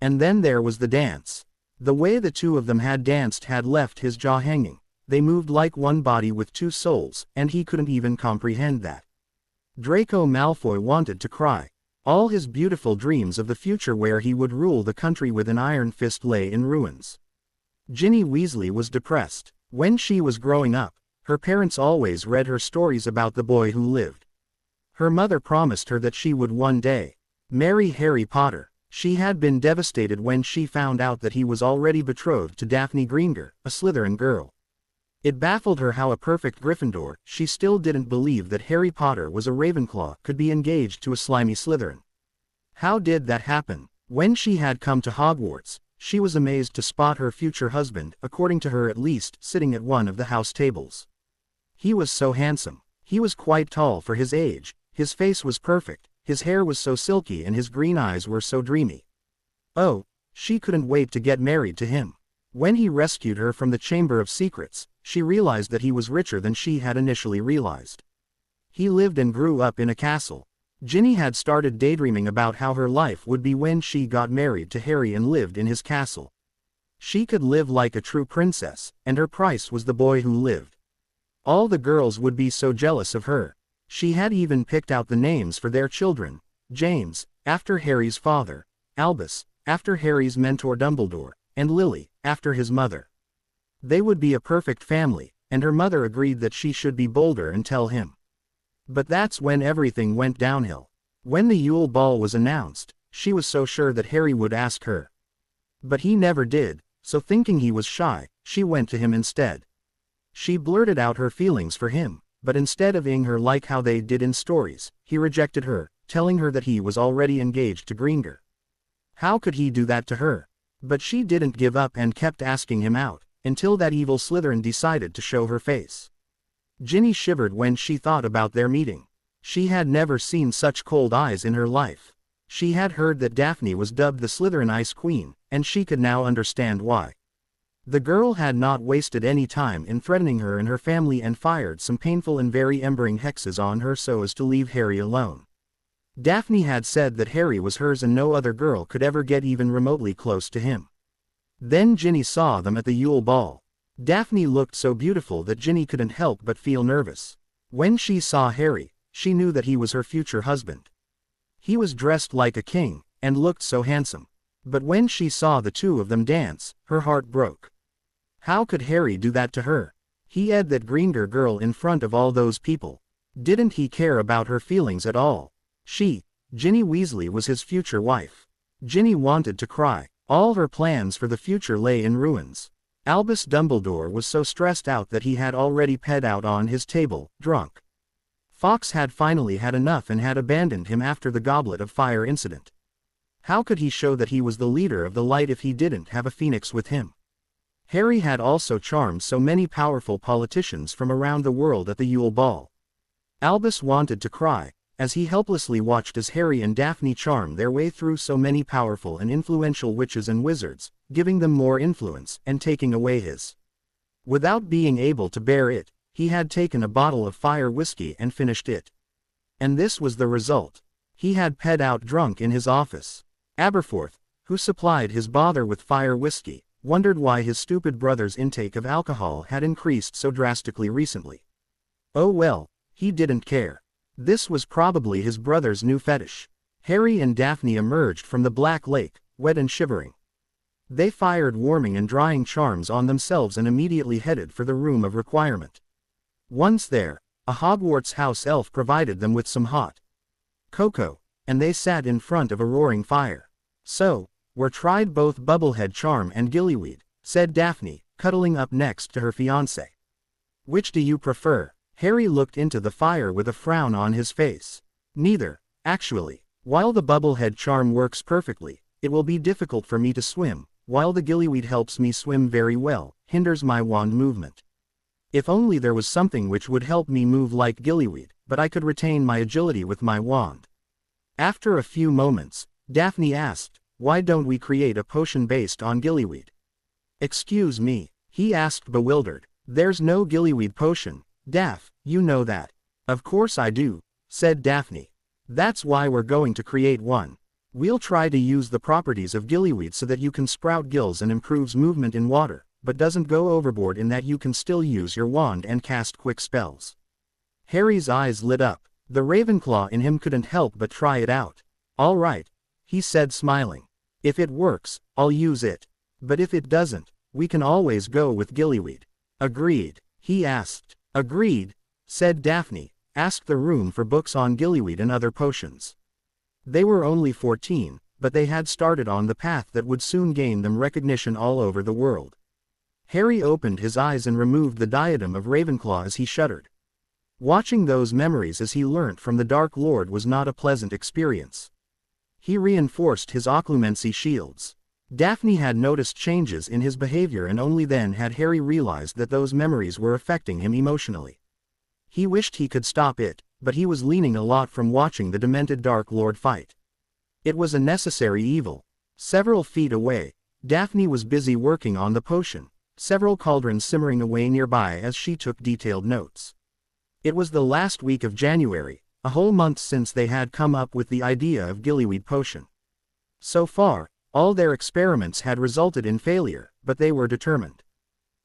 And then there was the dance. The way the two of them had danced had left his jaw hanging. They moved like one body with two souls, and he couldn't even comprehend that. Draco Malfoy wanted to cry. All his beautiful dreams of the future where he would rule the country with an iron fist lay in ruins. Ginny Weasley was depressed. When she was growing up, her parents always read her stories about the boy who lived. Her mother promised her that she would one day marry Harry Potter. She had been devastated when she found out that he was already betrothed to Daphne Greenger, a Slytherin girl. It baffled her how a perfect Gryffindor, she still didn't believe that Harry Potter was a Ravenclaw, could be engaged to a slimy Slytherin. How did that happen? When she had come to Hogwarts, she was amazed to spot her future husband, according to her at least, sitting at one of the house tables. He was so handsome. He was quite tall for his age, his face was perfect, his hair was so silky and his green eyes were so dreamy. Oh, she couldn't wait to get married to him. When he rescued her from the Chamber of Secrets, she realized that he was richer than she had initially realized. He lived and grew up in a castle. Ginny had started daydreaming about how her life would be when she got married to Harry and lived in his castle. She could live like a true princess, and her price was the boy who lived. All the girls would be so jealous of her. She had even picked out the names for their children. James, after Harry's father; Albus, after Harry's mentor Dumbledore; and Lily, after his mother. They would be a perfect family, and her mother agreed that she should be bolder and tell him. But that's when everything went downhill. When the Yule Ball was announced, she was so sure that Harry would ask her. But he never did, so thinking he was shy, she went to him instead. She blurted out her feelings for him, but instead of ing her like how they did in stories, he rejected her, telling her that he was already engaged to Greenger. How could he do that to her? But she didn't give up and kept asking him out, until that evil Slytherin decided to show her face. Ginny shivered when she thought about their meeting. She had never seen such cold eyes in her life. She had heard that Daphne was dubbed the Slytherin Ice Queen, and she could now understand why. The girl had not wasted any time in threatening her and her family and fired some painful and very embering hexes on her so as to leave Harry alone. Daphne had said that Harry was hers and no other girl could ever get even remotely close to him. Then Ginny saw them at the Yule Ball. Daphne looked so beautiful that Ginny couldn't help but feel nervous. When she saw Harry, she knew that he was her future husband. He was dressed like a king, and looked so handsome. But when she saw the two of them dance, her heart broke. How could Harry do that to her? He had that Gryffindor girl in front of all those people. Didn't he care about her feelings at all? She, Ginny Weasley, was his future wife. Ginny wanted to cry. All her plans for the future lay in ruins. Albus Dumbledore was so stressed out that he had already peed out on his table, drunk. Fawkes had finally had enough and had abandoned him after the Goblet of Fire incident. How could he show that he was the leader of the light if he didn't have a phoenix with him? Harry had also charmed so many powerful politicians from around the world at the Yule Ball. Albus wanted to cry, as he helplessly watched as Harry and Daphne charmed their way through so many powerful and influential witches and wizards, giving them more influence and taking away his. Without being able to bear it, he had taken a bottle of fire whiskey and finished it. And this was the result. He had peed out drunk in his office. Aberforth, who supplied his bother with fire whiskey, wondered why his stupid brother's intake of alcohol had increased so drastically recently. Oh well, he didn't care. This was probably his brother's new fetish. Harry and Daphne emerged from the Black Lake, wet and shivering. They fired warming and drying charms on themselves and immediately headed for the room of requirement. Once there, a Hogwarts house elf provided them with some hot cocoa, and they sat in front of a roaring fire. So, we're tried both Bubblehead Charm and Gillyweed, said Daphne, cuddling up next to her fiancé. Which do you prefer? Harry looked into the fire with a frown on his face. Neither, actually. While the Bubblehead Charm works perfectly, it will be difficult for me to swim, while the Gillyweed helps me swim very well, hinders my wand movement. If only there was something which would help me move like Gillyweed, but I could retain my agility with my wand. After a few moments, Daphne asked, why don't we create a potion based on Gillyweed? Excuse me, he asked bewildered. There's no Gillyweed potion, Daph, you know that. Of course I do, said Daphne. That's why we're going to create one. We'll try to use the properties of Gillyweed so that you can sprout gills and improves movement in water, but doesn't go overboard in that you can still use your wand and cast quick spells. Harry's eyes lit up. The Ravenclaw in him couldn't help but try it out. All right, he said smiling. If it works, I'll use it. But if it doesn't, we can always go with Gillyweed. Agreed, he asked. Agreed, said Daphne, asked the room for books on Gillyweed and other potions. They were only 14, but they had started on the path that would soon gain them recognition all over the world. Harry opened his eyes and removed the diadem of Ravenclaw as he shuddered. Watching those memories as he learnt from the Dark Lord was not a pleasant experience. He reinforced his occlumency shields. Daphne had noticed changes in his behavior and only then had Harry realized that those memories were affecting him emotionally. He wished he could stop it, but he was leaning a lot from watching the demented Dark Lord fight. It was a necessary evil. Several feet away, Daphne was busy working on the potion, several cauldrons simmering away nearby as she took detailed notes. It was the last week of January, a whole month since they had come up with the idea of Gillyweed potion. So far, all their experiments had resulted in failure, but they were determined.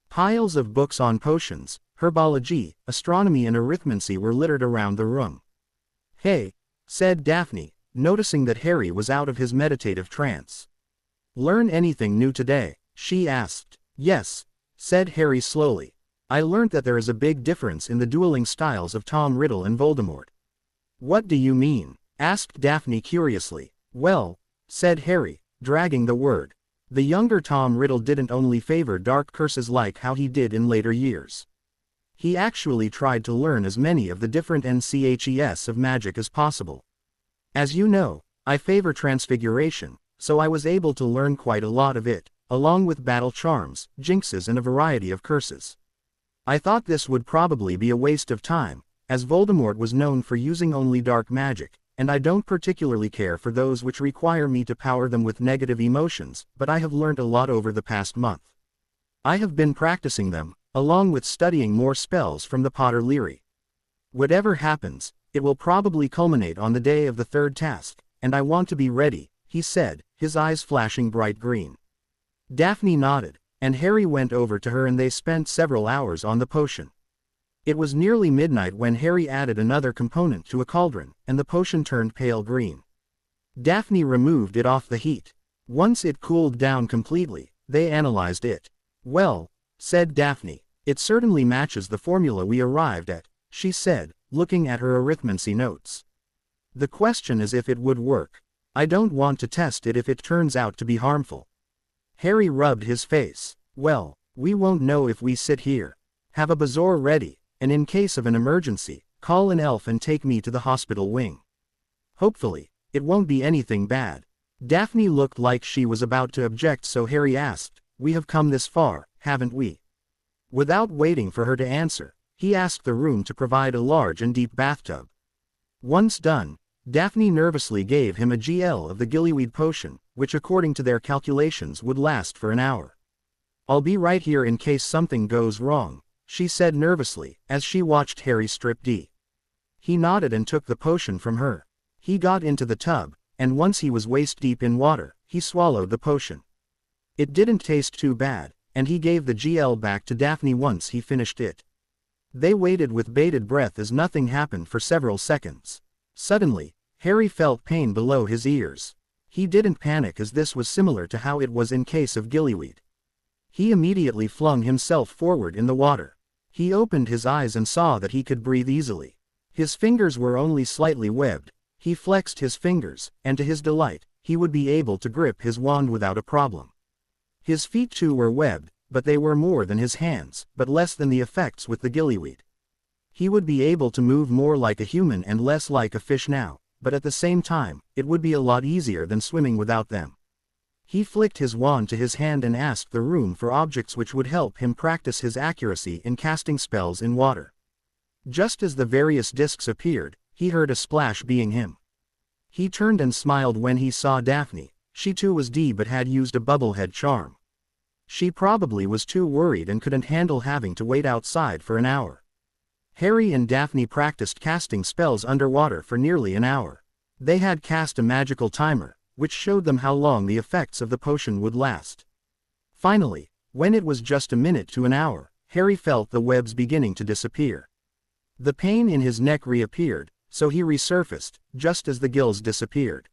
Piles of books on potions, herbology, astronomy and arithmancy were littered around the room. Hey, said Daphne, noticing that Harry was out of his meditative trance. Learn anything new today? She asked. Yes, said Harry slowly. I learned that there is a big difference in the dueling styles of Tom Riddle and Voldemort. What do you mean? Asked Daphne curiously. Well, said Harry, dragging the word. The younger Tom Riddle didn't only favor dark curses like how he did in later years. He actually tried to learn as many of the different NCHES of magic as possible. As you know, I favor transfiguration, so I was able to learn quite a lot of it, along with battle charms, jinxes and a variety of curses. I thought this would probably be a waste of time, as Voldemort was known for using only dark magic, and I don't particularly care for those which require me to power them with negative emotions, but I have learned a lot over the past month. I have been practicing them, along with studying more spells from the Potter Leary. Whatever happens, it will probably culminate on the day of the third task, and I want to be ready, he said, his eyes flashing bright green. Daphne nodded, and Harry went over to her and they spent several hours on the potion. It was nearly midnight when Harry added another component to a cauldron, and the potion turned pale green. Daphne removed it off the heat. Once it cooled down completely, they analyzed it. Well, said Daphne, it certainly matches the formula we arrived at, she said, looking at her arithmancy notes. The question is if it would work. I don't want to test it if it turns out to be harmful. Harry rubbed his face. Well, we won't know if we sit here. Have a bazaar ready, and in case of an emergency, call an elf and take me to the hospital wing. Hopefully, it won't be anything bad. Daphne looked like she was about to object, so Harry asked, we have come this far, haven't we? Without waiting for her to answer, he asked the room to provide a large and deep bathtub. Once done, Daphne nervously gave him a GL of the gillyweed potion, which according to their calculations would last for an hour. I'll be right here in case something goes wrong, she said nervously, as she watched Harry strip D. He nodded and took the potion from her. He got into the tub, and once he was waist deep in water, he swallowed the potion. It didn't taste too bad, and he gave the GL back to Daphne once he finished it. They waited with bated breath as nothing happened for several seconds. Suddenly, Harry felt pain below his ears. He didn't panic as this was similar to how it was in case of gillyweed. He immediately flung himself forward in the water. He opened his eyes and saw that he could breathe easily. His fingers were only slightly webbed. He flexed his fingers, and to his delight, he would be able to grip his wand without a problem. His feet too were webbed, but they were more than his hands, but less than the effects with the gillyweed. He would be able to move more like a human and less like a fish now, but at the same time, it would be a lot easier than swimming without them. He flicked his wand to his hand and asked the room for objects which would help him practice his accuracy in casting spells in water. Just as the various discs appeared, he heard a splash being him. He turned and smiled when he saw Daphne. She too was D but had used a bubblehead charm. She probably was too worried and couldn't handle having to wait outside for an hour. Harry and Daphne practiced casting spells underwater for nearly an hour. They had cast a magical timer, which showed them how long the effects of the potion would last. Finally, when it was just a minute to an hour, Harry felt the webs beginning to disappear. The pain in his neck reappeared, so he resurfaced, just as the gills disappeared.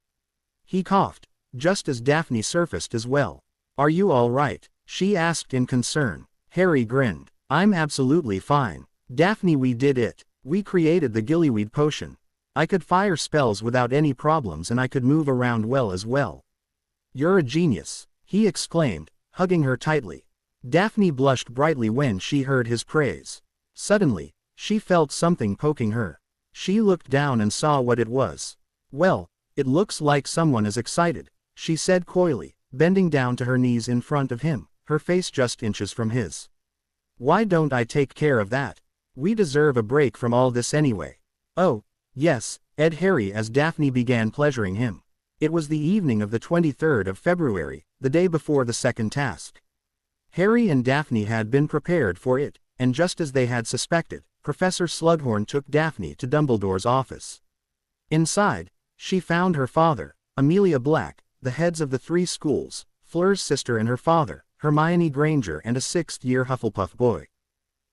He coughed, just as Daphne surfaced as well. Are you all right? She asked in concern. Harry grinned. I'm absolutely fine. Daphne, we did it. We created the gillyweed potion. I could fire spells without any problems and I could move around well as well. You're a genius, he exclaimed, hugging her tightly. Daphne blushed brightly when she heard his praise. Suddenly, she felt something poking her. She looked down and saw what it was. Well, it looks like someone is excited, she said coyly, bending down to her knees in front of him, her face just inches from his. Why don't I take care of that? We deserve a break from all this anyway. Oh, yes, said Harry as Daphne began pleasuring him. It was the evening of the 23rd of February, the day before the second task. Harry and Daphne had been prepared for it, and just as they had suspected, Professor Slughorn took Daphne to Dumbledore's office. Inside, she found her father, Amelia Black, the heads of the three schools, Fleur's sister and her father, Hermione Granger, and a sixth-year Hufflepuff boy.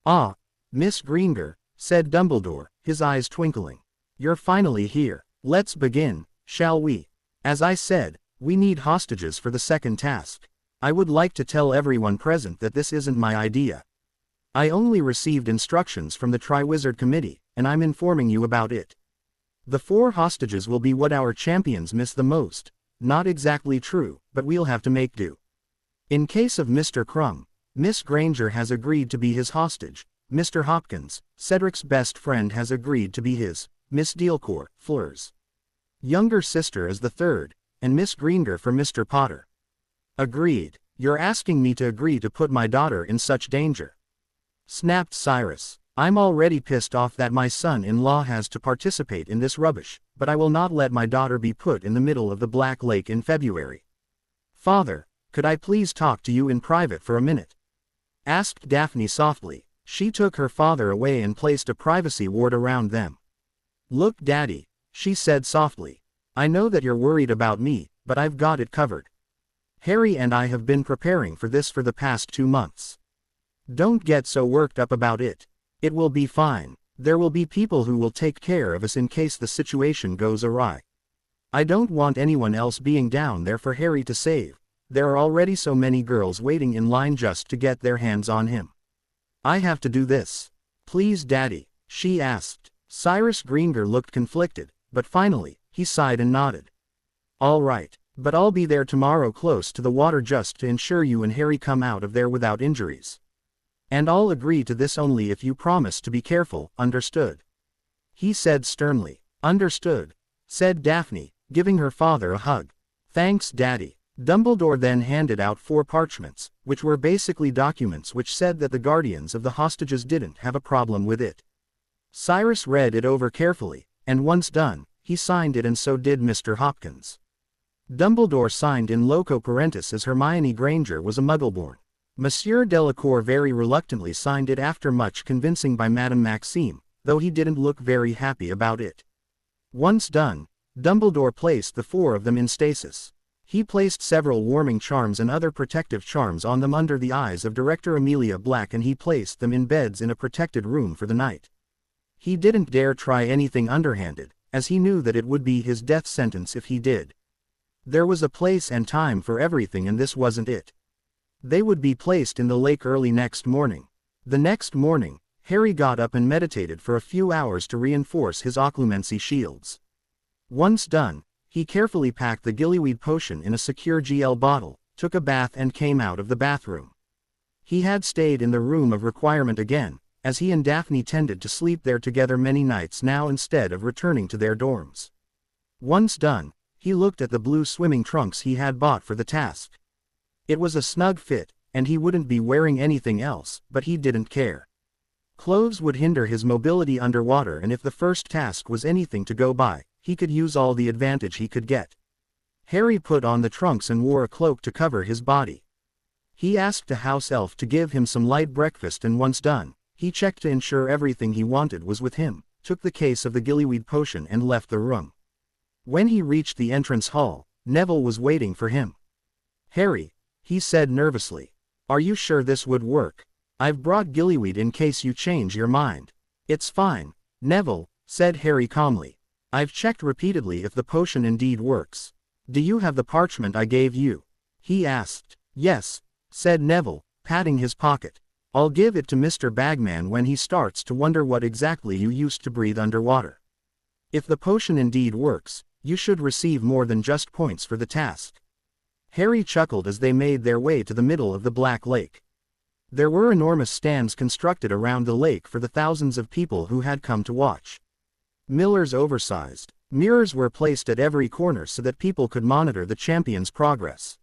Ah, Miss Granger, said Dumbledore, his eyes twinkling. You're finally here. Let's begin, shall we? As I said, we need hostages for the second task. I would like to tell everyone present that this isn't my idea. I only received instructions from the Triwizard Committee, and I'm informing you about it. The 4 hostages will be what our champions miss the most. Not exactly true, but we'll have to make do. In case of Mr. Crumb, Miss Granger has agreed to be his hostage. Mr. Hopkins, Cedric's best friend, has agreed to be his. Miss Dealcourt, Fleur's younger sister, is the third, and Miss Granger for Mr. Potter. Agreed. You're asking me to agree to put my daughter in such danger? snapped Cyrus. "I'm already pissed off that my son-in-law has to participate in this rubbish, but I will not let my daughter be put in the middle of the Black Lake in February." "Father, could I please talk to you in private for a minute?" asked Daphne softly. She took her father away and placed a privacy ward around them. "Look, Daddy," she said softly. "I know that you're worried about me, but I've got it covered. Harry and I have been preparing for this for the past 2 months. Don't get so worked up about it. It will be fine. There will be people who will take care of us in case the situation goes awry. I don't want anyone else being down there for Harry to save. There are already so many girls waiting in line just to get their hands on him. I have to do this. Please, Daddy," she asked. Cyrus Greenger looked conflicted, but finally, he sighed and nodded. "All right, but I'll be there tomorrow close to the water just to ensure you and Harry come out of there without injuries. And I'll agree to this only if you promise to be careful, understood?" he said sternly. "Understood," said Daphne, giving her father a hug. "Thanks, Daddy." Dumbledore then handed out 4 parchments, which were basically documents which said that the guardians of the hostages didn't have a problem with it. Cyrus read it over carefully, and once done, he signed it and so did Mr. Hopkins. Dumbledore signed in loco parentis as Hermione Granger was a Muggleborn. Monsieur Delacour very reluctantly signed it after much convincing by Madame Maxime, though he didn't look very happy about it. Once done, Dumbledore placed the 4 of them in stasis. He placed several warming charms and other protective charms on them under the eyes of Director Amelia Black, and he placed them in beds in a protected room for the night. He didn't dare try anything underhanded, as he knew that it would be his death sentence if he did. There was a place and time for everything, and this wasn't it. They would be placed in the lake early next morning. The next morning, Harry got up and meditated for a few hours to reinforce his occlumency shields. Once done, he carefully packed the gillyweed potion in a secure GL bottle, took a bath and came out of the bathroom. He had stayed in the room of requirement again, as he and Daphne tended to sleep there together many nights now instead of returning to their dorms. Once done, he looked at the blue swimming trunks he had bought for the task. It was a snug fit, and he wouldn't be wearing anything else, but he didn't care. Clothes would hinder his mobility underwater, and if the first task was anything to go by, he could use all the advantage he could get. Harry put on the trunks and wore a cloak to cover his body. He asked a house elf to give him some light breakfast, and once done, he checked to ensure everything he wanted was with him, took the case of the gillyweed potion and left the room. When he reached the entrance hall, Neville was waiting for him. "Harry," he said nervously, "are you sure this would work? I've brought gillyweed in case you change your mind." "It's fine, Neville," said Harry calmly. "I've checked repeatedly if the potion indeed works. Do you have the parchment I gave you?" he asked. "Yes," said Neville, patting his pocket. "I'll give it to Mr. Bagman when he starts to wonder what exactly you used to breathe underwater. If the potion indeed works, you should receive more than just points for the task." Harry chuckled as they made their way to the middle of the Black Lake. There were enormous stands constructed around the lake for the thousands of people who had come to watch. Miller's oversized mirrors were placed at every corner so that people could monitor the champion's progress.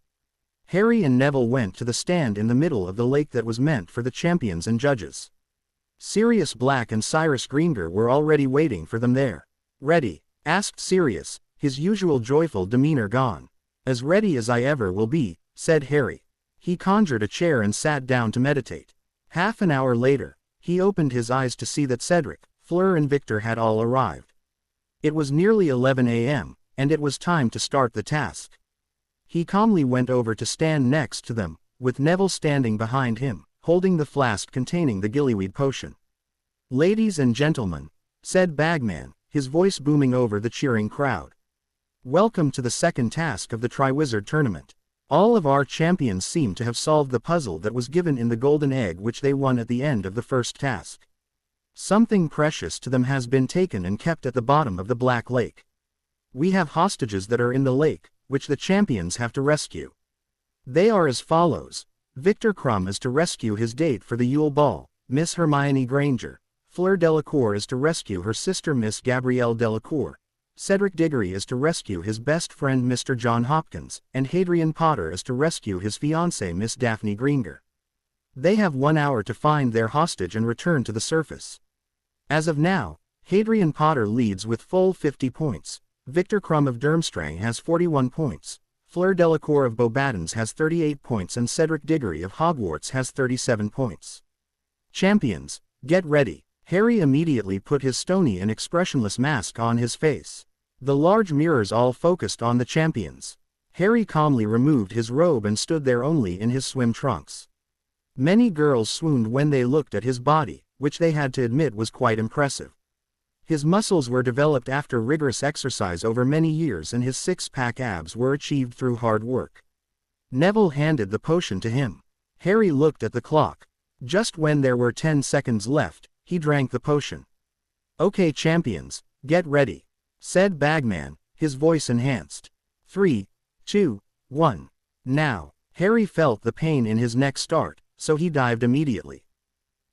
Harry and Neville went to the stand in the middle of the lake that was meant for the champions and judges. Sirius Black and Cyrus Greenger were already waiting for them there. "Ready?" asked Sirius, his usual joyful demeanor gone. "As ready as I ever will be," said Harry. He conjured a chair and sat down to meditate. Half an hour later, he opened his eyes to see that Cedric, Fleur and Victor had all arrived. It was nearly 11 a.m., and it was time to start the task. He calmly went over to stand next to them, with Neville standing behind him, holding the flask containing the gillyweed potion. "Ladies and gentlemen," said Bagman, his voice booming over the cheering crowd. "Welcome to the second task of the Triwizard Tournament. All of our champions seem to have solved the puzzle that was given in the golden egg which they won at the end of the first task. Something precious to them has been taken and kept at the bottom of the Black Lake. We have hostages that are in the lake, which the champions have to rescue. They are as follows. Victor Crumb is to rescue his date for the Yule Ball, Miss Hermione Granger. Fleur Delacour is to rescue her sister Miss Gabrielle Delacour. Cedric Diggory is to rescue his best friend Mr. John Hopkins, and Hadrian Potter is to rescue his fiancée Miss Daphne Greenger. They have 1 hour to find their hostage and return to the surface. As of now, Hadrian Potter leads with full 50 points, Victor Crumb of Durmstrang has 41 points, Fleur Delacour of Beauxbatons has 38 points and Cedric Diggory of Hogwarts has 37 points. Champions, get ready. Harry immediately put his stony and expressionless mask on his face. The large mirrors all focused on the champions. Harry calmly removed his robe and stood there only in his swim trunks. Many girls swooned when they looked at his body, which they had to admit was quite impressive. His muscles were developed after rigorous exercise over many years and his six-pack abs were achieved through hard work. Neville handed the potion to him. Harry looked at the clock. Just when there were 10 seconds left, he drank the potion. "Okay champions, get ready," said Bagman, his voice enhanced. 3, 2, 1. Now, Harry felt the pain in his neck start, so he dived immediately.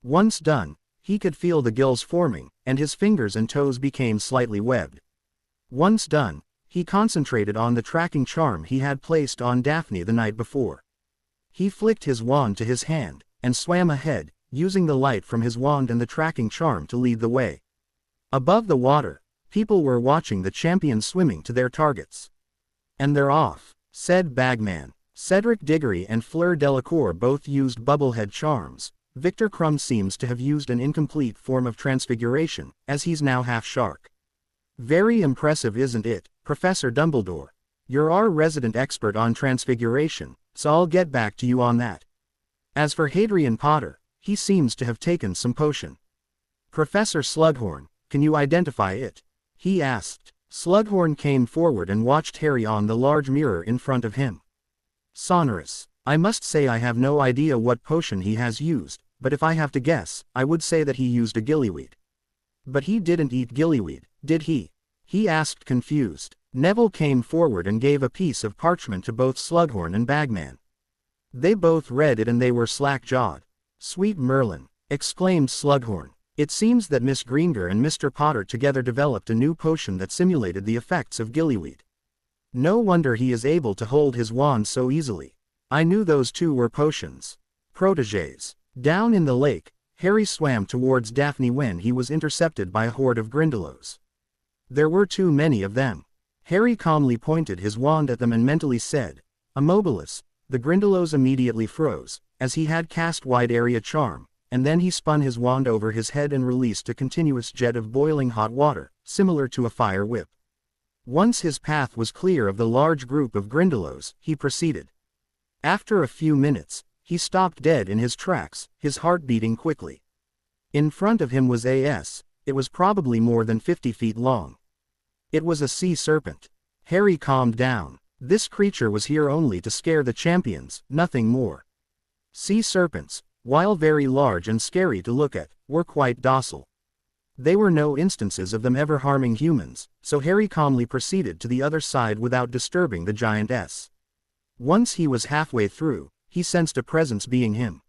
Once done, he could feel the gills forming, and his fingers and toes became slightly webbed. Once done, he concentrated on the tracking charm he had placed on Daphne the night before. He flicked his wand to his hand, and swam ahead, using the light from his wand and the tracking charm to lead the way. Above the water, people were watching the champions swimming to their targets. "And they're off," said Bagman. Cedric Diggory and Fleur Delacour both used bubblehead charms. Victor Crumb seems to have used an incomplete form of transfiguration, as he's now half shark. "Very impressive, isn't it, Professor Dumbledore? You're our resident expert on transfiguration, so I'll get back to you on that. As for Hadrian Potter, he seems to have taken some potion. Professor Slughorn, can you identify it?" he asked. Slughorn came forward and watched Harry on the large mirror in front of him. "Sonorous. I must say I have no idea what potion he has used, but if I have to guess, I would say that he used a gillyweed." "But he didn't eat gillyweed, did he?" he asked confused. Neville came forward and gave a piece of parchment to both Slughorn and Bagman. They both read it and they were slack-jawed. "Sweet Merlin," exclaimed Slughorn. "It seems that Miss Greenger and Mr. Potter together developed a new potion that simulated the effects of gillyweed. No wonder he is able to hold his wand so easily. I knew those two were potions. Protégés." Down in the lake, Harry swam towards Daphne when he was intercepted by a horde of Grindylows. There were too many of them. Harry calmly pointed his wand at them and mentally said, "Immobilis." The Grindylows immediately froze, as he had cast wide area charm, and then he spun his wand over his head and released a continuous jet of boiling hot water, similar to a fire whip. Once his path was clear of the large group of Grindylows, he proceeded. After a few minutes, he stopped dead in his tracks, his heart beating quickly. In front of him was it was probably more than 50 feet long. It was a sea serpent. Harry calmed down. This creature was here only to scare the champions, nothing more. Sea serpents, while very large and scary to look at, were quite docile. There were no instances of them ever harming humans, so Harry calmly proceeded to the other side without disturbing the giantess. Once he was halfway through, he sensed a presence being him.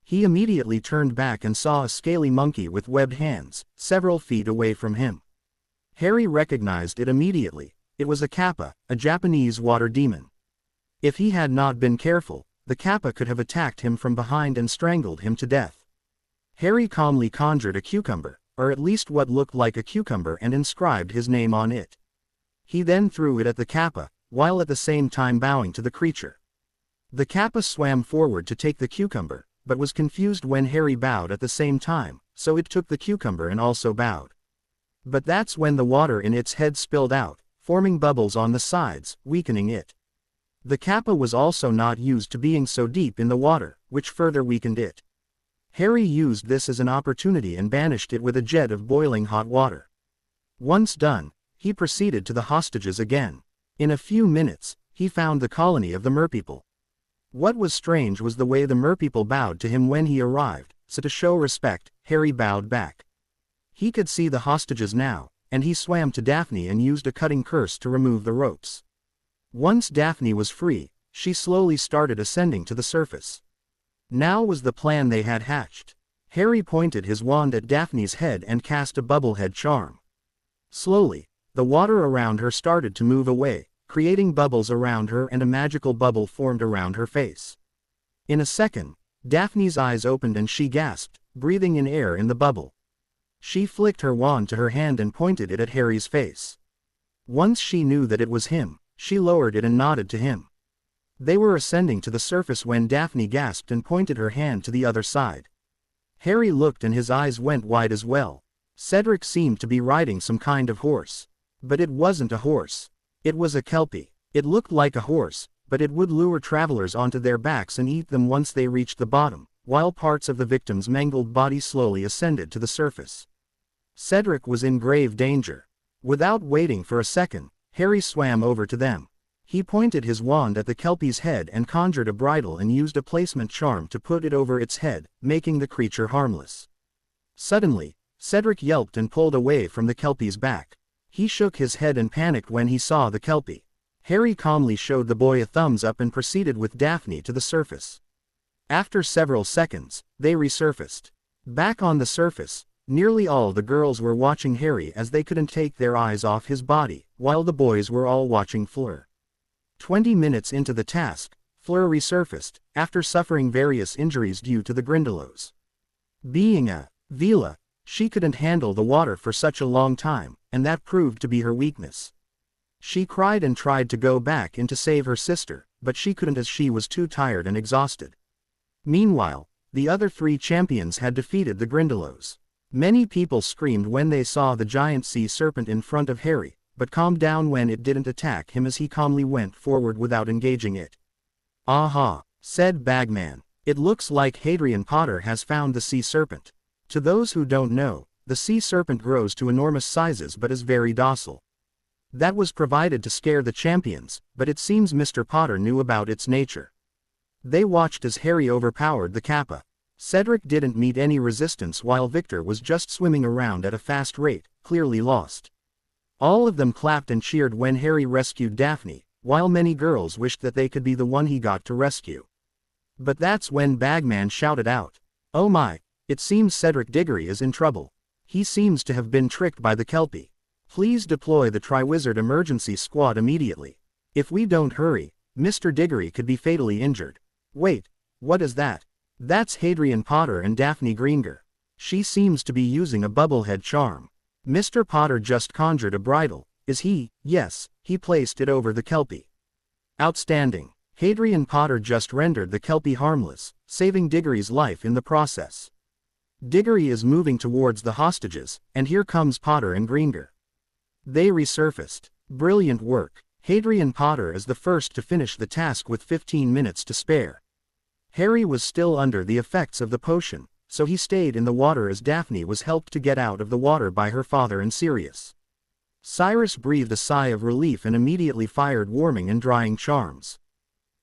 He immediately turned back and saw a scaly monkey with webbed hands, several feet away from him. Harry recognized it immediately. It was a kappa, a Japanese water demon. If he had not been careful, the kappa could have attacked him from behind and strangled him to death. Harry calmly conjured a cucumber, or at least what looked like a cucumber, and inscribed his name on it. He then threw it at the kappa, while at the same time bowing to the creature. The kappa swam forward to take the cucumber, but was confused when Harry bowed at the same time, so it took the cucumber and also bowed. But that's when the water in its head spilled out, forming bubbles on the sides, weakening it. The kappa was also not used to being so deep in the water, which further weakened it. Harry used this as an opportunity and banished it with a jet of boiling hot water. Once done, he proceeded to the hostages again. In a few minutes, he found the colony of the merpeople. What was strange was the way the merpeople bowed to him when he arrived, so to show respect, Harry bowed back. He could see the hostages now, and he swam to Daphne and used a cutting curse to remove the ropes. Once Daphne was free, she slowly started ascending to the surface. Now was the plan they had hatched. Harry pointed his wand at Daphne's head and cast a bubblehead charm. Slowly, the water around her started to move away, creating bubbles around her, and a magical bubble formed around her face. In a second, Daphne's eyes opened and she gasped, breathing in air in the bubble. She flicked her wand to her hand and pointed it at Harry's face. Once she knew that it was him, she lowered it and nodded to him. They were ascending to the surface when Daphne gasped and pointed her hand to the other side. Harry looked and his eyes went wide as well. Cedric seemed to be riding some kind of horse. But it wasn't a horse. It was a kelpie. It looked like a horse, but it would lure travelers onto their backs and eat them once they reached the bottom, while parts of the victim's mangled body slowly ascended to the surface. Cedric was in grave danger. Without waiting for a second, Harry swam over to them. He pointed his wand at the kelpie's head and conjured a bridle and used a placement charm to put it over its head, making the creature harmless. Suddenly, Cedric yelped and pulled away from the kelpie's back. He shook his head and panicked when he saw the kelpie. Harry calmly showed the boy a thumbs up and proceeded with Daphne to the surface. After several seconds, they resurfaced. Back on the surface, nearly all the girls were watching Harry as they couldn't take their eyes off his body, while the boys were all watching Fleur. 20 minutes into the task, Fleur resurfaced, after suffering various injuries due to the Grindylows. Being a Veela, she couldn't handle the water for such a long time, and that proved to be her weakness. She cried and tried to go back in to save her sister, but she couldn't as she was too tired and exhausted. Meanwhile, the other 3 champions had defeated the Grindylows. Many people screamed when they saw the giant sea serpent in front of Harry, but calmed down when it didn't attack him as he calmly went forward without engaging it. "Aha," said Bagman. "It looks like Hadrian Potter has found the sea serpent." To those who don't know, the sea serpent grows to enormous sizes but is very docile. That was provided to scare the champions, but it seems Mr. Potter knew about its nature. They watched as Harry overpowered the Kappa. Cedric didn't meet any resistance while Victor was just swimming around at a fast rate, clearly lost. All of them clapped and cheered when Harry rescued Daphne, while many girls wished that they could be the one he got to rescue. But that's when Bagman shouted out, "Oh my, it seems Cedric Diggory is in trouble. He seems to have been tricked by the kelpie. Please deploy the Triwizard Emergency Squad immediately. If we don't hurry, Mr. Diggory could be fatally injured." "Wait, what is that?" "That's Hadrian Potter and Daphne Greenger. She seems to be using a bubblehead charm. Mr. Potter just conjured a bridle." "Is he?" "Yes, he placed it over the kelpie." "Outstanding. Hadrian Potter just rendered the kelpie harmless, saving Diggory's life in the process. Diggory is moving towards the hostages, and here comes Potter and Greenger." They resurfaced. Brilliant work. Hadrian Potter is the first to finish the task with 15 minutes to spare. Harry was still under the effects of the potion, so he stayed in the water as Daphne was helped to get out of the water by her father and Sirius. Cyrus breathed a sigh of relief and immediately fired warming and drying charms.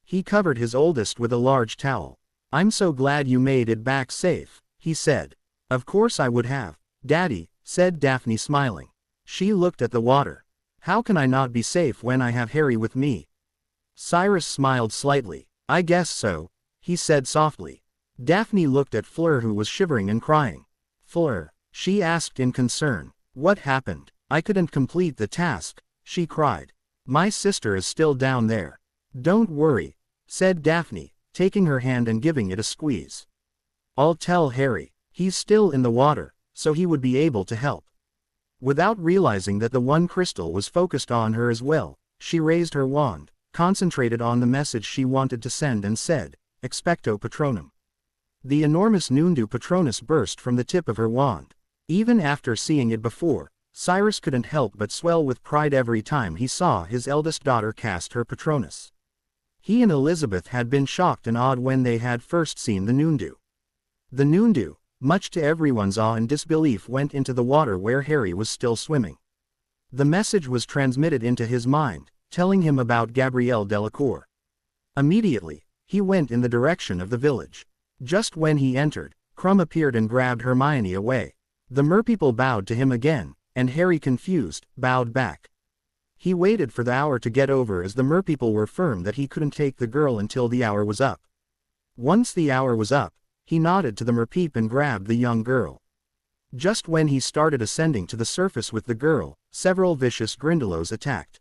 He covered his oldest with a large towel. "I'm so glad you made it back safe," he said. "Of course I would have, Daddy," said Daphne smiling. She looked at the water. "How can I not be safe when I have Harry with me?" Cyrus smiled slightly. "I guess so," he said softly. Daphne looked at Fleur who was shivering and crying. "Fleur," she asked in concern, "what happened?" "I couldn't complete the task," she cried. "My sister is still down there." "Don't worry," said Daphne, taking her hand and giving it a squeeze. "I'll tell Harry. He's still in the water, so he would be able to help." Without realizing that the one crystal was focused on her as well, she raised her wand, concentrated on the message she wanted to send and said, "Expecto Patronum." The enormous Nundu Patronus burst from the tip of her wand. Even after seeing it before, Cyrus couldn't help but swell with pride every time he saw his eldest daughter cast her Patronus. He and Elizabeth had been shocked and awed when they had first seen the Nundu. The Nundu, much to everyone's awe and disbelief, went into the water where Harry was still swimming. The message was transmitted into his mind, telling him about Gabrielle Delacour. Immediately, he went in the direction of the village. Just when he entered, Crumb appeared and grabbed Hermione away. The merpeople bowed to him again, and Harry, confused, bowed back. He waited for the hour to get over as the merpeople were firm that he couldn't take the girl until the hour was up. Once the hour was up, he nodded to the merpeep and grabbed the young girl. Just when he started ascending to the surface with the girl, several vicious Grindylows attacked.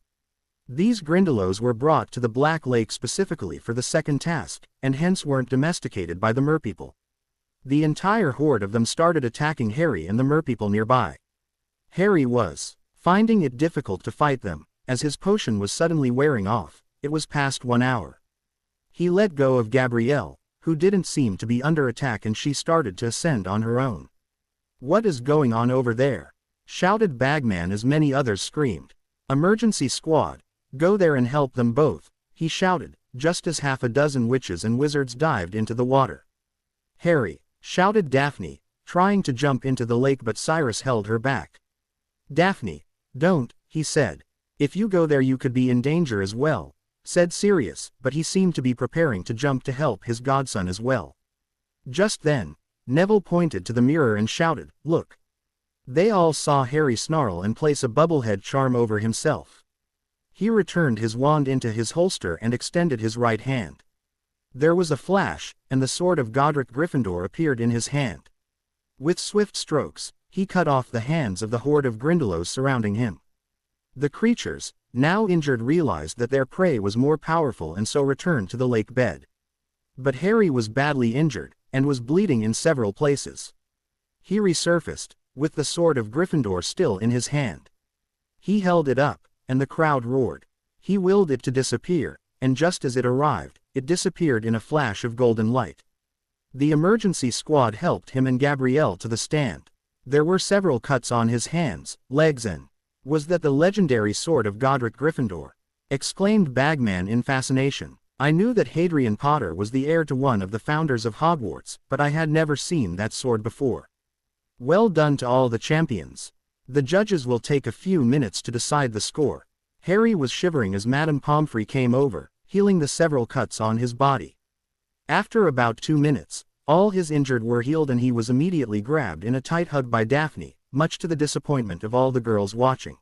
These Grindylows were brought to the Black Lake specifically for the second task, and hence weren't domesticated by the merpeople. The entire horde of them started attacking Harry and the merpeople nearby. Harry was finding it difficult to fight them, as his potion was suddenly wearing off. It was past 1 hour. He let go of Gabrielle, who didn't seem to be under attack, and she started to ascend on her own. "What is going on over there?" shouted Bagman as many others screamed. "Emergency squad, go there and help them both," he shouted, just as half a dozen witches and wizards dived into the water. "Harry," shouted Daphne, trying to jump into the lake, but Cyrus held her back. "Daphne, don't," he said. "If you go there you could be in danger as well," said Sirius, but he seemed to be preparing to jump to help his godson as well. Just then, Neville pointed to the mirror and shouted, "Look." They all saw Harry snarl and place a bubblehead charm over himself. He returned his wand into his holster and extended his right hand. There was a flash, and the sword of Godric Gryffindor appeared in his hand. With swift strokes, he cut off the hands of the horde of Grindylows surrounding him. The creatures, now injured, realized that their prey was more powerful and so returned to the lake bed. But Harry was badly injured, and was bleeding in several places. He resurfaced, with the sword of Gryffindor still in his hand. He held it up, and the crowd roared. He willed it to disappear, and just as it arrived, it disappeared in a flash of golden light. The emergency squad helped him and Gabrielle to the stand. There were several cuts on his hands, legs, and "Was that the legendary sword of Godric Gryffindor?" exclaimed Bagman in fascination. "I knew that Hadrian Potter was the heir to one of the founders of Hogwarts, but I had never seen that sword before. Well done to all the champions. The judges will take a few minutes to decide the score." Harry was shivering as Madame Pomfrey came over, healing the several cuts on his body. After about 2 minutes, all his injured were healed, and he was immediately grabbed in a tight hug by Daphne, much to the disappointment of all the girls watching.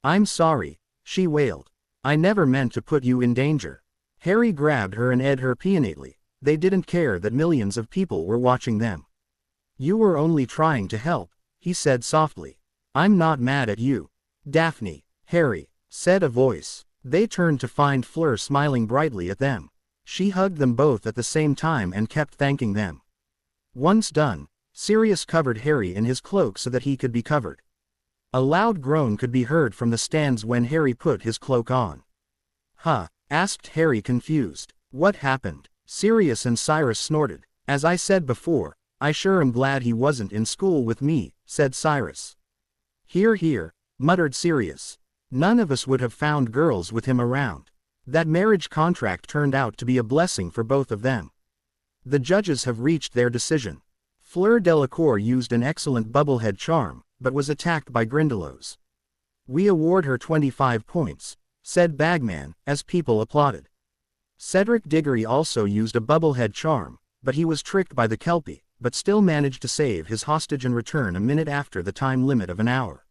"I'm sorry," she wailed. "I never meant to put you in danger." Harry grabbed her and aimed her pianately. They didn't care that millions of people were watching them. "You were only trying to help," he said softly. "I'm not mad at you, Daphne." "Harry," said a voice. They turned to find Fleur smiling brightly at them. She hugged them both at the same time and kept thanking them. Once done, Sirius covered Harry in his cloak so that he could be covered. A loud groan could be heard from the stands when Harry put his cloak on. "Huh?" asked Harry, confused. "What happened?" Sirius and Cyrus snorted. "As I said before, I sure am glad he wasn't in school with me," said Cyrus. "Hear, hear," muttered Sirius. "None of us would have found girls with him around." That marriage contract turned out to be a blessing for both of them. The judges have reached their decision. Fleur Delacour used an excellent bubblehead charm, but was attacked by Grindylows. "We award her 25 points, said Bagman, as people applauded. Cedric Diggory also used a bubblehead charm, but he was tricked by the Kelpie, but still managed to save his hostage and return a minute after the time limit of an hour.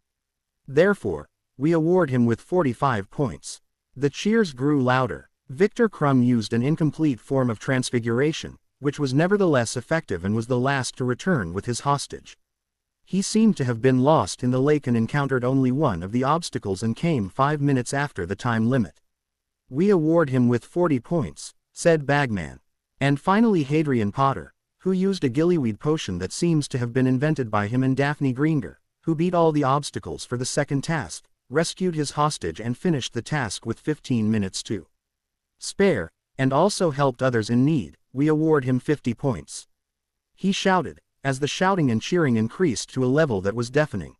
Therefore, we award him with 45 points. The cheers grew louder. Victor Crumb used an incomplete form of transfiguration, which was nevertheless effective and was the last to return with his hostage. He seemed to have been lost in the lake and encountered only one of the obstacles and came 5 minutes after the time limit. We award him with 40 points, said Bagman. And finally Hadrian Potter, who used a gillyweed potion that seems to have been invented by him, and Daphne Greenger, who beat all the obstacles for the second task, rescued his hostage and finished the task with 15 minutes to spare, and also helped others in need. We award him 50 points. He shouted, as the shouting and cheering increased to a level that was deafening.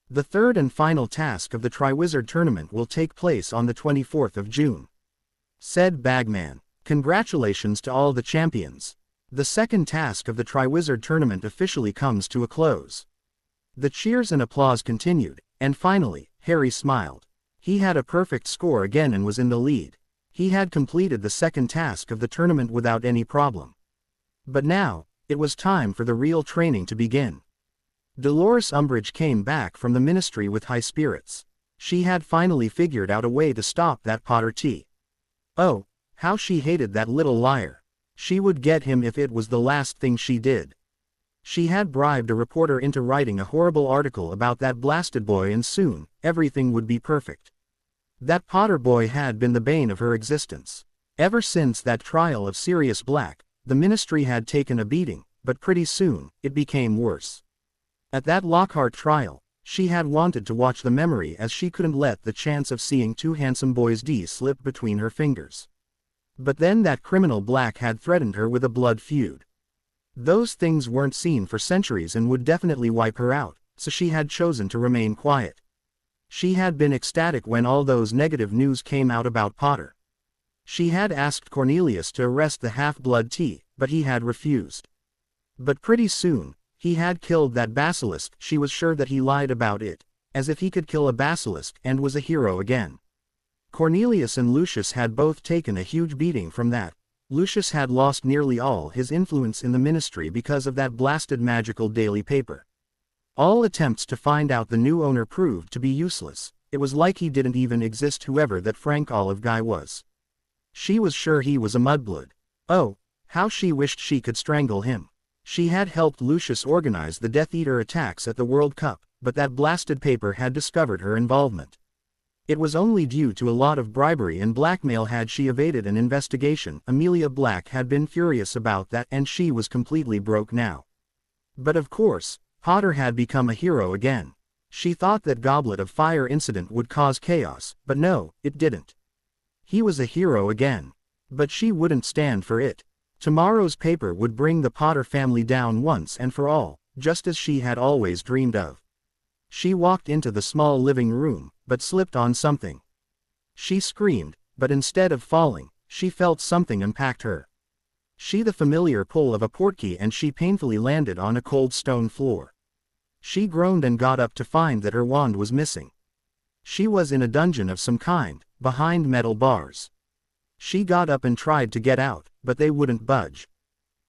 The third and final task of the Triwizard Tournament will take place on the 24th of June. Said Bagman. Congratulations to all the champions. The second task of the Triwizard Tournament officially comes to a close. The cheers and applause continued, and finally, Harry smiled. He had a perfect score again and was in the lead. He had completed the second task of the tournament without any problem. But now, it was time for the real training to begin. Dolores Umbridge came back from the ministry with high spirits. She had finally figured out a way to stop that Potter tea. Oh, how she hated that little liar. She would get him if it was the last thing she did. She had bribed a reporter into writing a horrible article about that blasted boy, and soon, everything would be perfect. That Potter boy had been the bane of her existence. Ever since that trial of Sirius Black, the Ministry had taken a beating, but pretty soon, it became worse. At that Lockhart trial, she had wanted to watch the memory as she couldn't let the chance of seeing two handsome boys slip between her fingers. But then that criminal Black had threatened her with a blood feud. Those things weren't seen for centuries and would definitely wipe her out, so she had chosen to remain quiet. She had been ecstatic when all those negative news came out about Potter. She had asked Cornelius to arrest the half-blood T, but he had refused. But pretty soon, he had killed that basilisk. She was sure that he lied about it, as if he could kill a basilisk and was a hero again. Cornelius and Lucius had both taken a huge beating from that. Lucius had lost nearly all his influence in the Ministry because of that blasted magical daily paper. All attempts to find out the new owner proved to be useless. It was like he didn't even exist, whoever that Frank Olive guy was. She was sure he was a mudblood. Oh, how she wished she could strangle him. She had helped Lucius organize the Death Eater attacks at the World Cup, but that blasted paper had discovered her involvement. It was only due to a lot of bribery and blackmail had she evaded an investigation. Amelia Black had been furious about that, and she was completely broke now. But of course, Potter had become a hero again. She thought that Goblet of Fire incident would cause chaos, but no, it didn't. He was a hero again. But she wouldn't stand for it. Tomorrow's paper would bring the Potter family down once and for all, just as she had always dreamed of. She walked into the small living room, but slipped on something. She screamed, but instead of falling, she felt something impact her. The familiar pull of a portkey, and she painfully landed on a cold stone floor. She groaned and got up to find that her wand was missing. She was in a dungeon of some kind, behind metal bars. She got up and tried to get out, but they wouldn't budge.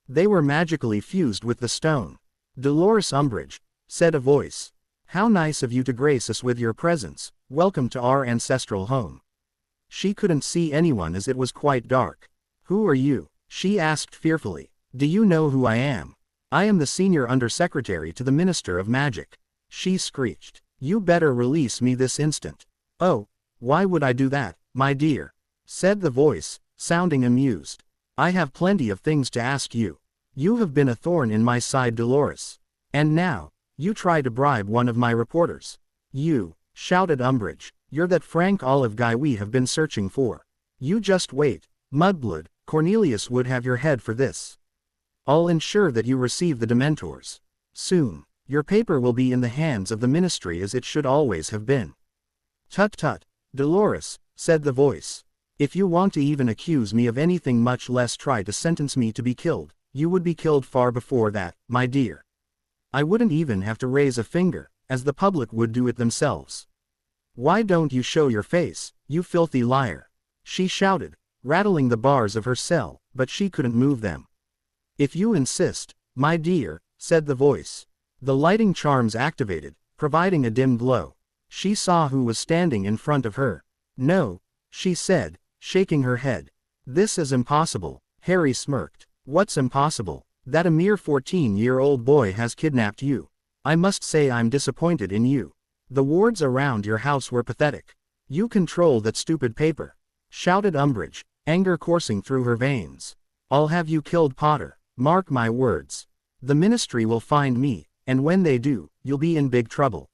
They were magically fused with the stone. "Dolores Umbridge," said a voice. "How nice of you to grace us with your presence. Welcome to our ancestral home." She couldn't see anyone as it was quite dark. "Who are you?" she asked fearfully. "Do you know who I am?" "I am the senior undersecretary to the Minister of Magic," she screeched. "You better release me this instant." "Oh, why would I do that, my dear?" said the voice, sounding amused. "I have plenty of things to ask you. You have been a thorn in my side, Dolores. And now, you try to bribe one of my reporters." "You," shouted Umbridge, "you're that Frank Olive guy we have been searching for. You just wait, mudblood, Cornelius would have your head for this. I'll ensure that you receive the Dementors. Soon, your paper will be in the hands of the Ministry as it should always have been." "Tut tut, Dolores," said the voice. "If you want to even accuse me of anything, much less try to sentence me to be killed, you would be killed far before that, my dear. I wouldn't even have to raise a finger, as the public would do it themselves. Why don't you show your face, you filthy liar?" she shouted, rattling the bars of her cell, but she couldn't move them. "If you insist, my dear," said the voice. The lighting charms activated, providing a dim glow. She saw who was standing in front of her. "No," she said, shaking her head. "This is impossible." Harry smirked. "What's impossible?" "That a mere 14-year-old boy has kidnapped you. I must say I'm disappointed in you. The wards around your house were pathetic. You control that stupid paper," shouted Umbridge, anger coursing through her veins. "I'll have you killed, Potter. Mark my words. The Ministry will find me, and when they do, you'll be in big trouble."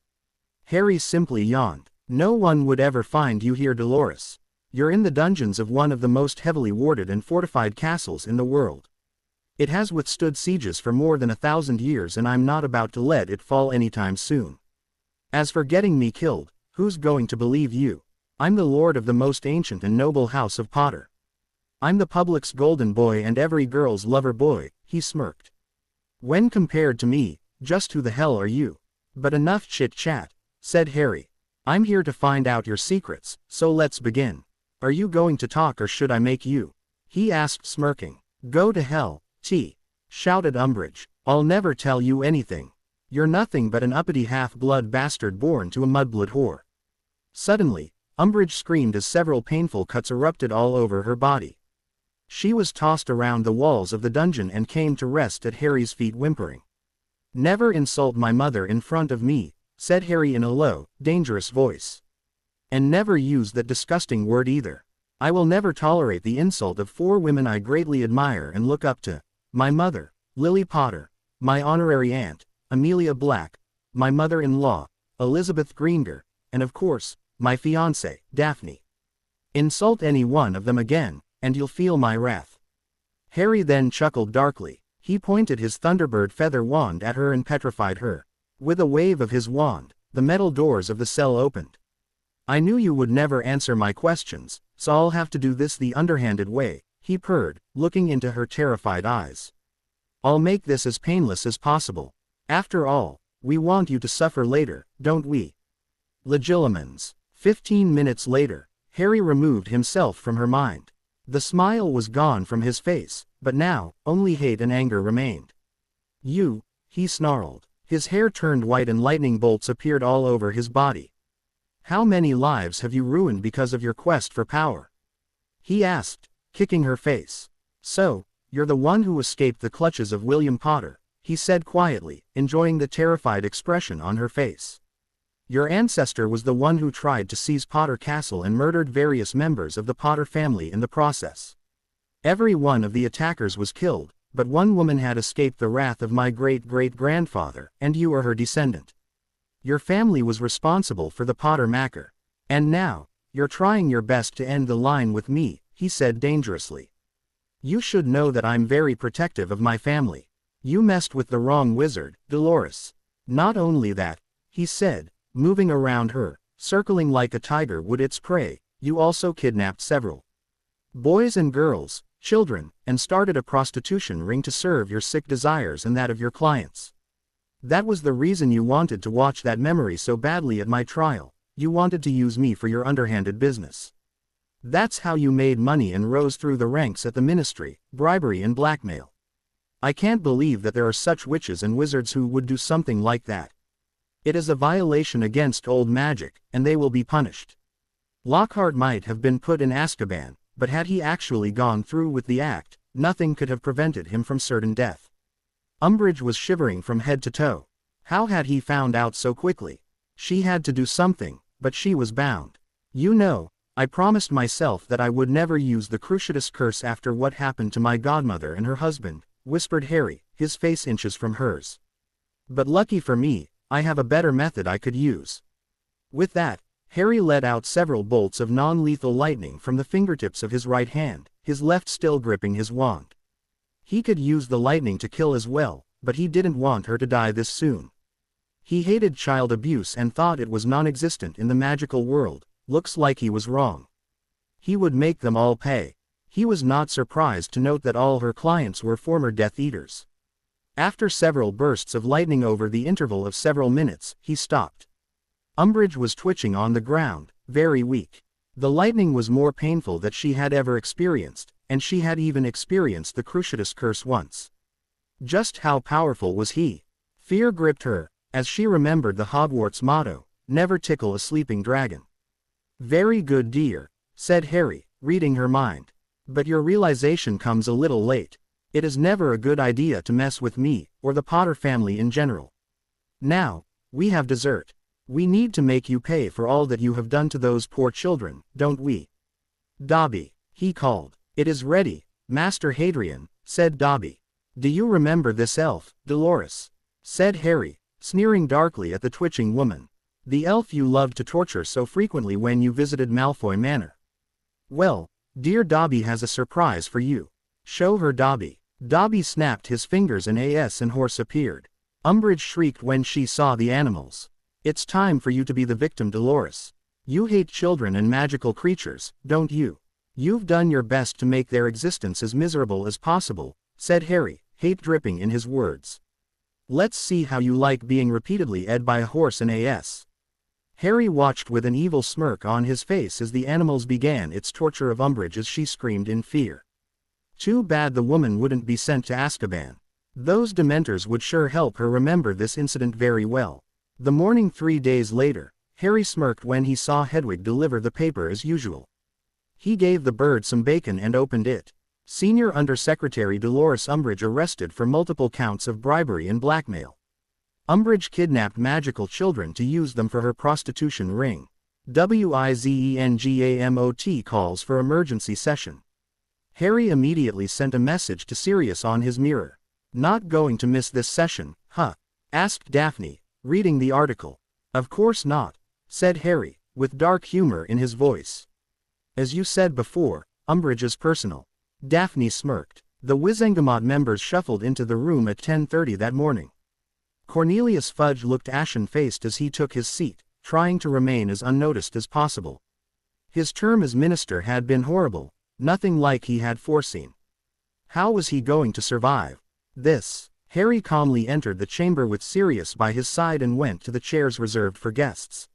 Harry simply yawned. "No one would ever find you here, Dolores. You're in the dungeons of one of the most heavily warded and fortified castles in the world. It has withstood sieges for more than 1,000 years, and I'm not about to let it fall anytime soon. As for getting me killed, who's going to believe you? I'm the lord of the most ancient and noble house of Potter. I'm the public's golden boy and every girl's lover boy," he smirked. "When compared to me, just who the hell are you?" "But enough chit-chat," said Harry. "I'm here to find out your secrets, so let's begin. Are you going to talk or should I make you?" he asked, smirking. "Go to hell, shouted Umbridge. "I'll never tell you anything. You're nothing but an uppity half-blood bastard born to a mudblood whore." Suddenly, Umbridge screamed as several painful cuts erupted all over her body. She was tossed around the walls of the dungeon and came to rest at Harry's feet, whimpering. "Never insult my mother in front of me," said Harry in a low, dangerous voice. And never use that disgusting word either. I will never tolerate the insult of 4 women I greatly admire and look up to. My mother, Lily Potter, my honorary aunt, Amelia Black, my mother-in-law, Elizabeth Greenger, and of course, my fiancée, Daphne. Insult any one of them again, and you'll feel my wrath. Harry then chuckled darkly. He pointed his Thunderbird feather wand at her and petrified her. With a wave of his wand, the metal doors of the cell opened. I knew you would never answer my questions, so I'll have to do this the underhanded way, he purred, looking into her terrified eyes. I'll make this as painless as possible. After all, we want you to suffer later, don't we? Legilimens. 15 minutes later, Harry removed himself from her mind. The smile was gone from his face, but now, only hate and anger remained. You, he snarled. His hair turned white and lightning bolts appeared all over his body. How many lives have you ruined because of your quest for power? He asked, kicking her face. So, you're the one who escaped the clutches of William Potter, he said quietly, enjoying the terrified expression on her face. Your ancestor was the one who tried to seize Potter Castle and murdered various members of the Potter family in the process. Every one of the attackers was killed, but one woman had escaped the wrath of my great-great-grandfather, and you are her descendant. Your family was responsible for the Potter Massacre. And now, you're trying your best to end the line with me, he said dangerously. You should know that I'm very protective of my family. You messed with the wrong wizard, Dolores. Not only that, he said, moving around her, circling like a tiger would its prey, you also kidnapped several boys and girls, children, and started a prostitution ring to serve your sick desires and that of your clients. That was the reason you wanted to watch that memory so badly at my trial. You wanted to use me for your underhanded business. That's how you made money and rose through the ranks at the ministry, bribery and blackmail. I can't believe that there are such witches and wizards who would do something like that. It is a violation against old magic, and they will be punished. Lockhart might have been put in Azkaban, but had he actually gone through with the act, nothing could have prevented him from certain death. Umbridge was shivering from head to toe. How had he found out so quickly? She had to do something, but she was bound. You know, I promised myself that I would never use the Cruciatus curse after what happened to my godmother and her husband, whispered Harry, his face inches from hers. But lucky for me, I have a better method I could use. With that, Harry let out several bolts of non-lethal lightning from the fingertips of his right hand, his left still gripping his wand. He could use the lightning to kill as well, but he didn't want her to die this soon. He hated child abuse and thought it was non-existent in the magical world. Looks like he was wrong. He would make them all pay. He was not surprised to note that all her clients were former Death Eaters. After several bursts of lightning over the interval of several minutes, he stopped. Umbridge was twitching on the ground, very weak. The lightning was more painful than she had ever experienced, and she had even experienced the Cruciatus curse once. Just how powerful was he? Fear gripped her, as she remembered the Hogwarts motto, never tickle a sleeping dragon. Very good, dear, said Harry, reading her mind. But your realization comes a little late. It is never a good idea to mess with me, or the Potter family in general. Now, we have dessert. We need to make you pay for all that you have done to those poor children, don't we? Dobby, he called. It is ready, Master Hadrian, said Dobby. Do you remember this elf, Dolores? Said Harry, sneering darkly at the twitching woman. The elf you loved to torture so frequently when you visited Malfoy Manor. Well, dear Dobby has a surprise for you. Show her, Dobby. Dobby snapped his fingers and and horse appeared. Umbridge shrieked when she saw the animals. It's time for you to be the victim, Dolores. You hate children and magical creatures, don't you? You've done your best to make their existence as miserable as possible, said Harry, hate dripping in his words. Let's see how you like being repeatedly ed by a horse and Harry watched with an evil smirk on his face as the animals began its torture of Umbridge as she screamed in fear. Too bad the woman wouldn't be sent to Azkaban. Those Dementors would sure help her remember this incident very well. The morning 3 days later, Harry smirked when he saw Hedwig deliver the paper as usual. He gave the bird some bacon and opened it. Senior Undersecretary Dolores Umbridge arrested for multiple counts of bribery and blackmail. Umbridge kidnapped magical children to use them for her prostitution ring. Wizengamot calls for emergency session. Harry immediately sent a message to Sirius on his mirror. Not going to miss this session, huh? Asked Daphne, reading the article. Of course not, said Harry, with dark humor in his voice. As you said before, Umbridge is personal. Daphne smirked. The Wizengamot members shuffled into the room at 10:30 that morning. Cornelius Fudge looked ashen-faced as he took his seat, trying to remain as unnoticed as possible. His term as minister had been horrible, nothing like he had foreseen. How was he going to survive this? Harry calmly entered the chamber with Sirius by his side and went to the chairs reserved for guests.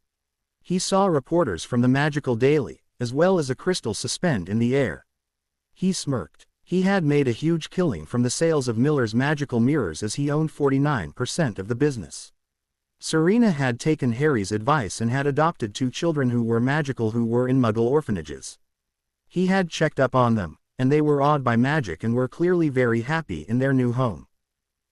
He saw reporters from the Magical Daily, as well as a crystal suspend in the air. He smirked. He had made a huge killing from the sales of Miller's magical mirrors, as he owned 49% of the business. Serena had taken Harry's advice and had adopted 2 children who were magical who were in Muggle orphanages. He had checked up on them, and they were awed by magic and were clearly very happy in their new home.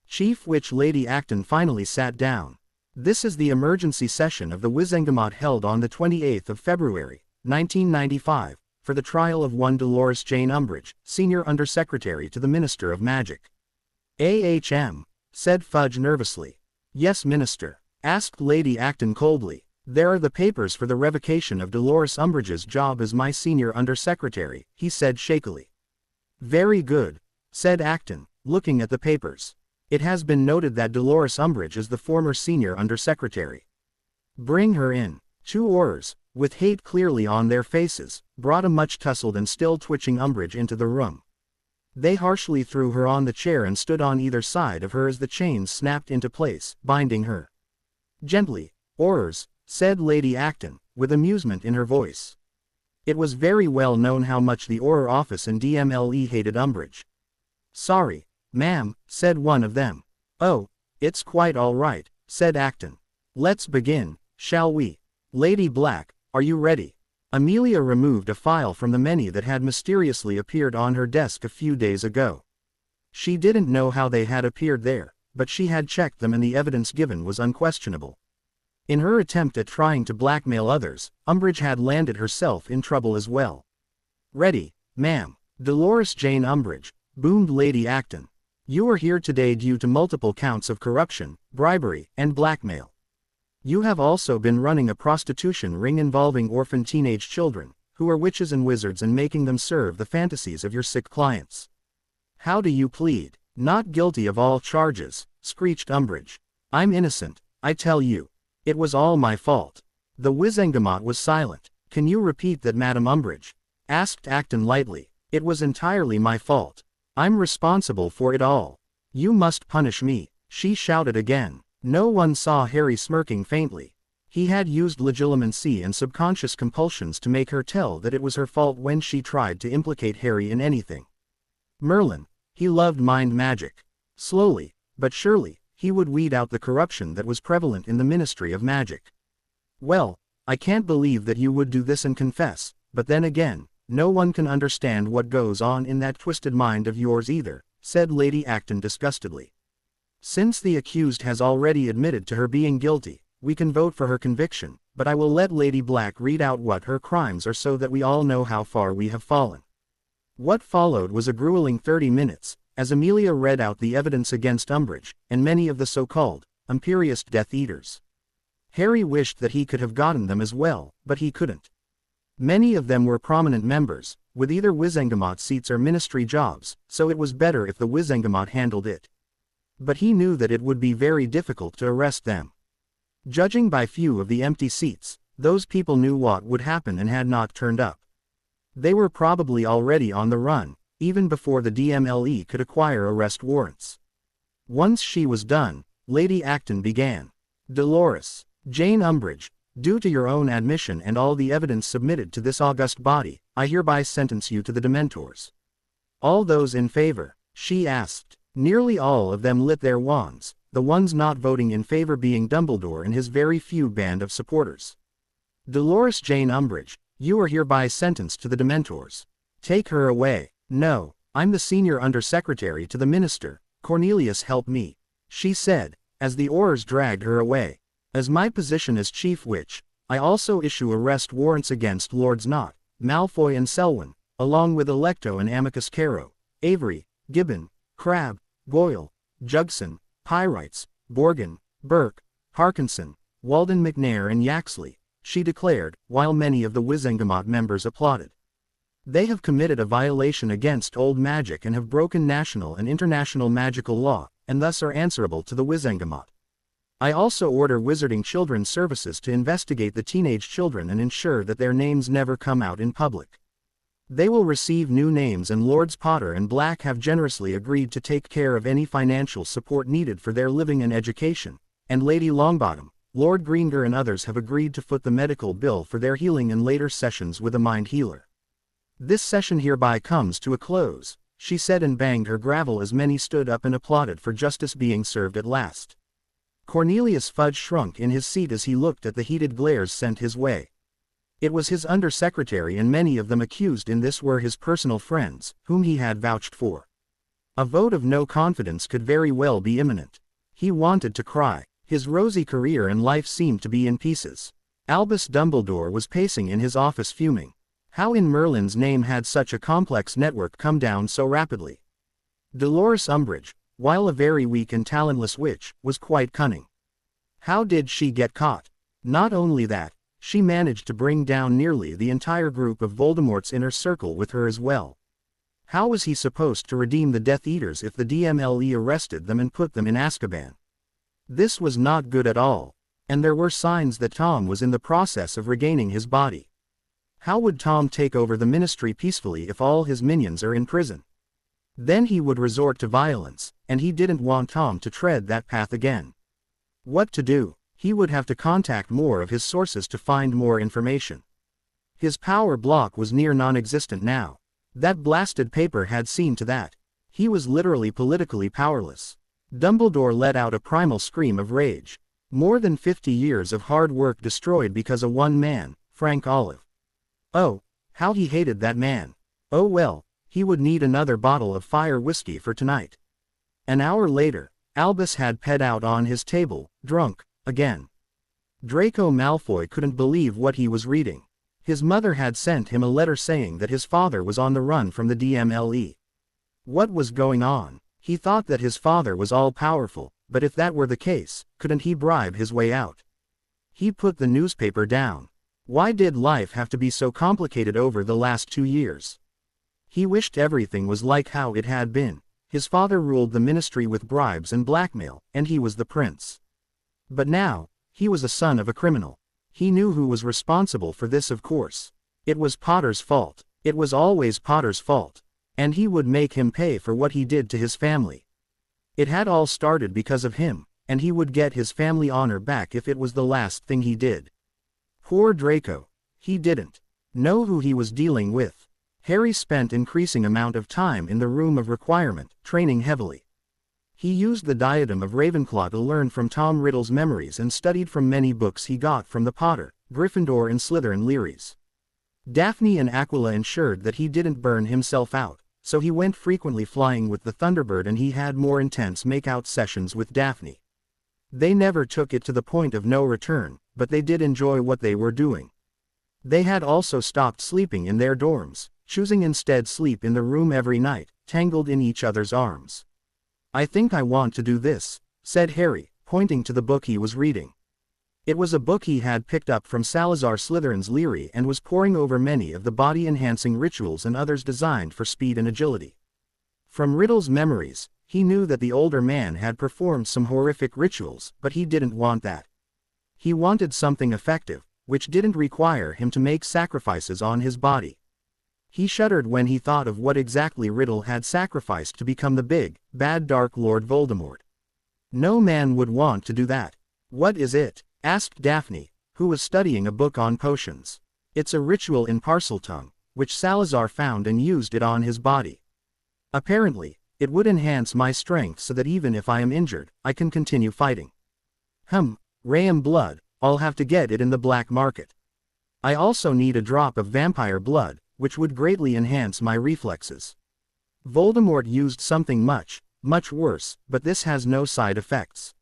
Chief Witch Lady Acton finally sat down. This is the emergency session of the Wizengamot held on the 28th of February, 1995, for the trial of one Dolores Jane Umbridge, Senior Undersecretary to the Minister of Magic. "Ahem," said Fudge nervously. "Yes, Minister," asked Lady Acton coldly. "There are the papers for the revocation of Dolores Umbridge's job as my Senior Undersecretary," he said shakily. "Very good," said Acton, looking at the papers. "It has been noted that Dolores Umbridge is the former Senior Undersecretary. Bring her in." 2 Aurors, with hate clearly on their faces, brought a much tousled and still twitching Umbridge into the room. They harshly threw her on the chair and stood on either side of her as the chains snapped into place, binding her. "Gently, Aurors," said Lady Acton, with amusement in her voice. It was very well known how much the Auror office and DMLE hated Umbridge. "Sorry, ma'am," said one of them. "Oh, it's quite all right," said Acton. "Let's begin, shall we? Lady Black, are you ready?" Amelia removed a file from the many that had mysteriously appeared on her desk a few days ago. She didn't know how they had appeared there, but she had checked them and the evidence given was unquestionable. In her attempt at trying to blackmail others, Umbridge had landed herself in trouble as well. "Ready, ma'am." "Dolores Jane Umbridge," boomed Lady Acton. "You are here today due to multiple counts of corruption, bribery, and blackmail. You have also been running a prostitution ring involving orphan teenage children, who are witches and wizards, and making them serve the fantasies of your sick clients. How do you plead?" "Not guilty of all charges," screeched Umbridge. "I'm innocent, I tell you. It was all my fault." The Wizengamot was silent. "Can you repeat that, Madam Umbridge?" asked Acton lightly. "It was entirely my fault. I'm responsible for it all. You must punish me," she shouted again. No one saw Harry smirking faintly. He had used legilimency and subconscious compulsions to make her tell that it was her fault when she tried to implicate Harry in anything. Merlin, he loved mind magic. Slowly, but surely, he would weed out the corruption that was prevalent in the Ministry of Magic. "Well, I can't believe that you would do this and confess, but then again, no one can understand what goes on in that twisted mind of yours either," said Lady Acton disgustedly. "Since the accused has already admitted to her being guilty, we can vote for her conviction, but I will let Lady Black read out what her crimes are so that we all know how far we have fallen." What followed was a grueling 30 minutes, as Amelia read out the evidence against Umbridge, and many of the so-called imperious Death Eaters. Harry wished that he could have gotten them as well, but he couldn't. Many of them were prominent members, with either Wizengamot seats or ministry jobs, so it was better if the Wizengamot handled it. But he knew that it would be very difficult to arrest them. Judging by few of the empty seats, those people knew what would happen and had not turned up. They were probably already on the run, even before the DMLE could acquire arrest warrants. Once she was done, Lady Acton began. "Dolores Jane Umbridge, due to your own admission and all the evidence submitted to this august body, I hereby sentence you to the Dementors." "All those in favor?" she asked. Nearly all of them lit their wands, the ones not voting in favor being Dumbledore and his very few band of supporters. "Dolores Jane Umbridge, you are hereby sentenced to the Dementors. Take her away." "No, I'm the Senior Undersecretary to the Minister, Cornelius help me," she said, as the Aurors dragged her away. "As my position as Chief Witch, I also issue arrest warrants against Lords Knott, Malfoy and Selwyn, along with Alecto and Amicus Caro, Avery, Gibbon, Crabbe, Goyle, Jugson, Pyrites, Borgin, Burke, Parkinson, Walden McNair and Yaxley, she declared, while many of the Wizengamot members applauded. They have committed a violation against old magic and have broken national and international magical law, and thus are answerable to the Wizengamot. I also order Wizarding Children's Services to investigate the teenage children and ensure that their names never come out in public. They will receive new names, and Lords Potter and Black have generously agreed to take care of any financial support needed for their living and education, and Lady Longbottom, Lord Greenger and others have agreed to foot the medical bill for their healing in later sessions with a mind healer. This session hereby comes to a close, she said and banged her gravel as many stood up and applauded for justice being served at last. Cornelius Fudge shrunk in his seat as he looked at the heated glares sent his way. It was his undersecretary, and many of them accused in this were his personal friends, whom he had vouched for. A vote of no confidence could very well be imminent. He wanted to cry. His rosy career and life seemed to be in pieces. Albus Dumbledore was pacing in his office fuming. How in Merlin's name had such a complex network come down so rapidly? Dolores Umbridge, while a very weak and talentless witch, was quite cunning. How did she get caught? Not only that, she managed to bring down nearly the entire group of Voldemort's inner circle with her as well. How was he supposed to redeem the Death Eaters if the DMLE arrested them and put them in Azkaban? This was not good at all, and there were signs that Tom was in the process of regaining his body. How would Tom take over the ministry peacefully if all his minions are in prison? Then he would resort to violence, and he didn't want Tom to tread that path again. What to do? He would have to contact more of his sources to find more information. His power block was near non-existent now. That blasted paper had seen to that. He was literally politically powerless. Dumbledore let out a primal scream of rage. More than 50 years of hard work destroyed because of one man, Frank Olive. Oh, how he hated that man. Oh well, he would need another bottle of fire whiskey for tonight. An hour later, Albus had ped out on his table, drunk, again. Draco Malfoy couldn't believe what he was reading. His mother had sent him a letter saying that his father was on the run from the DMLE. What was going on? He thought that his father was all-powerful, but if that were the case, couldn't he bribe his way out? He put the newspaper down. Why did life have to be so complicated over the last 2 years? He wished everything was like how it had been. His father ruled the ministry with bribes and blackmail, and he was the prince. But now, he was a son of a criminal. He knew who was responsible for this, of course. It was Potter's fault. It was always Potter's fault. And he would make him pay for what he did to his family. It had all started because of him, and he would get his family honor back if it was the last thing he did. Poor Draco. He didn't know who he was dealing with. Harry spent increasing amount of time in the room of requirement, training heavily. He used the diadem of Ravenclaw to learn from Tom Riddle's memories and studied from many books he got from the Potter, Gryffindor and Slytherin Learys. Daphne and Aquila ensured that he didn't burn himself out, so he went frequently flying with the Thunderbird, and he had more intense make-out sessions with Daphne. They never took it to the point of no return, but they did enjoy what they were doing. They had also stopped sleeping in their dorms, choosing instead sleep in the room every night, tangled in each other's arms. "I think I want to do this," said Harry, pointing to the book he was reading. It was a book he had picked up from Salazar Slytherin's Leary and was poring over many of the body-enhancing rituals and others designed for speed and agility. From Riddle's memories, he knew that the older man had performed some horrific rituals, but he didn't want that. He wanted something effective, which didn't require him to make sacrifices on his body. He shuddered when he thought of what exactly Riddle had sacrificed to become the big, bad Dark Lord Voldemort. No man would want to do that. "What is it?" asked Daphne, who was studying a book on potions. "It's a ritual in Parseltongue, which Salazar found and used it on his body. Apparently, it would enhance my strength so that even if I am injured, I can continue fighting." Ram blood, I'll have to get it in the black market. I also need a drop of vampire blood, which would greatly enhance my reflexes. Voldemort used something much, much worse, but this has no side effects.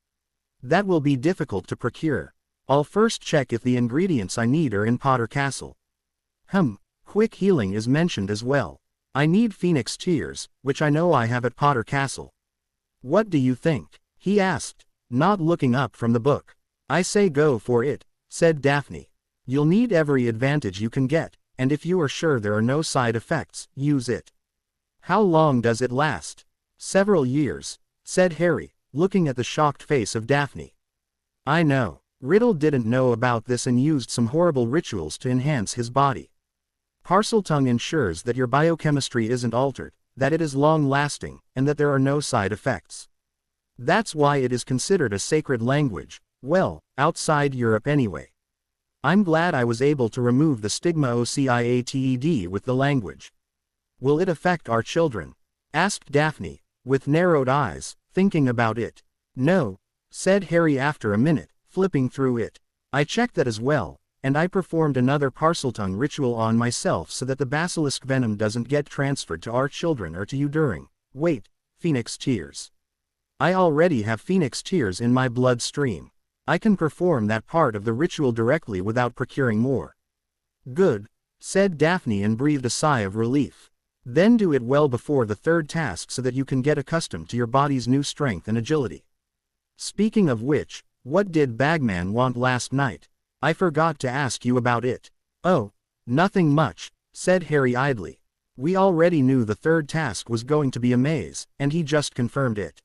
That will be difficult to procure. I'll first check if the ingredients I need are in Potter Castle. Quick healing is mentioned as well. I need Phoenix Tears, which I know I have at Potter Castle. What do you think? He asked, not looking up from the book. I say go for it, said Daphne. You'll need every advantage you can get, and if you are sure there are no side effects, use it. How long does it last? Several years, said Harry, looking at the shocked face of Daphne. I know. Riddle didn't know about this and used some horrible rituals to enhance his body. Parseltongue ensures that your biochemistry isn't altered, that it is long-lasting, and that there are no side effects. That's why it is considered a sacred language, well, outside Europe anyway. I'm glad I was able to remove the stigma OCIATED with the language. Will it affect our children? Asked Daphne, with narrowed eyes, thinking about it. No, said Harry after a minute, flipping through it. I checked that as well, and I performed another Parseltongue ritual on myself so that the basilisk venom doesn't get transferred to our children or to you during, Phoenix Tears. I already have Phoenix Tears in my bloodstream. I can perform that part of the ritual directly without procuring more. Good, said Daphne and breathed a sigh of relief. Then do it well before the third task so that you can get accustomed to your body's new strength and agility. Speaking of which, what did Bagman want last night? I forgot to ask you about it. Oh, nothing much, said Harry idly. We already knew the third task was going to be a maze, and he just confirmed it.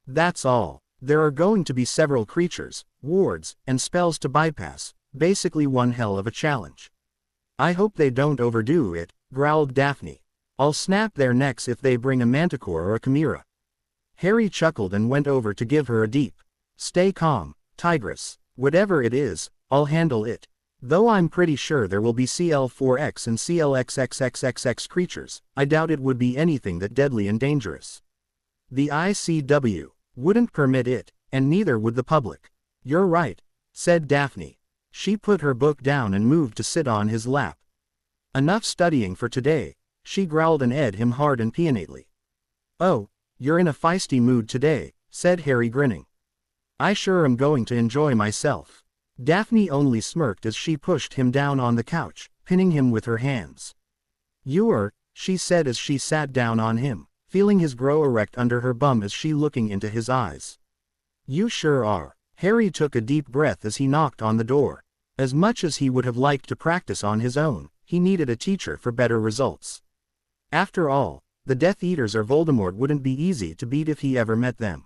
That's all. There are going to be several creatures, wards, and spells to bypass, basically one hell of a challenge. I hope they don't overdo it, growled Daphne. I'll snap their necks if they bring a manticore or a chimera. Harry chuckled and went over to give her a deep, stay calm, tigress. Whatever it is, I'll handle it. Though I'm pretty sure there will be CL4X and CLXXXXX creatures, I doubt it would be anything that deadly and dangerous. The ICW wouldn't permit it, and neither would the public. You're right, said Daphne. She put her book down and moved to sit on his lap. Enough studying for today, she growled and eyed him hard and peonately. Oh, you're in a feisty mood today, said Harry grinning. I sure am going to enjoy myself. Daphne only smirked as she pushed him down on the couch, pinning him with her hands. You're, she said as she sat down on him, feeling his grow erect under her bum as she looking into his eyes. You sure are. Harry took a deep breath as he knocked on the door. As much as he would have liked to practice on his own, he needed a teacher for better results. After all, the Death Eaters or Voldemort wouldn't be easy to beat if he ever met them.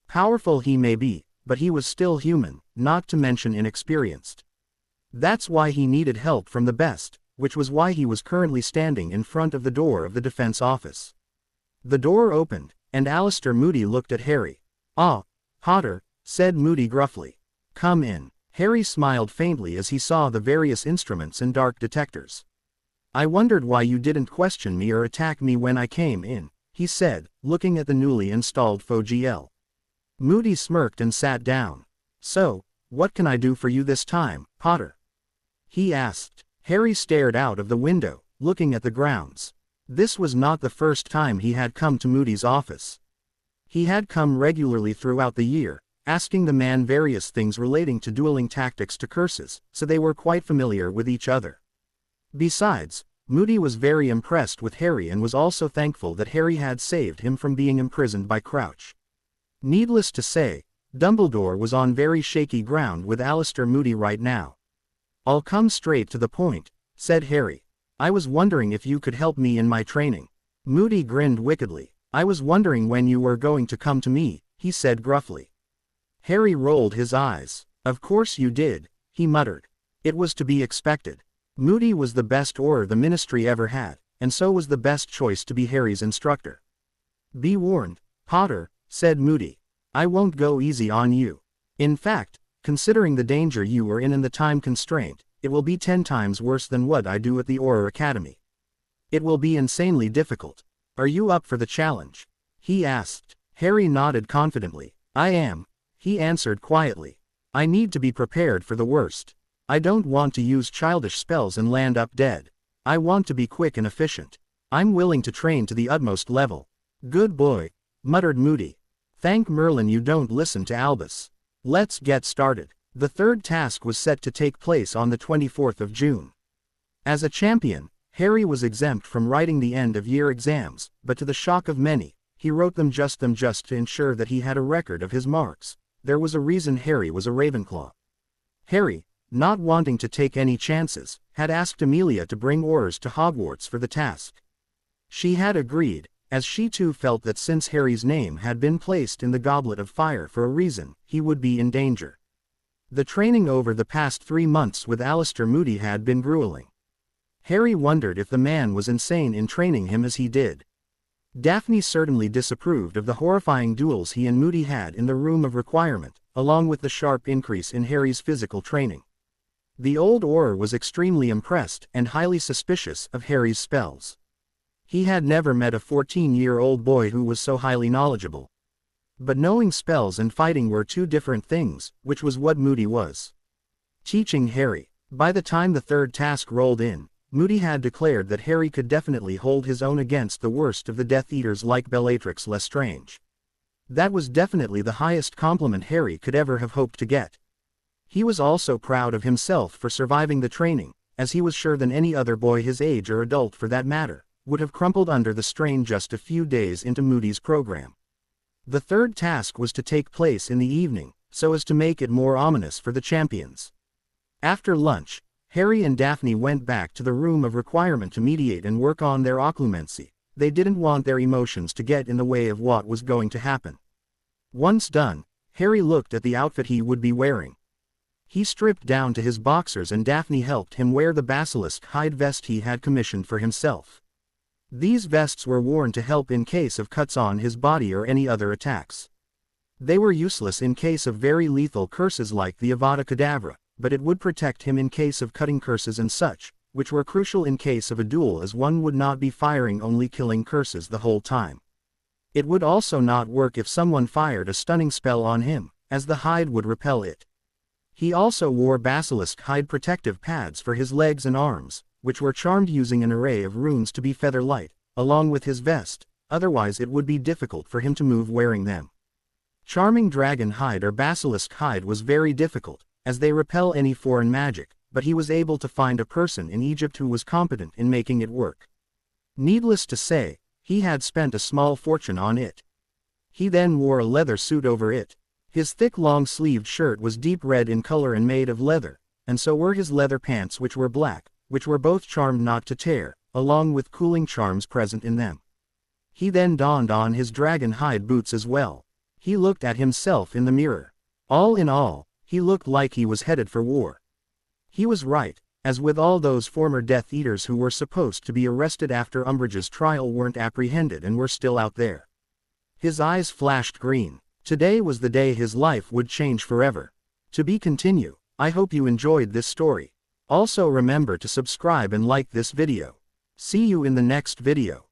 Powerful he may be, but he was still human, not to mention inexperienced. That's why he needed help from the best, which was why he was currently standing in front of the door of the defense office. The door opened, and Alistair Moody looked at Harry. Ah, Potter, said Moody gruffly. Come in. Harry smiled faintly as he saw the various instruments and dark detectors. I wondered why you didn't question me or attack me when I came in, he said, looking at the newly installed FOGL. Moody smirked and sat down. So, what can I do for you this time, Potter? He asked. Harry stared out of the window, looking at the grounds. This was not the first time he had come to Moody's office. He had come regularly throughout the year, asking the man various things relating to dueling tactics to curses, so they were quite familiar with each other. Besides, Moody was very impressed with Harry and was also thankful that Harry had saved him from being imprisoned by Crouch. Needless to say, Dumbledore was on very shaky ground with Alistair Moody right now. I'll come straight to the point, said Harry. I was wondering if you could help me in my training. Moody grinned wickedly. I was wondering when you were going to come to me, he said gruffly. Harry rolled his eyes. Of course you did, he muttered. It was to be expected. Moody was the best Auror the Ministry ever had, and so was the best choice to be Harry's instructor. Be warned, Potter, said Moody. I won't go easy on you. In fact, considering the danger you are in and the time constraint, it will be 10 times worse than what I do at the Auror Academy. It will be insanely difficult. Are you up for the challenge? He asked. Harry nodded confidently. I am, he answered quietly. I need to be prepared for the worst. I don't want to use childish spells and land up dead. I want to be quick and efficient. I'm willing to train to the utmost level. Good boy, muttered Moody. Thank Merlin you don't listen to Albus. Let's get started. The third task was set to take place on the 24th of June. As a champion, Harry was exempt from writing the end-of-year exams, but to the shock of many, he wrote them just to ensure that he had a record of his marks. There was a reason Harry was a Ravenclaw. Harry, not wanting to take any chances, had asked Amelia to bring Aurors to Hogwarts for the task. She had agreed, as she too felt that since Harry's name had been placed in the Goblet of Fire for a reason, he would be in danger. The training over the past 3 months with Alistair Moody had been grueling. Harry wondered if the man was insane in training him as he did. Daphne certainly disapproved of the horrifying duels he and Moody had in the Room of Requirement, along with the sharp increase in Harry's physical training. The old Auror was extremely impressed and highly suspicious of Harry's spells. He had never met a 14-year-old boy who was so highly knowledgeable. But knowing spells and fighting were two different things, which was what Moody was teaching Harry. By the time the third task rolled in, Moody had declared that Harry could definitely hold his own against the worst of the Death Eaters like Bellatrix Lestrange. That was definitely the highest compliment Harry could ever have hoped to get. He was also proud of himself for surviving the training, as he was sure that any other boy his age or adult for that matter, would have crumpled under the strain just a few days into Moody's program. The third task was to take place in the evening, so as to make it more ominous for the champions. After lunch, Harry and Daphne went back to the Room of Requirement to mediate and work on their occlumency. They didn't want their emotions to get in the way of what was going to happen. Once done, Harry looked at the outfit he would be wearing. He stripped down to his boxers and Daphne helped him wear the basilisk hide vest he had commissioned for himself. These vests were worn to help in case of cuts on his body or any other attacks. They were useless in case of very lethal curses like the Avada Kedavra, but it would protect him in case of cutting curses and such, which were crucial in case of a duel as one would not be firing only killing curses the whole time. It would also not work if someone fired a stunning spell on him, as the hide would repel it. He also wore basilisk hide protective pads for his legs and arms, which were charmed using an array of runes to be feather light, along with his vest, otherwise it would be difficult for him to move wearing them. Charming dragon hide or basilisk hide was very difficult, as they repel any foreign magic, but he was able to find a person in Egypt who was competent in making it work. Needless to say, he had spent a small fortune on it. He then wore a leather suit over it. His thick long-sleeved shirt was deep red in color and made of leather, and so were his leather pants which were black, which were both charmed not to tear, along with cooling charms present in them. He then donned on his dragon hide boots as well. He looked at himself in the mirror. All in all, he looked like he was headed for war. He was right, as with all those former Death Eaters who were supposed to be arrested after Umbridge's trial weren't apprehended and were still out there. His eyes flashed green. Today was the day his life would change forever. To be continued. I hope you enjoyed this story. Also remember to subscribe and like this video. See you in the next video.